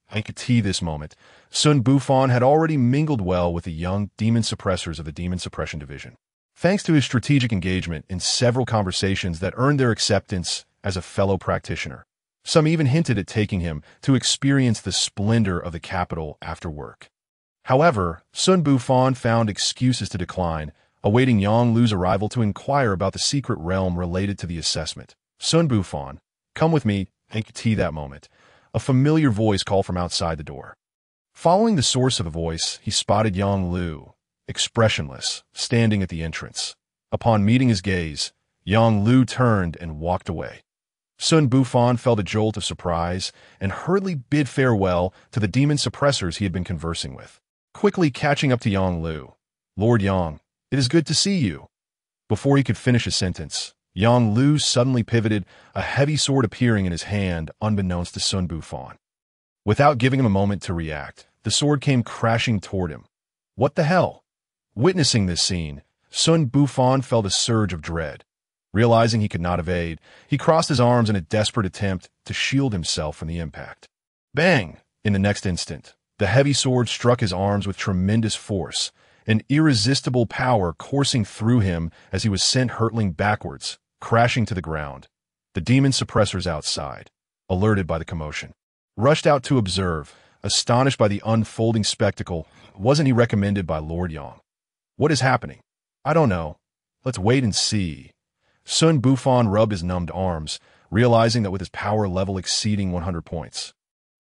I could see this moment. Xun Bufan had already mingled well with the young demon suppressors of the Demon Suppression Division, thanks to his strategic engagement in several conversations that earned their acceptance as a fellow practitioner. Some even hinted at taking him to experience the splendor of the capital after work. However, Xun Bufan found excuses to decline, awaiting Yang Lu's arrival to inquire about the secret realm related to the assessment. Xun Bufan, come with me. I could see that moment. A familiar voice called from outside the door. Following the source of the voice, he spotted Yang Lu, expressionless, standing at the entrance. Upon meeting his gaze, Yang Lu turned and walked away. Xun Bufan felt a jolt of surprise and hurriedly bid farewell to the demon suppressors he had been conversing with. Quickly catching up to Yang Lu, Lord Yang, it is good to see you. Before he could finish his sentence, Yang Lu suddenly pivoted, a heavy sword appearing in his hand unbeknownst to Xun Bufan. Without giving him a moment to react, the sword came crashing toward him. What the hell? Witnessing this scene, Xun Bufan felt a surge of dread. Realizing he could not evade, he crossed his arms in a desperate attempt to shield himself from the impact. Bang! In the next instant, the heavy sword struck his arms with tremendous force, an irresistible power coursing through him as he was sent hurtling backwards, crashing to the ground. The demon suppressors outside, alerted by the commotion, rushed out to observe, astonished by the unfolding spectacle. Wasn't he recommended by Lord Yang? What is happening? I don't know. Let's wait and see. Xun Bufan rubbed his numbed arms, realizing that with his power level exceeding 100 points,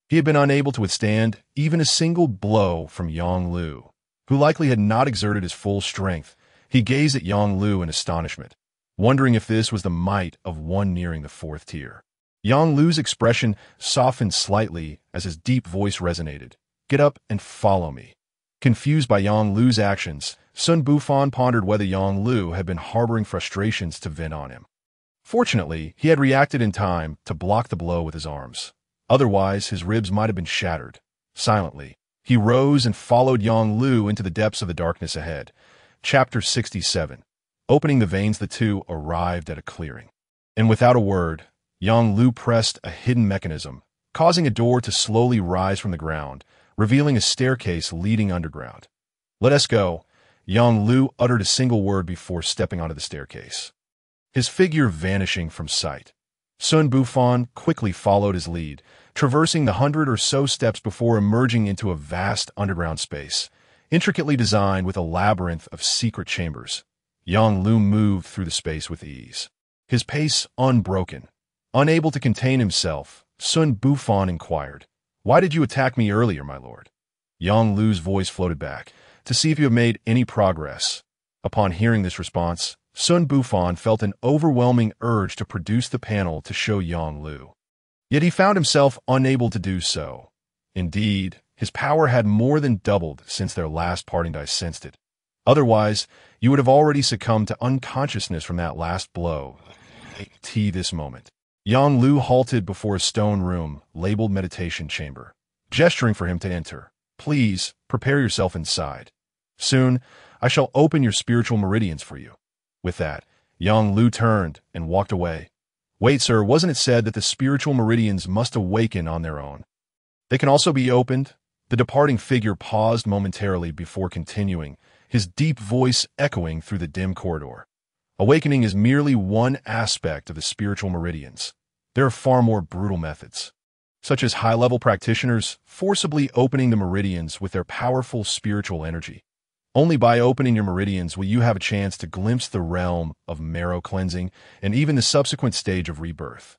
he had been unable to withstand even a single blow from Yang Lu, who likely had not exerted his full strength. He gazed at Yang Lu in astonishment, wondering if this was the might of one nearing the fourth tier. Yang Lu's expression softened slightly as his deep voice resonated. Get up and follow me. Confused by Yang Lu's actions, Xun Bufan pondered whether Yang Lu had been harboring frustrations to vent on him. Fortunately, he had reacted in time to block the blow with his arms. Otherwise, his ribs might have been shattered. Silently, he rose and followed Yang Lu into the depths of the darkness ahead. Chapter 67. Opening the veins, the two arrived at a clearing. And without a word, Yang Lu pressed a hidden mechanism, causing a door to slowly rise from the ground, revealing a staircase leading underground. Let us go. Yang Lu uttered a single word before stepping onto the staircase, his figure vanishing from sight. Xun Bufan quickly followed his lead, traversing the 100 or so steps before emerging into a vast underground space, intricately designed with a labyrinth of secret chambers. Yang Lu moved through the space with ease, his pace unbroken. Unable to contain himself, Xun Bufan inquired, "Why did you attack me earlier, my lord?" Yang Lu's voice floated back, "To see if you have made any progress." Upon hearing this response, Xun Bufan felt an overwhelming urge to produce the panel to show Yang Lu. Yet he found himself unable to do so. Indeed, his power had more than doubled since their last parting. I sensed it. Otherwise, you would have already succumbed to unconsciousness from that last blow. This moment. Yang Lu halted before a stone room labeled meditation chamber, gesturing for him to enter. "Please, prepare yourself inside. Soon, I shall open your spiritual meridians for you." With that, Yang Lu turned and walked away. "Wait, sir, wasn't it said that the spiritual meridians must awaken on their own? They can also be opened?" The departing figure paused momentarily before continuing, his deep voice echoing through the dim corridor. "Awakening is merely one aspect of the spiritual meridians. There are far more brutal methods, such as high-level practitioners forcibly opening the meridians with their powerful spiritual energy. Only by opening your meridians will you have a chance to glimpse the realm of marrow cleansing and even the subsequent stage of rebirth.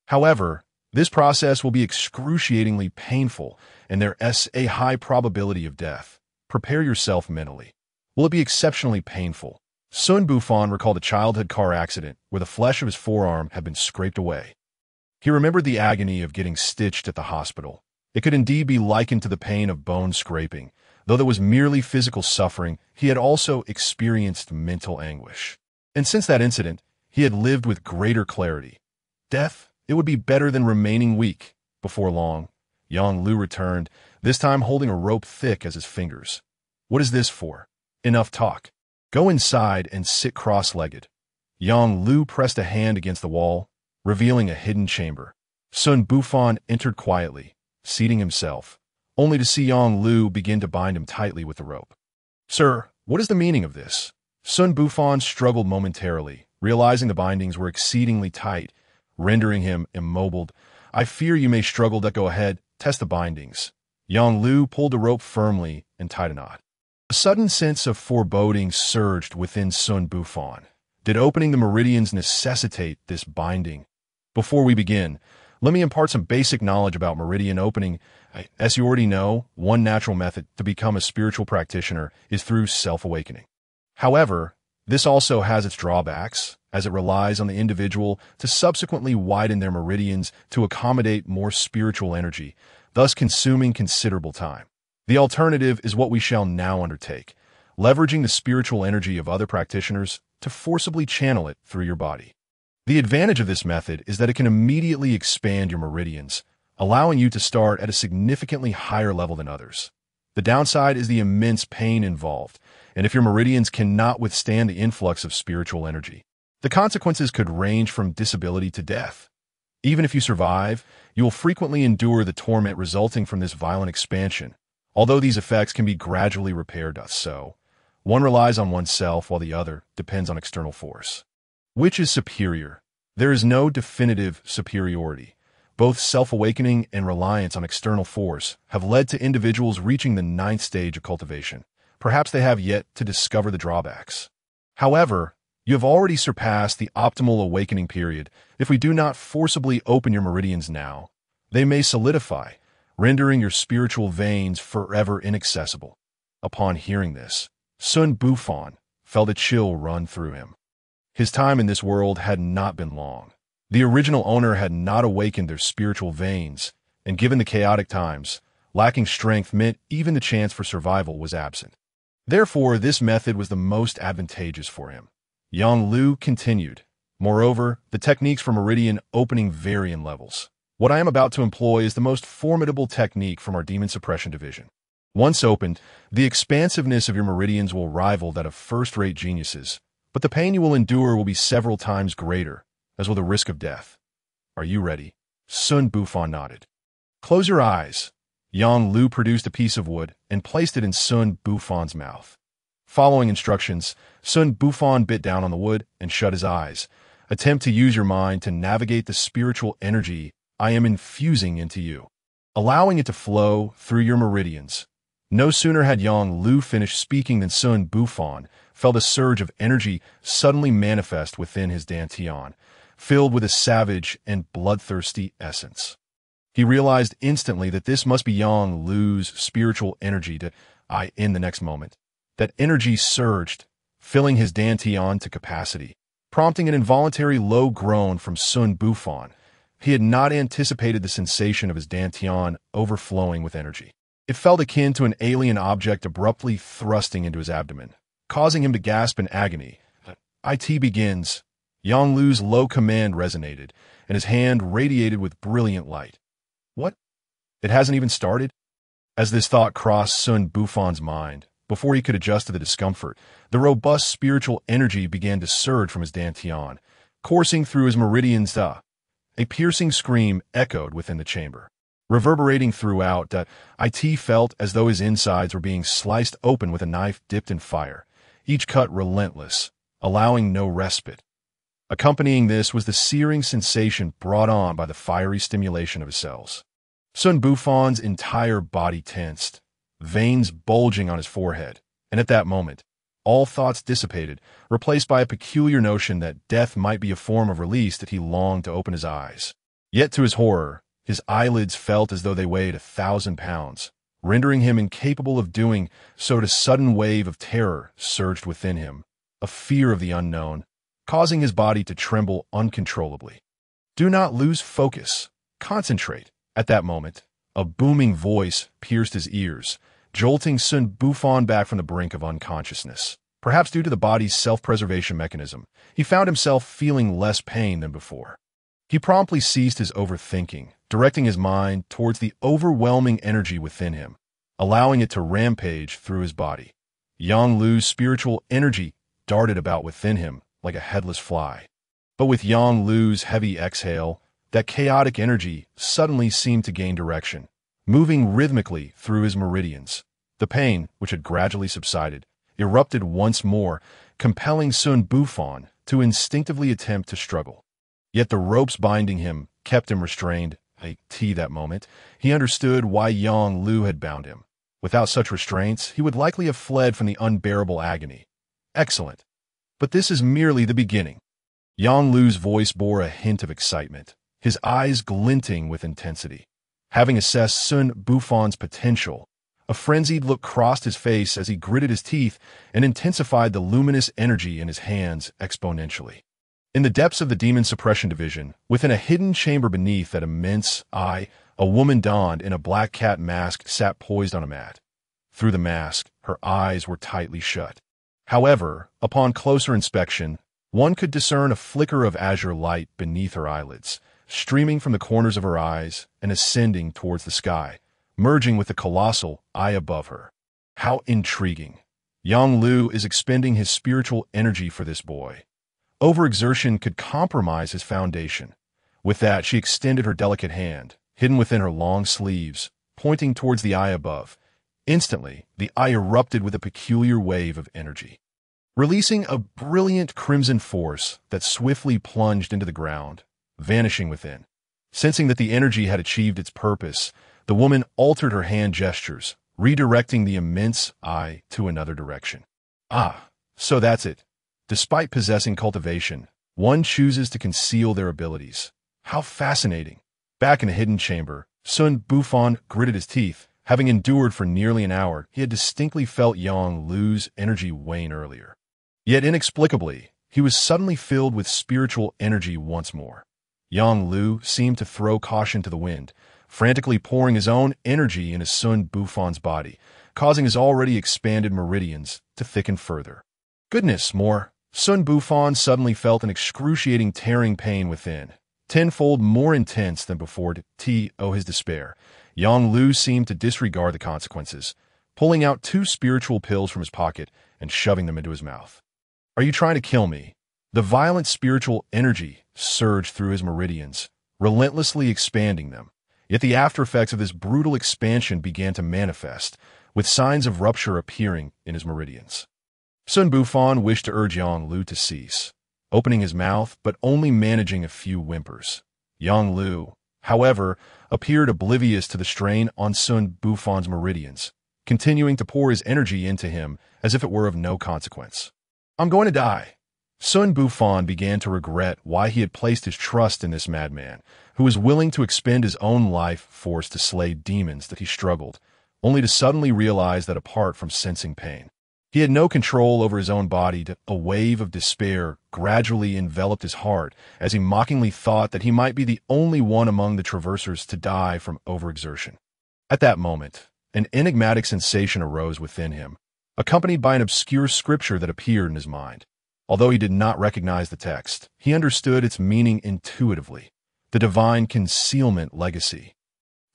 However, this process will be excruciatingly painful, and there is a high probability of death. Prepare yourself mentally. Will it be exceptionally painful?" Xun Bufan recalled a childhood car accident where the flesh of his forearm had been scraped away. He remembered the agony of getting stitched at the hospital. It could indeed be likened to the pain of bone scraping. Though there was merely physical suffering, he had also experienced mental anguish. And since that incident, he had lived with greater clarity. Death, it would be better than remaining weak. Before long, Yang Lu returned, this time holding a rope thick as his fingers. "What is this for? Enough talk. Go inside and sit cross-legged." Yang Lu pressed a hand against the wall, revealing a hidden chamber. Xun Bufan entered quietly, seating himself, only to see Yang Lu begin to bind him tightly with the rope. "Sir, what is the meaning of this?" Xun Bufan struggled momentarily, realizing the bindings were exceedingly tight, rendering him immobile. "I fear you may struggle to go ahead, test the bindings." Yang Lu pulled the rope firmly and tied a knot. A sudden sense of foreboding surged within Xun Bufan. Did opening the meridians necessitate this binding? Before we begin, let me impart some basic knowledge about meridian opening. As you already know, one natural method to become a spiritual practitioner is through self-awakening. However, this also has its drawbacks, as it relies on the individual to subsequently widen their meridians to accommodate more spiritual energy, thus consuming considerable time. The alternative is what we shall now undertake, leveraging the spiritual energy of other practitioners to forcibly channel it through your body. The advantage of this method is that it can immediately expand your meridians, allowing you to start at a significantly higher level than others. The downside is the immense pain involved, and if your meridians cannot withstand the influx of spiritual energy, the consequences could range from disability to death. Even if you survive, you will frequently endure the torment resulting from this violent expansion, although these effects can be gradually repaired. So, one relies on oneself while the other depends on external force. Which is superior? There is no definitive superiority, Both self-awakening and reliance on external force have led to individuals reaching the ninth stage of cultivation. Perhaps they have yet to discover the drawbacks. However, you have already surpassed the optimal awakening period. If we do not forcibly open your meridians now, they may solidify, rendering your spiritual veins forever inaccessible. Upon hearing this, Xun Bufan felt a chill run through him. His time in this world had not been long. The original owner had not awakened their spiritual veins, and given the chaotic times, lacking strength meant even the chance for survival was absent. Therefore, this method was the most advantageous for him. Yang Lu continued. Moreover, the techniques for meridian opening vary in levels. What I am about to employ is the most formidable technique from our demon suppression division. Once opened, the expansiveness of your meridians will rival that of first-rate geniuses, but the pain you will endure will be several times greater, as will the risk of death. Are you ready? Xun Bufan nodded. Close your eyes. Yang Lu produced a piece of wood and placed it in Xun Bufan's mouth. Following instructions, Xun Bufan bit down on the wood and shut his eyes. Attempt to use your mind to navigate the spiritual energy I am infusing into you, allowing it to flow through your meridians. No sooner had Yang Lu finished speaking than Xun Bufan felt a surge of energy suddenly manifest within his dantian, filled with a savage and bloodthirsty essence. He realized instantly that this must be Yang Lu's spiritual energy in the next moment. That energy surged, filling his dantian to capacity, prompting an involuntary low groan from Xun Bufan. He had not anticipated the sensation of his dantian overflowing with energy. It felt akin to an alien object abruptly thrusting into his abdomen, causing him to gasp in agony. It begins. Yang Lu's low command resonated, and his hand radiated with brilliant light. What? It hasn't even started? As this thought crossed Xun Bufan's mind, before he could adjust to the discomfort, the robust spiritual energy began to surge from his dantian, coursing through his meridians. A piercing scream echoed within the chamber. Reverberating throughout, It felt as though his insides were being sliced open with a knife dipped in fire, each cut relentless, allowing no respite. Accompanying this was the searing sensation brought on by the fiery stimulation of his cells. Xun Bufan's entire body tensed, veins bulging on his forehead, and at that moment, all thoughts dissipated, replaced by a peculiar notion that death might be a form of release that he longed to open his eyes. Yet to his horror, his eyelids felt as though they weighed 1,000 pounds, rendering him incapable of doing so. A sudden wave of terror surged within him, a fear of the unknown, causing his body to tremble uncontrollably. Do not lose focus. Concentrate. At that moment, a booming voice pierced his ears, jolting Xun Bufan back from the brink of unconsciousness. Perhaps due to the body's self-preservation mechanism, he found himself feeling less pain than before. He promptly ceased his overthinking, directing his mind towards the overwhelming energy within him, allowing it to rampage through his body. Yang Lu's spiritual energy darted about within him like a headless fly. But with Yang Lu's heavy exhale, that chaotic energy suddenly seemed to gain direction, moving rhythmically through his meridians. The pain, which had gradually subsided, erupted once more, compelling Xun Bufan to instinctively attempt to struggle. Yet the ropes binding him kept him restrained. That moment, he understood why Yang Lu had bound him. Without such restraints, he would likely have fled from the unbearable agony. Excellent. But this is merely the beginning. Yang Lu's voice bore a hint of excitement, his eyes glinting with intensity. Having assessed Xun Bufan's potential, a frenzied look crossed his face as he gritted his teeth and intensified the luminous energy in his hands exponentially. In the depths of the demon suppression division, within a hidden chamber beneath that immense eye, a woman donned in a black cat mask sat poised on a mat. Through the mask, her eyes were tightly shut. However, upon closer inspection, one could discern a flicker of azure light beneath her eyelids, streaming from the corners of her eyes and ascending towards the sky, merging with the colossal eye above her. How intriguing. Yang Lu is expending his spiritual energy for this boy. Overexertion could compromise his foundation. With that, she extended her delicate hand, hidden within her long sleeves, pointing towards the eye above. Instantly, the eye erupted with a peculiar wave of energy, releasing a brilliant crimson force that swiftly plunged into the ground, vanishing within. Sensing that the energy had achieved its purpose, the woman altered her hand gestures, redirecting the immense eye to another direction. Ah, so that's it. Despite possessing cultivation, one chooses to conceal their abilities. How fascinating. Back in a hidden chamber, Xun Bufan gritted his teeth. Having endured for nearly an hour, he had distinctly felt Yang Lu's energy wane earlier. Yet inexplicably, he was suddenly filled with spiritual energy once more. Yang Lu seemed to throw caution to the wind, frantically pouring his own energy into Xun Bufan's body, causing his already expanded meridians to thicken further. Goodness, more! Xun Bufan suddenly felt an excruciating tearing pain within, tenfold more intense than before. To his despair, Yang Lu seemed to disregard the consequences, pulling out 2 spiritual pills from his pocket and shoving them into his mouth. Are you trying to kill me? The violent spiritual energy surged through his meridians, relentlessly expanding them. Yet the aftereffects of this brutal expansion began to manifest, with signs of rupture appearing in his meridians. Xun Bufan wished to urge Yang Lu to cease, opening his mouth but only managing a few whimpers. Yang Lu, however, appeared oblivious to the strain on Xun Bufan's meridians, continuing to pour his energy into him as if it were of no consequence. I'm going to die. Xun Bufan began to regret why he had placed his trust in this madman, who was willing to expend his own life force to slay demons that he struggled, only to suddenly realize that apart from sensing pain, he had no control over his own body. A wave of despair gradually enveloped his heart as he mockingly thought that he might be the only one among the traversers to die from overexertion. At that moment, an enigmatic sensation arose within him, accompanied by an obscure scripture that appeared in his mind. Although he did not recognize the text, he understood its meaning intuitively. The divine concealment legacy.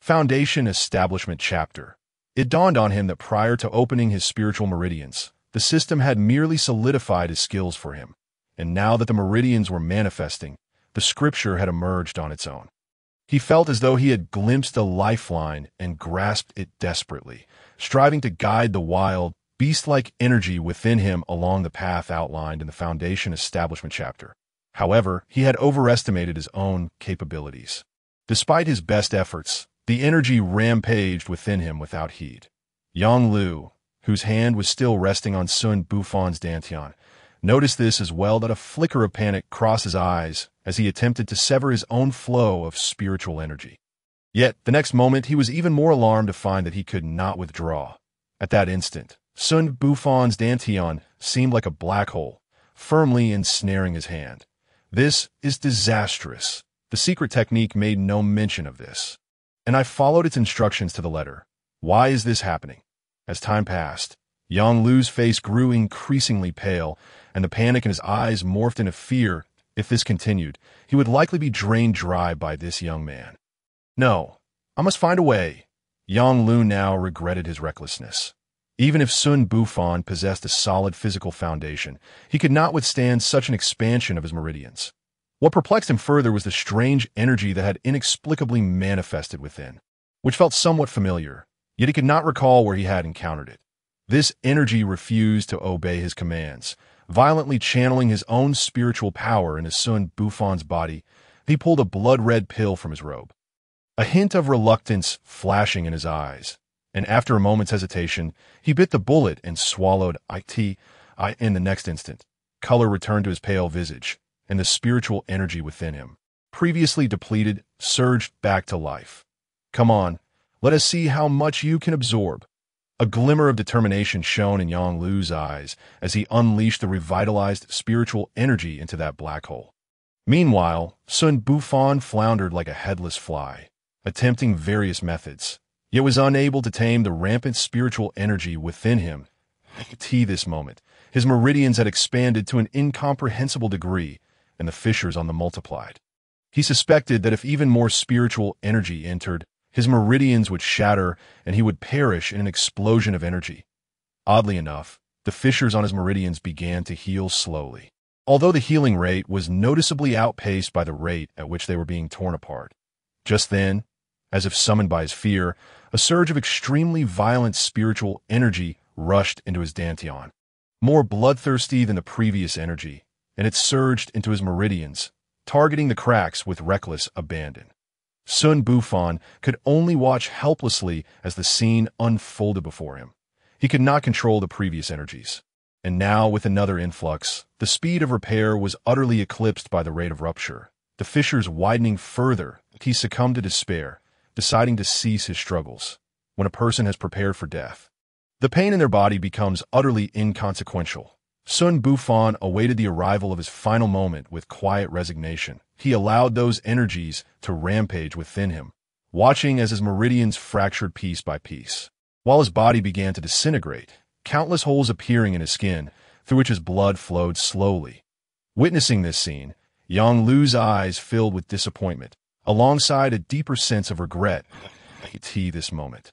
Foundation Establishment Chapter. It dawned on him that prior to opening his spiritual meridians, the system had merely solidified his skills for him, and now that the meridians were manifesting, the scripture had emerged on its own. He felt as though he had glimpsed a lifeline and grasped it desperately, striving to guide the wild, beast-like energy within him along the path outlined in the Foundation Establishment Chapter. However, he had overestimated his own capabilities. Despite his best efforts, the energy rampaged within him without heed. Yang Lu, whose hand was still resting on Xun Bufan's dantian, noticed this as well. That a flicker of panic crossed his eyes as he attempted to sever his own flow of spiritual energy. Yet, the next moment, he was even more alarmed to find that he could not withdraw. At that instant, Xun Bufan's dantian seemed like a black hole, firmly ensnaring his hand. This is disastrous. The secret technique made no mention of this, and I followed its instructions to the letter. Why is this happening? As time passed, Yang Lu's face grew increasingly pale, and the panic in his eyes morphed into fear. If this continued, he would likely be drained dry by this young man. No, I must find a way. Yang Lu now regretted his recklessness. Even if Xun Bufan possessed a solid physical foundation, he could not withstand such an expansion of his meridians. What perplexed him further was the strange energy that had inexplicably manifested within, which felt somewhat familiar, yet he could not recall where he had encountered it. This energy refused to obey his commands. Violently channeling his own spiritual power into Xun Bufan's body, he pulled a blood-red pill from his robe. A hint of reluctance flashing in his eyes, and after a moment's hesitation, he bit the bullet and swallowed it. In the next instant, color returned to his pale visage, and the spiritual energy within him, previously depleted, surged back to life. Come on, let us see how much you can absorb. A glimmer of determination shone in Yang Lu's eyes as he unleashed the revitalized spiritual energy into that black hole. Meanwhile, Xun Bufan floundered like a headless fly, attempting various methods, yet was unable to tame the rampant spiritual energy within him. This moment, his meridians had expanded to an incomprehensible degree, and the fissures on them multiplied. He suspected that if even more spiritual energy entered, his meridians would shatter and he would perish in an explosion of energy. Oddly enough, the fissures on his meridians began to heal slowly, although the healing rate was noticeably outpaced by the rate at which they were being torn apart. Just then, as if summoned by his fear, a surge of extremely violent spiritual energy rushed into his dantian, more bloodthirsty than the previous energy, and it surged into his meridians, targeting the cracks with reckless abandon. Xun Bufan could only watch helplessly as the scene unfolded before him. He could not control the previous energies. And now, with another influx, the speed of repair was utterly eclipsed by the rate of rupture. The fissures widening further, he succumbed to despair, deciding to cease his struggles. When a person has prepared for death, the pain in their body becomes utterly inconsequential. Xun Bufan awaited the arrival of his final moment with quiet resignation. He allowed those energies to rampage within him, watching as his meridians fractured piece by piece. While his body began to disintegrate, countless holes appearing in his skin, through which his blood flowed slowly. Witnessing this scene, Yang Lu's eyes filled with disappointment, alongside a deeper sense of regret at this moment.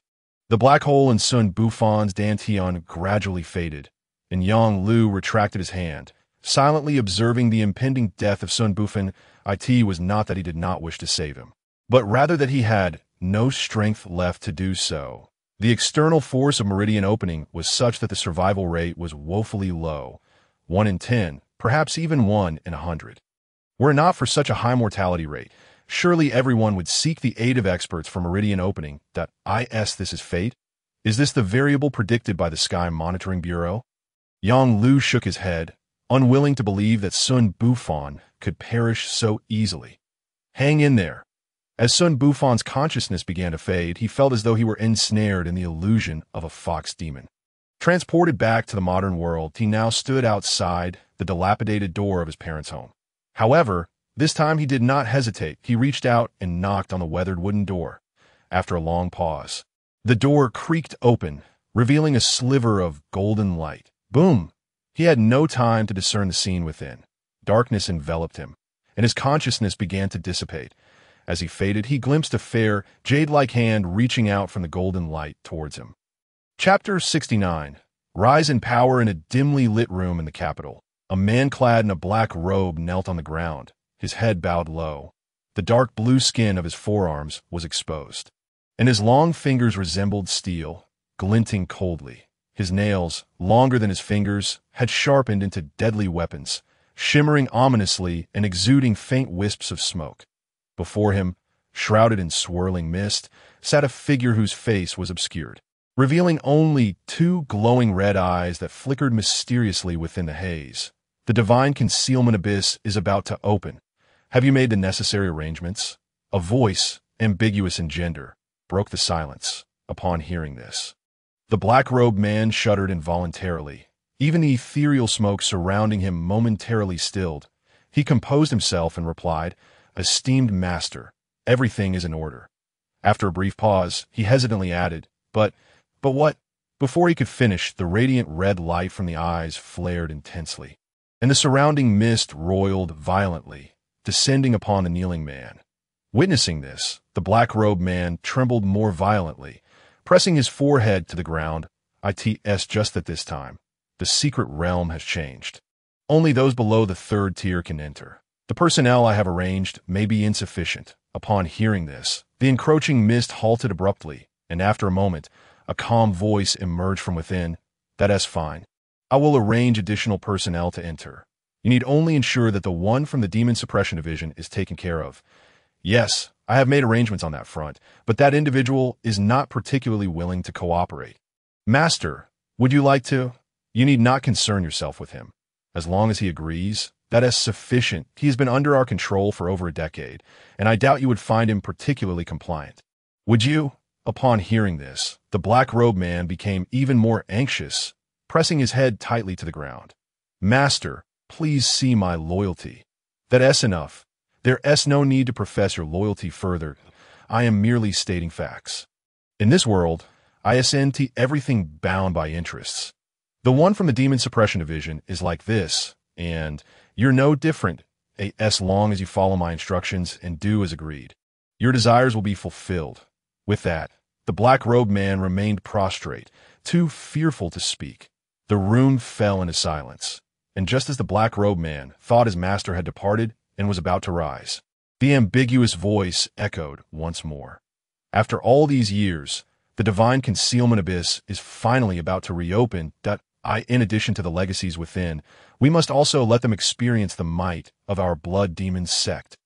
The black hole in Xun Bufan's dantian gradually faded, and Yang Lu retracted his hand, silently observing the impending death of Xun Bufan. It was not that he did not wish to save him, but rather that he had no strength left to do so. The external force of meridian opening was such that the survival rate was woefully low, 1 in 10, perhaps even 1 in 100. Were it not for such a high mortality rate, surely everyone would seek the aid of experts for meridian opening. This is fate? Is this the variable predicted by the Sky Monitoring Bureau? Yang Lu shook his head, unwilling to believe that Xun Bufan could perish so easily. Hang in there. As Xun Bufan's consciousness began to fade, he felt as though he were ensnared in the illusion of a fox demon. Transported back to the modern world, he now stood outside the dilapidated door of his parents' home. However, this time he did not hesitate. He reached out and knocked on the weathered wooden door. After a long pause, the door creaked open, revealing a sliver of golden light. Boom! He had no time to discern the scene within. Darkness enveloped him, and his consciousness began to dissipate. As he faded, he glimpsed a fair, jade-like hand reaching out from the golden light towards him. Chapter 69. Rise in power. In a dimly lit room in the capital, a man clad in a black robe knelt on the ground, his head bowed low. The dark blue skin of his forearms was exposed, and his long fingers resembled steel, glinting coldly. His nails, longer than his fingers, had sharpened into deadly weapons, shimmering ominously and exuding faint wisps of smoke. Before him, shrouded in swirling mist, sat a figure whose face was obscured, revealing only 2 glowing red eyes that flickered mysteriously within the haze. The divine concealment abyss is about to open. Have you made the necessary arrangements? A voice, ambiguous in gender, broke the silence upon hearing this. The black-robed man shuddered involuntarily. Even the ethereal smoke surrounding him momentarily stilled. He composed himself and replied, "Esteemed master, everything is in order." After a brief pause, he hesitantly added, But what?" Before he could finish, the radiant red light from the eyes flared intensely, and the surrounding mist roiled violently, descending upon the kneeling man. Witnessing this, the black-robed man trembled more violently, pressing his forehead to the ground. Just at this time, the secret realm has changed. Only those below the 3rd tier can enter. The personnel I have arranged may be insufficient. Upon hearing this, the encroaching mist halted abruptly, and after a moment, a calm voice emerged from within. "That's fine. I will arrange additional personnel to enter. You need only ensure that the one from the Demon Suppression Division is taken care of." "Yes, I have made arrangements on that front, but that individual is not particularly willing to cooperate." "Master, would you like to?" "You need not concern yourself with him. As long as he agrees, that is sufficient. He has been under our control for over a decade, and I doubt you would find him particularly compliant." "Would you?" Upon hearing this, the black-robed man became even more anxious, pressing his head tightly to the ground. "Master, please see my loyalty. That's enough. There's no need to profess your loyalty further. I am merely stating facts. In this world, I ascend to everything bound by interests. The one from the Demon Suppression Division is like this, and you're no different, as long as you follow my instructions and do as agreed. Your desires will be fulfilled." With that, the black-robed man remained prostrate, too fearful to speak. The room fell into silence, and just as the black-robed man thought his master had departed and was about to rise, the ambiguous voice echoed once more. "After all these years, the divine concealment abyss is finally about to reopen. In addition to the legacies within, we must also let them experience the might of our blood demon sect."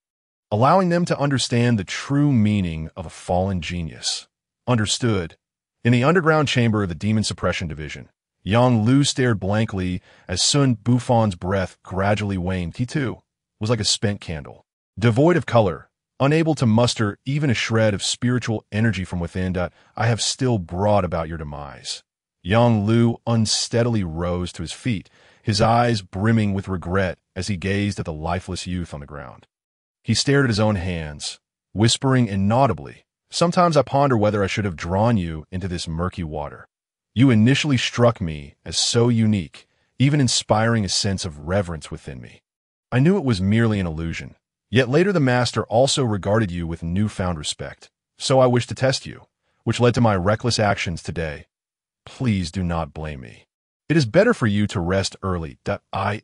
allowing them to understand the true meaning of a fallen genius. Understood. In the underground chamber of the Demon Suppression Division, Yang Lu stared blankly as Xun Bufan's breath gradually waned. He, too, was like a spent candle, devoid of color, unable to muster even a shred of spiritual energy from within. I have still brought about your demise. Yang Lu unsteadily rose to his feet, his eyes brimming with regret as he gazed at the lifeless youth on the ground. He stared at his own hands, whispering inaudibly, "Sometimes I ponder whether I should have drawn you into this murky water. You initially struck me as so unique, even inspiring a sense of reverence within me. I knew it was merely an illusion, yet later the Master also regarded you with newfound respect. So I wished to test you, which led to my reckless actions today. Please do not blame me. It is better for you to rest early.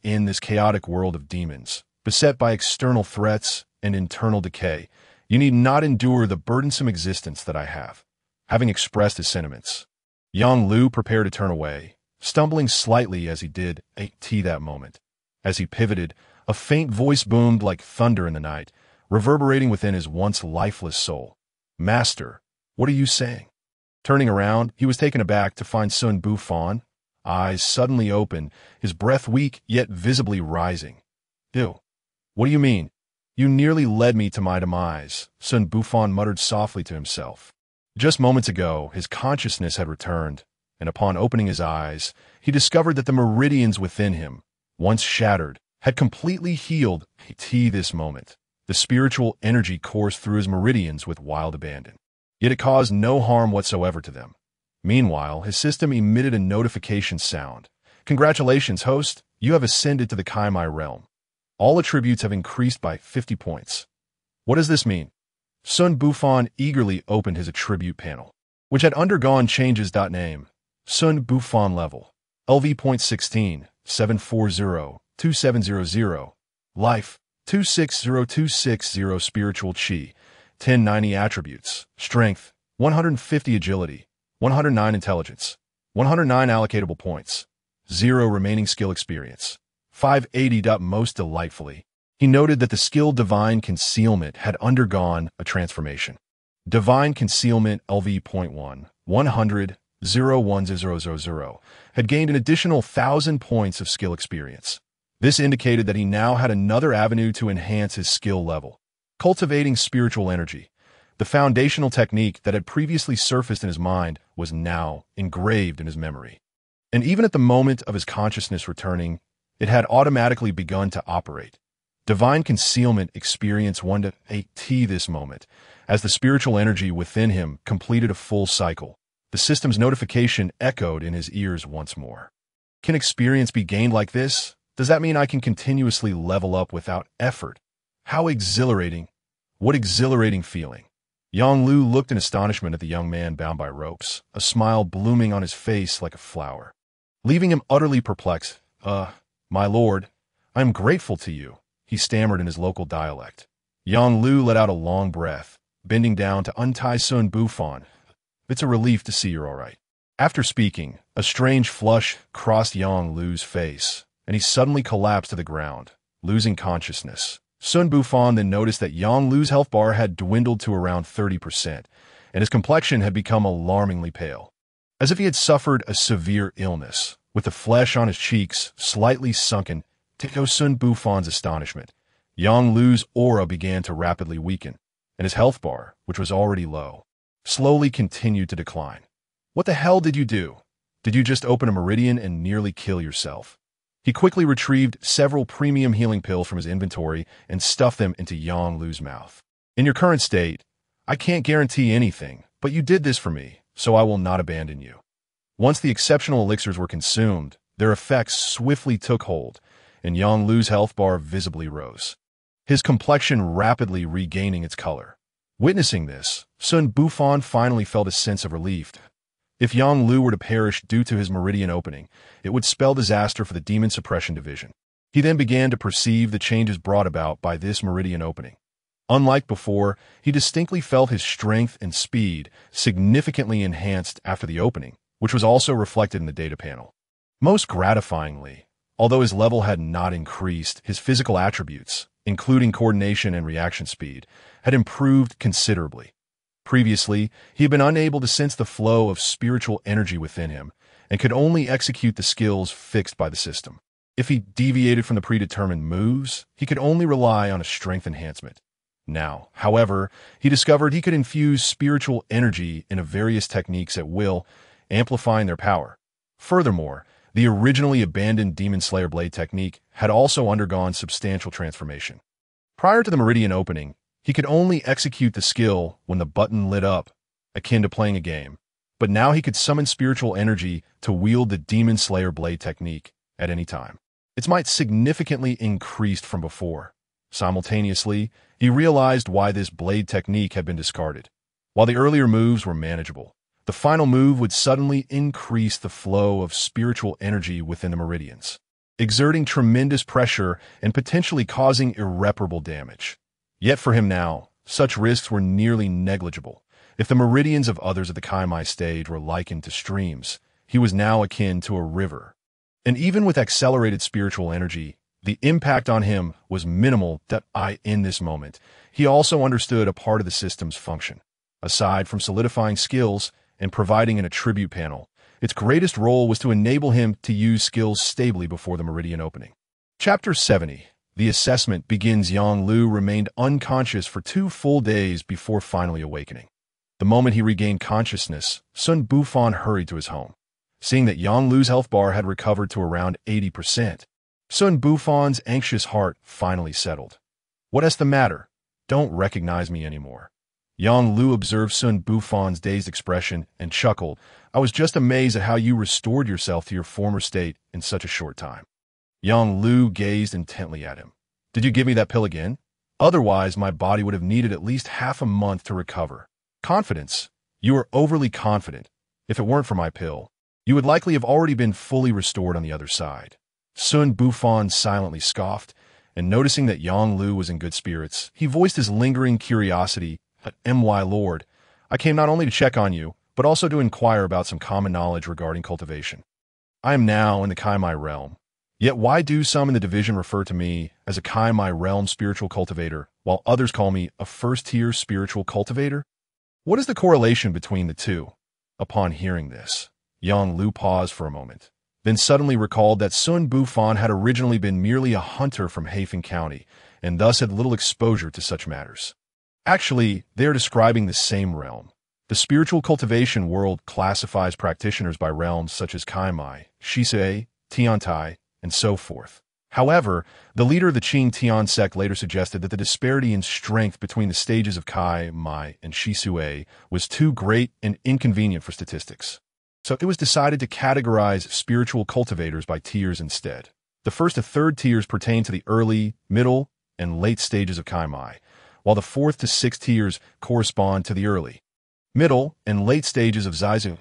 In this chaotic world of demons, beset by external threats and internal decay, you need not endure the burdensome existence that I have." Having expressed his sentiments, Yang Lu prepared to turn away, stumbling slightly as he did that moment. As he pivoted, a faint voice boomed like thunder in the night, reverberating within his once lifeless soul. "Master, what are you saying?" Turning around, he was taken aback to find Xun Bufan, eyes suddenly open, his breath weak yet visibly rising. "Ew. What do you mean? You nearly led me to my demise," Xun Bufan muttered softly to himself. Just moments ago, his consciousness had returned, and upon opening his eyes, he discovered that the meridians within him, once shattered, had completely healed. This moment, the spiritual energy coursed through his meridians with wild abandon. Yet it caused no harm whatsoever to them. Meanwhile, his system emitted a notification sound. "Congratulations, host. You have ascended to the Kaimai realm. All attributes have increased by 50 points. What does this mean?" Xun Bufan eagerly opened his attribute panel, which had undergone changes. Name: Xun Bufan level, LV.16, 740-2700. Life, 260260. Spiritual Chi, 1090. Attributes: Strength, 150. Agility, 109. Intelligence, 109. Allocatable points, 0. Remaining skill experience, 580. Most delightfully, he noted that the skill Divine Concealment had undergone a transformation. Divine Concealment LV.1, 100, 01000, had gained an additional 1,000 points of skill experience. This indicated that he now had another avenue to enhance his skill level. Cultivating spiritual energy, the foundational technique that had previously surfaced in his mind, was now engraved in his memory. And even at the moment of his consciousness returning, it had automatically begun to operate. Divine Concealment experienced 1-8 this moment, as the spiritual energy within him completed a full cycle. The system's notification echoed in his ears once more. Can experience be gained like this? Does that mean I can continuously level up without effort? How exhilarating! What exhilarating feeling! Yang Lu looked in astonishment at the young man bound by ropes, a smile blooming on his face like a flower. Leaving him utterly perplexed, "My lord, I am grateful to you," he stammered in his local dialect. Yang Lu let out a long breath, bending down to untie Xun Bufan. "It's a relief to see you're all right." After speaking, a strange flush crossed Yang Lu's face, and he suddenly collapsed to the ground, losing consciousness. Xun Bufan then noticed that Yang Lu's health bar had dwindled to around 30%, and his complexion had become alarmingly pale, as if he had suffered a severe illness, with the flesh on his cheeks slightly sunken. To Xun Bufan's astonishment, Yang Lu's aura began to rapidly weaken, and his health bar, which was already low, slowly continued to decline. "What the hell did you do? Did you just open a meridian and nearly kill yourself?" He quickly retrieved several premium healing pills from his inventory and stuffed them into Yang Lu's mouth. "In your current state, I can't guarantee anything, but you did this for me, so I will not abandon you." Once the exceptional elixirs were consumed, their effects swiftly took hold, and Yang Lu's health bar visibly rose, his complexion rapidly regaining its color. Witnessing this, Xun Bufan finally felt a sense of relief. If Yang Lu were to perish due to his meridian opening, it would spell disaster for the Demon Suppression Division. He then began to perceive the changes brought about by this meridian opening. Unlike before, he distinctly felt his strength and speed significantly enhanced after the opening, which was also reflected in the data panel. Most gratifyingly, although his level had not increased, his physical attributes, including coordination and reaction speed, had improved considerably. Previously, he had been unable to sense the flow of spiritual energy within him and could only execute the skills fixed by the system. If he deviated from the predetermined moves, he could only rely on a strength enhancement. Now, however, he discovered he could infuse spiritual energy into various techniques at will, amplifying their power. Furthermore, the originally abandoned Demon Slayer Blade technique had also undergone substantial transformation. Prior to the Meridian opening, he could only execute the skill when the button lit up, akin to playing a game. But now he could summon spiritual energy to wield the Demon Slayer Blade technique at any time. Its might significantly increased from before. Simultaneously, he realized why this blade technique had been discarded. While the earlier moves were manageable, the final move would suddenly increase the flow of spiritual energy within the meridians, exerting tremendous pressure and potentially causing irreparable damage. Yet for him now, such risks were nearly negligible. If the meridians of others at the Kaimai stage were likened to streams, he was now akin to a river. And even with accelerated spiritual energy, the impact on him was minimal. In this moment, he also understood a part of the system's function. Aside from solidifying skills and providing an attribute panel, its greatest role was to enable him to use skills stably before the Meridian opening. Chapter 70. The assessment begins. Yang Lu remained unconscious for 2 full days before finally awakening. The moment he regained consciousness, Xun Bufan hurried to his home. Seeing that Yang Lu's health bar had recovered to around 80%, Xun Bufan's anxious heart finally settled. "What's the matter? Don't recognize me anymore." Yang Lu observed Xun Bufan's dazed expression and chuckled. "I was just amazed at how you restored yourself to your former state in such a short time." Yang Lu gazed intently at him. "Did you give me that pill again? Otherwise, my body would have needed at least half a month to recover." "Confidence? You are overly confident. If it weren't for my pill, you would likely have already been fully restored on the other side." Xun Bufan silently scoffed, and noticing that Yang Lu was in good spirits, he voiced his lingering curiosity. "My lord, I came not only to check on you, but also to inquire about some common knowledge regarding cultivation. I am now in the Kaimai realm. Yet why do some in the division refer to me as a Kaimai realm spiritual cultivator, while others call me a first-tier spiritual cultivator? What is the correlation between the two?" Upon hearing this, Yang Lu paused for a moment, then suddenly recalled that Xun Bufan had originally been merely a hunter from Hafen County, and thus had little exposure to such matters. Actually, they are describing the same realm. The spiritual cultivation world classifies practitioners by realms such as Kaimai, Shisui, Tiantai, and so forth. However, the leader of the Qing Tian sect later suggested that the disparity in strength between the stages of Kaimai and Shisui was too great and inconvenient for statistics. So it was decided to categorize spiritual cultivators by tiers instead. The first to third tiers pertain to the early, middle, and late stages of Kaimai, while the fourth to sixth tiers correspond to the early, middle, and late stages of Zaizu.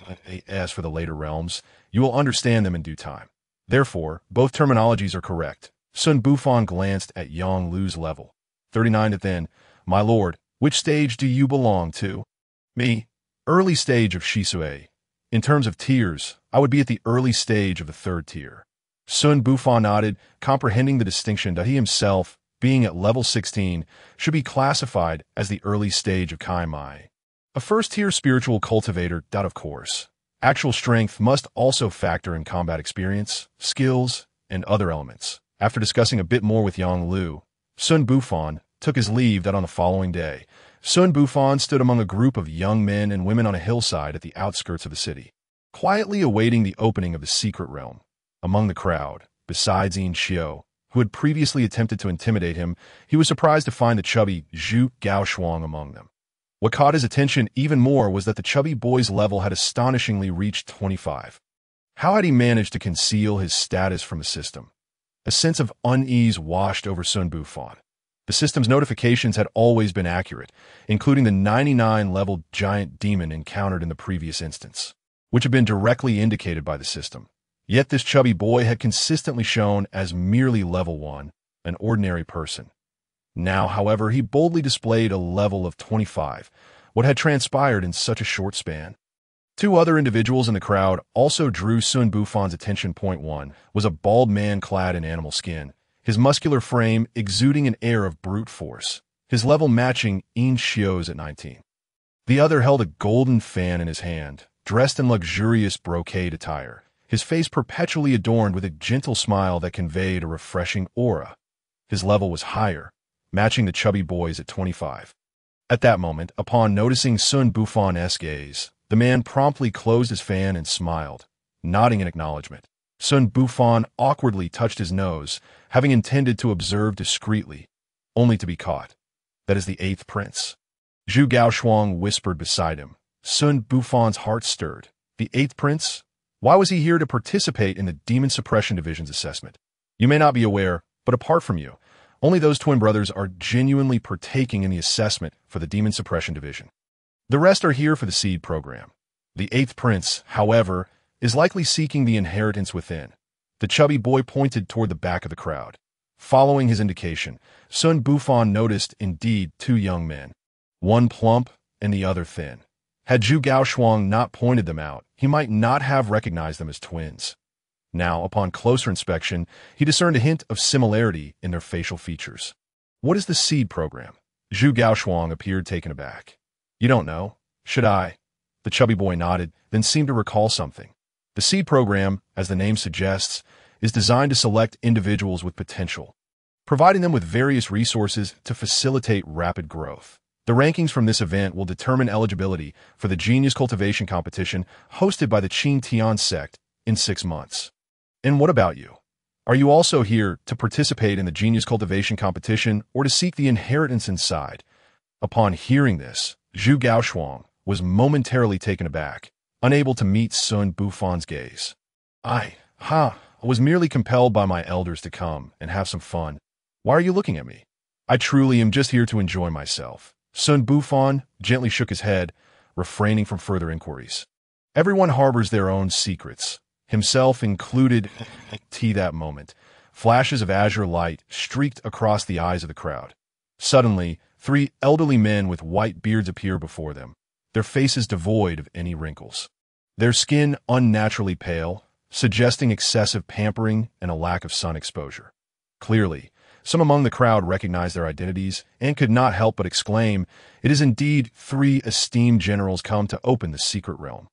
As for the later realms, you will understand them in due time. Therefore, both terminologies are correct. Xun Bufan glanced at Yang Lu's level. 39. Then, "My lord, which stage do you belong to?" "Me, early stage of Shisui. In terms of tiers, I would be at the early stage of the third tier." Xun Bufan nodded, comprehending the distinction that he himself, being at level 16, should be classified as the early stage of Kaimai. A first-tier spiritual cultivator, of course. Actual strength must also factor in combat experience, skills, and other elements. After discussing a bit more with Yang Lu, Xun Bufan took his leave. That on the following day, Xun Bufan stood among a group of young men and women on a hillside at the outskirts of the city, quietly awaiting the opening of the secret realm. Among the crowd, besides Yin Xiao, who had previously attempted to intimidate him, he was surprised to find the chubby Zhu Gaoshuang among them. What caught his attention even more was that the chubby boy's level had astonishingly reached 25. How had he managed to conceal his status from the system? A sense of unease washed over Xun Bufan. The system's notifications had always been accurate, including the 99-level giant demon encountered in the previous instance, which had been directly indicated by the system. Yet this chubby boy had consistently shown as merely level 1, an ordinary person. Now, however, he boldly displayed a level of 25. What had transpired in such a short span? 2 other individuals in the crowd also drew Xun Bufan's attention. Point 1 was a bald man clad in animal skin, his muscular frame exuding an air of brute force, his level matching Yin Xiu's at 19. The other held a golden fan in his hand, dressed in luxurious brocade attire, his face perpetually adorned with a gentle smile that conveyed a refreshing aura. His level was higher, matching the chubby boy's at 25. At that moment, upon noticing Xun Bufan's gaze, the man promptly closed his fan and smiled, nodding in acknowledgement. Xun Bufan awkwardly touched his nose, having intended to observe discreetly, only to be caught. That is the 8th prince. Zhu Gaoshuang whispered beside him. Xun Bufan's heart stirred. The 8th prince? Why was he here to participate in the Demon Suppression Division's assessment? You may not be aware, but apart from you, only those twin brothers are genuinely partaking in the assessment for the Demon Suppression Division. The rest are here for the seed program. The 8th prince, however, is likely seeking the inheritance within. The chubby boy pointed toward the back of the crowd. Following his indication, Xun Bufan noticed indeed 2 young men, one plump and the other thin. Had Zhu Gaoshuang not pointed them out, he might not have recognized them as twins. Now, upon closer inspection, he discerned a hint of similarity in their facial features. What is the seed program? Zhu Gaoshuang appeared taken aback. You don't know? Should I? The chubby boy nodded, then seemed to recall something. The seed program, as the name suggests, is designed to select individuals with potential, providing them with various resources to facilitate rapid growth. The rankings from this event will determine eligibility for the Genius Cultivation Competition hosted by the Qin Tian sect in 6 months. And what about you? Are you also here to participate in the Genius Cultivation Competition or to seek the inheritance inside? Upon hearing this, Zhu Gaoshuang was momentarily taken aback, unable to meet Xun Bufan's gaze. I was merely compelled by my elders to come and have some fun. Why are you looking at me? I truly am just here to enjoy myself. Xun Bufan gently shook his head, refraining from further inquiries. Everyone harbors their own secrets, himself included. That moment, flashes of azure light streaked across the eyes of the crowd. Suddenly, 3 elderly men with white beards appear before them, their faces devoid of any wrinkles. Their skin unnaturally pale, suggesting excessive pampering and a lack of sun exposure. Clearly, some among the crowd recognized their identities and could not help but exclaim, "It is indeed 3 esteemed generals come to open the secret realm."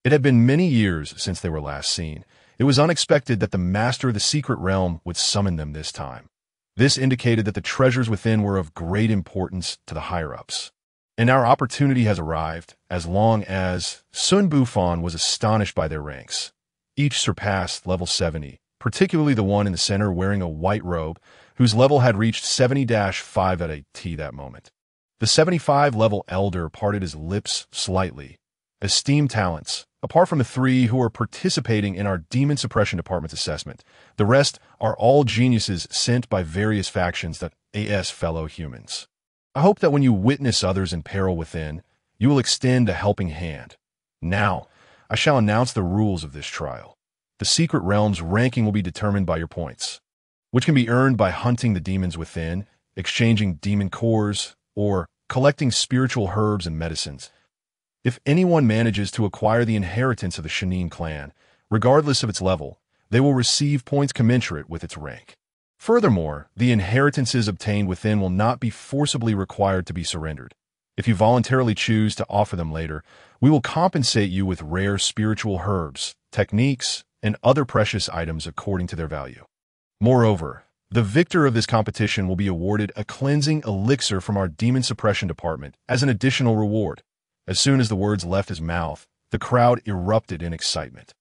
It had been many years since they were last seen. It was unexpected that the master of the secret realm would summon them this time. This indicated that the treasures within were of great importance to the higher-ups. And our opportunity has arrived, as long as Xun Bufan was astonished by their ranks. Each surpassed level 70, particularly the one in the center wearing a white robe, whose level had reached 70-5 at a T that moment. The 75-level elder parted his lips slightly. Esteemed talents, apart from the 3 who are participating in our Demon Suppression Department's assessment, the rest are all geniuses sent by various factions that as fellow humans. I hope that when you witness others in peril within, you will extend a helping hand. Now, I shall announce the rules of this trial. The secret realm's ranking will be determined by your points, which can be earned by hunting the demons within, exchanging demon cores, or collecting spiritual herbs and medicines. If anyone manages to acquire the inheritance of the Shanin clan, regardless of its level, they will receive points commensurate with its rank. Furthermore, the inheritances obtained within will not be forcibly required to be surrendered. If you voluntarily choose to offer them later, we will compensate you with rare spiritual herbs, techniques, and other precious items according to their value. Moreover, the victor of this competition will be awarded a cleansing elixir from our Demon Suppression Department as an additional reward. As soon as the words left his mouth, the crowd erupted in excitement.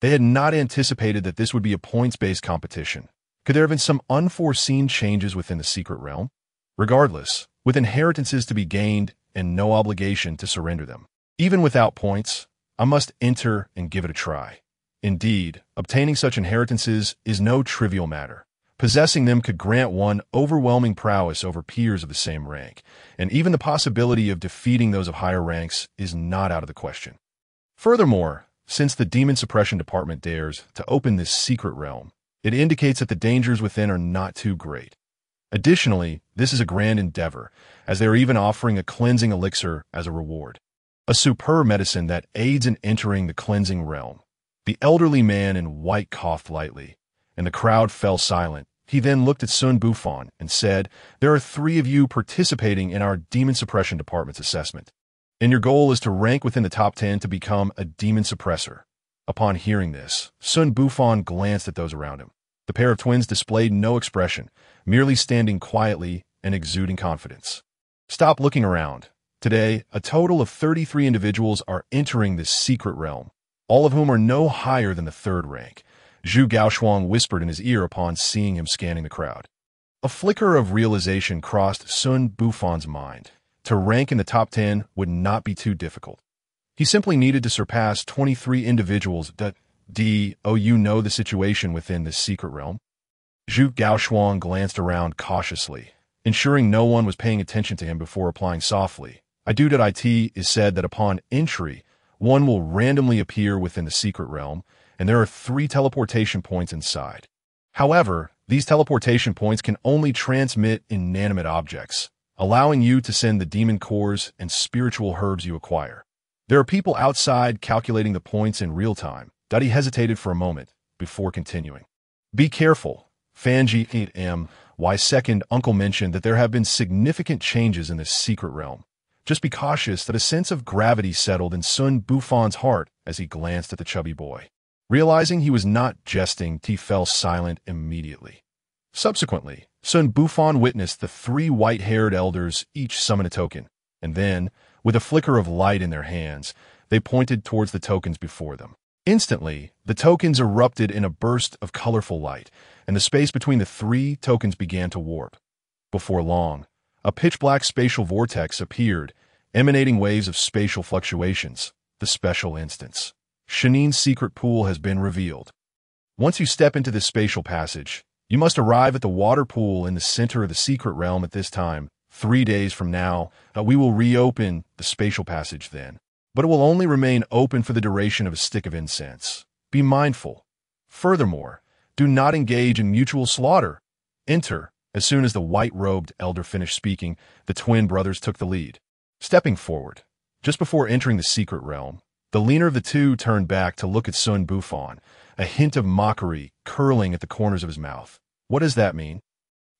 They had not anticipated that this would be a points-based competition. Could there have been some unforeseen changes within the secret realm? Regardless, with inheritances to be gained and no obligation to surrender them, even without points, I must enter and give it a try. Indeed, obtaining such inheritances is no trivial matter. Possessing them could grant one overwhelming prowess over peers of the same rank, and even the possibility of defeating those of higher ranks is not out of the question. Furthermore, since the Demon Suppression Department dares to open this secret realm, it indicates that the dangers within are not too great. Additionally, this is a grand endeavor, as they are even offering a cleansing elixir as a reward. A superb medicine that aids in entering the cleansing realm. The elderly man in white coughed lightly, and the crowd fell silent, He then looked at Xun Bufan and said, "There are 3 of you participating in our Demon Suppression Department's assessment, and your goal is to rank within the top 10 to become a demon suppressor." Upon hearing this, Xun Bufan glanced at those around him. The pair of twins displayed no expression, merely standing quietly and exuding confidence. Stop looking around. Today, a total of 33 individuals are entering this secret realm, all of whom are no higher than the 3rd rank, Zhu Gaoshuang whispered in his ear upon seeing him scanning the crowd. A flicker of realization crossed Xun Bufan's mind. To rank in the top 10 would not be too difficult. He simply needed to surpass 23 individuals. You know the situation within this secret realm? Zhu Gaoshuang glanced around cautiously, ensuring no one was paying attention to him before replying softly. It is said that upon entry, one will randomly appear within the secret realm, and there are 3 teleportation points inside. However, these teleportation points can only transmit inanimate objects, allowing you to send the demon cores and spiritual herbs you acquire. There are people outside calculating the points in real time. He hesitated for a moment before continuing. Be careful. Fanji 8My second uncle mentioned that there have been significant changes in this secret realm. Just be cautious. That a sense of gravity settled in Xun Bufan's heart as he glanced at the chubby boy. Realizing he was not jesting, he fell silent immediately. Subsequently, Xun Bufan witnessed the 3 white-haired elders each summon a token, and then, with a flicker of light in their hands, they pointed towards the tokens before them. Instantly, the tokens erupted in a burst of colorful light, and the space between the 3 tokens began to warp. Before long, a pitch-black spatial vortex appeared, emanating waves of spatial fluctuations. The special instance. Shanine's secret pool has been revealed. Once you step into this spatial passage, you must arrive at the water pool in the center of the secret realm at this time. 3 days from now, we will reopen the spatial passage then, but it will only remain open for the duration of a stick of incense. Be mindful. Furthermore, do not engage in mutual slaughter. Enter. As soon as the white-robed elder finished speaking, the twin brothers took the lead. Stepping forward, just before entering the secret realm, the leaner of the 2 turned back to look at Xun Bufan, a hint of mockery curling at the corners of his mouth. What does that mean?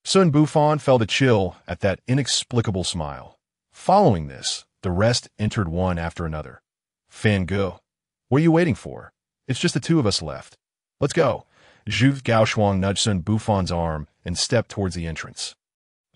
Xun Bufan felt a chill at that inexplicable smile. Following this, the rest entered one after another. Fan Ge, what are you waiting for? It's just the 2 of us left. Let's go. Zhu Gaoshuang nudged Xun Bufan's arm and stepped towards the entrance.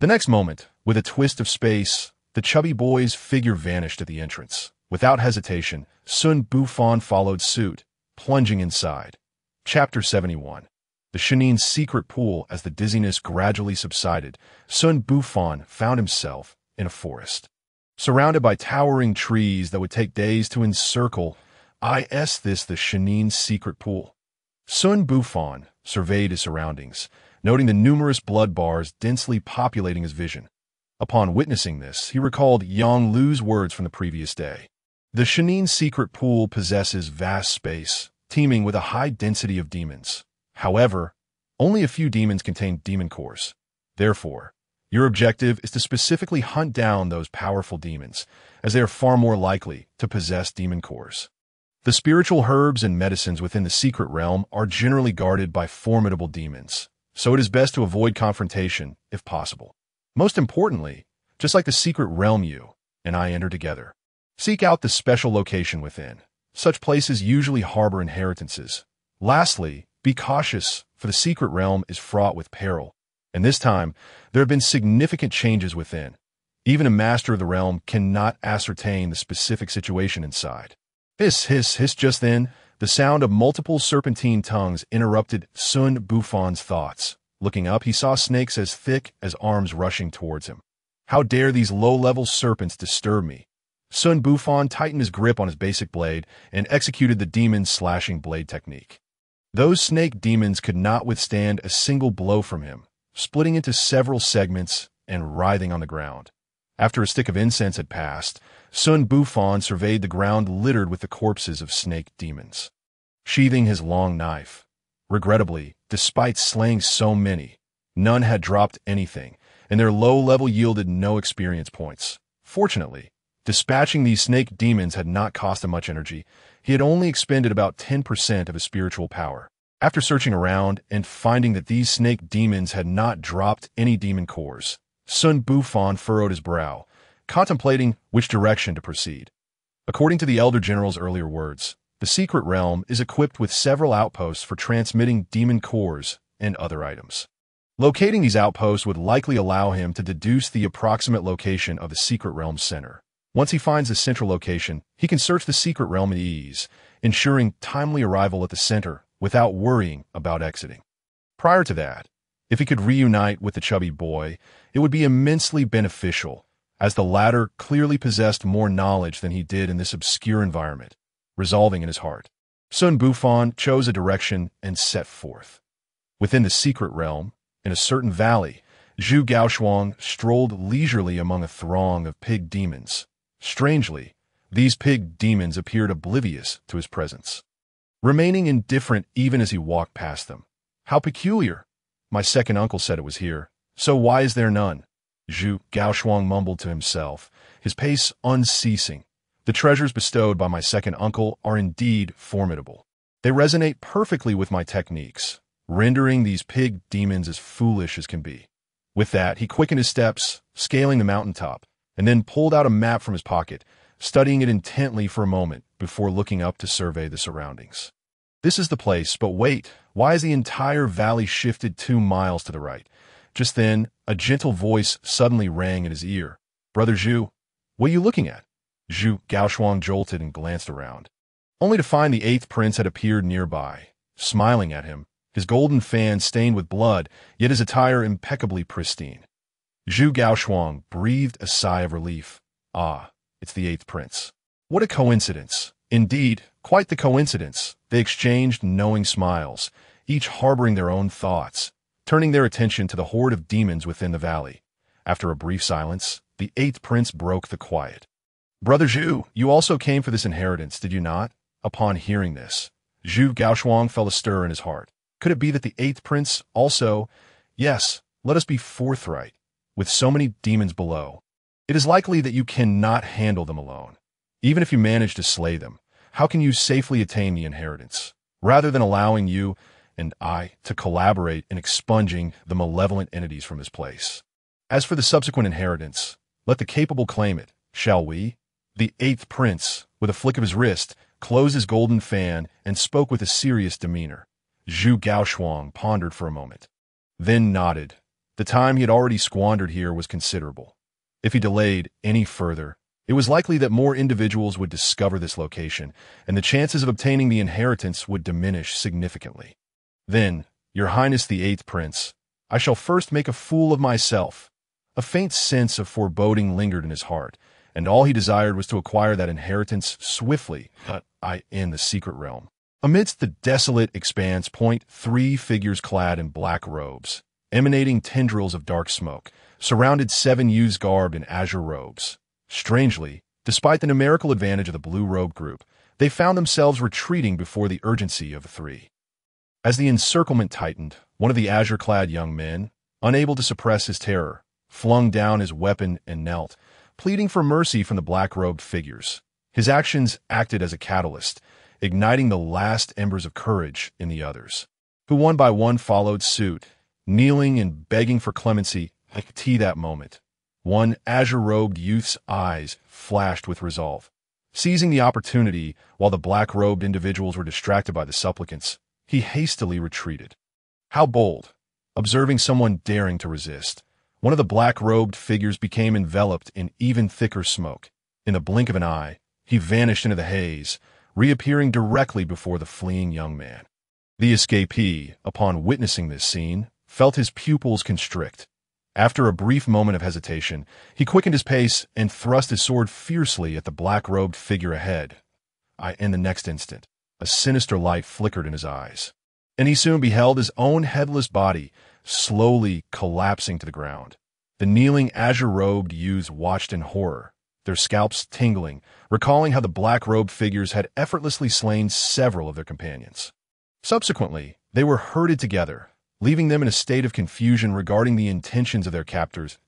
The next moment, with a twist of space, the chubby boy's figure vanished at the entrance. Without hesitation, Xun Bufan followed suit, plunging inside. Chapter 71. The Shanine's secret pool. As the dizziness gradually subsided, Xun Bufan found himself in a forest. Surrounded by towering trees that would take days to encircle, the Shanine's secret pool. Xun Bufan surveyed his surroundings, noting the numerous blood bars densely populating his vision. Upon witnessing this, he recalled Yang Lu's words from the previous day. The Shanine's secret pool possesses vast space, teeming with a high density of demons. However, only a few demons contain demon cores. Therefore, your objective is to specifically hunt down those powerful demons, as they are far more likely to possess demon cores. The spiritual herbs and medicines within the secret realm are generally guarded by formidable demons, so it is best to avoid confrontation if possible. Most importantly, just like the secret realm you and I enter together, seek out the special location within. Such places usually harbor inheritances. Lastly, be cautious, for the secret realm is fraught with peril, and this time there have been significant changes within. Even a master of the realm cannot ascertain the specific situation inside. Hiss, hiss, hiss. Just then, the sound of multiple serpentine tongues interrupted Xun Bufan's thoughts. Looking up, he saw snakes as thick as arms rushing towards him. How dare these low-level serpents disturb me? Xun Bufan tightened his grip on his basic blade and executed the demon's slashing blade technique. Those snake demons could not withstand a single blow from him, splitting into several segments and writhing on the ground. After a stick of incense had passed, Xun Bufan surveyed the ground littered with the corpses of snake demons. Sheathing his long knife. Regrettably, despite slaying so many, none had dropped anything, and their low level yielded no experience points. Fortunately, dispatching these snake demons had not cost him much energy. He had only expended about 10% of his spiritual power. After searching around and finding that these snake demons had not dropped any demon cores, Xun Bufan furrowed his brow, contemplating which direction to proceed. According to the Elder General's earlier words, the secret realm is equipped with several outposts for transmitting demon cores and other items. Locating these outposts would likely allow him to deduce the approximate location of the secret realm's center. Once he finds the central location, he can search the secret realm at ease, ensuring timely arrival at the center without worrying about exiting. Prior to that, if he could reunite with the chubby boy, it would be immensely beneficial, as the latter clearly possessed more knowledge than he did in this obscure environment, resolving in his heart. Xun Bufan chose a direction and set forth. Within the secret realm, in a certain valley, Zhu Gaoshuang strolled leisurely among a throng of pig demons. Strangely, these pig demons appeared oblivious to his presence, remaining indifferent even as he walked past them. How peculiar! My second uncle said it was here, so why is there none? Zhu Gaoshuang mumbled to himself, his pace unceasing. The treasures bestowed by my second uncle are indeed formidable. They resonate perfectly with my techniques, rendering these pig demons as foolish as can be. With that, he quickened his steps, scaling the mountaintop, and then pulled out a map from his pocket, studying it intently for a moment before looking up to survey the surroundings. This is the place, but wait, why is the entire valley shifted 2 miles to the right? Just then, a gentle voice suddenly rang in his ear. Brother Zhu, what are you looking at? Zhu Gaoshuang jolted and glanced around, only to find the 8th prince had appeared nearby, smiling at him, his golden fan stained with blood, yet his attire impeccably pristine. Zhu Gaoshuang breathed a sigh of relief. Ah, it's the 8th prince. What a coincidence. Indeed, quite the coincidence. They exchanged knowing smiles, each harboring their own thoughts, turning their attention to the horde of demons within the valley. After a brief silence, the 8th prince broke the quiet. Brother Zhu, you also came for this inheritance, did you not? Upon hearing this, Zhu Gaoshuang felt a stir in his heart. Could it be that the 8th prince also? Yes, let us be forthright. With so many demons below, it is likely that you cannot handle them alone. Even if you manage to slay them, how can you safely attain the inheritance? Rather than allowing you and I to collaborate in expunging the malevolent entities from this place. As for the subsequent inheritance, let the capable claim it, shall we? The 8th prince, with a flick of his wrist, closed his golden fan and spoke with a serious demeanor. Zhu Gaoshuang pondered for a moment, then nodded. The time he had already squandered here was considerable. If he delayed any further, it was likely that more individuals would discover this location, and the chances of obtaining the inheritance would diminish significantly. Then, Your Highness the 8th Prince, I shall first make a fool of myself. A faint sense of foreboding lingered in his heart, and all he desired was to acquire that inheritance swiftly, in the secret realm. Amidst the desolate expanse point 3 figures clad in black robes, emanating tendrils of dark smoke, surrounded 7 youths garbed in azure robes. Strangely, despite the numerical advantage of the blue-robed group, they found themselves retreating before the urgency of the 3. As the encirclement tightened, one of the azure-clad young men, unable to suppress his terror, flung down his weapon and knelt, pleading for mercy from the black-robed figures. His actions acted as a catalyst, igniting the last embers of courage in the others, who one by one followed suit, kneeling and begging for clemency. I could see that moment. One azure-robed youth's eyes flashed with resolve. Seizing the opportunity while the black-robed individuals were distracted by the supplicants, he hastily retreated. How bold! Observing someone daring to resist, one of the black-robed figures became enveloped in even thicker smoke. In the blink of an eye, he vanished into the haze, reappearing directly before the fleeing young man. The escapee, upon witnessing this scene, felt his pupils constrict. After a brief moment of hesitation, he quickened his pace and thrust his sword fiercely at the black-robed figure ahead. In the next instant, a sinister light flickered in his eyes, and he soon beheld his own headless body slowly collapsing to the ground. The kneeling azure-robed youths watched in horror, their scalps tingling, recalling how the black-robed figures had effortlessly slain several of their companions. Subsequently, they were herded together, leaving them in a state of confusion regarding the intentions of their captors.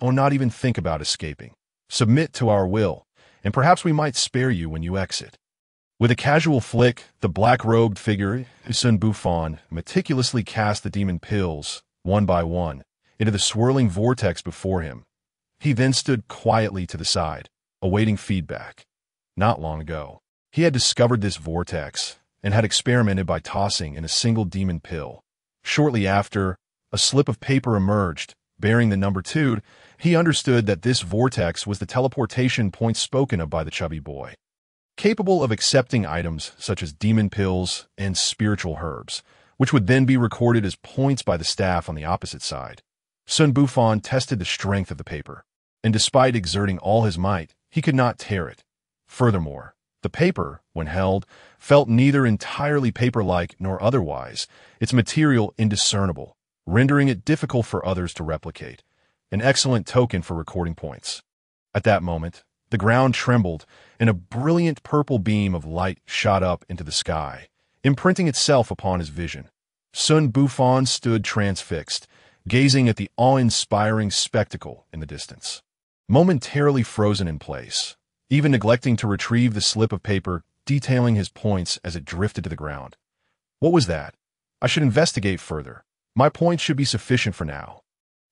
Not even think about escaping. Submit to our will, and perhaps we might spare you when you exit. With a casual flick, the black-robed figure, Xun Bufan, meticulously cast the demon pills, one by one, into the swirling vortex before him. He then stood quietly to the side, awaiting feedback. Not long ago, he had discovered this vortex and had experimented by tossing in a single demon pill. Shortly after, a slip of paper emerged, bearing the number 2. He understood that this vortex was the teleportation point spoken of by the chubby boy, capable of accepting items such as demon pills and spiritual herbs, which would then be recorded as points by the staff on the opposite side. Xun Bufan tested the strength of the paper, and despite exerting all his might, he could not tear it. Furthermore, the paper, when held, felt neither entirely paper-like nor otherwise, its material indiscernible, rendering it difficult for others to replicate, an excellent token for recording points. At that moment, the ground trembled, and a brilliant purple beam of light shot up into the sky, imprinting itself upon his vision. Xun Bufan stood transfixed, gazing at the awe-inspiring spectacle in the distance, momentarily frozen in place, even neglecting to retrieve the slip of paper detailing his points as it drifted to the ground. What was that? I should investigate further. My points should be sufficient for now.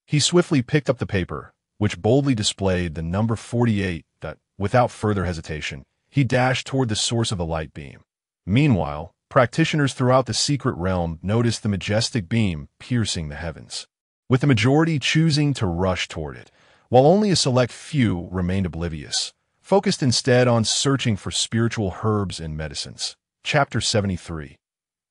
He swiftly picked up the paper, which boldly displayed the number 48 that, without further hesitation, he dashed toward the source of the light beam. Meanwhile, practitioners throughout the secret realm noticed the majestic beam piercing the heavens, with the majority choosing to rush toward it, while only a select few remained oblivious, focused instead on searching for spiritual herbs and medicines. Chapter 73.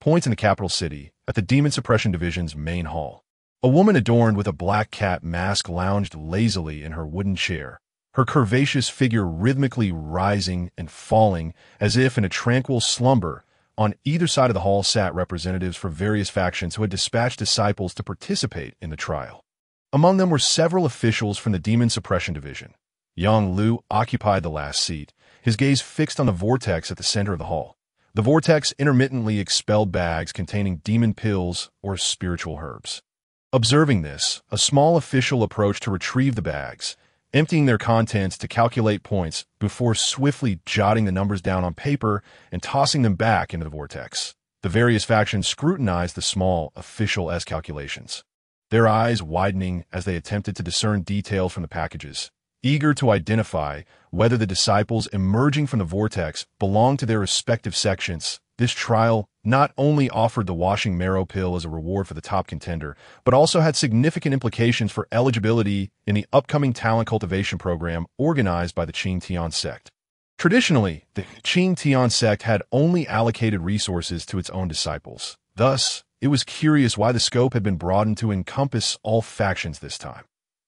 Points in the capital city, at the Demon Suppression Division's main hall. A woman adorned with a black cat mask lounged lazily in her wooden chair, her curvaceous figure rhythmically rising and falling as if in a tranquil slumber. On either side of the hall sat representatives for various factions who had dispatched disciples to participate in the trial. Among them were several officials from the Demon Suppression Division. Yang Lu occupied the last seat, his gaze fixed on the vortex at the center of the hall. The vortex intermittently expelled bags containing demon pills or spiritual herbs. Observing this, a small official approached to retrieve the bags, emptying their contents to calculate points before swiftly jotting the numbers down on paper and tossing them back into the vortex. The various factions scrutinized the small, official-esque calculations, their eyes widening as they attempted to discern details from the packages, eager to identify whether the disciples emerging from the vortex belonged to their respective sections. This trial not only offered the washing marrow pill as a reward for the top contender, but also had significant implications for eligibility in the upcoming talent cultivation program organized by the Qing Tian sect. Traditionally, the Qing Tian sect had only allocated resources to its own disciples. Thus, it was curious why the scope had been broadened to encompass all factions this time.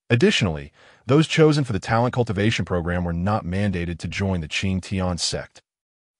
Additionally, those chosen for the talent cultivation program were not mandated to join the Qing Tian sect,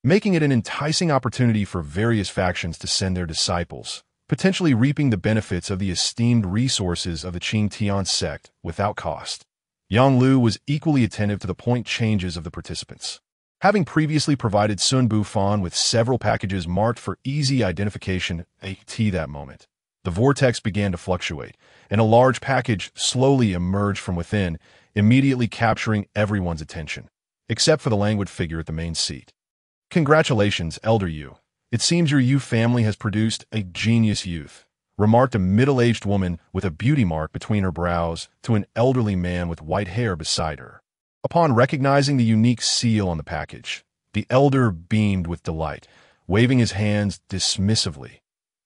making it an enticing opportunity for various factions to send their disciples, potentially reaping the benefits of the esteemed resources of the Qing Tian sect without cost. Yang Lu was equally attentive to the point changes of the participants. Having previously provided Xun Bufan with several packages marked for easy identification at that moment, the vortex began to fluctuate, and a large package slowly emerged from within, immediately capturing everyone's attention, except for the languid figure at the main seat. "Congratulations, Elder Yu. It seems your Yu family has produced a genius youth," remarked a middle-aged woman with a beauty mark between her brows to an elderly man with white hair beside her. Upon recognizing the unique seal on the package, the elder beamed with delight, waving his hands dismissively.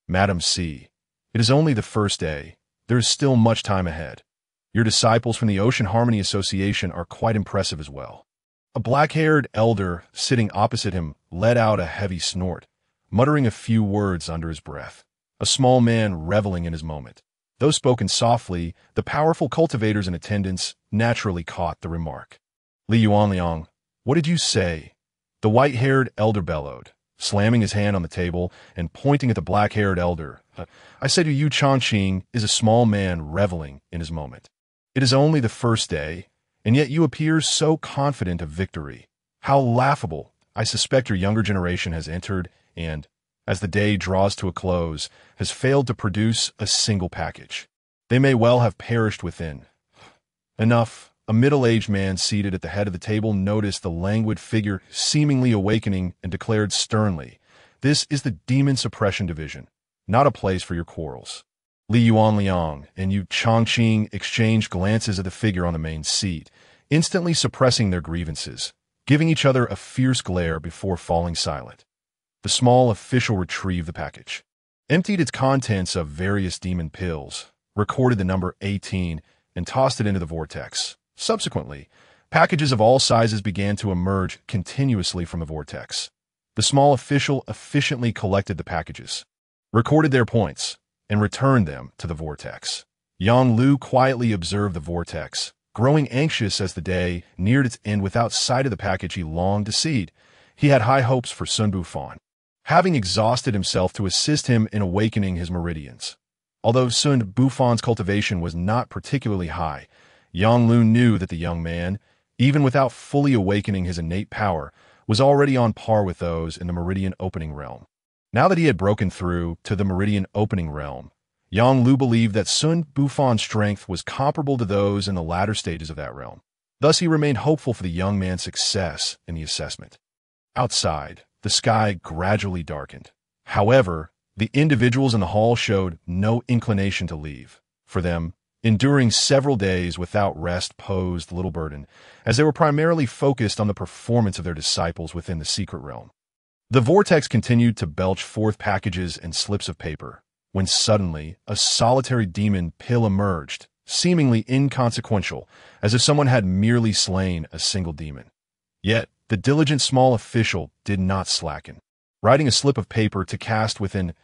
"Madam C, it is only the first day. There is still much time ahead. Your disciples from the Ocean Harmony Association are quite impressive as well." A black-haired elder sitting opposite him let out a heavy snort, muttering a few words under his breath, a small man reveling in his moment. Though spoken softly, the powerful cultivators in attendance naturally caught the remark. "Li Yuanliang, what did you say?" The white-haired elder bellowed, slamming his hand on the table and pointing at the black-haired elder. "I said Yu Changqing is a small man reveling in his moment. It is only the first day, and yet you appear so confident of victory. How laughable! I suspect your younger generation has entered and, as the day draws to a close, has failed to produce a single package. They may well have perished within." "Enough. A middle-aged man seated at the head of the table noticed the languid figure seemingly awakening and declared sternly, "This is the Demon Suppression Division, not a place for your quarrels." Li Yuanliang and Yu Chongqing exchanged glances at the figure on the main seat, instantly suppressing their grievances, giving each other a fierce glare before falling silent. The small official retrieved the package, emptied its contents of various demon pills, recorded the number 18, and tossed it into the vortex. Subsequently, packages of all sizes began to emerge continuously from the vortex. The small official efficiently collected the packages, recorded their points, and returned them to the vortex. Yang Lu quietly observed the vortex, growing anxious as the day neared its end without sight of the package he longed to see. He had high hopes for Xun Bufan, having exhausted himself to assist him in awakening his meridians. Although Xun Bufan's cultivation was not particularly high, Yang Lu knew that the young man, even without fully awakening his innate power, was already on par with those in the meridian opening realm. Now that he had broken through to the meridian opening realm, Yang Lu believed that Xun Bufan's strength was comparable to those in the latter stages of that realm. Thus he remained hopeful for the young man's success in the assessment. Outside, the sky gradually darkened. However, the individuals in the hall showed no inclination to leave. For them, enduring several days without rest posed little burden, as they were primarily focused on the performance of their disciples within the secret realm. The vortex continued to belch forth packages and slips of paper, when suddenly a solitary demon pill emerged, seemingly inconsequential, as if someone had merely slain a single demon. Yet, the diligent small official did not slacken. Writing a slip of paper to cast within,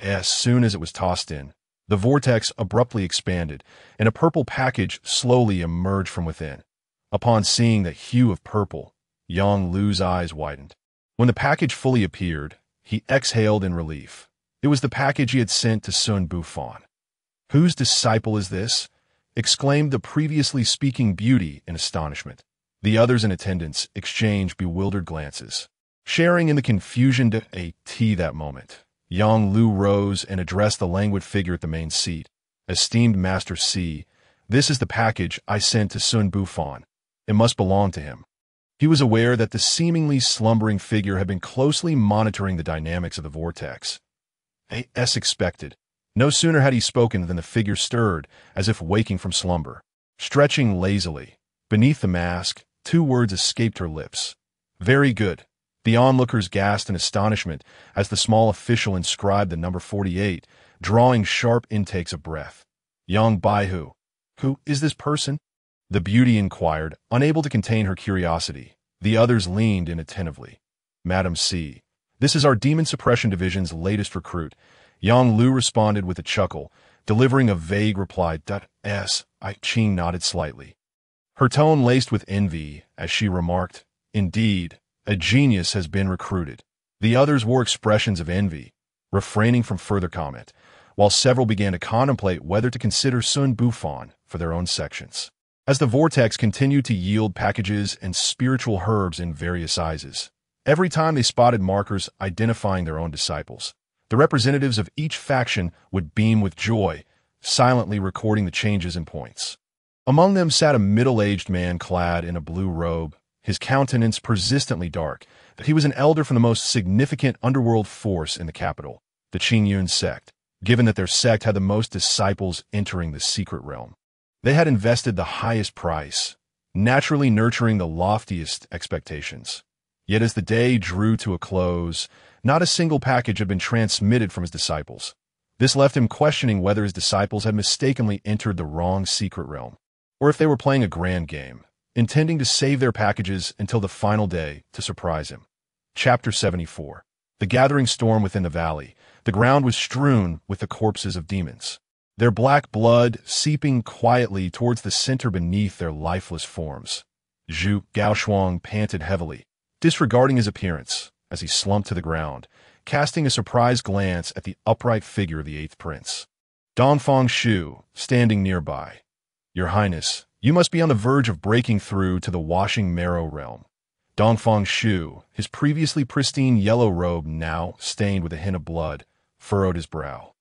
as soon as it was tossed in, the vortex abruptly expanded, and a purple package slowly emerged from within. Upon seeing the hue of purple, Yang Lu's eyes widened. When the package fully appeared, he exhaled in relief. It was the package he had sent to Xun Bufan. "Whose disciple is this?" exclaimed the previously speaking beauty in astonishment. The others in attendance exchanged bewildered glances. Sharing in the confusion that moment, Yang Lu rose and addressed the languid figure at the main seat. "Esteemed Master C, this is the package I sent to Xun Bufan. It must belong to him." He was aware that the seemingly slumbering figure had been closely monitoring the dynamics of the vortex. As expected, no sooner had he spoken than the figure stirred, as if waking from slumber. Stretching lazily, beneath the mask, 2 words escaped her lips. "Very good." The onlookers gasped in astonishment as the small official inscribed the number 48, drawing sharp intakes of breath. "Yang Baihu, who is this person?" the beauty inquired, unable to contain her curiosity. The others leaned in attentively. "Madam C, this is our Demon Suppression Division's latest recruit." Yang Lu responded with a chuckle, delivering a vague reply. Ching nodded slightly, her tone laced with envy as she remarked, "Indeed, a genius has been recruited." The others wore expressions of envy, refraining from further comment, while several began to contemplate whether to consider Xun Bufan for their own sections. As the vortex continued to yield packages and spiritual herbs in various sizes, every time they spotted markers identifying their own disciples, the representatives of each faction would beam with joy, silently recording the changes in points. Among them sat a middle-aged man clad in a blue robe, his countenance persistently dark. He was an elder from the most significant underworld force in the capital, the Qingyun sect, given that their sect had the most disciples entering the secret realm. They had invested the highest price, naturally nurturing the loftiest expectations. Yet as the day drew to a close, not a single package had been transmitted from his disciples. This left him questioning whether his disciples had mistakenly entered the wrong secret realm, or if they were playing a grand game, intending to save their packages until the final day to surprise him. Chapter 74. The gathering storm within the valley. The ground was strewn with the corpses of demons, their black blood seeping quietly towards the center beneath their lifeless forms. Zhu Gaoshuang panted heavily, disregarding his appearance as he slumped to the ground, casting a surprised glance at the upright figure of the 8th prince. Dongfang Shu, standing nearby. "Your Highness, you must be on the verge of breaking through to the washing marrow realm." Dongfang Shu, his previously pristine yellow robe now stained with a hint of blood, furrowed his brow,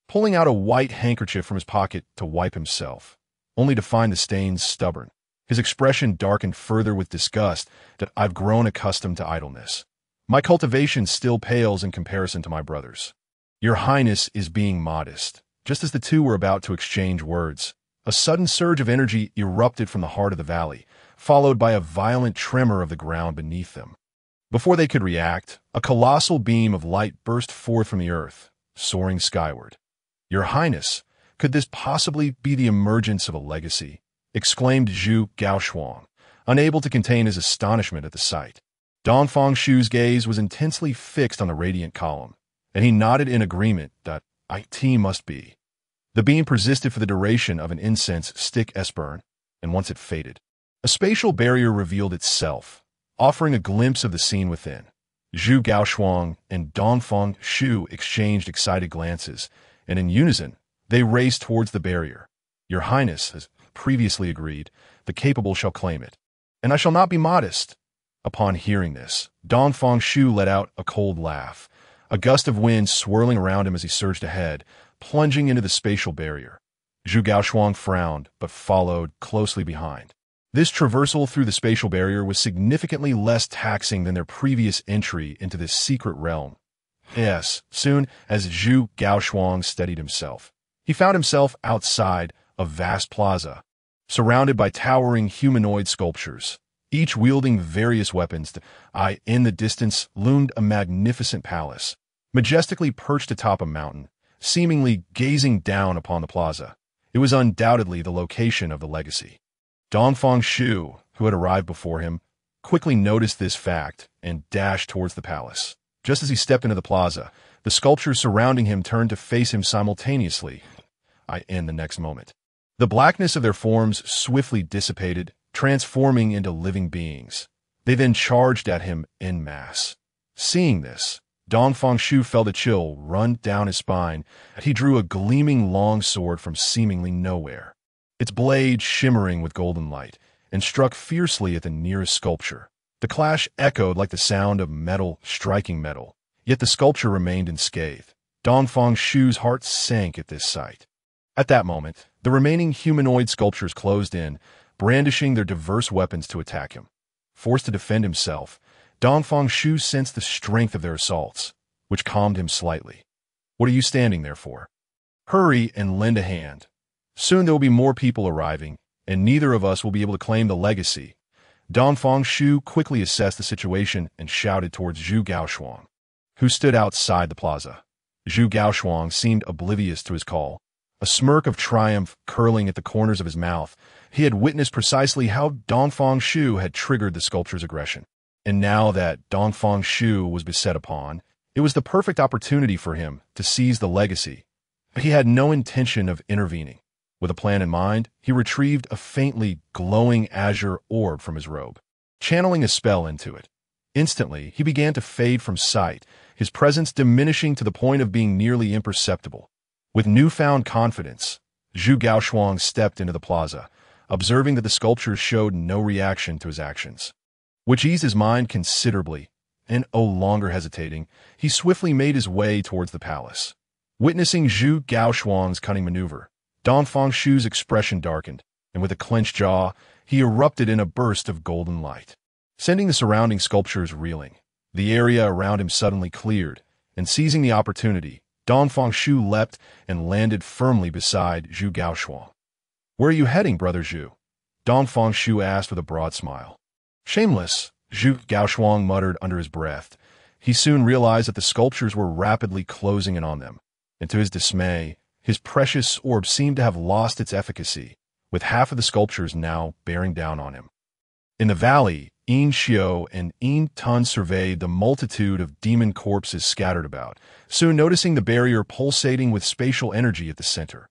pulling out a white handkerchief from his pocket to wipe himself, only to find the stains stubborn. His expression darkened further with disgust that I've grown accustomed to idleness. My cultivation still pales in comparison to my brother's. Your Highness is being modest. Just as the two were about to exchange words, a sudden surge of energy erupted from the heart of the valley, followed by a violent tremor of the ground beneath them. Before they could react, a colossal beam of light burst forth from the earth, soaring skyward. Your Highness, could this possibly be the emergence of a legacy? Exclaimed Zhu Gaoshuang, unable to contain his astonishment at the sight. Dongfang Shu's gaze was intensely fixed on the radiant column, and he nodded in agreement that it must be. The beam persisted for the duration of an incense stick espurn, and once it faded, a spatial barrier revealed itself, offering a glimpse of the scene within. Zhu Gaoshuang and Dongfang Shu exchanged excited glances, and in unison, they raced towards the barrier. Your Highness has previously agreed, the capable shall claim it, and I shall not be modest. Upon hearing this, Dongfang Shu let out a cold laugh, a gust of wind swirling around him as he surged ahead, plunging into the spatial barrier. Zhu Gaoshuang frowned, but followed closely behind. This traversal through the spatial barrier was significantly less taxing than their previous entry into this secret realm. Yes, soon as Zhu Gaoshuang steadied himself, he found himself outside a vast plaza, surrounded by towering humanoid sculptures, each wielding various weapons. In the distance loomed a magnificent palace, majestically perched atop a mountain, seemingly gazing down upon the plaza. It was undoubtedly the location of the legacy. Dongfang Shu, who had arrived before him, quickly noticed this fact and dashed towards the palace. Just as he stepped into the plaza, the sculptures surrounding him turned to face him simultaneously. In the next moment, the blackness of their forms swiftly dissipated, transforming into living beings. They then charged at him en masse. Seeing this, Dongfang Shu felt a chill run down his spine, and he drew a gleaming long sword from seemingly nowhere, its blade shimmering with golden light, and struck fiercely at the nearest sculpture. The clash echoed like the sound of metal striking metal, yet the sculpture remained unscathed. Dongfang Shu's heart sank at this sight. At that moment, the remaining humanoid sculptures closed in, brandishing their diverse weapons to attack him. Forced to defend himself, Dongfang Shu sensed the strength of their assaults, which calmed him slightly. What are you standing there for? Hurry and lend a hand. Soon there will be more people arriving, and neither of us will be able to claim the legacy. Dongfang Shu quickly assessed the situation and shouted towards Zhu Gaoshuang, who stood outside the plaza. Zhu Gaoshuang seemed oblivious to his call, a smirk of triumph curling at the corners of his mouth. He had witnessed precisely how Dongfang Shu had triggered the sculpture's aggression. And now that Dongfang Shu was beset upon, it was the perfect opportunity for him to seize the legacy. But he had no intention of intervening. With a plan in mind, he retrieved a faintly glowing azure orb from his robe, channeling a spell into it. Instantly, he began to fade from sight, his presence diminishing to the point of being nearly imperceptible. With newfound confidence, Zhu Gaoshuang stepped into the plaza, observing that the sculptures showed no reaction to his actions, which eased his mind considerably, and no longer hesitating, he swiftly made his way towards the palace. Witnessing Zhu Gaoshuang's cunning maneuver, Dongfang Shu's expression darkened, and with a clenched jaw, he erupted in a burst of golden light, sending the surrounding sculptures reeling. The area around him suddenly cleared, and seizing the opportunity, Dongfang Shu leapt and landed firmly beside Zhu Gaoshuang. Where are you heading, Brother Zhu? Dongfang Shu asked with a broad smile. Shameless, Zhu Gaoshuang muttered under his breath. He soon realized that the sculptures were rapidly closing in on them, and to his dismay, his precious orb seemed to have lost its efficacy, with half of the sculptures now bearing down on him. In the valley, Yin Xiao and Yin Tun surveyed the multitude of demon corpses scattered about, soon noticing the barrier pulsating with spatial energy at the center.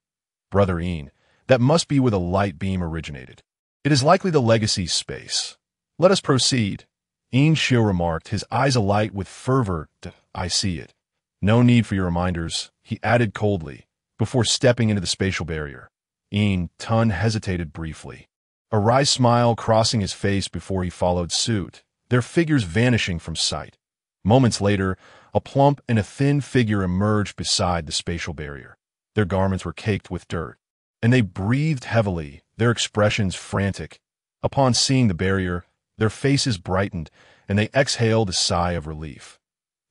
Brother Yin, that must be where the light beam originated. It is likely the legacy's space. Let us proceed. Yin Xiao remarked, his eyes alight with fervor. I see it. No need for your reminders, he added coldly, before stepping into the spatial barrier. Yin Tun hesitated briefly, a wry smile crossing his face before he followed suit, their figures vanishing from sight. Moments later, a plump and a thin figure emerged beside the spatial barrier. Their garments were caked with dirt, and they breathed heavily, their expressions frantic. Upon seeing the barrier, their faces brightened, and they exhaled a sigh of relief.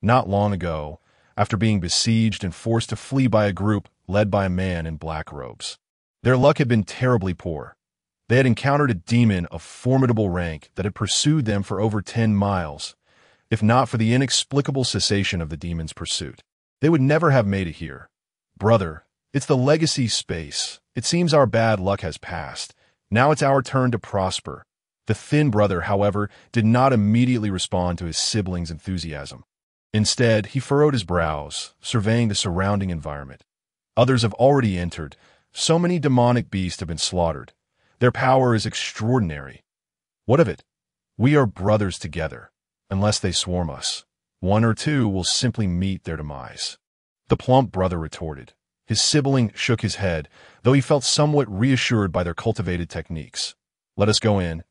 Not long ago, after being besieged and forced to flee by a group led by a man in black robes, their luck had been terribly poor. They had encountered a demon of formidable rank that had pursued them for over 10 miles. If not for the inexplicable cessation of the demon's pursuit, they would never have made it here. Brother, it's the legacy space. It seems our bad luck has passed. Now it's our turn to prosper. The thin brother, however, did not immediately respond to his siblings' enthusiasm. Instead, he furrowed his brows, surveying the surrounding environment. Others have already entered. So many demonic beasts have been slaughtered. Their power is extraordinary. What of it? We are brothers together. Unless they swarm us, one or two will simply meet their demise. The plump brother retorted. His sibling shook his head, though he felt somewhat reassured by their cultivated techniques. Let us go in.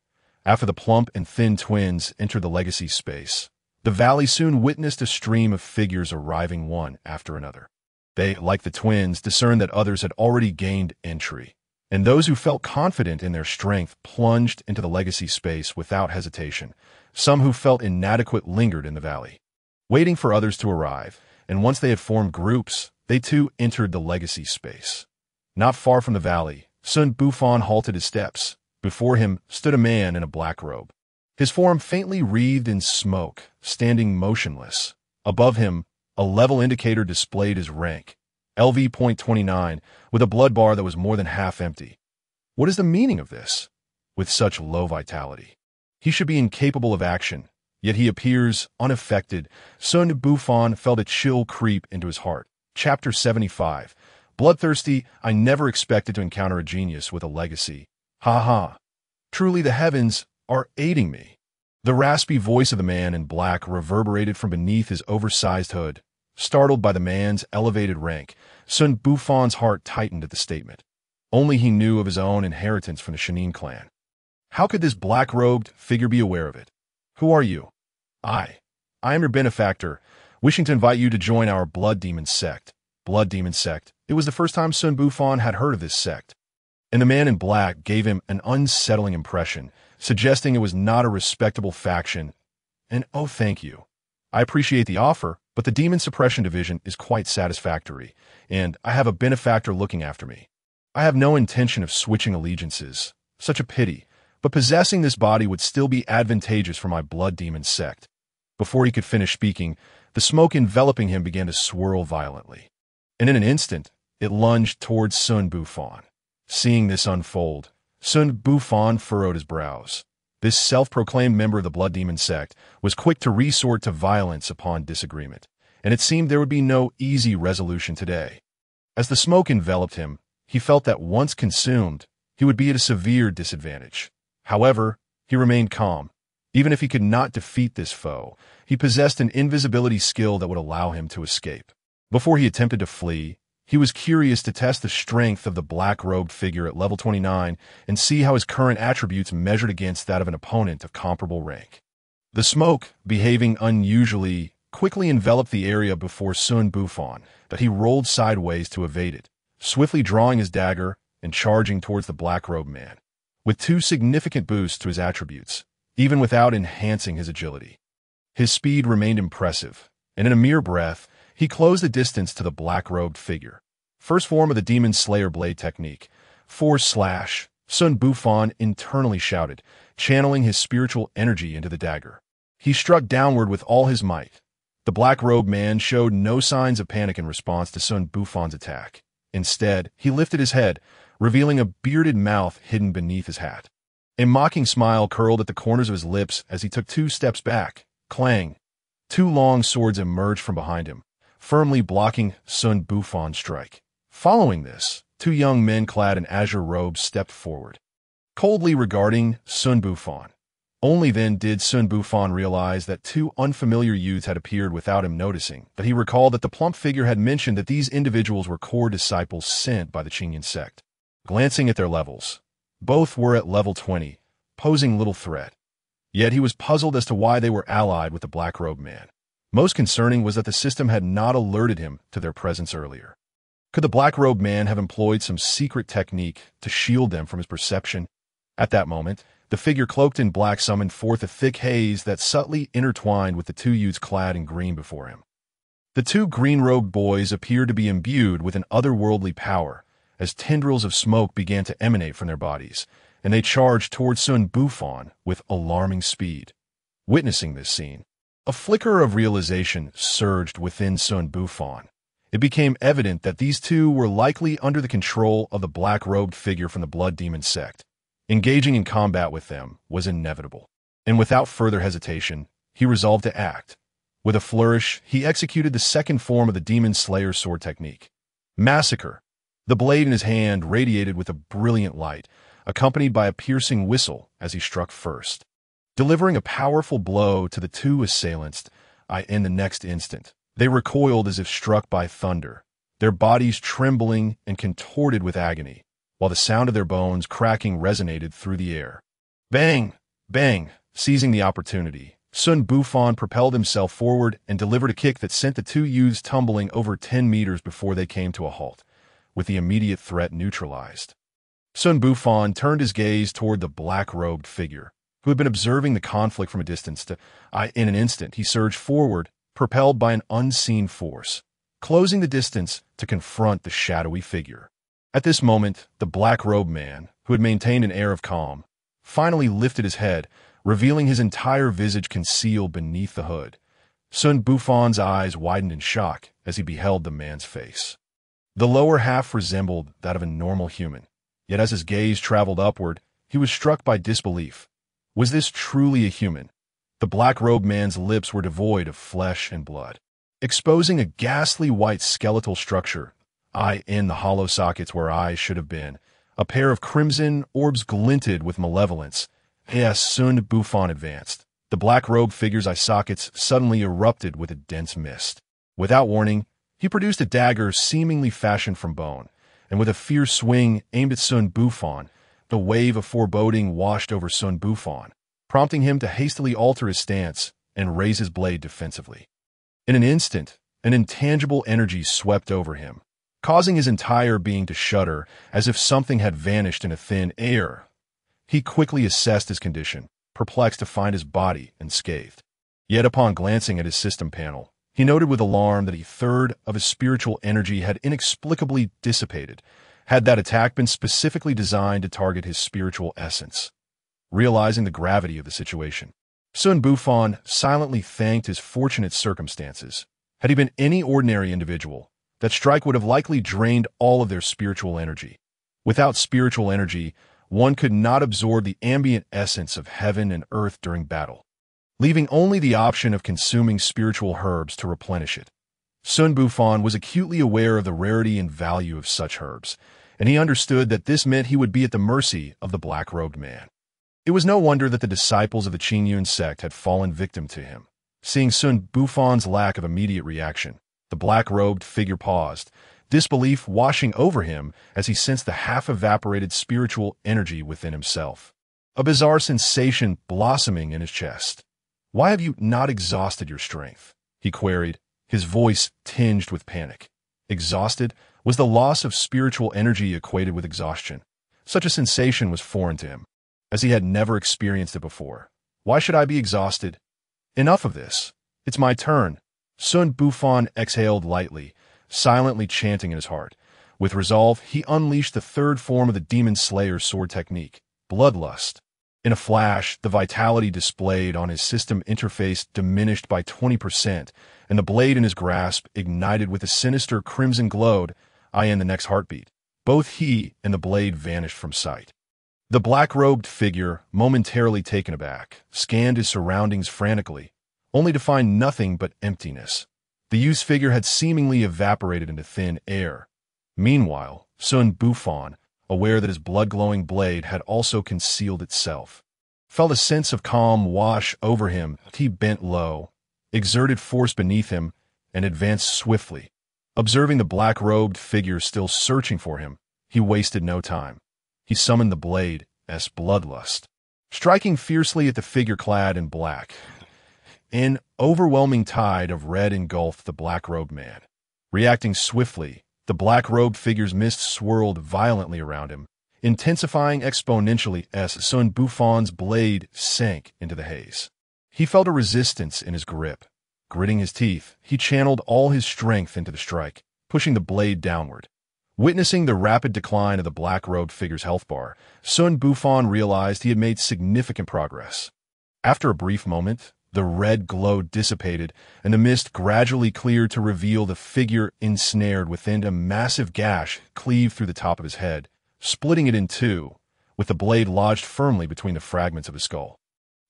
After the plump and thin twins entered the legacy space, the valley soon witnessed a stream of figures arriving one after another. They, like the twins, discerned that others had already gained entry, and those who felt confident in their strength plunged into the legacy space without hesitation. Some who felt inadequate lingered in the valley, waiting for others to arrive, and once they had formed groups, they too entered the legacy space. Not far from the valley, Xun Bufan halted his steps. Before him stood a man in a black robe, his form faintly wreathed in smoke, standing motionless. Above him, a level indicator displayed his rank, LV.29, with a blood bar that was more than half empty. What is the meaning of this? With such low vitality, he should be incapable of action, yet he appears unaffected. Xun Bufan felt a chill creep into his heart. Chapter 75. Bloodthirsty, I never expected to encounter a genius with a legacy. Ha ha. Truly the heavens are aiding me. The raspy voice of the man in black reverberated from beneath his oversized hood. Startled by the man's elevated rank, Xun Bufan's heart tightened at the statement. Only he knew of his own inheritance from the Shanin clan. How could this black-robed figure be aware of it? Who are you? I am your benefactor, wishing to invite you to join our Blood Demon sect. Blood Demon sect. It was the first time Xun Bufan had heard of this sect, and the man in black gave him an unsettling impression, suggesting it was not a respectable faction. And oh, thank you. I appreciate the offer, but the Demon Suppression Division is quite satisfactory, and I have a benefactor looking after me. I have no intention of switching allegiances. Such a pity, but possessing this body would still be advantageous for my Blood Demon sect. Before he could finish speaking, the smoke enveloping him began to swirl violently, and in an instant, it lunged towards Xun Bufan. Seeing this unfold, Xun Bufan furrowed his brows. This self-proclaimed member of the Blood Demon sect was quick to resort to violence upon disagreement, and it seemed there would be no easy resolution today. As the smoke enveloped him, he felt that once consumed, he would be at a severe disadvantage. However, he remained calm. Even if he could not defeat this foe, he possessed an invisibility skill that would allow him to escape. Before he attempted to flee, he was curious to test the strength of the black-robed figure at level 29 and see how his current attributes measured against that of an opponent of comparable rank. The smoke, behaving unusually, quickly enveloped the area before Xun Bufan, but he rolled sideways to evade it, swiftly drawing his dagger and charging towards the black-robed man, with 2 significant boosts to his attributes, even without enhancing his agility. His speed remained impressive, and in a mere breath, he closed the distance to the black-robed figure. First form of the Demon Slayer blade technique, // Xun Bufan internally shouted, channeling his spiritual energy into the dagger. He struck downward with all his might. The black-robed man showed no signs of panic in response to Xun Bufan's attack. Instead, he lifted his head, revealing a bearded mouth hidden beneath his hat. A mocking smile curled at the corners of his lips as he took 2 steps back. Clang! 2 long swords emerged from behind him, firmly blocking Xun Bufan's strike. Following this, 2 young men clad in azure robes stepped forward, coldly regarding Xun Bufan. Only then did Xun Bufan realize that 2 unfamiliar youths had appeared without him noticing, but he recalled that the plump figure had mentioned that these individuals were core disciples sent by the Qingyan sect. Glancing at their levels, both were at level 20, posing little threat. Yet he was puzzled as to why they were allied with the black-robed man. Most concerning was that the system had not alerted him to their presence earlier. Could the black-robed man have employed some secret technique to shield them from his perception? At that moment, The figure cloaked in black summoned forth a thick haze that subtly intertwined with the two youths clad in green before him. The two green-robed boys appeared to be imbued with an otherworldly power, as tendrils of smoke began to emanate from their bodies, and they charged toward Xun Bufan with alarming speed. Witnessing this scene, a flicker of realization surged within Xun Bufan. It became evident that these two were likely under the control of the black-robed figure from the Blood Demon sect. Engaging in combat with them was inevitable, and without further hesitation, he resolved to act. With a flourish, he executed the second form of the Demon Slayer sword technique. Massacre. The blade in his hand radiated with a brilliant light, accompanied by a piercing whistle as he struck first. Delivering a powerful blow to the two assailants, in the next instant, they recoiled as if struck by thunder, their bodies trembling and contorted with agony, while the sound of their bones cracking resonated through the air. Bang! Bang! Seizing the opportunity, Xun Bufan propelled himself forward and delivered a kick that sent the two youths tumbling over 10 meters before they came to a halt, with the immediate threat neutralized. Xun Bufan turned his gaze toward the black-robed figure, who had been observing the conflict from a distance. In an instant, he surged forward, propelled by an unseen force, closing the distance to confront the shadowy figure. At this moment, the black-robed man, who had maintained an air of calm, finally lifted his head, revealing his entire visage concealed beneath the hood. Xun Bufan's eyes widened in shock as he beheld the man's face. The lower half resembled that of a normal human, yet as his gaze traveled upward, he was struck by disbelief. Was this truly a human? The black-robed man's lips were devoid of flesh and blood, exposing a ghastly white skeletal structure. In the hollow sockets where eyes should have been, a pair of crimson orbs glinted with malevolence. As Xun Bufan advanced, the black-robed figure's eye sockets suddenly erupted with a dense mist. Without warning, he produced a dagger seemingly fashioned from bone, and with a fierce swing aimed at Xun Bufan, the wave of foreboding washed over Xun Bufan, prompting him to hastily alter his stance and raise his blade defensively. In an instant, an intangible energy swept over him, causing his entire being to shudder as if something had vanished in a thin air. He quickly assessed his condition, perplexed to find his body unscathed. Yet upon glancing at his system panel, he noted with alarm that a third of his spiritual energy had inexplicably dissipated. Had that attack been specifically designed to target his spiritual essence? Realizing the gravity of the situation, Xun Bufan silently thanked his fortunate circumstances. Had he been any ordinary individual, that strike would have likely drained all of their spiritual energy. Without spiritual energy, one could not absorb the ambient essence of heaven and earth during battle, leaving only the option of consuming spiritual herbs to replenish it. Xun Bufan was acutely aware of the rarity and value of such herbs, and he understood that this meant he would be at the mercy of the black-robed man. It was no wonder that the disciples of the Qingyun sect had fallen victim to him. Seeing Xun Bufan's lack of immediate reaction, the black-robed figure paused, disbelief washing over him as he sensed the half-evaporated spiritual energy within himself. A bizarre sensation blossoming in his chest. "Why have you not exhausted your strength?" he queried, his voice tinged with panic. Exhausted? Was the loss of spiritual energy equated with exhaustion? Such a sensation was foreign to him, as he had never experienced it before. Why should I be exhausted? Enough of this. It's my turn. Xun Bufan exhaled lightly, silently chanting in his heart. With resolve, he unleashed the third form of the Demon Slayer sword technique, Bloodlust. In a flash, the vitality displayed on his system interface diminished by 20%, and the blade in his grasp ignited with a sinister crimson glow. In the next heartbeat, both he and the blade vanished from sight. The black-robed figure, momentarily taken aback, scanned his surroundings frantically, only to find nothing but emptiness. The youth's figure had seemingly evaporated into thin air. Meanwhile, Xun Bufan, aware that his blood-glowing blade had also concealed itself, felt a sense of calm wash over him. He bent low, exerted force beneath him, and advanced swiftly. Observing the black-robed figure still searching for him, he wasted no time. He summoned the blade's Bloodlust, striking fiercely at the figure clad in black. An overwhelming tide of red engulfed the black-robed man. Reacting swiftly, the black-robed figure's mist swirled violently around him, intensifying exponentially as Xun Bufan's blade sank into the haze. He felt a resistance in his grip. Gritting his teeth, he channeled all his strength into the strike, pushing the blade downward. Witnessing the rapid decline of the black-robed figure's health bar, Xun Bufan realized he had made significant progress. After a brief moment, the red glow dissipated, and the mist gradually cleared to reveal the figure ensnared within a massive gash cleaved through the top of his head, splitting it in two, with the blade lodged firmly between the fragments of his skull.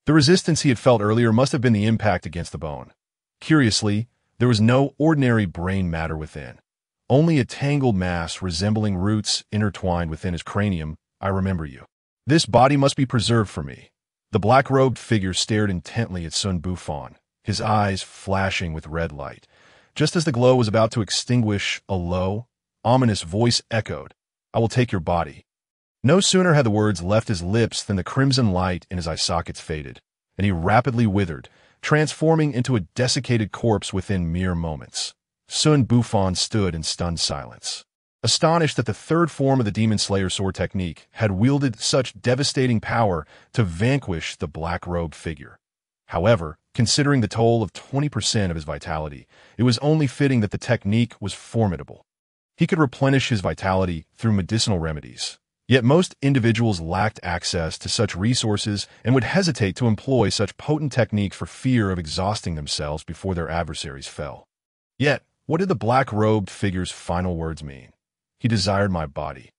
The resistance he had felt earlier must have been the impact against the bone. Curiously, there was no ordinary brain matter within. Only a tangled mass resembling roots intertwined within his cranium. I remember you. This body must be preserved for me. The black-robed figure stared intently at Xun Bufan, his eyes flashing with red light. Just as the glow was about to extinguish, a low, ominous voice echoed, "I will take your body." No sooner had the words left his lips than the crimson light in his eye sockets faded, and he rapidly withered, transforming into a desiccated corpse within mere moments. Xun Bufan stood in stunned silence, astonished that the third form of the Demon Slayer sword technique had wielded such devastating power to vanquish the black-robed figure. However, considering the toll of 20% of his vitality, it was only fitting that the technique was formidable. He could replenish his vitality through medicinal remedies, yet most individuals lacked access to such resources and would hesitate to employ such potent techniques for fear of exhausting themselves before their adversaries fell. Yet, what did the black-robed figure's final words mean? He desired my body.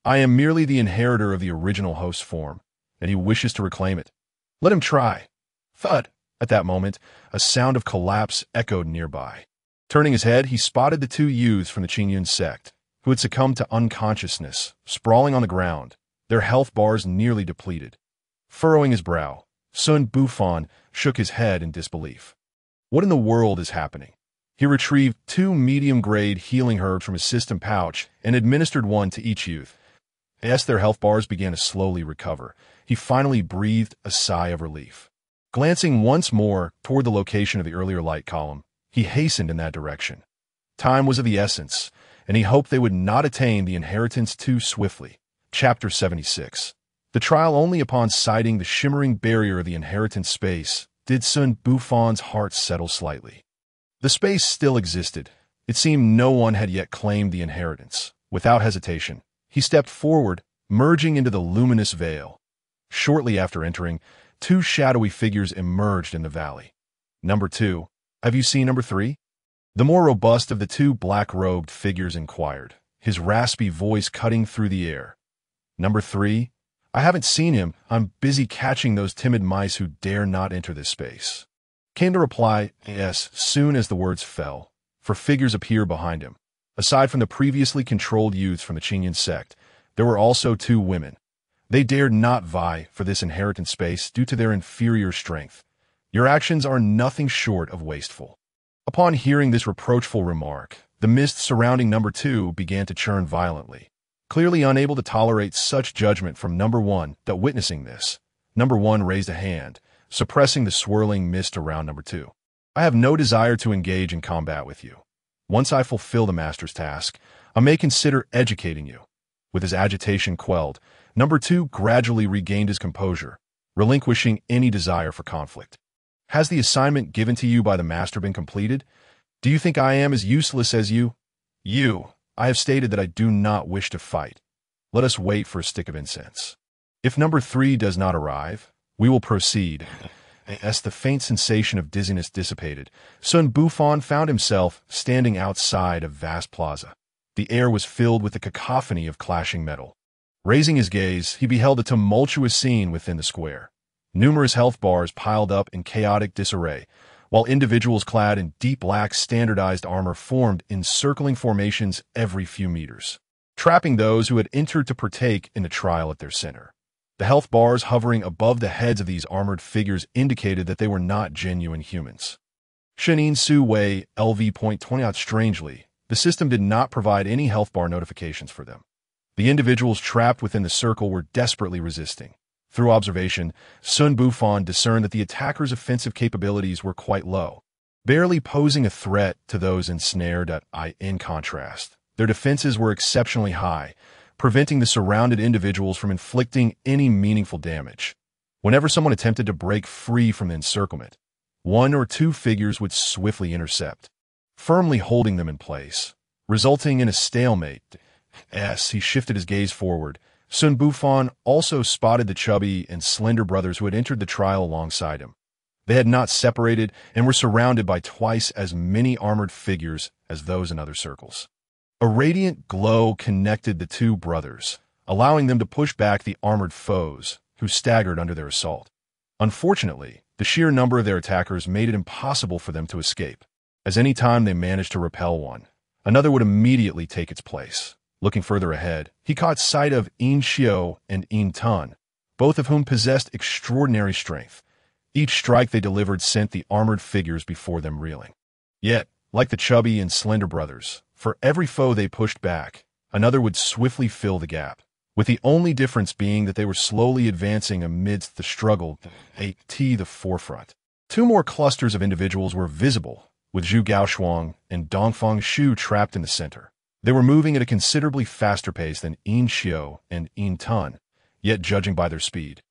I am merely the inheritor of the original host's form, and he wishes to reclaim it. Let him try. Thud! At that moment, a sound of collapse echoed nearby. Turning his head, he spotted the two youths from the Qingyun sect, who had succumbed to unconsciousness, sprawling on the ground, their health bars nearly depleted. Furrowing his brow, Xun Bufan shook his head in disbelief. What in the world is happening? He retrieved 2 medium-grade healing herbs from his system pouch and administered one to each youth. As their health bars began to slowly recover, he finally breathed a sigh of relief. Glancing once more toward the location of the earlier light column, he hastened in that direction. Time was of the essence, and he hoped they would not attain the inheritance too swiftly. Chapter 76. The trial only upon sighting the shimmering barrier of the inheritance space did Xun Bufan's heart settle slightly. The space still existed. It seemed no one had yet claimed the inheritance. Without hesitation, he stepped forward, merging into the luminous veil. Shortly after entering, 2 shadowy figures emerged in the valley. Number 2, have you seen number 3? The more robust of the 2 black-robed figures inquired, his raspy voice cutting through the air. Number 3, I haven't seen him. I'm busy catching those timid mice who dare not enter this space. Came the reply, yes, soon as the words fell, for figures appeared behind him. Aside from the previously controlled youths from the Qingyun sect, there were also 2 women. They dared not vie for this inheritance space due to their inferior strength. Your actions are nothing short of wasteful. Upon hearing this reproachful remark, the mist surrounding number 2 began to churn violently. Clearly unable to tolerate such judgment from number 1, that witnessing this, number 1 raised a hand, suppressing the swirling mist around number 2. I have no desire to engage in combat with you. Once I fulfill the master's task, I may consider educating you. With his agitation quelled, number 2 gradually regained his composure, relinquishing any desire for conflict. Has the assignment given to you by the master been completed? Do you think I am as useless as you? I have stated that I do not wish to fight. Let us wait for a stick of incense. If number 3 does not arrive, we will proceed. As the faint sensation of dizziness dissipated, Xun Bufan found himself standing outside a vast plaza. The air was filled with a cacophony of clashing metal. Raising his gaze, he beheld a tumultuous scene within the square. Numerous health bars piled up in chaotic disarray, while individuals clad in deep black standardized armor formed in circling formations every few meters, trapping those who had entered to partake in the trial at their center. The health bars hovering above the heads of these armored figures indicated that they were not genuine humans. Shenin Su Wei LV.20 out strangely, the system did not provide any health bar notifications for them. The individuals trapped within the circle were desperately resisting. Through observation, Xun Bufan discerned that the attackers' offensive capabilities were quite low, barely posing a threat to those ensnared. In contrast, their defenses were exceptionally high, preventing the surrounded individuals from inflicting any meaningful damage. Whenever someone attempted to break free from the encirclement, one or two figures would swiftly intercept, firmly holding them in place, resulting in a stalemate. As he shifted his gaze forward, Xun Bufan also spotted the chubby and slender brothers who had entered the trial alongside him. They had not separated and were surrounded by twice as many armored figures as those in other circles. A radiant glow connected the two brothers, allowing them to push back the armored foes who staggered under their assault. Unfortunately, the sheer number of their attackers made it impossible for them to escape, as any time they managed to repel one, another would immediately take its place. Looking further ahead, he caught sight of Yin Xiao and Yin Tun, both of whom possessed extraordinary strength. Each strike they delivered sent the armored figures before them reeling. Yet, like the chubby and slender brothers, for every foe they pushed back, another would swiftly fill the gap, with the only difference being that they were slowly advancing amidst the struggle at the forefront. Two more clusters of individuals were visible, with Zhu Gaoshuang and Dongfang Shu trapped in the center. They were moving at a considerably faster pace than Yin Xiao and Yin Tun, yet judging by their speed,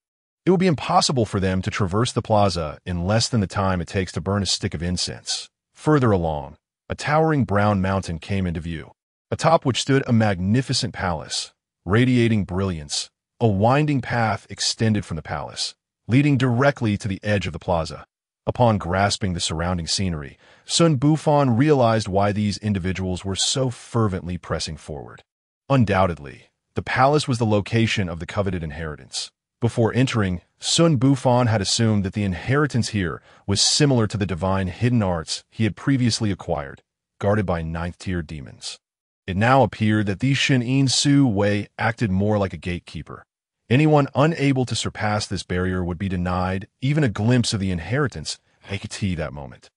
it would be impossible for them to traverse the plaza in less than the time it takes to burn a stick of incense. Further along, a towering brown mountain came into view, atop which stood a magnificent palace, radiating brilliance. A winding path extended from the palace, leading directly to the edge of the plaza. Upon grasping the surrounding scenery, Xun Bufan realized why these individuals were so fervently pressing forward. Undoubtedly, the palace was the location of the coveted inheritance. Before entering, Xun Bufan had assumed that the inheritance here was similar to the divine hidden arts he had previously acquired, guarded by ninth-tier demons. It now appeared that these Shin Su Wei acted more like a gatekeeper. Anyone unable to surpass this barrier would be denied even a glimpse of the inheritance at that moment.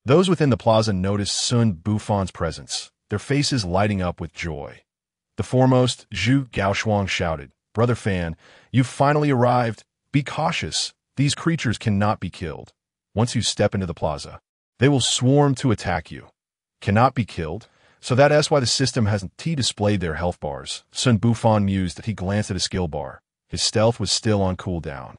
Those within the plaza noticed Xun Bufan's presence, their faces lighting up with joy. The foremost, Zhu Gaoshuang, shouted, "Brother Fan, you've finally arrived. Be cautious. These creatures cannot be killed. Once you step into the plaza, they will swarm to attack you." Cannot be killed? So that's why the system hasn't displayed their health bars. Xun Bufan mused as he glanced at his skill bar. His stealth was still on cooldown,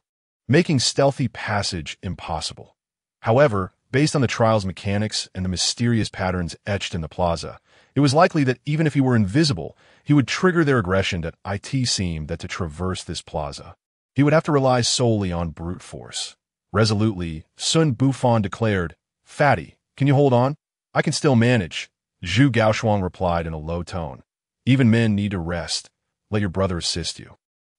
making stealthy passage impossible. However, based on the trial's mechanics and the mysterious patterns etched in the plaza, it was likely that even if he were invisible, he would trigger their aggression. That it seemed that to traverse this plaza, he would have to rely solely on brute force. Resolutely, Xun Bufan declared, "Fatty, can you hold on? I can still manage." Zhu Gaoshuang replied in a low tone, "Even men need to rest. Let your brother assist you."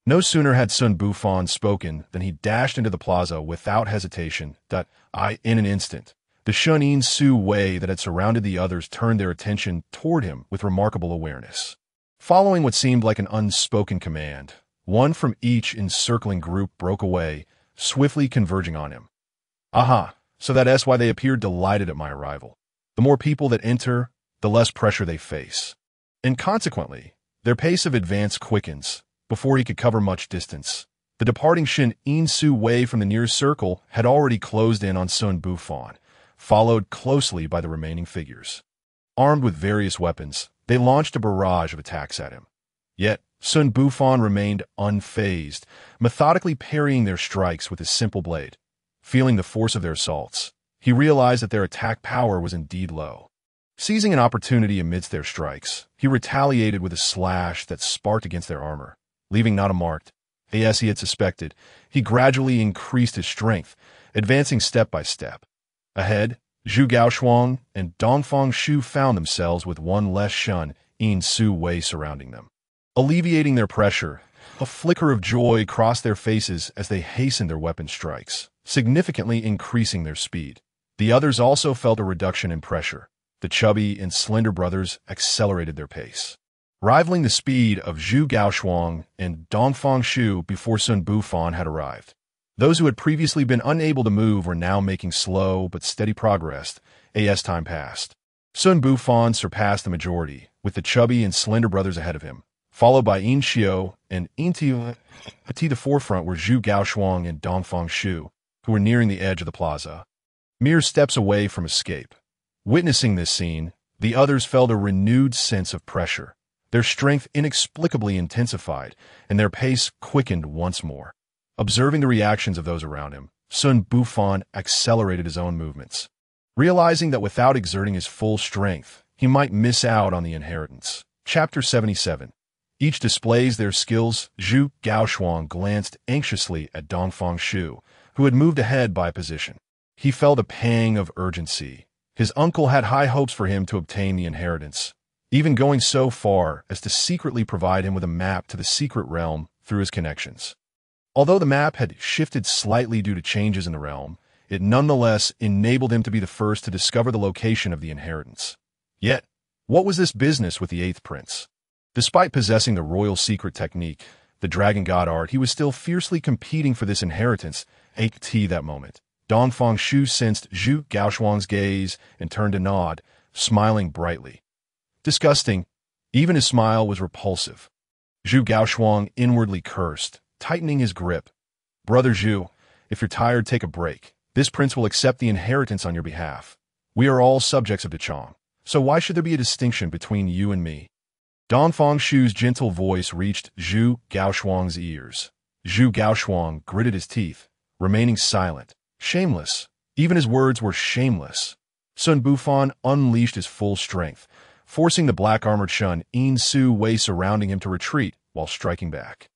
No sooner had Xun Bufan spoken than he dashed into the plaza without hesitation. In an instant, the Shin Su Wei that had surrounded the others turned their attention toward him with remarkable awareness. Following what seemed like an unspoken command, one from each encircling group broke away, swiftly converging on him. Aha, so that's why they appeared delighted at my arrival. The more people that enter, the less pressure they face. And consequently, their pace of advance quickens. Before he could cover much distance, the departing Shin Su Wei from the nearest circle had already closed in on Xun Bufan, followed closely by the remaining figures. Armed with various weapons, they launched a barrage of attacks at him. Yet, Xun Bufan remained unfazed, methodically parrying their strikes with his simple blade. Feeling the force of their assaults, he realized that their attack power was indeed low. Seizing an opportunity amidst their strikes, he retaliated with a slash that sparked against their armor. Leaving not a mark, as he had suspected, he gradually increased his strength, advancing step by step. Ahead, Zhu Gaoshuang and Dongfang Shu found themselves with one less Shin Su Wei surrounding them. Alleviating their pressure, a flicker of joy crossed their faces as they hastened their weapon strikes, significantly increasing their speed. The others also felt a reduction in pressure. The chubby and slender brothers accelerated their pace, rivaling the speed of Zhu Gaoshuang and Dongfang Shu before Xun Bufan had arrived. Those who had previously been unable to move were now making slow but steady progress as time passed. Xun Bufan surpassed the majority, with the chubby and slender brothers ahead of him, followed by Yin Xiao and Yin Ti. At the forefront were Zhu Gaoshuang and Dongfang Shu, who were nearing the edge of the plaza, mere steps away from escape. Witnessing this scene, the others felt a renewed sense of pressure. Their strength inexplicably intensified, and their pace quickened once more. Observing the reactions of those around him, Xun Bufan accelerated his own movements, realizing that without exerting his full strength, he might miss out on the inheritance. Chapter 77. Each displays their skills. Zhu Gaoshuang glanced anxiously at Dongfang Shu, who had moved ahead by a position. He felt a pang of urgency. His uncle had high hopes for him to obtain the inheritance, even going so far as to secretly provide him with a map to the secret realm through his connections. Although the map had shifted slightly due to changes in the realm, it nonetheless enabled him to be the first to discover the location of the inheritance. Yet, what was this business with the eighth prince? Despite possessing the royal secret technique, the dragon god art, he was still fiercely competing for this inheritance. At that moment, Dongfang Shu sensed Zhu Gaoshuang's gaze and turned to nod, smiling brightly. Disgusting. Even his smile was repulsive. Zhu Gaoshuang inwardly cursed, tightening his grip. Brother Zhu, if you're tired, take a break. This prince will accept the inheritance on your behalf. We are all subjects of Dachang, so why should there be a distinction between you and me? Dongfang Shu's gentle voice reached Zhu Gaoshuang's ears. Zhu Gaoshuang gritted his teeth, remaining silent. Shameless. Even his words were shameless. Xun Bufan unleashed his full strength, forcing the black-armored Shun Insu Wei surrounding him to retreat while striking back.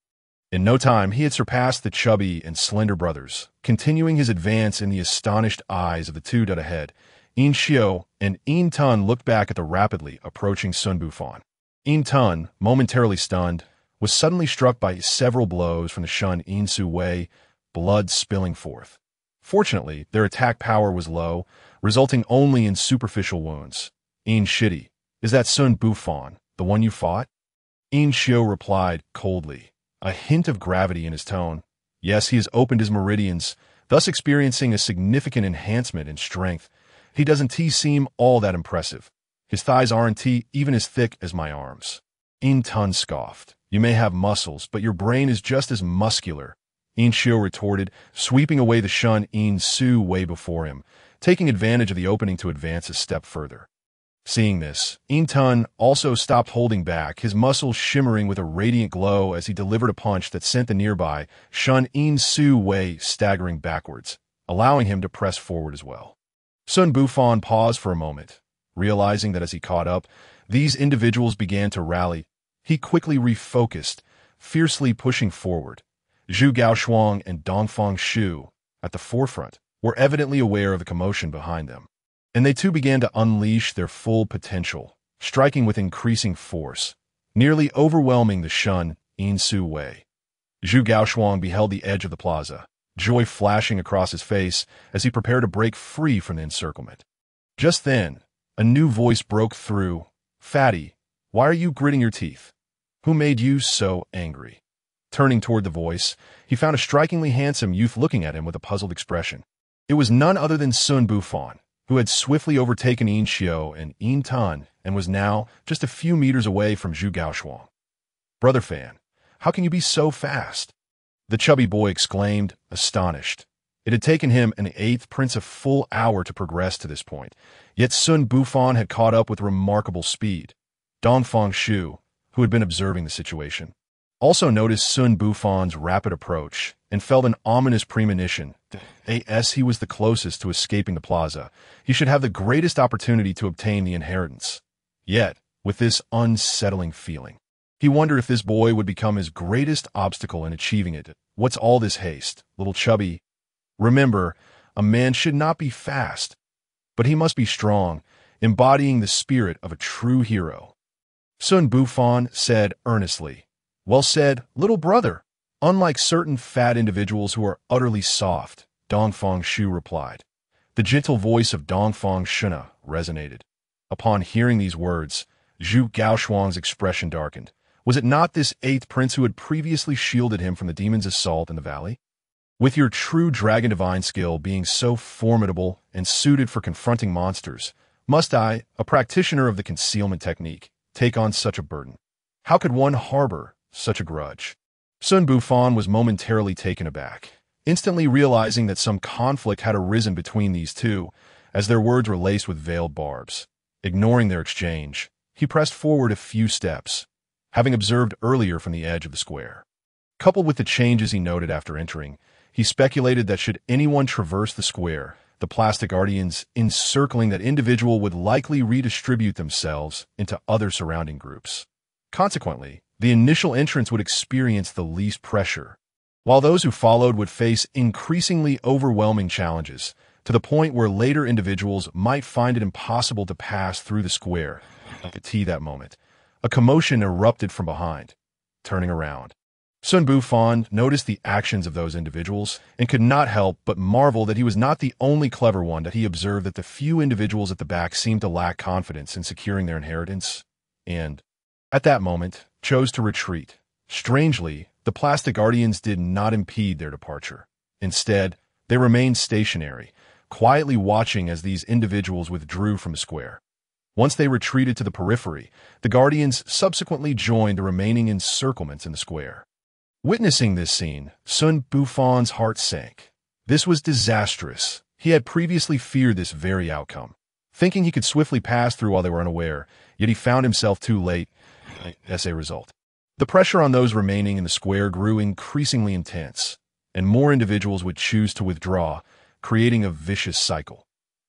In no time, he had surpassed the chubby and slender brothers, continuing his advance in the astonished eyes of the two dead ahead. In Xiao and In Tun looked back at the rapidly approaching Xun Bufan. In Tun, momentarily stunned, was suddenly struck by several blows from the Shun Insu Wei, blood spilling forth. Fortunately, their attack power was low, resulting only in superficial wounds. In Shitty, is that Xun Bufan, the one you fought? In Xiao replied coldly, a hint of gravity in his tone. Yes, he has opened his meridians, thus experiencing a significant enhancement in strength. He doesn't seem all that impressive. His thighs aren't even as thick as my arms. In Tun scoffed. You may have muscles, but your brain is just as muscular. In Xiao retorted, sweeping away the Shun In Su Wei before him, taking advantage of the opening to advance a step further. Seeing this, In Tun also stopped holding back, his muscles shimmering with a radiant glow as he delivered a punch that sent the nearby Shun In Su Wei staggering backwards, allowing him to press forward as well. Xun Bufan paused for a moment, realizing that as he caught up, these individuals began to rally. He quickly refocused, fiercely pushing forward. Zhu Gaoshuang and Dongfang Shu, at the forefront, were evidently aware of the commotion behind them, and they too began to unleash their full potential, striking with increasing force, nearly overwhelming the Shun Insu Wei. Zhu Gaoshuang beheld the edge of the plaza, joy flashing across his face as he prepared to break free from the encirclement. Just then, a new voice broke through. Fatty, why are you gritting your teeth? Who made you so angry? Turning toward the voice, he found a strikingly handsome youth looking at him with a puzzled expression. It was none other than Xun Bufan, who had swiftly overtaken In Xiao and In Tun and was now just a few meters away from Zhu Gaoshuang. Brother Fan, how can you be so fast? The chubby boy exclaimed, astonished. It had taken him an eighth prince a full hour to progress to this point, yet Xun Bufan had caught up with remarkable speed. Dongfang Shu, who had been observing the situation, also noticed Xun Bufan's rapid approach and felt an ominous premonition. As he was the closest to escaping the plaza, he should have the greatest opportunity to obtain the inheritance. Yet, with this unsettling feeling, he wondered if this boy would become his greatest obstacle in achieving it. What's all this haste, little chubby? Remember, a man should not be fast, but he must be strong, embodying the spirit of a true hero. Xun Bufan said earnestly, Well said, little brother. Unlike certain fat individuals who are utterly soft, Dongfang Shu replied. The gentle voice of Dongfang Shuna resonated. Upon hearing these words, Zhu Gaoshuang's expression darkened. Was it not this eighth prince who had previously shielded him from the demon's assault in the valley? With your true dragon divine skill being so formidable and suited for confronting monsters, must I, a practitioner of the concealment technique, take on such a burden? How could one harbor such a grudge? Xun Bufan was momentarily taken aback, instantly realizing that some conflict had arisen between these two, as their words were laced with veiled barbs. Ignoring their exchange, he pressed forward a few steps, having observed earlier from the edge of the square. Coupled with the changes he noted after entering, he speculated that should anyone traverse the square, the plastic guardians encircling that individual would likely redistribute themselves into other surrounding groups. Consequently, the initial entrants would experience the least pressure, while those who followed would face increasingly overwhelming challenges, to the point where later individuals might find it impossible to pass through the square. At that moment, a commotion erupted from behind. Turning around, Xun Bufan noticed the actions of those individuals and could not help but marvel that he was not the only clever one, that he observed that the few individuals at the back seemed to lack confidence in securing their inheritance, and, at that moment, chose to retreat. Strangely, the plastic guardians did not impede their departure. Instead, they remained stationary, quietly watching as these individuals withdrew from the square. Once they retreated to the periphery, the guardians subsequently joined the remaining encirclements in the square. Witnessing this scene, Xun Bufan's heart sank. This was disastrous. He had previously feared this very outcome, thinking he could swiftly pass through while they were unaware, yet he found himself too late as a result. The pressure on those remaining in the square grew increasingly intense, and more individuals would choose to withdraw, creating a vicious cycle.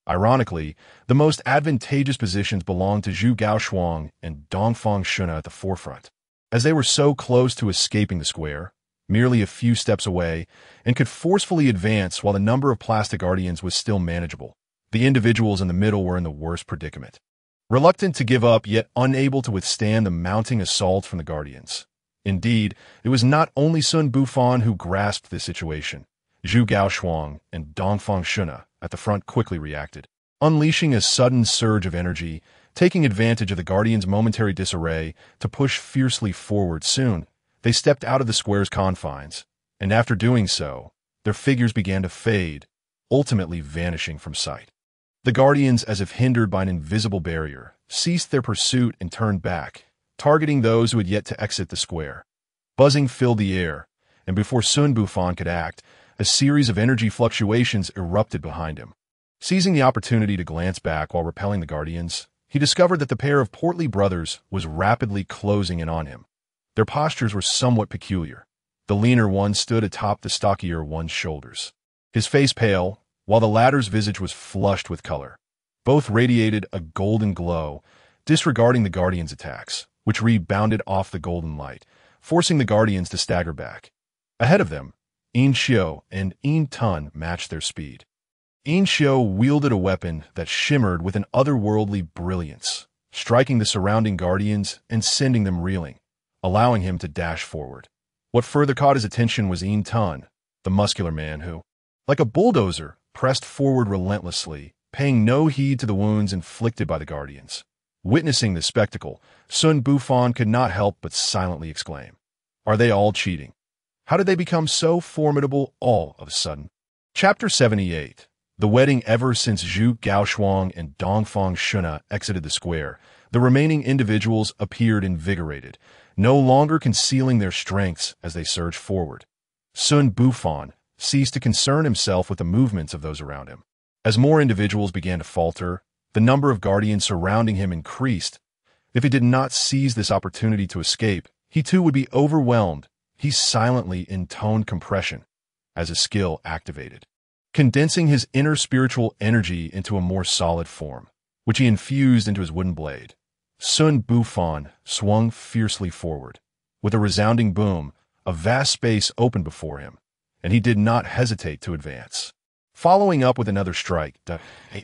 Ironically, the most advantageous positions belonged to Zhu Gaoshuang and Dongfang Shuna at the forefront, as they were so close to escaping the square, merely a few steps away, and could forcefully advance while the number of plastic guardians was still manageable. The individuals in the middle were in the worst predicament. Reluctant to give up, yet unable to withstand the mounting assault from the guardians. Indeed, it was not only Xun Bufan who grasped this situation. Zhu Gaoshuang and Dongfang Shuna at the front quickly reacted, unleashing a sudden surge of energy, taking advantage of the guardians' momentary disarray to push fiercely forward. Soon, they stepped out of the square's confines, and after doing so, their figures began to fade, ultimately vanishing from sight. The guardians, as if hindered by an invisible barrier, ceased their pursuit and turned back, targeting those who had yet to exit the square. Buzzing filled the air, and before Xun Bufan could act, a series of energy fluctuations erupted behind him. Seizing the opportunity to glance back while repelling the guardians, he discovered that the pair of portly brothers was rapidly closing in on him. Their postures were somewhat peculiar. The leaner one stood atop the stockier one's shoulders, his face pale, while the latter's visage was flushed with color. Both radiated a golden glow, disregarding the guardians' attacks, which rebounded off the golden light, forcing the guardians to stagger back. Ahead of them, Yin Xiu and Yin Tun matched their speed. Yin Xiu wielded a weapon that shimmered with an otherworldly brilliance, striking the surrounding guardians and sending them reeling, allowing him to dash forward. What further caught his attention was Yin Tun, the muscular man who, like a bulldozer, pressed forward relentlessly, paying no heed to the wounds inflicted by the guardians. Witnessing this spectacle, Xun Bufan could not help but silently exclaim, "Are they all cheating? How did they become so formidable all of a sudden?" Chapter 78. The wedding. Ever since Zhu Gaoshuang and Dongfang Shuna exited the square, the remaining individuals appeared invigorated, no longer concealing their strengths as they surged forward. Xun Bufan ceased to concern himself with the movements of those around him. As more individuals began to falter, the number of guardians surrounding him increased. If he did not seize this opportunity to escape, he too would be overwhelmed. He silently intoned compression as a skill activated, condensing his inner spiritual energy into a more solid form, which he infused into his wooden blade. Xun Bufan swung fiercely forward. With a resounding boom, a vast space opened before him, and he did not hesitate to advance. Following up with another strike,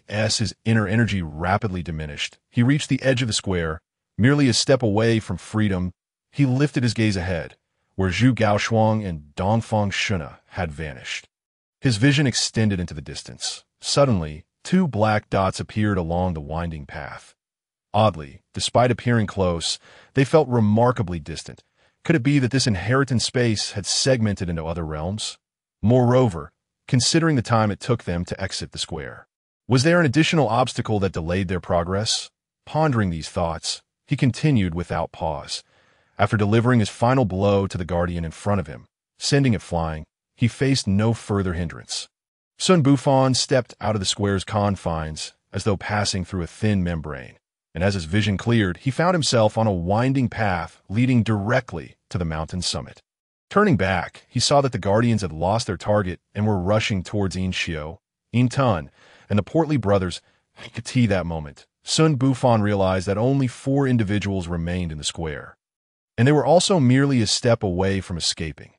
as his inner energy rapidly diminished, he reached the edge of the square. Merely a step away from freedom, he lifted his gaze ahead, where Zhu Gaoshuang and Dongfang Shuna had vanished. His vision extended into the distance. Suddenly, two black dots appeared along the winding path. Oddly, despite appearing close, they felt remarkably distant. Could it be that this inheritance space had segmented into other realms? Moreover, considering the time it took them to exit the square, was there an additional obstacle that delayed their progress? Pondering these thoughts, he continued without pause. After delivering his final blow to the guardian in front of him, sending it flying, he faced no further hindrance. Xun Bufan stepped out of the square's confines as though passing through a thin membrane, and as his vision cleared, he found himself on a winding path leading directly to the mountain summit. Turning back, he saw that the Guardians had lost their target and were rushing towards Xiao, Tun, and the portly brothers. He could see that moment. Xun Bufan realized that only 4 individuals remained in the square, and they were also merely a step away from escaping.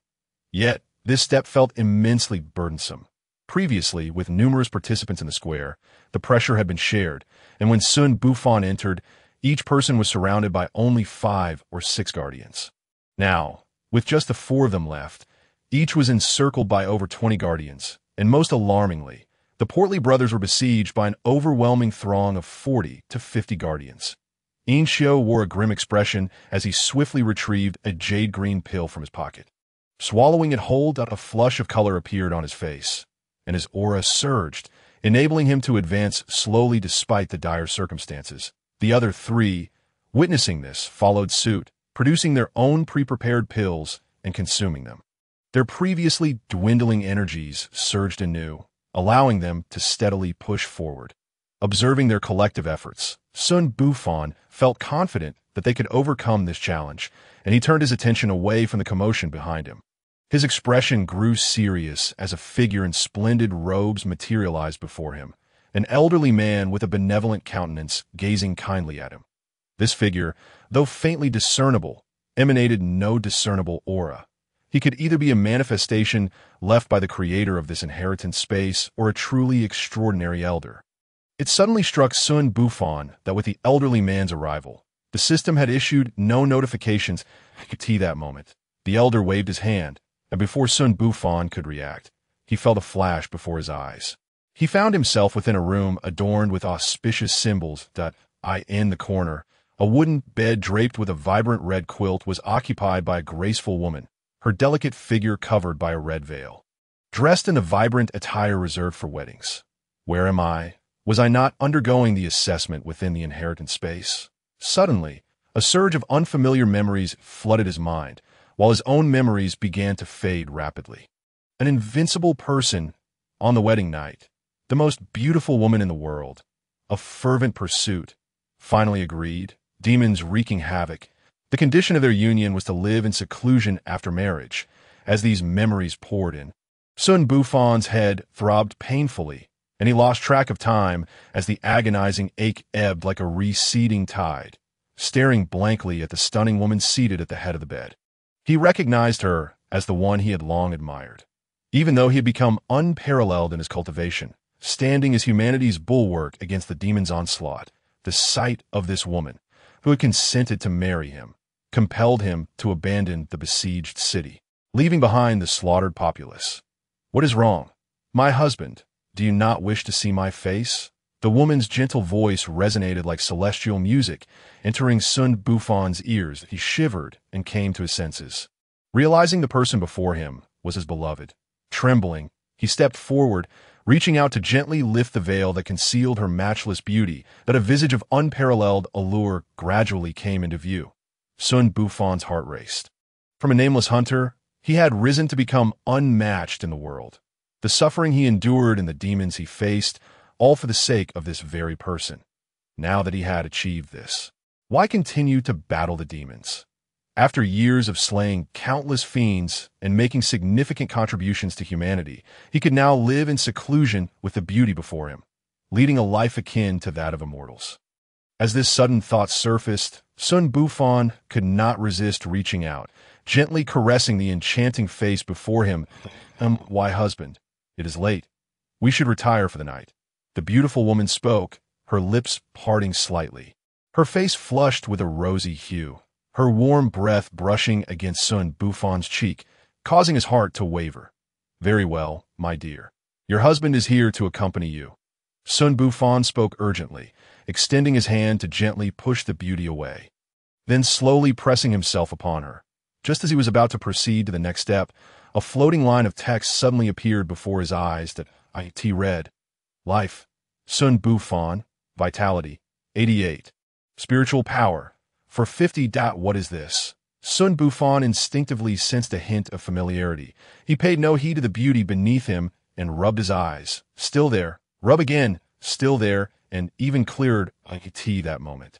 Yet, this step felt immensely burdensome. Previously, with numerous participants in the square, the pressure had been shared, and when Xun Bufan entered, each person was surrounded by only 5 or 6 guardians. Now, with just the 4 of them left, each was encircled by over 20 guardians, and most alarmingly, the portly brothers were besieged by an overwhelming throng of 40 to 50 guardians. Xiao wore a grim expression as he swiftly retrieved a jade-green pill from his pocket. Swallowing it whole, a flush of color appeared on his face, and his aura surged, enabling him to advance slowly despite the dire circumstances. The other 3, witnessing this, followed suit, producing their own pre-prepared pills and consuming them. Their previously dwindling energies surged anew, allowing them to steadily push forward. Observing their collective efforts, Xun Bufan felt confident that they could overcome this challenge, and he turned his attention away from the commotion behind him. His expression grew serious as a figure in splendid robes materialized before him, an elderly man with a benevolent countenance gazing kindly at him. This figure, though faintly discernible, emanated no discernible aura. He could either be a manifestation left by the creator of this inheritance space or a truly extraordinary elder. It suddenly struck Xun Bufan that with the elderly man's arrival, the system had issued no notifications. He could see that moment. The elder waved his hand, and before Xun Bufan could react, he felt a flash before his eyes. He found himself within a room adorned with auspicious symbols. In the corner, a wooden bed draped with a vibrant red quilt was occupied by a graceful woman, her delicate figure covered by a red veil. Dressed in the vibrant attire reserved for weddings. Where am I? Was I not undergoing the assessment within the inheritance space? Suddenly, a surge of unfamiliar memories flooded his mind, while his own memories began to fade rapidly. An invincible person on the wedding night, the most beautiful woman in the world, a fervent pursuit, finally agreed, demons wreaking havoc. The condition of their union was to live in seclusion after marriage. As these memories poured in, Xun Bufan's head throbbed painfully, and he lost track of time as the agonizing ache ebbed like a receding tide, staring blankly at the stunning woman seated at the head of the bed. He recognized her as the one he had long admired. Even though he had become unparalleled in his cultivation, standing as humanity's bulwark against the demon's onslaught, the sight of this woman, who had consented to marry him, compelled him to abandon the besieged city, leaving behind the slaughtered populace. What is wrong? My husband, do you not wish to see my face? The woman's gentle voice resonated like celestial music, entering Xun Bufan's ears. He shivered and came to his senses. Realizing the person before him was his beloved. Trembling, he stepped forward, reaching out to gently lift the veil that concealed her matchless beauty. That a visage of unparalleled allure gradually came into view. Xun Bufan's heart raced. From a nameless hunter, he had risen to become unmatched in the world. The suffering he endured and the demons he faced, all for the sake of this very person. Now that he had achieved this, why continue to battle the demons? After years of slaying countless fiends and making significant contributions to humanity, he could now live in seclusion with the beauty before him, leading a life akin to that of immortals. As this sudden thought surfaced, Xun Bufan could not resist reaching out, gently caressing the enchanting face before him. Why, husband? It is late. We should retire for the night. The beautiful woman spoke, her lips parting slightly. Her face flushed with a rosy hue, her warm breath brushing against Xun Bufan's cheek, causing his heart to waver. Very well, my dear. Your husband is here to accompany you. Xun Bufan spoke urgently, extending his hand to gently push the beauty away, then slowly pressing himself upon her. Just as he was about to proceed to the next step, a floating line of text suddenly appeared before his eyes that it read. Life, Xun Bufan, vitality, 88. Spiritual power, for 50. What is this? Xun Bufan instinctively sensed a hint of familiarity. He paid no heed to the beauty beneath him and rubbed his eyes. Still there. Rub again. Still there, and even cleared that moment.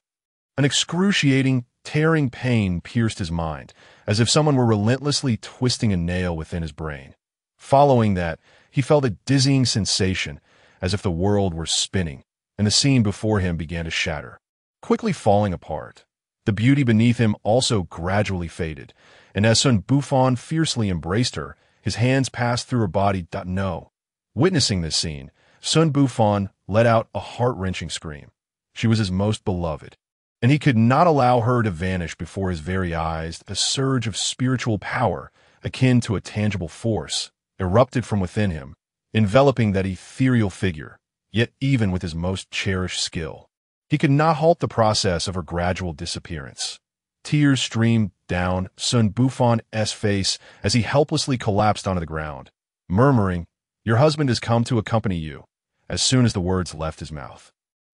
An excruciating, tearing pain pierced his mind, as if someone were relentlessly twisting a nail within his brain. Following that, he felt a dizzying sensation, as if the world were spinning, and the scene before him began to shatter, quickly falling apart. The beauty beneath him also gradually faded, and as Xun Bufan fiercely embraced her, his hands passed through her body. No. Witnessing this scene, Xun Bufan let out a heart-wrenching scream. She was his most beloved, and he could not allow her to vanish before his very eyes. A surge of spiritual power, akin to a tangible force, erupted from within him, enveloping that ethereal figure. Yet even with his most cherished skill, he could not halt the process of her gradual disappearance. Tears streamed down Xun Bufan's face as he helplessly collapsed onto the ground, murmuring, "Your husband has come to accompany you," as soon as the words left his mouth.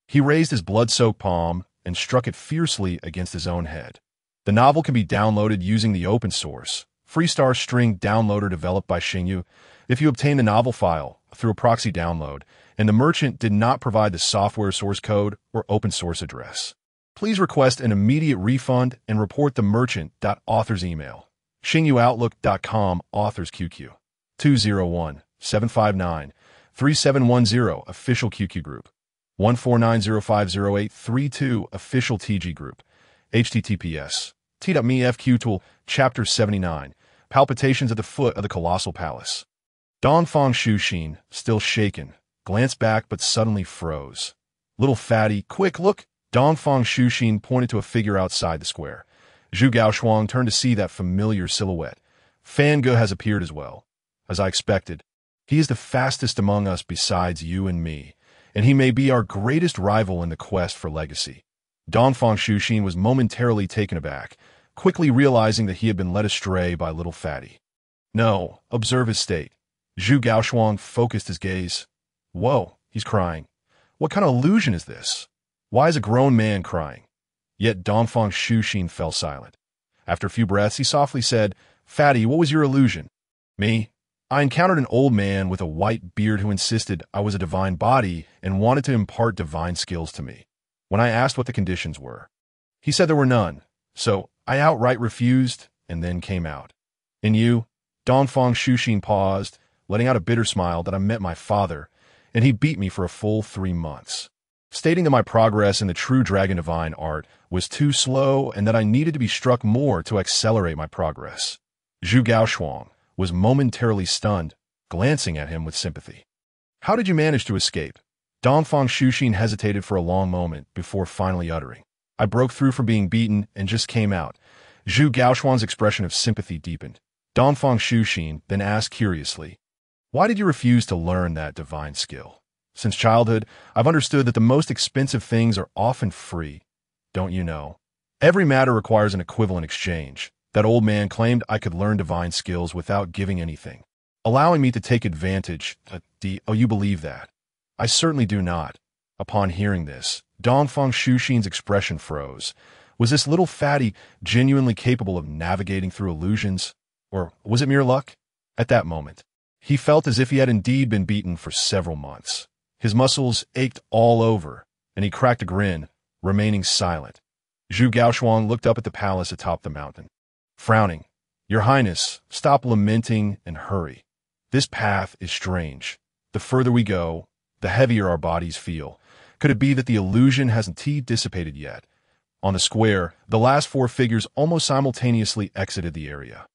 He raised his blood-soaked palm and struck it fiercely against his own head. The novel can be downloaded using the open-source Freestar string downloader developed by Xingyu. If you obtain the novel file through a proxy download, and the merchant did not provide the software source code or open source address, please request an immediate refund and report the merchant.author's email. XingyuOutlook.com Authors QQ 201-759-3710 Official QQ Group 149050832 Official TG Group https t.me FQ Chapter 79 Palpitations at the Foot of the Colossal Palace. Dongfang Shuxin, still shaken, glanced back but suddenly froze. "Little fatty, quick, look!" Dongfang Shuxin pointed to a figure outside the square. Zhu Gaoshuang turned to see that familiar silhouette. "Fan Ge has appeared as well. As I expected. He is the fastest among us besides you and me, and he may be our greatest rival in the quest for legacy." Dongfang Shuxin was momentarily taken aback, quickly realizing that he had been led astray by little fatty. "No, observe his state." Zhu Gaoshuang focused his gaze. "Whoa, he's crying. What kind of illusion is this? Why is a grown man crying?" Yet Dongfang Shuxin fell silent. After a few breaths, he softly said, "Fatty, what was your illusion?" "Me? I encountered an old man with a white beard who insisted I was a divine body and wanted to impart divine skills to me. When I asked what the conditions were, he said there were none, so I outright refused and then came out. And you?" Dongfang Shuxin paused, letting out a bitter smile. "That I met my father, and he beat me for a full 3 months, stating that my progress in the true dragon divine art was too slow and that I needed to be struck more to accelerate my progress." Zhu Gaoshuang was momentarily stunned, glancing at him with sympathy. "How did you manage to escape?" Dongfang Shuxin hesitated for a long moment before finally uttering, "I broke through from being beaten and just came out." Zhu Gaoshuang's expression of sympathy deepened. Dongfang Shuxin then asked curiously, "Why did you refuse to learn that divine skill? Since childhood, I've understood that the most expensive things are often free. Don't you know? Every matter requires an equivalent exchange. That old man claimed I could learn divine skills without giving anything, allowing me to take advantage. Oh, you believe that?" "I certainly do not." Upon hearing this, Dongfang Shuxin's expression froze. Was this little fatty genuinely capable of navigating through illusions? Or was it mere luck? At that moment, he felt as if he had indeed been beaten for several months. His muscles ached all over, and he cracked a grin, remaining silent. Zhu Gaoshuang looked up at the palace atop the mountain, frowning. "Your Highness, stop lamenting and hurry. This path is strange. The further we go, the heavier our bodies feel. Could it be that the illusion hasn't dissipated yet?" On the square, the last 4 figures almost simultaneously exited the area.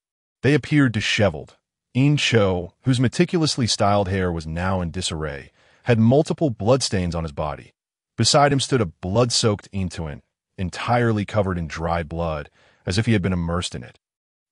They appeared disheveled. Yin Cho, whose meticulously styled hair was now in disarray, had multiple bloodstains on his body. Beside him stood a blood-soaked Intuan, entirely covered in dried blood, as if he had been immersed in it.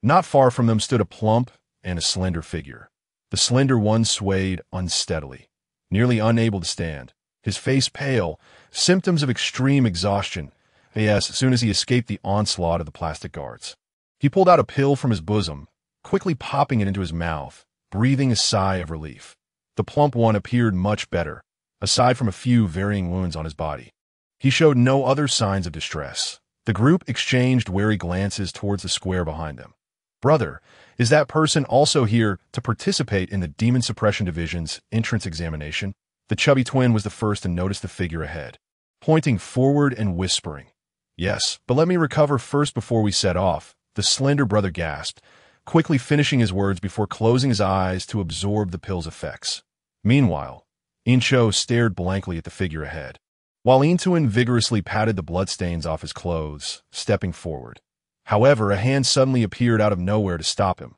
Not far from them stood a plump and a slender figure. The slender one swayed unsteadily, nearly unable to stand, his face pale, symptoms of extreme exhaustion. Yes, as soon as he escaped the onslaught of the plastic guards. He pulled out a pill from his bosom, quickly popping it into his mouth, breathing a sigh of relief. The plump one appeared much better, aside from a few varying wounds on his body. He showed no other signs of distress. The group exchanged wary glances towards the square behind them. "Brother, is that person also here to participate in the Demon Suppression Division's entrance examination?" The chubby twin was the first to notice the figure ahead, pointing forward and whispering, Yes, but let me recover first before we set off, the slender brother gasped, quickly finishing his words before closing his eyes to absorb the pill's effects. Meanwhile, Incho stared blankly at the figure ahead, while Intuin vigorously patted the bloodstains off his clothes, stepping forward. However, a hand suddenly appeared out of nowhere to stop him.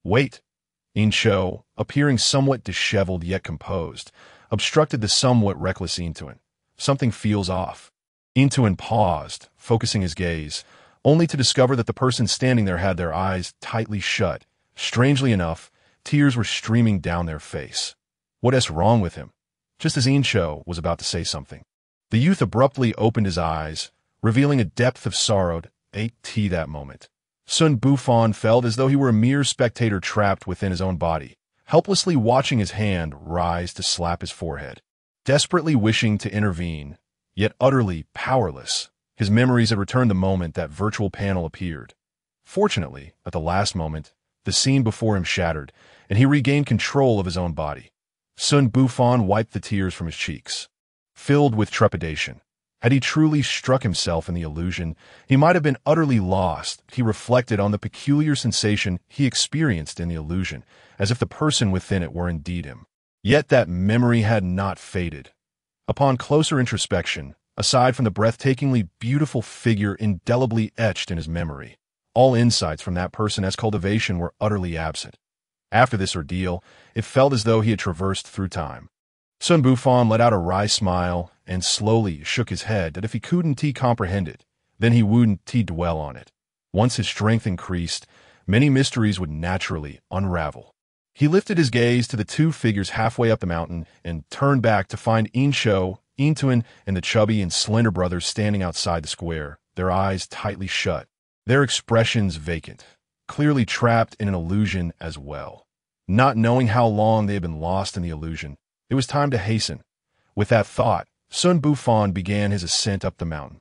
Wait! Incho, appearing somewhat disheveled yet composed, obstructed the somewhat reckless Intuin. Something feels off. Intuin paused, focusing his gaze, only to discover that the person standing there had their eyes tightly shut. Strangely enough, tears were streaming down their face. What is wrong with him? Just as Incho was about to say something, the youth abruptly opened his eyes, revealing a depth of sorrow that moment. Xun Bufan felt as though he were a mere spectator trapped within his own body, helplessly watching his hand rise to slap his forehead. Desperately wishing to intervene, yet utterly powerless, his memories had returned the moment that virtual panel appeared. Fortunately, at the last moment, the scene before him shattered, and he regained control of his own body. Xun Bufan wiped the tears from his cheeks. Filled with trepidation, had he truly struck himself in the illusion, he might have been utterly lost. He reflected on the peculiar sensation he experienced in the illusion, as if the person within it were indeed him. Yet that memory had not faded. Upon closer introspection, aside from the breathtakingly beautiful figure indelibly etched in his memory, all insights from that person's cultivation were utterly absent. After this ordeal, it felt as though he had traversed through time. Xun Bufan let out a wry smile and slowly shook his head as if he couldn't comprehend it. Then he wouldn't dwell on it. Once his strength increased, many mysteries would naturally unravel. He lifted his gaze to the two figures halfway up the mountain and turned back to find Incho, Intuin, and the chubby and slender brothers standing outside the square, their eyes tightly shut, their expressions vacant, clearly trapped in an illusion as well. Not knowing how long they had been lost in the illusion, it was time to hasten. With that thought, Xun Bufan began his ascent up the mountain.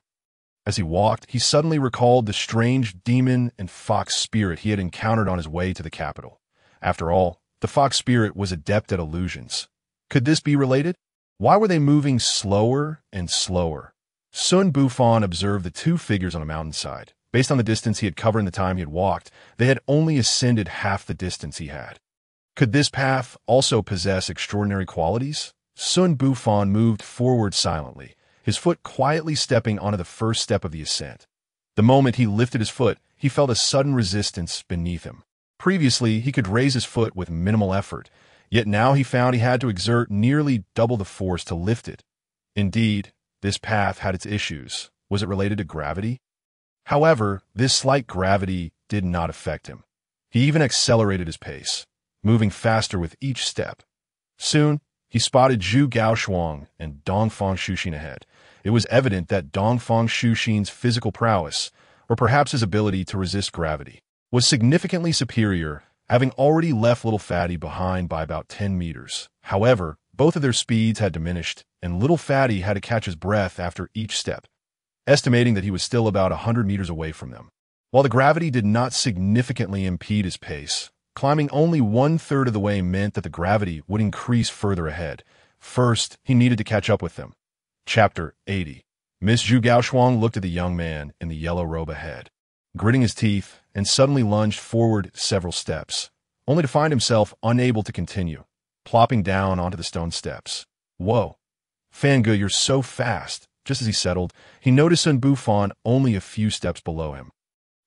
As he walked, he suddenly recalled the strange demon and fox spirit he had encountered on his way to the capital. After all, the fox spirit was adept at illusions. Could this be related? Why were they moving slower and slower? Xun Bufan observed the two figures on a mountainside. Based on the distance he had covered in the time he had walked, they had only ascended half the distance he had. Could this path also possess extraordinary qualities? Xun Bufan moved forward silently, his foot quietly stepping onto the first step of the ascent. The moment he lifted his foot, he felt a sudden resistance beneath him. Previously, he could raise his foot with minimal effort, yet now he found he had to exert nearly double the force to lift it. Indeed, this path had its issues. Was it related to gravity? However, this slight gravity did not affect him. He even accelerated his pace, moving faster with each step. Soon, he spotted Zhu Gaoshuang and Dongfang Shuxin ahead. It was evident that Dongfang Shuxin's physical prowess, or perhaps his ability to resist gravity, was significantly superior, having already left Little Fatty behind by about 10 meters. However, both of their speeds had diminished, and Little Fatty had to catch his breath after each step, estimating that he was still about 100 meters away from them. While the gravity did not significantly impede his pace, climbing only 1/3 of the way meant that the gravity would increase further ahead. First, he needed to catch up with them. Chapter 80. Miss Zhu Gaoshuang looked at the young man in the yellow robe ahead, gritting his teeth, and suddenly lunged forward several steps, only to find himself unable to continue, plopping down onto the stone steps. Whoa! Fangge, you're so fast! Just as he settled, he noticed Xun Bufan only a few steps below him.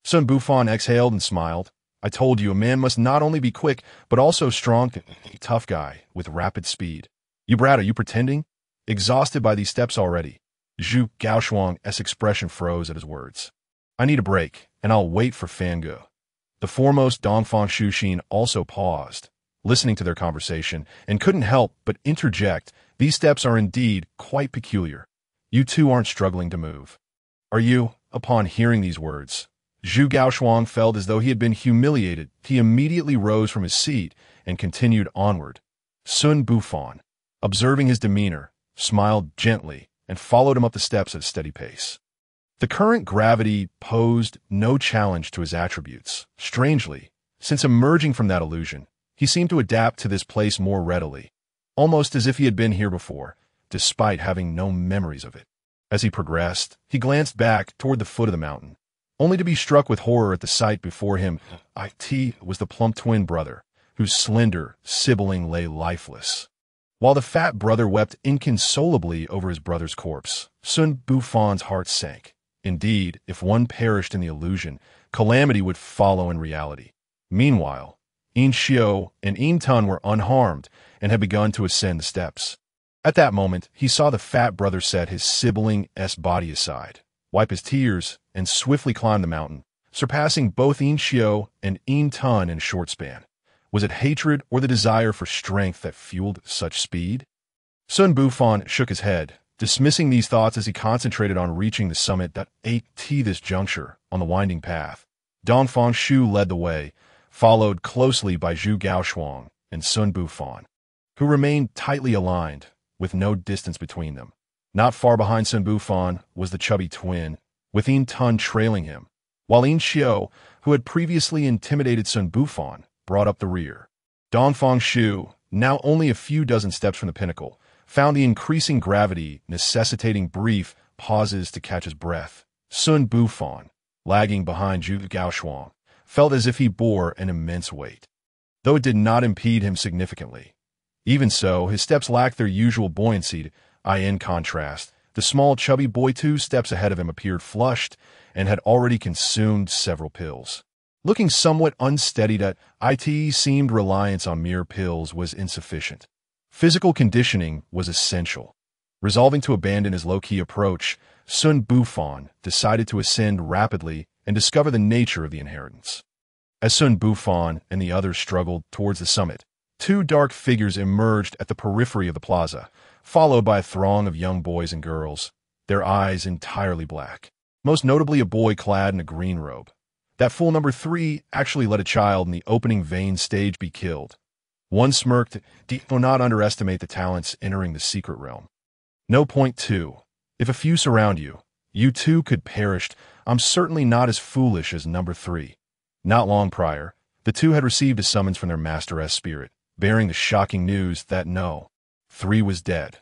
Xun Bufan exhaled and smiled. I told you, a man must not only be quick, but also strong, tough guy, with rapid speed. You brat, are you pretending? Exhausted by these steps already. Zhu Gaoshuang's expression froze at his words. I need a break, and I'll wait for Fangge. The foremost Dongfang Shuxin also paused, listening to their conversation, and couldn't help but interject. These steps are indeed quite peculiar. You two aren't struggling to move. Are you? Upon hearing these words, Zhu Gaoshuang felt as though he had been humiliated. He immediately rose from his seat and continued onward. Xun Bufan, observing his demeanor, smiled gently and followed him up the steps at a steady pace. The current gravity posed no challenge to his attributes. Strangely, since emerging from that illusion, he seemed to adapt to this place more readily, almost as if he had been here before, despite having no memories of it. As he progressed, he glanced back toward the foot of the mountain, only to be struck with horror at the sight before him. It was the plump twin brother, whose slender sibling lay lifeless. While the fat brother wept inconsolably over his brother's corpse, Xun Bufan's heart sank. Indeed, if one perished in the illusion, calamity would follow in reality. Meanwhile, Yin Xiu and Yin Tun were unharmed and had begun to ascend the steps. At that moment, he saw the fat brother set his sibling's body aside, wipe his tears, and swiftly climb the mountain, surpassing both Yin Xiu and Yin Tun in a short span. Was it hatred or the desire for strength that fueled such speed? Xun Bufan shook his head, dismissing these thoughts as he concentrated on reaching the summit. At this juncture, on the winding path, Dongfang Shu led the way, followed closely by Zhu Gaoshuang and Xun Bufan, who remained tightly aligned, with no distance between them. Not far behind Xun Bufan was the chubby twin, with Yin Tun trailing him, while Yin Xiu, who had previously intimidated Xun Bufan, brought up the rear. Dongfang Shu, now only a few dozen steps from the pinnacle, found the increasing gravity necessitating brief pauses to catch his breath. Xun Bufan, lagging behind Zhu Gaoshuang, felt as if he bore an immense weight, though it did not impede him significantly. Even so, his steps lacked their usual buoyancy. In contrast, the small chubby boy 2 steps ahead of him appeared flushed and had already consumed several pills. Looking somewhat unsteadied, it seemed reliance on mere pills was insufficient. Physical conditioning was essential. Resolving to abandon his low-key approach, Xun Bufan decided to ascend rapidly and discover the nature of the inheritance. As Xun Bufan and the others struggled towards the summit, 2 dark figures emerged at the periphery of the plaza, followed by a throng of young boys and girls, their eyes entirely black, most notably a boy clad in a green robe. That fool number 3 actually let a child in the opening vein stage be killed. One smirked, "Do not underestimate the talents entering the secret realm." No. Point 2. If a few surround you, you too could perish. I'm certainly not as foolish as number 3. Not long prior, the 2 had received a summons from their master's spirit, bearing the shocking news that no, 3 was dead.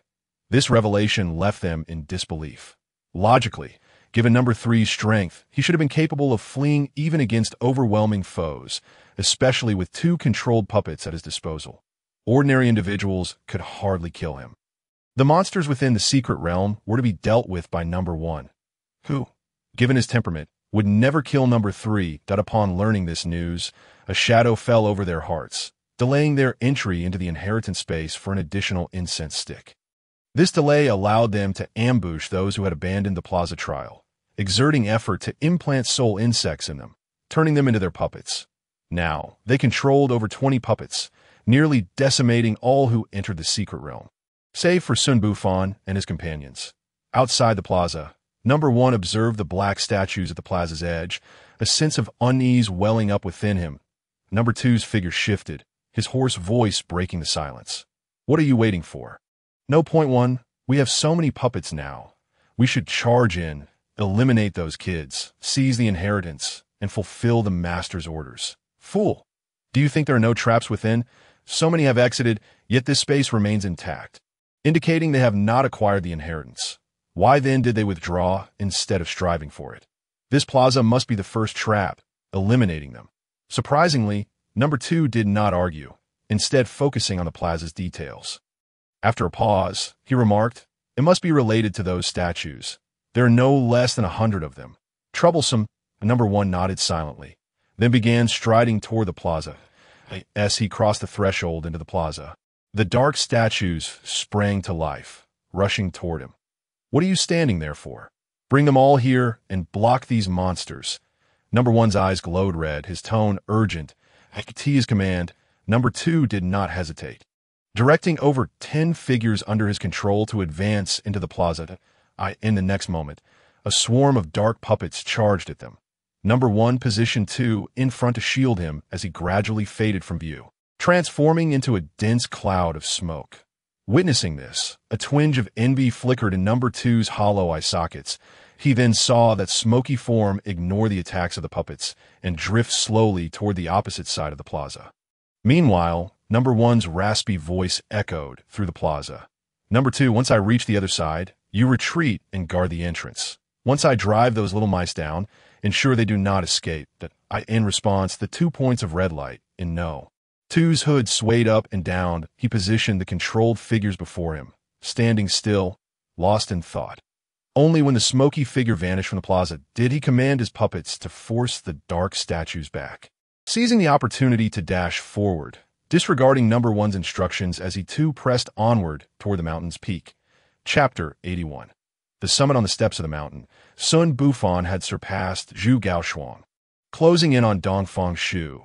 This revelation left them in disbelief. Logically, given number 3's strength, he should have been capable of fleeing even against overwhelming foes, especially with 2 controlled puppets at his disposal. Ordinary individuals could hardly kill him. The monsters within the secret realm were to be dealt with by number 1, who, given his temperament, would never kill number 3. Upon learning this news, a shadow fell over their hearts, delaying their entry into the inheritance space for an additional incense stick. This delay allowed them to ambush those who had abandoned the plaza trial, exerting effort to implant soul insects in them, turning them into their puppets. Now, they controlled over 20 puppets, nearly decimating all who entered the secret realm, save for Xun Bufan and his companions. Outside the plaza, number 1 observed the black statues at the plaza's edge, a sense of unease welling up within him. Number 2's figure shifted, his hoarse voice breaking the silence. "What are you waiting for?" "No. Point 1. We have so many puppets now. We should charge in, eliminate those kids, seize the inheritance, and fulfill the master's orders." "Fool! Do you think there are no traps within? So many have exited, yet this space remains intact, indicating they have not acquired the inheritance. Why then did they withdraw instead of striving for it? This plaza must be the first trap, eliminating them." Surprisingly, number 2 did not argue, instead focusing on the plaza's details. After a pause, he remarked, "It must be related to those statues. There are no less than 100 of them. Troublesome." Number 1 nodded silently, then began striding toward the plaza. As he crossed the threshold into the plaza, the dark statues sprang to life, rushing toward him. "What are you standing there for? Bring them all here and block these monsters." Number 1's eyes glowed red, his tone urgent. At his command, number 2 did not hesitate, directing over 10 figures under his control to advance into the plaza. In the next moment, a swarm of dark puppets charged at them. Number 1 positioned 2 in front to shield him as he gradually faded from view, transforming into a dense cloud of smoke. Witnessing this, a twinge of envy flickered in number 2's hollow eye sockets. He then saw that smoky form ignore the attacks of the puppets and drift slowly toward the opposite side of the plaza. Meanwhile, number 1's raspy voice echoed through the plaza. "Number 2, once I reach the other side, You retreat and guard the entrance. Once I drive those little mice down, ensure they do not escape. In response, the 2 points of red light in no. Two's hood swayed up and down. He positioned the controlled figures before him, standing still, lost in thought. Only when the smoky figure vanished from the plaza did he command his puppets to force the dark statues back. Seizing the opportunity to dash forward, disregarding number one's instructions as he too pressed onward toward the mountain's peak. Chapter 81. The summit on the steps of the mountain, Xun Bufan had surpassed Zhu Gaoshuang, closing in on Dongfang Shu.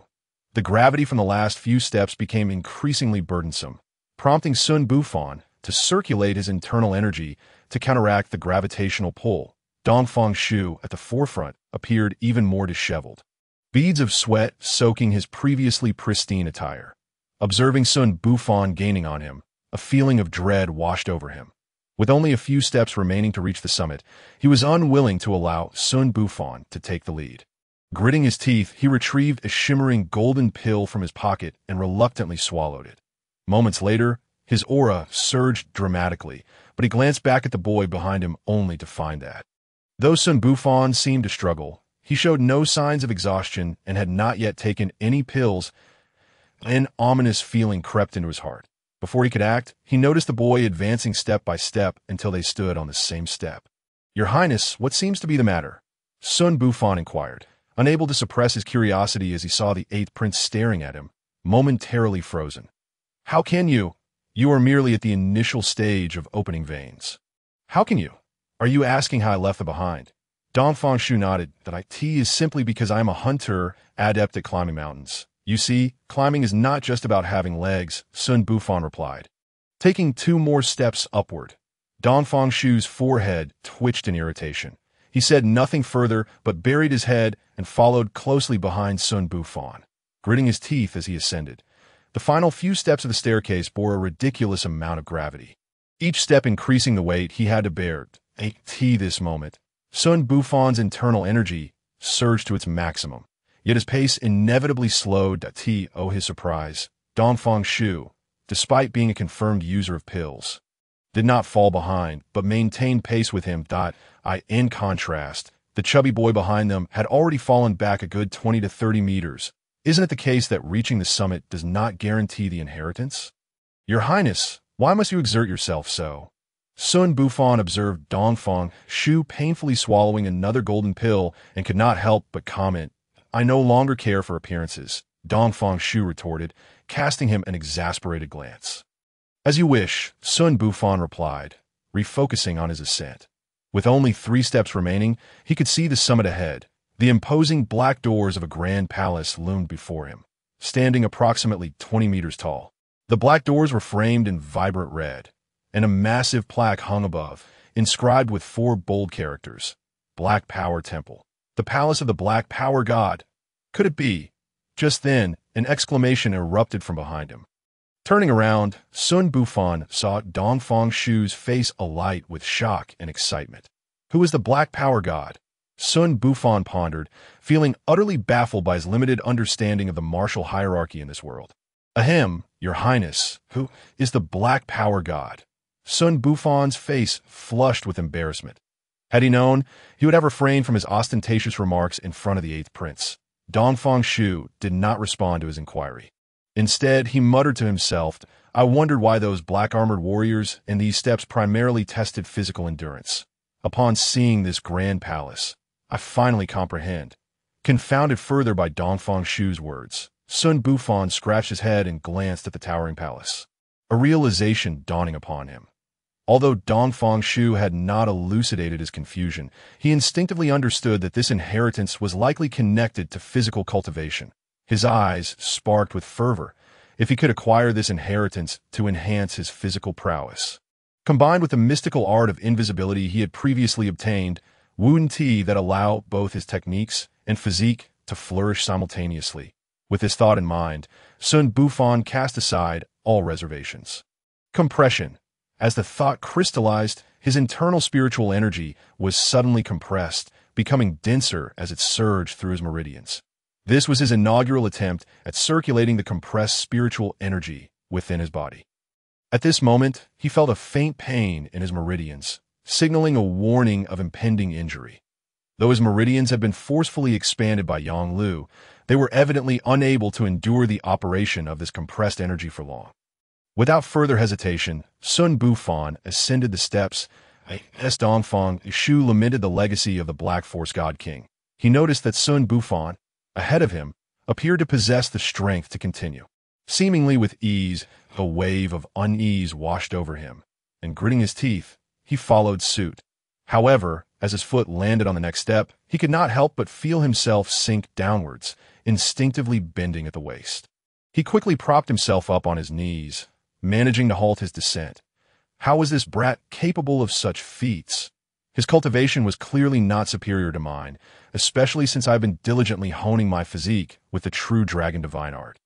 The gravity from the last few steps became increasingly burdensome, prompting Xun Bufan to circulate his internal energy to counteract the gravitational pull. Dongfang Shu, at the forefront, appeared even more disheveled, beads of sweat soaking his previously pristine attire. Observing Xun Bufan gaining on him, a feeling of dread washed over him. With only a few steps remaining to reach the summit, he was unwilling to allow Xun Bufan to take the lead. Gritting his teeth, he retrieved a shimmering golden pill from his pocket and reluctantly swallowed it. Moments later, his aura surged dramatically, but he glanced back at the boy behind him only to find that, though Xun Bufan seemed to struggle, he showed no signs of exhaustion and had not yet taken any pills. An ominous feeling crept into his heart. Before he could act, he noticed the boy advancing step by step until they stood on the same step. "Your Highness, what seems to be the matter?" Xun Bufan inquired, unable to suppress his curiosity as he saw the 8th prince staring at him, momentarily frozen. "How can you? You are merely at the initial stage of opening veins. How can you? Are you asking how I left them behind?" Dongfang Shu nodded. "It is simply because I am a hunter adept at climbing mountains. You see, climbing is not just about having legs," Xun Bufan replied. Taking 2 more steps upward, Dongfang Shu's forehead twitched in irritation. He said nothing further but buried his head and followed closely behind Xun Bufan, gritting his teeth as he ascended. The final few steps of the staircase bore a ridiculous amount of gravity, each step increasing the weight he had to bear. This moment, Xun Bufan's internal energy surged to its maximum. Yet his pace inevitably slowed. To his surprise, Dongfang Shu, despite being a confirmed user of pills, did not fall behind, but maintained pace with him. In contrast, the chubby boy behind them had already fallen back a good 20 to 30 meters. Isn't it the case that reaching the summit does not guarantee the inheritance? "Your Highness, why must you exert yourself so?" Xun Bufan observed Dongfang Shu painfully swallowing another golden pill and could not help but comment. "I no longer care for appearances," Dongfang Shu retorted, casting him an exasperated glance. "As you wish," Xun Bufan replied, refocusing on his ascent. With only 3 steps remaining, he could see the summit ahead. The imposing black doors of a grand palace loomed before him, standing approximately 20 meters tall. The black doors were framed in vibrant red, and a massive plaque hung above, inscribed with 4 bold characters: Black Power Temple, the Palace of the Black Power God. Could it be? Just then, an exclamation erupted from behind him. Turning around, Xun Bufan saw Dongfang Shu's face alight with shock and excitement. Who was the Black Power God? Xun Bufan pondered, feeling utterly baffled by his limited understanding of the martial hierarchy in this world. "Ahem, Your Highness, who is the Black Power God?" Xun Bufan's face flushed with embarrassment. Had he known, he would have refrained from his ostentatious remarks in front of the 8th prince. Dongfang Shu did not respond to his inquiry. Instead, he muttered to himself, "I wondered why those black-armored warriors in these steppes primarily tested physical endurance. Upon seeing this grand palace, I finally comprehend." Confounded further by Dongfang Shu's words, Xun Bufan scratched his head and glanced at the towering palace, a realization dawning upon him. Although Dongfang Shu had not elucidated his confusion, he instinctively understood that this inheritance was likely connected to physical cultivation. His eyes sparked with fervor. If he could acquire this inheritance to enhance his physical prowess, combined with the mystical art of invisibility he had previously obtained, Wu-Ti that allow both his techniques and physique to flourish simultaneously. With this thought in mind, Xun Bufan cast aside all reservations. Compression. As the thought crystallized, his internal spiritual energy was suddenly compressed, becoming denser as it surged through his meridians. This was his inaugural attempt at circulating the compressed spiritual energy within his body. At this moment, he felt a faint pain in his meridians, signaling a warning of impending injury. Though his meridians had been forcefully expanded by Yang Lu, they were evidently unable to endure the operation of this compressed energy for long. Without further hesitation, Xun Bufan ascended the steps. As Dongfang Shu lamented the legacy of the Black Force God King, he noticed that Xun Bufan, ahead of him, appeared to possess the strength to continue. Seemingly with ease, a wave of unease washed over him, and gritting his teeth, he followed suit. However, as his foot landed on the next step, he could not help but feel himself sink downwards, instinctively bending at the waist. He quickly propped himself up on his knees, managing to halt his descent. How was this brat capable of such feats? His cultivation was clearly not superior to mine, especially since I've been diligently honing my physique with the true dragon divine art.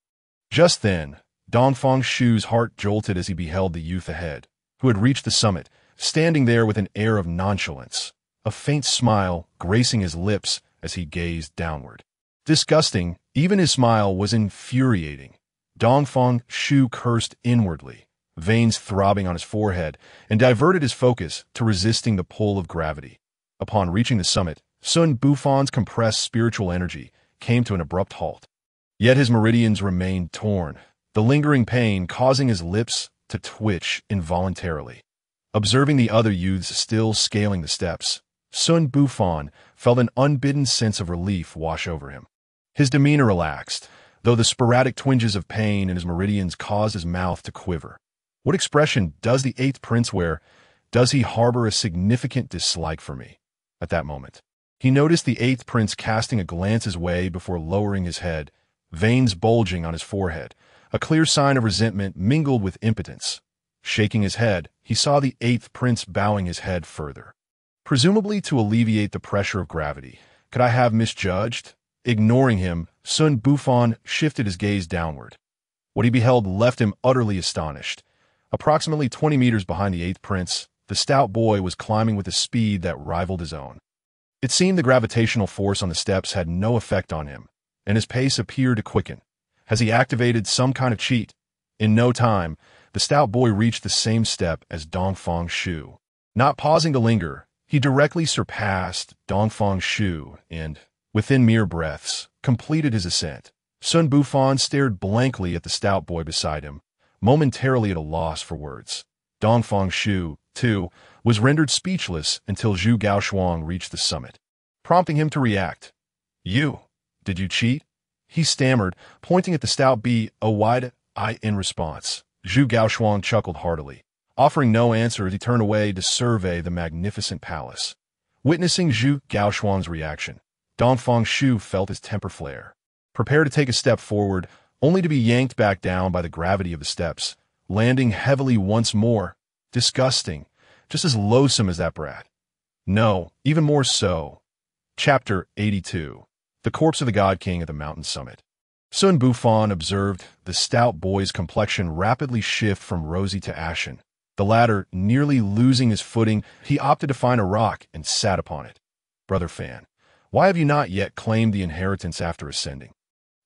Just then, Dongfang Shu's heart jolted as he beheld the youth ahead, who had reached the summit, standing there with an air of nonchalance, a faint smile gracing his lips as he gazed downward. Disgusting, even his smile was infuriating. Dongfang Shu cursed inwardly, veins throbbing on his forehead, and diverted his focus to resisting the pull of gravity. Upon reaching the summit, Xun Bufan's compressed spiritual energy came to an abrupt halt. Yet his meridians remained torn, the lingering pain causing his lips to twitch involuntarily. Observing the other youths still scaling the steps, Xun Bufan felt an unbidden sense of relief wash over him. His demeanor relaxed, though the sporadic twinges of pain in his meridians caused his mouth to quiver. What expression does the eighth prince wear? Does he harbor a significant dislike for me? At that moment, he noticed the eighth prince casting a glance his way before lowering his head, veins bulging on his forehead, a clear sign of resentment mingled with impotence. Shaking his head, he saw the eighth prince bowing his head further. Presumably to alleviate the pressure of gravity. Could I have misjudged? Ignoring him, Xun Bufan shifted his gaze downward. What he beheld left him utterly astonished. Approximately 20 meters behind the eighth prince, the stout boy was climbing with a speed that rivaled his own. It seemed the gravitational force on the steps had no effect on him, and his pace appeared to quicken. Has he activated some kind of cheat? In no time, the stout boy reached the same step as Dongfang Shu. Not pausing to linger, he directly surpassed Dongfang Shu and, within mere breaths, completed his ascent. Xun Bufan stared blankly at the stout boy beside him, momentarily at a loss for words. Dongfang Shu, too, was rendered speechless until Zhu Gaoshuang reached the summit, prompting him to react. Did you cheat? He stammered, pointing at the stout boy in response. Zhu Gaoshuang chuckled heartily, offering no answer as he turned away to survey the magnificent palace. Witnessing Zhu Gaoshuang's reaction, Dongfang Shu felt his temper flare, prepared to take a step forward, only to be yanked back down by the gravity of the steps, landing heavily once more. Disgusting, just as loathsome as that brat. No, even more so. Chapter 82. The Corpse of the God King at the mountain summit. Xun Bufan observed the stout boy's complexion rapidly shift from rosy to ashen. The latter, nearly losing his footing, he opted to find a rock and sat upon it. Brother Fan, why have you not yet claimed the inheritance after ascending?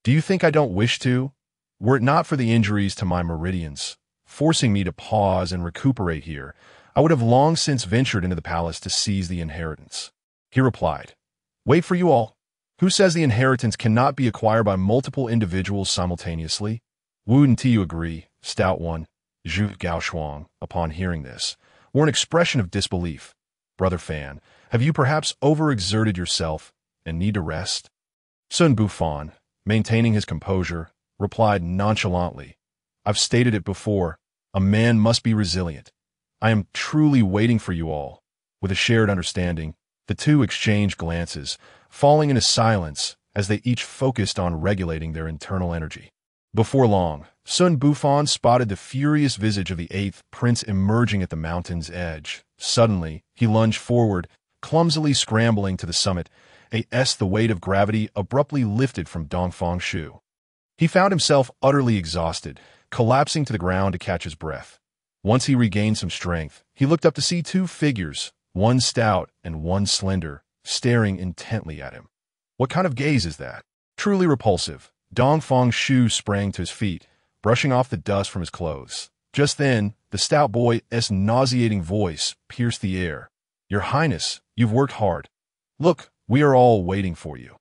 Do you think I don't wish to? Were it not for the injuries to my meridians, forcing me to pause and recuperate here, I would have long since ventured into the palace to seize the inheritance. He replied, Wait for you all. Who says the inheritance cannot be acquired by multiple individuals simultaneously? Wouldn't you agree, stout one? Zhu Gaoshuang, upon hearing this, wore an expression of disbelief. Brother Fan, have you perhaps overexerted yourself and need to rest? Xun Bufan, maintaining his composure, replied nonchalantly, I've stated it before, a man must be resilient. I am truly waiting for you all. With a shared understanding, the two exchanged glances, falling into silence as they each focused on regulating their internal energy. Before long, Xun Bufan spotted the furious visage of the eighth prince emerging at the mountain's edge. Suddenly, he lunged forward, clumsily scrambling to the summit, the weight of gravity abruptly lifted from Dongfang Shu. He found himself utterly exhausted, collapsing to the ground to catch his breath. Once he regained some strength, he looked up to see two figures, one stout and one slender, staring intently at him. What kind of gaze is that? Truly repulsive. Dongfang Shu sprang to his feet, brushing off the dust from his clothes. Just then, the stout boy's nauseating voice pierced the air. Your Highness, you've worked hard. Look, we are all waiting for you.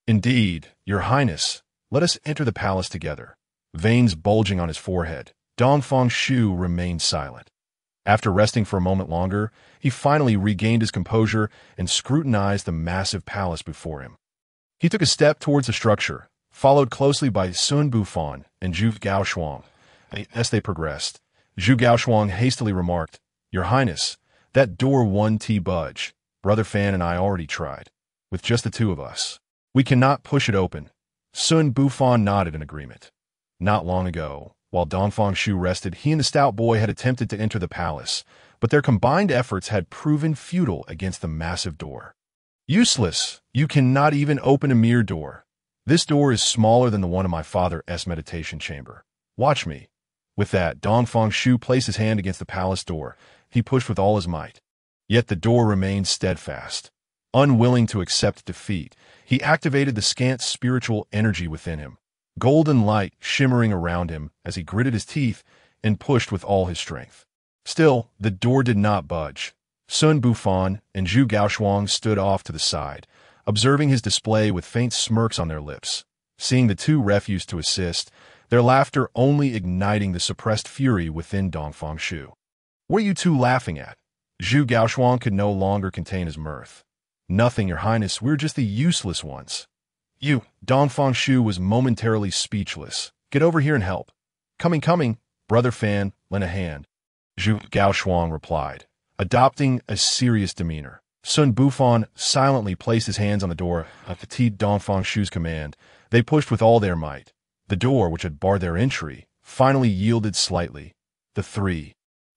Indeed, Your Highness, let us enter the palace together. Veins bulging on his forehead, Dongfang Shu remained silent. After resting for a moment longer, he finally regained his composure and scrutinized the massive palace before him. He took a step towards the structure, followed closely by Xun Bufan and Zhu Gaoshuang. As they progressed, Zhu Gaoshuang hastily remarked, Your Highness, that door won't budge. Brother Fan and I already tried. With just the two of us, we cannot push it open. Xun Bufan nodded in agreement. Not long ago, while Dongfang Shu rested, he and the stout boy had attempted to enter the palace, but their combined efforts had proven futile against the massive door. Useless! You cannot even open a mere door. This door is smaller than the one in my father's meditation chamber. Watch me. With that, Dongfang Shu placed his hand against the palace door. He pushed with all his might. Yet the door remained steadfast. Unwilling to accept defeat, he activated the scant spiritual energy within him, golden light shimmering around him as he gritted his teeth and pushed with all his strength. Still, the door did not budge. Xun Bufan and Zhu Gaoshuang stood off to the side, observing his display with faint smirks on their lips. Seeing the two refuse to assist, their laughter only igniting the suppressed fury within Dongfang Shu. What are you two laughing at? Zhu Gaoshuang could no longer contain his mirth. Nothing, Your Highness, we're just the useless ones. You, Dongfang Shu was momentarily speechless. Get over here and help. Coming, Brother Fan, lend a hand. Zhu Gaoshuang replied, adopting a serious demeanor. Xun Bufan silently placed his hands on the door at Petit Dongfang Shu's command. They pushed with all their might. The door, which had barred their entry, finally yielded slightly. The three,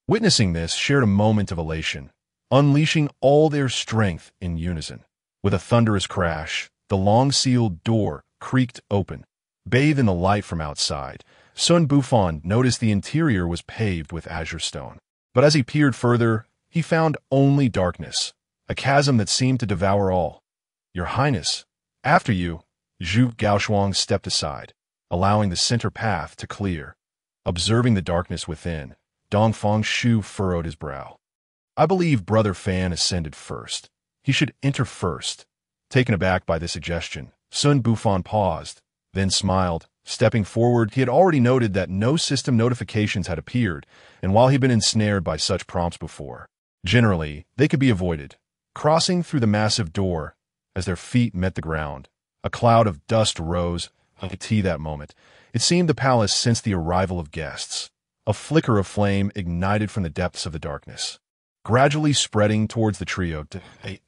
witnessing this, shared a moment of elation, unleashing all their strength in unison. With a thunderous crash, the long-sealed door creaked open. Bathed in the light from outside, Xun Bufan noticed the interior was paved with azure stone. But as he peered further, he found only darkness, a chasm that seemed to devour all. Your Highness, after you, Zhu Gaoshuang stepped aside, allowing the center path to clear. Observing the darkness within, Dongfang Shu furrowed his brow. I believe Brother Fan ascended first. He should enter first. Taken aback by this suggestion, Xun Bufan paused, then smiled. Stepping forward, he had already noted that no system notifications had appeared, and while he'd been ensnared by such prompts before, generally, they could be avoided. Crossing through the massive door, as their feet met the ground, a cloud of dust rose. That moment, it seemed the palace sensed the arrival of guests. A flicker of flame ignited from the depths of the darkness, gradually spreading towards the trio.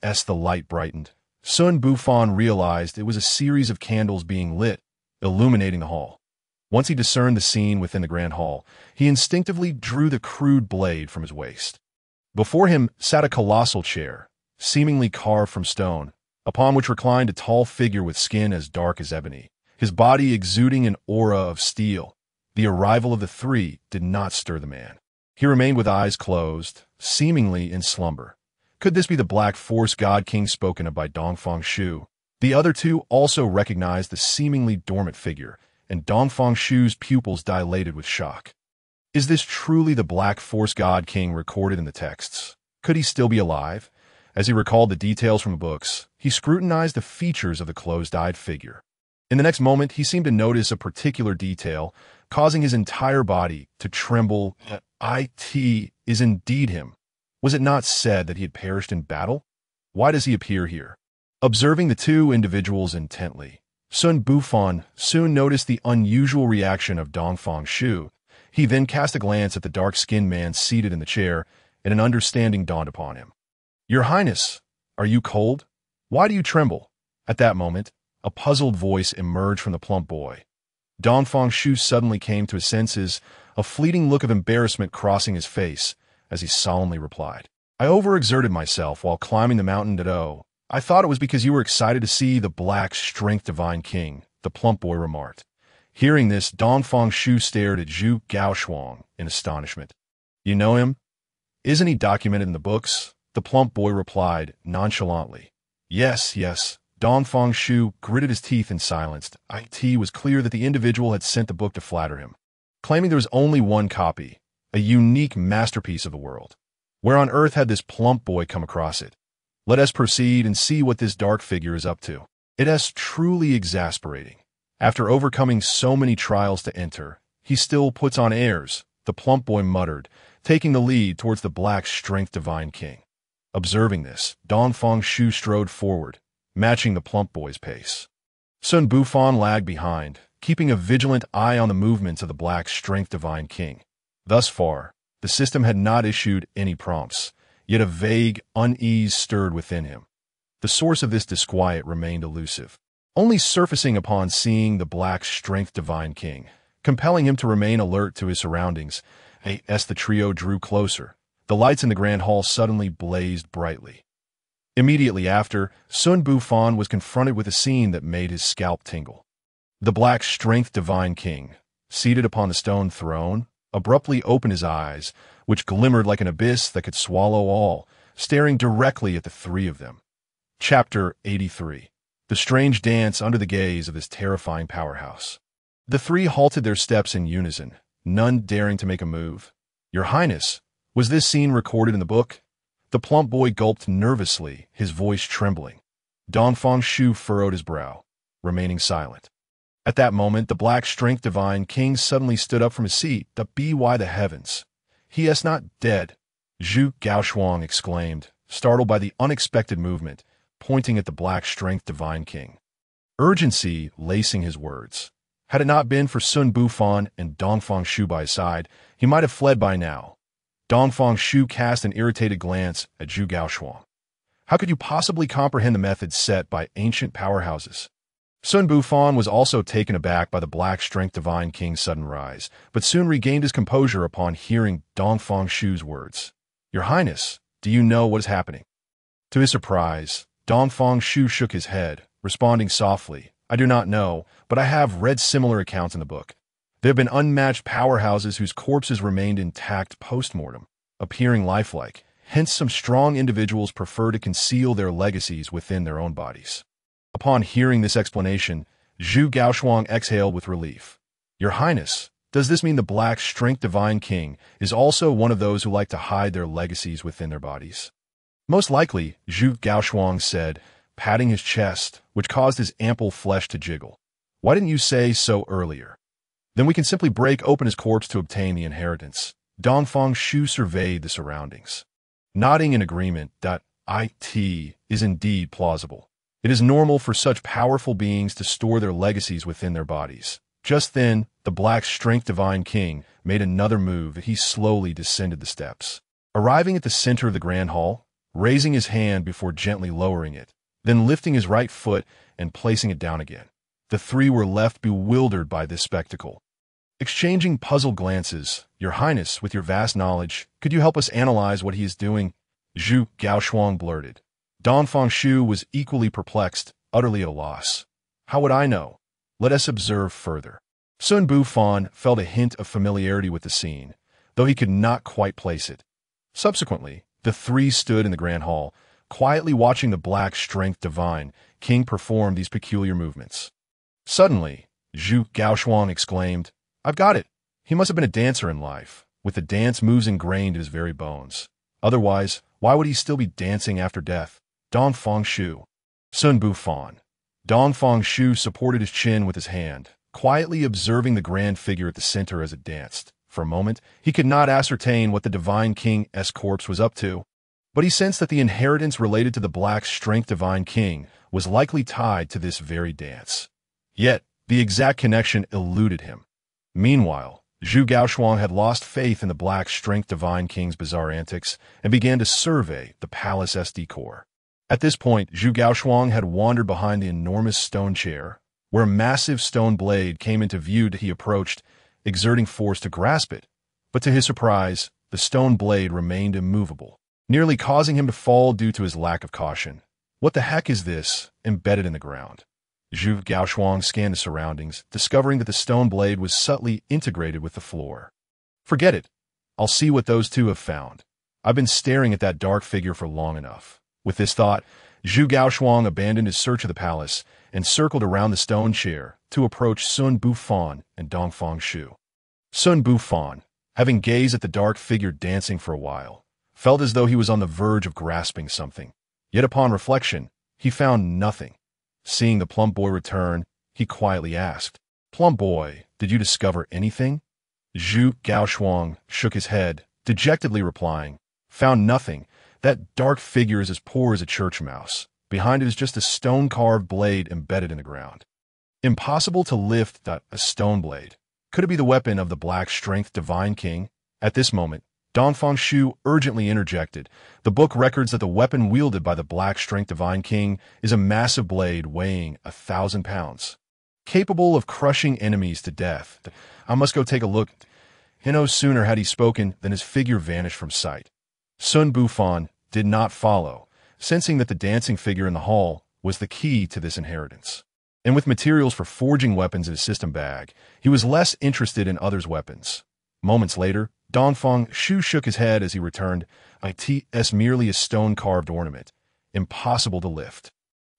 As the light brightened, Xun Bufan realized it was a series of candles being lit, illuminating the hall. Once he discerned the scene within the grand hall, he instinctively drew the crude blade from his waist. Before him sat a colossal chair, seemingly carved from stone, upon which reclined a tall figure with skin as dark as ebony, his body exuding an aura of steel. The arrival of the three did not stir the man. He remained with eyes closed, seemingly in slumber. Could this be the Black Force God King spoken of by Dongfang Shu? The other two also recognized the seemingly dormant figure, and Dongfang Shu's pupils dilated with shock. Is this truly the Black Force God King recorded in the texts? Could he still be alive? As he recalled the details from the books, he scrutinized the features of the closed-eyed figure. In the next moment, he seemed to notice a particular detail, causing his entire body to tremble. It is indeed him. Was it not said that he had perished in battle? Why does he appear here? Observing the two individuals intently, Xun Bufan soon noticed the unusual reaction of Dongfang Shu. He then cast a glance at the dark-skinned man seated in the chair, and an understanding dawned upon him. Your Highness, are you cold? Why do you tremble? At that moment, a puzzled voice emerged from the plump boy. Dongfang Shu suddenly came to his senses, a fleeting look of embarrassment crossing his face, as he solemnly replied, I overexerted myself while climbing the mountain Dado. I thought it was because you were excited to see the black strength divine king, the plump boy remarked. Hearing this, Dongfang Shu stared at Zhu Gaoshuang in astonishment. You know him? Isn't he documented in the books? The plump boy replied nonchalantly. Yes. Dongfang Shu gritted his teeth and silenced. It was clear that the individual had sent the book to flatter him, claiming there was only one copy, a unique masterpiece of the world. Where on earth had this plump boy come across it? Let us proceed and see what this dark figure is up to. It is truly exasperating. After overcoming so many trials to enter, he still puts on airs, the plump boy muttered, taking the lead towards the black strength divine king. Observing this, Dongfang Shu strode forward, matching the plump boy's pace. Xun Bufan lagged behind, keeping a vigilant eye on the movements of the black strength divine king. Thus far, the system had not issued any prompts, yet a vague unease stirred within him. The source of this disquiet remained elusive, only surfacing upon seeing the black strength divine king, compelling him to remain alert to his surroundings. As the trio drew closer, the lights in the grand hall suddenly blazed brightly. Immediately after, Xun Bufan was confronted with a scene that made his scalp tingle. The black strength divine king, seated upon the stone throne, abruptly opened his eyes, which glimmered like an abyss that could swallow all, staring directly at the three of them. Chapter 83. The strange dance under the gaze of this terrifying powerhouse. The three halted their steps in unison, none daring to make a move. Your Highness, was this scene recorded in the book? The plump boy gulped nervously, his voice trembling. Dongfang Shu furrowed his brow, remaining silent. At that moment, the black strength divine king suddenly stood up from his seat. By the heavens! He is not dead, Zhu Gaoshuang exclaimed, startled by the unexpected movement, pointing at the black strength divine king. Urgency lacing his words. Had it not been for Xun Bufan and Dongfang Shu by his side, he might have fled by now. Dongfang Shu cast an irritated glance at Zhu Gaoshuang. How could you possibly comprehend the methods set by ancient powerhouses? Xun Bufan was also taken aback by the black strength divine king's sudden rise, but soon regained his composure upon hearing Dongfang Shu's words. Your Highness, do you know what is happening? To his surprise, Dongfang Shu shook his head, responding softly, I do not know, but I have read similar accounts in the book. There have been unmatched powerhouses whose corpses remained intact post-mortem, appearing lifelike. Hence, some strong individuals prefer to conceal their legacies within their own bodies. Upon hearing this explanation, Zhu Gaoshuang exhaled with relief. Your Highness, does this mean the black strength divine king is also one of those who like to hide their legacies within their bodies? Most likely, Zhu Gaoshuang said, patting his chest, which caused his ample flesh to jiggle. Why didn't you say so earlier? Then we can simply break open his corpse to obtain the inheritance. Dongfang Shu surveyed the surroundings. Nodding in agreement, it is indeed plausible. It is normal for such powerful beings to store their legacies within their bodies. Just then, the black strength divine king made another move as he slowly descended the steps. Arriving at the center of the grand hall, raising his hand before gently lowering it, then lifting his right foot and placing it down again. The three were left bewildered by this spectacle. Exchanging puzzled glances, Your Highness, with your vast knowledge, could you help us analyze what he is doing? Zhu Gaoshuang blurted. Dongfang Shu was equally perplexed, utterly at a loss. How would I know? Let us observe further. Xun Bufan felt a hint of familiarity with the scene, though he could not quite place it. Subsequently, the three stood in the grand hall, quietly watching the black strength divine king perform these peculiar movements. Suddenly, Zhu Gaoshuang exclaimed, I've got it. He must have been a dancer in life, with the dance moves ingrained in his very bones. Otherwise, why would he still be dancing after death? Dongfang Shu. Xun Bufan. Dongfang Shu supported his chin with his hand, quietly observing the grand figure at the center as it danced. For a moment, he could not ascertain what the divine king's corpse was up to, but he sensed that the inheritance related to the black strength divine king was likely tied to this very dance. Yet, the exact connection eluded him. Meanwhile, Zhu Gaoshuang had lost faith in the black strength divine king's bizarre antics and began to survey the palace's decor. At this point, Zhu Gaoshuang had wandered behind the enormous stone chair, where a massive stone blade came into view as he approached, exerting force to grasp it. But to his surprise, the stone blade remained immovable, nearly causing him to fall due to his lack of caution. What the heck is this, embedded in the ground? Zhu Gaoshuang scanned the surroundings, discovering that the stone blade was subtly integrated with the floor. Forget it. I'll see what those two have found. I've been staring at that dark figure for long enough. With this thought, Zhu Gaoshuang abandoned his search of the palace and circled around the stone chair to approach Xun Bufan and Dongfang Shu. Xun Bufan, having gazed at the dark figure dancing for a while, felt as though he was on the verge of grasping something. Yet upon reflection, he found nothing. Seeing the plump boy return, he quietly asked, "Plump boy, did you discover anything?" Zhu Gaoshuang shook his head, dejectedly replying, "Found nothing. That dark figure is as poor as a church mouse. Behind it is just a stone-carved blade embedded in the ground." Impossible to lift a stone blade. Could it be the weapon of the Black Strength Divine King? At this moment, Dongfang Shu urgently interjected. The book records that the weapon wielded by the Black Strength Divine King is a massive blade weighing 1,000 pounds, capable of crushing enemies to death. I must go take a look. No sooner had he spoken than his figure vanished from sight. Xun Bufan did not follow, sensing that the dancing figure in the hall was the key to this inheritance. And with materials for forging weapons in his system bag, he was less interested in others' weapons. Moments later, Dongfang Shu shook his head as he returned. "It's merely a stone-carved ornament. Impossible to lift."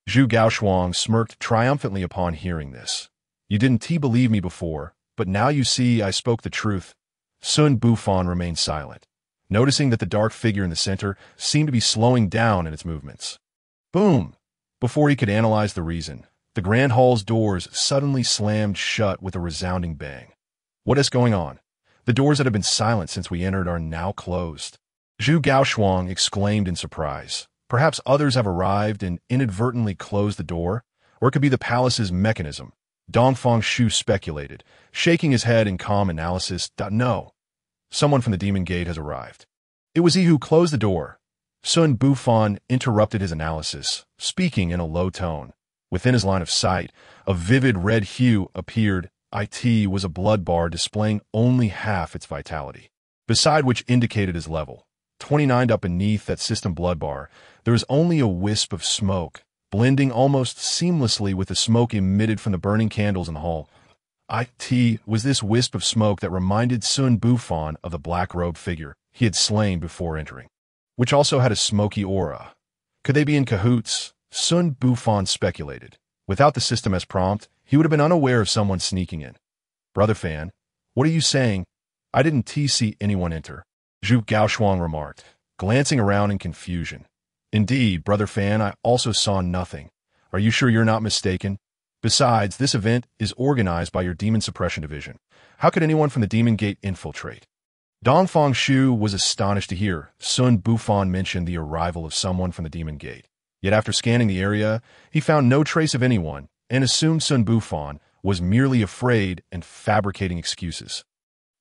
Zhu Gaoshuang smirked triumphantly upon hearing this. "You didn't believe me before, but now you see I spoke the truth." Xun Bufan remained silent, noticing that the dark figure in the center seemed to be slowing down in its movements. Boom! Before he could analyze the reason, the grand hall's doors suddenly slammed shut with a resounding bang. "What is going on? The doors that have been silent since we entered are now closed." Zhu Gaoshuang exclaimed in surprise. Perhaps others have arrived and inadvertently closed the door, or it could be the palace's mechanism. Dongfang Shu speculated, shaking his head in calm analysis. "No. Someone from the Demon Gate has arrived. It was he who closed the door." Xun Bufan interrupted his analysis, speaking in a low tone. Within his line of sight, a vivid red hue appeared. It was a blood bar displaying only half its vitality, beside which indicated his level. 29 up beneath that system blood bar, there was only a wisp of smoke, blending almost seamlessly with the smoke emitted from the burning candles in the hall. It was this wisp of smoke that reminded Xun Bufan of the black-robed figure he had slain before entering, which also had a smoky aura. Could they be in cahoots? Xun Bufan speculated. Without the system as prompt, he would have been unaware of someone sneaking in. "Brother Fan, what are you saying? I didn't see anyone enter," Zhu Gaoshuang remarked, glancing around in confusion. "Indeed, Brother Fan, I also saw nothing. Are you sure you're not mistaken? Besides, this event is organized by your Demon Suppression Division. How could anyone from the Demon Gate infiltrate?" Dongfang Shu was astonished to hear Xun Bufan mention the arrival of someone from the Demon Gate. Yet after scanning the area, he found no trace of anyone and assumed Xun Bufan was merely afraid and fabricating excuses.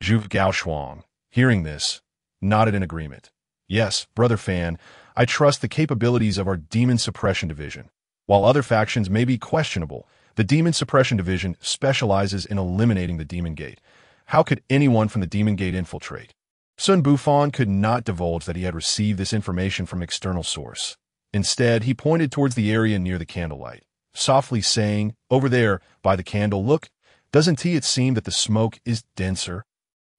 Zhu Gaoshuang, hearing this, nodded in agreement. "Yes, Brother Fan, I trust the capabilities of our Demon Suppression Division. While other factions may be questionable, the Demon Suppression Division specializes in eliminating the Demon Gate. How could anyone from the Demon Gate infiltrate?" Xun Bufan could not divulge that he had received this information from external source. Instead, he pointed towards the area near the candlelight, softly saying, "Over there, by the candle, look, doesn't it seem that the smoke is denser?"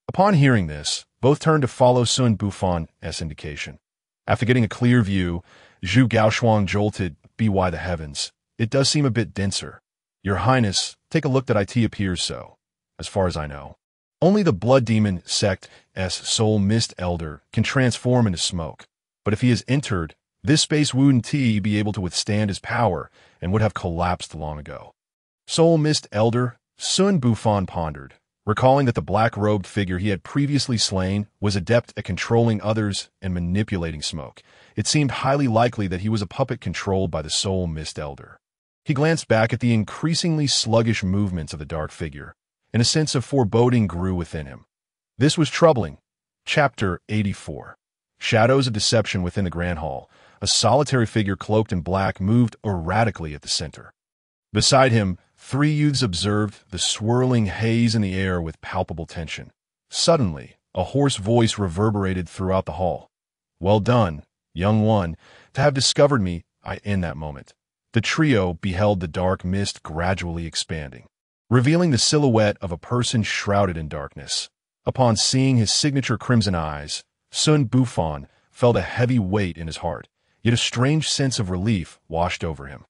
Upon hearing this, both turned to follow Xun Bufan's indication. After getting a clear view, Zhu Gaoshuang jolted, "By the heavens, it does seem a bit denser. Your Highness, take a look that it appears so. As far as I know, only the Blood Demon Sect's Soul Mist Elder can transform into smoke. But if he has entered, this space wouldn't be able to withstand his power and would have collapsed long ago." Soul Mist Elder? Xun Bufan pondered, recalling that the black-robed figure he had previously slain was adept at controlling others and manipulating smoke. It seemed highly likely that he was a puppet controlled by the Soul Mist Elder. He glanced back at the increasingly sluggish movements of the dark figure, and a sense of foreboding grew within him. This was troubling. Chapter 84. Shadows of Deception within the Grand Hall. A solitary figure cloaked in black moved erratically at the center. Beside him, 3 youths observed the swirling haze in the air with palpable tension. Suddenly, a hoarse voice reverberated throughout the hall. "Well done, young one, to have discovered me." In that moment, the trio beheld the dark mist gradually expanding, revealing the silhouette of a person shrouded in darkness. Upon seeing his signature crimson eyes, Xun Bufan felt a heavy weight in his heart, yet a strange sense of relief washed over him.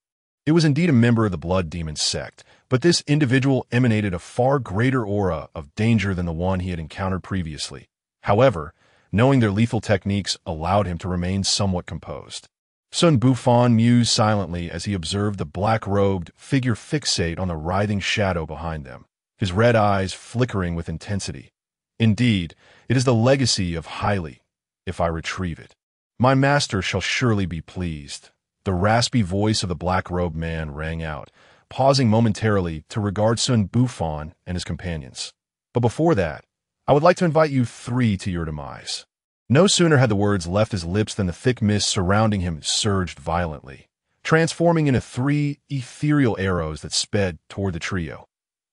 It was indeed a member of the Blood Demon sect, but this individual emanated a far greater aura of danger than the one he had encountered previously. However, knowing their lethal techniques allowed him to remain somewhat composed. Xun Bufan mused silently as he observed the black-robed figure fixate on the writhing shadow behind them, his red eyes flickering with intensity. Indeed, it is the legacy of Hailey, if I retrieve it. My master shall surely be pleased. The raspy voice of the black-robed man rang out, pausing momentarily to regard Xun Bufan and his companions. But before that, I would like to invite you three to your demise. No sooner had the words left his lips than the thick mist surrounding him surged violently, transforming into 3 ethereal arrows that sped toward the trio.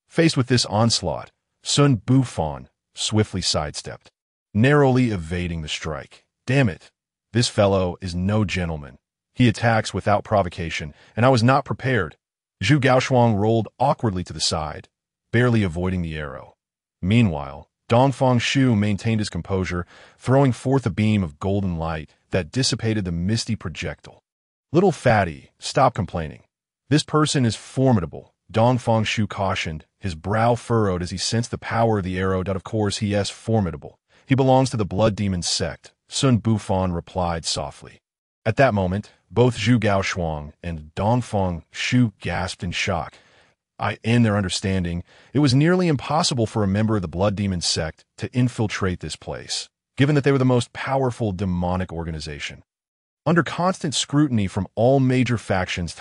Faced with this onslaught, Xun Bufan swiftly sidestepped, narrowly evading the strike. Damn it, this fellow is no gentleman. He attacks without provocation, and I was not prepared. Zhu Gaoshuang rolled awkwardly to the side, barely avoiding the arrow. Meanwhile, Dongfang Shu maintained his composure, throwing forth a beam of golden light that dissipated the misty projectile. Little fatty, stop complaining. This person is formidable, Dongfang Shu cautioned, his brow furrowed as he sensed the power of the arrow. Of course he is formidable. He belongs to the blood demon sect, Xun Bufan replied softly. At that moment, both Zhu Gaoshuang and Dongfang Shu gasped in shock. In their understanding, it was nearly impossible for a member of the blood demon sect to infiltrate this place, given that they were the most powerful demonic organization. Under constant scrutiny from all major factions,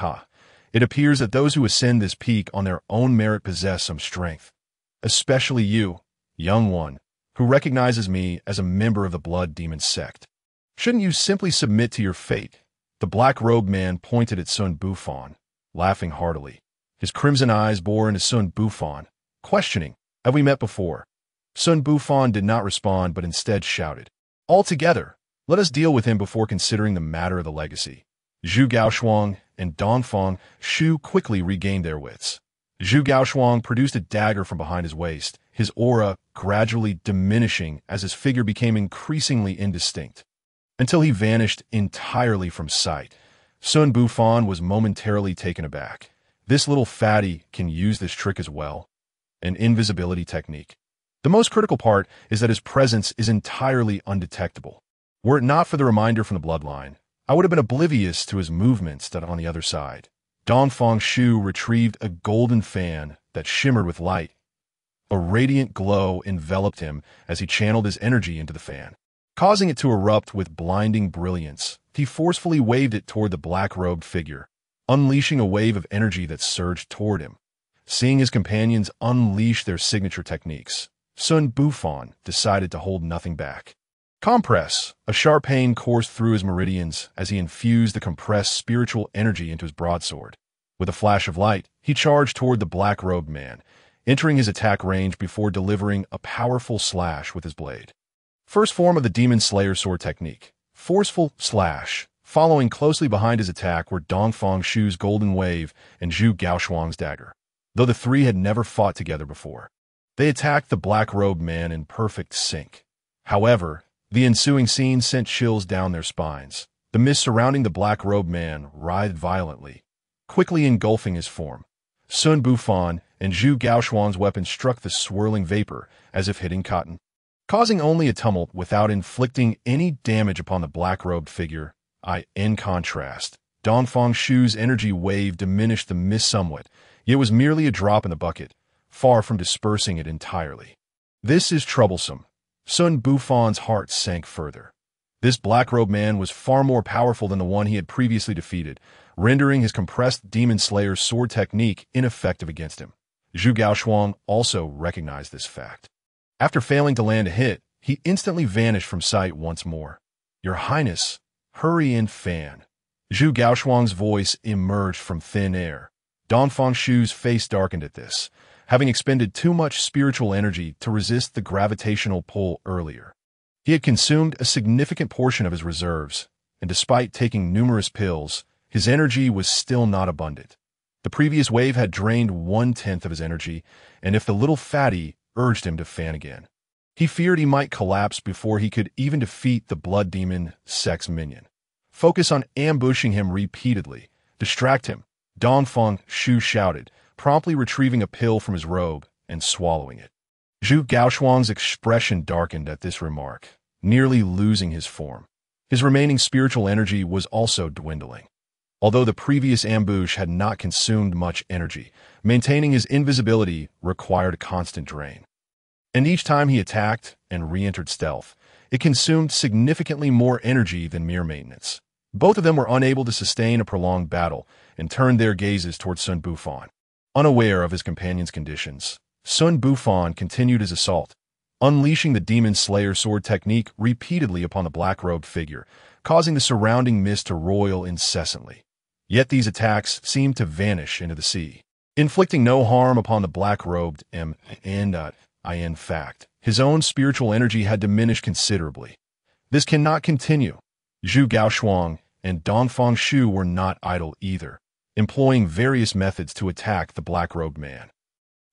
it appears that those who ascend this peak on their own merit possess some strength. Especially you, young one, who recognizes me as a member of the blood demon sect. Shouldn't you simply submit to your fate? The black-robed man pointed at Xun Bufan, laughing heartily. His crimson eyes bore into Xun Bufan, questioning, have we met before? Xun Bufan did not respond but instead shouted, all together, let us deal with him before considering the matter of the legacy. Zhu Gaoshuang and Dongfang Shu quickly regained their wits. Zhu Gaoshuang produced a dagger from behind his waist, his aura gradually diminishing as his figure became increasingly indistinct, until he vanished entirely from sight. Xun Bufan was momentarily taken aback. This little fatty can use this trick as well, an invisibility technique. The most critical part is that his presence is entirely undetectable. Were it not for the reminder from the bloodline, I would have been oblivious to his movements on the other side. Dongfang Shu retrieved a golden fan that shimmered with light. A radiant glow enveloped him as he channeled his energy into the fan, causing it to erupt with blinding brilliance. He forcefully waved it toward the black-robed figure, unleashing a wave of energy that surged toward him. Seeing his companions unleash their signature techniques, Xun Bufan decided to hold nothing back. Compress! A sharp pain coursed through his meridians as he infused the compressed spiritual energy into his broadsword. With a flash of light, he charged toward the black-robed man, entering his attack range before delivering a powerful slash with his blade. First form of the Demon Slayer sword technique, forceful slash. Following closely behind his attack were Dongfang Shu's golden wave and Zhu Gaoshuang's dagger. Though the three had never fought together before, they attacked the black-robed man in perfect sync. However, the ensuing scene sent chills down their spines. The mist surrounding the black-robed man writhed violently, quickly engulfing his form. Xun Bufan and Zhu Gaoshuang's weapon struck the swirling vapor as if hitting cotton, causing only a tumult without inflicting any damage upon the black-robed figure. In contrast, Dongfang Shu's energy wave diminished the mist somewhat, yet was merely a drop in the bucket, far from dispersing it entirely. This is troublesome. Xun Bufan's heart sank further. This black-robed man was far more powerful than the one he had previously defeated, rendering his compressed Demon Slayer's sword technique ineffective against him. Zhu Gaoshuang also recognized this fact. After failing to land a hit, he instantly vanished from sight once more. Your Highness, hurry and fan. Zhu Gaoshuang's voice emerged from thin air. Dongfang Shu's face darkened at this, having expended too much spiritual energy to resist the gravitational pull earlier. He had consumed a significant portion of his reserves, and despite taking numerous pills, his energy was still not abundant. The previous wave had drained 1/10 of his energy, and if the little fatty urged him to fan again, he feared he might collapse before he could even defeat the blood demon sex minion. Focus on ambushing him repeatedly. Distract him, Dongfang Shu shouted, promptly retrieving a pill from his robe and swallowing it. Zhu Gaoshuang's expression darkened at this remark. nearly losing his form. His remaining spiritual energy was also dwindling. Although the previous ambush had not consumed much energy, maintaining his invisibility required a constant drain. And each time he attacked and re-entered stealth, it consumed significantly more energy than mere maintenance. Both of them were unable to sustain a prolonged battle and turned their gazes towards Xun Bufan. Unaware of his companion's conditions, Xun Bufan continued his assault, unleashing the Demon Slayer sword technique repeatedly upon the black-robed figure, causing the surrounding mist to roil incessantly. Yet these attacks seemed to vanish into the sea, inflicting no harm upon the black-robed in fact, his own spiritual energy had diminished considerably. This cannot continue. Zhu Gaoshuang and Dongfang Shu were not idle either, employing various methods to attack the black-robed man.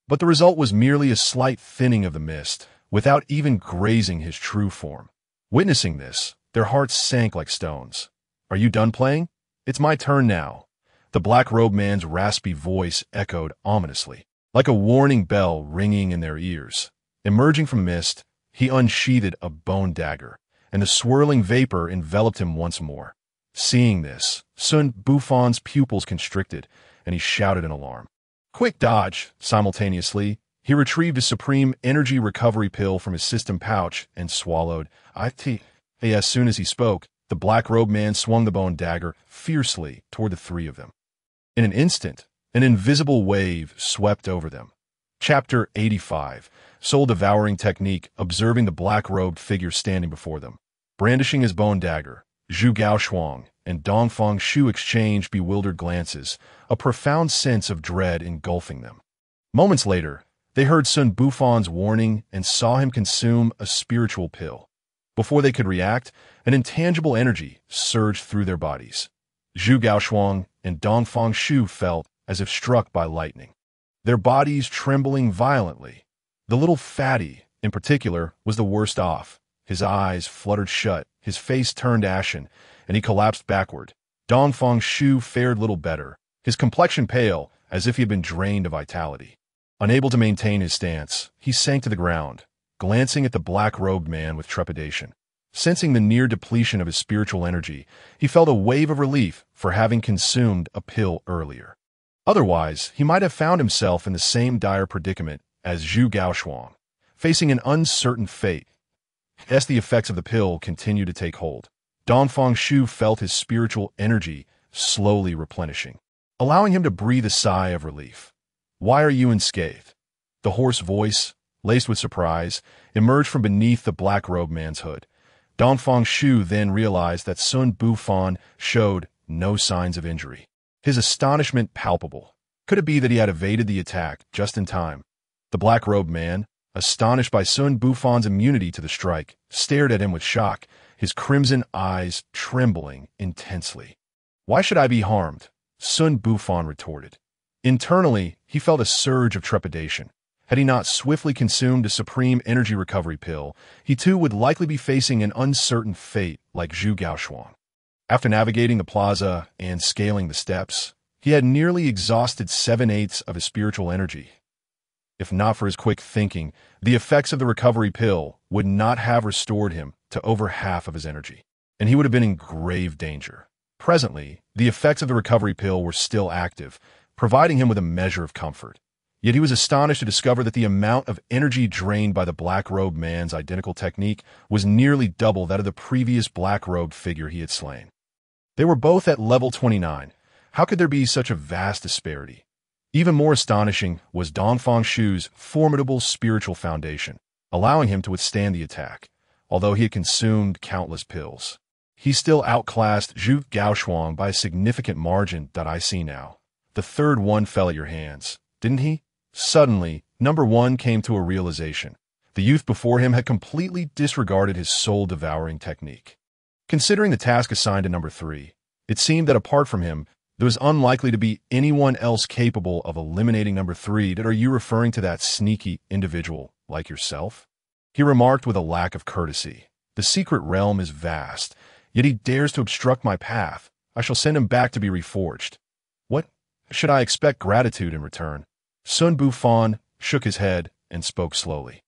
But the result was merely a slight thinning of the mist, without even grazing his true form. Witnessing this, their hearts sank like stones. "Are you done playing? It's my turn now." The black-robed man's raspy voice echoed ominously, like a warning bell ringing in their ears. Emerging from mist, he unsheathed a bone dagger, and the swirling vapor enveloped him once more. Seeing this, Xun Bufan's pupils constricted, and he shouted in alarm. "Quick dodge!" Simultaneously, he retrieved a supreme energy recovery pill from his system pouch and swallowed it. As soon as he spoke, the black-robed man swung the bone dagger fiercely toward the three of them. In an instant, an invisible wave swept over them. Chapter 85, Soul-Devouring Technique. Observing the black-robed figure standing before them, brandishing his bone dagger, Zhu Gaoshuang and Dongfang Shu exchanged bewildered glances, a profound sense of dread engulfing them. Moments later, they heard Xun Bufan's warning and saw him consume a spiritual pill. Before they could react, an intangible energy surged through their bodies. Zhu Gaoshuang and Dongfang Shu felt as if struck by lightning, their bodies trembling violently. The little fatty, in particular, was the worst off. His eyes fluttered shut, his face turned ashen, and he collapsed backward. Dongfang Shu fared little better, his complexion pale, as if he had been drained of vitality. Unable to maintain his stance, he sank to the ground, glancing at the black-robed man with trepidation. Sensing the near depletion of his spiritual energy, he felt a wave of relief for having consumed a pill earlier. Otherwise, he might have found himself in the same dire predicament as Zhu Gaoshuang, facing an uncertain fate. As the effects of the pill continued to take hold, Dongfang Shu felt his spiritual energy slowly replenishing, allowing him to breathe a sigh of relief. "Why are you unscathed?" The hoarse voice, laced with surprise, emerged from beneath the black-robed man's hood. Dongfang Shu then realized that Xun Bufan showed no signs of injury, his astonishment palpable. Could it be that he had evaded the attack just in time? The black-robed man, astonished by Xun Bufan's immunity to the strike, stared at him with shock, his crimson eyes trembling intensely. "Why should I be harmed?" Xun Bufan retorted. Internally, he felt a surge of trepidation. Had he not swiftly consumed a supreme energy recovery pill, he too would likely be facing an uncertain fate like Zhu Gaoshuang. After navigating the plaza and scaling the steps, he had nearly exhausted 7/8 of his spiritual energy. If not for his quick thinking, the effects of the recovery pill would not have restored him to over half of his energy, and he would have been in grave danger. Presently, the effects of the recovery pill were still active, providing him with a measure of comfort. Yet he was astonished to discover that the amount of energy drained by the black-robed man's identical technique was nearly double that of the previous black-robed figure he had slain. They were both at level 29. How could there be such a vast disparity? Even more astonishing was Dongfang Shu's formidable spiritual foundation, allowing him to withstand the attack. Although he had consumed countless pills, he still outclassed Zhu Gaoshuang by a significant margin that I see now. The third one fell at your hands, didn't he? Suddenly, number one came to a realization. The youth before him had completely disregarded his soul-devouring technique. Considering the task assigned to number three, it seemed that apart from him, there was unlikely to be anyone else capable of eliminating number three. Are you referring to that sneaky individual like yourself? He remarked with a lack of courtesy. The secret realm is vast, yet he dares to obstruct my path. I shall send him back to be reforged. What should I expect gratitude in return? Xun Bufan shook his head and spoke slowly.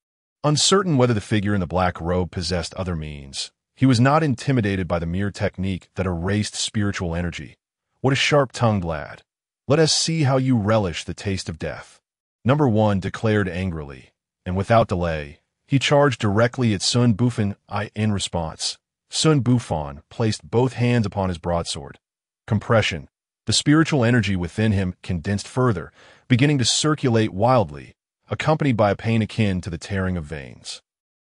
Uncertain whether the figure in the black robe possessed other means, he was not intimidated by the mere technique that erased spiritual energy. What a sharp-tongued lad. Let us see how you relish the taste of death. Number 1 declared angrily, and without delay, he charged directly at Xun Bufan. In response, Xun Bufan placed both hands upon his broadsword. Compression. The spiritual energy within him condensed further, beginning to circulate wildly, accompanied by a pain akin to the tearing of veins.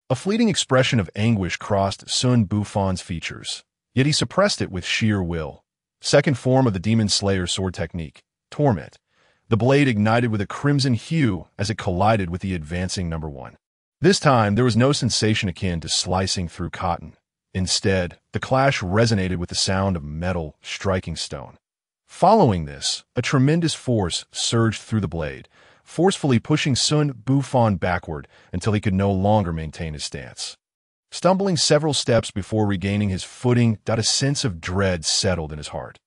A fleeting expression of anguish crossed Xun Bufan's features, yet he suppressed it with sheer will. Second form of the Demon Slayer sword technique, Torment. The blade ignited with a crimson hue as it collided with the advancing number 1. This time, there was no sensation akin to slicing through cotton. Instead, the clash resonated with the sound of metal striking stone. Following this, a tremendous force surged through the blade, forcefully pushing Xun Bufan backward until he could no longer maintain his stance. Stumbling several steps before regaining his footing, a sense of dread settled in his heart.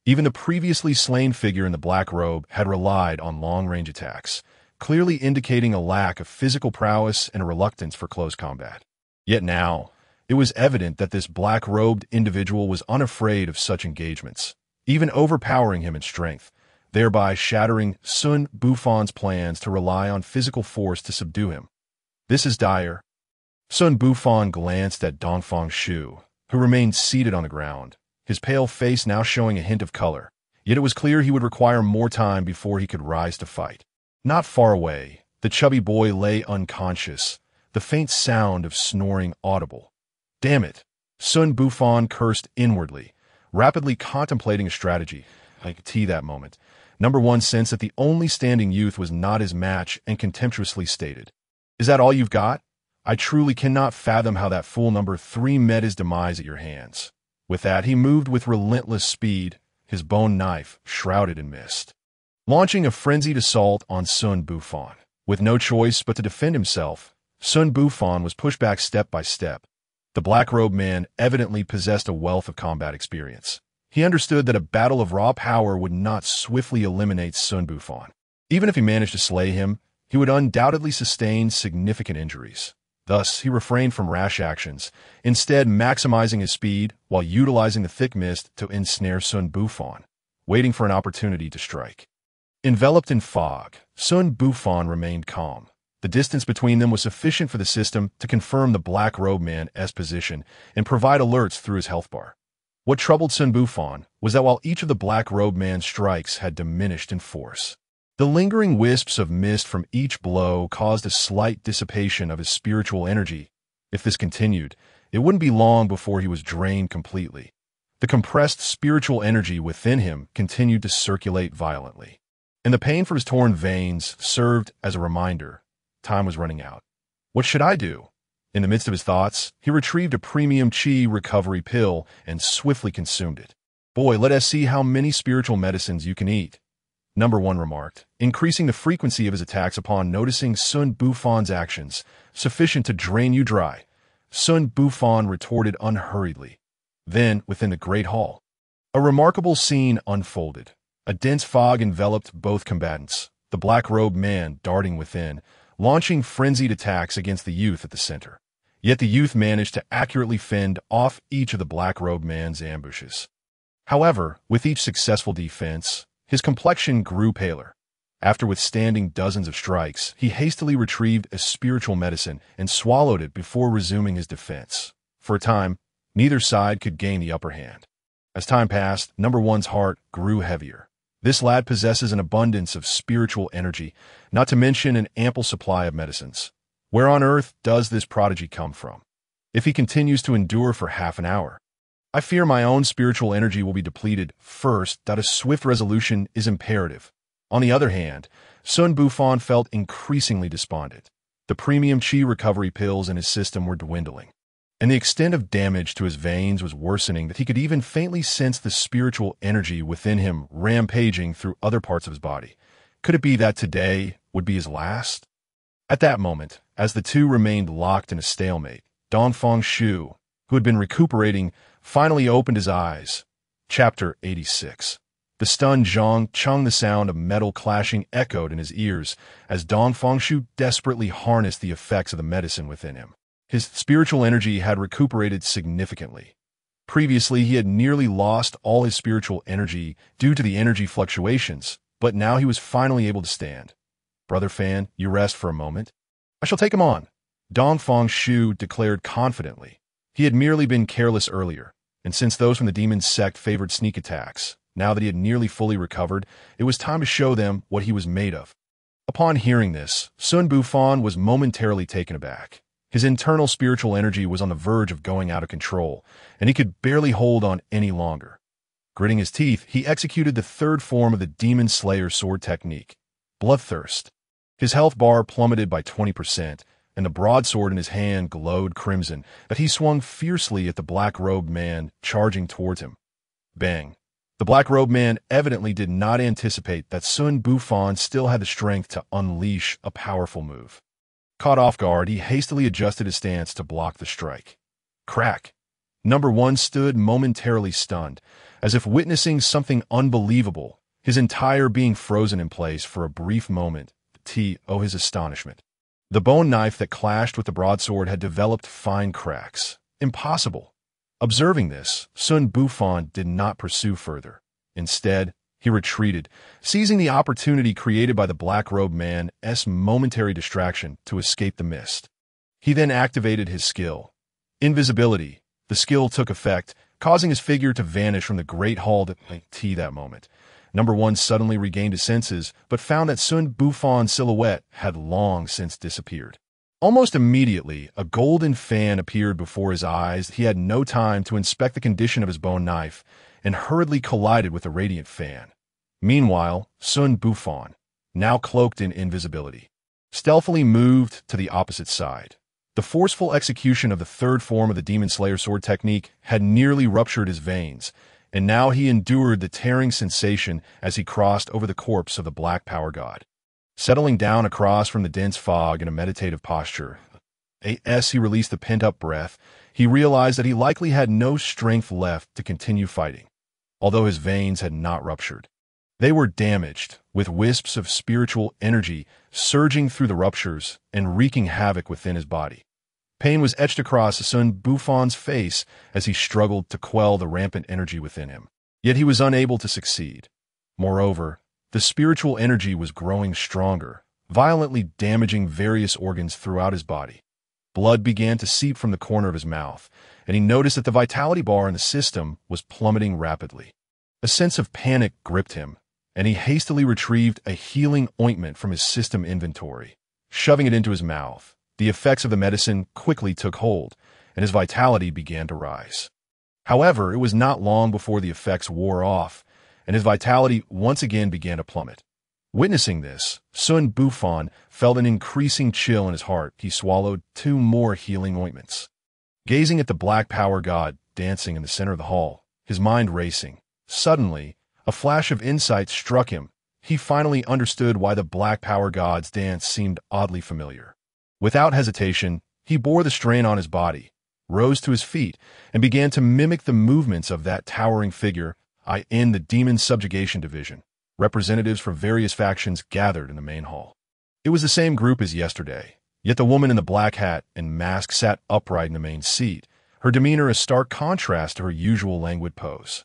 Even the previously slain figure in the black robe had relied on long-range attacks, clearly indicating a lack of physical prowess and a reluctance for close combat. Yet now, it was evident that this black-robed individual was unafraid of such engagements, even overpowering him in strength, thereby shattering Xun Bufan's plans to rely on physical force to subdue him. This is dire. Xun Bufan glanced at Dongfang Shu, who remained seated on the ground, his pale face now showing a hint of color, yet it was clear he would require more time before he could rise to fight. Not far away, the chubby boy lay unconscious, the faint sound of snoring audible. Damn it! Xun Bufan cursed inwardly, rapidly contemplating a strategy. I could see that moment. Number 1 sensed that the only standing youth was not his match and contemptuously stated, "Is that all you've got? I truly cannot fathom how that fool number 3 met his demise at your hands." With that, he moved with relentless speed, his bone knife shrouded in mist, launching a frenzied assault on Xun Bufan. With no choice but to defend himself, Xun Bufan was pushed back step by step. The black-robed man evidently possessed a wealth of combat experience. He understood that a battle of raw power would not swiftly eliminate Xun Bufan. Even if he managed to slay him, he would undoubtedly sustain significant injuries. Thus, he refrained from rash actions, instead maximizing his speed while utilizing the thick mist to ensnare Xun Bufan, waiting for an opportunity to strike. Enveloped in fog, Xun Bufan remained calm. The distance between them was sufficient for the system to confirm the black-robed man's position and provide alerts through his health bar. What troubled Xun Bufan was that while each of the black-robed man's strikes had diminished in force, the lingering wisps of mist from each blow caused a slight dissipation of his spiritual energy. If this continued, it wouldn't be long before he was drained completely. The compressed spiritual energy within him continued to circulate violently, and the pain from his torn veins served as a reminder. Time was running out. What should I do? In the midst of his thoughts, he retrieved a premium chi recovery pill and swiftly consumed it. Boy, let us see how many spiritual medicines you can eat. Number 1 remarked, increasing the frequency of his attacks upon noticing Xun Bufan's actions, sufficient to drain you dry. Xun Bufan retorted unhurriedly. Then, within the great hall, a remarkable scene unfolded. A dense fog enveloped both combatants, the black-robed man darting within, launching frenzied attacks against the youth at the center. Yet the youth managed to accurately fend off each of the black-robed man's ambushes. However, with each successful defense, his complexion grew paler. After withstanding dozens of strikes, he hastily retrieved a spiritual medicine and swallowed it before resuming his defense. For a time, neither side could gain the upper hand. As time passed, number 1's heart grew heavier. This lad possesses an abundance of spiritual energy, not to mention an ample supply of medicines. Where on earth does this prodigy come from? If he continues to endure for half an hour, I fear my own spiritual energy will be depleted first. A swift resolution is imperative. On the other hand, Xun Bufan felt increasingly despondent. The premium chi recovery pills in his system were dwindling, and the extent of damage to his veins was worsening that he could even faintly sense the spiritual energy within him rampaging through other parts of his body. Could it be that today would be his last? At that moment, as the two remained locked in a stalemate, Dongfang Shu, who had been recuperating, finally opened his eyes. Chapter 86. The stunned Zhang Cheng, the sound of metal clashing echoed in his ears as Dong Fengshu desperately harnessed the effects of the medicine within him. His spiritual energy had recuperated significantly. Previously, he had nearly lost all his spiritual energy due to the energy fluctuations, but now he was finally able to stand. "Brother Fan, you rest for a moment. I shall take him on," Dong Fengshu declared confidently. He had merely been careless earlier, and since those from the demon sect favored sneak attacks, now that he had nearly fully recovered, it was time to show them what he was made of. Upon hearing this, Xun Bufan was momentarily taken aback. His internal spiritual energy was on the verge of going out of control, and he could barely hold on any longer. Gritting his teeth, he executed the third form of the Demon Slayer sword technique, Bloodthirst. His health bar plummeted by 20%, and the broadsword in his hand glowed crimson that he swung fiercely at the black-robed man charging towards him. Bang! The black-robed man evidently did not anticipate that Xun Bufan still had the strength to unleash a powerful move. Caught off guard, he hastily adjusted his stance to block the strike. Crack! Number one stood momentarily stunned, as if witnessing something unbelievable, his entire being frozen in place for a brief moment, to his astonishment. The bone knife that clashed with the broadsword had developed fine cracks. Impossible! Observing this, Xun Bufan did not pursue further. Instead, he retreated, seizing the opportunity created by the black-robed man's momentary distraction to escape the mist. He then activated his skill, Invisibility. The skill took effect, causing his figure to vanish from the great hall that moment. Number one suddenly regained his senses, but found that Xun Bufan's silhouette had long since disappeared. Almost immediately, a golden fan appeared before his eyes. He had no time to inspect the condition of his bone knife, and hurriedly collided with the radiant fan. Meanwhile, Xun Bufan, now cloaked in invisibility, stealthily moved to the opposite side. The forceful execution of the third form of the Demon Slayer sword technique had nearly ruptured his veins, and now he endured the tearing sensation as he crossed over the corpse of the Black Power God. Settling down across from the dense fog in a meditative posture, as he released the pent-up breath, he realized that he likely had no strength left to continue fighting, although his veins had not ruptured. They were damaged, with wisps of spiritual energy surging through the ruptures and wreaking havoc within his body. Pain was etched across Xun Bufan's face as he struggled to quell the rampant energy within him. Yet he was unable to succeed. Moreover, the spiritual energy was growing stronger, violently damaging various organs throughout his body. Blood began to seep from the corner of his mouth, and he noticed that the vitality bar in the system was plummeting rapidly. A sense of panic gripped him, and he hastily retrieved a healing ointment from his system inventory. Shoving it into his mouth, the effects of the medicine quickly took hold, and his vitality began to rise. However, it was not long before the effects wore off, and his vitality once again began to plummet. Witnessing this, Xun Bufan felt an increasing chill in his heart. He swallowed 2 more healing ointments. Gazing at the Black Power God dancing in the center of the hall, his mind racing, suddenly, a flash of insight struck him. He finally understood why the Black Power God's dance seemed oddly familiar. Without hesitation, he bore the strain on his body, rose to his feet, and began to mimic the movements of that towering figure in the Demon Subjugation Division. Representatives from various factions gathered in the main hall. It was the same group as yesterday, yet the woman in the black hat and mask sat upright in the main seat, her demeanor a stark contrast to her usual languid pose.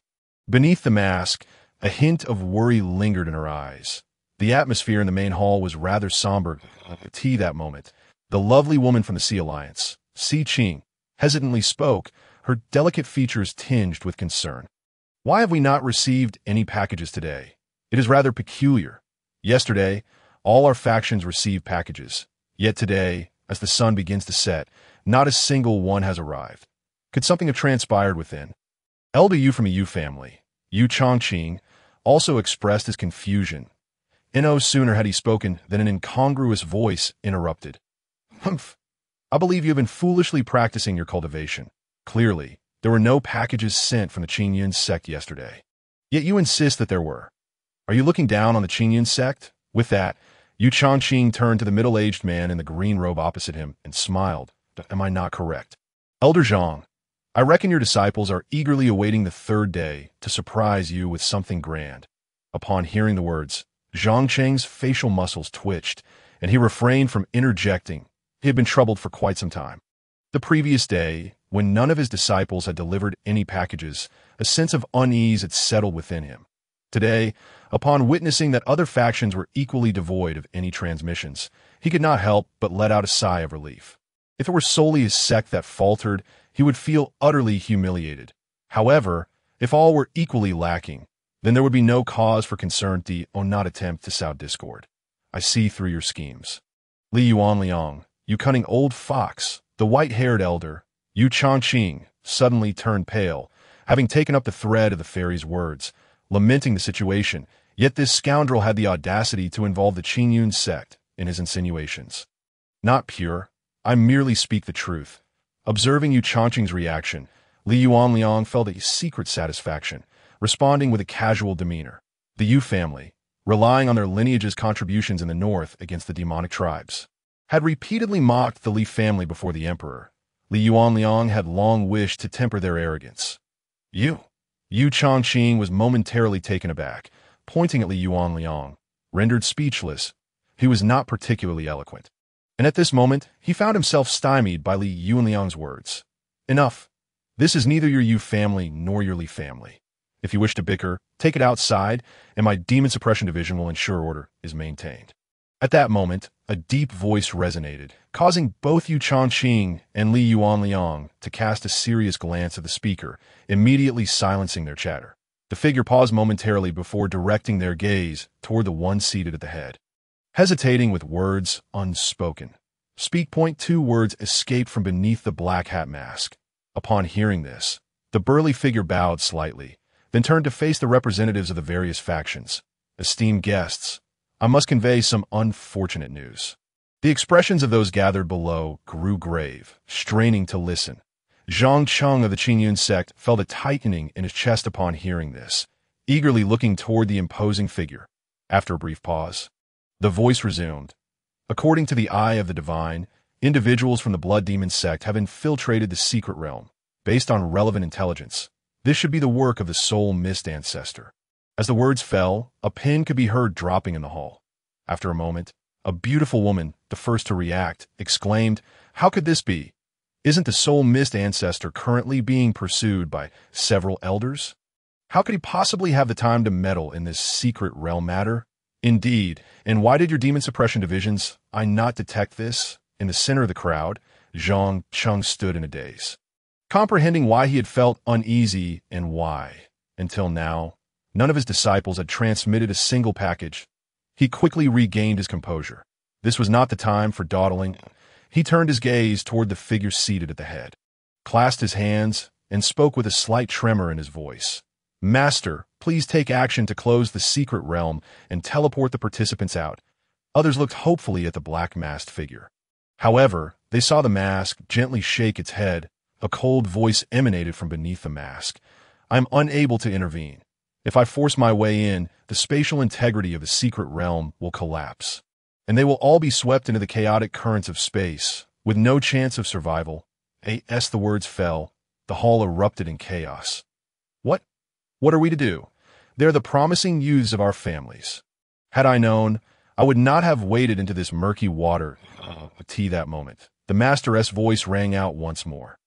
Beneath the mask, a hint of worry lingered in her eyes. The atmosphere in the main hall was rather somber that moment. The lovely woman from the Sea Alliance, Si Qing, hesitantly spoke, her delicate features tinged with concern. "Why have we not received any packages today? It is rather peculiar. Yesterday, all our factions received packages. Yet today, as the sun begins to set, not a single one has arrived. Could something have transpired within?" Elder Yu from the Yu family, Yu Chongqing, also expressed his confusion. No sooner had he spoken than an incongruous voice interrupted. "Humph! I believe you have been foolishly practicing your cultivation. Clearly, there were no packages sent from the Qingyun sect yesterday. Yet you insist that there were. Are you looking down on the Qingyun sect?" With that, Yu Chongqing turned to the middle-aged man in the green robe opposite him and smiled. "Am I not correct? Elder Zhang, I reckon your disciples are eagerly awaiting the third day to surprise you with something grand. Upon hearing the words, Zhang Cheng's facial muscles twitched, and he refrained from interjecting. He had been troubled for quite some time. The previous day, when none of his disciples had delivered any packages, a sense of unease had settled within him. Today, upon witnessing that other factions were equally devoid of any transmissions, he could not help but let out a sigh of relief. If it were solely his sect that faltered, he would feel utterly humiliated. However, if all were equally lacking, then there would be no cause for concern or not attempt to sow discord. I see through your schemes. Li Yuanliang, you cunning old fox, the white-haired elder, Yu Changqing, suddenly turned pale, having taken up the thread of the fairy's words, lamenting the situation, yet this scoundrel had the audacity to involve the Qingyun sect in his insinuations. Not pure, I merely speak the truth. Observing Yu Changqing's reaction, Li Yuanliang felt a secret satisfaction, responding with a casual demeanor. The Yu family, relying on their lineage's contributions in the north against the demonic tribes, had repeatedly mocked the Li family before the emperor. Li Yuanliang had long wished to temper their arrogance. Yu Changqing was momentarily taken aback, pointing at Li Yuanliang. Rendered speechless, he was not particularly eloquent. And at this moment, he found himself stymied by Li Yuanliang's words. Enough. This is neither your Yu family nor your Li family. If you wish to bicker, take it outside, and my demon suppression division will ensure order is maintained. At that moment, a deep voice resonated, causing both Yu Changqing and Li Yuanliang to cast a serious glance at the speaker, immediately silencing their chatter. The figure paused momentarily before directing their gaze toward the one seated at the head. Hesitating with words unspoken, two words escaped from beneath the black hat mask. Upon hearing this, the burly figure bowed slightly, then turned to face the representatives of the various factions. Esteemed guests, I must convey some unfortunate news. The expressions of those gathered below grew grave, straining to listen. Zhang Cheng of the Qingyun sect felt a tightening in his chest upon hearing this, eagerly looking toward the imposing figure. After a brief pause, the voice resumed. According to the eye of the divine, individuals from the blood demon sect have infiltrated the secret realm. Based on relevant intelligence, this should be the work of the soul mist ancestor. As the words fell, a pin could be heard dropping in the hall. After a moment, a beautiful woman, the first to react, exclaimed, "How could this be? Isn't the soul mist ancestor currently being pursued by several elders? How could he possibly have the time to meddle in this secret realm matter? Indeed, and why did your demon suppression divisions not detect this?" In the center of the crowd, Zhang Cheng stood in a daze, comprehending why he had felt uneasy and why, until now, none of his disciples had transmitted a single package. He quickly regained his composure. This was not the time for dawdling. He turned his gaze toward the figure seated at the head, clasped his hands, and spoke with a slight tremor in his voice. "Master, please take action to close the secret realm and teleport the participants out." Others looked hopefully at the black-masked figure. However, they saw the mask gently shake its head. A cold voice emanated from beneath the mask. "I am unable to intervene. If I force my way in, the spatial integrity of the secret realm will collapse, and they will all be swept into the chaotic currents of space, with no chance of survival." As the words fell, the hall erupted in chaos. What are we to do? They are the promising youths of our families. Had I known, I would not have waded into this murky water. That moment, the Master's voice rang out once more.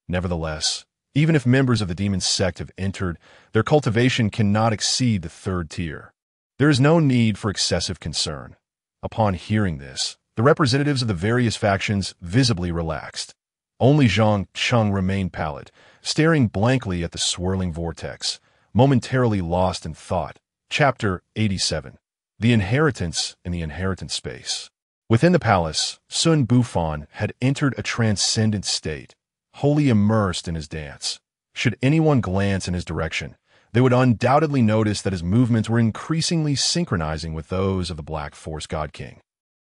Nevertheless, even if members of the demon sect have entered, their cultivation cannot exceed the third tier. There is no need for excessive concern. Upon hearing this, the representatives of the various factions visibly relaxed. Only Zhang Cheng remained pallid, staring blankly at the swirling vortex, momentarily lost in thought. Chapter 87. The Inheritance in the Inheritance Space. Within the palace, Xun Bufan had entered a transcendent state, wholly immersed in his dance. Should anyone glance in his direction, they would undoubtedly notice that his movements were increasingly synchronizing with those of the Black Force God King.